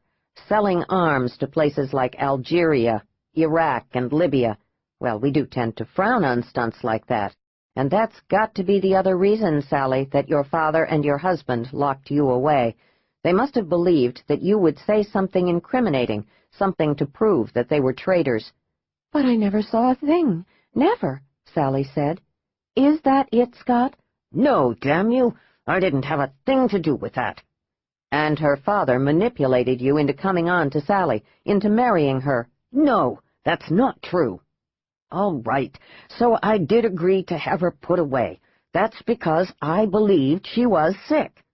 Selling arms to places like Algeria, Iraq, and Libya. Well, we do tend to frown on stunts like that. And that's got to be the other reason, Sally, that your father and your husband locked you away. They must have believed that you would say something incriminating, something to prove that they were traitors. But I never saw a thing. Never, Sally said. Is that it, Scott? No, damn you. I didn't have a thing to do with that. And her father manipulated you into coming on to Sally, into marrying her. No, that's not true. All right, so I did agree to have her put away. That's because I believed she was sick.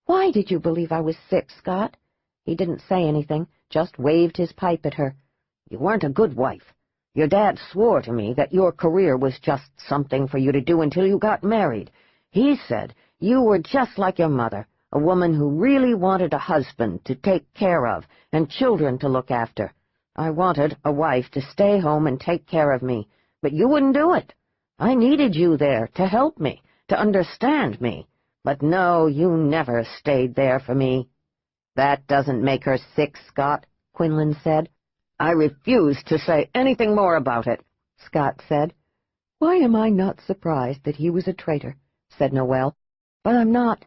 Why did you believe I was sick, Scott? He didn't say anything, just waved his pipe at her. You weren't a good wife. Your dad swore to me that your career was just something for you to do until you got married. He said you were just like your mother, a woman who really wanted a husband to take care of and children to look after. I wanted a wife to stay home and take care of me, but you wouldn't do it. I needed you there to help me, to understand me. But no, you never stayed there for me. That doesn't make her sick, Scott, Quinlan said. I refuse to say anything more about it, Scott said. Why am I not surprised that he was a traitor, said Noelle. But I'm not.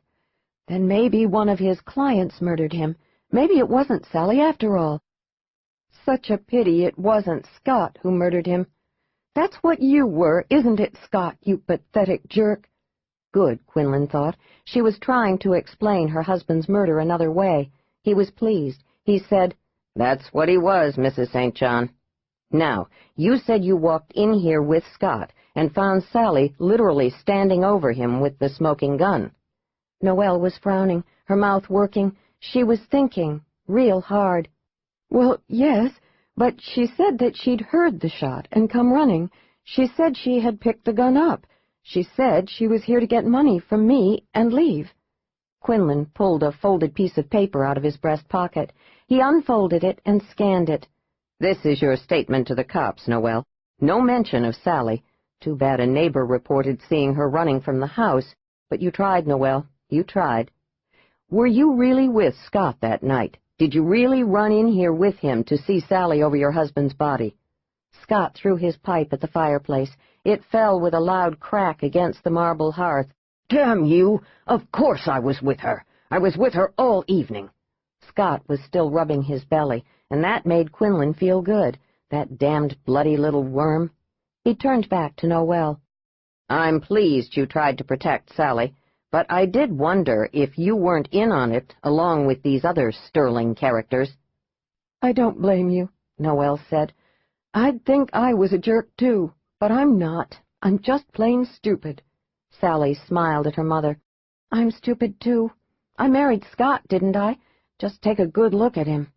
Then maybe one of his clients murdered him. Maybe it wasn't Sally after all. Such a pity it wasn't Scott who murdered him. That's what you were, isn't it, Scott, you pathetic jerk? Good, Quinlan thought. She was trying to explain her husband's murder another way. He was pleased. He said, That's what he was, Mrs. St. John. Now, you said you walked in here with Scott and found Sally literally standing over him with the smoking gun. Noelle was frowning, her mouth working. She was thinking, real hard. Well, yes, but she said that she'd heard the shot and come running. She said she had picked the gun up. She said she was here to get money from me and leave. Quinlan pulled a folded piece of paper out of his breast pocket. He unfolded it and scanned it. This is your statement to the cops, Noelle. No mention of Sally. Too bad a neighbor reported seeing her running from the house. But you tried, Noelle. You tried. Were you really with Scott that night? Did you really run in here with him to see Sally over your husband's body? Scott threw his pipe at the fireplace. It fell with a loud crack against the marble hearth. Damn you! Of course I was with her. I was with her all evening. Scott was still rubbing his belly, and that made Quinlan feel good, that damned bloody little worm. He turned back to Noelle. I'm pleased you tried to protect Sally. But I did wonder if you weren't in on it, along with these other sterling characters. I don't blame you, Noelle said. I'd think I was a jerk, too, but I'm not. I'm just plain stupid. Sally smiled at her mother. I'm stupid, too. I married Scott, didn't I? Just take a good look at him.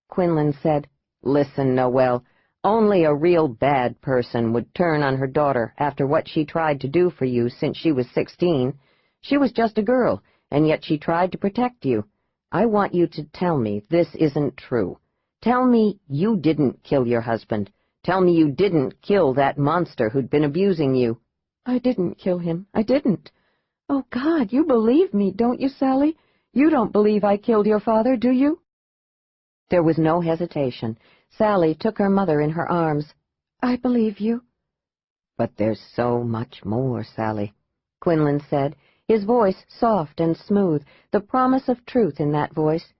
Quinlan said, Listen, Noelle, only a real bad person would turn on her daughter after what she tried to do for you since she was 16. She was just a girl, and yet she tried to protect you. I want you to tell me this isn't true. Tell me you didn't kill your husband. Tell me you didn't kill that monster who'd been abusing you. I didn't kill him. I didn't. Oh, God, you believe me, don't you, Sally? You don't believe I killed your father, do you? There was no hesitation. Sally took her mother in her arms. I believe you. But there's so much more, Sally, Quinlan said, his voice soft and smooth, the promise of truth in that voice.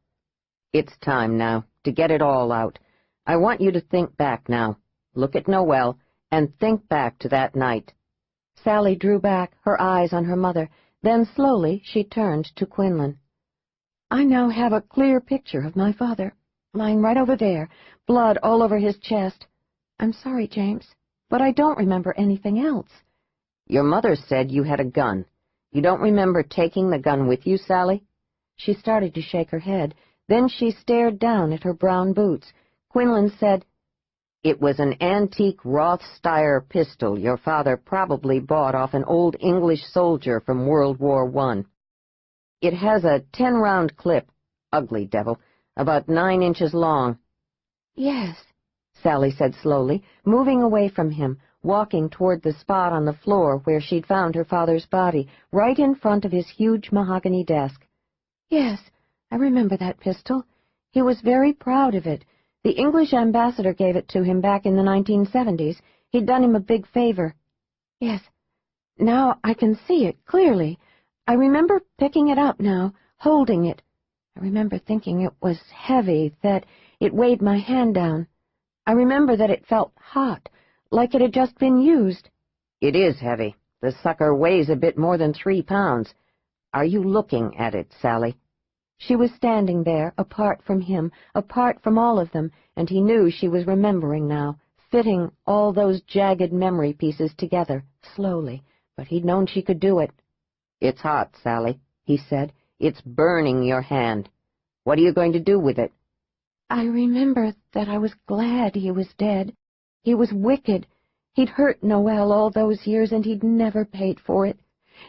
It's time now to get it all out. I want you to think back now. Look at Noelle and think back to that night. Sally drew back, her eyes on her mother. Then slowly she turned to Quinlan. "I now have a clear picture of my father, lying right over there, blood all over his chest. I'm sorry, James, but I don't remember anything else." "Your mother said you had a gun. You don't remember taking the gun with you, Sally?" She started to shake her head. Then she stared down at her brown boots. Quinlan said, "It was an antique Rothsteyr pistol your father probably bought off an old English soldier from World War I. It has a 10-round clip, ugly devil, about 9 inches long." "Yes," Sally said slowly, moving away from him, walking toward the spot on the floor where she'd found her father's body, right in front of his huge mahogany desk. "Yes, I remember that pistol. He was very proud of it. The English ambassador gave it to him back in the 1970s. He'd done him a big favor. Yes, now I can see it clearly. I remember picking it up now, holding it. I remember thinking it was heavy, that it weighed my hand down. I remember that it felt hot, like it had just been used." "It is heavy. The sucker weighs a bit more than 3 pounds. Are you looking at it, Sally?" She was standing there, apart from him, apart from all of them, and he knew she was remembering now, fitting all those jagged memory pieces together, slowly, but he'd known she could do it. "It's hot, Sally," he said. "It's burning your hand. What are you going to do with it?" "I remember that I was glad he was dead. He was wicked. He'd hurt Noelle all those years, and he'd never paid for it.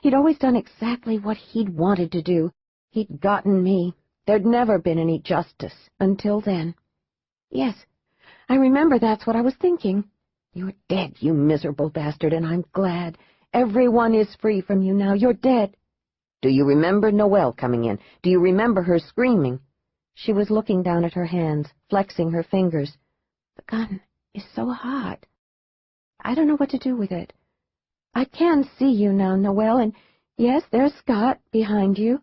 He'd always done exactly what he'd wanted to do. He'd gotten me. There'd never been any justice until then. Yes, I remember that's what I was thinking. You're dead, you miserable bastard, and I'm glad. Everyone is free from you now. You're dead." "Do you remember Noelle coming in? Do you remember her screaming?" She was looking down at her hands, flexing her fingers. "The gun is so hot. I don't know what to do with it. I can see you now, Noelle, and yes, there's Scott behind you.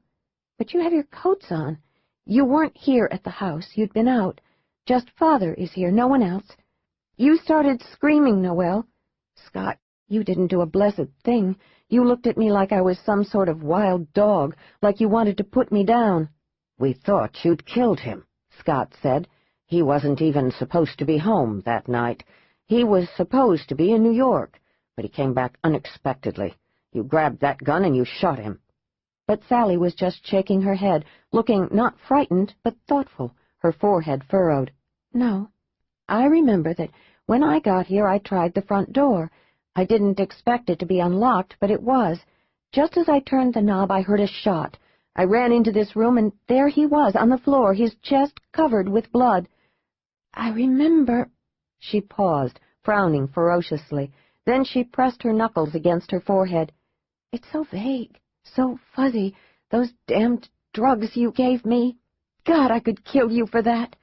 But you have your coats on. You weren't here at the house. You'd been out. Just Father is here, no one else. You started screaming, Noelle. Scott, you didn't do a blessed thing. You looked at me like I was some sort of wild dog, like you wanted to put me down." "We thought you'd killed him," Scott said. "He wasn't even supposed to be home that night. He was supposed to be in New York, but he came back unexpectedly. You grabbed that gun and you shot him." But Sally was just shaking her head, looking not frightened, but thoughtful, her forehead furrowed. "No, I remember that when I got here I tried the front door. I didn't expect it to be unlocked, but it was. Just as I turned the knob I heard a shot. I ran into this room, and there he was, on the floor, his chest covered with blood. I remember—" She paused, frowning ferociously. Then she pressed her knuckles against her forehead. "It's so vague. So fuzzy, those damned drugs you gave me. God, I could kill you for that,"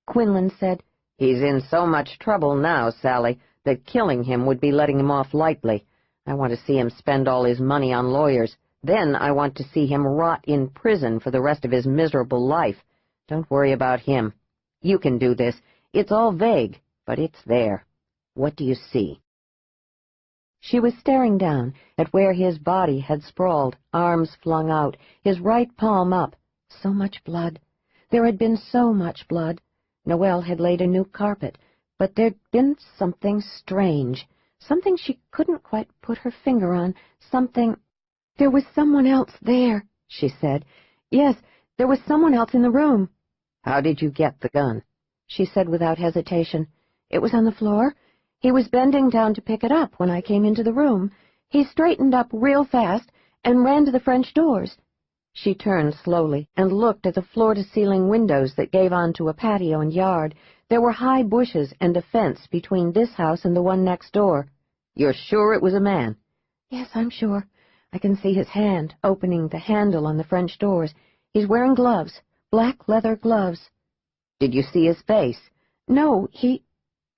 Quinlan said. "He's in so much trouble now, Sally, that killing him would be letting him off lightly. I want to see him spend all his money on lawyers. Then I want to see him rot in prison for the rest of his miserable life. Don't worry about him. You can do this. It's all vague, but it's there. What do you see?" She was staring down at where his body had sprawled, arms flung out, his right palm up. So much blood. There had been so much blood. Noelle had laid a new carpet, but there'd been something strange, something she couldn't quite put her finger on, something— "There was someone else there," she said. "Yes, there was someone else in the room." "How did you get the gun?" she said without hesitation. "It was on the floor. He was bending down to pick it up when I came into the room. He straightened up real fast and ran to the French doors." She turned slowly and looked at the floor-to-ceiling windows that gave onto a patio and yard. There were high bushes and a fence between this house and the one next door. "You're sure it was a man?" "Yes, I'm sure. I can see his hand opening the handle on the French doors. He's wearing gloves, black leather gloves." "Did you see his face?" "No, he—"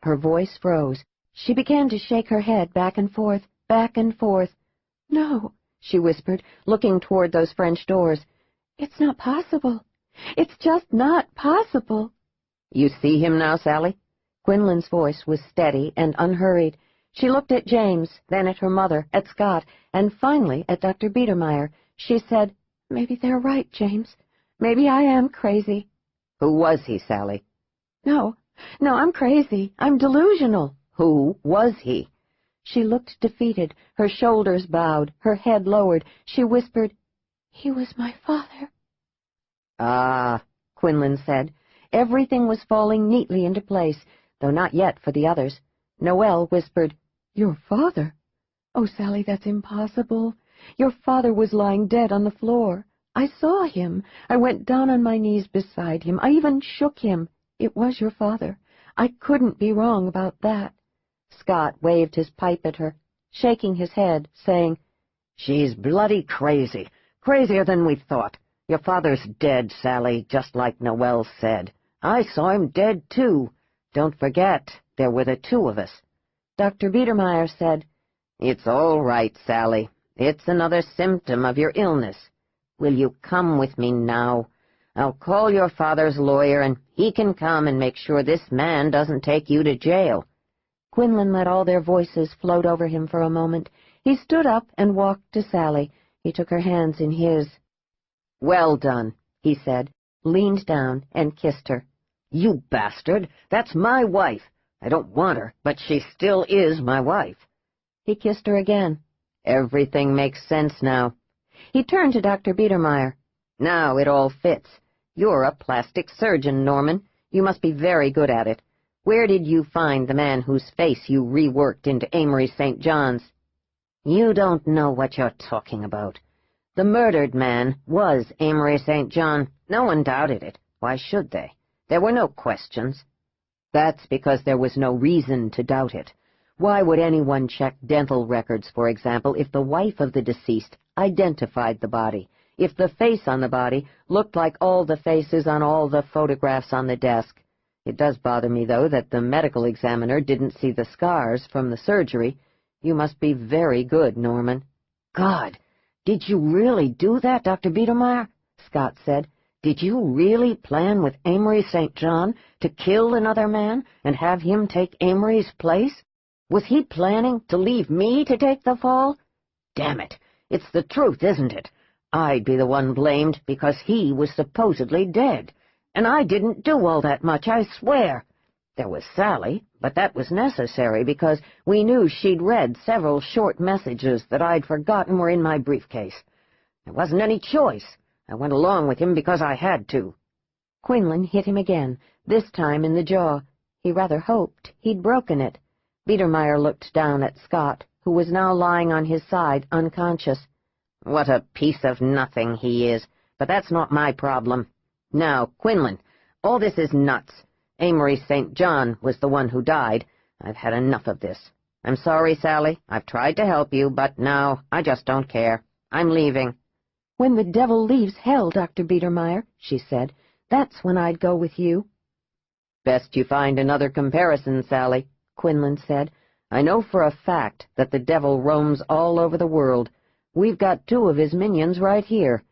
Her voice froze. She began to shake her head back and forth, back and forth. "No," she whispered, looking toward those French doors. "It's not possible. It's just not possible." "You see him now, Sally?" Quinlan's voice was steady and unhurried. She looked at James, then at her mother, at Scott, and finally at Dr. Biedermeier. She said, "Maybe they're right, James. Maybe I am crazy." Who was he, Sally? No, I'm crazy. I'm delusional." Who was he? She looked defeated, her shoulders bowed, her head lowered. She whispered, "He was my father." Ah, Quinlan said. Everything was falling neatly into place, though not yet for the others. Noelle whispered, "Your father? Oh, Sally, that's impossible. Your father was lying dead on the floor. I saw him. I went down on my knees beside him. I even shook him. It was your father. I couldn't be wrong about that." Scott waved his pipe at her, shaking his head, saying, "She's bloody crazy. Crazier than we thought. Your father's dead, Sally, just like Noelle said. I saw him dead, too. Don't forget, there were the two of us." Dr. Biedermeier said, "It's all right, Sally. It's another symptom of your illness. Will you come with me now? I'll call your father's lawyer, and he can come and make sure this man doesn't take you to jail." Quinlan let all their voices float over him for a moment. He stood up and walked to Sally. He took her hands in his. "Well done," he said, leaned down and kissed her. "You bastard! That's my wife. I don't want her, but she still is my wife." He kissed her again. "Everything makes sense now." He turned to Dr. Biedermeier. "Now it all fits. You're a plastic surgeon, Norman. You must be very good at it. Where did you find the man whose face you reworked into Amory St. John's?" "You don't know what you're talking about. The murdered man was Amory St. John. No one doubted it. Why should they? There were no questions." "That's because there was no reason to doubt it. Why would anyone check dental records, for example, if the wife of the deceased identified the body, if the face on the body looked like all the faces on all the photographs on the desk? It does bother me, though, that the medical examiner didn't see the scars from the surgery. You must be very good, Norman." "God, did you really do that, Dr. Biedermeier?" Scott said. "Did you really plan with Amory St. John to kill another man and have him take Amory's place? Was he planning to leave me to take the fall? Damn it, it's the truth, isn't it? I'd be the one blamed because he was supposedly dead. And I didn't do all that much, I swear. There was Sally, but that was necessary because we knew she'd read several short messages that I'd forgotten were in my briefcase. There wasn't any choice. I went along with him because I had to." Quinlan hit him again, this time in the jaw. He rather hoped he'd broken it. Biedermeier looked down at Scott, who was now lying on his side, unconscious. "What a piece of nothing he is, but that's not my problem. Now, Quinlan, all this is nuts. Amory St. John was the one who died. I've had enough of this. I'm sorry, Sally. I've tried to help you, but now I just don't care. I'm leaving." "When the devil leaves hell, Dr. Biedermeier," she said, "that's when I'd go with you." "Best you find another comparison, Sally," Quinlan said. "I know for a fact that the devil roams all over the world. We've got 2 of his minions right here.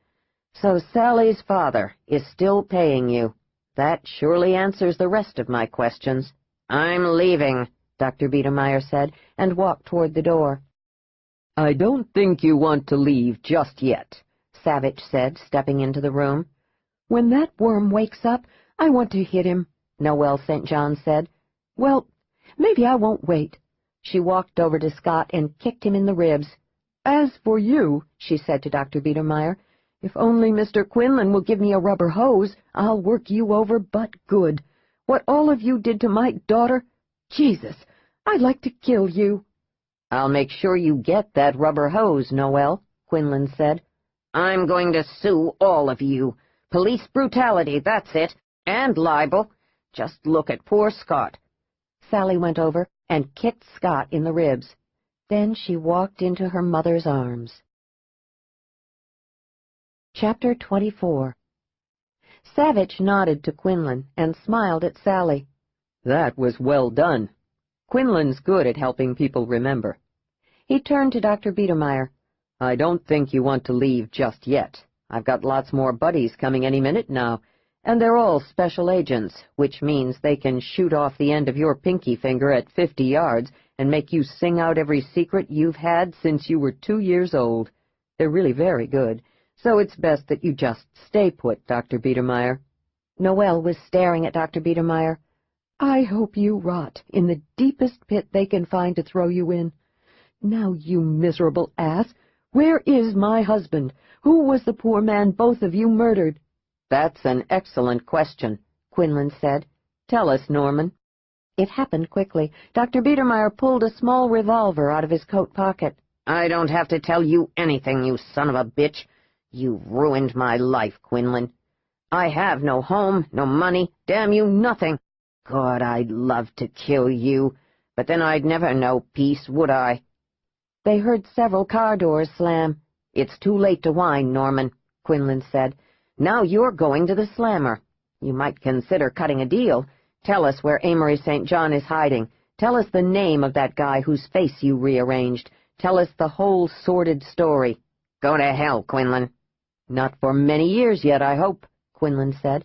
So Sally's father is still paying you. That surely answers the rest of my questions. I'm leaving," Dr. Biedermeier said, and walked toward the door. "I don't think you want to leave just yet," Savage said, stepping into the room. "When that worm wakes up, I want to hit him," Noelle St. John said. "Well, maybe I won't wait." She walked over to Scott and kicked him in the ribs. "As for you," she said to Dr. Biedermeier, "if only Mr. Quinlan will give me a rubber hose, I'll work you over but good. What all of you did to my daughter, Jesus, I'd like to kill you." "I'll make sure you get that rubber hose, Noelle," Quinlan said. "I'm going to sue all of you. Police brutality, that's it, and libel. Just look at poor Scott." Sally went over and kicked Scott in the ribs. Then she walked into her mother's arms. Chapter 24. Savage nodded to Quinlan and smiled at Sally. "That was well done. Quinlan's good at helping people remember." He turned to Dr. Biedermeier. "I don't think you want to leave just yet. I've got lots more buddies coming any minute now, and they're all special agents, which means they can shoot off the end of your pinky finger at 50 yards and make you sing out every secret you've had since you were 2 years old. They're really very good, so it's best that you just stay put, Dr. Biedermeier." Noelle was staring at Dr. Biedermeier. "I hope you rot in the deepest pit they can find to throw you in. Now, you miserable ass, where is my husband? Who was the poor man both of you murdered?" "That's an excellent question," Quinlan said. "Tell us, Norman." It happened quickly. Dr. Biedermeier pulled a small revolver out of his coat pocket. "I don't have to tell you anything, you son of a bitch. You've ruined my life, Quinlan. I have no home, no money, damn you, nothing. God, I'd love to kill you, but then I'd never know peace, would I?" They heard several car doors slam. "It's too late to whine, Norman," Quinlan said. "Now you're going to the slammer. You might consider cutting a deal. Tell us where Amory St. John is hiding. Tell us the name of that guy whose face you rearranged. Tell us the whole sordid story. Go to hell, Quinlan." "Not for many years yet, I hope," Quinlan said.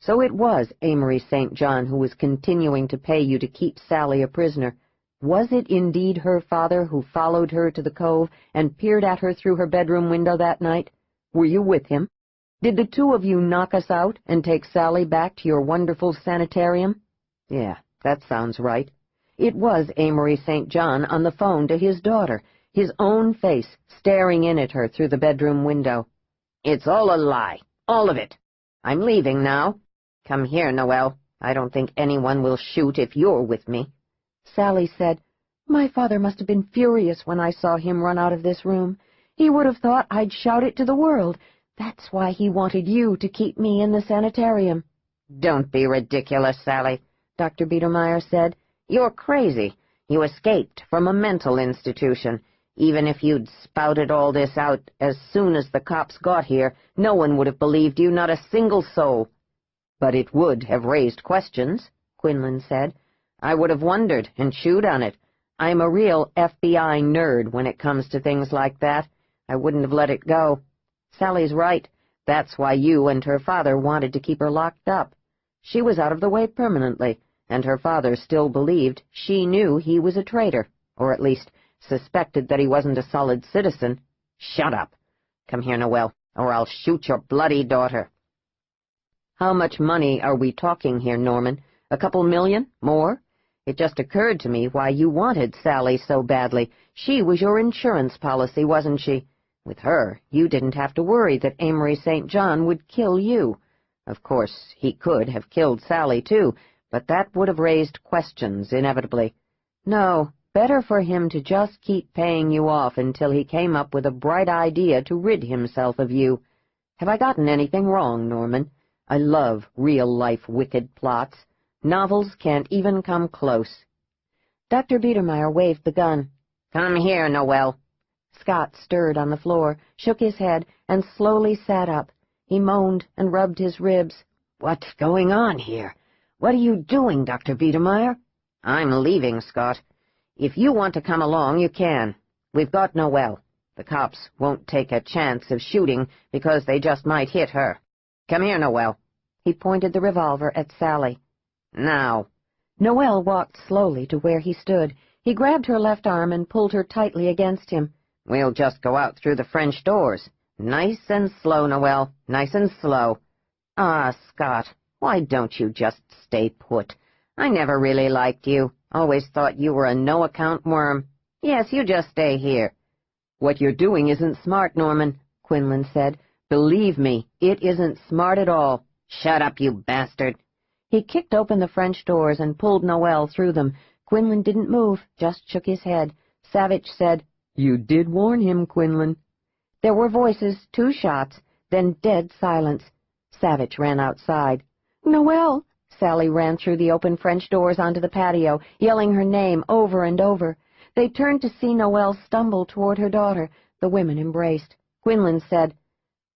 "So it was Amory St. John who was continuing to pay you to keep Sally a prisoner. Was it indeed her father who followed her to the Cove and peered at her through her bedroom window that night? Were you with him? Did the two of you knock us out and take Sally back to your wonderful sanitarium?" "Yeah, that sounds right. It was Amory St. John on the phone to his daughter, his own face staring in at her through the bedroom window." "It's all a lie, all of it. I'm leaving now. Come here, Noelle. I don't think anyone will shoot if you're with me." Sally said, "My father must have been furious when I saw him run out of this room. He would have thought I'd shout it to the world. That's why he wanted you to keep me in the sanitarium." "Don't be ridiculous, Sally," Dr. Biedermeier said. "You're crazy. You escaped from a mental institution. Even if you'd spouted all this out as soon as the cops got here, no one would have believed you, not a single soul." "But it would have raised questions," Quinlan said. "I would have wondered and chewed on it. I'm a real FBI nerd when it comes to things like that. I wouldn't have let it go. Sally's right. That's why you and her father wanted to keep her locked up. She was out of the way permanently, and her father still believed she knew he was a traitor, or at least suspected that he wasn't a solid citizen." "Shut up. Come here, Noelle, or I'll shoot your bloody daughter." "How much money are we talking here, Norman? A couple million? More? It just occurred to me why you wanted Sally so badly. She was your insurance policy, wasn't she? With her, you didn't have to worry that Amory St. John would kill you. Of course, he could have killed Sally, too, but that would have raised questions, inevitably. No, better for him to just keep paying you off until he came up with a bright idea to rid himself of you. Have I gotten anything wrong, Norman? I love real-life wicked plots. Novels can't even come close." Dr. Biedermeier waved the gun. "Come here, Noelle." Scott stirred on the floor, shook his head, and slowly sat up. He moaned and rubbed his ribs. "What's going on here? What are you doing, Dr. Biedermeier?" "I'm leaving, Scott. If you want to come along, you can. We've got Noelle. The cops won't take a chance of shooting because they just might hit her. Come here, Noelle." He pointed the revolver at Sally. "Now." Noelle walked slowly to where he stood. He grabbed her left arm and pulled her tightly against him. "We'll just go out through the French doors. Nice and slow, Noelle, nice and slow. Ah, Scott, why don't you just stay put? I never really liked you. Always thought you were a no-account worm. Yes, you just stay here." "What you're doing isn't smart, Norman," Quinlan said. "Believe me, it isn't smart at all." "Shut up, you bastard." He kicked open the French doors and pulled Noelle through them. Quinlan didn't move, just shook his head. Savage said, "You did warn him, Quinlan." There were voices, 2 shots, then dead silence. Savage ran outside. "Noelle!" Sally ran through the open French doors onto the patio, yelling her name over and over. They turned to see Noelle stumble toward her daughter. The women embraced. Quinlan said,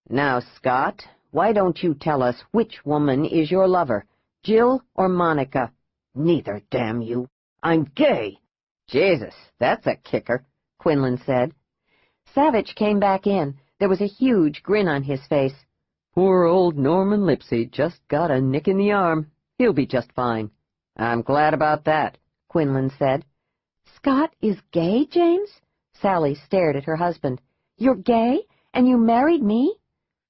"Now, Scott, why don't you tell us which woman is your lover, Jill or Monica?" "Neither, damn you. I'm gay." "Jesus, that's a kicker," Quinlan said. Savage came back in. There was a huge grin on his face. "Poor old Norman Lipsey just got a nick in the arm. He'll be just fine." "I'm glad about that," Quinlan said. Scott is gay, James? Sally stared at her husband. You're gay, and you married me?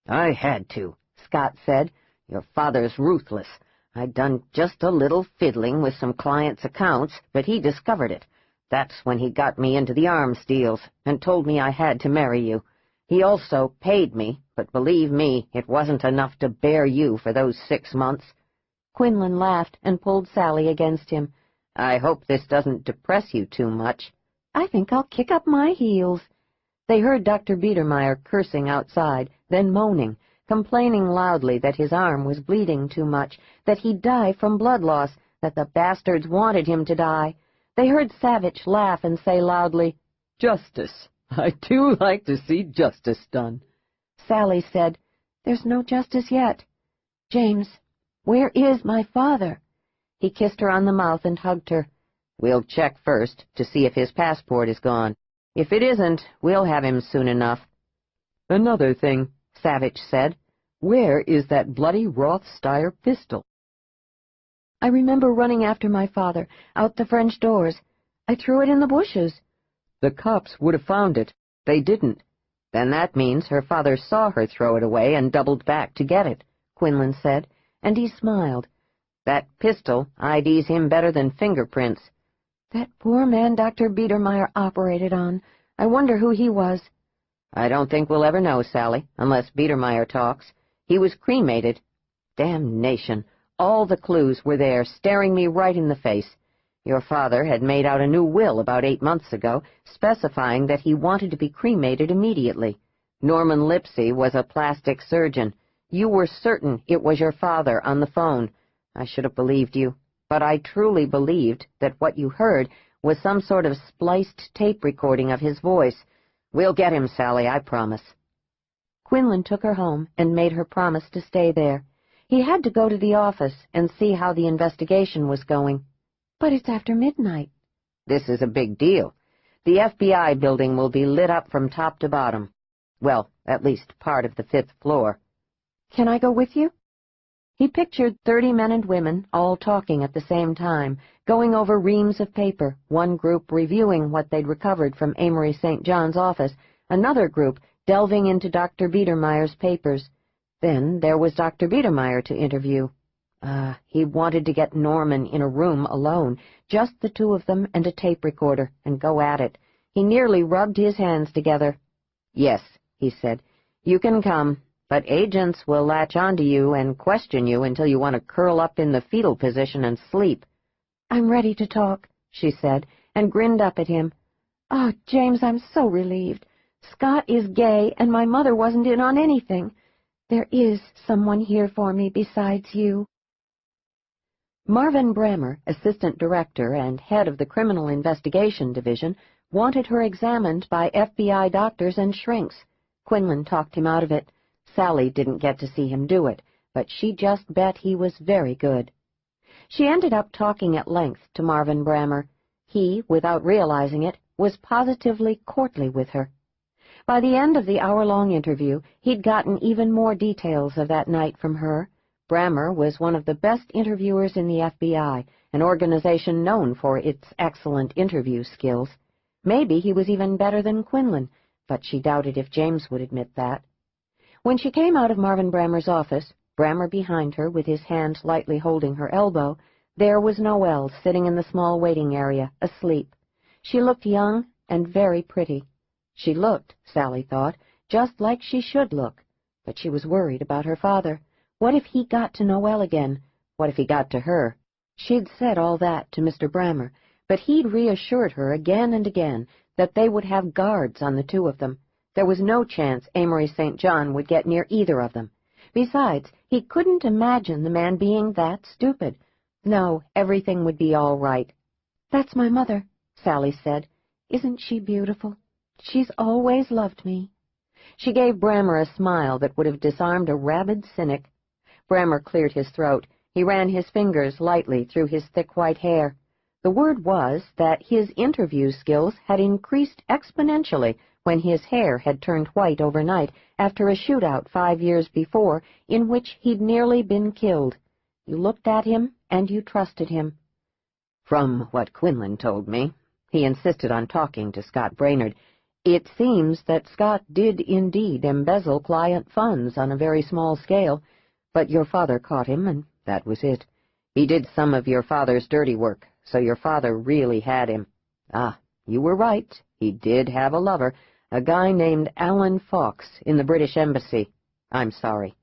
I had to, Scott said. Your father's ruthless. I'd done just a little fiddling with some clients' accounts, but he discovered it. That's when he got me into the arms deals and told me I had to marry you. He also paid me, but believe me, it wasn't enough to bear you for those 6 months. Quinlan laughed and pulled Sally against him. I hope this doesn't depress you too much. I think I'll kick up my heels. They heard Dr. Biedermeier cursing outside, then moaning, complaining loudly that his arm was bleeding too much, that he'd die from blood loss, that the bastards wanted him to die. They heard Savage laugh and say loudly, "Justice. I do like to see justice done." Sally said, "There's no justice yet. James, where is my father?" He kissed her on the mouth and hugged her. "We'll check first to see if his passport is gone. If it isn't, we'll have him soon enough." "Another thing," Savage said. "Where is that bloody Rothsteyr pistol?" "I remember running after my father, out the French doors. I threw it in the bushes." "The cops would have found it. They didn't." "Then that means her father saw her throw it away and doubled back to get it," Quinlan said, and he smiled. "That pistol IDs him better than fingerprints." "That poor man Dr. Biedermeier operated on. I wonder who he was." "I don't think we'll ever know, Sally, unless Biedermeier talks. He was cremated. Damnation! All the clues were there, staring me right in the face. Your father had made out a new will about 8 months ago, specifying that he wanted to be cremated immediately. Norman Lipsey was a plastic surgeon. You were certain it was your father on the phone. I should have believed you, but I truly believed that what you heard was some sort of spliced tape recording of his voice. We'll get him, Sally, I promise." Quinlan took her home and made her promise to stay there. He had to go to the office and see how the investigation was going. "But it's after midnight." "This is a big deal. The FBI building will be lit up from top to bottom. Well, at least part of the 5th floor. "Can I go with you?" He pictured 30 men and women all talking at the same time, going over reams of paper, one group reviewing what they'd recovered from Amory St. John's office, another group delving into Dr. Biedermeier's papers. Then there was Dr. Biedermeier to interview. He wanted to get Norman in a room alone, just the two of them and a tape recorder, and go at it. He nearly rubbed his hands together. "Yes," he said, "you can come, but agents will latch onto you and question you until you want to curl up in the fetal position and sleep." "I'm ready to talk," she said, and grinned up at him. "Oh, James, I'm so relieved. Scott is gay, and my mother wasn't in on anything. There is someone here for me besides you." Marvin Brammer, assistant director and head of the Criminal Investigation Division, wanted her examined by FBI doctors and shrinks. Quinlan talked him out of it. Sally didn't get to see him do it, but she just bet he was very good. She ended up talking at length to Marvin Brammer. He, without realizing it, was positively courtly with her. By the end of the hour-long interview, he'd gotten even more details of that night from her. Brammer was one of the best interviewers in the FBI, an organization known for its excellent interview skills. Maybe he was even better than Quinlan, but she doubted if James would admit that. When she came out of Marvin Brammer's office, Brammer behind her with his hand lightly holding her elbow, there was Noelle sitting in the small waiting area, asleep. She looked young and very pretty. She looked, Sally thought, just like she should look, but she was worried about her father. What if he got to Noelle again? What if he got to her? She'd said all that to Mr. Brammer, but he'd reassured her again and again that they would have guards on the two of them. There was no chance Amory St. John would get near either of them. Besides, he couldn't imagine the man being that stupid. No, everything would be all right. "That's my mother," Sally said. "Isn't she beautiful? She's always loved me." She gave Brammer a smile that would have disarmed a rabid cynic. Brammer cleared his throat. He ran his fingers lightly through his thick white hair. The word was that his interview skills had increased exponentially when his hair had turned white overnight after a shootout 5 years before in which he'd nearly been killed. You looked at him and you trusted him. "From what Quinlan told me, He insisted on talking to Scott Brainerd. It seems that Scott did indeed embezzle client funds on a very small scale, but your father caught him, and that was it. He did some of your father's dirty work, so your father really had him. Ah, you were right. He did have a lover, a guy named Alan Fox in the British Embassy. I'm sorry.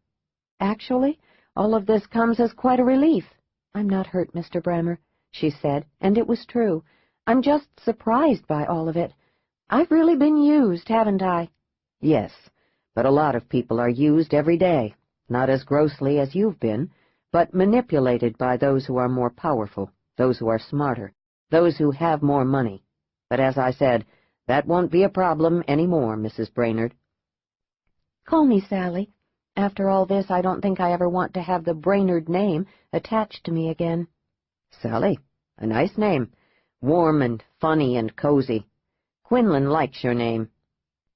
Actually, all of this comes as quite a relief. I'm not hurt, Mr. Brammer, she said, and it was true. I'm just surprised by all of it. I've really been used, haven't I? Yes, but a lot of people are used every day, not as grossly as you've been, but manipulated by those who are more powerful, those who are smarter, those who have more money. But as I said, that won't be a problem any more, Mrs. Brainerd. Call me Sally. After all this, I don't think I ever want to have the Brainerd name attached to me again. Sally, a nice name. Warm and funny and cozy. Quinlan likes your name.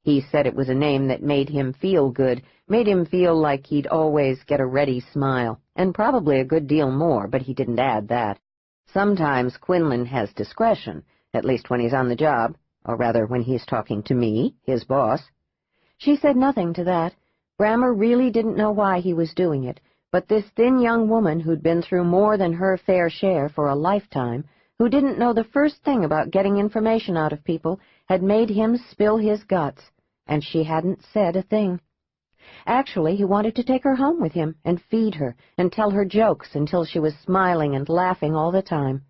He said it was a name that made him feel good, made him feel like he'd always get a ready smile, and probably a good deal more, but he didn't add that. Sometimes Quinlan has discretion, at least when he's on the job, or rather when he's talking to me, his boss. She said nothing to that. Brammer really didn't know why he was doing it, but this thin young woman who'd been through more than her fair share for a lifetime, who didn't know the first thing about getting information out of people, had made him spill his guts, and she hadn't said a thing. Actually, he wanted to take her home with him and feed her and tell her jokes until she was smiling and laughing all the time.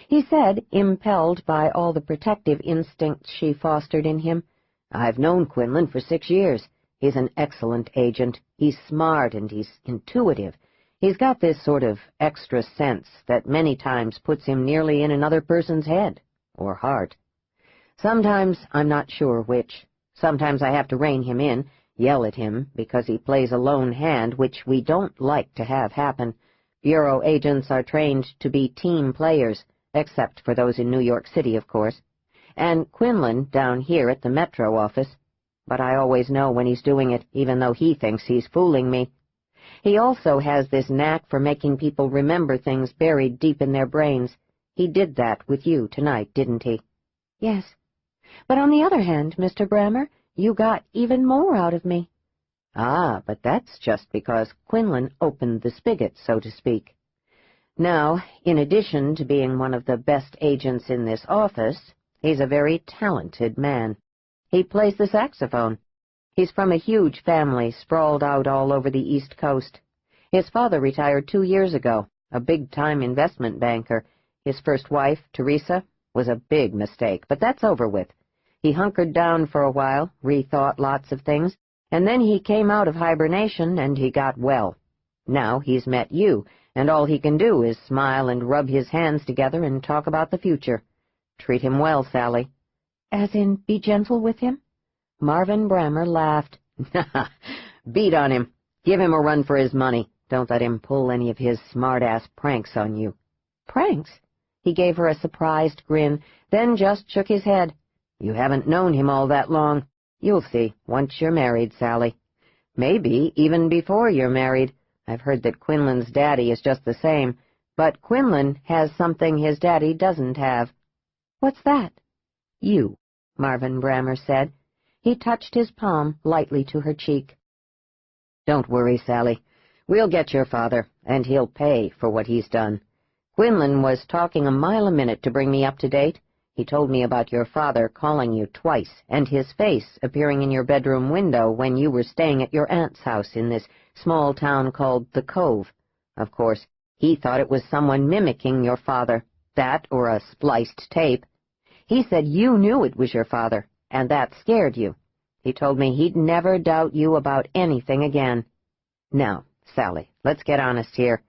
He said, impelled by all the protective instincts she fostered in him, I've known Quinlan for 6 years. He's an excellent agent. He's smart and he's intuitive. He's got this sort of extra sense that many times puts him nearly in another person's head, or heart. Sometimes I'm not sure which. Sometimes I have to rein him in, yell at him, because he plays a lone hand, which we don't like to have happen. Bureau agents are trained to be team players, except for those in New York City, of course. And Quinlan down here at the Metro office. But I always know when he's doing it, even though he thinks he's fooling me. He also has this knack for making people remember things buried deep in their brains. He did that with you tonight, didn't he? Yes. But on the other hand, Mr. Brammer, you got even more out of me. Ah, but that's just because Quinlan opened the spigot, so to speak. Now, in addition to being one of the best agents in this office, he's a very talented man. He plays the saxophone. He's from a huge family sprawled out all over the East Coast. His father retired 2 years ago, a big-time investment banker. His first wife, Teresa, was a big mistake, but that's over with. He hunkered down for a while, rethought lots of things, and then he came out of hibernation and he got well. Now he's met you, and all he can do is smile and rub his hands together and talk about the future. Treat him well, Sally. As in, be gentle with him? Marvin Brammer laughed. Beat on him. Give him a run for his money. Don't let him pull any of his smart-ass pranks on you. Pranks? He gave her a surprised grin, then just shook his head. You haven't known him all that long. You'll see, once you're married, Sally. Maybe even before you're married. I've heard that Quinlan's daddy is just the same, but Quinlan has something his daddy doesn't have. What's that? You, Marvin Brammer said. He touched his palm lightly to her cheek. Don't worry, Sally. We'll get your father, and he'll pay for what he's done. Quinlan was talking a mile a minute to bring me up to date. He told me about your father calling you twice, and his face appearing in your bedroom window when you were staying at your aunt's house in this small town called the Cove. Of course, he thought it was someone mimicking your father, that or a spliced tape. He said you knew it was your father, and that scared you. He told me he'd never doubt you about anything again. Now, Sally, let's get honest here.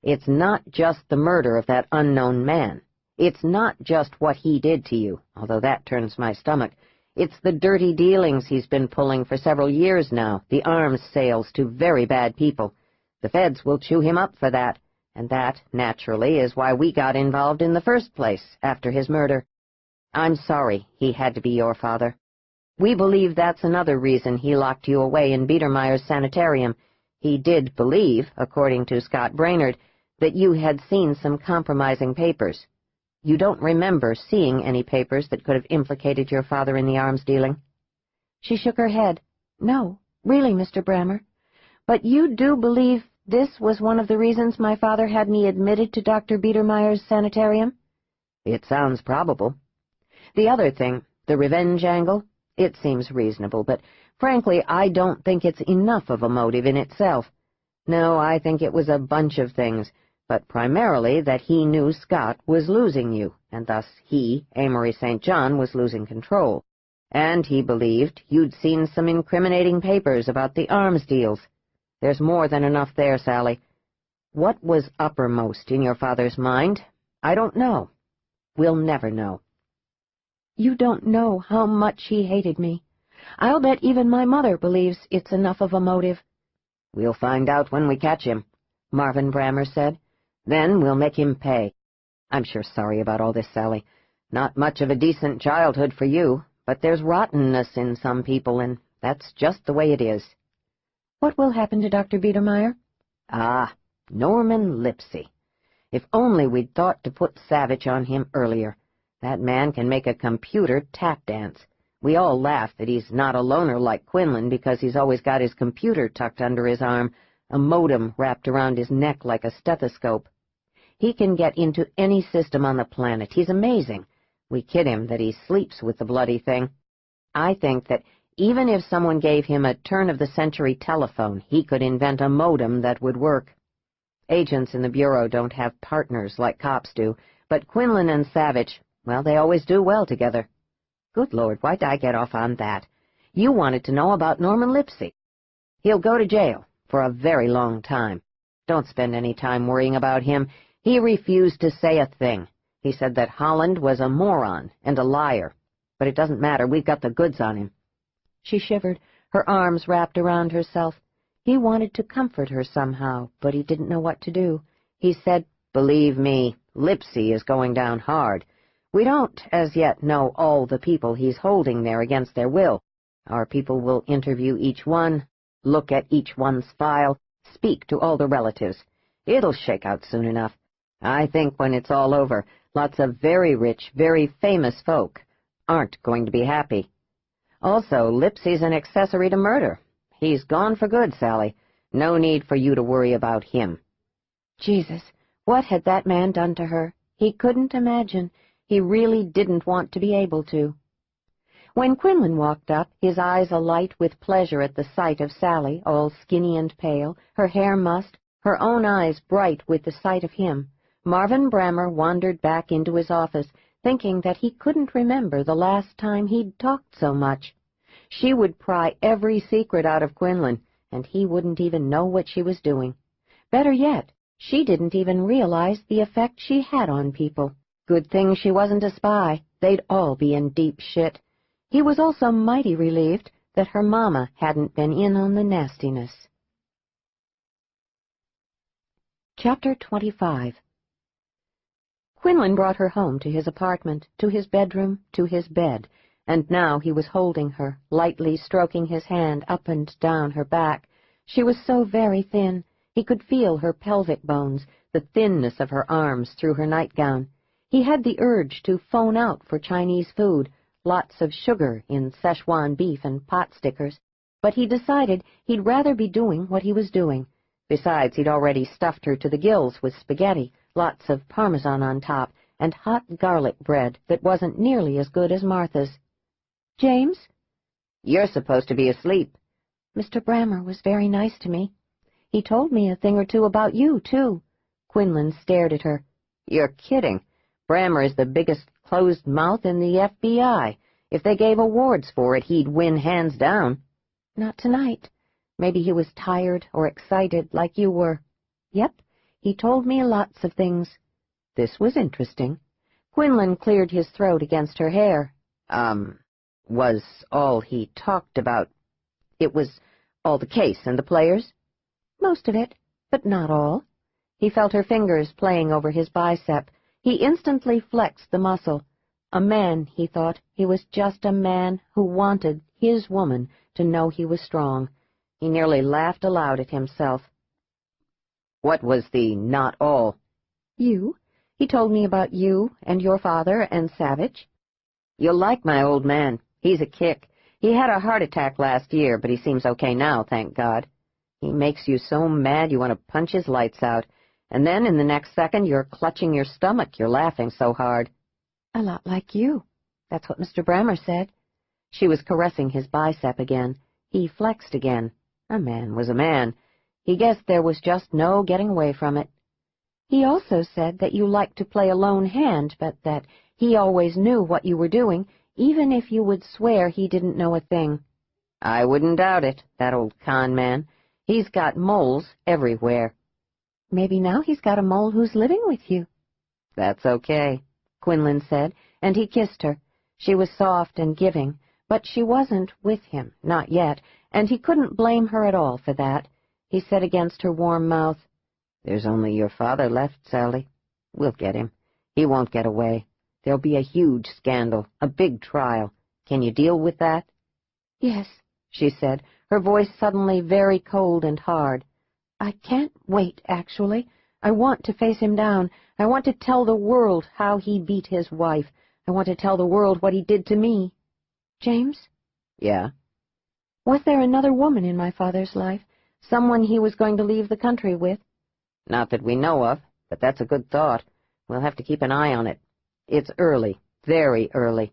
It's not just the murder of that unknown man. It's not just what he did to you, although that turns my stomach. It's the dirty dealings he's been pulling for several years now, the arms sales to very bad people. The feds will chew him up for that, and that, naturally, is why we got involved in the first place after his murder. I'm sorry he had to be your father. We believe that's another reason he locked you away in Biedermeier's sanitarium. He did believe, according to Scott Brainerd, that you had seen some compromising papers. You don't remember seeing any papers that could have implicated your father in the arms dealing? She shook her head. No, really, Mr. Brammer. But you do believe this was one of the reasons my father had me admitted to Dr. Biedermeier's sanitarium? It sounds probable. The other thing, the revenge angle, it seems reasonable, but frankly, I don't think it's enough of a motive in itself. No, I think it was a bunch of things, but primarily that he knew Scott was losing you, and thus he, Amory St. John, was losing control. And he believed you'd seen some incriminating papers about the arms deals. There's more than enough there, Sally. What was uppermost in your father's mind? I don't know. We'll never know. You don't know how much he hated me. I'll bet even my mother believes it's enough of a motive. We'll find out when we catch him, Marvin Brammer said. Then we'll make him pay. I'm sure sorry about all this, Sally. Not much of a decent childhood for you, but there's rottenness in some people, and that's just the way it is. What will happen to Dr. Biedermeier? Ah, Norman Lipsey. If only we'd thought to put Savage on him earlier. That man can make a computer tap dance. We all laugh that he's not a loner like Quinlan because he's always got his computer tucked under his arm, a modem wrapped around his neck like a stethoscope. He can get into any system on the planet. He's amazing. We kid him that he sleeps with the bloody thing. I think that even if someone gave him a turn-of-the-century telephone, he could invent a modem that would work. Agents in the Bureau don't have partners like cops do, but Quinlan and Savage, well, they always do well together. Good Lord, why'd I get off on that? You wanted to know about Norman Lipsey. He'll go to jail for a very long time. Don't spend any time worrying about him. He refused to say a thing. He said that Holland was a moron and a liar. But it doesn't matter, we've got the goods on him. She shivered, her arms wrapped around herself. He wanted to comfort her somehow, but he didn't know what to do. He said, "Believe me, Lipsey is going down hard. We don't, as yet, know all the people he's holding there against their will. Our people will interview each one, look at each one's file, speak to all the relatives. It'll shake out soon enough. I think when it's all over, lots of very rich, very famous folk aren't going to be happy. Also, Lipsey's an accessory to murder. He's gone for good, Sally. No need for you to worry about him." Jesus, what had that man done to her? He couldn't imagine. He really didn't want to be able to. When Quinlan walked up, his eyes alight with pleasure at the sight of Sally, all skinny and pale, her hair mussed, her own eyes bright with the sight of him, Marvin Brammer wandered back into his office, thinking that he couldn't remember the last time he'd talked so much. She would pry every secret out of Quinlan, and he wouldn't even know what she was doing. Better yet, she didn't even realize the effect she had on people. Good thing she wasn't a spy. They'd all be in deep shit. He was also mighty relieved that her mama hadn't been in on the nastiness. Chapter 25. Quinlan brought her home to his apartment, to his bedroom, to his bed, and now he was holding her, lightly stroking his hand up and down her back. She was so very thin. He could feel her pelvic bones, the thinness of her arms through her nightgown. He had the urge to phone out for Chinese food, lots of sugar in Szechuan beef and pot stickers, but he decided he'd rather be doing what he was doing. Besides, he'd already stuffed her to the gills with spaghetti, lots of Parmesan on top, and hot garlic bread that wasn't nearly as good as Martha's. "James?" "You're supposed to be asleep." "Mr. Brammer was very nice to me. He told me a thing or two about you, too." Quinlan stared at her. "You're kidding. Brammer is the biggest closed mouth in the FBI. If they gave awards for it, he'd win hands down." "Not tonight. Maybe he was tired or excited like you were." "Yep, he told me lots of things." This was interesting. Quinlan cleared his throat against her hair. Was all he talked about, it was all the case and the players?" "Most of it, but not all." He felt her fingers playing over his bicep. He instantly flexed the muscle. A man, he thought. He was just a man who wanted his woman to know he was strong. He nearly laughed aloud at himself. "What was the not all?" "You. He told me about you and your father and Savage. You'll like my old man. He's a kick. He had a heart attack last year, but he seems okay now, thank God. He makes you so mad you want to punch his lights out, and then in the next second you're clutching your stomach, you're laughing so hard. A lot like you. That's what Mr. Brammer said. She was caressing his bicep again. He flexed again. A man was a man. He guessed there was just no getting away from it. He also said that you liked to play a lone hand, but that he always knew what you were doing, even if you would swear he didn't know a thing. I wouldn't doubt it, that old con man. He's got moles everywhere. Maybe now he's got a mole who's living with you. That's okay, Quinlan said, and he kissed her. She was soft and giving, but she wasn't with him, not yet, and he couldn't blame her at all for that. He said against her warm mouth, "There's only your father left, Sally. We'll get him. He won't get away. There'll be a huge scandal, a big trial. Can you deal with that?" "Yes," she said, her voice suddenly very cold and hard. "I can't wait, actually. I want to face him down. I want to tell the world how he beat his wife. I want to tell the world what he did to me." "James?" "Yeah?" "Was there another woman in my father's life? Someone he was going to leave the country with?" "Not that we know of, but that's a good thought. We'll have to keep an eye on it. It's early, very early.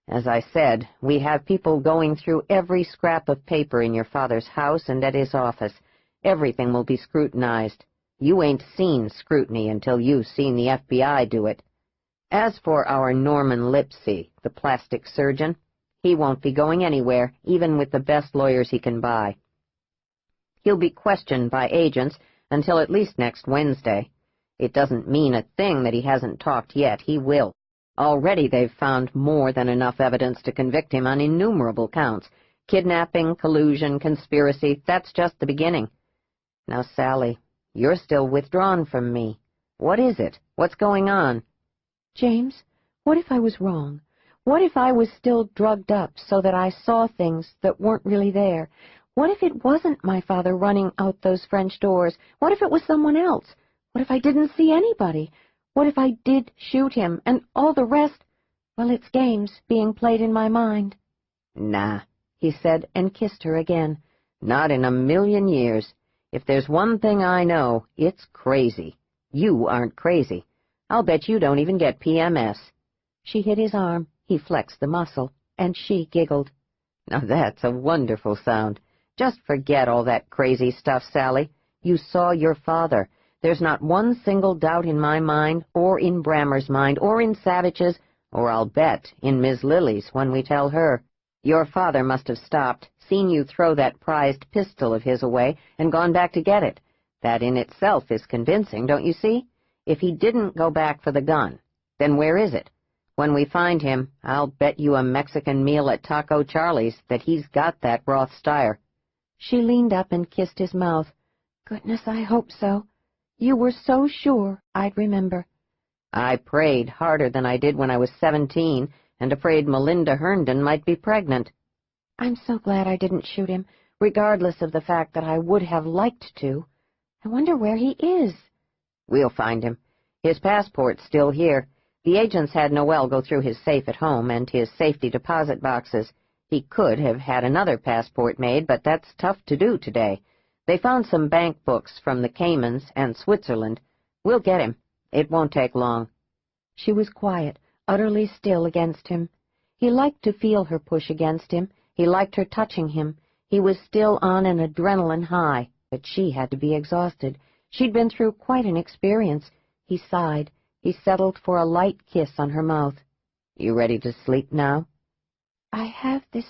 As I said, we have people going through every scrap of paper in your father's house and at his office. Everything will be scrutinized. You ain't seen scrutiny until you've seen the FBI do it. As for our Norman Lipsey, the plastic surgeon, he won't be going anywhere, even with the best lawyers he can buy. He'll be questioned by agents until at least next Wednesday. It doesn't mean a thing that he hasn't talked yet. He will. Already they've found more than enough evidence to convict him on innumerable counts. Kidnapping, collusion, conspiracy, that's just the beginning. Now, Sally, you're still withdrawn from me. What is it? What's going on?" "James, what if I was wrong? What if I was still drugged up so that I saw things that weren't really there? What if it wasn't my father running out those French doors? What if it was someone else? What if I didn't see anybody? What if I did shoot him, and all the rest? Well, it's games being played in my mind." "Nah," he said, and kissed her again. "Not in a million years. If there's one thing I know, it's crazy. You aren't crazy. I'll bet you don't even get PMS. She hit his arm, he flexed the muscle, and she giggled. Now that's a wonderful sound. Just forget all that crazy stuff, Sally. You saw your father. There's not one single doubt in my mind, or in Brammer's mind, or in Savage's, or I'll bet in Miss Lily's when we tell her. Your father must have stopped, seen you throw that prized pistol of his away, and gone back to get it. That in itself is convincing, don't you see? If he didn't go back for the gun, then where is it? When we find him, I'll bet you a Mexican meal at Taco Charlie's that he's got that Rothsteyer. She leaned up and kissed his mouth. Goodness, I hope so. You were so sure I'd remember. I prayed harder than I did when I was 17, and afraid Melinda Herndon might be pregnant. I'm so glad I didn't shoot him, regardless of the fact that I would have liked to. I wonder where he is. We'll find him. His passport's still here. The agents had Noel go through his safe at home and his safety deposit boxes. He could have had another passport made, but that's tough to do today. They found some bank books from the Caymans and Switzerland. We'll get him. It won't take long. She was quiet, utterly still against him. He liked to feel her push against him. He liked her touching him. He was still on an adrenaline high, but she had to be exhausted. She'd been through quite an experience. He sighed. He settled for a light kiss on her mouth. You ready to sleep now? I have this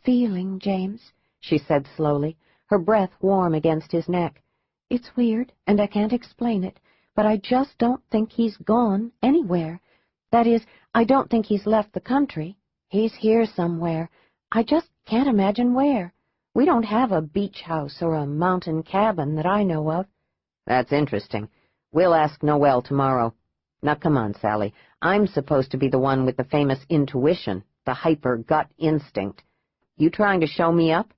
feeling, James, she said slowly, her breath warm against his neck. It's weird, and I can't explain it, but I just don't think he's gone anywhere. That is, I don't think he's left the country. He's here somewhere. I just can't imagine where. We don't have a beach house or a mountain cabin that I know of. That's interesting. We'll ask Noel tomorrow. Now come on, Sally. I'm supposed to be the one with the famous intuition, the hyper-gut instinct. You trying to show me up?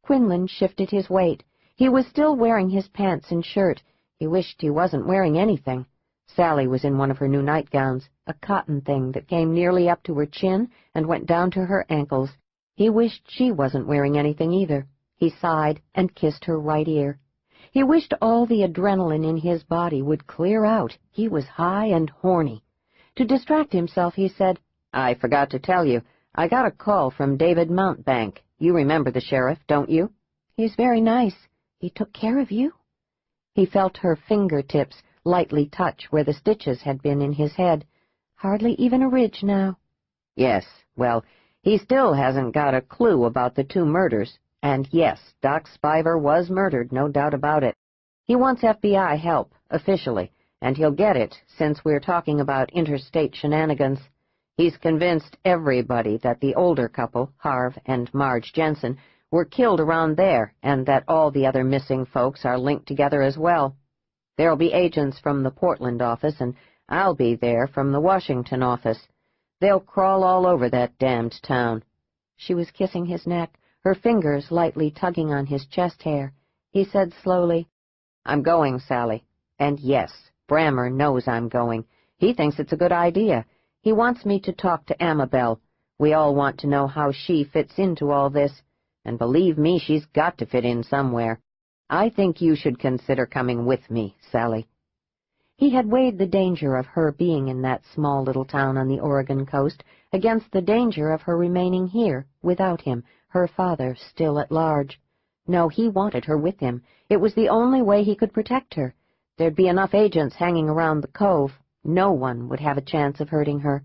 Quinlan shifted his weight. He was still wearing his pants and shirt. He wished he wasn't wearing anything. Sally was in one of her new nightgowns, a cotton thing that came nearly up to her chin and went down to her ankles. He wished she wasn't wearing anything either. He sighed and kissed her right ear. He wished all the adrenaline in his body would clear out. He was high and horny. To distract himself, he said, "I forgot to tell you. I got a call from David Mountbank. You remember the sheriff, don't you?" "He's very nice. He took care of you?" He felt her fingertips lightly touch where the stitches had been in his head. "Hardly even a ridge now." "Yes, well, he still hasn't got a clue about the 2 murders. And yes, Doc Spiver was murdered, no doubt about it. He wants FBI help, officially, and he'll get it since we're talking about interstate shenanigans. He's convinced everybody that the older couple, Harv and Marge Jensen, were killed around there, and that all the other missing folks are linked together as well. There'll be agents from the Portland office, and I'll be there from the Washington office. They'll crawl all over that damned town." She was kissing his neck, her fingers lightly tugging on his chest hair. He said slowly, "I'm going, Sally. And yes, Brammer knows I'm going. He thinks it's a good idea. He wants me to talk to Amabel. We all want to know how she fits into all this. And believe me, she's got to fit in somewhere. I think you should consider coming with me, Sally." He had weighed the danger of her being in that small little town on the Oregon coast against the danger of her remaining here, without him, her father still at large. No, he wanted her with him. It was the only way he could protect her. There'd be enough agents hanging around the Cove. No one would have a chance of hurting her.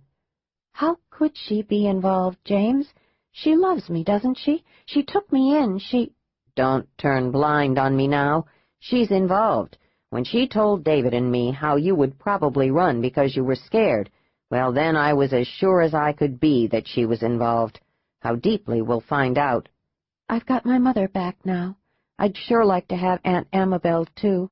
"How could she be involved, James? She loves me, doesn't she? She took me in, she—" "Don't turn blind on me now. She's involved. When she told David and me how you would probably run because you were scared, well, then I was as sure as I could be that she was involved. How deeply we'll find out." "I've got my mother back now. I'd sure like to have Aunt Amabel, too.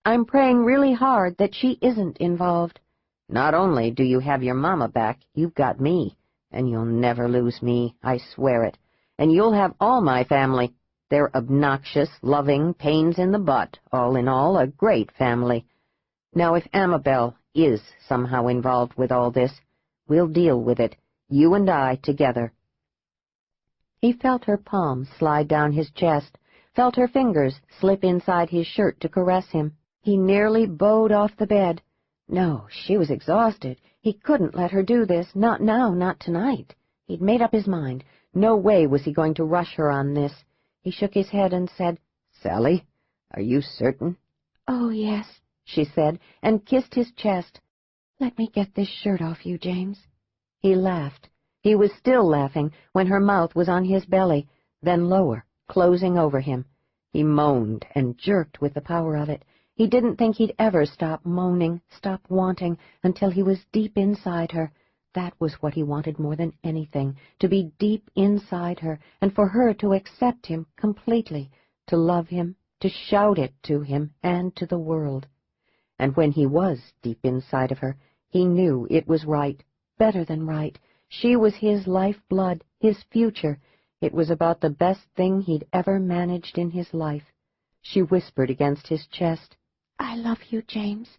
I'm praying really hard that she isn't involved." "Not only do you have your mama back, you've got me. And you'll never lose me, I swear it. And you'll have all my family. They're obnoxious, loving, pains in the butt, all in all, a great family. Now, if Amabel is somehow involved with all this, we'll deal with it, you and I together." He felt her palm slide down his chest, felt her fingers slip inside his shirt to caress him. He nearly bowed off the bed. No, she was exhausted. He couldn't let her do this, not now, not tonight. He'd made up his mind. No way was he going to rush her on this. He shook his head and said, "Sally, are you certain?" "Oh, yes," she said, and kissed his chest. "Let me get this shirt off you, James." He laughed. He was still laughing when her mouth was on his belly, then lower, closing over him. He moaned and jerked with the power of it. He didn't think he'd ever stop moaning, stop wanting, until he was deep inside her. That was what he wanted more than anything, to be deep inside her, and for her to accept him completely, to love him, to shout it to him and to the world. And when he was deep inside of her, he knew it was right, better than right. She was his life-blood, his future. It was about the best thing he'd ever managed in his life. She whispered against his chest, "I love you, James."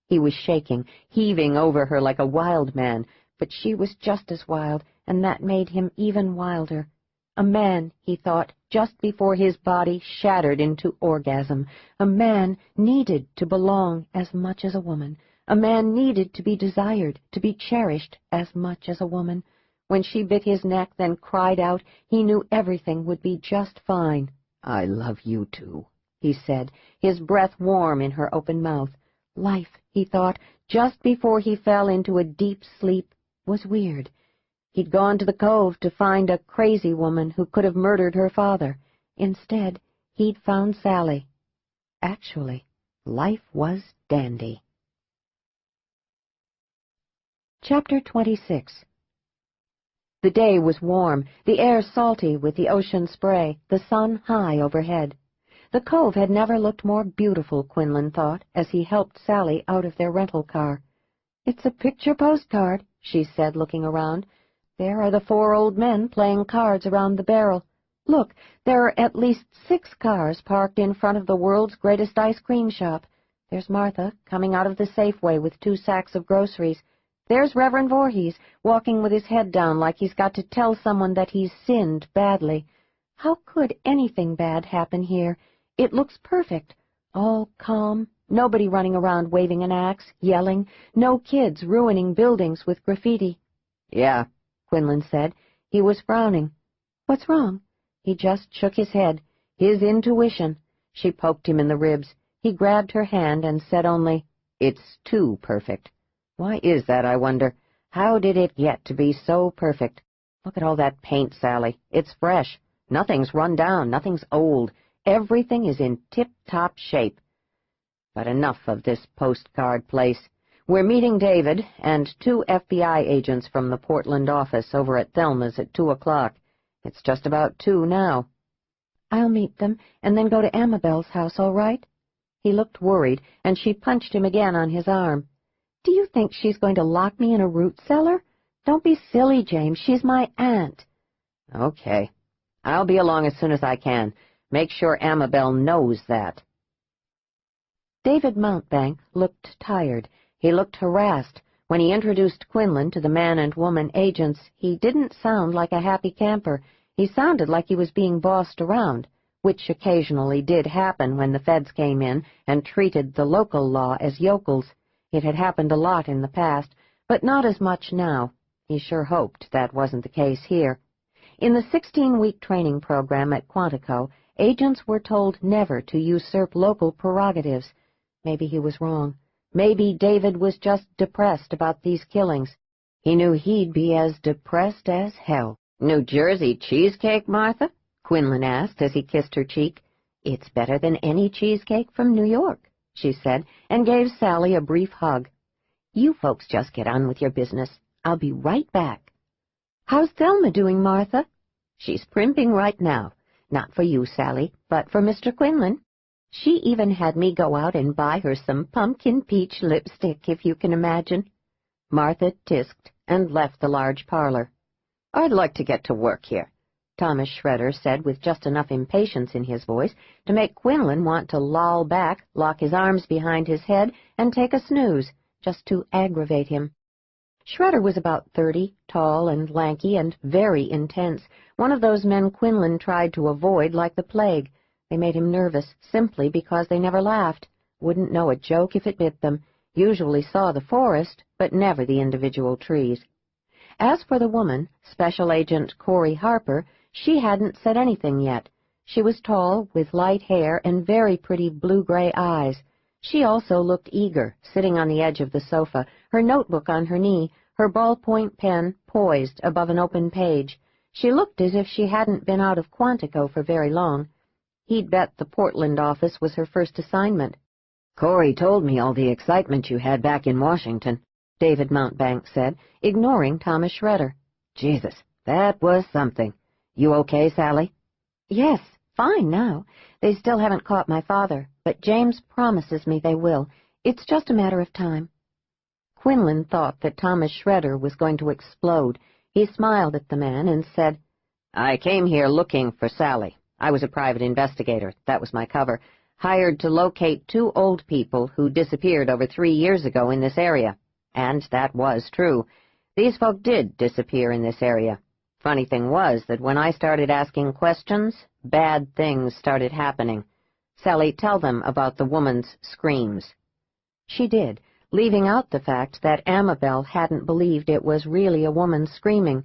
He was shaking, heaving over her like a wild man, but she was just as wild, and that made him even wilder. A man, he thought, just before his body shattered into orgasm. A man needed to belong as much as a woman. A man needed to be desired, to be cherished as much as a woman. When she bit his neck, then cried out, he knew everything would be just fine. "I love you too," he said, his breath warm in her open mouth. Life, he thought, just before he fell into a deep sleep, was weird. He'd gone to the Cove to find a crazy woman who could have murdered her father. Instead, he'd found Sally. Actually, life was dandy. Chapter 26. The day was warm, the air salty with the ocean spray, the sun high overhead. The Cove had never looked more beautiful, Quinlan thought, as he helped Sally out of their rental car. "It's a picture postcard," she said, looking around. "There are the 4 old men playing cards around the barrel. Look, there are at least 6 cars parked in front of the world's greatest ice cream shop. There's Martha, coming out of the Safeway with 2 sacks of groceries. There's Reverend Voorhees, walking with his head down like he's got to tell someone that he's sinned badly. How could anything bad happen here? It looks perfect. All calm, nobody running around waving an axe, yelling, no kids ruining buildings with graffiti. Yeah, Quinlan said. He was frowning. What's wrong? He just shook his head. His intuition. She poked him in the ribs. He grabbed her hand and said only, "It's too perfect." Why is that, I wonder? How did it get to be so perfect? Look at all that paint, Sally. It's fresh. Nothing's run down. Nothing's old. Everything is in tip-top shape. But enough of this postcard place. We're meeting David and 2 FBI agents from the Portland office over at Thelma's at 2 o'clock. It's just about 2 now. I'll meet them and then go to Amabel's house, all right? He looked worried, and she punched him again on his arm. Do you think she's going to lock me in a root cellar? Don't be silly, James. She's my aunt. Okay. I'll be along as soon as I can. Make sure Amabel knows that. David Mountbank looked tired. He looked harassed. When he introduced Quinlan to the man and woman agents, he didn't sound like a happy camper. He sounded like he was being bossed around, which occasionally did happen when the feds came in and treated the local law as yokels. It had happened a lot in the past, but not as much now. He sure hoped that wasn't the case here. In the 16-week training program at Quantico, agents were told never to usurp local prerogatives. Maybe he was wrong. Maybe David was just depressed about these killings. He knew he'd be as depressed as hell. New Jersey cheesecake, Martha? Quinlan asked as he kissed her cheek. It's better than any cheesecake from New York, she said, and gave Sally a brief hug. You folks just get on with your business. I'll be right back. How's Thelma doing, Martha? She's primping right now. Not for you, Sally, but for Mr. Quinlan. She even had me go out and buy her some pumpkin peach lipstick, if you can imagine. Martha tisked and left the large parlor. I'd like to get to work here, Thomas Schroeder said with just enough impatience in his voice to make Quinlan want to loll back, lock his arms behind his head, and take a snooze, just to aggravate him. Schroeder was about 30, tall and lanky and very intense, one of those men Quinlan tried to avoid like the plague. They made him nervous simply because they never laughed, wouldn't know a joke if it bit them, usually saw the forest, but never the individual trees. As for the woman, Special Agent Corey Harper, she hadn't said anything yet. She was tall, with light hair and very pretty blue-gray eyes. She also looked eager, sitting on the edge of the sofa, her notebook on her knee, her ballpoint pen poised above an open page. She looked as if she hadn't been out of Quantico for very long. He'd bet the Portland office was her first assignment. Corey told me all the excitement you had back in Washington, David Mountbank said, ignoring Thomas Schroeder. Jesus, that was something. You okay, Sally? Yes, fine now. They still haven't caught my father, but James promises me they will. It's just a matter of time. Quinlan thought that Thomas Schroeder was going to explode. He smiled at the man and said, I came here looking for Sally. I was a private investigator. That was my cover. Hired to locate 2 old people who disappeared over 3 years ago in this area. And that was true. These folk did disappear in this area. Funny thing was that when I started asking questions, bad things started happening. Sally, tell them about the woman's screams. She did, leaving out the fact that Amabel hadn't believed it was really a woman screaming.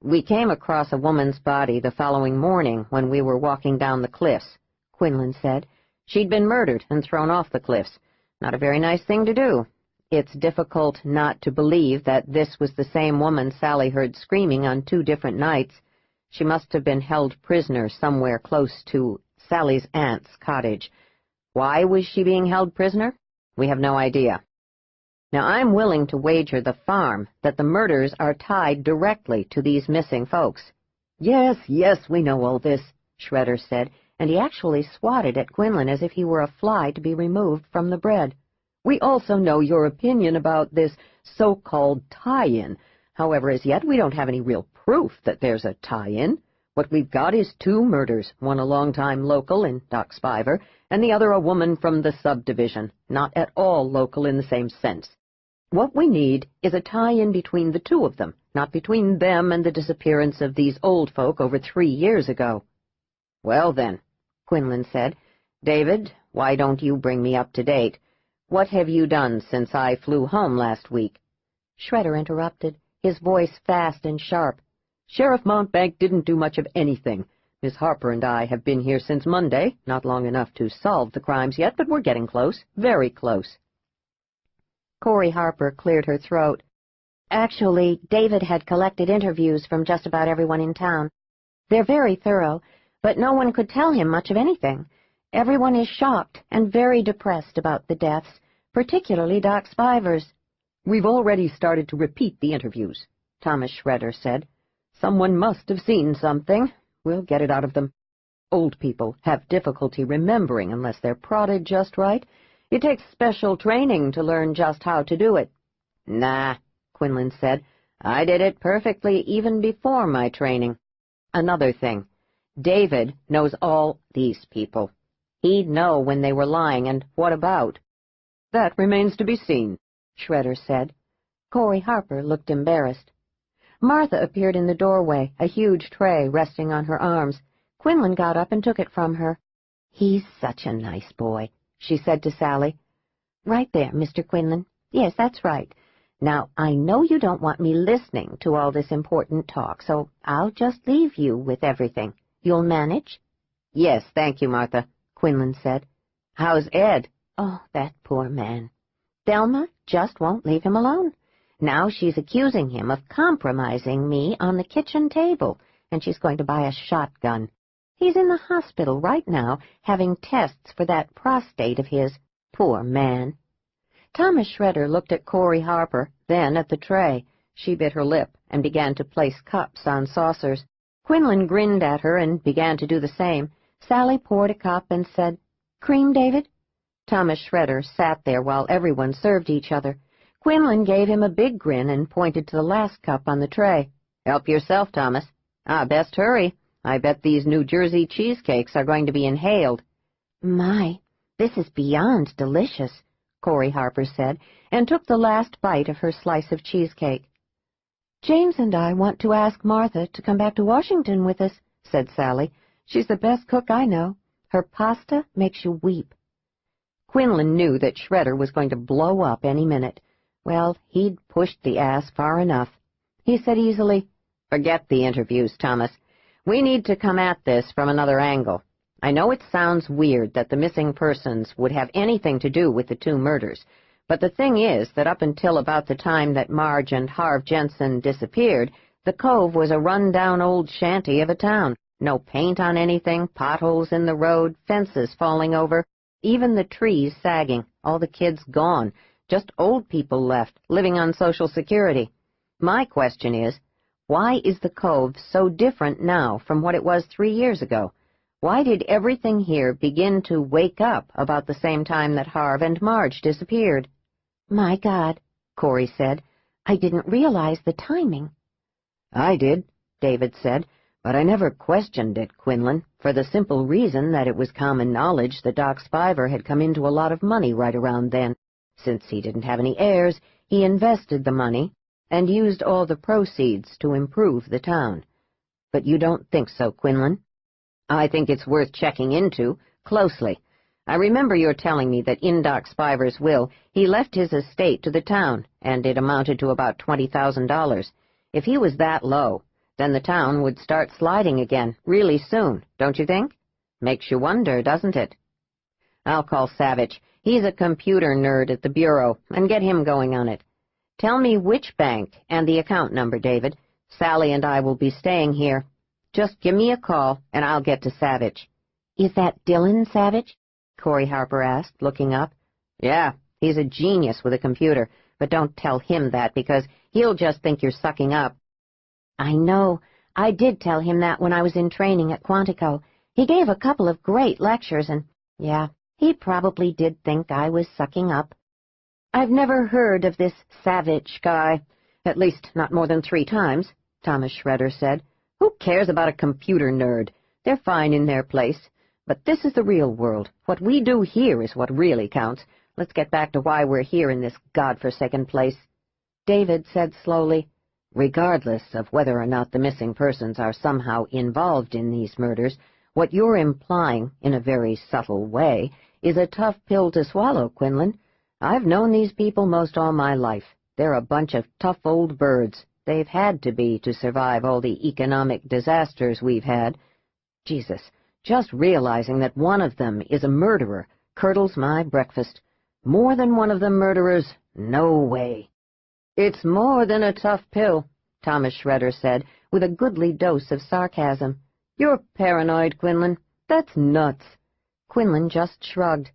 We came across a woman's body the following morning when we were walking down the cliffs, Quinlan said. She'd been murdered and thrown off the cliffs. Not a very nice thing to do. It's difficult not to believe that this was the same woman Sally heard screaming on 2 different nights. She must have been held prisoner somewhere close to Sally's aunt's cottage. Why was she being held prisoner? We have no idea. Now, I'm willing to wager the farm that the murders are tied directly to these missing folks. Yes, we know all this, Schroeder said, and he actually swatted at Quinlan as if he were a fly to be removed from the bread. We also know your opinion about this so-called tie-in. However, as yet we don't have any real proof that there's a tie-in. What we've got is two murders, one a long-time local in Doc Spiver, and the other a woman from the subdivision, not at all local in the same sense. What we need is a tie-in between the two of them, not between them and the disappearance of these old folk over 3 years ago." "Well, then," Quinlan said, "David, why don't you bring me up to date? What have you done since I flew home last week?" Shredder interrupted, his voice fast and sharp. "Sheriff Montbank didn't do much of anything. Miss Harper and I have been here since Monday, not long enough to solve the crimes yet, but we're getting close, very close." Corey Harper cleared her throat. "Actually, David had collected interviews from just about everyone in town. They're very thorough, but no one could tell him much of anything. Everyone is shocked and very depressed about the deaths, particularly Doc Spiver's." "We've already started to repeat the interviews," Thomas Shredder said. "Someone must have seen something. We'll get it out of them. Old people have difficulty remembering unless they're prodded just right. It takes special training to learn just how to do it." "Nah," Quinlan said. "I did it perfectly even before my training. Another thing, David knows all these people. He'd know when they were lying, and what about?" "That remains to be seen," Shredder said. Corey Harper looked embarrassed. Martha appeared in the doorway, a huge tray resting on her arms. Quinlan got up and took it from her. "He's such a nice boy," she said to Sally. "Right there, Mr. Quinlan. Yes, that's right. Now, I know you don't want me listening to all this important talk, so I'll just leave you with everything. You'll manage?" "Yes, thank you, Martha," Quinlan said. "How's Ed?" "Oh, that poor man. Thelma just won't leave him alone. Now she's accusing him of compromising me on the kitchen table, and she's going to buy a shotgun. He's in the hospital right now, having tests for that prostate of his. Poor man." Thomas Shredder looked at Corey Harper, then at the tray. She bit her lip and began to place cups on saucers. Quinlan grinned at her and began to do the same. Sally poured a cup and said, "Cream, David?" Thomas Shredder sat there while everyone served each other. Quinlan gave him a big grin and pointed to the last cup on the tray. "Help yourself, Thomas. Best hurry. I bet these New Jersey cheesecakes are going to be inhaled." "My, this is beyond delicious," Corey Harper said, and took the last bite of her slice of cheesecake. "James and I want to ask Martha to come back to Washington with us," said Sally. "She's the best cook I know. Her pasta makes you weep." Quinlan knew that Shredder was going to blow up any minute. Well, he'd pushed the ass far enough. He said easily, "Forget the interviews, Thomas. We need to come at this from another angle. I know it sounds weird that the missing persons would have anything to do with the two murders, but the thing is that up until about the time that Marge and Harv Jensen disappeared, the Cove was a run-down old shanty of a town. No paint on anything, potholes in the road, fences falling over, even the trees sagging, all the kids gone, just old people left, living on Social Security. My question is, why is the Cove so different now from what it was 3 years ago? Why did everything here begin to wake up about the same time that Harv and Marge disappeared?" "My God," Corey said, "I didn't realize the timing." "I did," David said, "but I never questioned it, Quinlan, for the simple reason that it was common knowledge that Doc Spiver had come into a lot of money right around then. Since he didn't have any heirs, he invested the money and used all the proceeds to improve the town. But you don't think so, Quinlan?" "I think it's worth checking into, closely. I remember your telling me that in Doc Spiver's will, he left his estate to the town, and it amounted to about $20,000. If he was that low, then the town would start sliding again, really soon, don't you think? Makes you wonder, doesn't it?" "I'll call Savage. He's a computer nerd at the Bureau, and get him going on it. Tell me which bank and the account number, David. Sally and I will be staying here. Just give me a call, and I'll get to Savage." "Is that Dylan Savage?" Corey Harper asked, looking up. "Yeah, he's a genius with a computer, but don't tell him that, because he'll just think you're sucking up." "I know. I did tell him that when I was in training at Quantico. He gave a couple of great lectures, and, yeah, he probably did think I was sucking up." "I've never heard of this Savage guy, at least not more than 3 times, Thomas Shredder said. Who cares about a computer nerd? They're fine in their place. But this is the real world. What we do here is what really counts. Let's get back to why we're here in this godforsaken place. David said slowly, "Regardless of whether or not the missing persons are somehow involved in these murders, what you're implying, in a very subtle way, is a tough pill to swallow, Quinlan. I've known these people most all my life. They're a bunch of tough old birds. They've had to be to survive all the economic disasters we've had. Jesus, just realizing that one of them is a murderer curdles my breakfast. More than one of them murderers? No way." "It's more than a tough pill," Thomas Shredder said, with a goodly dose of sarcasm. "You're paranoid, Quinlan. That's nuts." Quinlan just shrugged.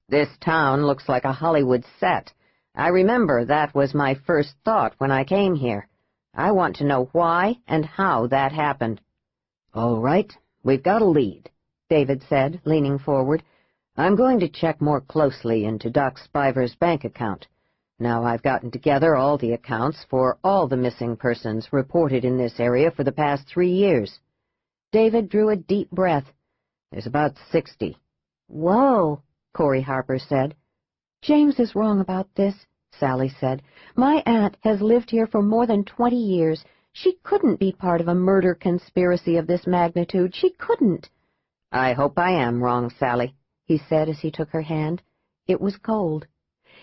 "This town looks like a Hollywood set. I remember that was my first thought when I came here. I want to know why and how that happened." "All right, we've got a lead," David said, leaning forward. "I'm going to check more closely into Doc Spiver's bank account. Now I've gotten together all the accounts for all the missing persons reported in this area for the past 3 years." David drew a deep breath. "There's about 60. "Whoa," Corey Harper said. "James is wrong about this," Sally said. "My aunt has lived here for more than 20 years. She couldn't be part of a murder conspiracy of this magnitude. She couldn't." "I hope I am wrong, Sally," he said as he took her hand. It was cold.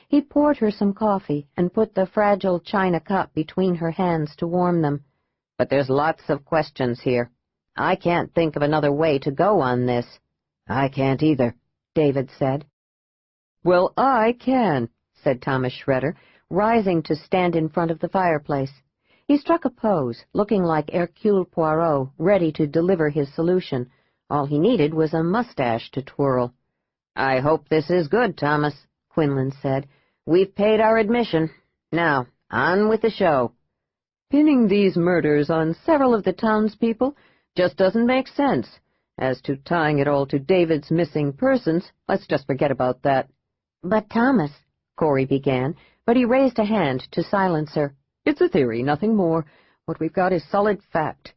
He poured her some coffee and put the fragile china cup between her hands to warm them. "But there's lots of questions here. I can't think of another way to go on this." "I can't either," David said. "Well, I can," said Thomas Shredder, rising to stand in front of the fireplace. He struck a pose, looking like Hercule Poirot, ready to deliver his solution. All he needed was a mustache to twirl. "I hope this is good, Thomas," Quinlan said. "We've paid our admission. Now, on with the show." "Pinning these murders on several of the townspeople just doesn't make sense. As to tying it all to David's missing persons, let's just forget about that." "But Thomas," Corey began, but he raised a hand to silence her. "It's a theory, nothing more. What we've got is solid fact.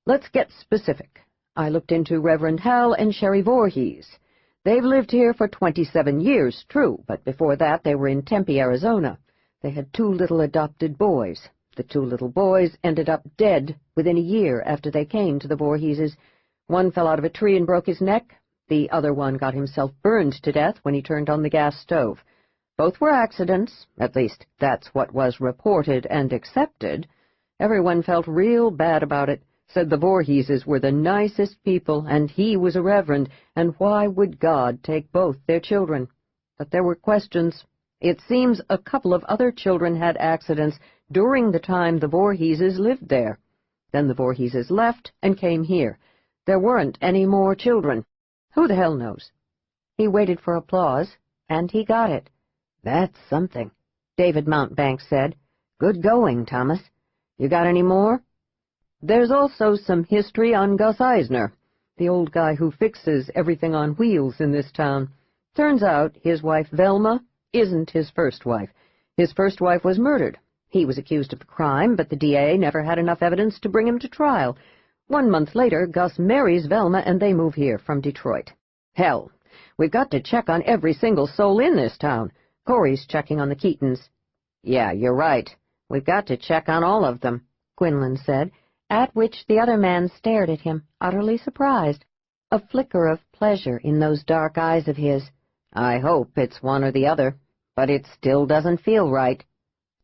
Let's get specific. I looked into Reverend Hal and Sherry Voorhees. They've lived here for 27 years, true, but before that they were in Tempe, Arizona. They had 2 little adopted boys. The 2 little boys ended up dead within a year after they came to the Voorheeses. One fell out of a tree and broke his neck. The other one got himself burned to death when he turned on the gas stove. Both were accidents, at least that's what was reported and accepted. Everyone felt real bad about it, said the Voorheeses were the nicest people, and he was a reverend, and why would God take both their children? But there were questions. It seems a couple of other children had accidents during the time the Voorheeses lived there. Then the Voorheeses left and came here. There weren't any more children. Who the hell knows?" He waited for applause, and he got it. "That's something," David Mountbank said. "Good going, Thomas. You got any more?" "There's also some history on Gus Eisner, the old guy who fixes everything on wheels in this town. Turns out his wife Velma isn't his first wife. His first wife was murdered. He was accused of the crime, but the DA never had enough evidence to bring him to trial. 1 month later, Gus marries Velma, and they move here from Detroit. Hell, we've got to check on every single soul in this town. Corey's checking on the Keatons." "Yeah, you're right. We've got to check on all of them," Quinlan said, at which the other man stared at him, utterly surprised, a flicker of pleasure in those dark eyes of his. "I hope it's one or the other, but it still doesn't feel right."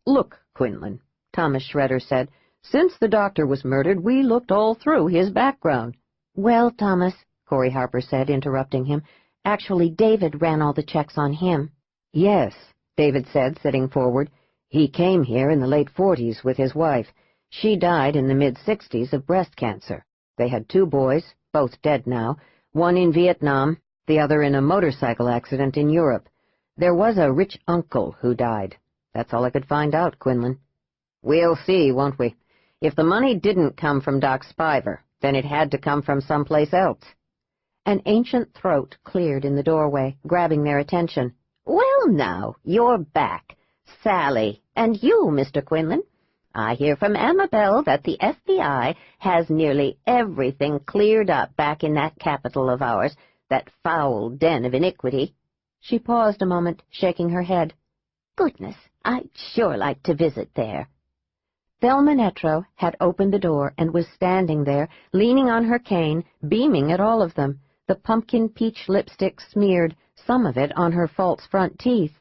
"Look, Quinlan," Thomas Shredder said, "since the doctor was murdered, we looked all through his background." "Well, Thomas," Corey Harper said, interrupting him, "actually David ran all the checks on him." "Yes," David said, sitting forward. "He came here in the late 40s with his wife. She died in the mid-60s of breast cancer. They had 2 boys, both dead now, one in Vietnam, the other in a motorcycle accident in Europe. There was a rich uncle who died. That's all I could find out, Quinlan." "We'll see, won't we? If the money didn't come from Doc Spiver, then it had to come from someplace else." An ancient throat cleared in the doorway, grabbing their attention. "Well, now, you're back. Sally, and you, Mr. Quinlan. I hear from Amabel that the FBI has nearly everything cleared up back in that capital of ours, that foul den of iniquity." She paused a moment, shaking her head. "Goodness, I'd sure like to visit there." Thelma Netro had opened the door and was standing there, leaning on her cane, beaming at all of them, the pumpkin peach lipstick smeared, some of it on her false front teeth.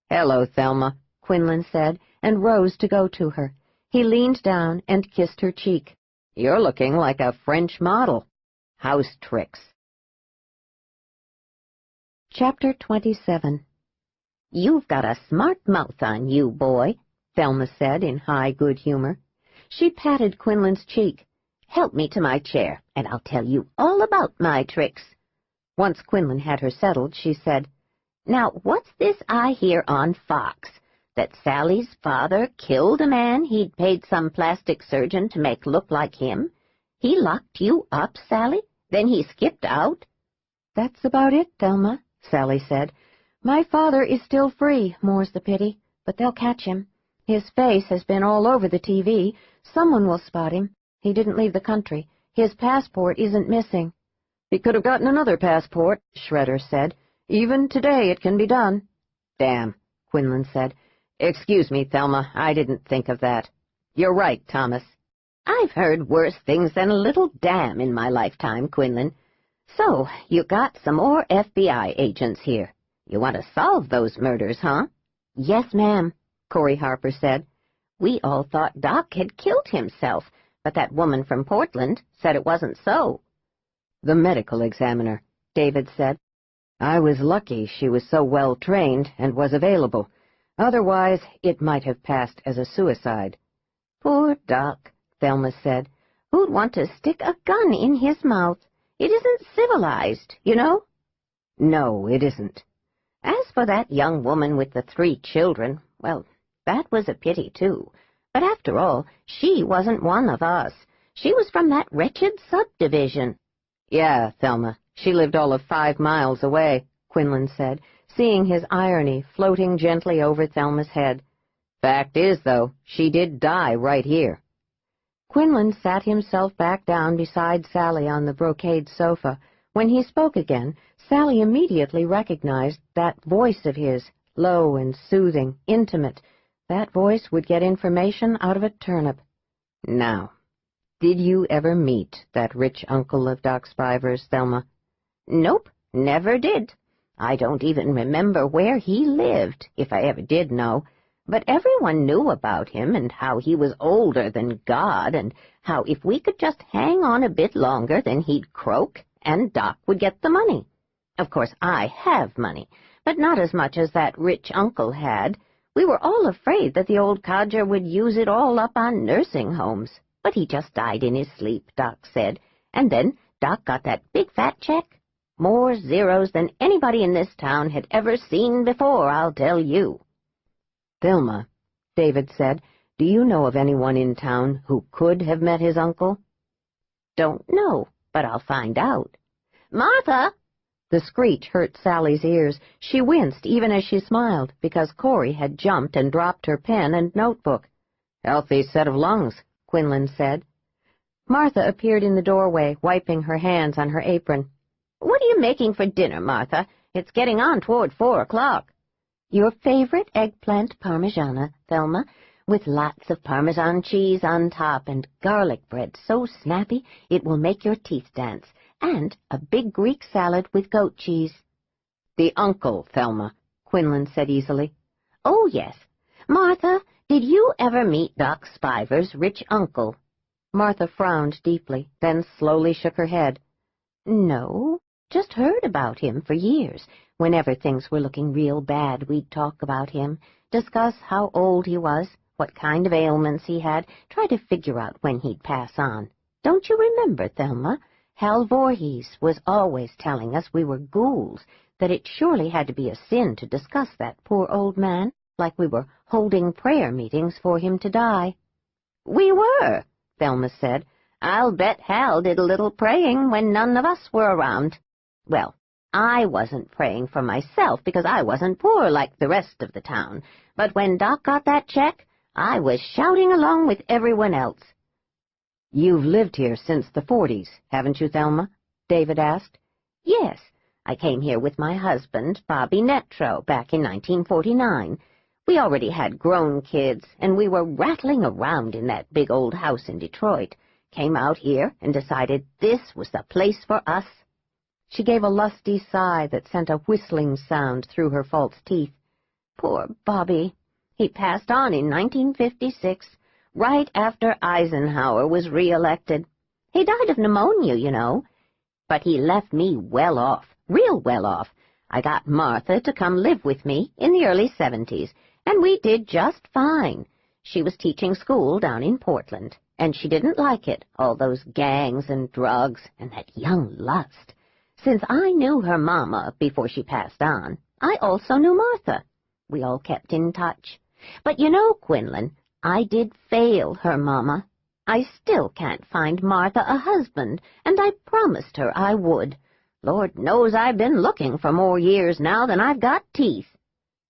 "Hello, Thelma," Quinlan said, and rose to go to her. He leaned down and kissed her cheek. "You're looking like a French model. House tricks." Chapter 27. "You've got a smart mouth on you, boy," Thelma said in high good humor. She patted Quinlan's cheek. "Help me to my chair, and I'll tell you all about my tricks." Once Quinlan had her settled, she said, "Now, what's this I hear on Fox? That Sally's father killed a man he'd paid some plastic surgeon to make look like him? He locked you up, Sally? Then he skipped out?" "That's about it, Thelma," Sally said. "My father is still free, more's the pity, but they'll catch him. His face has been all over the TV. Someone will spot him. He didn't leave the country. His passport isn't missing." "He could have gotten another passport," Shredder said. "Even today it can be done." "Damn," Quinlan said. "Excuse me, Thelma, I didn't think of that. You're right, Thomas." "I've heard worse things than a little damn in my lifetime, Quinlan. So, you got some more FBI agents here. You want to solve those murders, huh?" "Yes, ma'am," Corey Harper said. "We all thought Doc had killed himself, but that woman from Portland said it wasn't so." "The medical examiner," David said. "I was lucky she was so well trained and was available. Otherwise, it might have passed as a suicide." "Poor Doc," Thelma said. "Who'd want to stick a gun in his mouth? It isn't civilized, you know." "No, it isn't." "As for that young woman with the 3 children, well, that was a pity, too. But after all, she wasn't one of us. She was from that wretched subdivision." "Yeah, Thelma, she lived all of 5 miles away," Quinlan said, seeing his irony floating gently over Thelma's head. "Fact is, though, she did die right here." Quinlan sat himself back down beside Sally on the brocade sofa. When he spoke again, Sally immediately recognized that voice of his, low and soothing, intimate. That voice would get information out of a turnip. "Now, did you ever meet that rich uncle of Doc Spiver's, Thelma?" "Nope, never did. I don't even remember where he lived, if I ever did know. But everyone knew about him and how he was older than God and how if we could just hang on a bit longer then he'd croak and Doc would get the money. Of course, I have money, but not as much as that rich uncle had. We were all afraid that the old codger would use it all up on nursing homes. But he just died in his sleep, Doc said, and then Doc got that big fat check. More zeros than anybody in this town had ever seen before, I'll tell you." "Thelma," David said, "do you know of anyone in town who could have met his uncle?" "Don't know, but I'll find out." "Martha!" The screech hurt Sally's ears. She winced even as she smiled, because Corey had jumped and dropped her pen and notebook. "Healthy set of lungs," Quinlan said. Martha appeared in the doorway, wiping her hands on her apron. "What are you making for dinner, Martha? It's getting on toward 4 o'clock. "Your favorite eggplant parmigiana, Thelma, with lots of Parmesan cheese on top and garlic bread so snappy it will make your teeth dance, and a big Greek salad with goat cheese." "The uncle, Thelma," Quinlan said easily. "Oh, yes. Martha, did you ever meet Doc Spiver's rich uncle?" Martha frowned deeply, then slowly shook her head. "No, just heard about him for years. Whenever things were looking real bad, we'd talk about him, discuss how old he was, what kind of ailments he had, try to figure out when he'd pass on. Don't you remember, Thelma? Hal Voorhees was always telling us we were ghouls, that it surely had to be a sin to discuss that poor old man, like we were holding prayer meetings for him to die." "We were," Thelma said. "I'll bet Hal did a little praying when none of us were around. Well, I wasn't praying for myself because I wasn't poor like the rest of the town, but when Doc got that check, I was shouting along with everyone else. "You've lived here since the 40s, haven't you, Thelma?" David asked. Yes, I came here with my husband, Bobby Netro, back in 1949. We already had grown kids, and we were rattling around in that big old house in Detroit. Came out here and decided this was the place for us. She gave a lusty sigh that sent a whistling sound through her false teeth. Poor Bobby. He passed on in 1956, right after Eisenhower was re-elected. He died of pneumonia, you know. But he left me well off, real well off. I got Martha to come live with me in the early 70s, and we did just fine. She was teaching school down in Portland, and she didn't like it, all those gangs and drugs and that young lust. Since I knew her mama before she passed on, I also knew Martha. We all kept in touch. But you know, Quinlan, I did fail her mama. I still can't find Martha a husband, and I promised her I would. Lord knows I've been looking for more years now than I've got teeth.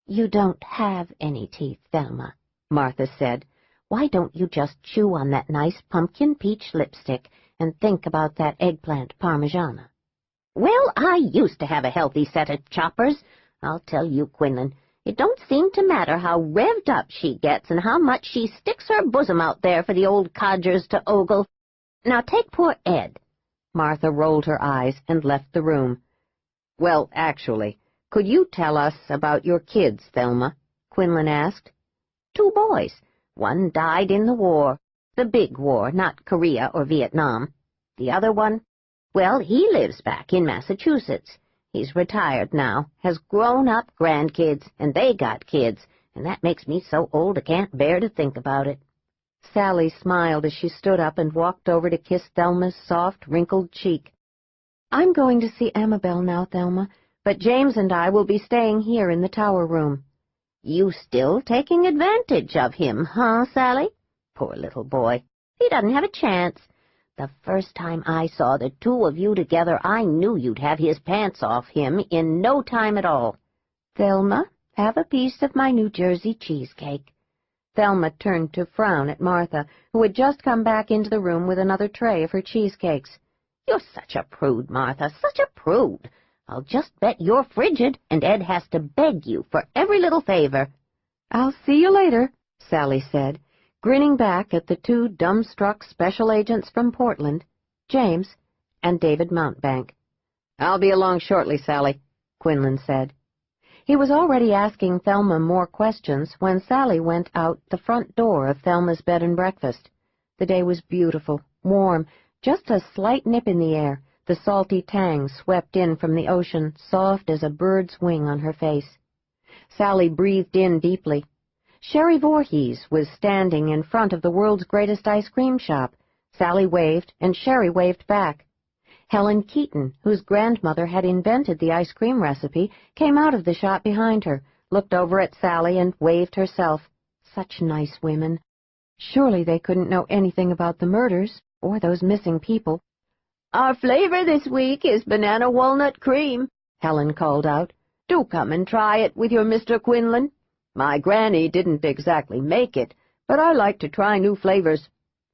You don't have any teeth, Thelma, Martha said. Why don't you just chew on that nice pumpkin peach lipstick and think about that eggplant parmigiana? Well, I used to have a healthy set of choppers. I'll tell you, Quinlan, it don't seem to matter how revved up she gets and how much she sticks her bosom out there for the old codgers to ogle. Now take poor Ed. Martha rolled her eyes and left the room. "Well, actually, could you tell us about your kids, Thelma?" Quinlan asked. 2 boys. One died in the war. The big war, not Korea or Vietnam. The other one, well, he lives back in Massachusetts. He's retired now, has grown-up grandkids, and they got kids, and that makes me so old I can't bear to think about it. Sally smiled as she stood up and walked over to kiss Thelma's soft, wrinkled cheek. "I'm going to see Amabel now, Thelma, but James and I will be staying here in the tower room." You still taking advantage of him, huh, Sally? Poor little boy. He doesn't have a chance. The first time I saw the 2 of you together, I knew you'd have his pants off him in no time at all. Thelma, have a piece of my New Jersey cheesecake. Thelma turned to frown at Martha, who had just come back into the room with another tray of her cheesecakes. You're such a prude, Martha, such a prude. I'll just bet you're frigid, and Ed has to beg you for every little favor. "I'll see you later," Sally said, grinning back at the 2 dumbstruck special agents from Portland, James and David Mountbank. "I'll be along shortly, Sally," Quinlan said. He was already asking Thelma more questions when Sally went out the front door of Thelma's bed and breakfast. The day was beautiful, warm, just a slight nip in the air. The salty tang swept in from the ocean, soft as a bird's wing on her face. Sally breathed in deeply. Sherry Voorhees was standing in front of the world's greatest ice cream shop. Sally waved, and Sherry waved back. Helen Keaton, whose grandmother had invented the ice cream recipe, came out of the shop behind her, looked over at Sally, and waved herself. Such nice women. Surely they couldn't know anything about the murders, or those missing people. "Our flavor this week is banana walnut cream," Helen called out. "Do come and try it with your Mr. Quinlan. My granny didn't exactly make it, but I like to try new flavors.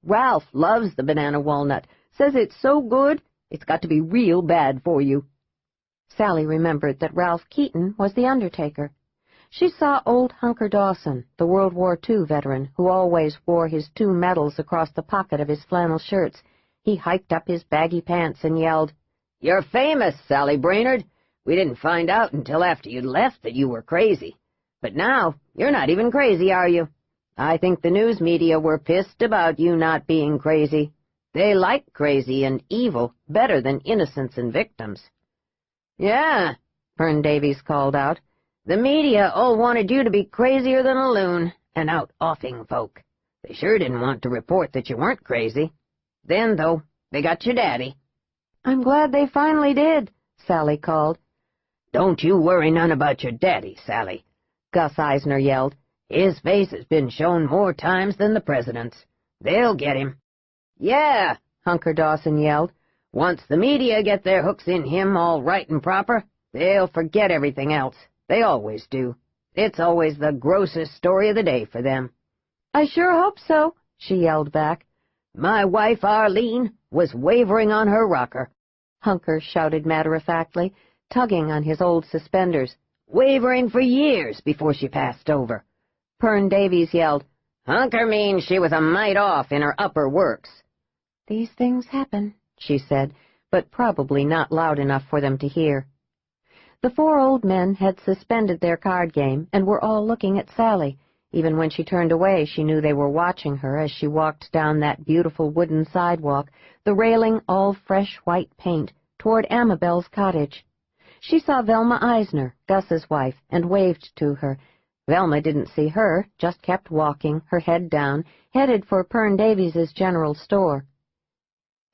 Ralph loves the banana walnut, says it's so good, it's got to be real bad for you." Sally remembered that Ralph Keaton was the undertaker. She saw old Hunker Dawson, the World War II veteran, who always wore his 2 medals across the pocket of his flannel shirts. He hiked up his baggy pants and yelled, "You're famous, Sally Brainerd. We didn't find out until after you'd left that you were crazy. But now, you're not even crazy, are you? I think the news media were pissed about you not being crazy. They like crazy and evil better than innocents and victims." "Yeah," Vern Davies called out. "The media all wanted you to be crazier than a loon, and out offing folk. They sure didn't want to report that you weren't crazy. Then, though, they got your daddy." "I'm glad they finally did," Sally called. "Don't you worry none about your daddy, Sally," Gus Eisner yelled. "His face has been shown more times than the president's. They'll get him." "Yeah," Hunker Dawson yelled. "Once the media get their hooks in him all right and proper, they'll forget everything else. They always do. It's always the grossest story of the day for them." "I sure hope so," she yelled back. "My wife, Arlene, was wavering on her rocker," Hunker shouted matter-of-factly, tugging on his old suspenders. "Wavering for years before she passed over." Pern Davies yelled, "Hunker means she was a mite off in her upper works." "These things happen," she said, but probably not loud enough for them to hear. The four old men had suspended their card game and were all looking at Sally. Even when she turned away, she knew they were watching her as she walked down that beautiful wooden sidewalk, the railing all fresh white paint, toward Amabel's cottage. She saw Velma Eisner, Gus's wife, and waved to her. Velma didn't see her, just kept walking, her head down, headed for Pern Davies's general store.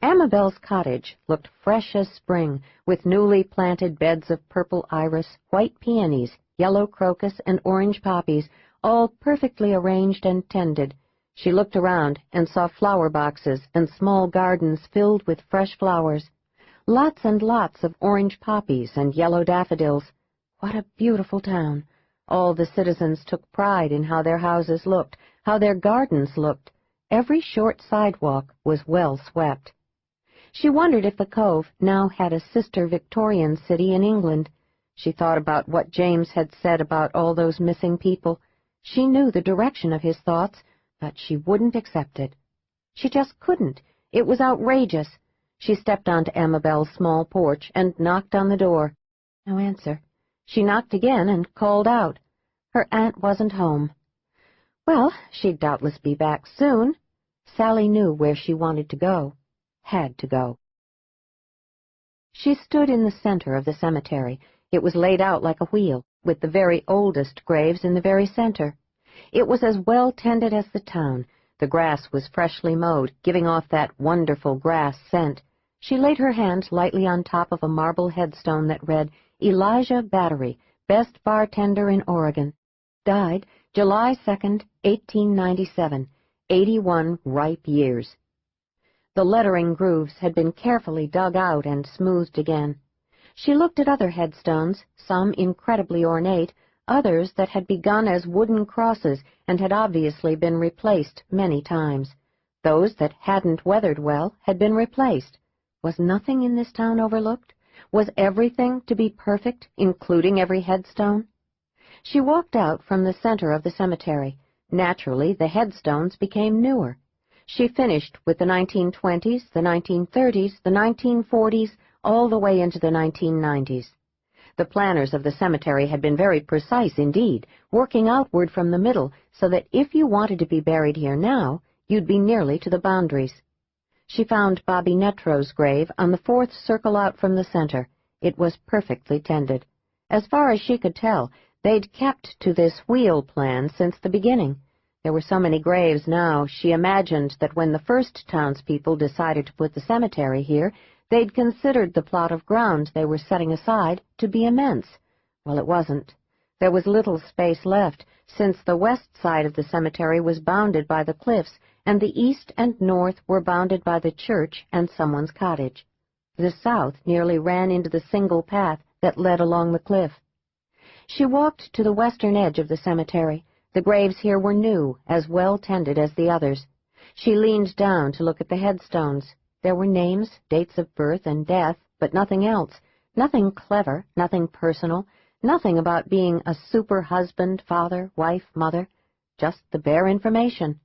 Amabel's cottage looked fresh as spring, with newly planted beds of purple iris, white peonies, yellow crocus, and orange poppies, all perfectly arranged and tended. She looked around and saw flower boxes and small gardens filled with fresh flowers. Lots and lots of orange poppies and yellow daffodils. What a beautiful town! All the citizens took pride in how their houses looked, how their gardens looked. Every short sidewalk was well swept. She wondered if the Cove now had a sister Victorian city in England. She thought about what James had said about all those missing people. She knew the direction of his thoughts, but she wouldn't accept it. She just couldn't. It was outrageous. She stepped onto Amabel's small porch and knocked on the door. No answer. She knocked again and called out. Her aunt wasn't home. Well, she'd doubtless be back soon. Sally knew where she wanted to go. Had to go. She stood in the center of the cemetery. It was laid out like a wheel, with the very oldest graves in the very center. It was as well tended as the town. The grass was freshly mowed, giving off that wonderful grass scent. She laid her hand lightly on top of a marble headstone that read, Elijah Battery, best bartender in Oregon. Died July 2nd, 1897, 81 ripe years. The lettering grooves had been carefully dug out and smoothed again. She looked at other headstones, some incredibly ornate, others that had begun as wooden crosses and had obviously been replaced many times. Those that hadn't weathered well had been replaced. Was nothing in this town overlooked? Was everything to be perfect, including every headstone? She walked out from the center of the cemetery. Naturally, the headstones became newer. She finished with the 1920s, the 1930s, the 1940s, all the way into the 1990s. The planners of the cemetery had been very precise indeed, working outward from the middle so that if you wanted to be buried here now, you'd be nearly to the boundaries. She found Bobby Netro's grave on the fourth circle out from the center. It was perfectly tended. As far as she could tell, they'd kept to this wheel plan since the beginning. There were so many graves now, she imagined that when the first townspeople decided to put the cemetery here, they'd considered the plot of ground they were setting aside to be immense. Well, it wasn't. There was little space left, since the west side of the cemetery was bounded by the cliffs, and the east and north were bounded by the church and someone's cottage. The south nearly ran into the single path that led along the cliff. She walked to the western edge of the cemetery. The graves here were new, as well tended as the others. She leaned down to look at the headstones. There were names, dates of birth and death, but nothing else. Nothing clever, nothing personal, nothing about being a super husband, father, wife, mother. Just the bare information.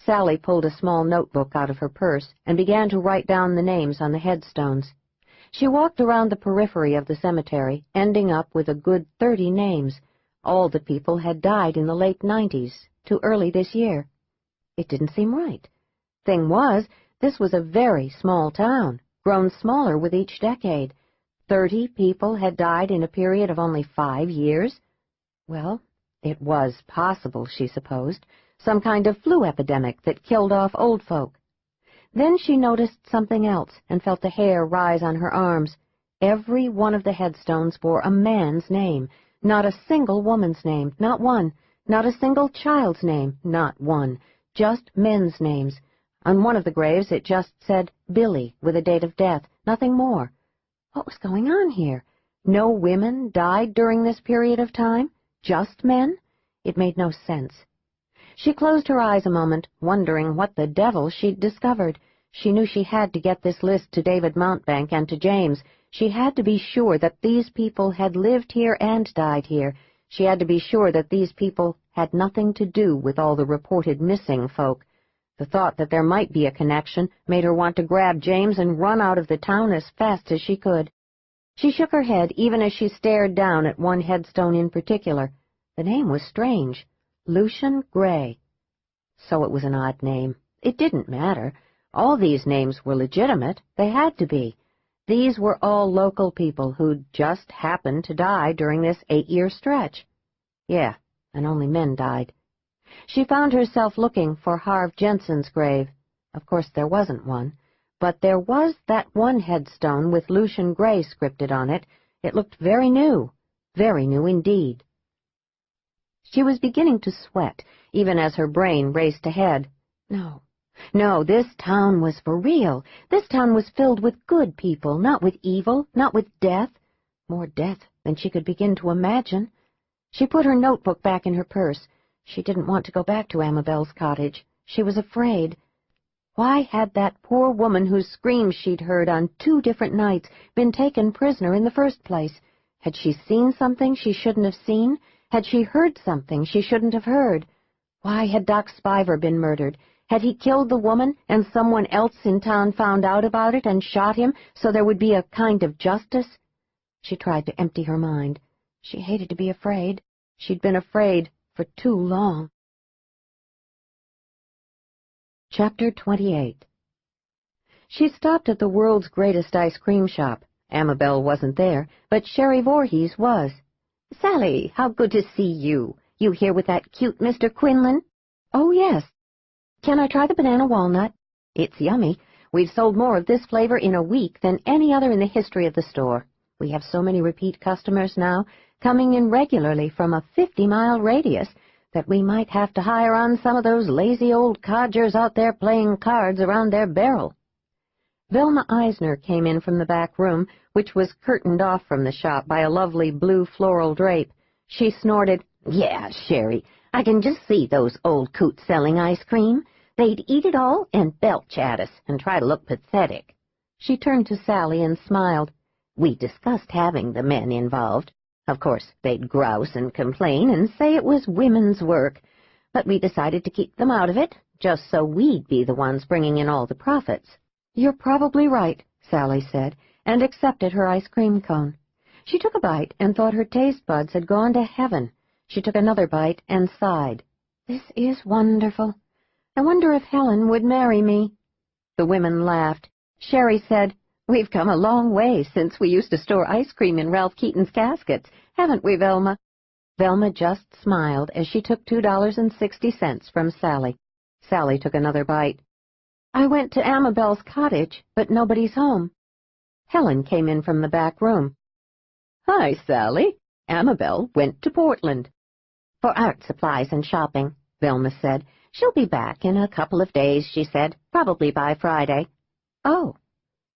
Sally pulled a small notebook out of her purse and began to write down the names on the headstones. She walked around the periphery of the cemetery, ending up with a good 30 names. All the people had died in the late 90s, to early this year. It didn't seem right. Thing was, this was a very small town, grown smaller with each decade. 30 people had died in a period of only 5 years. Well, it was possible, she supposed, some kind of flu epidemic that killed off old folk. Then she noticed something else and felt the hair rise on her arms. Every one of the headstones bore a man's name. Not a single woman's name, not one. Not a single child's name, not one. Just men's names. On one of the graves it just said Billy with a date of death, nothing more. What was going on here? No women died during this period of time? Just men? It made no sense. She closed her eyes a moment, wondering what the devil she'd discovered. She knew she had to get this list to David Mountbank and to James. She had to be sure that these people had lived here and died here. She had to be sure that these people had nothing to do with all the reported missing folk. The thought that there might be a connection made her want to grab James and run out of the town as fast as she could. She shook her head even as she stared down at one headstone in particular. The name was strange. Lucian Gray. So it was an odd name. It didn't matter. All these names were legitimate. They had to be. These were all local people who'd just happened to die during this 8-year stretch. Yeah, and only men died. She found herself looking for Harve Jensen's grave. Of course there wasn't one, but there was that one headstone with Lucian Gray scripted on it. It looked very new indeed. She was beginning to sweat, even as her brain raced ahead. No, this town was for real. This town was filled with good people, not with evil, not with death. More death than she could begin to imagine. She put her notebook back in her purse. She didn't want to go back to Amabel's cottage. She was afraid. Why had that poor woman whose screams she'd heard on 2 different nights been taken prisoner in the first place? Had she seen something she shouldn't have seen? Had she heard something she shouldn't have heard? Why had Doc Spiver been murdered? Had he killed the woman, and someone else in town found out about it and shot him, so there would be a kind of justice? She tried to empty her mind. She hated to be afraid. She'd been afraid for too long. Chapter 28. She stopped at the world's greatest ice cream shop. Amabel wasn't there, but Sherry Voorhees was. "Sally, how good to see you. You here with that cute Mr. Quinlan?" "Oh, yes. Can I try the banana walnut?" "It's yummy. We've sold more of this flavor in a week than any other in the history of the store. We have so many repeat customers now, coming in regularly from a 50-mile radius, that we might have to hire on some of those lazy old codgers out there playing cards around their barrel." Velma Eisner came in from the back room, which was curtained off from the shop by a lovely blue floral drape. She snorted, "Yeah, Sherry, I can just see those old coots selling ice cream. They'd eat it all and belch at us and try to look pathetic." She turned to Sally and smiled. "We discussed having the men involved. Of course, they'd grouse and complain and say it was women's work, but we decided to keep them out of it, just so we'd be the ones bringing in all the profits." "You're probably right," Sally said, and accepted her ice cream cone. She took a bite and thought her taste buds had gone to heaven. She took another bite and sighed. "This is wonderful. I wonder if Helen would marry me." The women laughed. Sherry said, "We've come a long way since we used to store ice cream in Ralph Keaton's caskets, haven't we, Velma?" Velma just smiled as she took $2.60 from Sally. Sally took another bite. "I went to Amabel's cottage, but nobody's home." Helen came in from the back room. "Hi, Sally. Amabel went to Portland." "For art supplies and shopping," Velma said. "She'll be back in a couple of days, she said, probably by Friday." "Oh."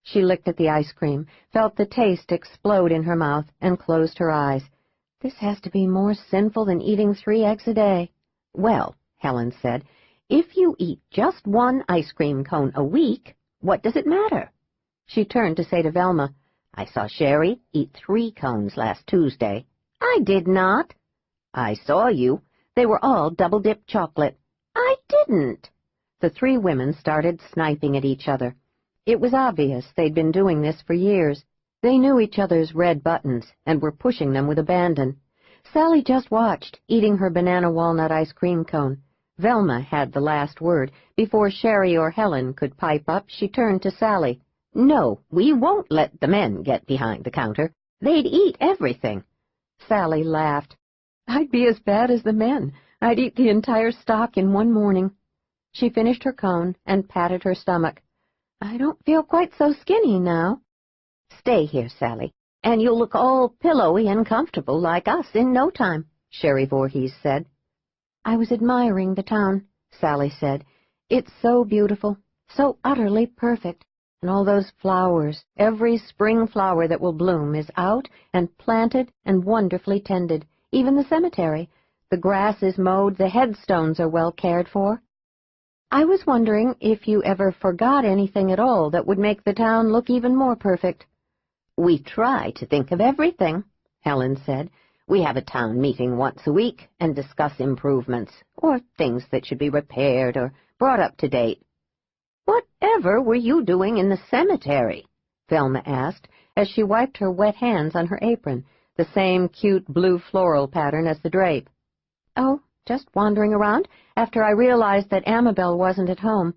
She licked at the ice cream, felt the taste explode in her mouth, and closed her eyes. "This has to be more sinful than eating 3 eggs a day." "Well," Helen said, "if you eat just 1 ice cream cone a week, what does it matter?" She turned to say to Velma, "I saw Sherry eat 3 cones last Tuesday." "I did not." "I saw you. They were all double-dipped chocolate." "I didn't." The 3 women started sniping at each other. It was obvious they'd been doing this for years. They knew each other's red buttons and were pushing them with abandon. Sally just watched, eating her banana walnut ice cream cone. Velma had the last word. Before Sherry or Helen could pipe up, she turned to Sally. "No, we won't let the men get behind the counter. They'd eat everything." Sally laughed. "I'd be as bad as the men. I'd eat the entire stock in one morning." She finished her cone and patted her stomach. "I don't feel quite so skinny now." "Stay here, Sally, and you'll look all pillowy and comfortable like us in no time," Sherry Voorhees said. "I was admiring the town," Sally said. "It's so beautiful, so utterly perfect. And all those flowers, every spring flower that will bloom is out and planted and wonderfully tended. Even the cemetery. The grass is mowed, the headstones are well cared for. I was wondering if you ever forgot anything at all that would make the town look even more perfect." "We try to think of everything," Helen said. "We have a town meeting once a week and discuss improvements, or things that should be repaired or brought up to date." "Whatever were you doing in the cemetery?" Velma asked, as she wiped her wet hands on her apron, the same cute blue floral pattern as the drape. "Oh, just wandering around after I realized that Amabel wasn't at home.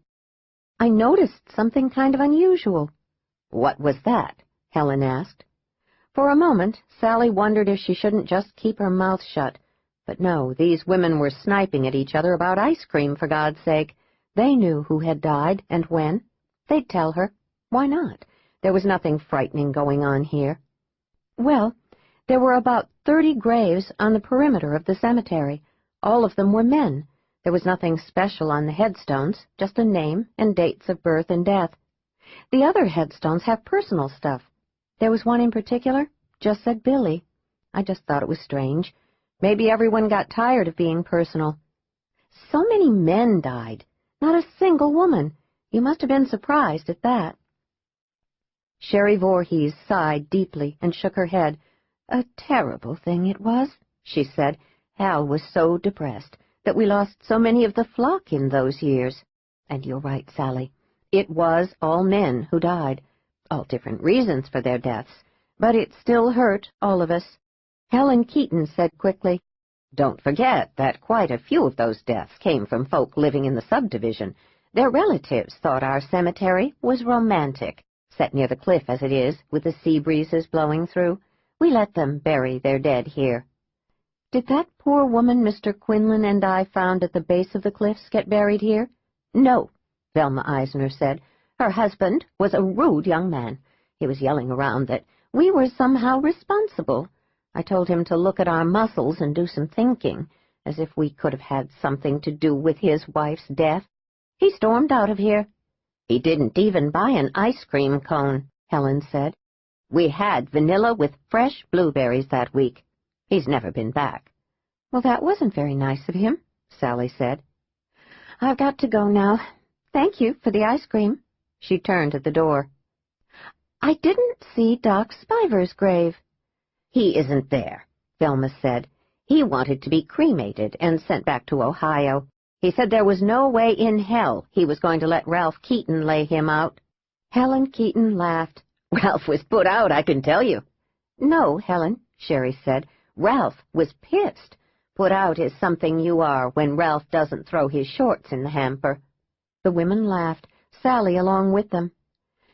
I noticed something kind of unusual." "What was that?" Helen asked. For a moment, Sally wondered if she shouldn't just keep her mouth shut. But no, these women were sniping at each other about ice cream, for God's sake. They knew who had died and when. They'd tell her. Why not? There was nothing frightening going on here. Well, there were about 30 graves on the perimeter of the cemetery. All of them were men. There was nothing special on the headstones, just a name and dates of birth and death. The other headstones have personal stuff. There was one in particular, just said Billy. I just thought it was strange. Maybe everyone got tired of being personal. So many men died, not a single woman. You must have been surprised at that. Sherry Voorhees sighed deeply and shook her head. "A terrible thing it was," she said. "Hal was so depressed that we lost so many of the flock in those years. And you're right, Sally. It was all men who died. All different reasons for their deaths, but it still hurt all of us." Helen Keaton said quickly, "Don't forget that quite a few of those deaths came from folk living in the subdivision. Their relatives thought our cemetery was romantic, set near the cliff as it is, with the sea breezes blowing through. We let them bury their dead here." "Did that poor woman Mr. Quinlan and I found at the base of the cliffs get buried here?" "No," Velma Eisner said. "Her husband was a rude young man. He was yelling around that we were somehow responsible. I told him to look at our muscles and do some thinking, as if we could have had something to do with his wife's death. He stormed out of here. He didn't even buy an ice cream cone," Helen said. "We had vanilla with fresh blueberries that week. He's never been back." "Well, that wasn't very nice of him," Sally said. "I've got to go now. Thank you for the ice cream." She turned at the door. "I didn't see Doc Spiver's grave." "He isn't there," Velma said. "He wanted to be cremated and sent back to Ohio. He said there was no way in hell he was going to let Ralph Keaton lay him out." Helen Keaton laughed. "Ralph was put out, I can tell you." "No, Helen," Sherry said. "Ralph was pissed. Put out is something you are when Ralph doesn't throw his shorts in the hamper." The women laughed, Sally along with them.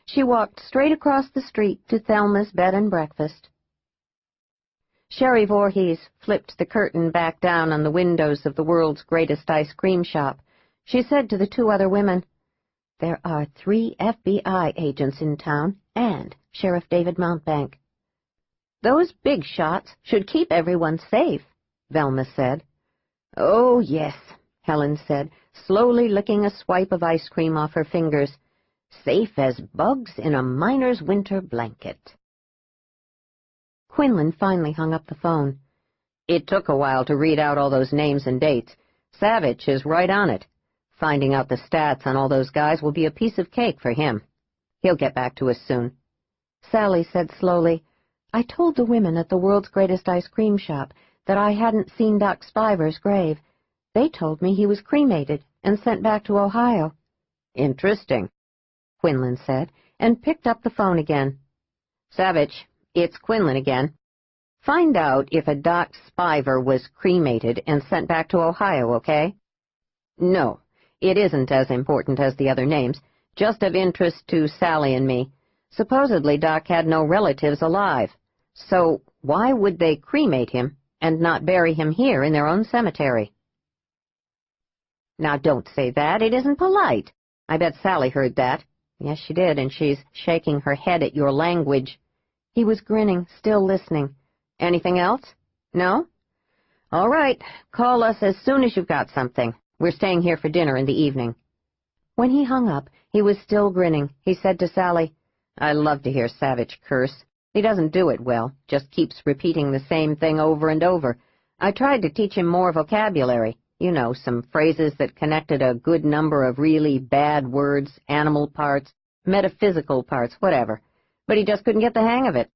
She walked straight across the street to Thelma's bed and breakfast. Sherry Voorhees flipped the curtain back down on the windows of the world's greatest ice cream shop. She said to the 2 other women, "There are 3 FBI agents in town and Sheriff David Mountbank." "Those big shots should keep everyone safe," Velma said. "Oh, yes," Helen said, slowly licking a swipe of ice cream off her fingers. "Safe as bugs in a miner's winter blanket." Quinlan finally hung up the phone. "It took a while to read out all those names and dates. Savage is right on it. Finding out the stats on all those guys will be a piece of cake for him. He'll get back to us soon." Sally said slowly, "I told the women at the world's greatest ice cream shop that I hadn't seen Doc Spiver's grave. They told me he was cremated and sent back to Ohio." "Interesting," Quinlan said, and picked up the phone again. "Savage, it's Quinlan again. Find out if a Doc Spiver was cremated and sent back to Ohio, okay?" "No, it isn't as important as the other names, just of interest to Sally and me. Supposedly Doc had no relatives alive. So why would they cremate him and not bury him here in their own cemetery?" "Now don't say that, it isn't polite. I bet Sally heard that." "Yes, she did, and she's shaking her head at your language." He was grinning, still listening. "Anything else? No? All right, call us as soon as you've got something. We're staying here for dinner in the evening." When he hung up, he was still grinning. He said to Sally, "I love to hear Savage curse. He doesn't do it well, just keeps repeating the same thing over and over. I tried to teach him more vocabulary. You know, some phrases that connected a good number of really bad words, animal parts, metaphysical parts, whatever. But he just couldn't get the hang of it.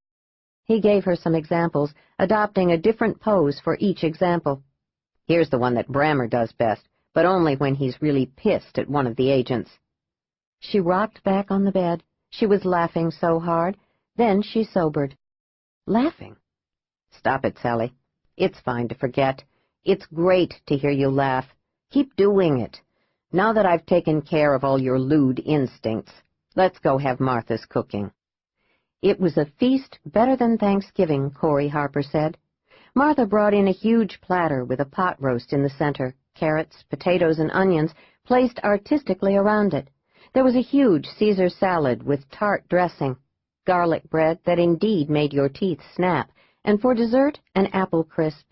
He gave her some examples, adopting a different pose for each example. Here's the one that Brammer does best, but only when he's really pissed at one of the agents. She rocked back on the bed. She was laughing so hard. Then she sobered. Laughing? Stop it, Sally. It's fine to forget. It's great to hear you laugh. Keep doing it. Now that I've taken care of all your lewd instincts, let's go have Martha's cooking. It was a feast better than Thanksgiving, Corey Harper said. Martha brought in a huge platter with a pot roast in the center, carrots, potatoes, and onions placed artistically around it. There was a huge Caesar salad with tart dressing, garlic bread that indeed made your teeth snap, and for dessert, an apple crisp.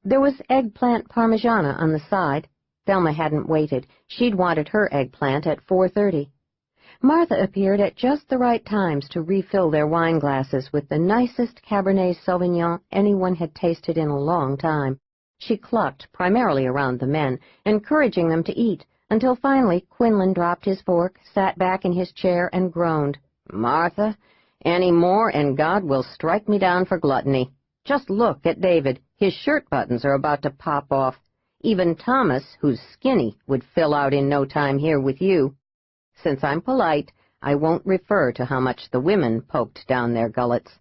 There was eggplant parmigiana on the side. Thelma hadn't waited. She'd wanted her eggplant at 4:30. Martha appeared at just the right times to refill their wine glasses with the nicest Cabernet Sauvignon anyone had tasted in a long time. She clucked primarily around the men, encouraging them to eat, until finally Quinlan dropped his fork, sat back in his chair, and groaned. "Martha, any more and God will strike me down for gluttony. Just look at David. His shirt buttons are about to pop off. Even Thomas, who's skinny, would fill out in no time here with you. Since I'm polite, I won't refer to how much the women poked down their gullets."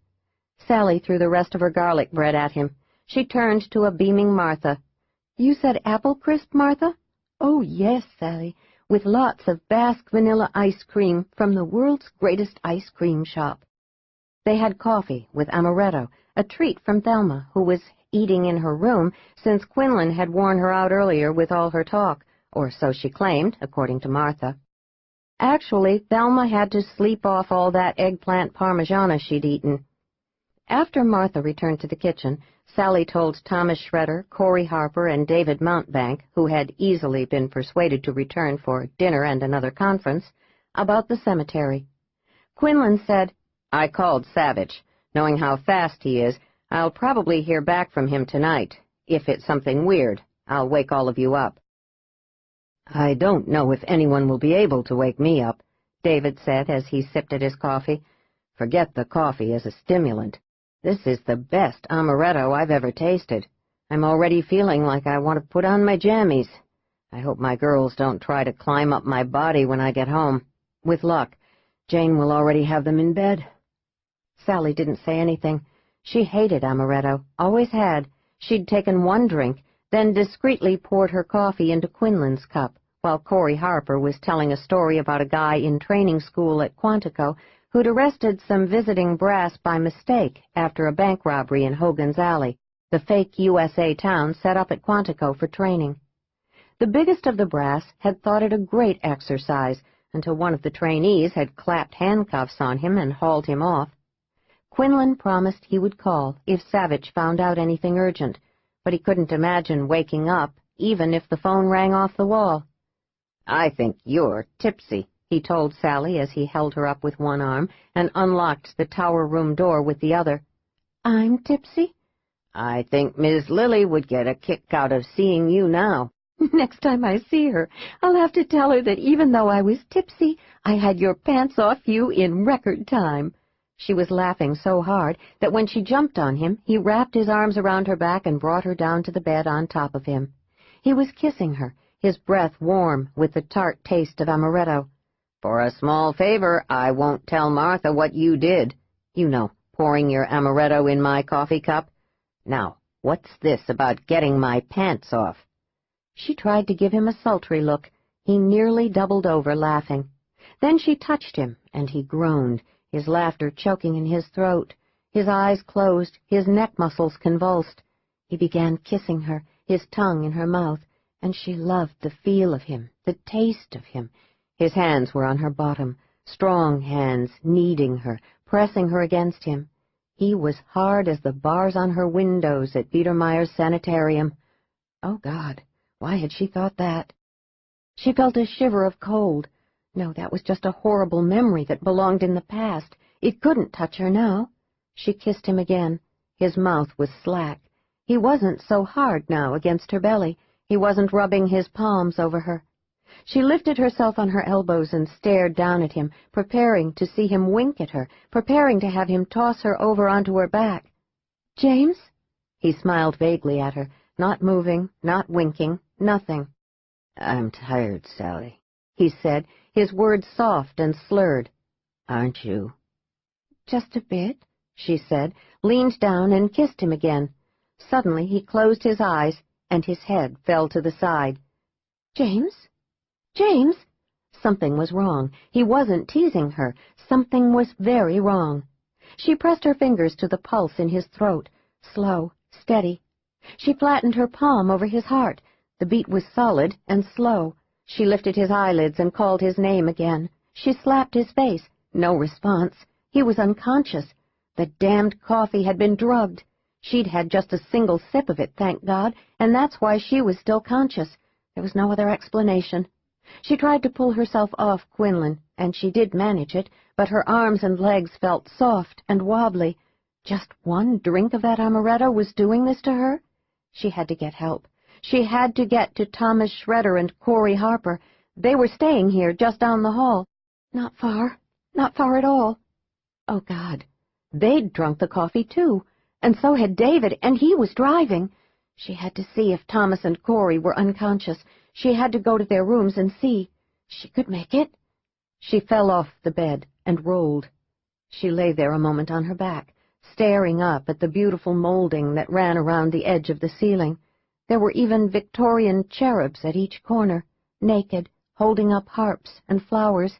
Sally threw the rest of her garlic bread at him. She turned to a beaming Martha. "You said apple crisp, Martha?" "Oh, yes, Sally, with lots of Basque vanilla ice cream from the world's greatest ice cream shop." They had coffee with amaretto, a treat from Thelma, who was eating in her room since Quinlan had worn her out earlier with all her talk, or so she claimed, according to Martha. Actually, Thelma had to sleep off all that eggplant parmigiana she'd eaten. After Martha returned to the kitchen, Sally told Thomas Schroeder, Corey Harper, and David Mountbank, who had easily been persuaded to return for dinner and another conference, about the cemetery. Quinlan said, "I called Savage. Knowing how fast he is, I'll probably hear back from him tonight. If it's something weird, I'll wake all of you up." "I don't know if anyone will be able to wake me up," David said as he sipped at his coffee. "Forget the coffee as a stimulant. This is the best amaretto I've ever tasted. I'm already feeling like I want to put on my jammies. I hope my girls don't try to climb up my body when I get home. With luck, Jane will already have them in bed." Sally didn't say anything. She hated amaretto, always had. She'd taken one drink, then discreetly poured her coffee into Quinlan's cup, while Corey Harper was telling a story about a guy in training school at Quantico who'd arrested some visiting brass by mistake after a bank robbery in Hogan's Alley, the fake USA town set up at Quantico for training. The biggest of the brass had thought it a great exercise until one of the trainees had clapped handcuffs on him and hauled him off. Quinlan promised he would call if Savage found out anything urgent, but he couldn't imagine waking up, even if the phone rang off the wall. "I think you're tipsy," he told Sally as he held her up with one arm and unlocked the tower room door with the other. "I'm tipsy?" "I think Miss Lily would get a kick out of seeing you now." "Next time I see her, I'll have to tell her that even though I was tipsy, I had your pants off you in record time." She was laughing so hard that when she jumped on him, he wrapped his arms around her back and brought her down to the bed on top of him. He was kissing her, his breath warm with the tart taste of amaretto. "For a small favor, I won't tell Martha what you did. You know, pouring your amaretto in my coffee cup. Now, what's this about getting my pants off?" She tried to give him a sultry look. He nearly doubled over, laughing. Then she touched him, and he groaned, his laughter choking in his throat. His eyes closed, his neck muscles convulsed. He began kissing her, his tongue in her mouth, and she loved the feel of him, the taste of him. His hands were on her bottom, strong hands, kneading her, pressing her against him. He was hard as the bars on her windows at Biedermeier's sanitarium. Oh, God, why had she thought that? She felt a shiver of cold. No, that was just a horrible memory that belonged in the past. It couldn't touch her now. She kissed him again. His mouth was slack. He wasn't so hard now against her belly. He wasn't rubbing his palms over her. She lifted herself on her elbows and stared down at him, preparing to see him wink at her, preparing to have him toss her over onto her back. "James?" He smiled vaguely at her, not moving, not winking, nothing. "I'm tired, Sally," he said, his words soft and slurred. "Aren't you?" "Just a bit," she said, leaned down and kissed him again. Suddenly he closed his eyes, and his head fell to the side. "James? James?" Something was wrong. He wasn't teasing her. Something was very wrong. She pressed her fingers to the pulse in his throat, slow, steady. She flattened her palm over his heart. The beat was solid and slow. She lifted his eyelids and called his name again. She slapped his face. No response. He was unconscious. The damned coffee had been drugged. She'd had just a single sip of it, thank God, and that's why she was still conscious. There was no other explanation. She tried to pull herself off Quinlan, and she did manage it, but her arms and legs felt soft and wobbly. Just one drink of that amaretto was doing this to her? She had to get help. She had to get to Thomas Schroeder and Corey Harper. They were staying here, just down the hall. Not far at all. Oh, God. They'd drunk the coffee, too, and so had David, and he was driving. She had to see if Thomas and Corey were unconscious. She had to go to their rooms and see. She could make it. She fell off the bed and rolled. She lay there a moment on her back, staring up at the beautiful molding that ran around the edge of the ceiling. There were even Victorian cherubs at each corner, naked, holding up harps and flowers.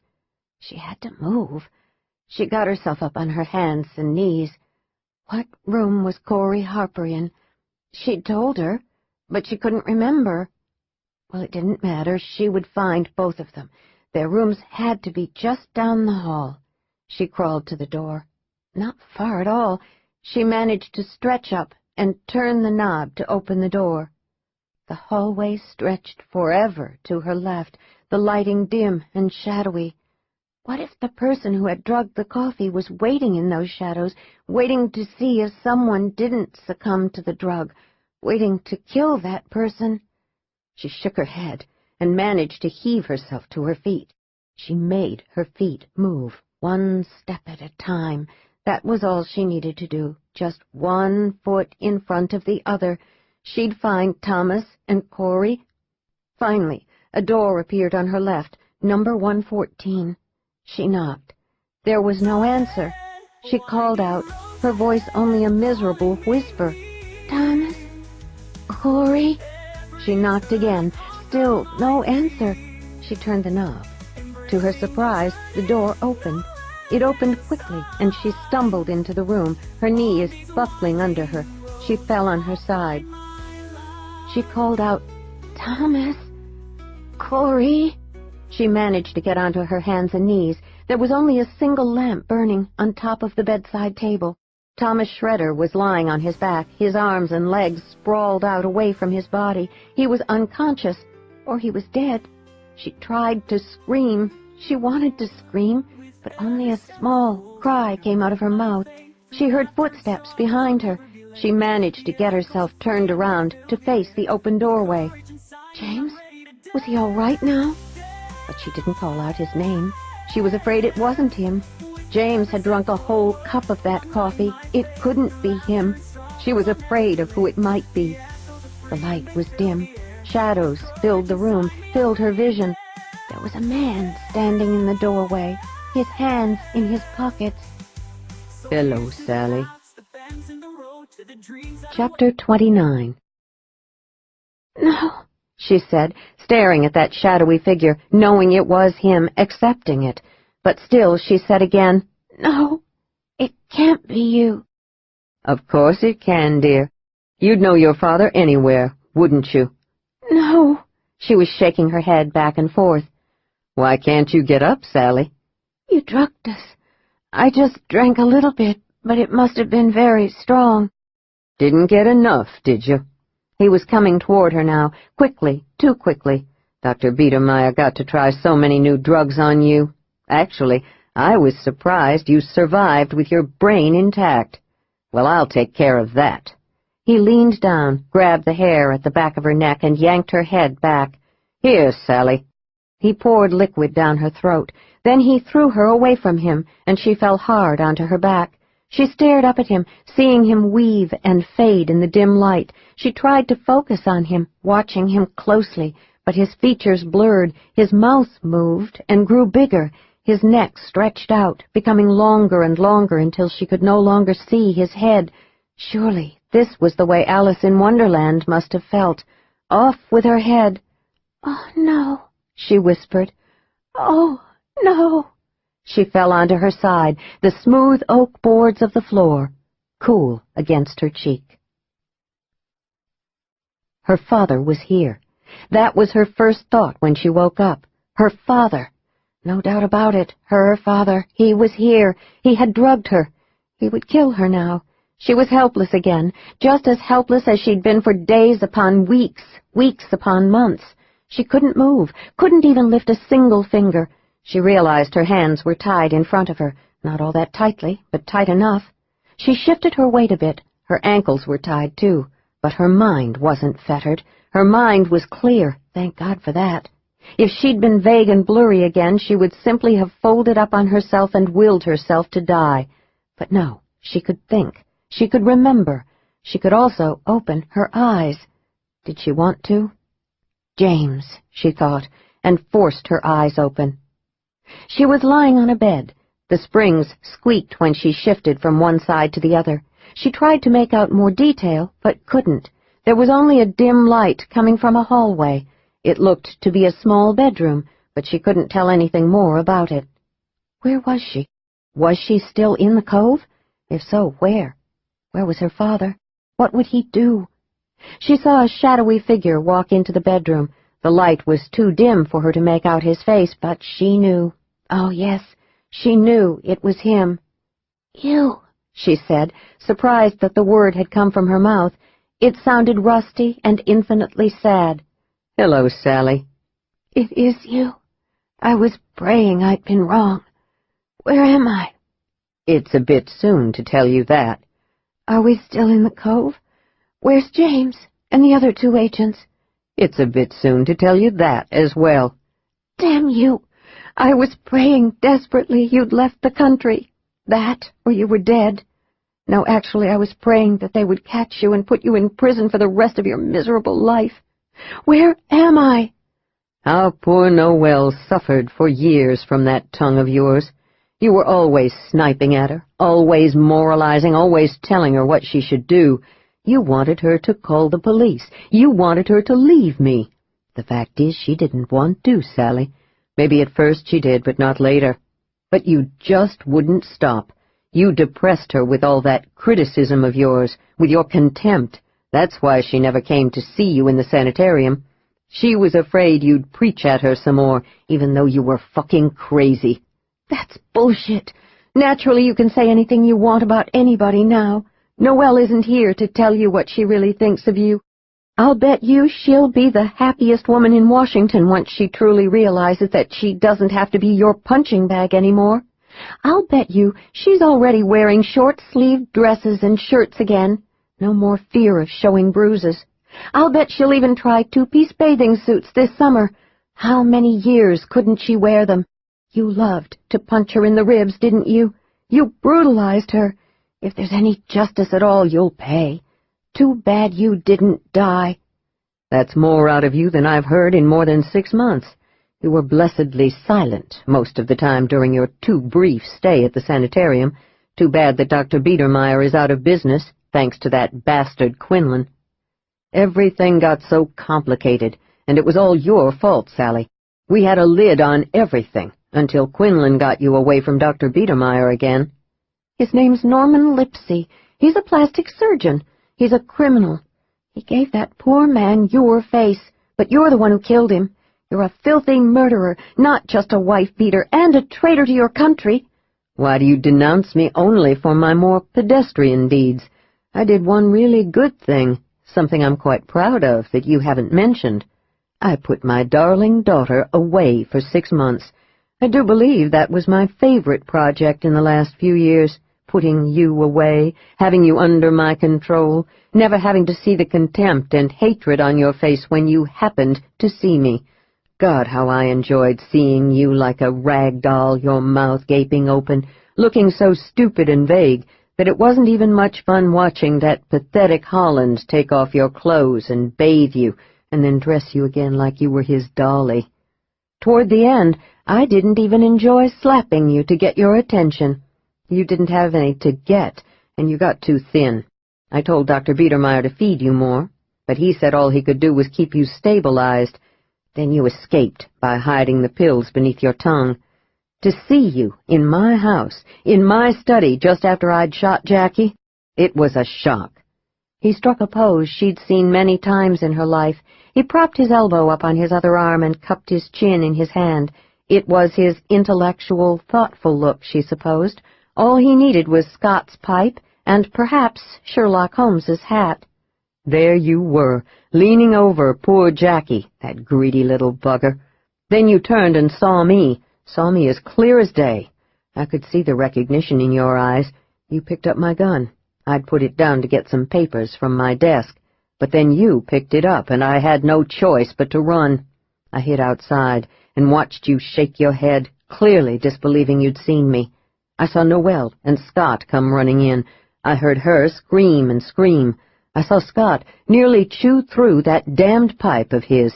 She had to move. She got herself up on her hands and knees. What room was Corey Harper in? She'd told her, but she couldn't remember. Well, it didn't matter. She would find both of them. Their rooms had to be just down the hall. She crawled to the door. Not far at all. She managed to stretch up and turn the knob to open the door. The hallway stretched forever to her left, the lighting dim and shadowy. What if the person who had drugged the coffee was waiting in those shadows, waiting to see if someone didn't succumb to the drug, waiting to kill that person? She shook her head and managed to heave herself to her feet. She made her feet move, one step at a time. That was all she needed to do, just one foot in front of the other. She'd find Thomas and Corey. Finally, a door appeared on her left, number 114. She knocked. There was no answer. She called out, her voice only a miserable whisper. "Thomas? Corey?" She knocked again. Still no answer. She turned the knob. To her surprise, the door opened. It opened quickly, and she stumbled into the room, her knees buckling under her. She fell on her side. She called out, "Thomas? Corey?" She managed to get onto her hands and knees. There was only a single lamp burning on top of the bedside table. Thomas Schroeder was lying on his back, his arms and legs sprawled out away from his body. He was unconscious, or he was dead. She tried to scream. She wanted to scream, but only a small cry came out of her mouth. She heard footsteps behind her. She managed to get herself turned around to face the open doorway. James? Was he all right now? But she didn't call out his name. She was afraid it wasn't him. James had drunk a whole cup of that coffee. It couldn't be him. She was afraid of who it might be. The light was dim. Shadows filled the room, filled her vision. There was a man standing in the doorway, his hands in his pockets. "Hello, Sally." Chapter 29. "No," she said, staring at that shadowy figure, knowing it was him, accepting it. But still she said again, "No, it can't be you." "Of course it can, dear. You'd know your father anywhere, wouldn't you?" "No." She was shaking her head back and forth. "Why can't you get up, Sally?" "You drugged us. I just drank a little bit, but it must have been very strong." "Didn't get enough, did you?" He was coming toward her now, quickly, too quickly. "Dr. Biedermeier got to try so many new drugs on you. Actually, I was surprised you survived with your brain intact. Well, I'll take care of that." He leaned down, grabbed the hair at the back of her neck, and yanked her head back. "Here, Sally." He poured liquid down her throat. Then he threw her away from him, and she fell hard onto her back. She stared up at him, seeing him weave and fade in the dim light. She tried to focus on him, watching him closely, but his features blurred, his mouth moved and grew bigger, his neck stretched out, becoming longer and longer until she could no longer see his head. Surely this was the way Alice in Wonderland must have felt. Off with her head. "Oh, no," she whispered. "Oh, no." She fell onto her side, the smooth oak boards of the floor, cool against her cheek. Her father was here. That was her first thought when she woke up. Her father. No doubt about it, her father. He was here. He had drugged her. He would kill her now. She was helpless again, just as helpless as she'd been for days upon weeks, weeks upon months. She couldn't move, couldn't even lift a single finger. She realized her hands were tied in front of her, not all that tightly, but tight enough. She shifted her weight a bit. Her ankles were tied, too. But her mind wasn't fettered. Her mind was clear, thank God for that. If she'd been vague and blurry again, she would simply have folded up on herself and willed herself to die. But no, she could think. She could remember. She could also open her eyes. Did she want to? James, she thought, and forced her eyes open. She was lying on a bed. The springs squeaked when she shifted from one side to the other. She tried to make out more detail, but couldn't. There was only a dim light coming from a hallway. It looked to be a small bedroom, but she couldn't tell anything more about it. Where was she? Was she still in the cove? If so, where? Where was her father? What would he do? She saw a shadowy figure walk into the bedroom. The light was too dim for her to make out his face, but she knew. Oh, yes, she knew it was him. "You," she said, surprised that the word had come from her mouth. It sounded rusty and infinitely sad. "Hello, Sally." "It is you. I was praying I'd been wrong. Where am I?" "It's a bit soon to tell you that." "Are we still in the cove? Where's James and the other 2 agents?" "It's a bit soon to tell you that as well." "Damn you! I was praying desperately you'd left the country. That, or you were dead. No, actually, I was praying that they would catch you and put you in prison for the rest of your miserable life. Where am I?" How poor Noelle suffered for years from that tongue of yours. You were always sniping at her, always moralizing, always telling her what she should do. You wanted her to call the police. You wanted her to leave me. The fact is, she didn't want to, Sally. Maybe at first she did, but not later. But you just wouldn't stop. You depressed her with all that criticism of yours, with your contempt. That's why she never came to see you in the sanitarium. She was afraid you'd preach at her some more, even though you were fucking crazy. That's bullshit. Naturally, you can say anything you want about anybody now. Noelle isn't here to tell you what she really thinks of you. I'll bet you she'll be the happiest woman in Washington once she truly realizes that she doesn't have to be your punching bag anymore. I'll bet you she's already wearing short-sleeved dresses and shirts again. No more fear of showing bruises. I'll bet she'll even try 2-piece bathing suits this summer. How many years couldn't she wear them? You loved to punch her in the ribs, didn't you? You brutalized her. If there's any justice at all, you'll pay. Too bad you didn't die. That's more out of you than I've heard in more than 6 months. You were blessedly silent most of the time during your too brief stay at the sanitarium. Too bad that Dr. Biedermeier is out of business, thanks to that bastard Quinlan. Everything got so complicated, and it was all your fault, Sally. We had a lid on everything, until Quinlan got you away from Dr. Biedermeier again. His name's Norman Lipsey. He's a plastic surgeon. He's a criminal. He gave that poor man your face, but you're the one who killed him. You're a filthy murderer, not just a wife-beater, and a traitor to your country. Why do you denounce me only for my more pedestrian deeds? I did one really good thing, something I'm quite proud of that you haven't mentioned. I put my darling daughter away for 6 months. I do believe that was my favorite project in the last few years, putting you away, having you under my control, never having to see the contempt and hatred on your face when you happened to see me. God, how I enjoyed seeing you like a rag doll, your mouth gaping open, looking so stupid and vague that it wasn't even much fun watching that pathetic Holland take off your clothes and bathe you, and then dress you again like you were his dolly. Toward the end, I didn't even enjoy slapping you to get your attention. You didn't have any to get, and you got too thin. I told Dr. Biedermeier to feed you more, but he said all he could do was keep you stabilized. Then you escaped by hiding the pills beneath your tongue. To see you in my house, in my study, just after I'd shot Jackie, it was a shock. He struck a pose she'd seen many times in her life. He propped his elbow up on his other arm and cupped his chin in his hand. It was his intellectual, thoughtful look, she supposed. All he needed was Scott's pipe and perhaps Sherlock Holmes's hat. There you were, leaning over poor Jackie, that greedy little bugger. Then you turned and saw me as clear as day. I could see the recognition in your eyes. You picked up my gun. I'd put it down to get some papers from my desk, but then you picked it up, and I had no choice but to run. I hid outside and watched you shake your head, clearly disbelieving you'd seen me. I saw Noelle and Scott come running in. I heard her scream and scream. I saw Scott nearly chew through that damned pipe of his.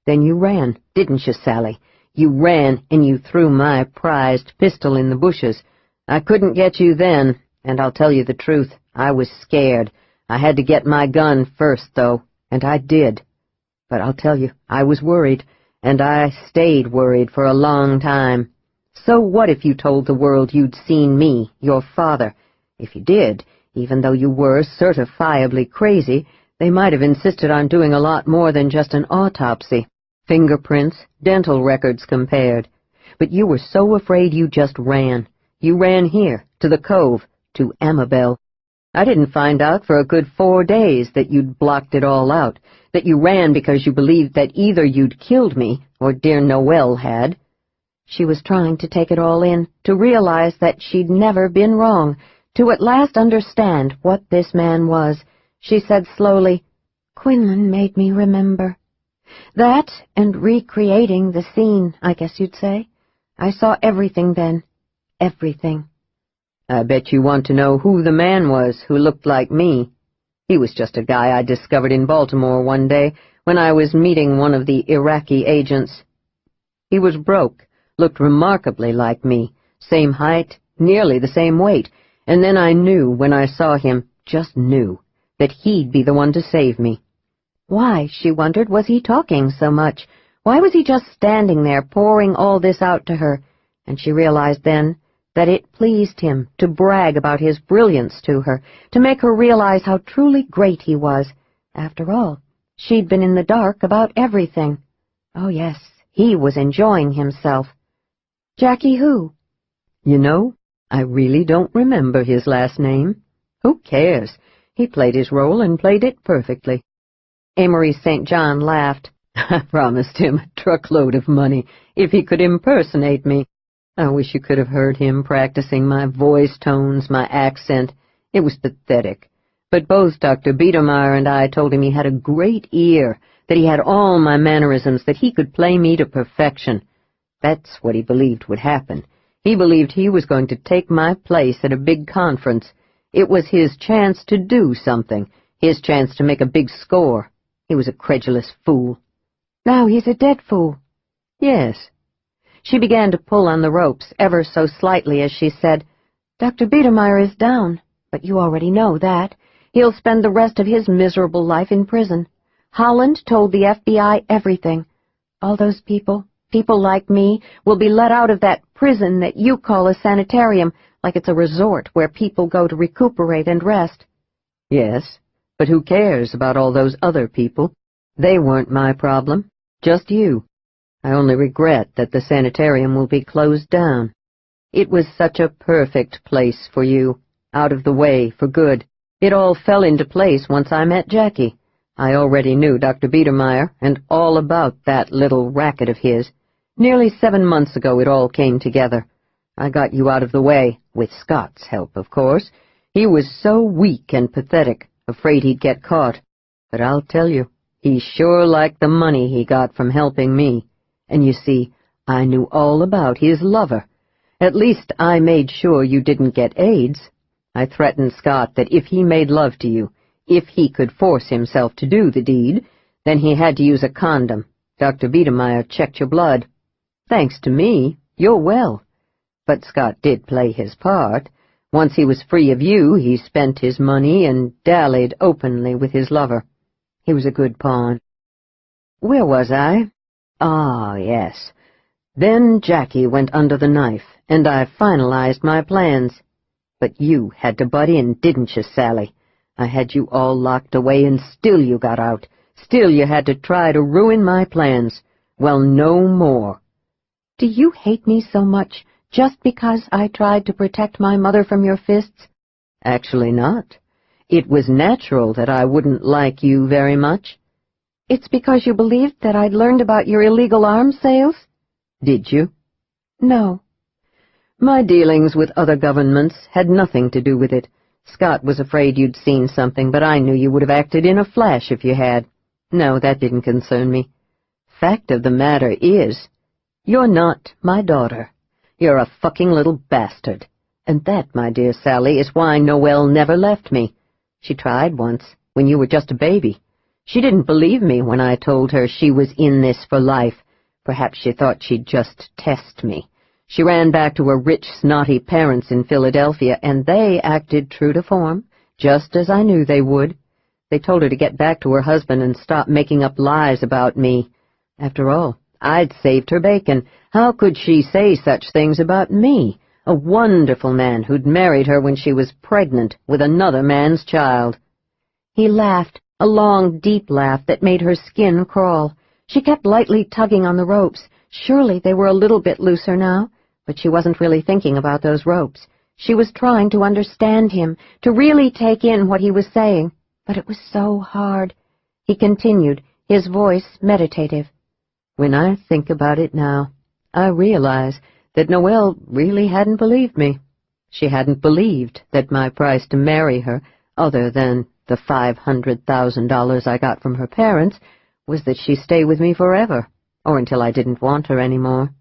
Then you ran, didn't you, Sally? You ran, and you threw my prized pistol in the bushes. I couldn't get you then, and I'll tell you the truth, I was scared. I had to get my gun first, though, and I did. But I'll tell you, I was worried, and I stayed worried for a long time. So what if you told the world you'd seen me, your father? If you did, even though you were certifiably crazy, they might have insisted on doing a lot more than just an autopsy. Fingerprints, dental records compared. But you were so afraid you just ran. You ran here, to the Cove, to Amabel. I didn't find out for a good 4 days that you'd blocked it all out, that you ran because you believed that either you'd killed me or dear Noelle had. She was trying to take it all in, to realize that she'd never been wrong, to at last understand what this man was. She said slowly, "Quinlan made me remember." That, and recreating the scene, I guess you'd say. I saw everything then. Everything. I bet you want to know who the man was who looked like me. He was just a guy I discovered in Baltimore one day when I was meeting one of the Iraqi agents. He was broke, looked remarkably like me, same height, nearly the same weight, and then I knew when I saw him, just knew, that he'd be the one to save me. Why, she wondered, was he talking so much? Why was he just standing there pouring all this out to her? And she realized then that it pleased him to brag about his brilliance to her, to make her realize how truly great he was. After all, she'd been in the dark about everything. Oh, yes, he was enjoying himself. Jackie who? You know, I really don't remember his last name. Who cares? He played his role and played it perfectly. Amory St. John laughed. I promised him a truckload of money if he could impersonate me. I wish you could have heard him practicing my voice tones, my accent. It was pathetic. But both Dr. Biedermeier and I told him he had a great ear, that he had all my mannerisms, that he could play me to perfection. That's what he believed would happen. He believed he was going to take my place at a big conference. It was his chance to do something, his chance to make a big score. He was a credulous fool. Now he's a dead fool. Yes. She began to pull on the ropes ever so slightly as she said, Dr. Biedermeier is down, but you already know that. He'll spend the rest of his miserable life in prison. Holland told the FBI everything. All those people like me, will be let out of that prison that you call a sanitarium, like it's a resort where people go to recuperate and rest. Yes. But who cares about all those other people? They weren't my problem, just you. I only regret that the sanitarium will be closed down. It was such a perfect place for you, out of the way for good. It all fell into place once I met Jackie. I already knew Dr. Biedermeier and all about that little racket of his. Nearly 7 months ago it all came together. I got you out of the way, with Scott's help, of course. He was so weak and pathetic, afraid he'd get caught. But I'll tell you, he sure liked the money he got from helping me. And you see, I knew all about his lover. At least I made sure you didn't get AIDS. I threatened Scott that if he made love to you, if he could force himself to do the deed, then he had to use a condom. Dr. Biedermeier checked your blood. Thanks to me, you're well. But Scott did play his part. Once he was free of you, he spent his money and dallied openly with his lover. He was a good pawn. Where was I? Ah, yes. Then Jackie went under the knife, and I finalized my plans. But you had to butt in, didn't you, Sally? I had you all locked away, and still you got out. Still you had to try to ruin my plans. Well, no more. Do you hate me so much just because I tried to protect my mother from your fists? Actually not. It was natural that I wouldn't like you very much. It's because you believed that I'd learned about your illegal arms sales? Did you? No. My dealings with other governments had nothing to do with it. Scott was afraid you'd seen something, but I knew you would have acted in a flash if you had. No, that didn't concern me. Fact of the matter is, you're not my daughter. You're a fucking little bastard. And that, my dear Sally, is why Noelle never left me. She tried once, when you were just a baby. She didn't believe me when I told her she was in this for life. Perhaps she thought she'd just test me. She ran back to her rich, snotty parents in Philadelphia, and they acted true to form, just as I knew they would. They told her to get back to her husband and stop making up lies about me. After all, I'd saved her bacon. How could she say such things about me, a wonderful man who'd married her when she was pregnant with another man's child? He laughed, a long, deep laugh that made her skin crawl. She kept lightly tugging on the ropes. Surely they were a little bit looser now, but she wasn't really thinking about those ropes. She was trying to understand him, to really take in what he was saying, but it was so hard. He continued, his voice meditative. When I think about it now, I realize that Noelle really hadn't believed me. She hadn't believed that my price to marry her, other than the $500,000 I got from her parents, was that she stay with me forever, or until I didn't want her any more.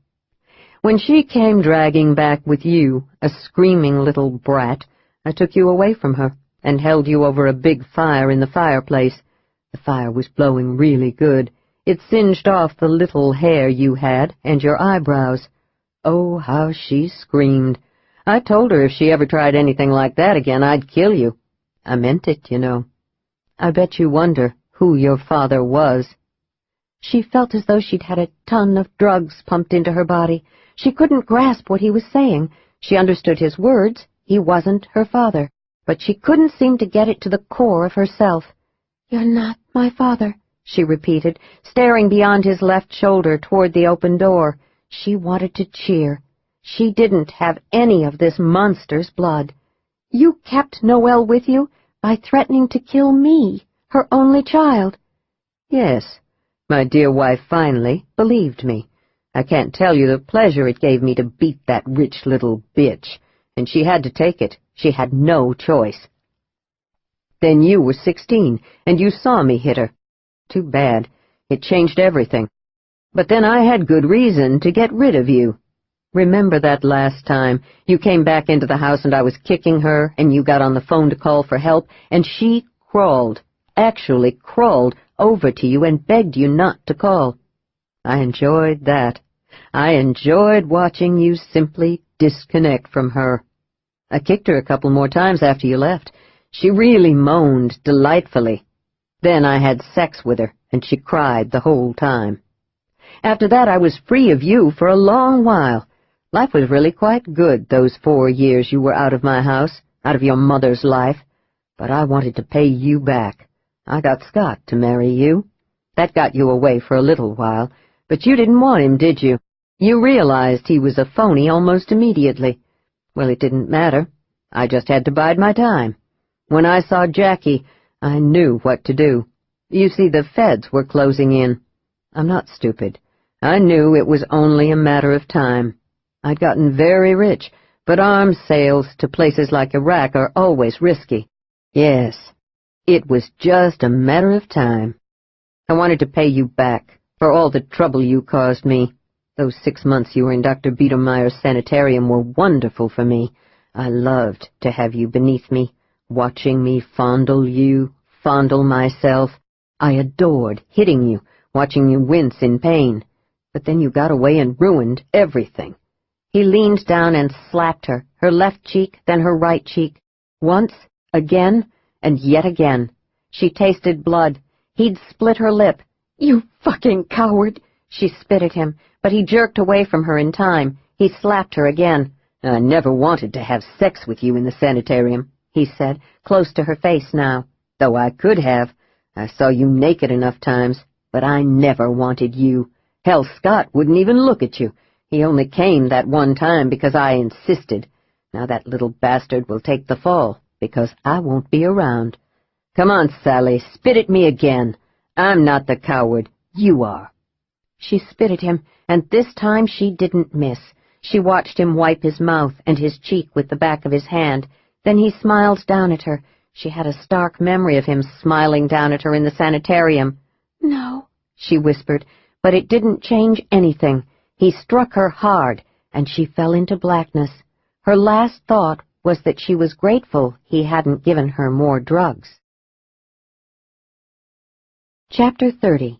When she came dragging back with you, a screaming little brat, I took you away from her and held you over a big fire in the fireplace. The fire was blowing really good. It singed off the little hair you had and your eyebrows. Oh, how she screamed. I told her if she ever tried anything like that again, I'd kill you. I meant it, you know. I bet you wonder who your father was. She felt as though she'd had a ton of drugs pumped into her body. She couldn't grasp what he was saying. She understood his words. He wasn't her father. But she couldn't seem to get it to the core of herself. "You're not my father," she repeated, staring beyond his left shoulder toward the open door. She wanted to cheer. She didn't have any of this monster's blood. "You kept Noelle with you by threatening to kill me, her only child." Yes, my dear wife finally believed me. I can't tell you the pleasure it gave me to beat that rich little bitch, and she had to take it. She had no choice. Then you were 16, and you saw me hit her. Too bad. It changed everything. But then I had good reason to get rid of you. Remember that last time you came back into the house and I was kicking her, and you got on the phone to call for help, and she crawled, actually crawled, over to you and begged you not to call. I enjoyed that. I enjoyed watching you simply disconnect from her. I kicked her a couple more times after you left. She really moaned delightfully. Then I had sex with her, and she cried the whole time. After that I was free of you for a long while. Life was really quite good those 4 years you were out of my house, out of your mother's life. But I wanted to pay you back. I got Scott to marry you. That got you away for a little while, but you didn't want him, did you? You realized he was a phony almost immediately. Well, it didn't matter. I just had to bide my time. When I saw Jackie, I knew what to do. You see, the feds were closing in. I'm not stupid. I knew it was only a matter of time. I'd gotten very rich, but arms sales to places like Iraq are always risky. Yes, it was just a matter of time. I wanted to pay you back for all the trouble you caused me. Those 6 months you were in Dr. Biedermeier's sanitarium were wonderful for me. I loved to have you beneath me, watching me fondle you, fondle myself. I adored hitting you, watching you wince in pain. But then you got away and ruined everything. He leaned down and slapped her, her left cheek, then her right cheek. Once, again, and yet again. She tasted blood. He'd split her lip. "You fucking coward!" She spit at him, but he jerked away from her in time. He slapped her again. "I never wanted to have sex with you in the sanitarium," he said, close to her face now. "Though I could have. I saw you naked enough times, but I never wanted you. Hell, Scott wouldn't even look at you. He only came that one time because I insisted. Now that little bastard will take the fall, because I won't be around. Come on, Sally, spit at me again. I'm not the coward. You are." She spit at him, and this time she didn't miss. She watched him wipe his mouth and his cheek with the back of his hand. Then he smiled down at her. She had a stark memory of him smiling down at her in the sanitarium. "No," she whispered, but it didn't change anything. He struck her hard, and she fell into blackness. Her last thought was that she was grateful he hadn't given her more drugs. Chapter 30.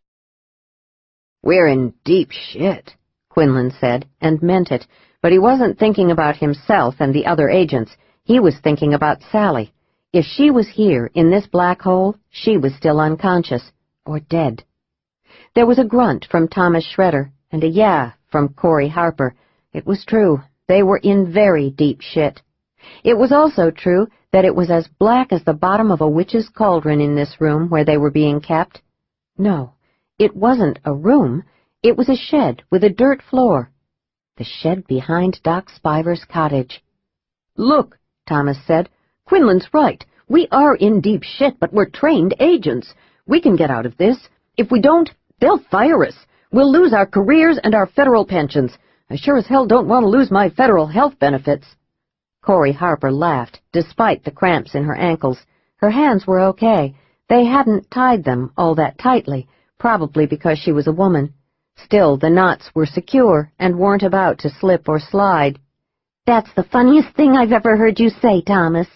"We're in deep shit," Quinlan said, and meant it, but he wasn't thinking about himself and the other agents. He was thinking about Sally. If she was here, in this black hole, she was still unconscious, or dead. There was a grunt from Thomas Schroeder, and a yeah from Corey Harper. It was true. They were in very deep shit. It was also true that it was as black as the bottom of a witch's cauldron in this room where they were being kept. No, it wasn't a room. It was a shed with a dirt floor. The shed behind Doc Spiver's cottage. "Look," Thomas said. "Quinlan's right. We are in deep shit, but we're trained agents. We can get out of this. If we don't, they'll fire us. We'll lose our careers and our federal pensions. I sure as hell don't want to lose my federal health benefits." Corey Harper laughed, despite the cramps in her ankles. Her hands were okay. They hadn't tied them all that tightly, probably because she was a woman. Still, the knots were secure and weren't about to slip or slide. "That's the funniest thing I've ever heard you say, Thomas,"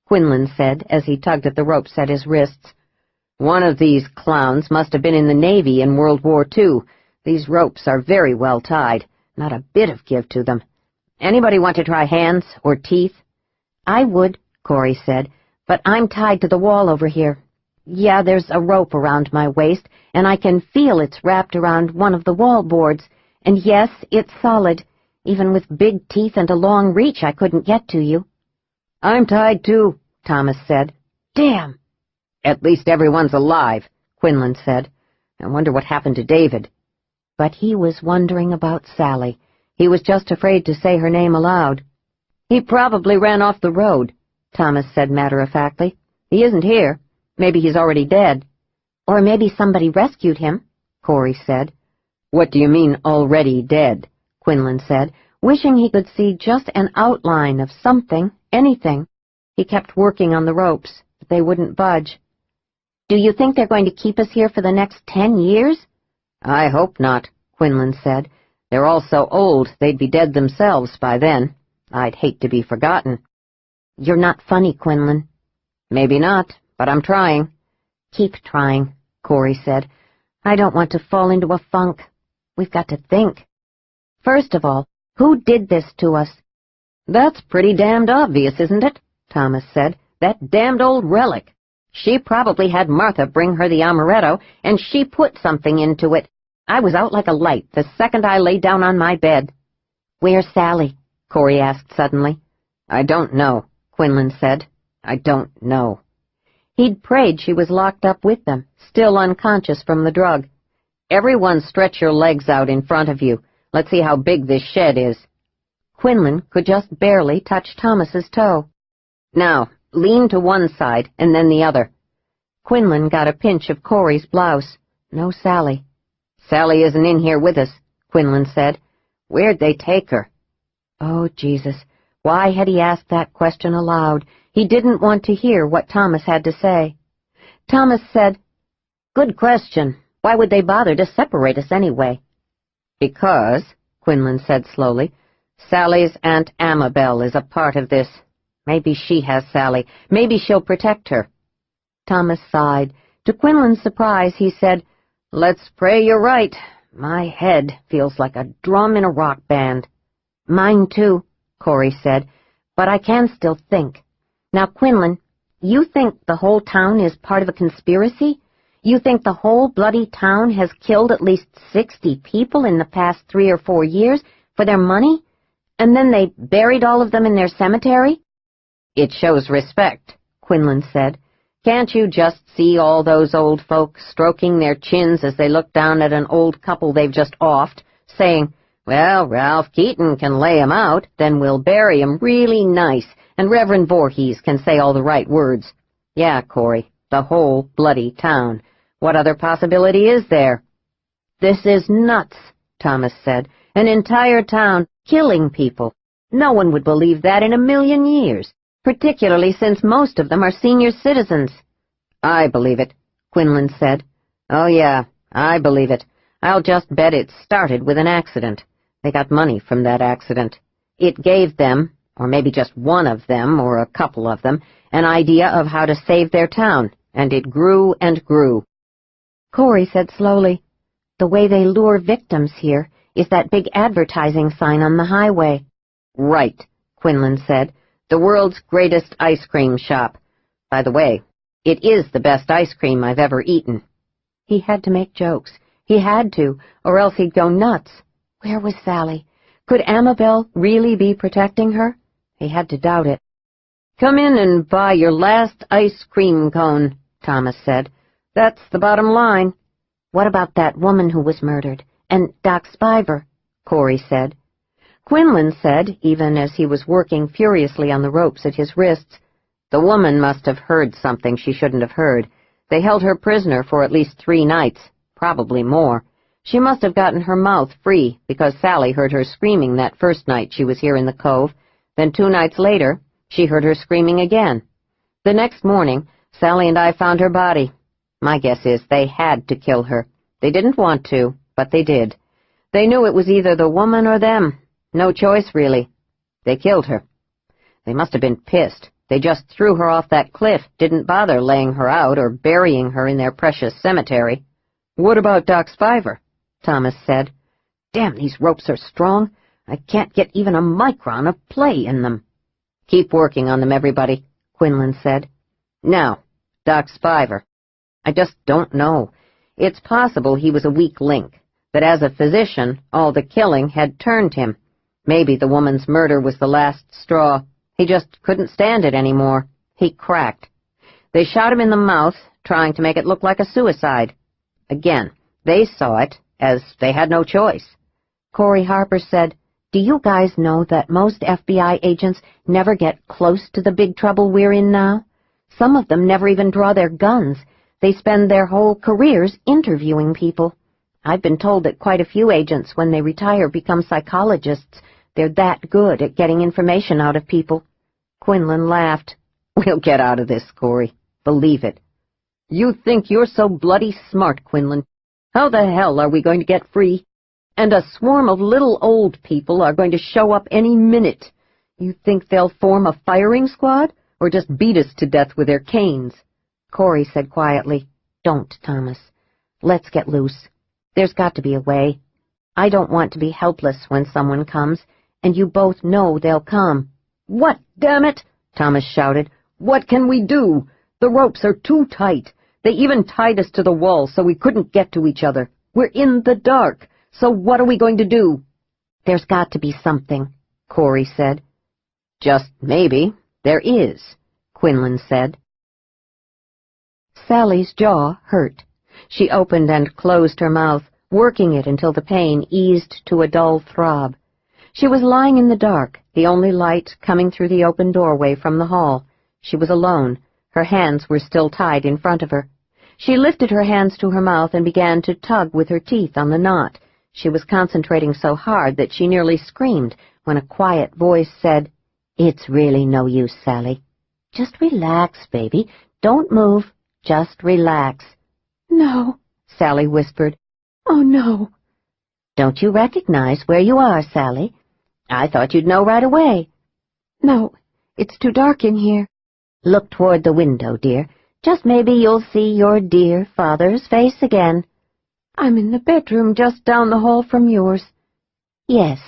Quinlan said as he tugged at the ropes at his wrists. "One of these clowns must have been in the Navy in World War II. These ropes are very well tied. Not a bit of give to them. Anybody want to try hands or teeth?" "I would," Corey said, "but I'm tied to the wall over here. Yeah, there's a rope around my waist, and I can feel it's wrapped around one of the wall boards. And yes, it's solid. Even with big teeth and a long reach, I couldn't get to you." "I'm tied too," Thomas said. "Damn." "At least everyone's alive," Quinlan said. "I wonder what happened to David." But he was wondering about Sally. He was just afraid to say her name aloud. "He probably ran off the road," Thomas said matter-of-factly. "He isn't here. Maybe he's already dead." "Or maybe somebody rescued him," Corey said. "What do you mean, already dead?" Quinlan said, wishing he could see just an outline of something, anything. He kept working on the ropes, but they wouldn't budge. "Do you think they're going to keep us here for the next 10 years? "I hope not," Quinlan said. "They're all so old they'd be dead themselves by then. I'd hate to be forgotten." "You're not funny, Quinlan." "Maybe not, but I'm trying." "Keep trying," Corey said. "I don't want to fall into a funk. We've got to think. First of all, who did this to us?" "That's pretty damned obvious, isn't it?" Thomas said. "That damned old relic. She probably had Martha bring her the amaretto, and she put something into it. I was out like a light the second I lay down on my bed." "Where's Sally?" Corey asked suddenly. "I don't know," Quinlan said. "I don't know." He'd prayed she was locked up with them, still unconscious from the drug. "Everyone stretch your legs out in front of you. Let's see how big this shed is." Quinlan could just barely touch Thomas's toe. "Now, lean to one side and then the other." Quinlan got a pinch of Corey's blouse. No Sally. "Sally isn't in here with us," Quinlan said. "Where'd they take her?" Oh, Jesus, why had he asked that question aloud? He didn't want to hear what Thomas had to say. Thomas said, "Good question. Why would they bother to separate us anyway?" "Because," Quinlan said slowly, "Sally's Aunt Amabel is a part of this. Maybe she has Sally. Maybe she'll protect her." Thomas sighed. To Quinlan's surprise, he said, "Let's pray you're right. My head feels like a drum in a rock band." "Mine too," Corey said, "but I can still think. Now, Quinlan, you think the whole town is part of a conspiracy? You think the whole bloody town has killed at least 60 people in the past 3 or 4 years for their money? And then they buried all of them in their cemetery?" "It shows respect," Quinlan said. "Can't you just see all those old folk stroking their chins as they look down at an old couple they've just offed, saying, 'Well, Ralph Keaton can lay 'em out, then we'll bury 'em really nice, and Reverend Voorhees can say all the right words.' Yeah, Corey, the whole bloody town. What other possibility is there?" "This is nuts," Thomas said. "An entire town killing people. No one would believe that in a million years, particularly since most of them are senior citizens." "I believe it," Quinlan said. "Oh, yeah, I believe it. I'll just bet it started with an accident. They got money from that accident. It gave them, or maybe just one of them, or a couple of them, an idea of how to save their town, and it grew and grew." Corey said slowly, "The way they lure victims here is that big advertising sign on the highway." "Right," Quinlan said. "The world's greatest ice cream shop. By the way, it is the best ice cream I've ever eaten." He had to make jokes. He had to, or else he'd go nuts. Where was Sally? Could Amabel really be protecting her? He had to doubt it. "Come in and buy your last ice cream cone," Thomas said. "That's the bottom line." "What about that woman who was murdered? And Doc Spiver?" Corey said. Quinlan said, even as he was working furiously on the ropes at his wrists, "The woman must have heard something she shouldn't have heard. They held her prisoner for at least 3 nights, probably more. She must have gotten her mouth free because Sally heard her screaming that first night she was here in the Cove. Then 2 nights later, she heard her screaming again. The next morning, Sally and I found her body. My guess is they had to kill her. They didn't want to, but they did. They knew it was either the woman or them. No choice, really. They killed her. They must have been pissed. They just threw her off that cliff, didn't bother laying her out or burying her in their precious cemetery." "What about Doc Spiver?" Thomas said. "Damn, these ropes are strong. I can't get even a micron of play in them." "Keep working on them, everybody," Quinlan said. "Now, Doc Spiver. I just don't know. It's possible he was a weak link, that as a physician, all the killing had turned him. Maybe the woman's murder was the last straw. He just couldn't stand it anymore. He cracked. They shot him in the mouth, trying to make it look like a suicide. Again, they saw it, as they had no choice." Corey Harper said, "Do you guys know that most FBI agents never get close to the big trouble we're in now? Some of them never even draw their guns. They spend their whole careers interviewing people. I've been told that quite a few agents, when they retire, become psychologists. They're that good at getting information out of people." Quinlan laughed. "We'll get out of this, Corey. Believe it." "You think you're so bloody smart, Quinlan. How the hell are we going to get free? And a swarm of little old people are going to show up any minute. You think they'll form a firing squad, or just beat us to death with their canes?" Corey said quietly, "Don't, Thomas. Let's get loose. There's got to be a way. I don't want to be helpless when someone comes, and you both know they'll come." "What, damn it?" Thomas shouted. "What can we do? The ropes are too tight. They even tied us to the wall so we couldn't get to each other. We're in the dark. So what are we going to do?" "There's got to be something," Corey said. "Just maybe there is," Quinlan said. Sally's jaw hurt. She opened and closed her mouth, working it until the pain eased to a dull throb. She was lying in the dark, the only light coming through the open doorway from the hall. She was alone. Her hands were still tied in front of her. She lifted her hands to her mouth and began to tug with her teeth on the knot. She was concentrating so hard that she nearly screamed when a quiet voice said, "It's really no use, Sally. Just relax, baby. Don't move. Just relax." "No," Sally whispered. "oh no." "Don't you recognize where you are, Sally? I thought you'd know right away." "No, it's too dark in here." "Look toward the window, dear. Just maybe you'll see your dear father's face again." "I'm in the bedroom just down the hall from yours." "Yes."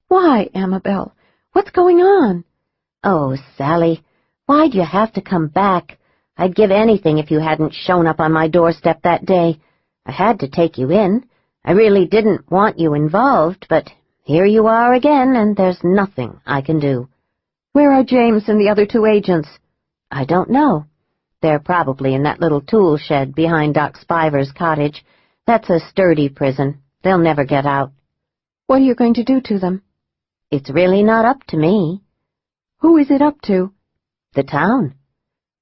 "Why, Amabel? What's going on?" "Oh, Sally, why'd you have to come back? I'd give anything if you hadn't shown up on my doorstep that day. I had to take you in. I really didn't want you involved, but here you are again, and there's nothing I can do." "Where are James and the other 2 agents?" "I don't know. They're probably in that little tool shed behind Doc Spiver's cottage. That's a sturdy prison. They'll never get out." "What are you going to do to them?" "It's really not up to me." "Who is it up to?" "The town."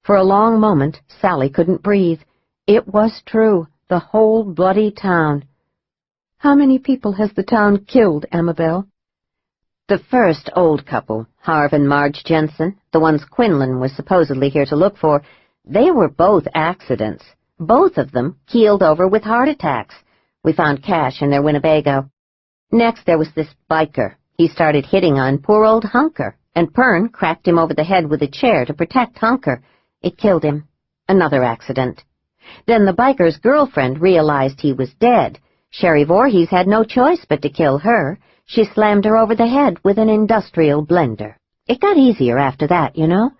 For a long moment, Sally couldn't breathe. It was true, the whole bloody town. "How many people has the town killed, Amabel?" The first old couple, Harv and Marge Jensen, the ones Quinlan was supposedly here to look for, they were both accidents. Both of them keeled over with heart attacks. We found cash in their Winnebago. Next there was this biker. He started hitting on poor old Hunker, and Pern cracked him over the head with a chair to protect Hunker. It killed him. Another accident. Then the biker's girlfriend realized he was dead. Sherry Voorhees had no choice but to kill her. She slammed her over the head with an industrial blender. It got easier after that, you know.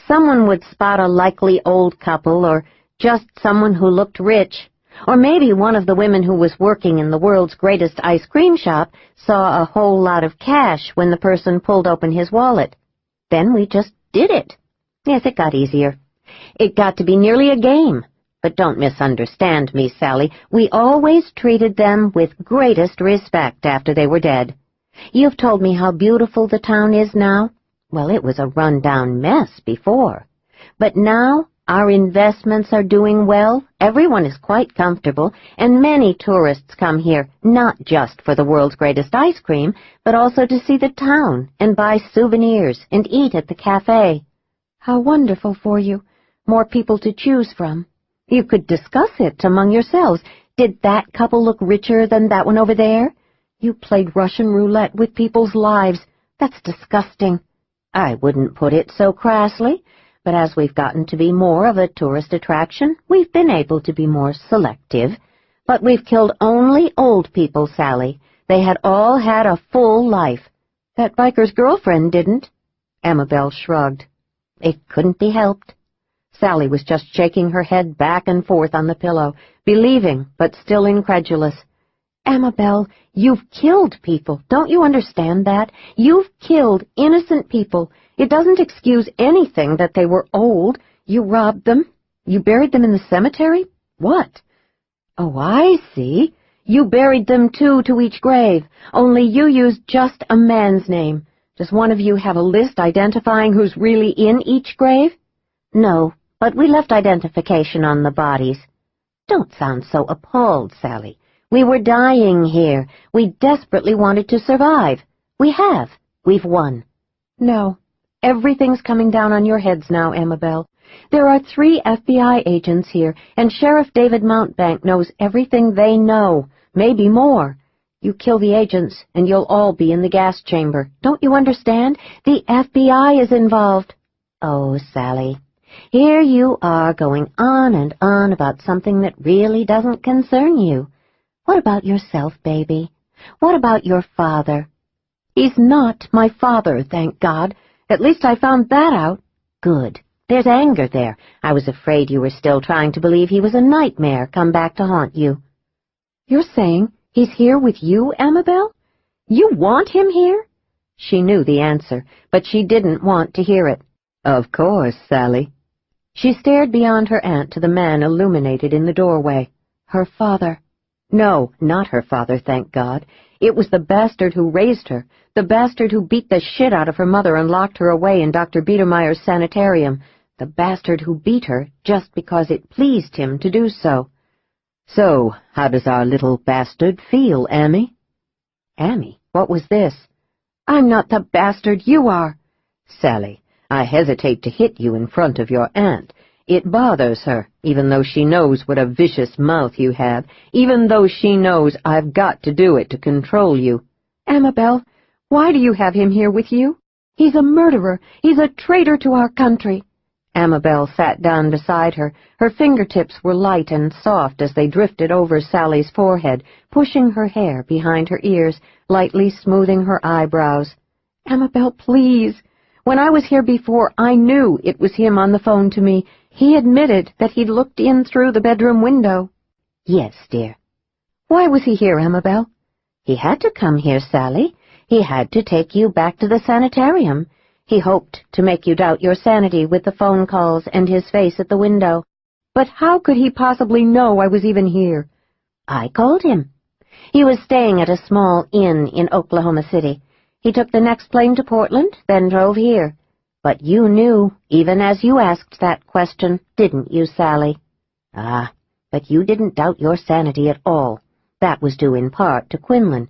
Someone would spot a likely old couple, or just someone who looked rich. Or maybe one of the women who was working in the world's greatest ice cream shop saw a whole lot of cash when the person pulled open his wallet. Then we just did it. Yes, it got easier. It got to be nearly a game. But don't misunderstand me, Sally. We always treated them with greatest respect after they were dead. You've told me how beautiful the town is now. Well, it was a run-down mess before. But now our investments are doing well, everyone is quite comfortable, and many tourists come here, not just for the world's greatest ice cream, but also to see the town and buy souvenirs and eat at the cafe. "How wonderful for you. More people to choose from." You could discuss it among yourselves. Did that couple look richer than that one over there? You played Russian roulette with people's lives. That's disgusting. I wouldn't put it so crassly, but as we've gotten to be more of a tourist attraction, we've been able to be more selective. But we've killed only old people, Sally. They had all had a full life. That biker's girlfriend didn't. Amabel shrugged. It couldn't be helped. Sally was just shaking her head back and forth on the pillow, believing but still incredulous. "Amabel, you've killed people. Don't you understand that? You've killed innocent people. It doesn't excuse anything that they were old. You robbed them. You buried them in the cemetery? What? Oh, I see. You buried them 2 to each grave, only you used just a man's name. Does one of you have a list identifying who's really in each grave?" "No. But we left identification on the bodies." "Don't sound so appalled, Sally. We were dying here. We desperately wanted to survive. We have. We've won." "No. Everything's coming down on your heads now, Amabel. There are 3 FBI agents here, and Sheriff David Mountbank knows everything they know, maybe more. You kill the agents, and you'll all be in the gas chamber. Don't you understand? The FBI is involved." "Oh, Sally. Here you are going on and on about something that really doesn't concern you. What about yourself, baby? What about your father?" "He's not my father, thank God. At least I found that out." "Good. There's anger there. I was afraid you were still trying to believe he was a nightmare come back to haunt you." "You're saying he's here with you, Amabel? You want him here?" She knew the answer, but she didn't want to hear it. "Of course, Sally." She stared beyond her aunt to the man illuminated in the doorway. Her father. No, not her father, thank God. It was the bastard who raised her, the bastard who beat the shit out of her mother and locked her away in Dr. Biedermeier's sanitarium, the bastard who beat her just because it pleased him to do so. "So, how does our little bastard feel, Ammy?" Ammy? What was this? I'm not the bastard you are. Sally, I hesitate to hit you in front of your aunt. It bothers her, even though she knows what a vicious mouth you have, even though she knows I've got to do it to control you. Amabel, why do you have him here with you? He's a murderer. He's a traitor to our country. Amabel sat down beside her. Her fingertips were light and soft as they drifted over Sally's forehead, pushing her hair behind her ears, lightly smoothing her eyebrows. Amabel, please. When I was here before, I knew it was him on the phone to me. He admitted that he'd looked in through the bedroom window. Yes, dear. Why was he here, Amabel? He had to come here, Sally. He had to take you back to the sanitarium. He hoped to make you doubt your sanity with the phone calls and his face at the window. But how could he possibly know I was even here? I called him. He was staying at a small inn in Oklahoma City. He took the next plane to Portland, then drove here. But you knew, even as you asked that question, didn't you, Sally? Ah, but you didn't doubt your sanity at all. That was due in part to Quinlan.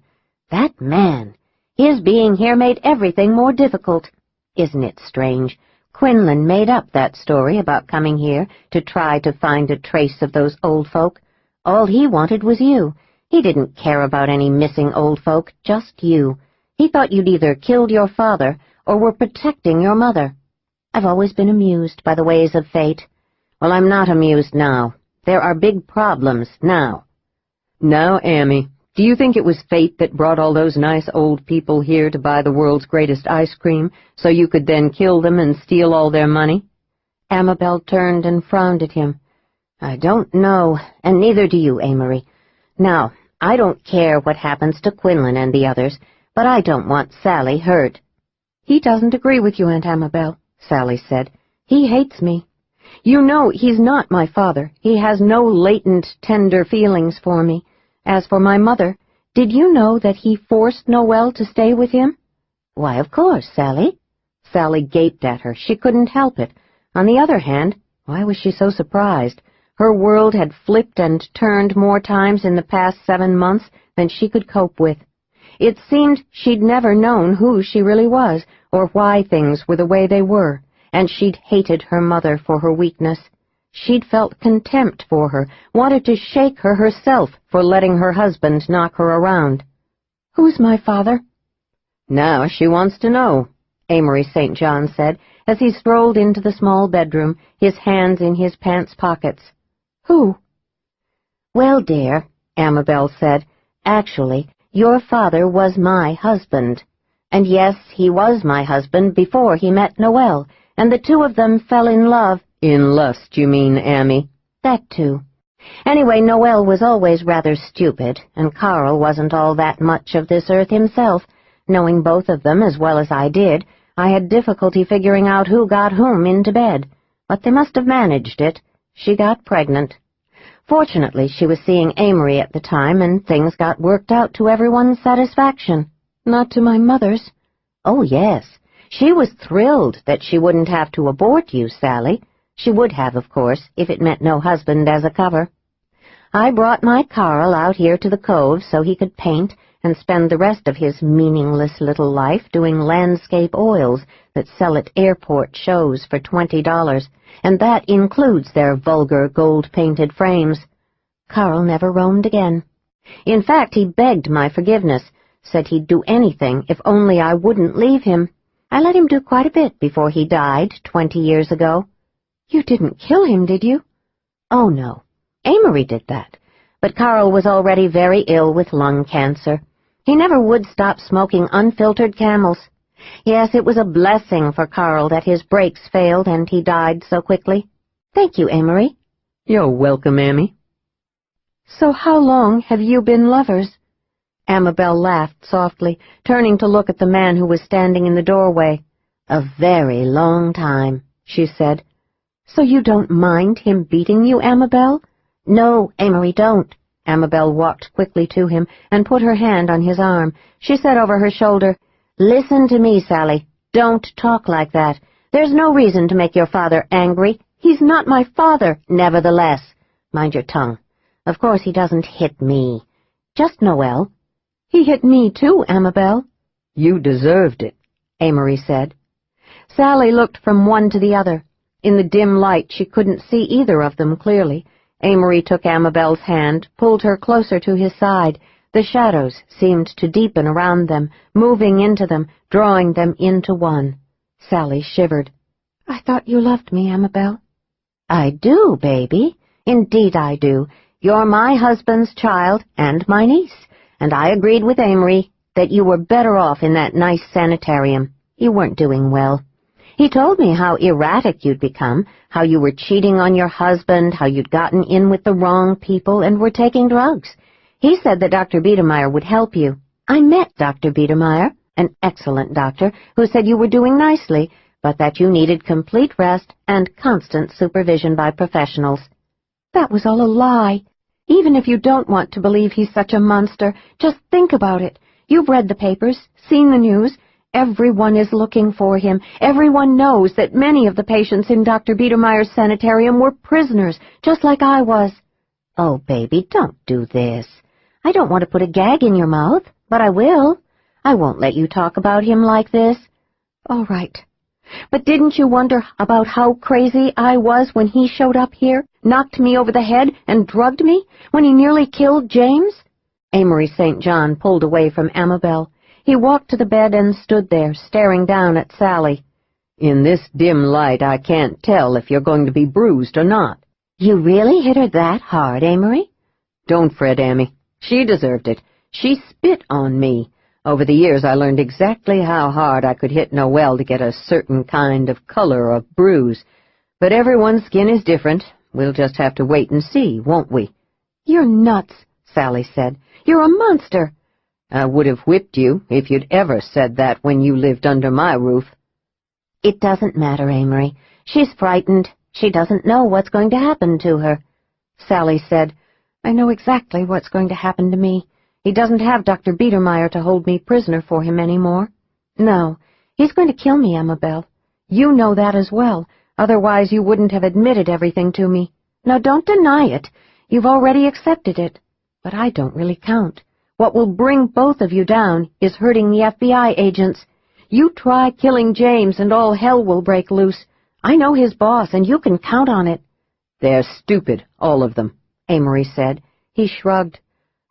That man, his being here made everything more difficult. Isn't it strange? Quinlan made up that story about coming here to try to find a trace of those old folk. All he wanted was you. He didn't care about any missing old folk, just you. He thought you'd either killed your father or were protecting your mother. I've always been amused by the ways of fate. Well, I'm not amused now. There are big problems now. Now, Amy, do you think it was fate that brought all those nice old people here to buy the world's greatest ice cream, so you could then kill them and steal all their money? Amabel turned and frowned at him. I don't know, and neither do you, Amory. Now, I don't care what happens to Quinlan and the others, but I don't want Sally hurt. He doesn't agree with you, Aunt Amabel, Sally said. He hates me. You know he's not my father. He has no latent, tender feelings for me. As for my mother, did you know that he forced Noelle to stay with him? Why, of course, Sally. Sally gaped at her. She couldn't help it. On the other hand, why was she so surprised? Her world had flipped and turned more times in the past 7 months than she could cope with. It seemed she'd never known who she really was, or why things were the way they were, and she'd hated her mother for her weakness. She'd felt contempt for her, wanted to shake her herself for letting her husband knock her around. Who's my father? Now she wants to know, Amory St. John said, as he strolled into the small bedroom, his hands in his pants pockets. Who? Well, dear, Amabel said, actually, your father was my husband. And yes, he was my husband before he met Noelle, and the two of them fell in love. In lust, you mean, Amy? That too. Anyway, Noelle was always rather stupid, and Carl wasn't all that much of this earth himself. Knowing both of them as well as I did, I had difficulty figuring out who got whom into bed. But they must have managed it. She got pregnant. Fortunately, she was seeing Amory at the time, and things got worked out to everyone's satisfaction. Not to my mother's. Oh, yes. She was thrilled that she wouldn't have to abort you, Sally. She would have, of course, if it meant no husband as a cover. I brought my Carl out here to the Cove so he could paint and spend the rest of his meaningless little life doing landscape oils that sell at airport shows for $20, and that includes their vulgar gold-painted frames. Carl never roamed again. In fact, he begged my forgiveness, said he'd do anything if only I wouldn't leave him. I let him do quite a bit before he died 20 years ago. You didn't kill him, did you? Oh, no. Amory did that. But Carl was already very ill with lung cancer. He never would stop smoking unfiltered Camels. Yes, it was a blessing for Carl that his brakes failed and he died so quickly. Thank you, Amory. You're welcome, Amy. So how long have you been lovers? Amabel laughed softly, turning to look at the man who was standing in the doorway. A very long time, she said. So you don't mind him beating you, Amabel? No, Amory, don't. Amabel walked quickly to him and put her hand on his arm. She said over her shoulder, Listen to me, Sally. Don't talk like that. There's no reason to make your father angry. He's not my father. Nevertheless, mind your tongue. Of course he doesn't hit me. Just Noelle. He hit me too, Amabel. You deserved it, Amory said. Sally looked from one to the other. In the dim light, she couldn't see either of them clearly. Amory took Amabel's hand, pulled her closer to his side. The shadows seemed to deepen around them, moving into them, drawing them into one. Sally shivered. "I thought you loved me, Amabel." "I do, baby. Indeed I do. You're my husband's child and my niece, and I agreed with Amory that you were better off in that nice sanitarium. You weren't doing well. He told me how erratic you'd become, how you were cheating on your husband, how you'd gotten in with the wrong people and were taking drugs. He said that Dr. Biedermeier would help you. I met Dr. Biedermeier, an excellent doctor, who said you were doing nicely, but that you needed complete rest and constant supervision by professionals." "That was all a lie. Even if you don't want to believe he's such a monster, just think about it. You've read the papers, seen the news. Everyone is looking for him. Everyone knows that many of the patients in Dr. Biedermeier's sanitarium were prisoners, just like I was." "Oh, baby, don't do this. I don't want to put a gag in your mouth, but I will. I won't let you talk about him like this." "All right. But didn't you wonder about how crazy I was when he showed up here, knocked me over the head and drugged me, when he nearly killed James?" Amory St. John pulled away from Amabel. He walked to the bed and stood there, staring down at Sally. "In this dim light, I can't tell if you're going to be bruised or not." "You really hit her that hard, Amory?" "Don't fret, Ammy. She deserved it. She spit on me. Over the years, I learned exactly how hard I could hit Noelle to get a certain kind of color of bruise. But everyone's skin is different. We'll just have to wait and see, won't we?" "You're nuts," Sally said. "You're a monster." "I would have whipped you if you'd ever said that when you lived under my roof." "It doesn't matter, Amory. She's frightened. She doesn't know what's going to happen to her." Sally said, "I know exactly what's going to happen to me. He doesn't have Dr. Biedermeier to hold me prisoner for him any more. No, he's going to kill me, Amabel. You know that as well. Otherwise you wouldn't have admitted everything to me. Now don't deny it. You've already accepted it. But I don't really count. What will bring both of you down is hurting the FBI agents. You try killing James and all hell will break loose. I know his boss, and you can count on it." "They're stupid, all of them," Amory said. He shrugged.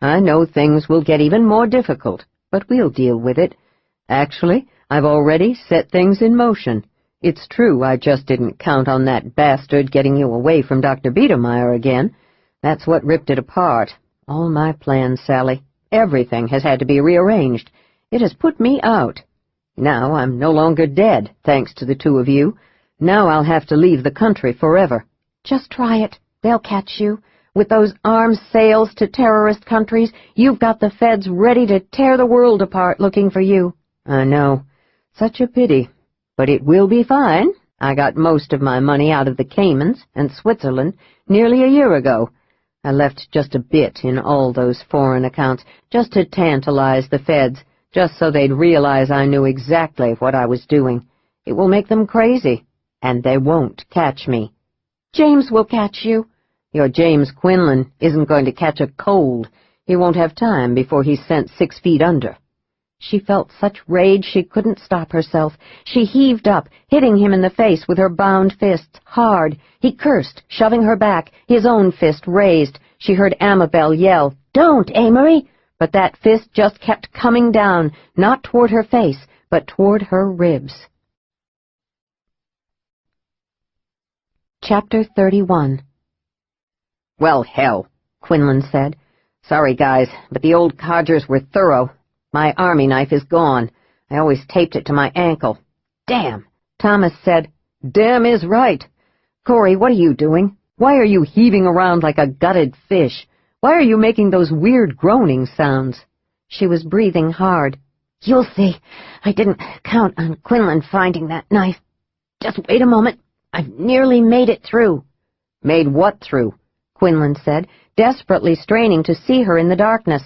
"I know things will get even more difficult, but we'll deal with it. Actually, I've already set things in motion. It's true I just didn't count on that bastard getting you away from Dr. Biedermeier again. That's what ripped it apart. All my plans, Sally. Everything has had to be rearranged. It has put me out. Now I'm no longer dead, thanks to the two of you. Now I'll have to leave the country forever." "Just try it. They'll catch you. With those arms sales to terrorist countries, you've got the feds ready to tear the world apart looking for you." "I know. Such a pity. But it will be fine. I got most of my money out of the Caymans and Switzerland nearly a year ago. I left just a bit in all those foreign accounts, just to tantalize the feds, just so they'd realize I knew exactly what I was doing. It will make them crazy, and they won't catch me." "James will catch you." "Your James Quinlan isn't going to catch a cold. He won't have time before he's sent 6 feet under." She felt such rage she couldn't stop herself. She heaved up, hitting him in the face with her bound fists, hard. He cursed, shoving her back, his own fist raised. She heard Amabel yell, "Don't, Amory!" But that fist just kept coming down, not toward her face, but toward her ribs. Chapter 31. "Well, hell," Quinlan said. "Sorry, guys, but the old codgers were thorough. My army knife is gone. I always taped it to my ankle. Damn." Thomas said, "Damn is right. Corey, what are you doing? Why are you heaving around like a gutted fish? Why are you making those weird groaning sounds?" She was breathing hard. "You'll see. I didn't count on Quinlan finding that knife. Just wait a moment. I've nearly made it through." "Made what through?" Quinlan said, desperately straining to see her in the darkness.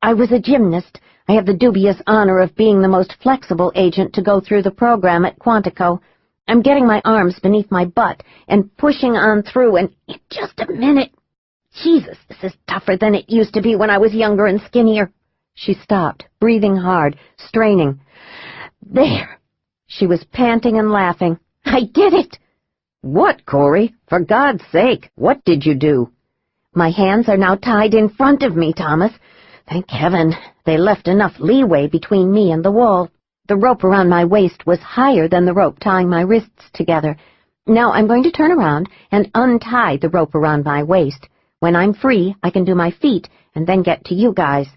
"I was a gymnast. I have the dubious honor of being the most flexible agent to go through the program at Quantico. I'm getting my arms beneath my butt and pushing on through, and in just a minute... Jesus, this is tougher than it used to be when I was younger and skinnier." She stopped, breathing hard, straining. "There!" She was panting and laughing. "I did it!" "What, Corey? For God's sake, what did you do?" "My hands are now tied in front of me, Thomas. Thank heaven, they left enough leeway between me and the wall. The rope around my waist was higher than the rope tying my wrists together. Now I'm going to turn around and untie the rope around my waist. When I'm free, I can do my feet and then get to you guys."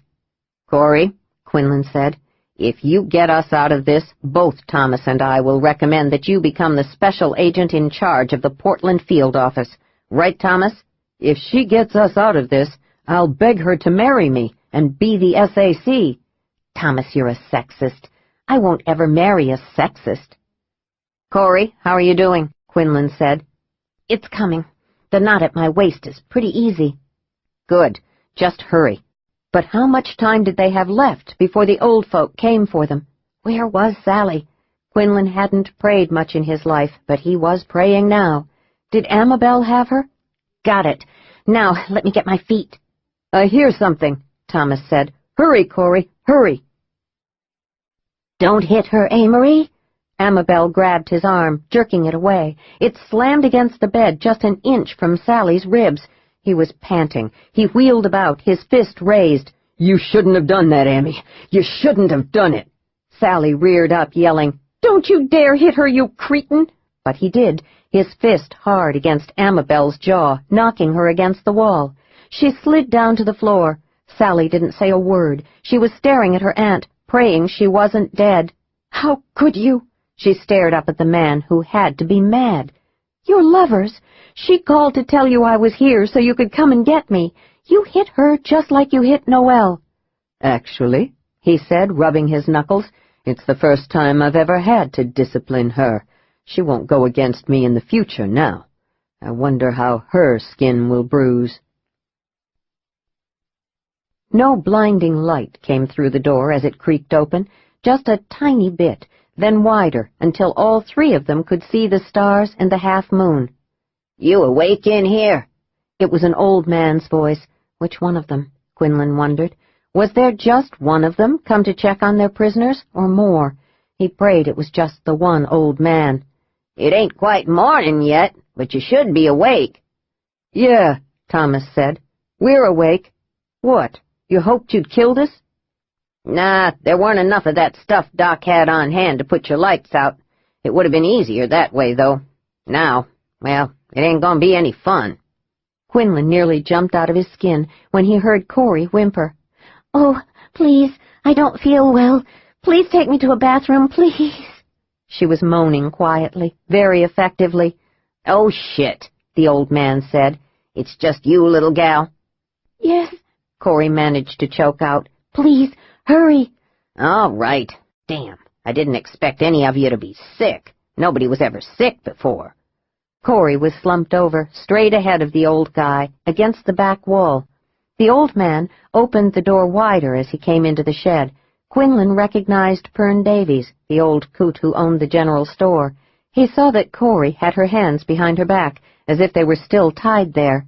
"Corey," Quinlan said, "if you get us out of this, both Thomas and I will recommend that you become the special agent in charge of the Portland field office. Right, Thomas? If she gets us out of this, I'll beg her to marry me and be the SAC. "Thomas, you're a sexist. I won't ever marry a sexist." "Corey, how are you doing?" Quinlan said. "It's coming. The knot at my waist is pretty easy." "Good. Just hurry." But how much time did they have left before the old folk came for them? Where was Sally? Quinlan hadn't prayed much in his life, but he was praying now. Did Amabel have her? Got it. Now, let me get my feet. "I hear something," Thomas said. "Hurry, Corey, hurry." "Don't hit her, Amory." Amabel grabbed his arm, jerking it away. It slammed against the bed just an inch from Sally's ribs. He was panting. He wheeled about, his fist raised. "You shouldn't have done that, Amy. You shouldn't have done it." Sally reared up, yelling, "Don't you dare hit her, you cretin!" But he did, his fist hard against Amabel's jaw, knocking her against the wall. She slid down to the floor. Sally didn't say a word. She was staring at her aunt, praying she wasn't dead. "How could you?" She stared up at the man who had to be mad. "You're lovers. She called to tell you I was here so you could come and get me. You hit her just like you hit Noelle." "Actually," he said, rubbing his knuckles, "it's the first time I've ever had to discipline her. She won't go against me in the future now. I wonder how her skin will bruise." No blinding light came through the door as it creaked open, just a tiny bit, then wider, until all three of them could see the stars and the half-moon. "You awake in here?" It was an old man's voice. Which one of them? Quinlan wondered. Was there just one of them come to check on their prisoners, or more? He prayed it was just the one old man. "It ain't quite morning yet, but you should be awake." "Yeah," Thomas said. "We're awake. What, you hoped you'd killed us?" "Nah, there weren't enough of that stuff Doc had on hand to put your lights out. It would have been easier that way, though. Now, well, it ain't gonna be any fun." Quinlan nearly jumped out of his skin when he heard Corey whimper. "Oh, please, I don't feel well. Please take me to a bathroom, please." She was moaning quietly, very effectively. "Oh, shit," the old man said. "It's just you, little gal?" "Yes," Corey managed to choke out. "Please, hurry." "All right. Damn, I didn't expect any of you to be sick. Nobody was ever sick before." Corey was slumped over, straight ahead of the old guy, against the back wall. The old man opened the door wider as he came into the shed. Quinlan recognized Pern Davies, the old coot who owned the general store. He saw that Corey had her hands behind her back, as if they were still tied there.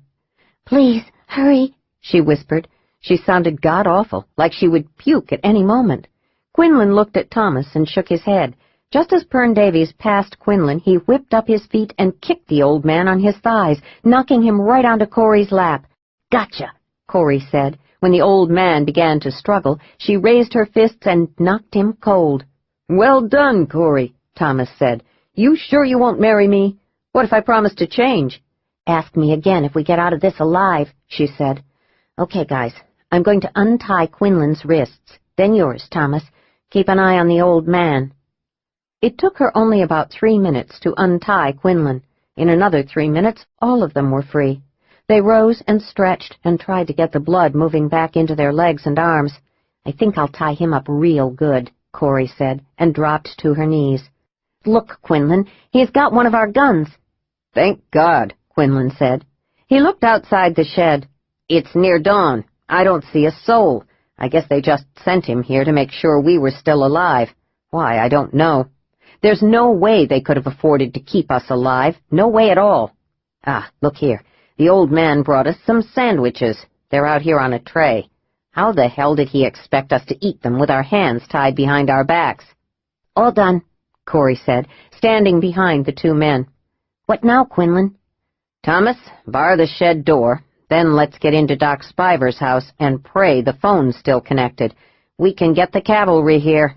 "Please, hurry," she whispered. She sounded god-awful, like she would puke at any moment. Quinlan looked at Thomas and shook his head. Just as Pern Davies passed Quinlan, he whipped up his feet and kicked the old man on his thighs, knocking him right onto Corey's lap. "Gotcha," Corey said. When the old man began to struggle, she raised her fists and knocked him cold. "Well done, Corey," Thomas said. "You sure you won't marry me? What if I promise to change?" "Ask me again if we get out of this alive," she said. "Okay, guys, I'm going to untie Quinlan's wrists. Then yours, Thomas. Keep an eye on the old man." It took her only about 3 minutes to untie Quinlan. In another 3 minutes, all of them were free. They rose and stretched and tried to get the blood moving back into their legs and arms. "I think I'll tie him up real good," Corey said, and dropped to her knees. "Look, Quinlan, he's got one of our guns." "Thank God," Quinlan said. He looked outside the shed. "It's near dawn. I don't see a soul. I guess they just sent him here to make sure we were still alive. Why, I don't know. There's no way they could have afforded to keep us alive. No way at all. Ah, look here. The old man brought us some sandwiches. They're out here on a tray. How the hell did he expect us to eat them with our hands tied behind our backs? All done, Corey said, standing behind the two men. What now, Quinlan? Thomas, bar the shed door. Then let's get into Doc Spiver's house and pray the phone's still connected. We can get the cavalry here.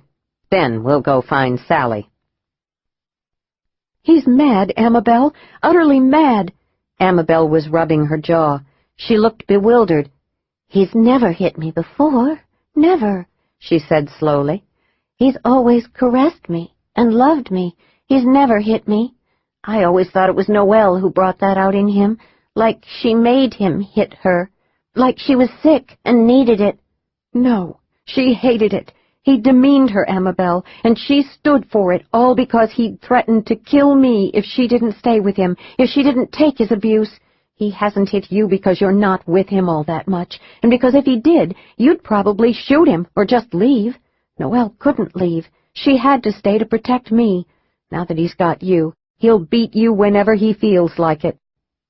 Then we'll go find Sally. He's mad, Amabel, utterly mad. Amabel was rubbing her jaw. She looked bewildered. He's never hit me before, never, she said slowly. He's always caressed me and loved me. He's never hit me. I always thought it was Noelle who brought that out in him, like she made him hit her, like she was sick and needed it. No, she hated it. He demeaned her, Amabel, and she stood for it, all because he'd threatened to kill me if she didn't stay with him, if she didn't take his abuse. He hasn't hit you because you're not with him all that much, and because if he did, you'd probably shoot him or just leave. Noelle couldn't leave. She had to stay to protect me. Now that he's got you, he'll beat you whenever he feels like it.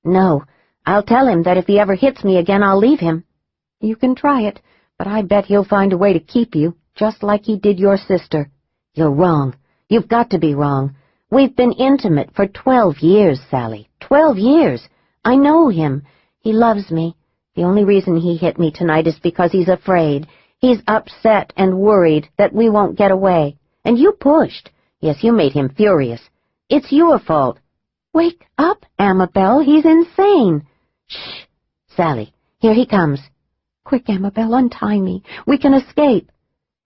No, I'll tell him that if he ever hits me again, I'll leave him. You can try it, but I bet he'll find a way to keep you, just like he did your sister. You're wrong. You've got to be wrong. We've been intimate for 12 years, Sally. 12 years. I know him. He loves me. The only reason he hit me tonight is because he's afraid. He's upset and worried that we won't get away. And you pushed. Yes, you made him furious. It's your fault. Wake up, Amabel. He's insane. Shh. Sally, here he comes. Quick, Amabel, untie me. We can escape.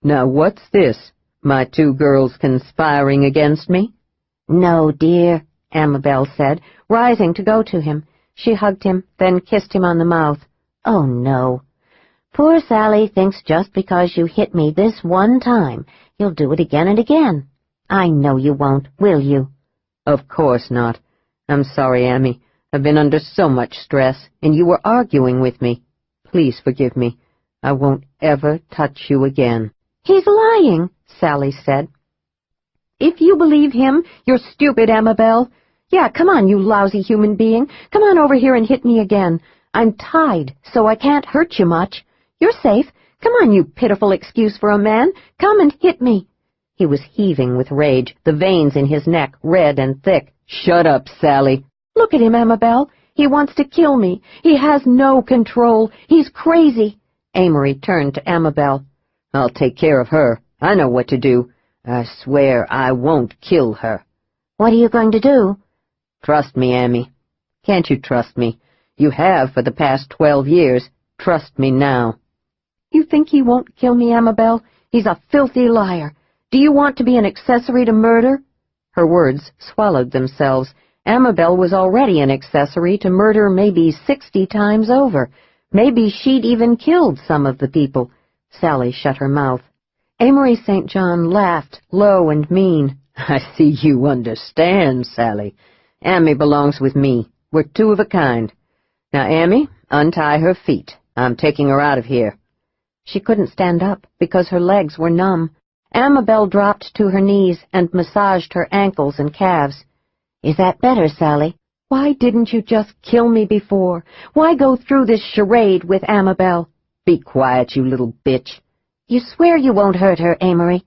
Now what's this? My two girls conspiring against me? No, dear, Amabel said, rising to go to him. She hugged him, then kissed him on the mouth. Oh, no. Poor Sally thinks just because you hit me this one time, you'll do it again and again. I know you won't, will you? Of course not. I'm sorry, Amy. I've been under so much stress, and you were arguing with me. Please forgive me. I won't ever touch you again. He's lying, Sally said. If you believe him, you're stupid, Amabel. Yeah, come on, you lousy human being. Come on over here and hit me again. I'm tied, so I can't hurt you much. You're safe. Come on, you pitiful excuse for a man. Come and hit me. He was heaving with rage, the veins in his neck red and thick. Shut up, Sally. Look at him, Amabel. He wants to kill me. He has no control. He's crazy. Amory turned to Amabel. I'll take care of her. I know what to do. I swear I won't kill her. What are you going to do? Trust me, Amy. Can't you trust me? You have for the past 12 years. Trust me now. You think he won't kill me, Amabel? He's a filthy liar. Do you want to be an accessory to murder? Her words swallowed themselves. Amabel was already an accessory to murder maybe 60 times over. Maybe she'd even killed some of the people. Sally shut her mouth. Amory St. John laughed, low and mean. I see you understand, Sally. Amy belongs with me. We're two of a kind. Now, Amy, untie her feet. I'm taking her out of here. She couldn't stand up because her legs were numb. Amabel dropped to her knees and massaged her ankles and calves. Is that better, Sally? Why didn't you just kill me before? Why go through this charade with Amabel? Be quiet, you little bitch. You swear you won't hurt her, Amory?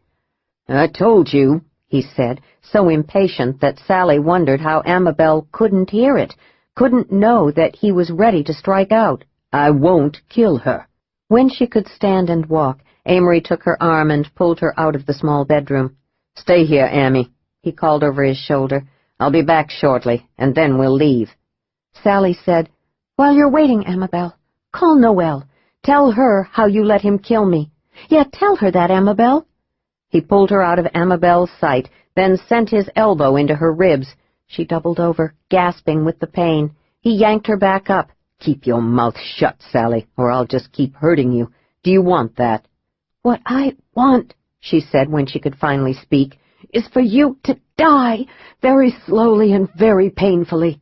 I told you, he said, so impatient that Sally wondered how Amabel couldn't hear it, couldn't know that he was ready to strike out. I won't kill her. When she could stand and walk, Amory took her arm and pulled her out of the small bedroom. Stay here, Amy, he called over his shoulder. I'll be back shortly, and then we'll leave. Sally said, While you're waiting, Amabel, call Noelle. Tell her how you let him kill me. Yeah, tell her that, Amabel. He pulled her out of Amabel's sight, then sent his elbow into her ribs. She doubled over, gasping with the pain. He yanked her back up. Keep your mouth shut, Sally, or I'll just keep hurting you. Do you want that? What I want, she said when she could finally speak, is for you to die, very slowly and very painfully.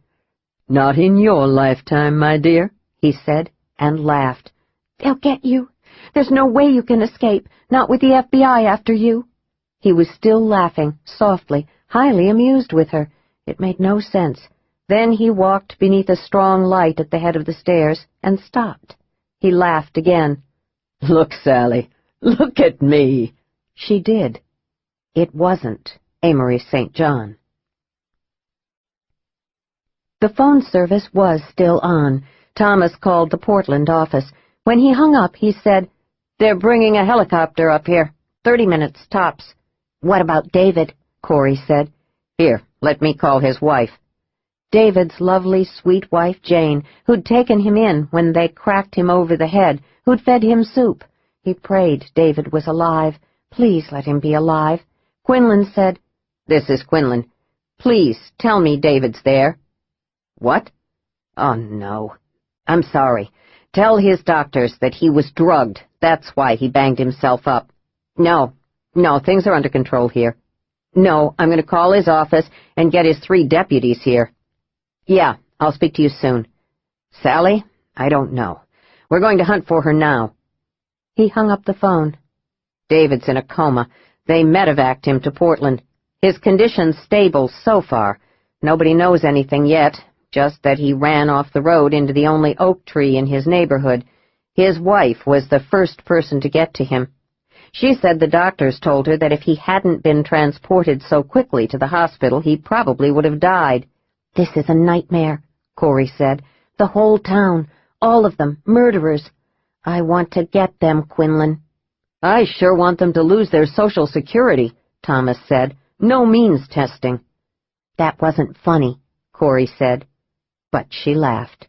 Not in your lifetime, my dear, he said, and laughed. They'll get you. There's no way you can escape, not with the FBI after you. He was still laughing, softly, highly amused with her. It made no sense. Then he walked beneath a strong light at the head of the stairs and stopped. He laughed again. Look, Sally, look at me. She did. It wasn't Amory St. John. The phone service was still on. Thomas called the Portland office. When he hung up, he said, "They're bringing a helicopter up here. 30 minutes, tops." What about David? Corey said. "Here, let me call his wife." David's lovely, sweet wife, Jane, who'd taken him in when they cracked him over the head, who'd fed him soup. He prayed David was alive. Please let him be alive. Quinlan said, "This is Quinlan. Please tell me David's there." "What? Oh, no. I'm sorry. Tell his doctors that he was drugged. That's why he banged himself up." No, things are under control here." "No, I'm going to call his office and get his 3 deputies here." "Yeah, I'll speak to you soon." "Sally, I don't know. We're going to hunt for her now." He hung up the phone. "David's in a coma. They medevaced him to Portland. His condition's stable so far. Nobody knows anything yet, just that he ran off the road into the only oak tree in his neighborhood. His wife was the first person to get to him. She said the doctors told her that if he hadn't been transported so quickly to the hospital, he probably would have died." This is a nightmare, Corey said. The whole town, all of them, murderers. I want to get them, Quinlan. "I sure want them to lose their Social Security," Thomas said. "No means testing." "That wasn't funny," Corey said. But she laughed.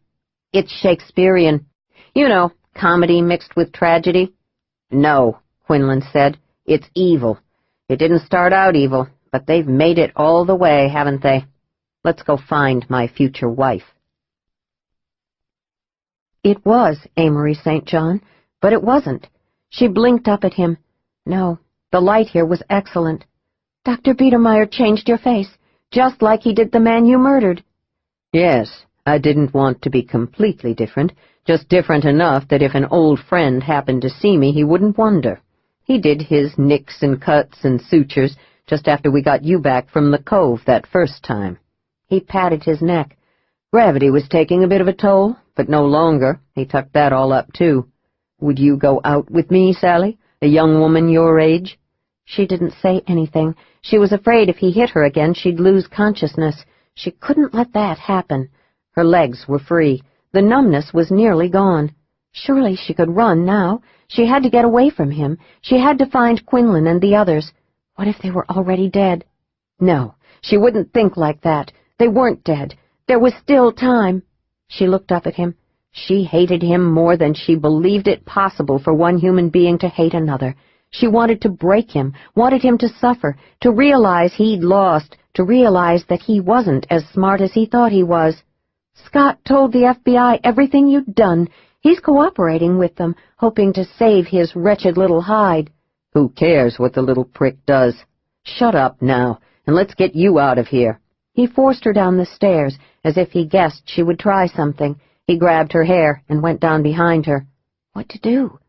"It's Shakespearean. You know, comedy mixed with tragedy." "No," Quinlan said. "It's evil. It didn't start out evil, but they've made it all the way, haven't they? Let's go find my future wife." It was Amory St. John, but it wasn't. She blinked up at him. No, the light here was excellent. "Dr. Biedermeier changed your face, just like he did the man you murdered." "Yes, I didn't want to be completely different, just different enough that if an old friend happened to see me, he wouldn't wonder. He did his nicks and cuts and sutures just after we got you back from the Cove that first time." He patted his neck. "Gravity was taking a bit of a toll, but no longer. He tucked that all up, too. Would you go out with me, Sally, a young woman your age?" She didn't say anything. She was afraid if he hit her again, she'd lose consciousness. She couldn't let that happen. Her legs were free. The numbness was nearly gone. Surely she could run now. She had to get away from him. She had to find Quinlan and the others. What if they were already dead? No, she wouldn't think like that. They weren't dead. There was still time. She looked up at him. She hated him more than she believed it possible for one human being to hate another. She wanted to break him, wanted him to suffer, to realize he'd lost, to realize that he wasn't as smart as he thought he was. "Scott told the FBI everything you'd done. He's cooperating with them, hoping to save his wretched little hide." "Who cares what the little prick does? Shut up now, and let's get you out of here." He forced her down the stairs, as if he guessed she would try something. He grabbed her hair and went down behind her. What to do?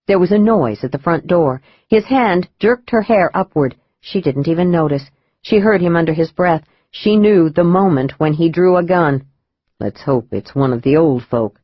There was a noise at the front door. His hand jerked her hair upward. She didn't even notice. She heard him under his breath. She knew the moment when he drew a gun. Let's hope it's one of the old folk.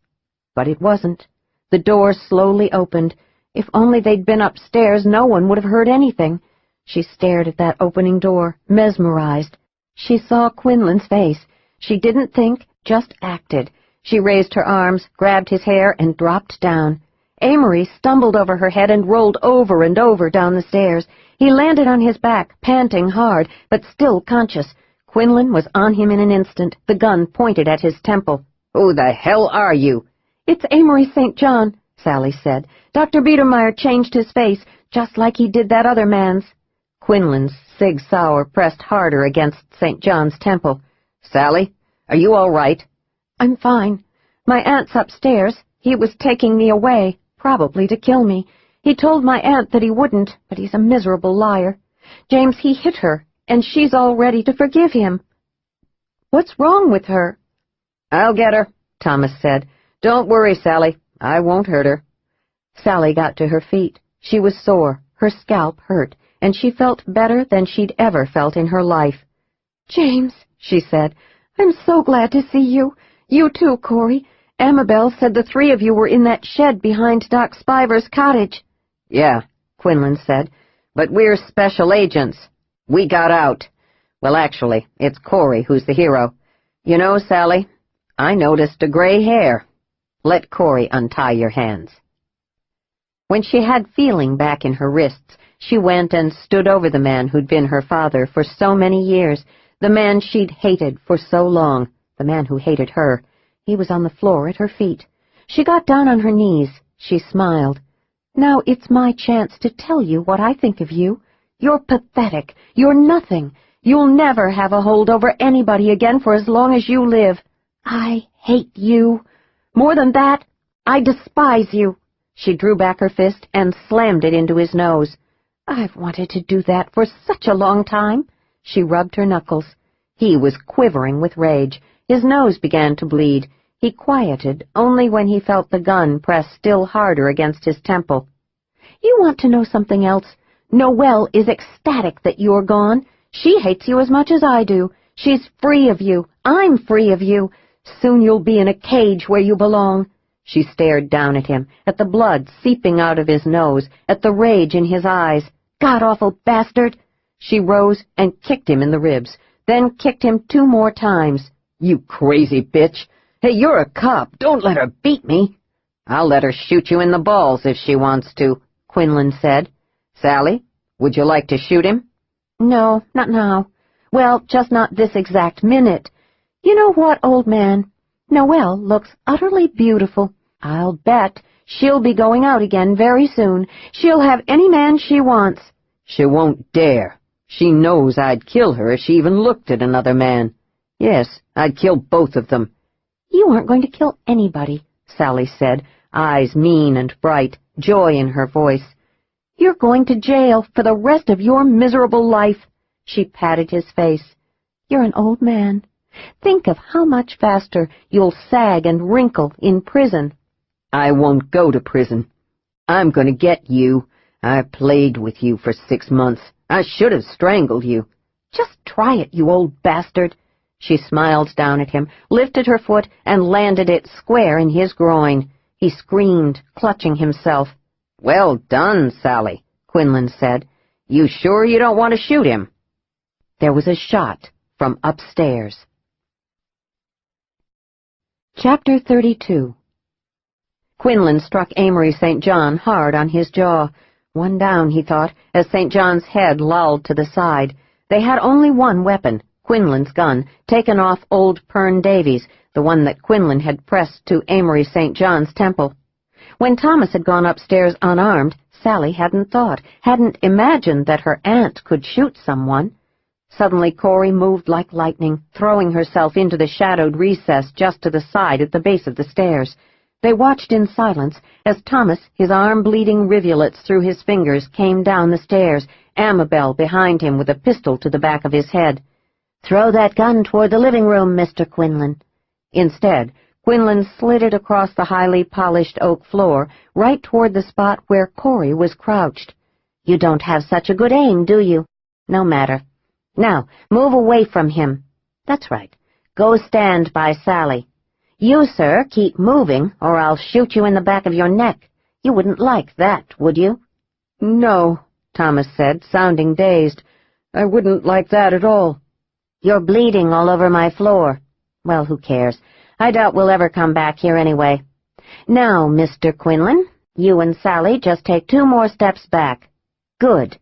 But it wasn't. The door slowly opened. If only they'd been upstairs, no one would have heard anything. She stared at that opening door, mesmerized. She saw Quinlan's face. She didn't think, just acted. She raised her arms, grabbed his hair, and dropped down. Amory stumbled over her head and rolled over and over down the stairs. He landed on his back, panting hard, but still conscious. Quinlan was on him in an instant, the gun pointed at his temple. "Who the hell are you?" "It's Amory St. John," Sally said. "Dr. Biedermeier changed his face, just like he did that other man's." Quinlan's Sig Sauer pressed harder against St. John's temple. "Sally, are you all right?" "I'm fine. My aunt's upstairs. He was taking me away, probably to kill me. He told my aunt that he wouldn't, but he's a miserable liar. James, he hit her, and she's all ready to forgive him." "What's wrong with her?" "I'll get her," Thomas said. "Don't worry, Sally. I won't hurt her." Sally got to her feet. She was sore. Her scalp hurt, and she felt better than she'd ever felt in her life. "James," she said, "I'm so glad to see you. You too, Corey. Amabel said the three of you were in that shed behind Doc Spiver's cottage. Yeah, Quinlan said, but we're special agents. We got out. Well, actually, it's Corey who's the hero. You know, Sally, I noticed a gray hair. Let Corey untie your hands. When she had feeling back in her wrists, she went and stood over the man who'd been her father for so many years, the man she'd hated for so long, the man who hated her. He was on the floor at her feet. She got down on her knees. She smiled. Now it's my chance to tell you what I think of you. You're pathetic. You're nothing. You'll never have a hold over anybody again for as long as you live. I hate you. More than that, I despise you. She drew back her fist and slammed it into his nose. I've wanted to do that for such a long time. She rubbed her knuckles. He was quivering with rage. His nose began to bleed. He quieted only when he felt the gun press still harder against his temple. You want to know something else? Noelle is ecstatic that you're gone. She hates you as much as I do. She's free of you. I'm free of you. Soon you'll be in a cage where you belong. She stared down at him, at the blood seeping out of his nose, at the rage in his eyes. God-awful bastard! She rose and kicked him in the ribs, then kicked him 2 more times. You crazy bitch! Hey, you're a cop. Don't let her beat me. I'll let her shoot you in the balls if she wants to, Quinlan said. Sally, would you like to shoot him? No, not now. Well, just not this exact minute. You know what, old man? Noelle looks utterly beautiful. I'll bet she'll be going out again very soon. She'll have any man she wants. She won't dare. She knows I'd kill her if she even looked at another man. Yes, I'd kill both of them. You aren't going to kill anybody, Sally said, eyes mean and bright, joy in her voice. You're going to jail for the rest of your miserable life. She patted his face. You're an old man. Think of how much faster you'll sag and wrinkle in prison. I won't go to prison. I'm going to get you. I played with you for 6 months. I should have strangled you. Just try it, you old bastard. She smiled down at him, lifted her foot, and landed it square in his groin. He screamed, clutching himself. Well done, Sally, Quinlan said. You sure you don't want to shoot him? There was a shot from upstairs. Chapter 32. Quinlan struck Amory St. John hard on his jaw. One down, he thought, as St. John's head lolled to the side. They had only one weapon, Quinlan's gun, taken off old Pern Davies, the one that Quinlan had pressed to Amory St. John's temple. When Thomas had gone upstairs unarmed, Sally hadn't thought, hadn't imagined that her aunt could shoot someone. Suddenly Corey moved like lightning, throwing herself into the shadowed recess just to the side at the base of the stairs. They watched in silence as Thomas, his arm bleeding rivulets through his fingers, came down the stairs, Amabel behind him with a pistol to the back of his head. "Throw that gun toward the living room, Mr. Quinlan." Instead, Quinlan slid it across the highly polished oak floor, right toward the spot where Corey was crouched. "You don't have such a good aim, do you? No matter. Now, move away from him. That's right. Go stand by Sally. You, sir, keep moving, or I'll shoot you in the back of your neck. You wouldn't like that, would you?" "No," Thomas said, sounding dazed. "I wouldn't like that at all." "You're bleeding all over my floor. Well, who cares? I doubt we'll ever come back here anyway. Now, Mr. Quinlan, you and Sally just take 2 more steps back. Good.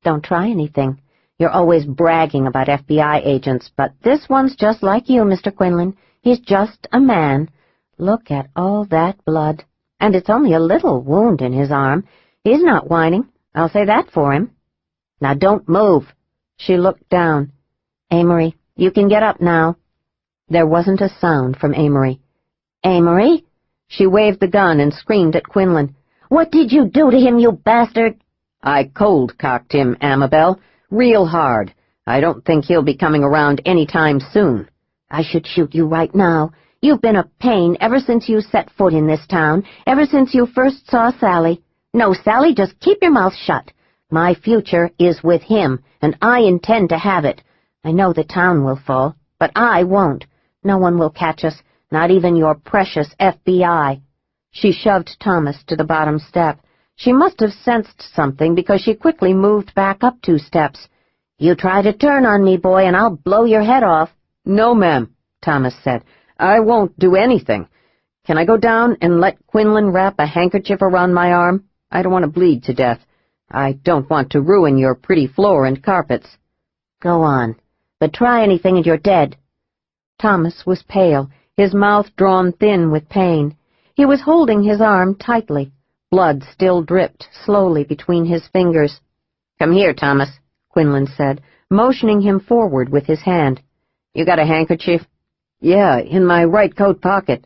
Don't try anything. You're always bragging about FBI agents, but this one's just like you, Mr. Quinlan. He's just a man. Look at all that blood. And it's only a little wound in his arm. He's not whining. I'll say that for him. Now don't move." She looked down. "Amory, you can get up now." There wasn't a sound from Amory. "Amory?" She waved the gun and screamed at Quinlan. "What did you do to him, you bastard?" "I cold-cocked him, Amabel. Real hard. I don't think he'll be coming around any time soon." "I should shoot you right now. You've been a pain ever since you set foot in this town, ever since you first saw Sally. No, Sally, just keep your mouth shut. My future is with him, and I intend to have it. I know the town will fall, but I won't. No one will catch us. Not even your precious FBI. She shoved Thomas to the bottom step. She must have sensed something because she quickly moved back up 2 steps. You try to turn on me, boy, and I'll blow your head off. No, ma'am, Thomas said. I won't do anything. Can I go down and let Quinlan wrap a handkerchief around my arm? I don't want to bleed to death. I don't want to ruin your pretty floor and carpets. Go on, but try anything and you're dead. Thomas was pale, his mouth drawn thin with pain. He was holding his arm tightly. Blood still dripped slowly between his fingers. Come here, Thomas, Quinlan said, motioning him forward with his hand. You got a handkerchief? Yeah, in my right coat pocket.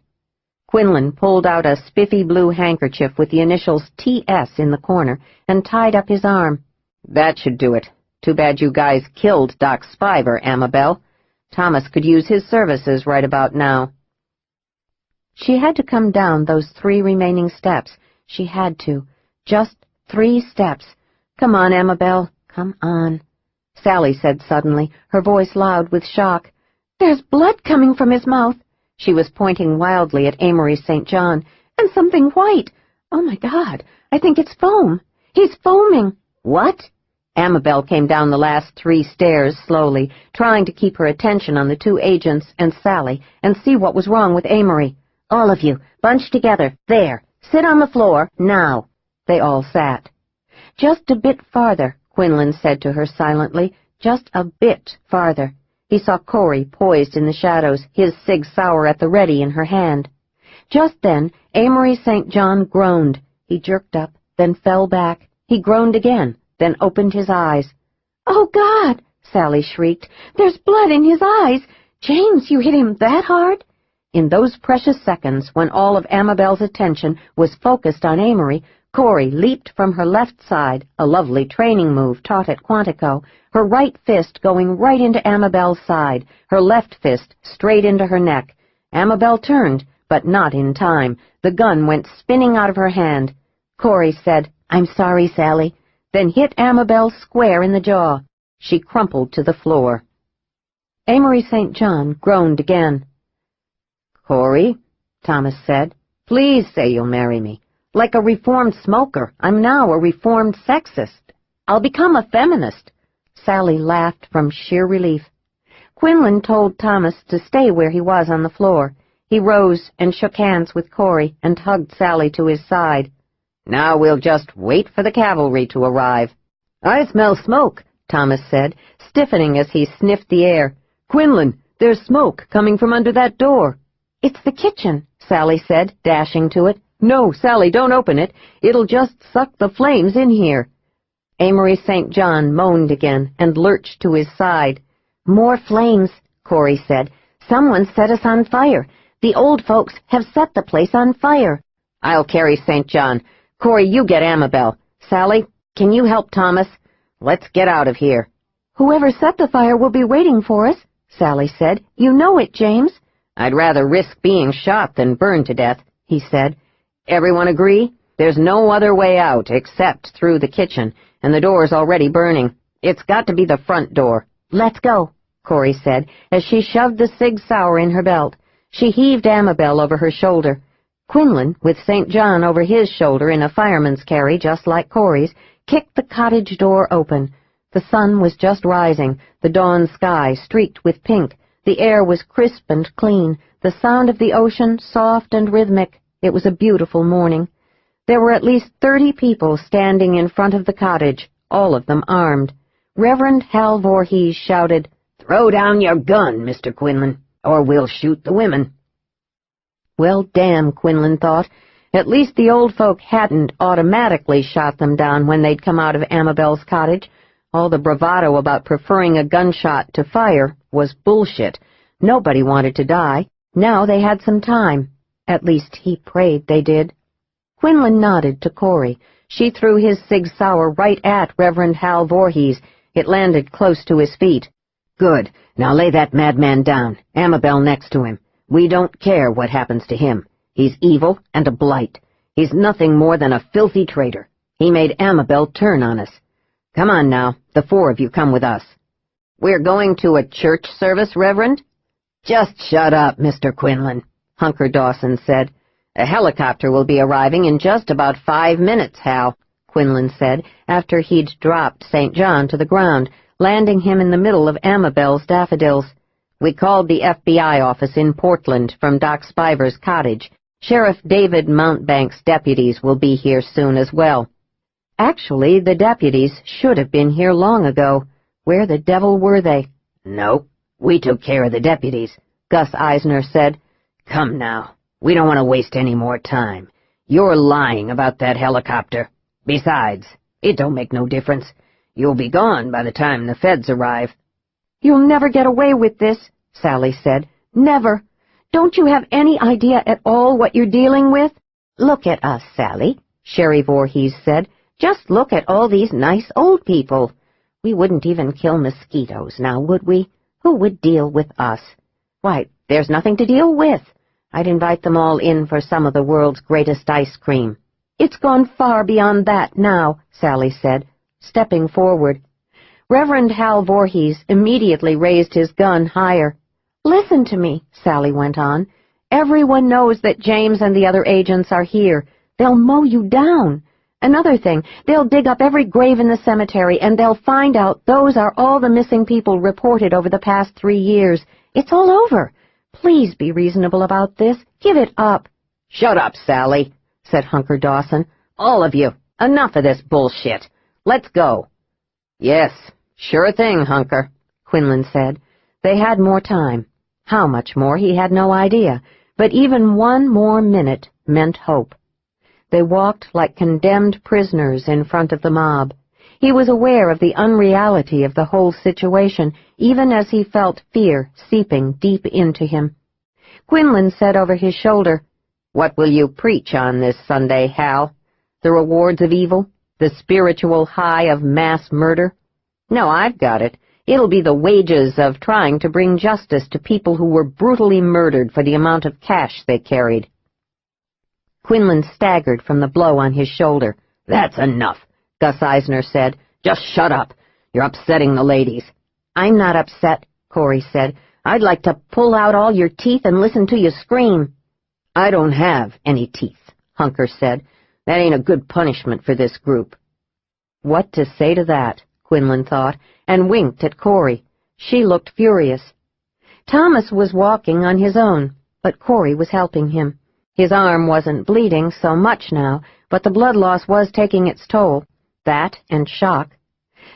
Quinlan pulled out a spiffy blue handkerchief with the initials T.S. in the corner and tied up his arm. That should do it. Too bad you guys killed Doc Spiver, Amabel. Thomas could use his services right about now. She had to come down those 3 remaining steps. She had to. Just 3 steps. Come on, Amabel. Come on. Sally said suddenly, her voice loud with shock. There's blood coming from his mouth. She was pointing wildly at Amory St. John. And something white. Oh, my God. I think it's foam. He's foaming. What? Amabel came down the last 3 stairs slowly, trying to keep her attention on the 2 agents and Sally and see what was wrong with Amory. All of you, bunch together. There. Sit on the floor, now. They all sat. Just a bit farther, Quinlan said to her silently. Just a bit farther. He saw Corey poised in the shadows, his Sig Sauer at the ready in her hand. Just then, Amory St. John groaned. He jerked up, then fell back. He groaned again, then opened his eyes. Oh, God! Sally shrieked. There's blood in his eyes! James, you hit him that hard? In those precious seconds, when all of Amabel's attention was focused on Amory, Corey leaped from her left side, a lovely training move taught at Quantico, her right fist going right into Amabel's side, her left fist straight into her neck. Amabel turned, but not in time. The gun went spinning out of her hand. Corey said, I'm sorry, Sally, then hit Amabel square in the jaw. She crumpled to the floor. Amory St. John groaned again. Corey, Thomas said, please say you'll marry me. Like a reformed smoker, I'm now a reformed sexist. I'll become a feminist. Sally laughed from sheer relief. Quinlan told Thomas to stay where he was on the floor. He rose and shook hands with Corey and hugged Sally to his side. Now we'll just wait for the cavalry to arrive. I smell smoke, Thomas said, stiffening as he sniffed the air. Quinlan, there's smoke coming from under that door. It's the kitchen, Sally said, dashing to it. No, Sally, don't open it. It'll just suck the flames in here. Amory St. John moaned again and lurched to his side. More flames, Corey said. Someone set us on fire. The old folks have set the place on fire. I'll carry St. John. Corey, you get Amabel. Sally, can you help Thomas? Let's get out of here. Whoever set the fire will be waiting for us, Sally said. You know it, James. I'd rather risk being shot than burned to death, he said. Everyone agree? There's no other way out except through the kitchen, and the door's already burning. It's got to be the front door. Let's go, Corey said, as she shoved the Sig Sauer in her belt. She heaved Amabel over her shoulder. Quinlan, with St. John over his shoulder in a fireman's carry just like Corey's, kicked the cottage door open. The sun was just rising, the dawn sky streaked with pink. The air was crisp and clean, the sound of the ocean soft and rhythmic. It was a beautiful morning. There were at least 30 people standing in front of the cottage, all of them armed. Reverend Hal Voorhees shouted, Throw down your gun, Mr. Quinlan, or we'll shoot the women. Well, damn, Quinlan thought. At least the old folk hadn't automatically shot them down when they'd come out of Amabel's cottage. All the bravado about preferring a gunshot to fire was bullshit. Nobody wanted to die. Now they had some time. At least he prayed they did. Quinlan nodded to Corey. She threw his Sig Sauer right at Reverend Hal Voorhees. It landed close to his feet. Good. Now lay that madman down. Amabel next to him. We don't care what happens to him. He's evil and a blight. He's nothing more than a filthy traitor. He made Amabel turn on us. Come on now, the 4 of you come with us. We're going to a church service, Reverend? Just shut up, Mr. Quinlan. Hunker Dawson said. "A helicopter will be arriving in just about 5 minutes, Hal," Quinlan said, after he'd dropped St. John to the ground, landing him in the middle of Amabel's daffodils. "We called the FBI office in Portland from Doc Spiver's cottage. Sheriff David Mountbank's deputies will be here soon as well." Actually, the deputies should have been here long ago. Where the devil were they? "No, we took care of the deputies," Gus Eisner said. "Come now, we don't want to waste any more time. You're lying about that helicopter. Besides, it don't make no difference. You'll be gone by the time the feds arrive." "You'll never get away with this," Sally said. "Never. Don't you have any idea at all what you're dealing with?" "Look at us, Sally," Sherry Voorhees said. "Just look at all these nice old people. We wouldn't even kill mosquitoes now, would we? Who would deal with us? Why, there's nothing to deal with. I'd invite them all in for some of the world's greatest ice cream." "It's gone far beyond that now," Sally said, stepping forward. Reverend Hal Voorhees immediately raised his gun higher. "Listen to me," Sally went on. "Everyone knows that James and the other agents are here. They'll mow you down. Another thing, they'll dig up every grave in the cemetery, and they'll find out those are all the missing people reported over the past 3 years. It's all over. Please be reasonable about this. Give it up." "Shut up, Sally," said Hunker Dawson. "All of you, enough of this bullshit. Let's go." "Yes, sure thing, Hunker," Quinlan said. They had more time. How much more, he had no idea, but even one more minute meant hope. They walked like condemned prisoners in front of the mob. He was aware of the unreality of the whole situation, even as he felt fear seeping deep into him. Quinlan said over his shoulder, "What will you preach on this Sunday, Hal? The rewards of evil? The spiritual high of mass murder? No, I've got it. It'll be the wages of trying to bring justice to people who were brutally murdered for the amount of cash they carried." Quinlan staggered from the blow on his shoulder. "That's enough," Gus Eisner said. "Just shut up. You're upsetting the ladies." "I'm not upset," Corey said. "I'd like to pull out all your teeth and listen to you scream." "I don't have any teeth," Hunker said. "That ain't a good punishment for this group." What to say to that, Quinlan thought, and winked at Corey. She looked furious. Thomas was walking on his own, but Corey was helping him. His arm wasn't bleeding so much now, but the blood loss was taking its toll. That and shock.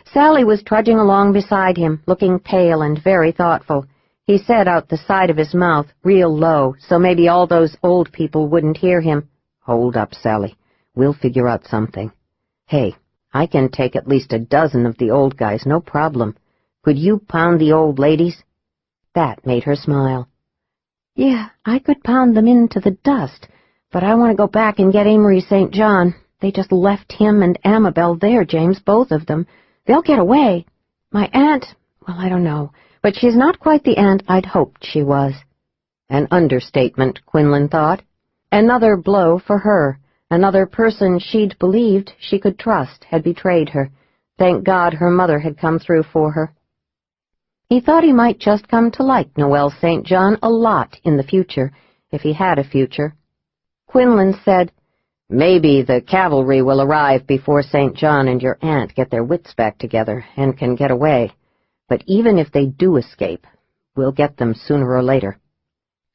Sally was trudging along beside him, looking pale and very thoughtful. He said out the side of his mouth, real low, so maybe all those old people wouldn't hear him, "Hold up, Sally. We'll figure out something. Hey, I can take at least a dozen of the old guys, no problem. Could you pound the old ladies?" That made her smile. "Yeah, I could pound them into the dust, but I want to go back and get Amory St. John. They just left him and Amabel there, James, both of them. They'll get away. My aunt, well, I don't know, but she's not quite the aunt I'd hoped she was." An understatement, Quinlan thought. Another blow for her. Another person she'd believed she could trust had betrayed her. Thank God her mother had come through for her. He thought he might just come to like Noel St. John a lot in the future, if he had a future. Quinlan said, "Maybe the cavalry will arrive before St. John and your aunt get their wits back together and can get away. But even if they do escape, we'll get them sooner or later."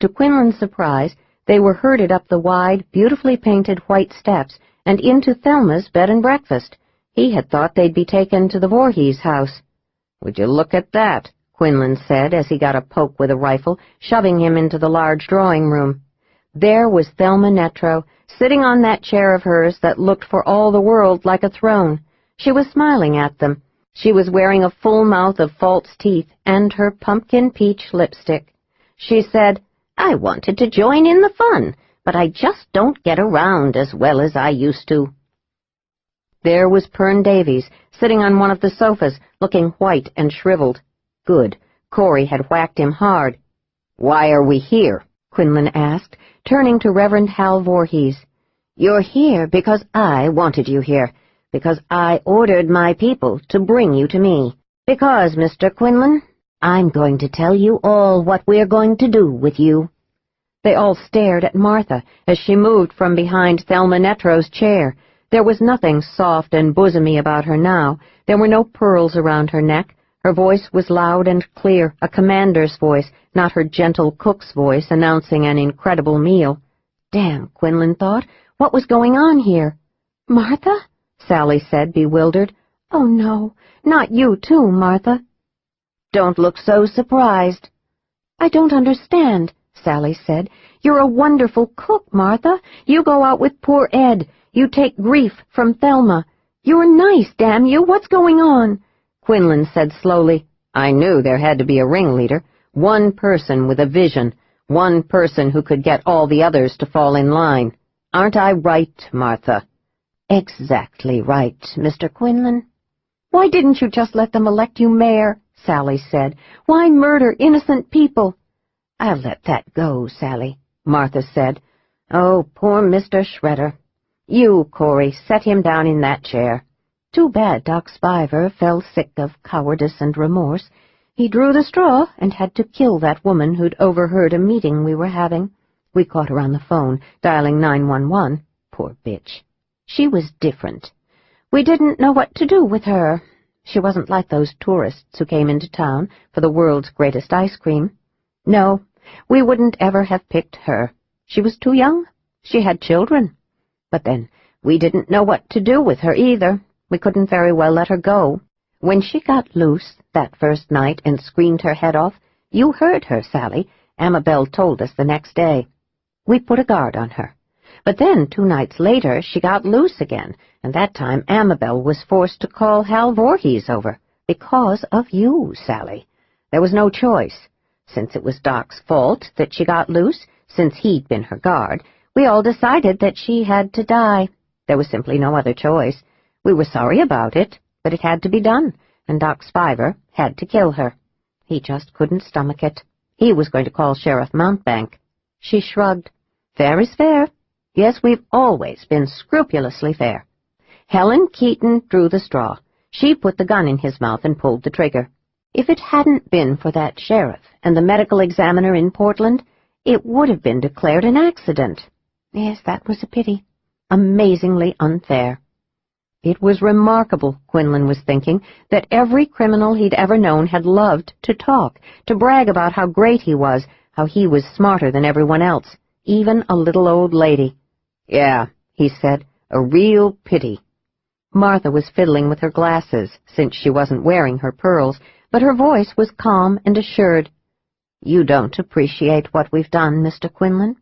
To Quinlan's surprise, they were herded up the wide, beautifully painted white steps and into Thelma's bed and breakfast. He had thought they'd be taken to the Voorhees house. "Would you look at that?" Quinlan said as he got a poke with a rifle, shoving him into the large drawing room. There was Thelma Netro, sitting on that chair of hers that looked for all the world like a throne. She was smiling at them. She was wearing a full mouth of false teeth and her pumpkin peach lipstick. She said, "I wanted to join in the fun, but I just don't get around as well as I used to." There was Pern Davies, sitting on one of the sofas, looking white and shriveled. Good. Corey had whacked him hard. "Why are we here?" Quinlan asked, turning to Reverend Hal Voorhees. "You're here because I wanted you here, because I ordered my people to bring you to me. Because, Mr. Quinlan, I'm going to tell you all what we're going to do with you." They all stared at Martha as she moved from behind Thelma Netro's chair. There was nothing soft and bosomy about her now. There were no pearls around her neck. Her voice was loud and clear, a commander's voice, not her gentle cook's voice announcing an incredible meal. Damn, Quinlan thought. What was going on here? "Martha?" Sally said, bewildered. "Oh, no, not you too, Martha." "Don't look so surprised." "I don't understand," Sally said. "You're a wonderful cook, Martha. You go out with poor Ed. You take grief from Thelma. You're nice, damn you. What's going on?" Quinlan said slowly, "I knew there had to be a ringleader, one person with a vision, one person who could get all the others to fall in line. Aren't I right, Martha?" "Exactly right, Mr. Quinlan." "Why didn't you just let them elect you mayor?" Sally said. "Why murder innocent people?" "I'll let that go, Sally," Martha said. "Oh, poor Mr. Shredder. You, Corey, set him down in that chair. Too bad Doc Spiver fell sick of cowardice and remorse. He drew the straw and had to kill that woman who'd overheard a meeting we were having. We caught her on the phone, dialing 911. Poor bitch. She was different. We didn't know what to do with her. She wasn't like those tourists who came into town for the world's greatest ice cream. No, we wouldn't ever have picked her. She was too young. She had children. But then, we didn't know what to do with her either. We couldn't very well let her go. When she got loose that first night and screamed her head off, you heard her, Sally. Amabel told us the next day. We put a guard on her. But then, 2 nights later, she got loose again, and that time Amabel was forced to call Hal Voorhees over. Because of you, Sally. There was no choice. Since it was Doc's fault that she got loose, since he'd been her guard, we all decided that she had to die. There was simply no other choice. We were sorry about it, but it had to be done, and Doc Spiver had to kill her. He just couldn't stomach it. He was going to call Sheriff Mountbank. She shrugged. Fair is fair. Yes, we've always been scrupulously fair. Helen Keaton drew the straw. She put the gun in his mouth and pulled the trigger. If it hadn't been for that sheriff and the medical examiner in Portland, it would have been declared an accident. Yes, that was a pity. Amazingly unfair. It was remarkable, Quinlan was thinking, that every criminal he'd ever known had loved to talk, to brag about how great he was smarter than everyone else, even a little old lady. "Yeah," he said, "a real pity." Martha was fiddling with her glasses, since she wasn't wearing her pearls, but her voice was calm and assured. "You don't appreciate what we've done, Mr. Quinlan.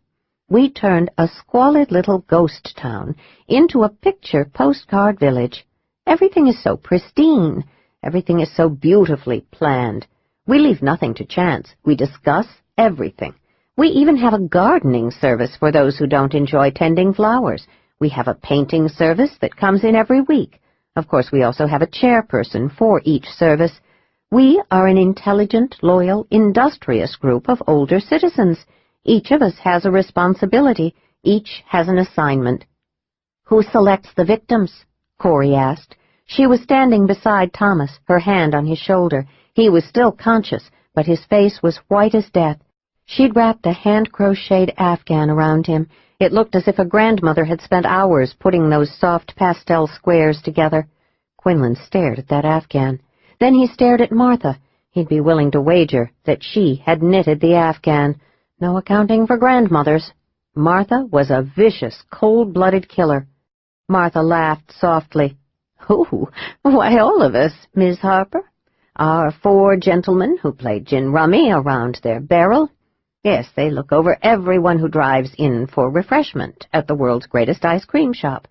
We turned a squalid little ghost town into a picture postcard village. Everything is so pristine. Everything is so beautifully planned. We leave nothing to chance. We discuss everything. We even have a gardening service for those who don't enjoy tending flowers. We have a painting service that comes in every week. Of course, we also have a chairperson for each service. We are an intelligent, loyal, industrious group of older citizens. Each of us has a responsibility. Each has an assignment." "Who selects the victims?" Corey asked. She was standing beside Thomas, her hand on his shoulder. He was still conscious, but his face was white as death. She'd wrapped a hand-crocheted afghan around him. It looked as if a grandmother had spent hours putting those soft pastel squares together. Quinlan stared at that afghan. Then he stared at Martha. He'd be willing to wager that she had knitted the afghan. No accounting for grandmothers. Martha was a vicious, cold-blooded killer. Martha laughed softly. "Oh, why, all of us, Miss Harper. Our 4 gentlemen who played gin rummy around their barrel. Yes, they look over everyone who drives in for refreshment at the world's greatest ice cream shop.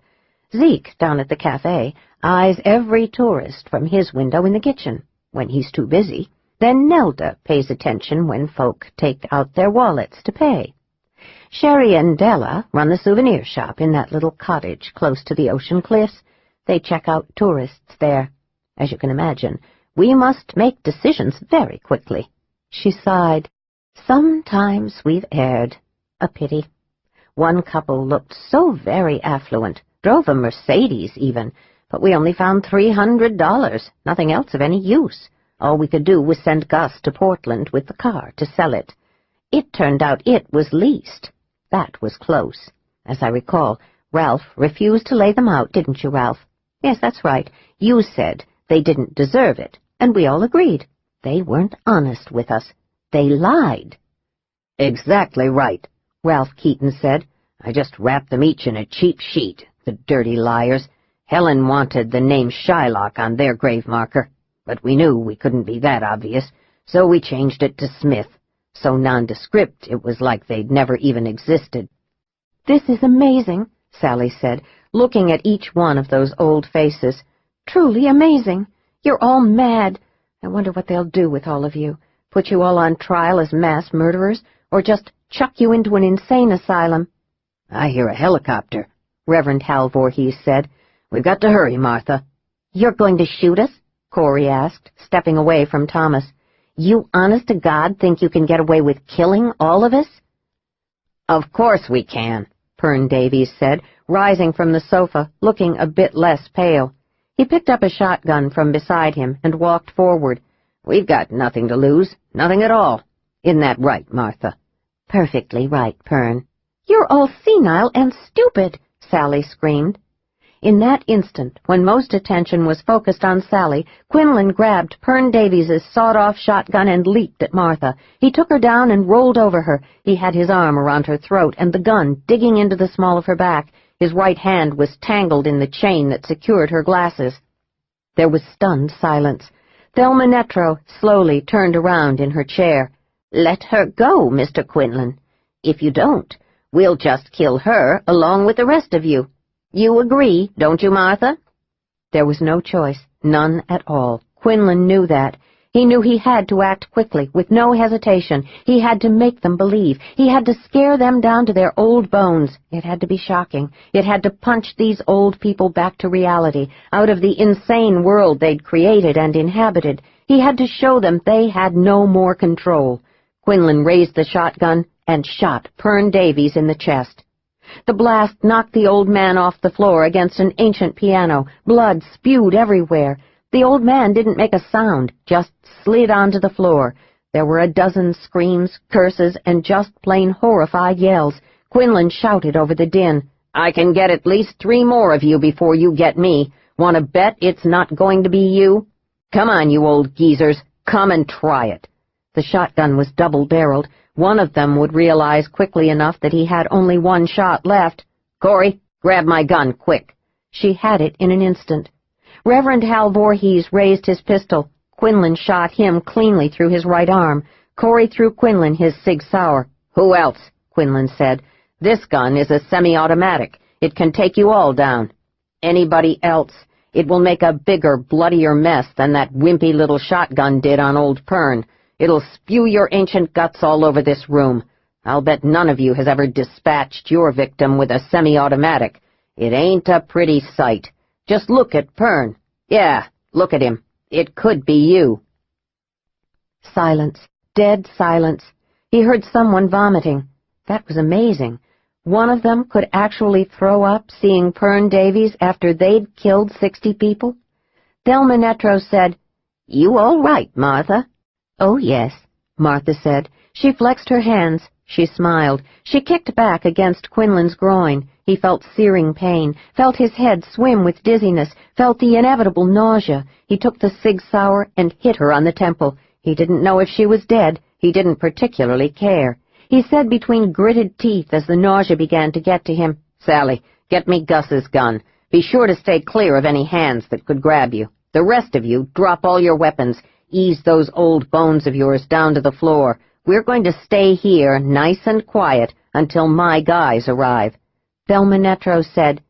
Zeke, down at the cafe, eyes every tourist from his window in the kitchen, when he's too busy. Then Nelda pays attention when folk take out their wallets to pay. Sherry and Della run the souvenir shop in that little cottage close to the ocean cliffs. They check out tourists there. As you can imagine, we must make decisions very quickly." She sighed. "Sometimes we've erred. A pity. One couple looked so very affluent, drove a Mercedes even, but we only found $300, nothing else of any use. All we could do was send Gus to Portland with the car to sell it. It turned out it was least. That was close. As I recall, Ralph refused to lay them out, didn't you, Ralph? Yes, that's right. You said they didn't deserve it, and we all agreed. They weren't honest with us. They lied. Exactly right, Ralph Keaton said. I just wrapped them each in a cheap sheet, the dirty liars. Helen wanted the name Shylock on their grave marker, but we knew we couldn't be that obvious, so we changed it to Smith. So nondescript it was like they'd never even existed. "This is amazing," Sally said, looking at each one of those old faces. "Truly amazing. You're all mad. I wonder what they'll do with all of you. Put you all on trial as mass murderers, or just chuck you into an insane asylum." "I hear a helicopter," Reverend Hal Voorhees said. "We've got to hurry, Martha." "You're going to shoot us?" Corey asked, stepping away from Thomas. "You honest to God think you can get away with killing all of us?" "Of course we can," Pern Davies said, rising from the sofa, looking a bit less pale. He picked up a shotgun from beside him and walked forward. "We've got nothing to lose, nothing at all. Isn't that right, Martha?" "Perfectly right, Pern." "You're all senile and stupid," Sally screamed. In that instant, when most attention was focused on Sally, Quinlan grabbed Pern Davies's sawed-off shotgun and leaped at Martha. He took her down and rolled over her. He had his arm around her throat and the gun digging into the small of her back. His right hand was tangled in the chain that secured her glasses. There was stunned silence. Thelma Netro slowly turned around in her chair. "Let her go, Mr. Quinlan. If you don't, we'll just kill her along with the rest of you. You agree, don't you, Martha?" There was no choice, none at all. Quinlan knew that. He knew he had to act quickly, with no hesitation. He had to make them believe. He had to scare them down to their old bones. It had to be shocking. It had to punch these old people back to reality, out of the insane world they'd created and inhabited. He had to show them they had no more control. Quinlan raised the shotgun and shot Pern Davies in the chest. The blast knocked the old man off the floor against an ancient piano. Blood spewed everywhere. The old man didn't make a sound, just slid onto the floor. There were a dozen screams, curses, and just plain horrified yells. Quinlan shouted over the din. "I can get at least 3 more of you before you get me. Want to bet it's not going to be you? Come on, you old geezers. Come and try it." The shotgun was double-barreled. One of them would realize quickly enough that he had only one shot left. "Corey, grab my gun, quick." She had it in an instant. Reverend Hal Voorhees raised his pistol. Quinlan shot him cleanly through his right arm. Corey threw Quinlan his Sig Sauer. "Who else?" Quinlan said. "This gun is a semi-automatic. It can take you all down. Anybody else? It will make a bigger, bloodier mess than that wimpy little shotgun did on old Pern. It'll spew your ancient guts all over this room. I'll bet none of you has ever dispatched your victim with a semi-automatic. It ain't a pretty sight. Just look at Pern. Yeah, look at him. It could be you." Silence. Dead silence. He heard someone vomiting. That was amazing. One of them could actually throw up seeing Pern Davies after they'd killed 60 people. Thelma Netro said, "You all right, Martha?" "Oh, yes," Martha said. She flexed her hands. She smiled. She kicked back against Quinlan's groin. He felt searing pain, felt his head swim with dizziness, felt the inevitable nausea. He took the Sig Sauer and hit her on the temple. He didn't know if she was dead. He didn't particularly care. He said between gritted teeth as the nausea began to get to him, "Sally, get me Gus's gun. Be sure to stay clear of any hands that could grab you. The rest of you, drop all your weapons. Ease those old bones of yours down to the floor. We're going to stay here, nice and quiet, until my guys arrive." Thelma Netro said,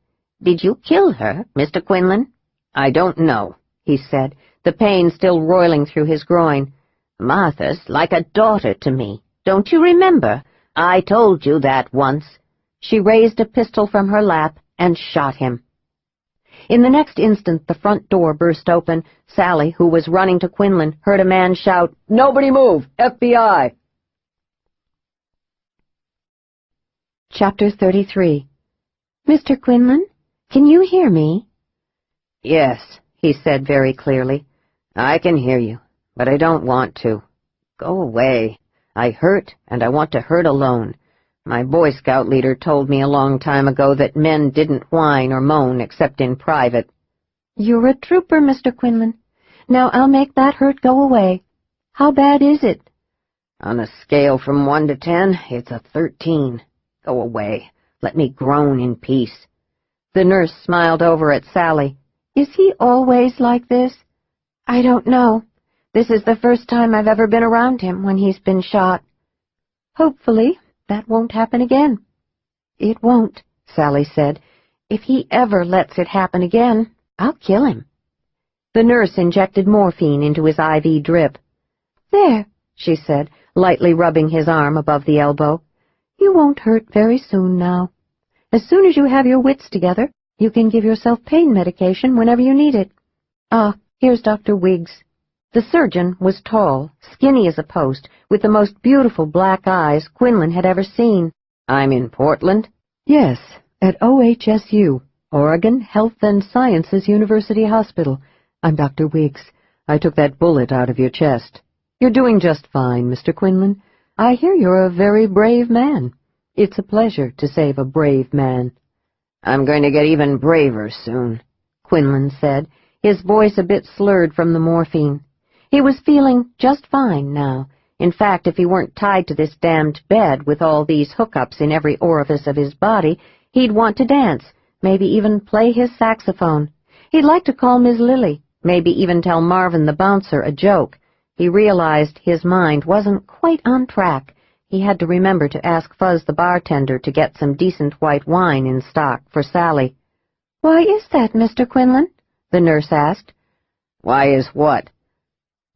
"Did you kill her, Mr. Quinlan?" "I don't know," he said, the pain still roiling through his groin. "Martha's like a daughter to me. Don't you remember? I told you that once." She raised a pistol from her lap and shot him. In the next instant, the front door burst open. Sally, who was running to Quinlan, heard a man shout, "Nobody move! FBI!" Chapter 33. "Mr. Quinlan, can you hear me?" "Yes," he said very clearly. "I can hear you, but I don't want to. Go away. I hurt, and I want to hurt alone. My Boy Scout leader told me a long time ago that men didn't whine or moan except in private. You're a trooper, Mr. Quinlan. Now I'll make that hurt go away. How bad is it? On a scale from 1 to 10, it's a 13. Go away. Let me groan in peace. The nurse smiled over at Sally. Is he always like this? I don't know. This is the first time I've ever been around him when he's been shot. Hopefully, that won't happen again. It won't, Sally said. If he ever lets it happen again, I'll kill him. The nurse injected morphine into his IV drip. There, she said, lightly rubbing his arm above the elbow. You won't hurt very soon now. As soon as you have your wits together, you can give yourself pain medication whenever you need it. Ah, here's Dr. Wiggs. The surgeon was tall, skinny as a post, with the most beautiful black eyes Quinlan had ever seen. I'm in Portland? Yes, at OHSU, Oregon Health and Sciences University Hospital. I'm Dr. Wiggs. I took that bullet out of your chest. You're doing just fine, Mr. Quinlan. I hear you're a very brave man. It's a pleasure to save a brave man. I'm going to get even braver soon, Quinlan said, his voice a bit slurred from the morphine. He was feeling just fine now. In fact, if he weren't tied to this damned bed with all these hookups in every orifice of his body, he'd want to dance, maybe even play his saxophone. He'd like to call Miss Lily, maybe even tell Marvin the bouncer a joke. He realized his mind wasn't quite on track. He had to remember to ask Fuzz the bartender to get some decent white wine in stock for Sally. "Why is that, Mr. Quinlan?" the nurse asked. Why is what?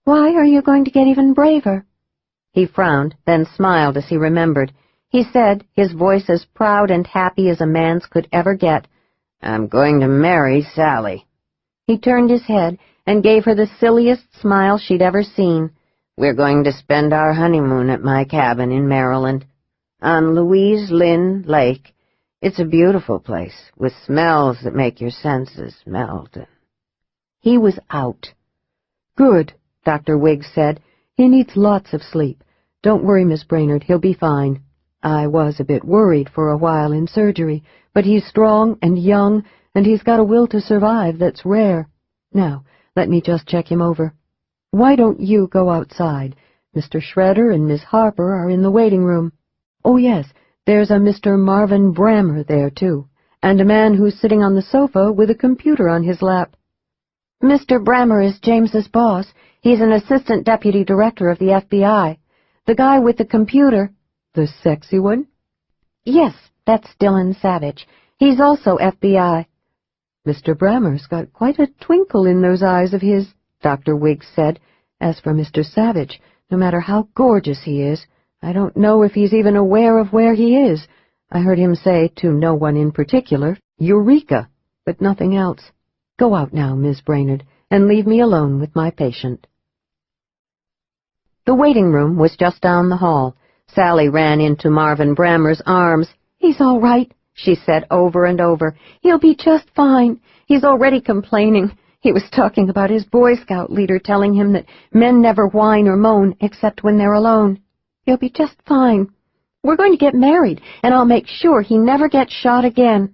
"Why are you going to get even braver?" He frowned, then smiled as he remembered. He said, his voice as proud and happy as a man's could ever get, I'm going to marry Sally. He turned his head and gave her the silliest smile she'd ever seen. We're going to spend our honeymoon at my cabin in Maryland, on Louise Lynn Lake. It's a beautiful place, with smells that make your senses melt. He was out. "Good," Dr. Wiggs said. "He needs lots of sleep. Don't worry, Miss Brainerd, he'll be fine. I was a bit worried for a while in surgery, but he's strong and young, and he's got a will to survive that's rare. Now, let me just check him over. Why don't you go outside? Mr. Shredder and Miss Harper are in the waiting room. Oh, yes, there's a Mr. Marvin Brammer there, too, and a man who's sitting on the sofa with a computer on his lap." Mr. Brammer is James's boss. He's an assistant deputy director of the FBI. The guy with the computer— "The sexy one?" Yes, that's Dylan Savage. He's also FBI. "Mr. Brammer's got quite a twinkle in those eyes of his," Dr. Wiggs said. "As for Mr. Savage, no matter how gorgeous he is, I don't know if he's even aware of where he is. I heard him say, to no one in particular, 'Eureka,' but nothing else. Go out now, Miss Brainerd, and leave me alone with my patient." The waiting room was just down the hall. Sally ran into Marvin Brammer's arms. "He's all right," she said over and over. "He'll be just fine. He's already complaining. He was talking about his Boy Scout leader telling him that men never whine or moan except when they're alone. He'll be just fine. We're going to get married, and I'll make sure he never gets shot again."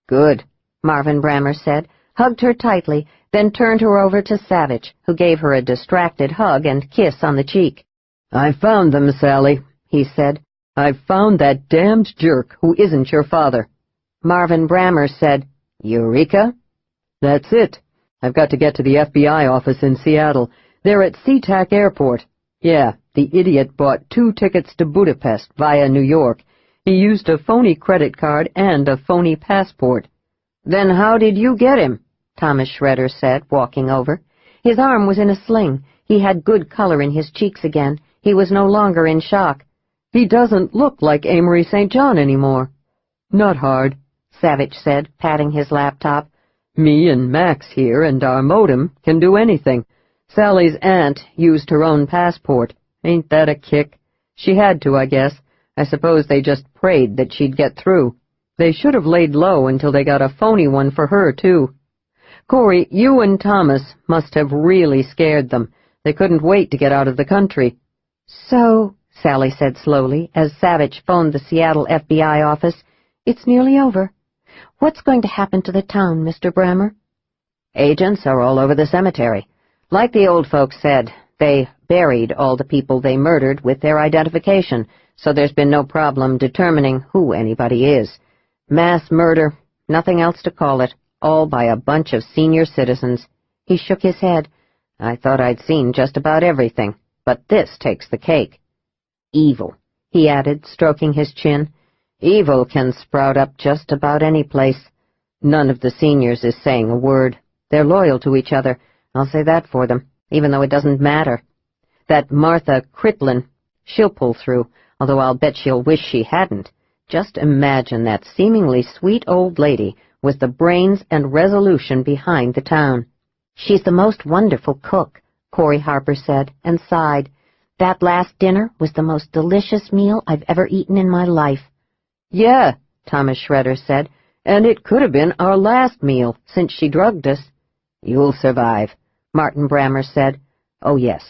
Good, Marvin Brammer said, hugged her tightly, then turned her over to Savage, who gave her a distracted hug and kiss on the cheek. I found them, Sally, he said. I've found that damned jerk who isn't your father. Marvin Brammer said, Eureka? That's it. I've got to get to the FBI office in Seattle. They're at SeaTac Airport. Yeah, the idiot bought 2 tickets to Budapest via New York. He used a phony credit card and a phony passport. Then how did you get him? Thomas Shredder said, walking over. His arm was in a sling. He had good color in his cheeks again. He was no longer in shock. He doesn't look like Amory St. John anymore. Not hard, Savage said, patting his laptop. Me and Max here and our modem can do anything. Sally's aunt used her own passport. Ain't that a kick? She had to, I guess. I suppose they just prayed that she'd get through. They should have laid low until they got a phony one for her, too. Corey, you and Thomas must have really scared them. They couldn't wait to get out of the country. So, Sally said slowly, as Savage phoned the Seattle FBI office. "It's nearly over. What's going to happen to the town, Mr. Brammer?" "Agents are all over the cemetery. Like the old folks said, they buried all the people they murdered with their identification, so there's been no problem determining who anybody is. Mass murder, nothing else to call it, all by a bunch of senior citizens." He shook his head. "I thought I'd seen just about everything, but this takes the cake. Evil," he added, stroking his chin. "Evil can sprout up just about any place. None of the seniors is saying a word. They're loyal to each other, I'll say that for them, even though it doesn't matter. That Martha Critlin, she'll pull through, although I'll bet she'll wish she hadn't. Just imagine that seemingly sweet old lady was the brains and resolution behind the town." "She's the most wonderful cook," Corey Harper said, and sighed. "That last dinner was the most delicious meal I've ever eaten in my life." "Yeah," Thomas Shredder said, "and it could have been our last meal, since she drugged us." "You'll survive," Martin Brammer said. "Oh, yes.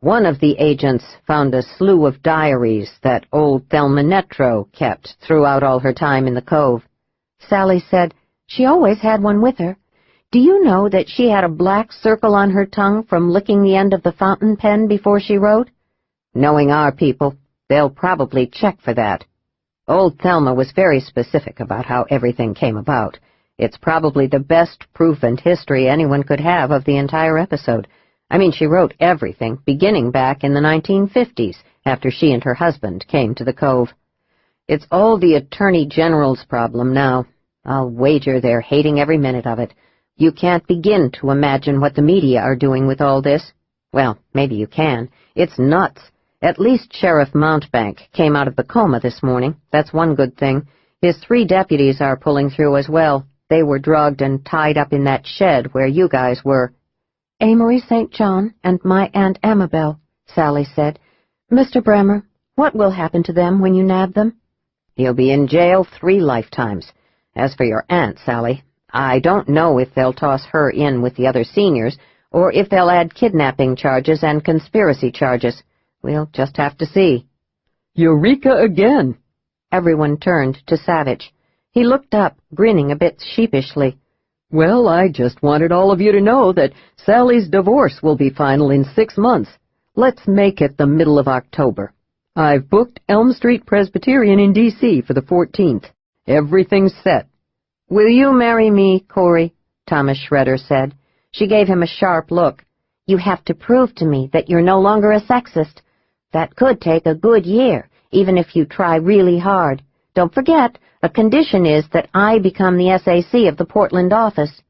One of the agents found a slew of diaries that old Thelma Netro kept throughout all her time in the Cove." Sally said, "She always had one with her. Do you know that she had a black circle on her tongue from licking the end of the fountain pen before she wrote?" "Knowing our people, they'll probably check for that. Old Thelma was very specific about how everything came about. It's probably the best proof and history anyone could have of the entire episode. I mean, she wrote everything, beginning back in the 1950s, after she and her husband came to the Cove. It's all the Attorney General's problem now. I'll wager they're hating every minute of it. You can't begin to imagine what the media are doing with all this. Well, maybe you can. It's nuts. At least Sheriff Mountebank came out of the coma this morning. That's one good thing. His 3 deputies are pulling through as well. They were drugged and tied up in that shed where you guys were." "Amory St. John and my Aunt Amabel," Sally said. "Mr. Brammer, what will happen to them when you nab them?" "He'll be in jail 3 lifetimes. As for your aunt, Sally, I don't know if they'll toss her in with the other seniors, or if they'll add kidnapping charges and conspiracy charges. We'll just have to see." "Eureka again!" Everyone turned to Savage. He looked up, grinning a bit sheepishly. "Well, I just wanted all of you to know that Sally's divorce will be final in 6 months. Let's make it the middle of October. I've booked Elm Street Presbyterian in D.C. for the 14th. Everything's set." "Will you marry me, Corey?" Thomas Shredder said. She gave him a sharp look. "You have to prove to me that you're no longer a sexist. That could take a good year, even if you try really hard. Don't forget, a condition is that I become the SAC of the Portland office."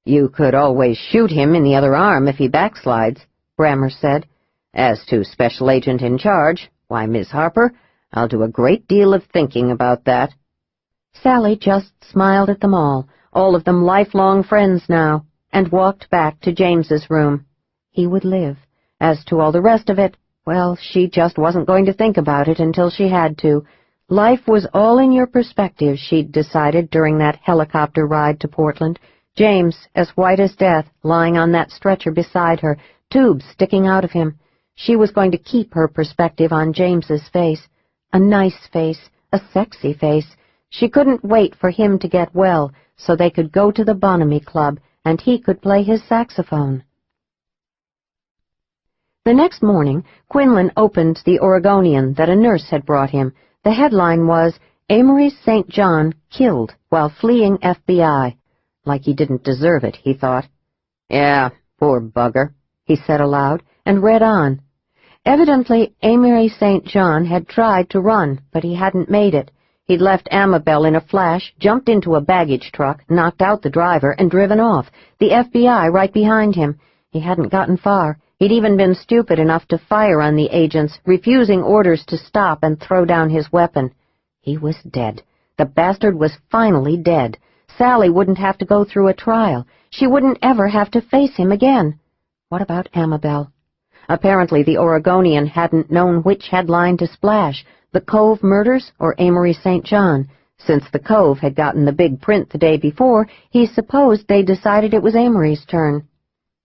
"You could always shoot him in the other arm if he backslides," Brammer said. "As to Special Agent in Charge, why, Miss Harper, I'll do a great deal of thinking about that." Sally just smiled at them all of them lifelong friends now, and walked back to James's room. He would live. As to all the rest of it, well, she just wasn't going to think about it until she had to. Life was all in your perspective, she'd decided during that helicopter ride to Portland. James, as white as death, lying on that stretcher beside her, tubes sticking out of him. She was going to keep her perspective on James's face. A nice face, a sexy face. She couldn't wait for him to get well, so they could go to the Bonhomie Club, and he could play his saxophone. The next morning, Quinlan opened the Oregonian that a nurse had brought him. The headline was, "Amory St. John Killed While Fleeing FBI." Like he didn't deserve it, he thought. "Yeah, poor bugger," he said aloud, and read on. Evidently, Amory St. John had tried to run, but he hadn't made it. He'd left Amabel in a flash, jumped into a baggage truck, knocked out the driver, and driven off, the FBI right behind him. He hadn't gotten far. He'd even been stupid enough to fire on the agents, refusing orders to stop and throw down his weapon. He was dead. The bastard was finally dead. Sally wouldn't have to go through a trial. She wouldn't ever have to face him again. What about Amabel? Apparently the Oregonian hadn't known which headline to splash, the Cove murders or Amory St. John. Since the Cove had gotten the big print the day before, he supposed they decided it was Amory's turn.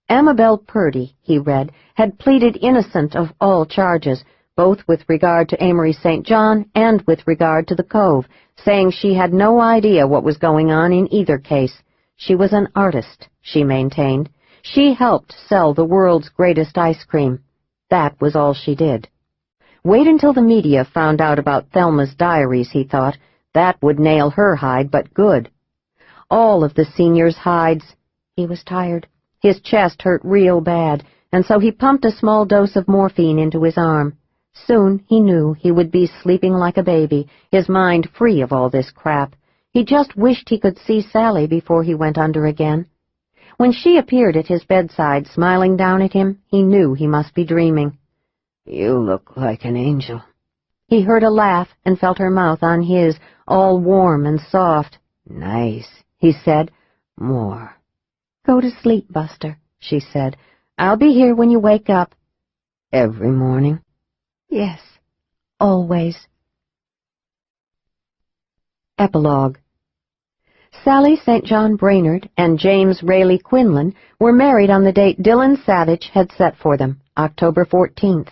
Amabel Purdy, he read, had pleaded innocent of all charges, both with regard to Amory St. John and with regard to the Cove, saying she had no idea what was going on in either case. She was an artist, she maintained. She helped sell the world's greatest ice cream. That was all she did. Wait until the media found out about Thelma's diaries, he thought. That would nail her hide, but good. All of the seniors' hides. He was tired. His chest hurt real bad, and so he pumped a small dose of morphine into his arm. Soon, he knew, he would be sleeping like a baby, his mind free of all this crap. He just wished he could see Sally before he went under again. When she appeared at his bedside, smiling down at him, he knew he must be dreaming. "You look like an angel." He heard a laugh and felt her mouth on his, all warm and soft. "Nice," he said. "More." "Go to sleep, Buster," she said. "I'll be here when you wake up." "Every morning?" "Yes, always." Epilogue. Sally St. John Brainerd and James Rayleigh Quinlan were married on the date Dillon Savage had set for them, October 14th.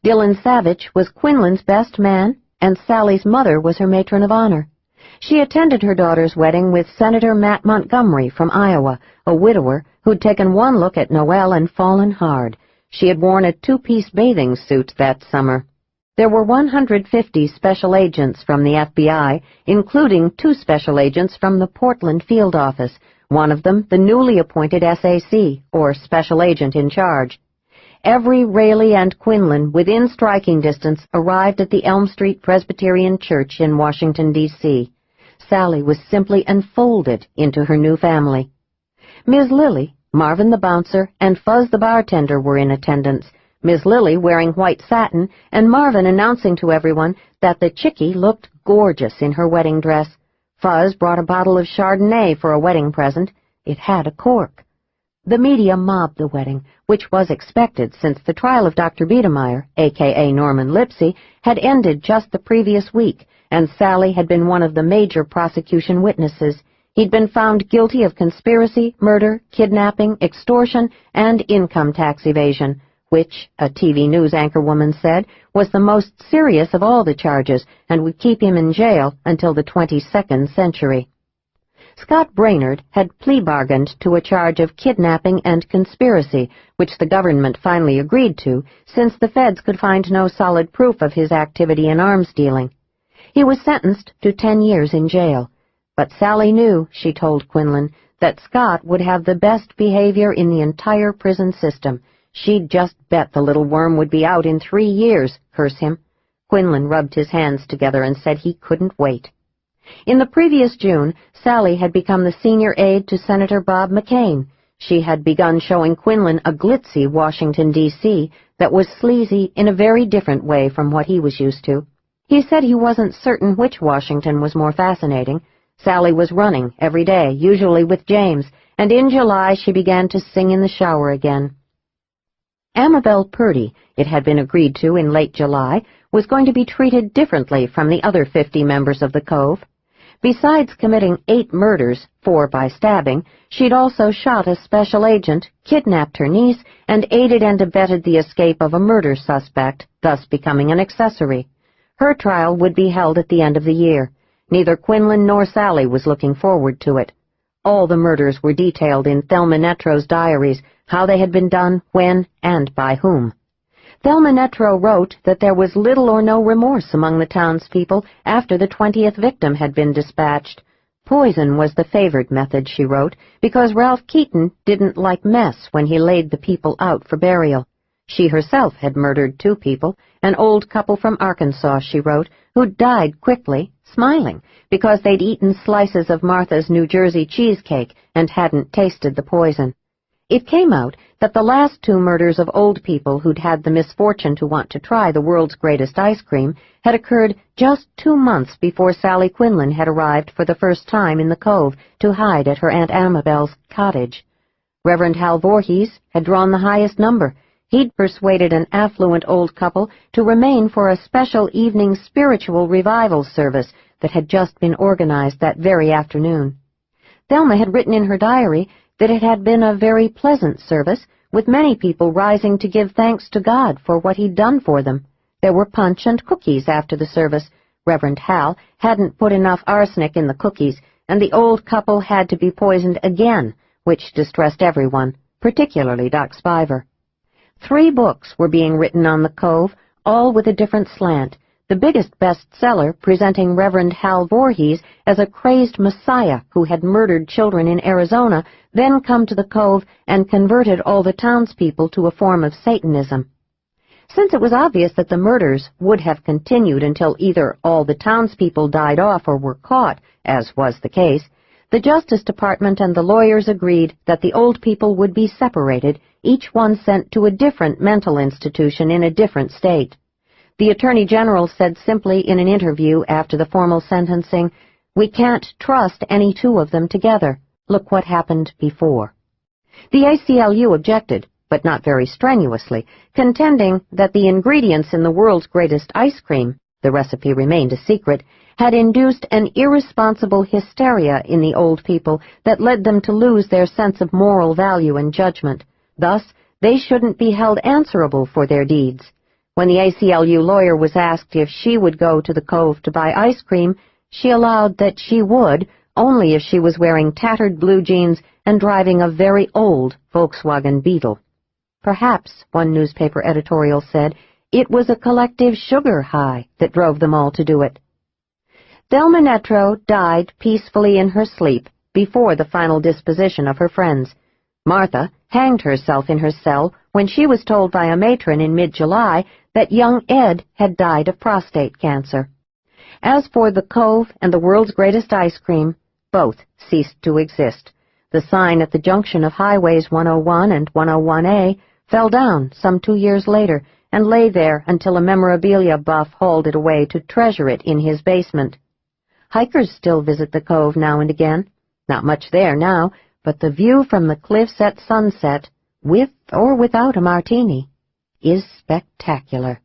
Dillon Savage was Quinlan's best man, and Sally's mother was her matron of honor. She attended her daughter's wedding with Senator Matt Montgomery from Iowa, a widower who'd taken one look at Noel and fallen hard. She had worn a two-piece bathing suit that summer. There were 150 special agents from the FBI, including 2 special agents from the Portland field office, one of them the newly appointed SAC, or Special Agent in Charge. Every Rayleigh and Quinlan within striking distance arrived at the Elm Street Presbyterian Church in Washington, D.C. Sally was simply enfolded into her new family. Ms. Lilly, Marvin the bouncer, and Fuzz the bartender were in attendance, Ms. Lilly wearing white satin, and Marvin announcing to everyone that the chickie looked gorgeous in her wedding dress. Fuzz brought a bottle of Chardonnay for a wedding present. It had a cork. The media mobbed the wedding, which was expected since the trial of Dr. Biedermeier, a.k.a. Norman Lipsey, had ended just the previous week, and Sally had been one of the major prosecution witnesses. He'd been found guilty of conspiracy, murder, kidnapping, extortion, and income tax evasion, which, a TV news anchorwoman said, was the most serious of all the charges and would keep him in jail until the 22nd century. Scott Brainerd had plea bargained to a charge of kidnapping and conspiracy, which the government finally agreed to, since the feds could find no solid proof of his activity in arms dealing. He was sentenced to 10 years in jail. But Sally knew, she told Quinlan, that Scott would have the best behavior in the entire prison system. She'd just bet the little worm would be out in 3 years, curse him. Quinlan rubbed his hands together and said he couldn't wait. In the previous June, Sally had become the senior aide to Senator Bob McCain. She had begun showing Quinlan a glitzy Washington, D.C. that was sleazy in a very different way from what he was used to. He said he wasn't certain which Washington was more fascinating. Sally was running every day, usually with James, and in July she began to sing in the shower again. Amabel Purdy, it had been agreed to in late July, was going to be treated differently from the other 50 members of the Cove. Besides committing 8 murders, 4 by stabbing, she'd also shot a special agent, kidnapped her niece, and aided and abetted the escape of a murder suspect, thus becoming an accessory. Her trial would be held at the end of the year. Neither Quinlan nor Sally was looking forward to it. All the murders were detailed in Thelma Netro's diaries, how they had been done, when, and by whom. Thelma Netro wrote that there was little or no remorse among the townspeople after the 20th victim had been dispatched. Poison was the favored method, she wrote, because Ralph Keaton didn't like mess when he laid the people out for burial. She herself had murdered 2 people, an old couple from Arkansas, she wrote, who died quickly, smiling, because they'd eaten slices of Martha's New Jersey cheesecake and hadn't tasted the poison. It came out that the last 2 murders of old people who'd had the misfortune to want to try the world's greatest ice cream had occurred just 2 months before Sally Quinlan had arrived for the first time in the Cove to hide at her Aunt Amabel's cottage. Reverend Hal Voorhees had drawn the highest number. He'd persuaded an affluent old couple to remain for a special evening spiritual revival service that had just been organized that very afternoon. Thelma had written in her diary that it had been a very pleasant service, with many people rising to give thanks to God for what he'd done for them. There were punch and cookies after the service. Reverend Hal hadn't put enough arsenic in the cookies, and the old couple had to be poisoned again, which distressed everyone, particularly Doc Spiver. 3 books were being written on the Cove, all with a different slant, the biggest bestseller presenting Reverend Hal Voorhees as a crazed messiah who had murdered children in Arizona, then come to the Cove and converted all the townspeople to a form of Satanism. Since it was obvious that the murders would have continued until either all the townspeople died off or were caught, as was the case, the Justice Department and the lawyers agreed that the old people would be separated, each one sent to a different mental institution in a different state. The Attorney General said simply in an interview after the formal sentencing, "We can't trust any 2 of them together. Look what happened before." The ACLU objected, but not very strenuously, contending that the ingredients in the world's greatest ice cream, the recipe remained a secret, had induced an irresponsible hysteria in the old people that led them to lose their sense of moral value and judgment. Thus, they shouldn't be held answerable for their deeds. When the ACLU lawyer was asked if she would go to the Cove to buy ice cream, she allowed that she would, only if she was wearing tattered blue jeans and driving a very old Volkswagen Beetle. Perhaps, one newspaper editorial said, it was a collective sugar high that drove them all to do it. Thelma Netro died peacefully in her sleep before the final disposition of her friends. Martha hanged herself in her cell when she was told by a matron in mid-July that young Ed had died of prostate cancer. As for the Cove and the world's greatest ice cream, both ceased to exist. The sign at the junction of Highways 101 and 101A fell down some 2 years later and lay there until a memorabilia buff hauled it away to treasure it in his basement. Hikers still visit the Cove now and again. Not much there now, but the view from the cliffs at sunset, with or without a martini, is spectacular.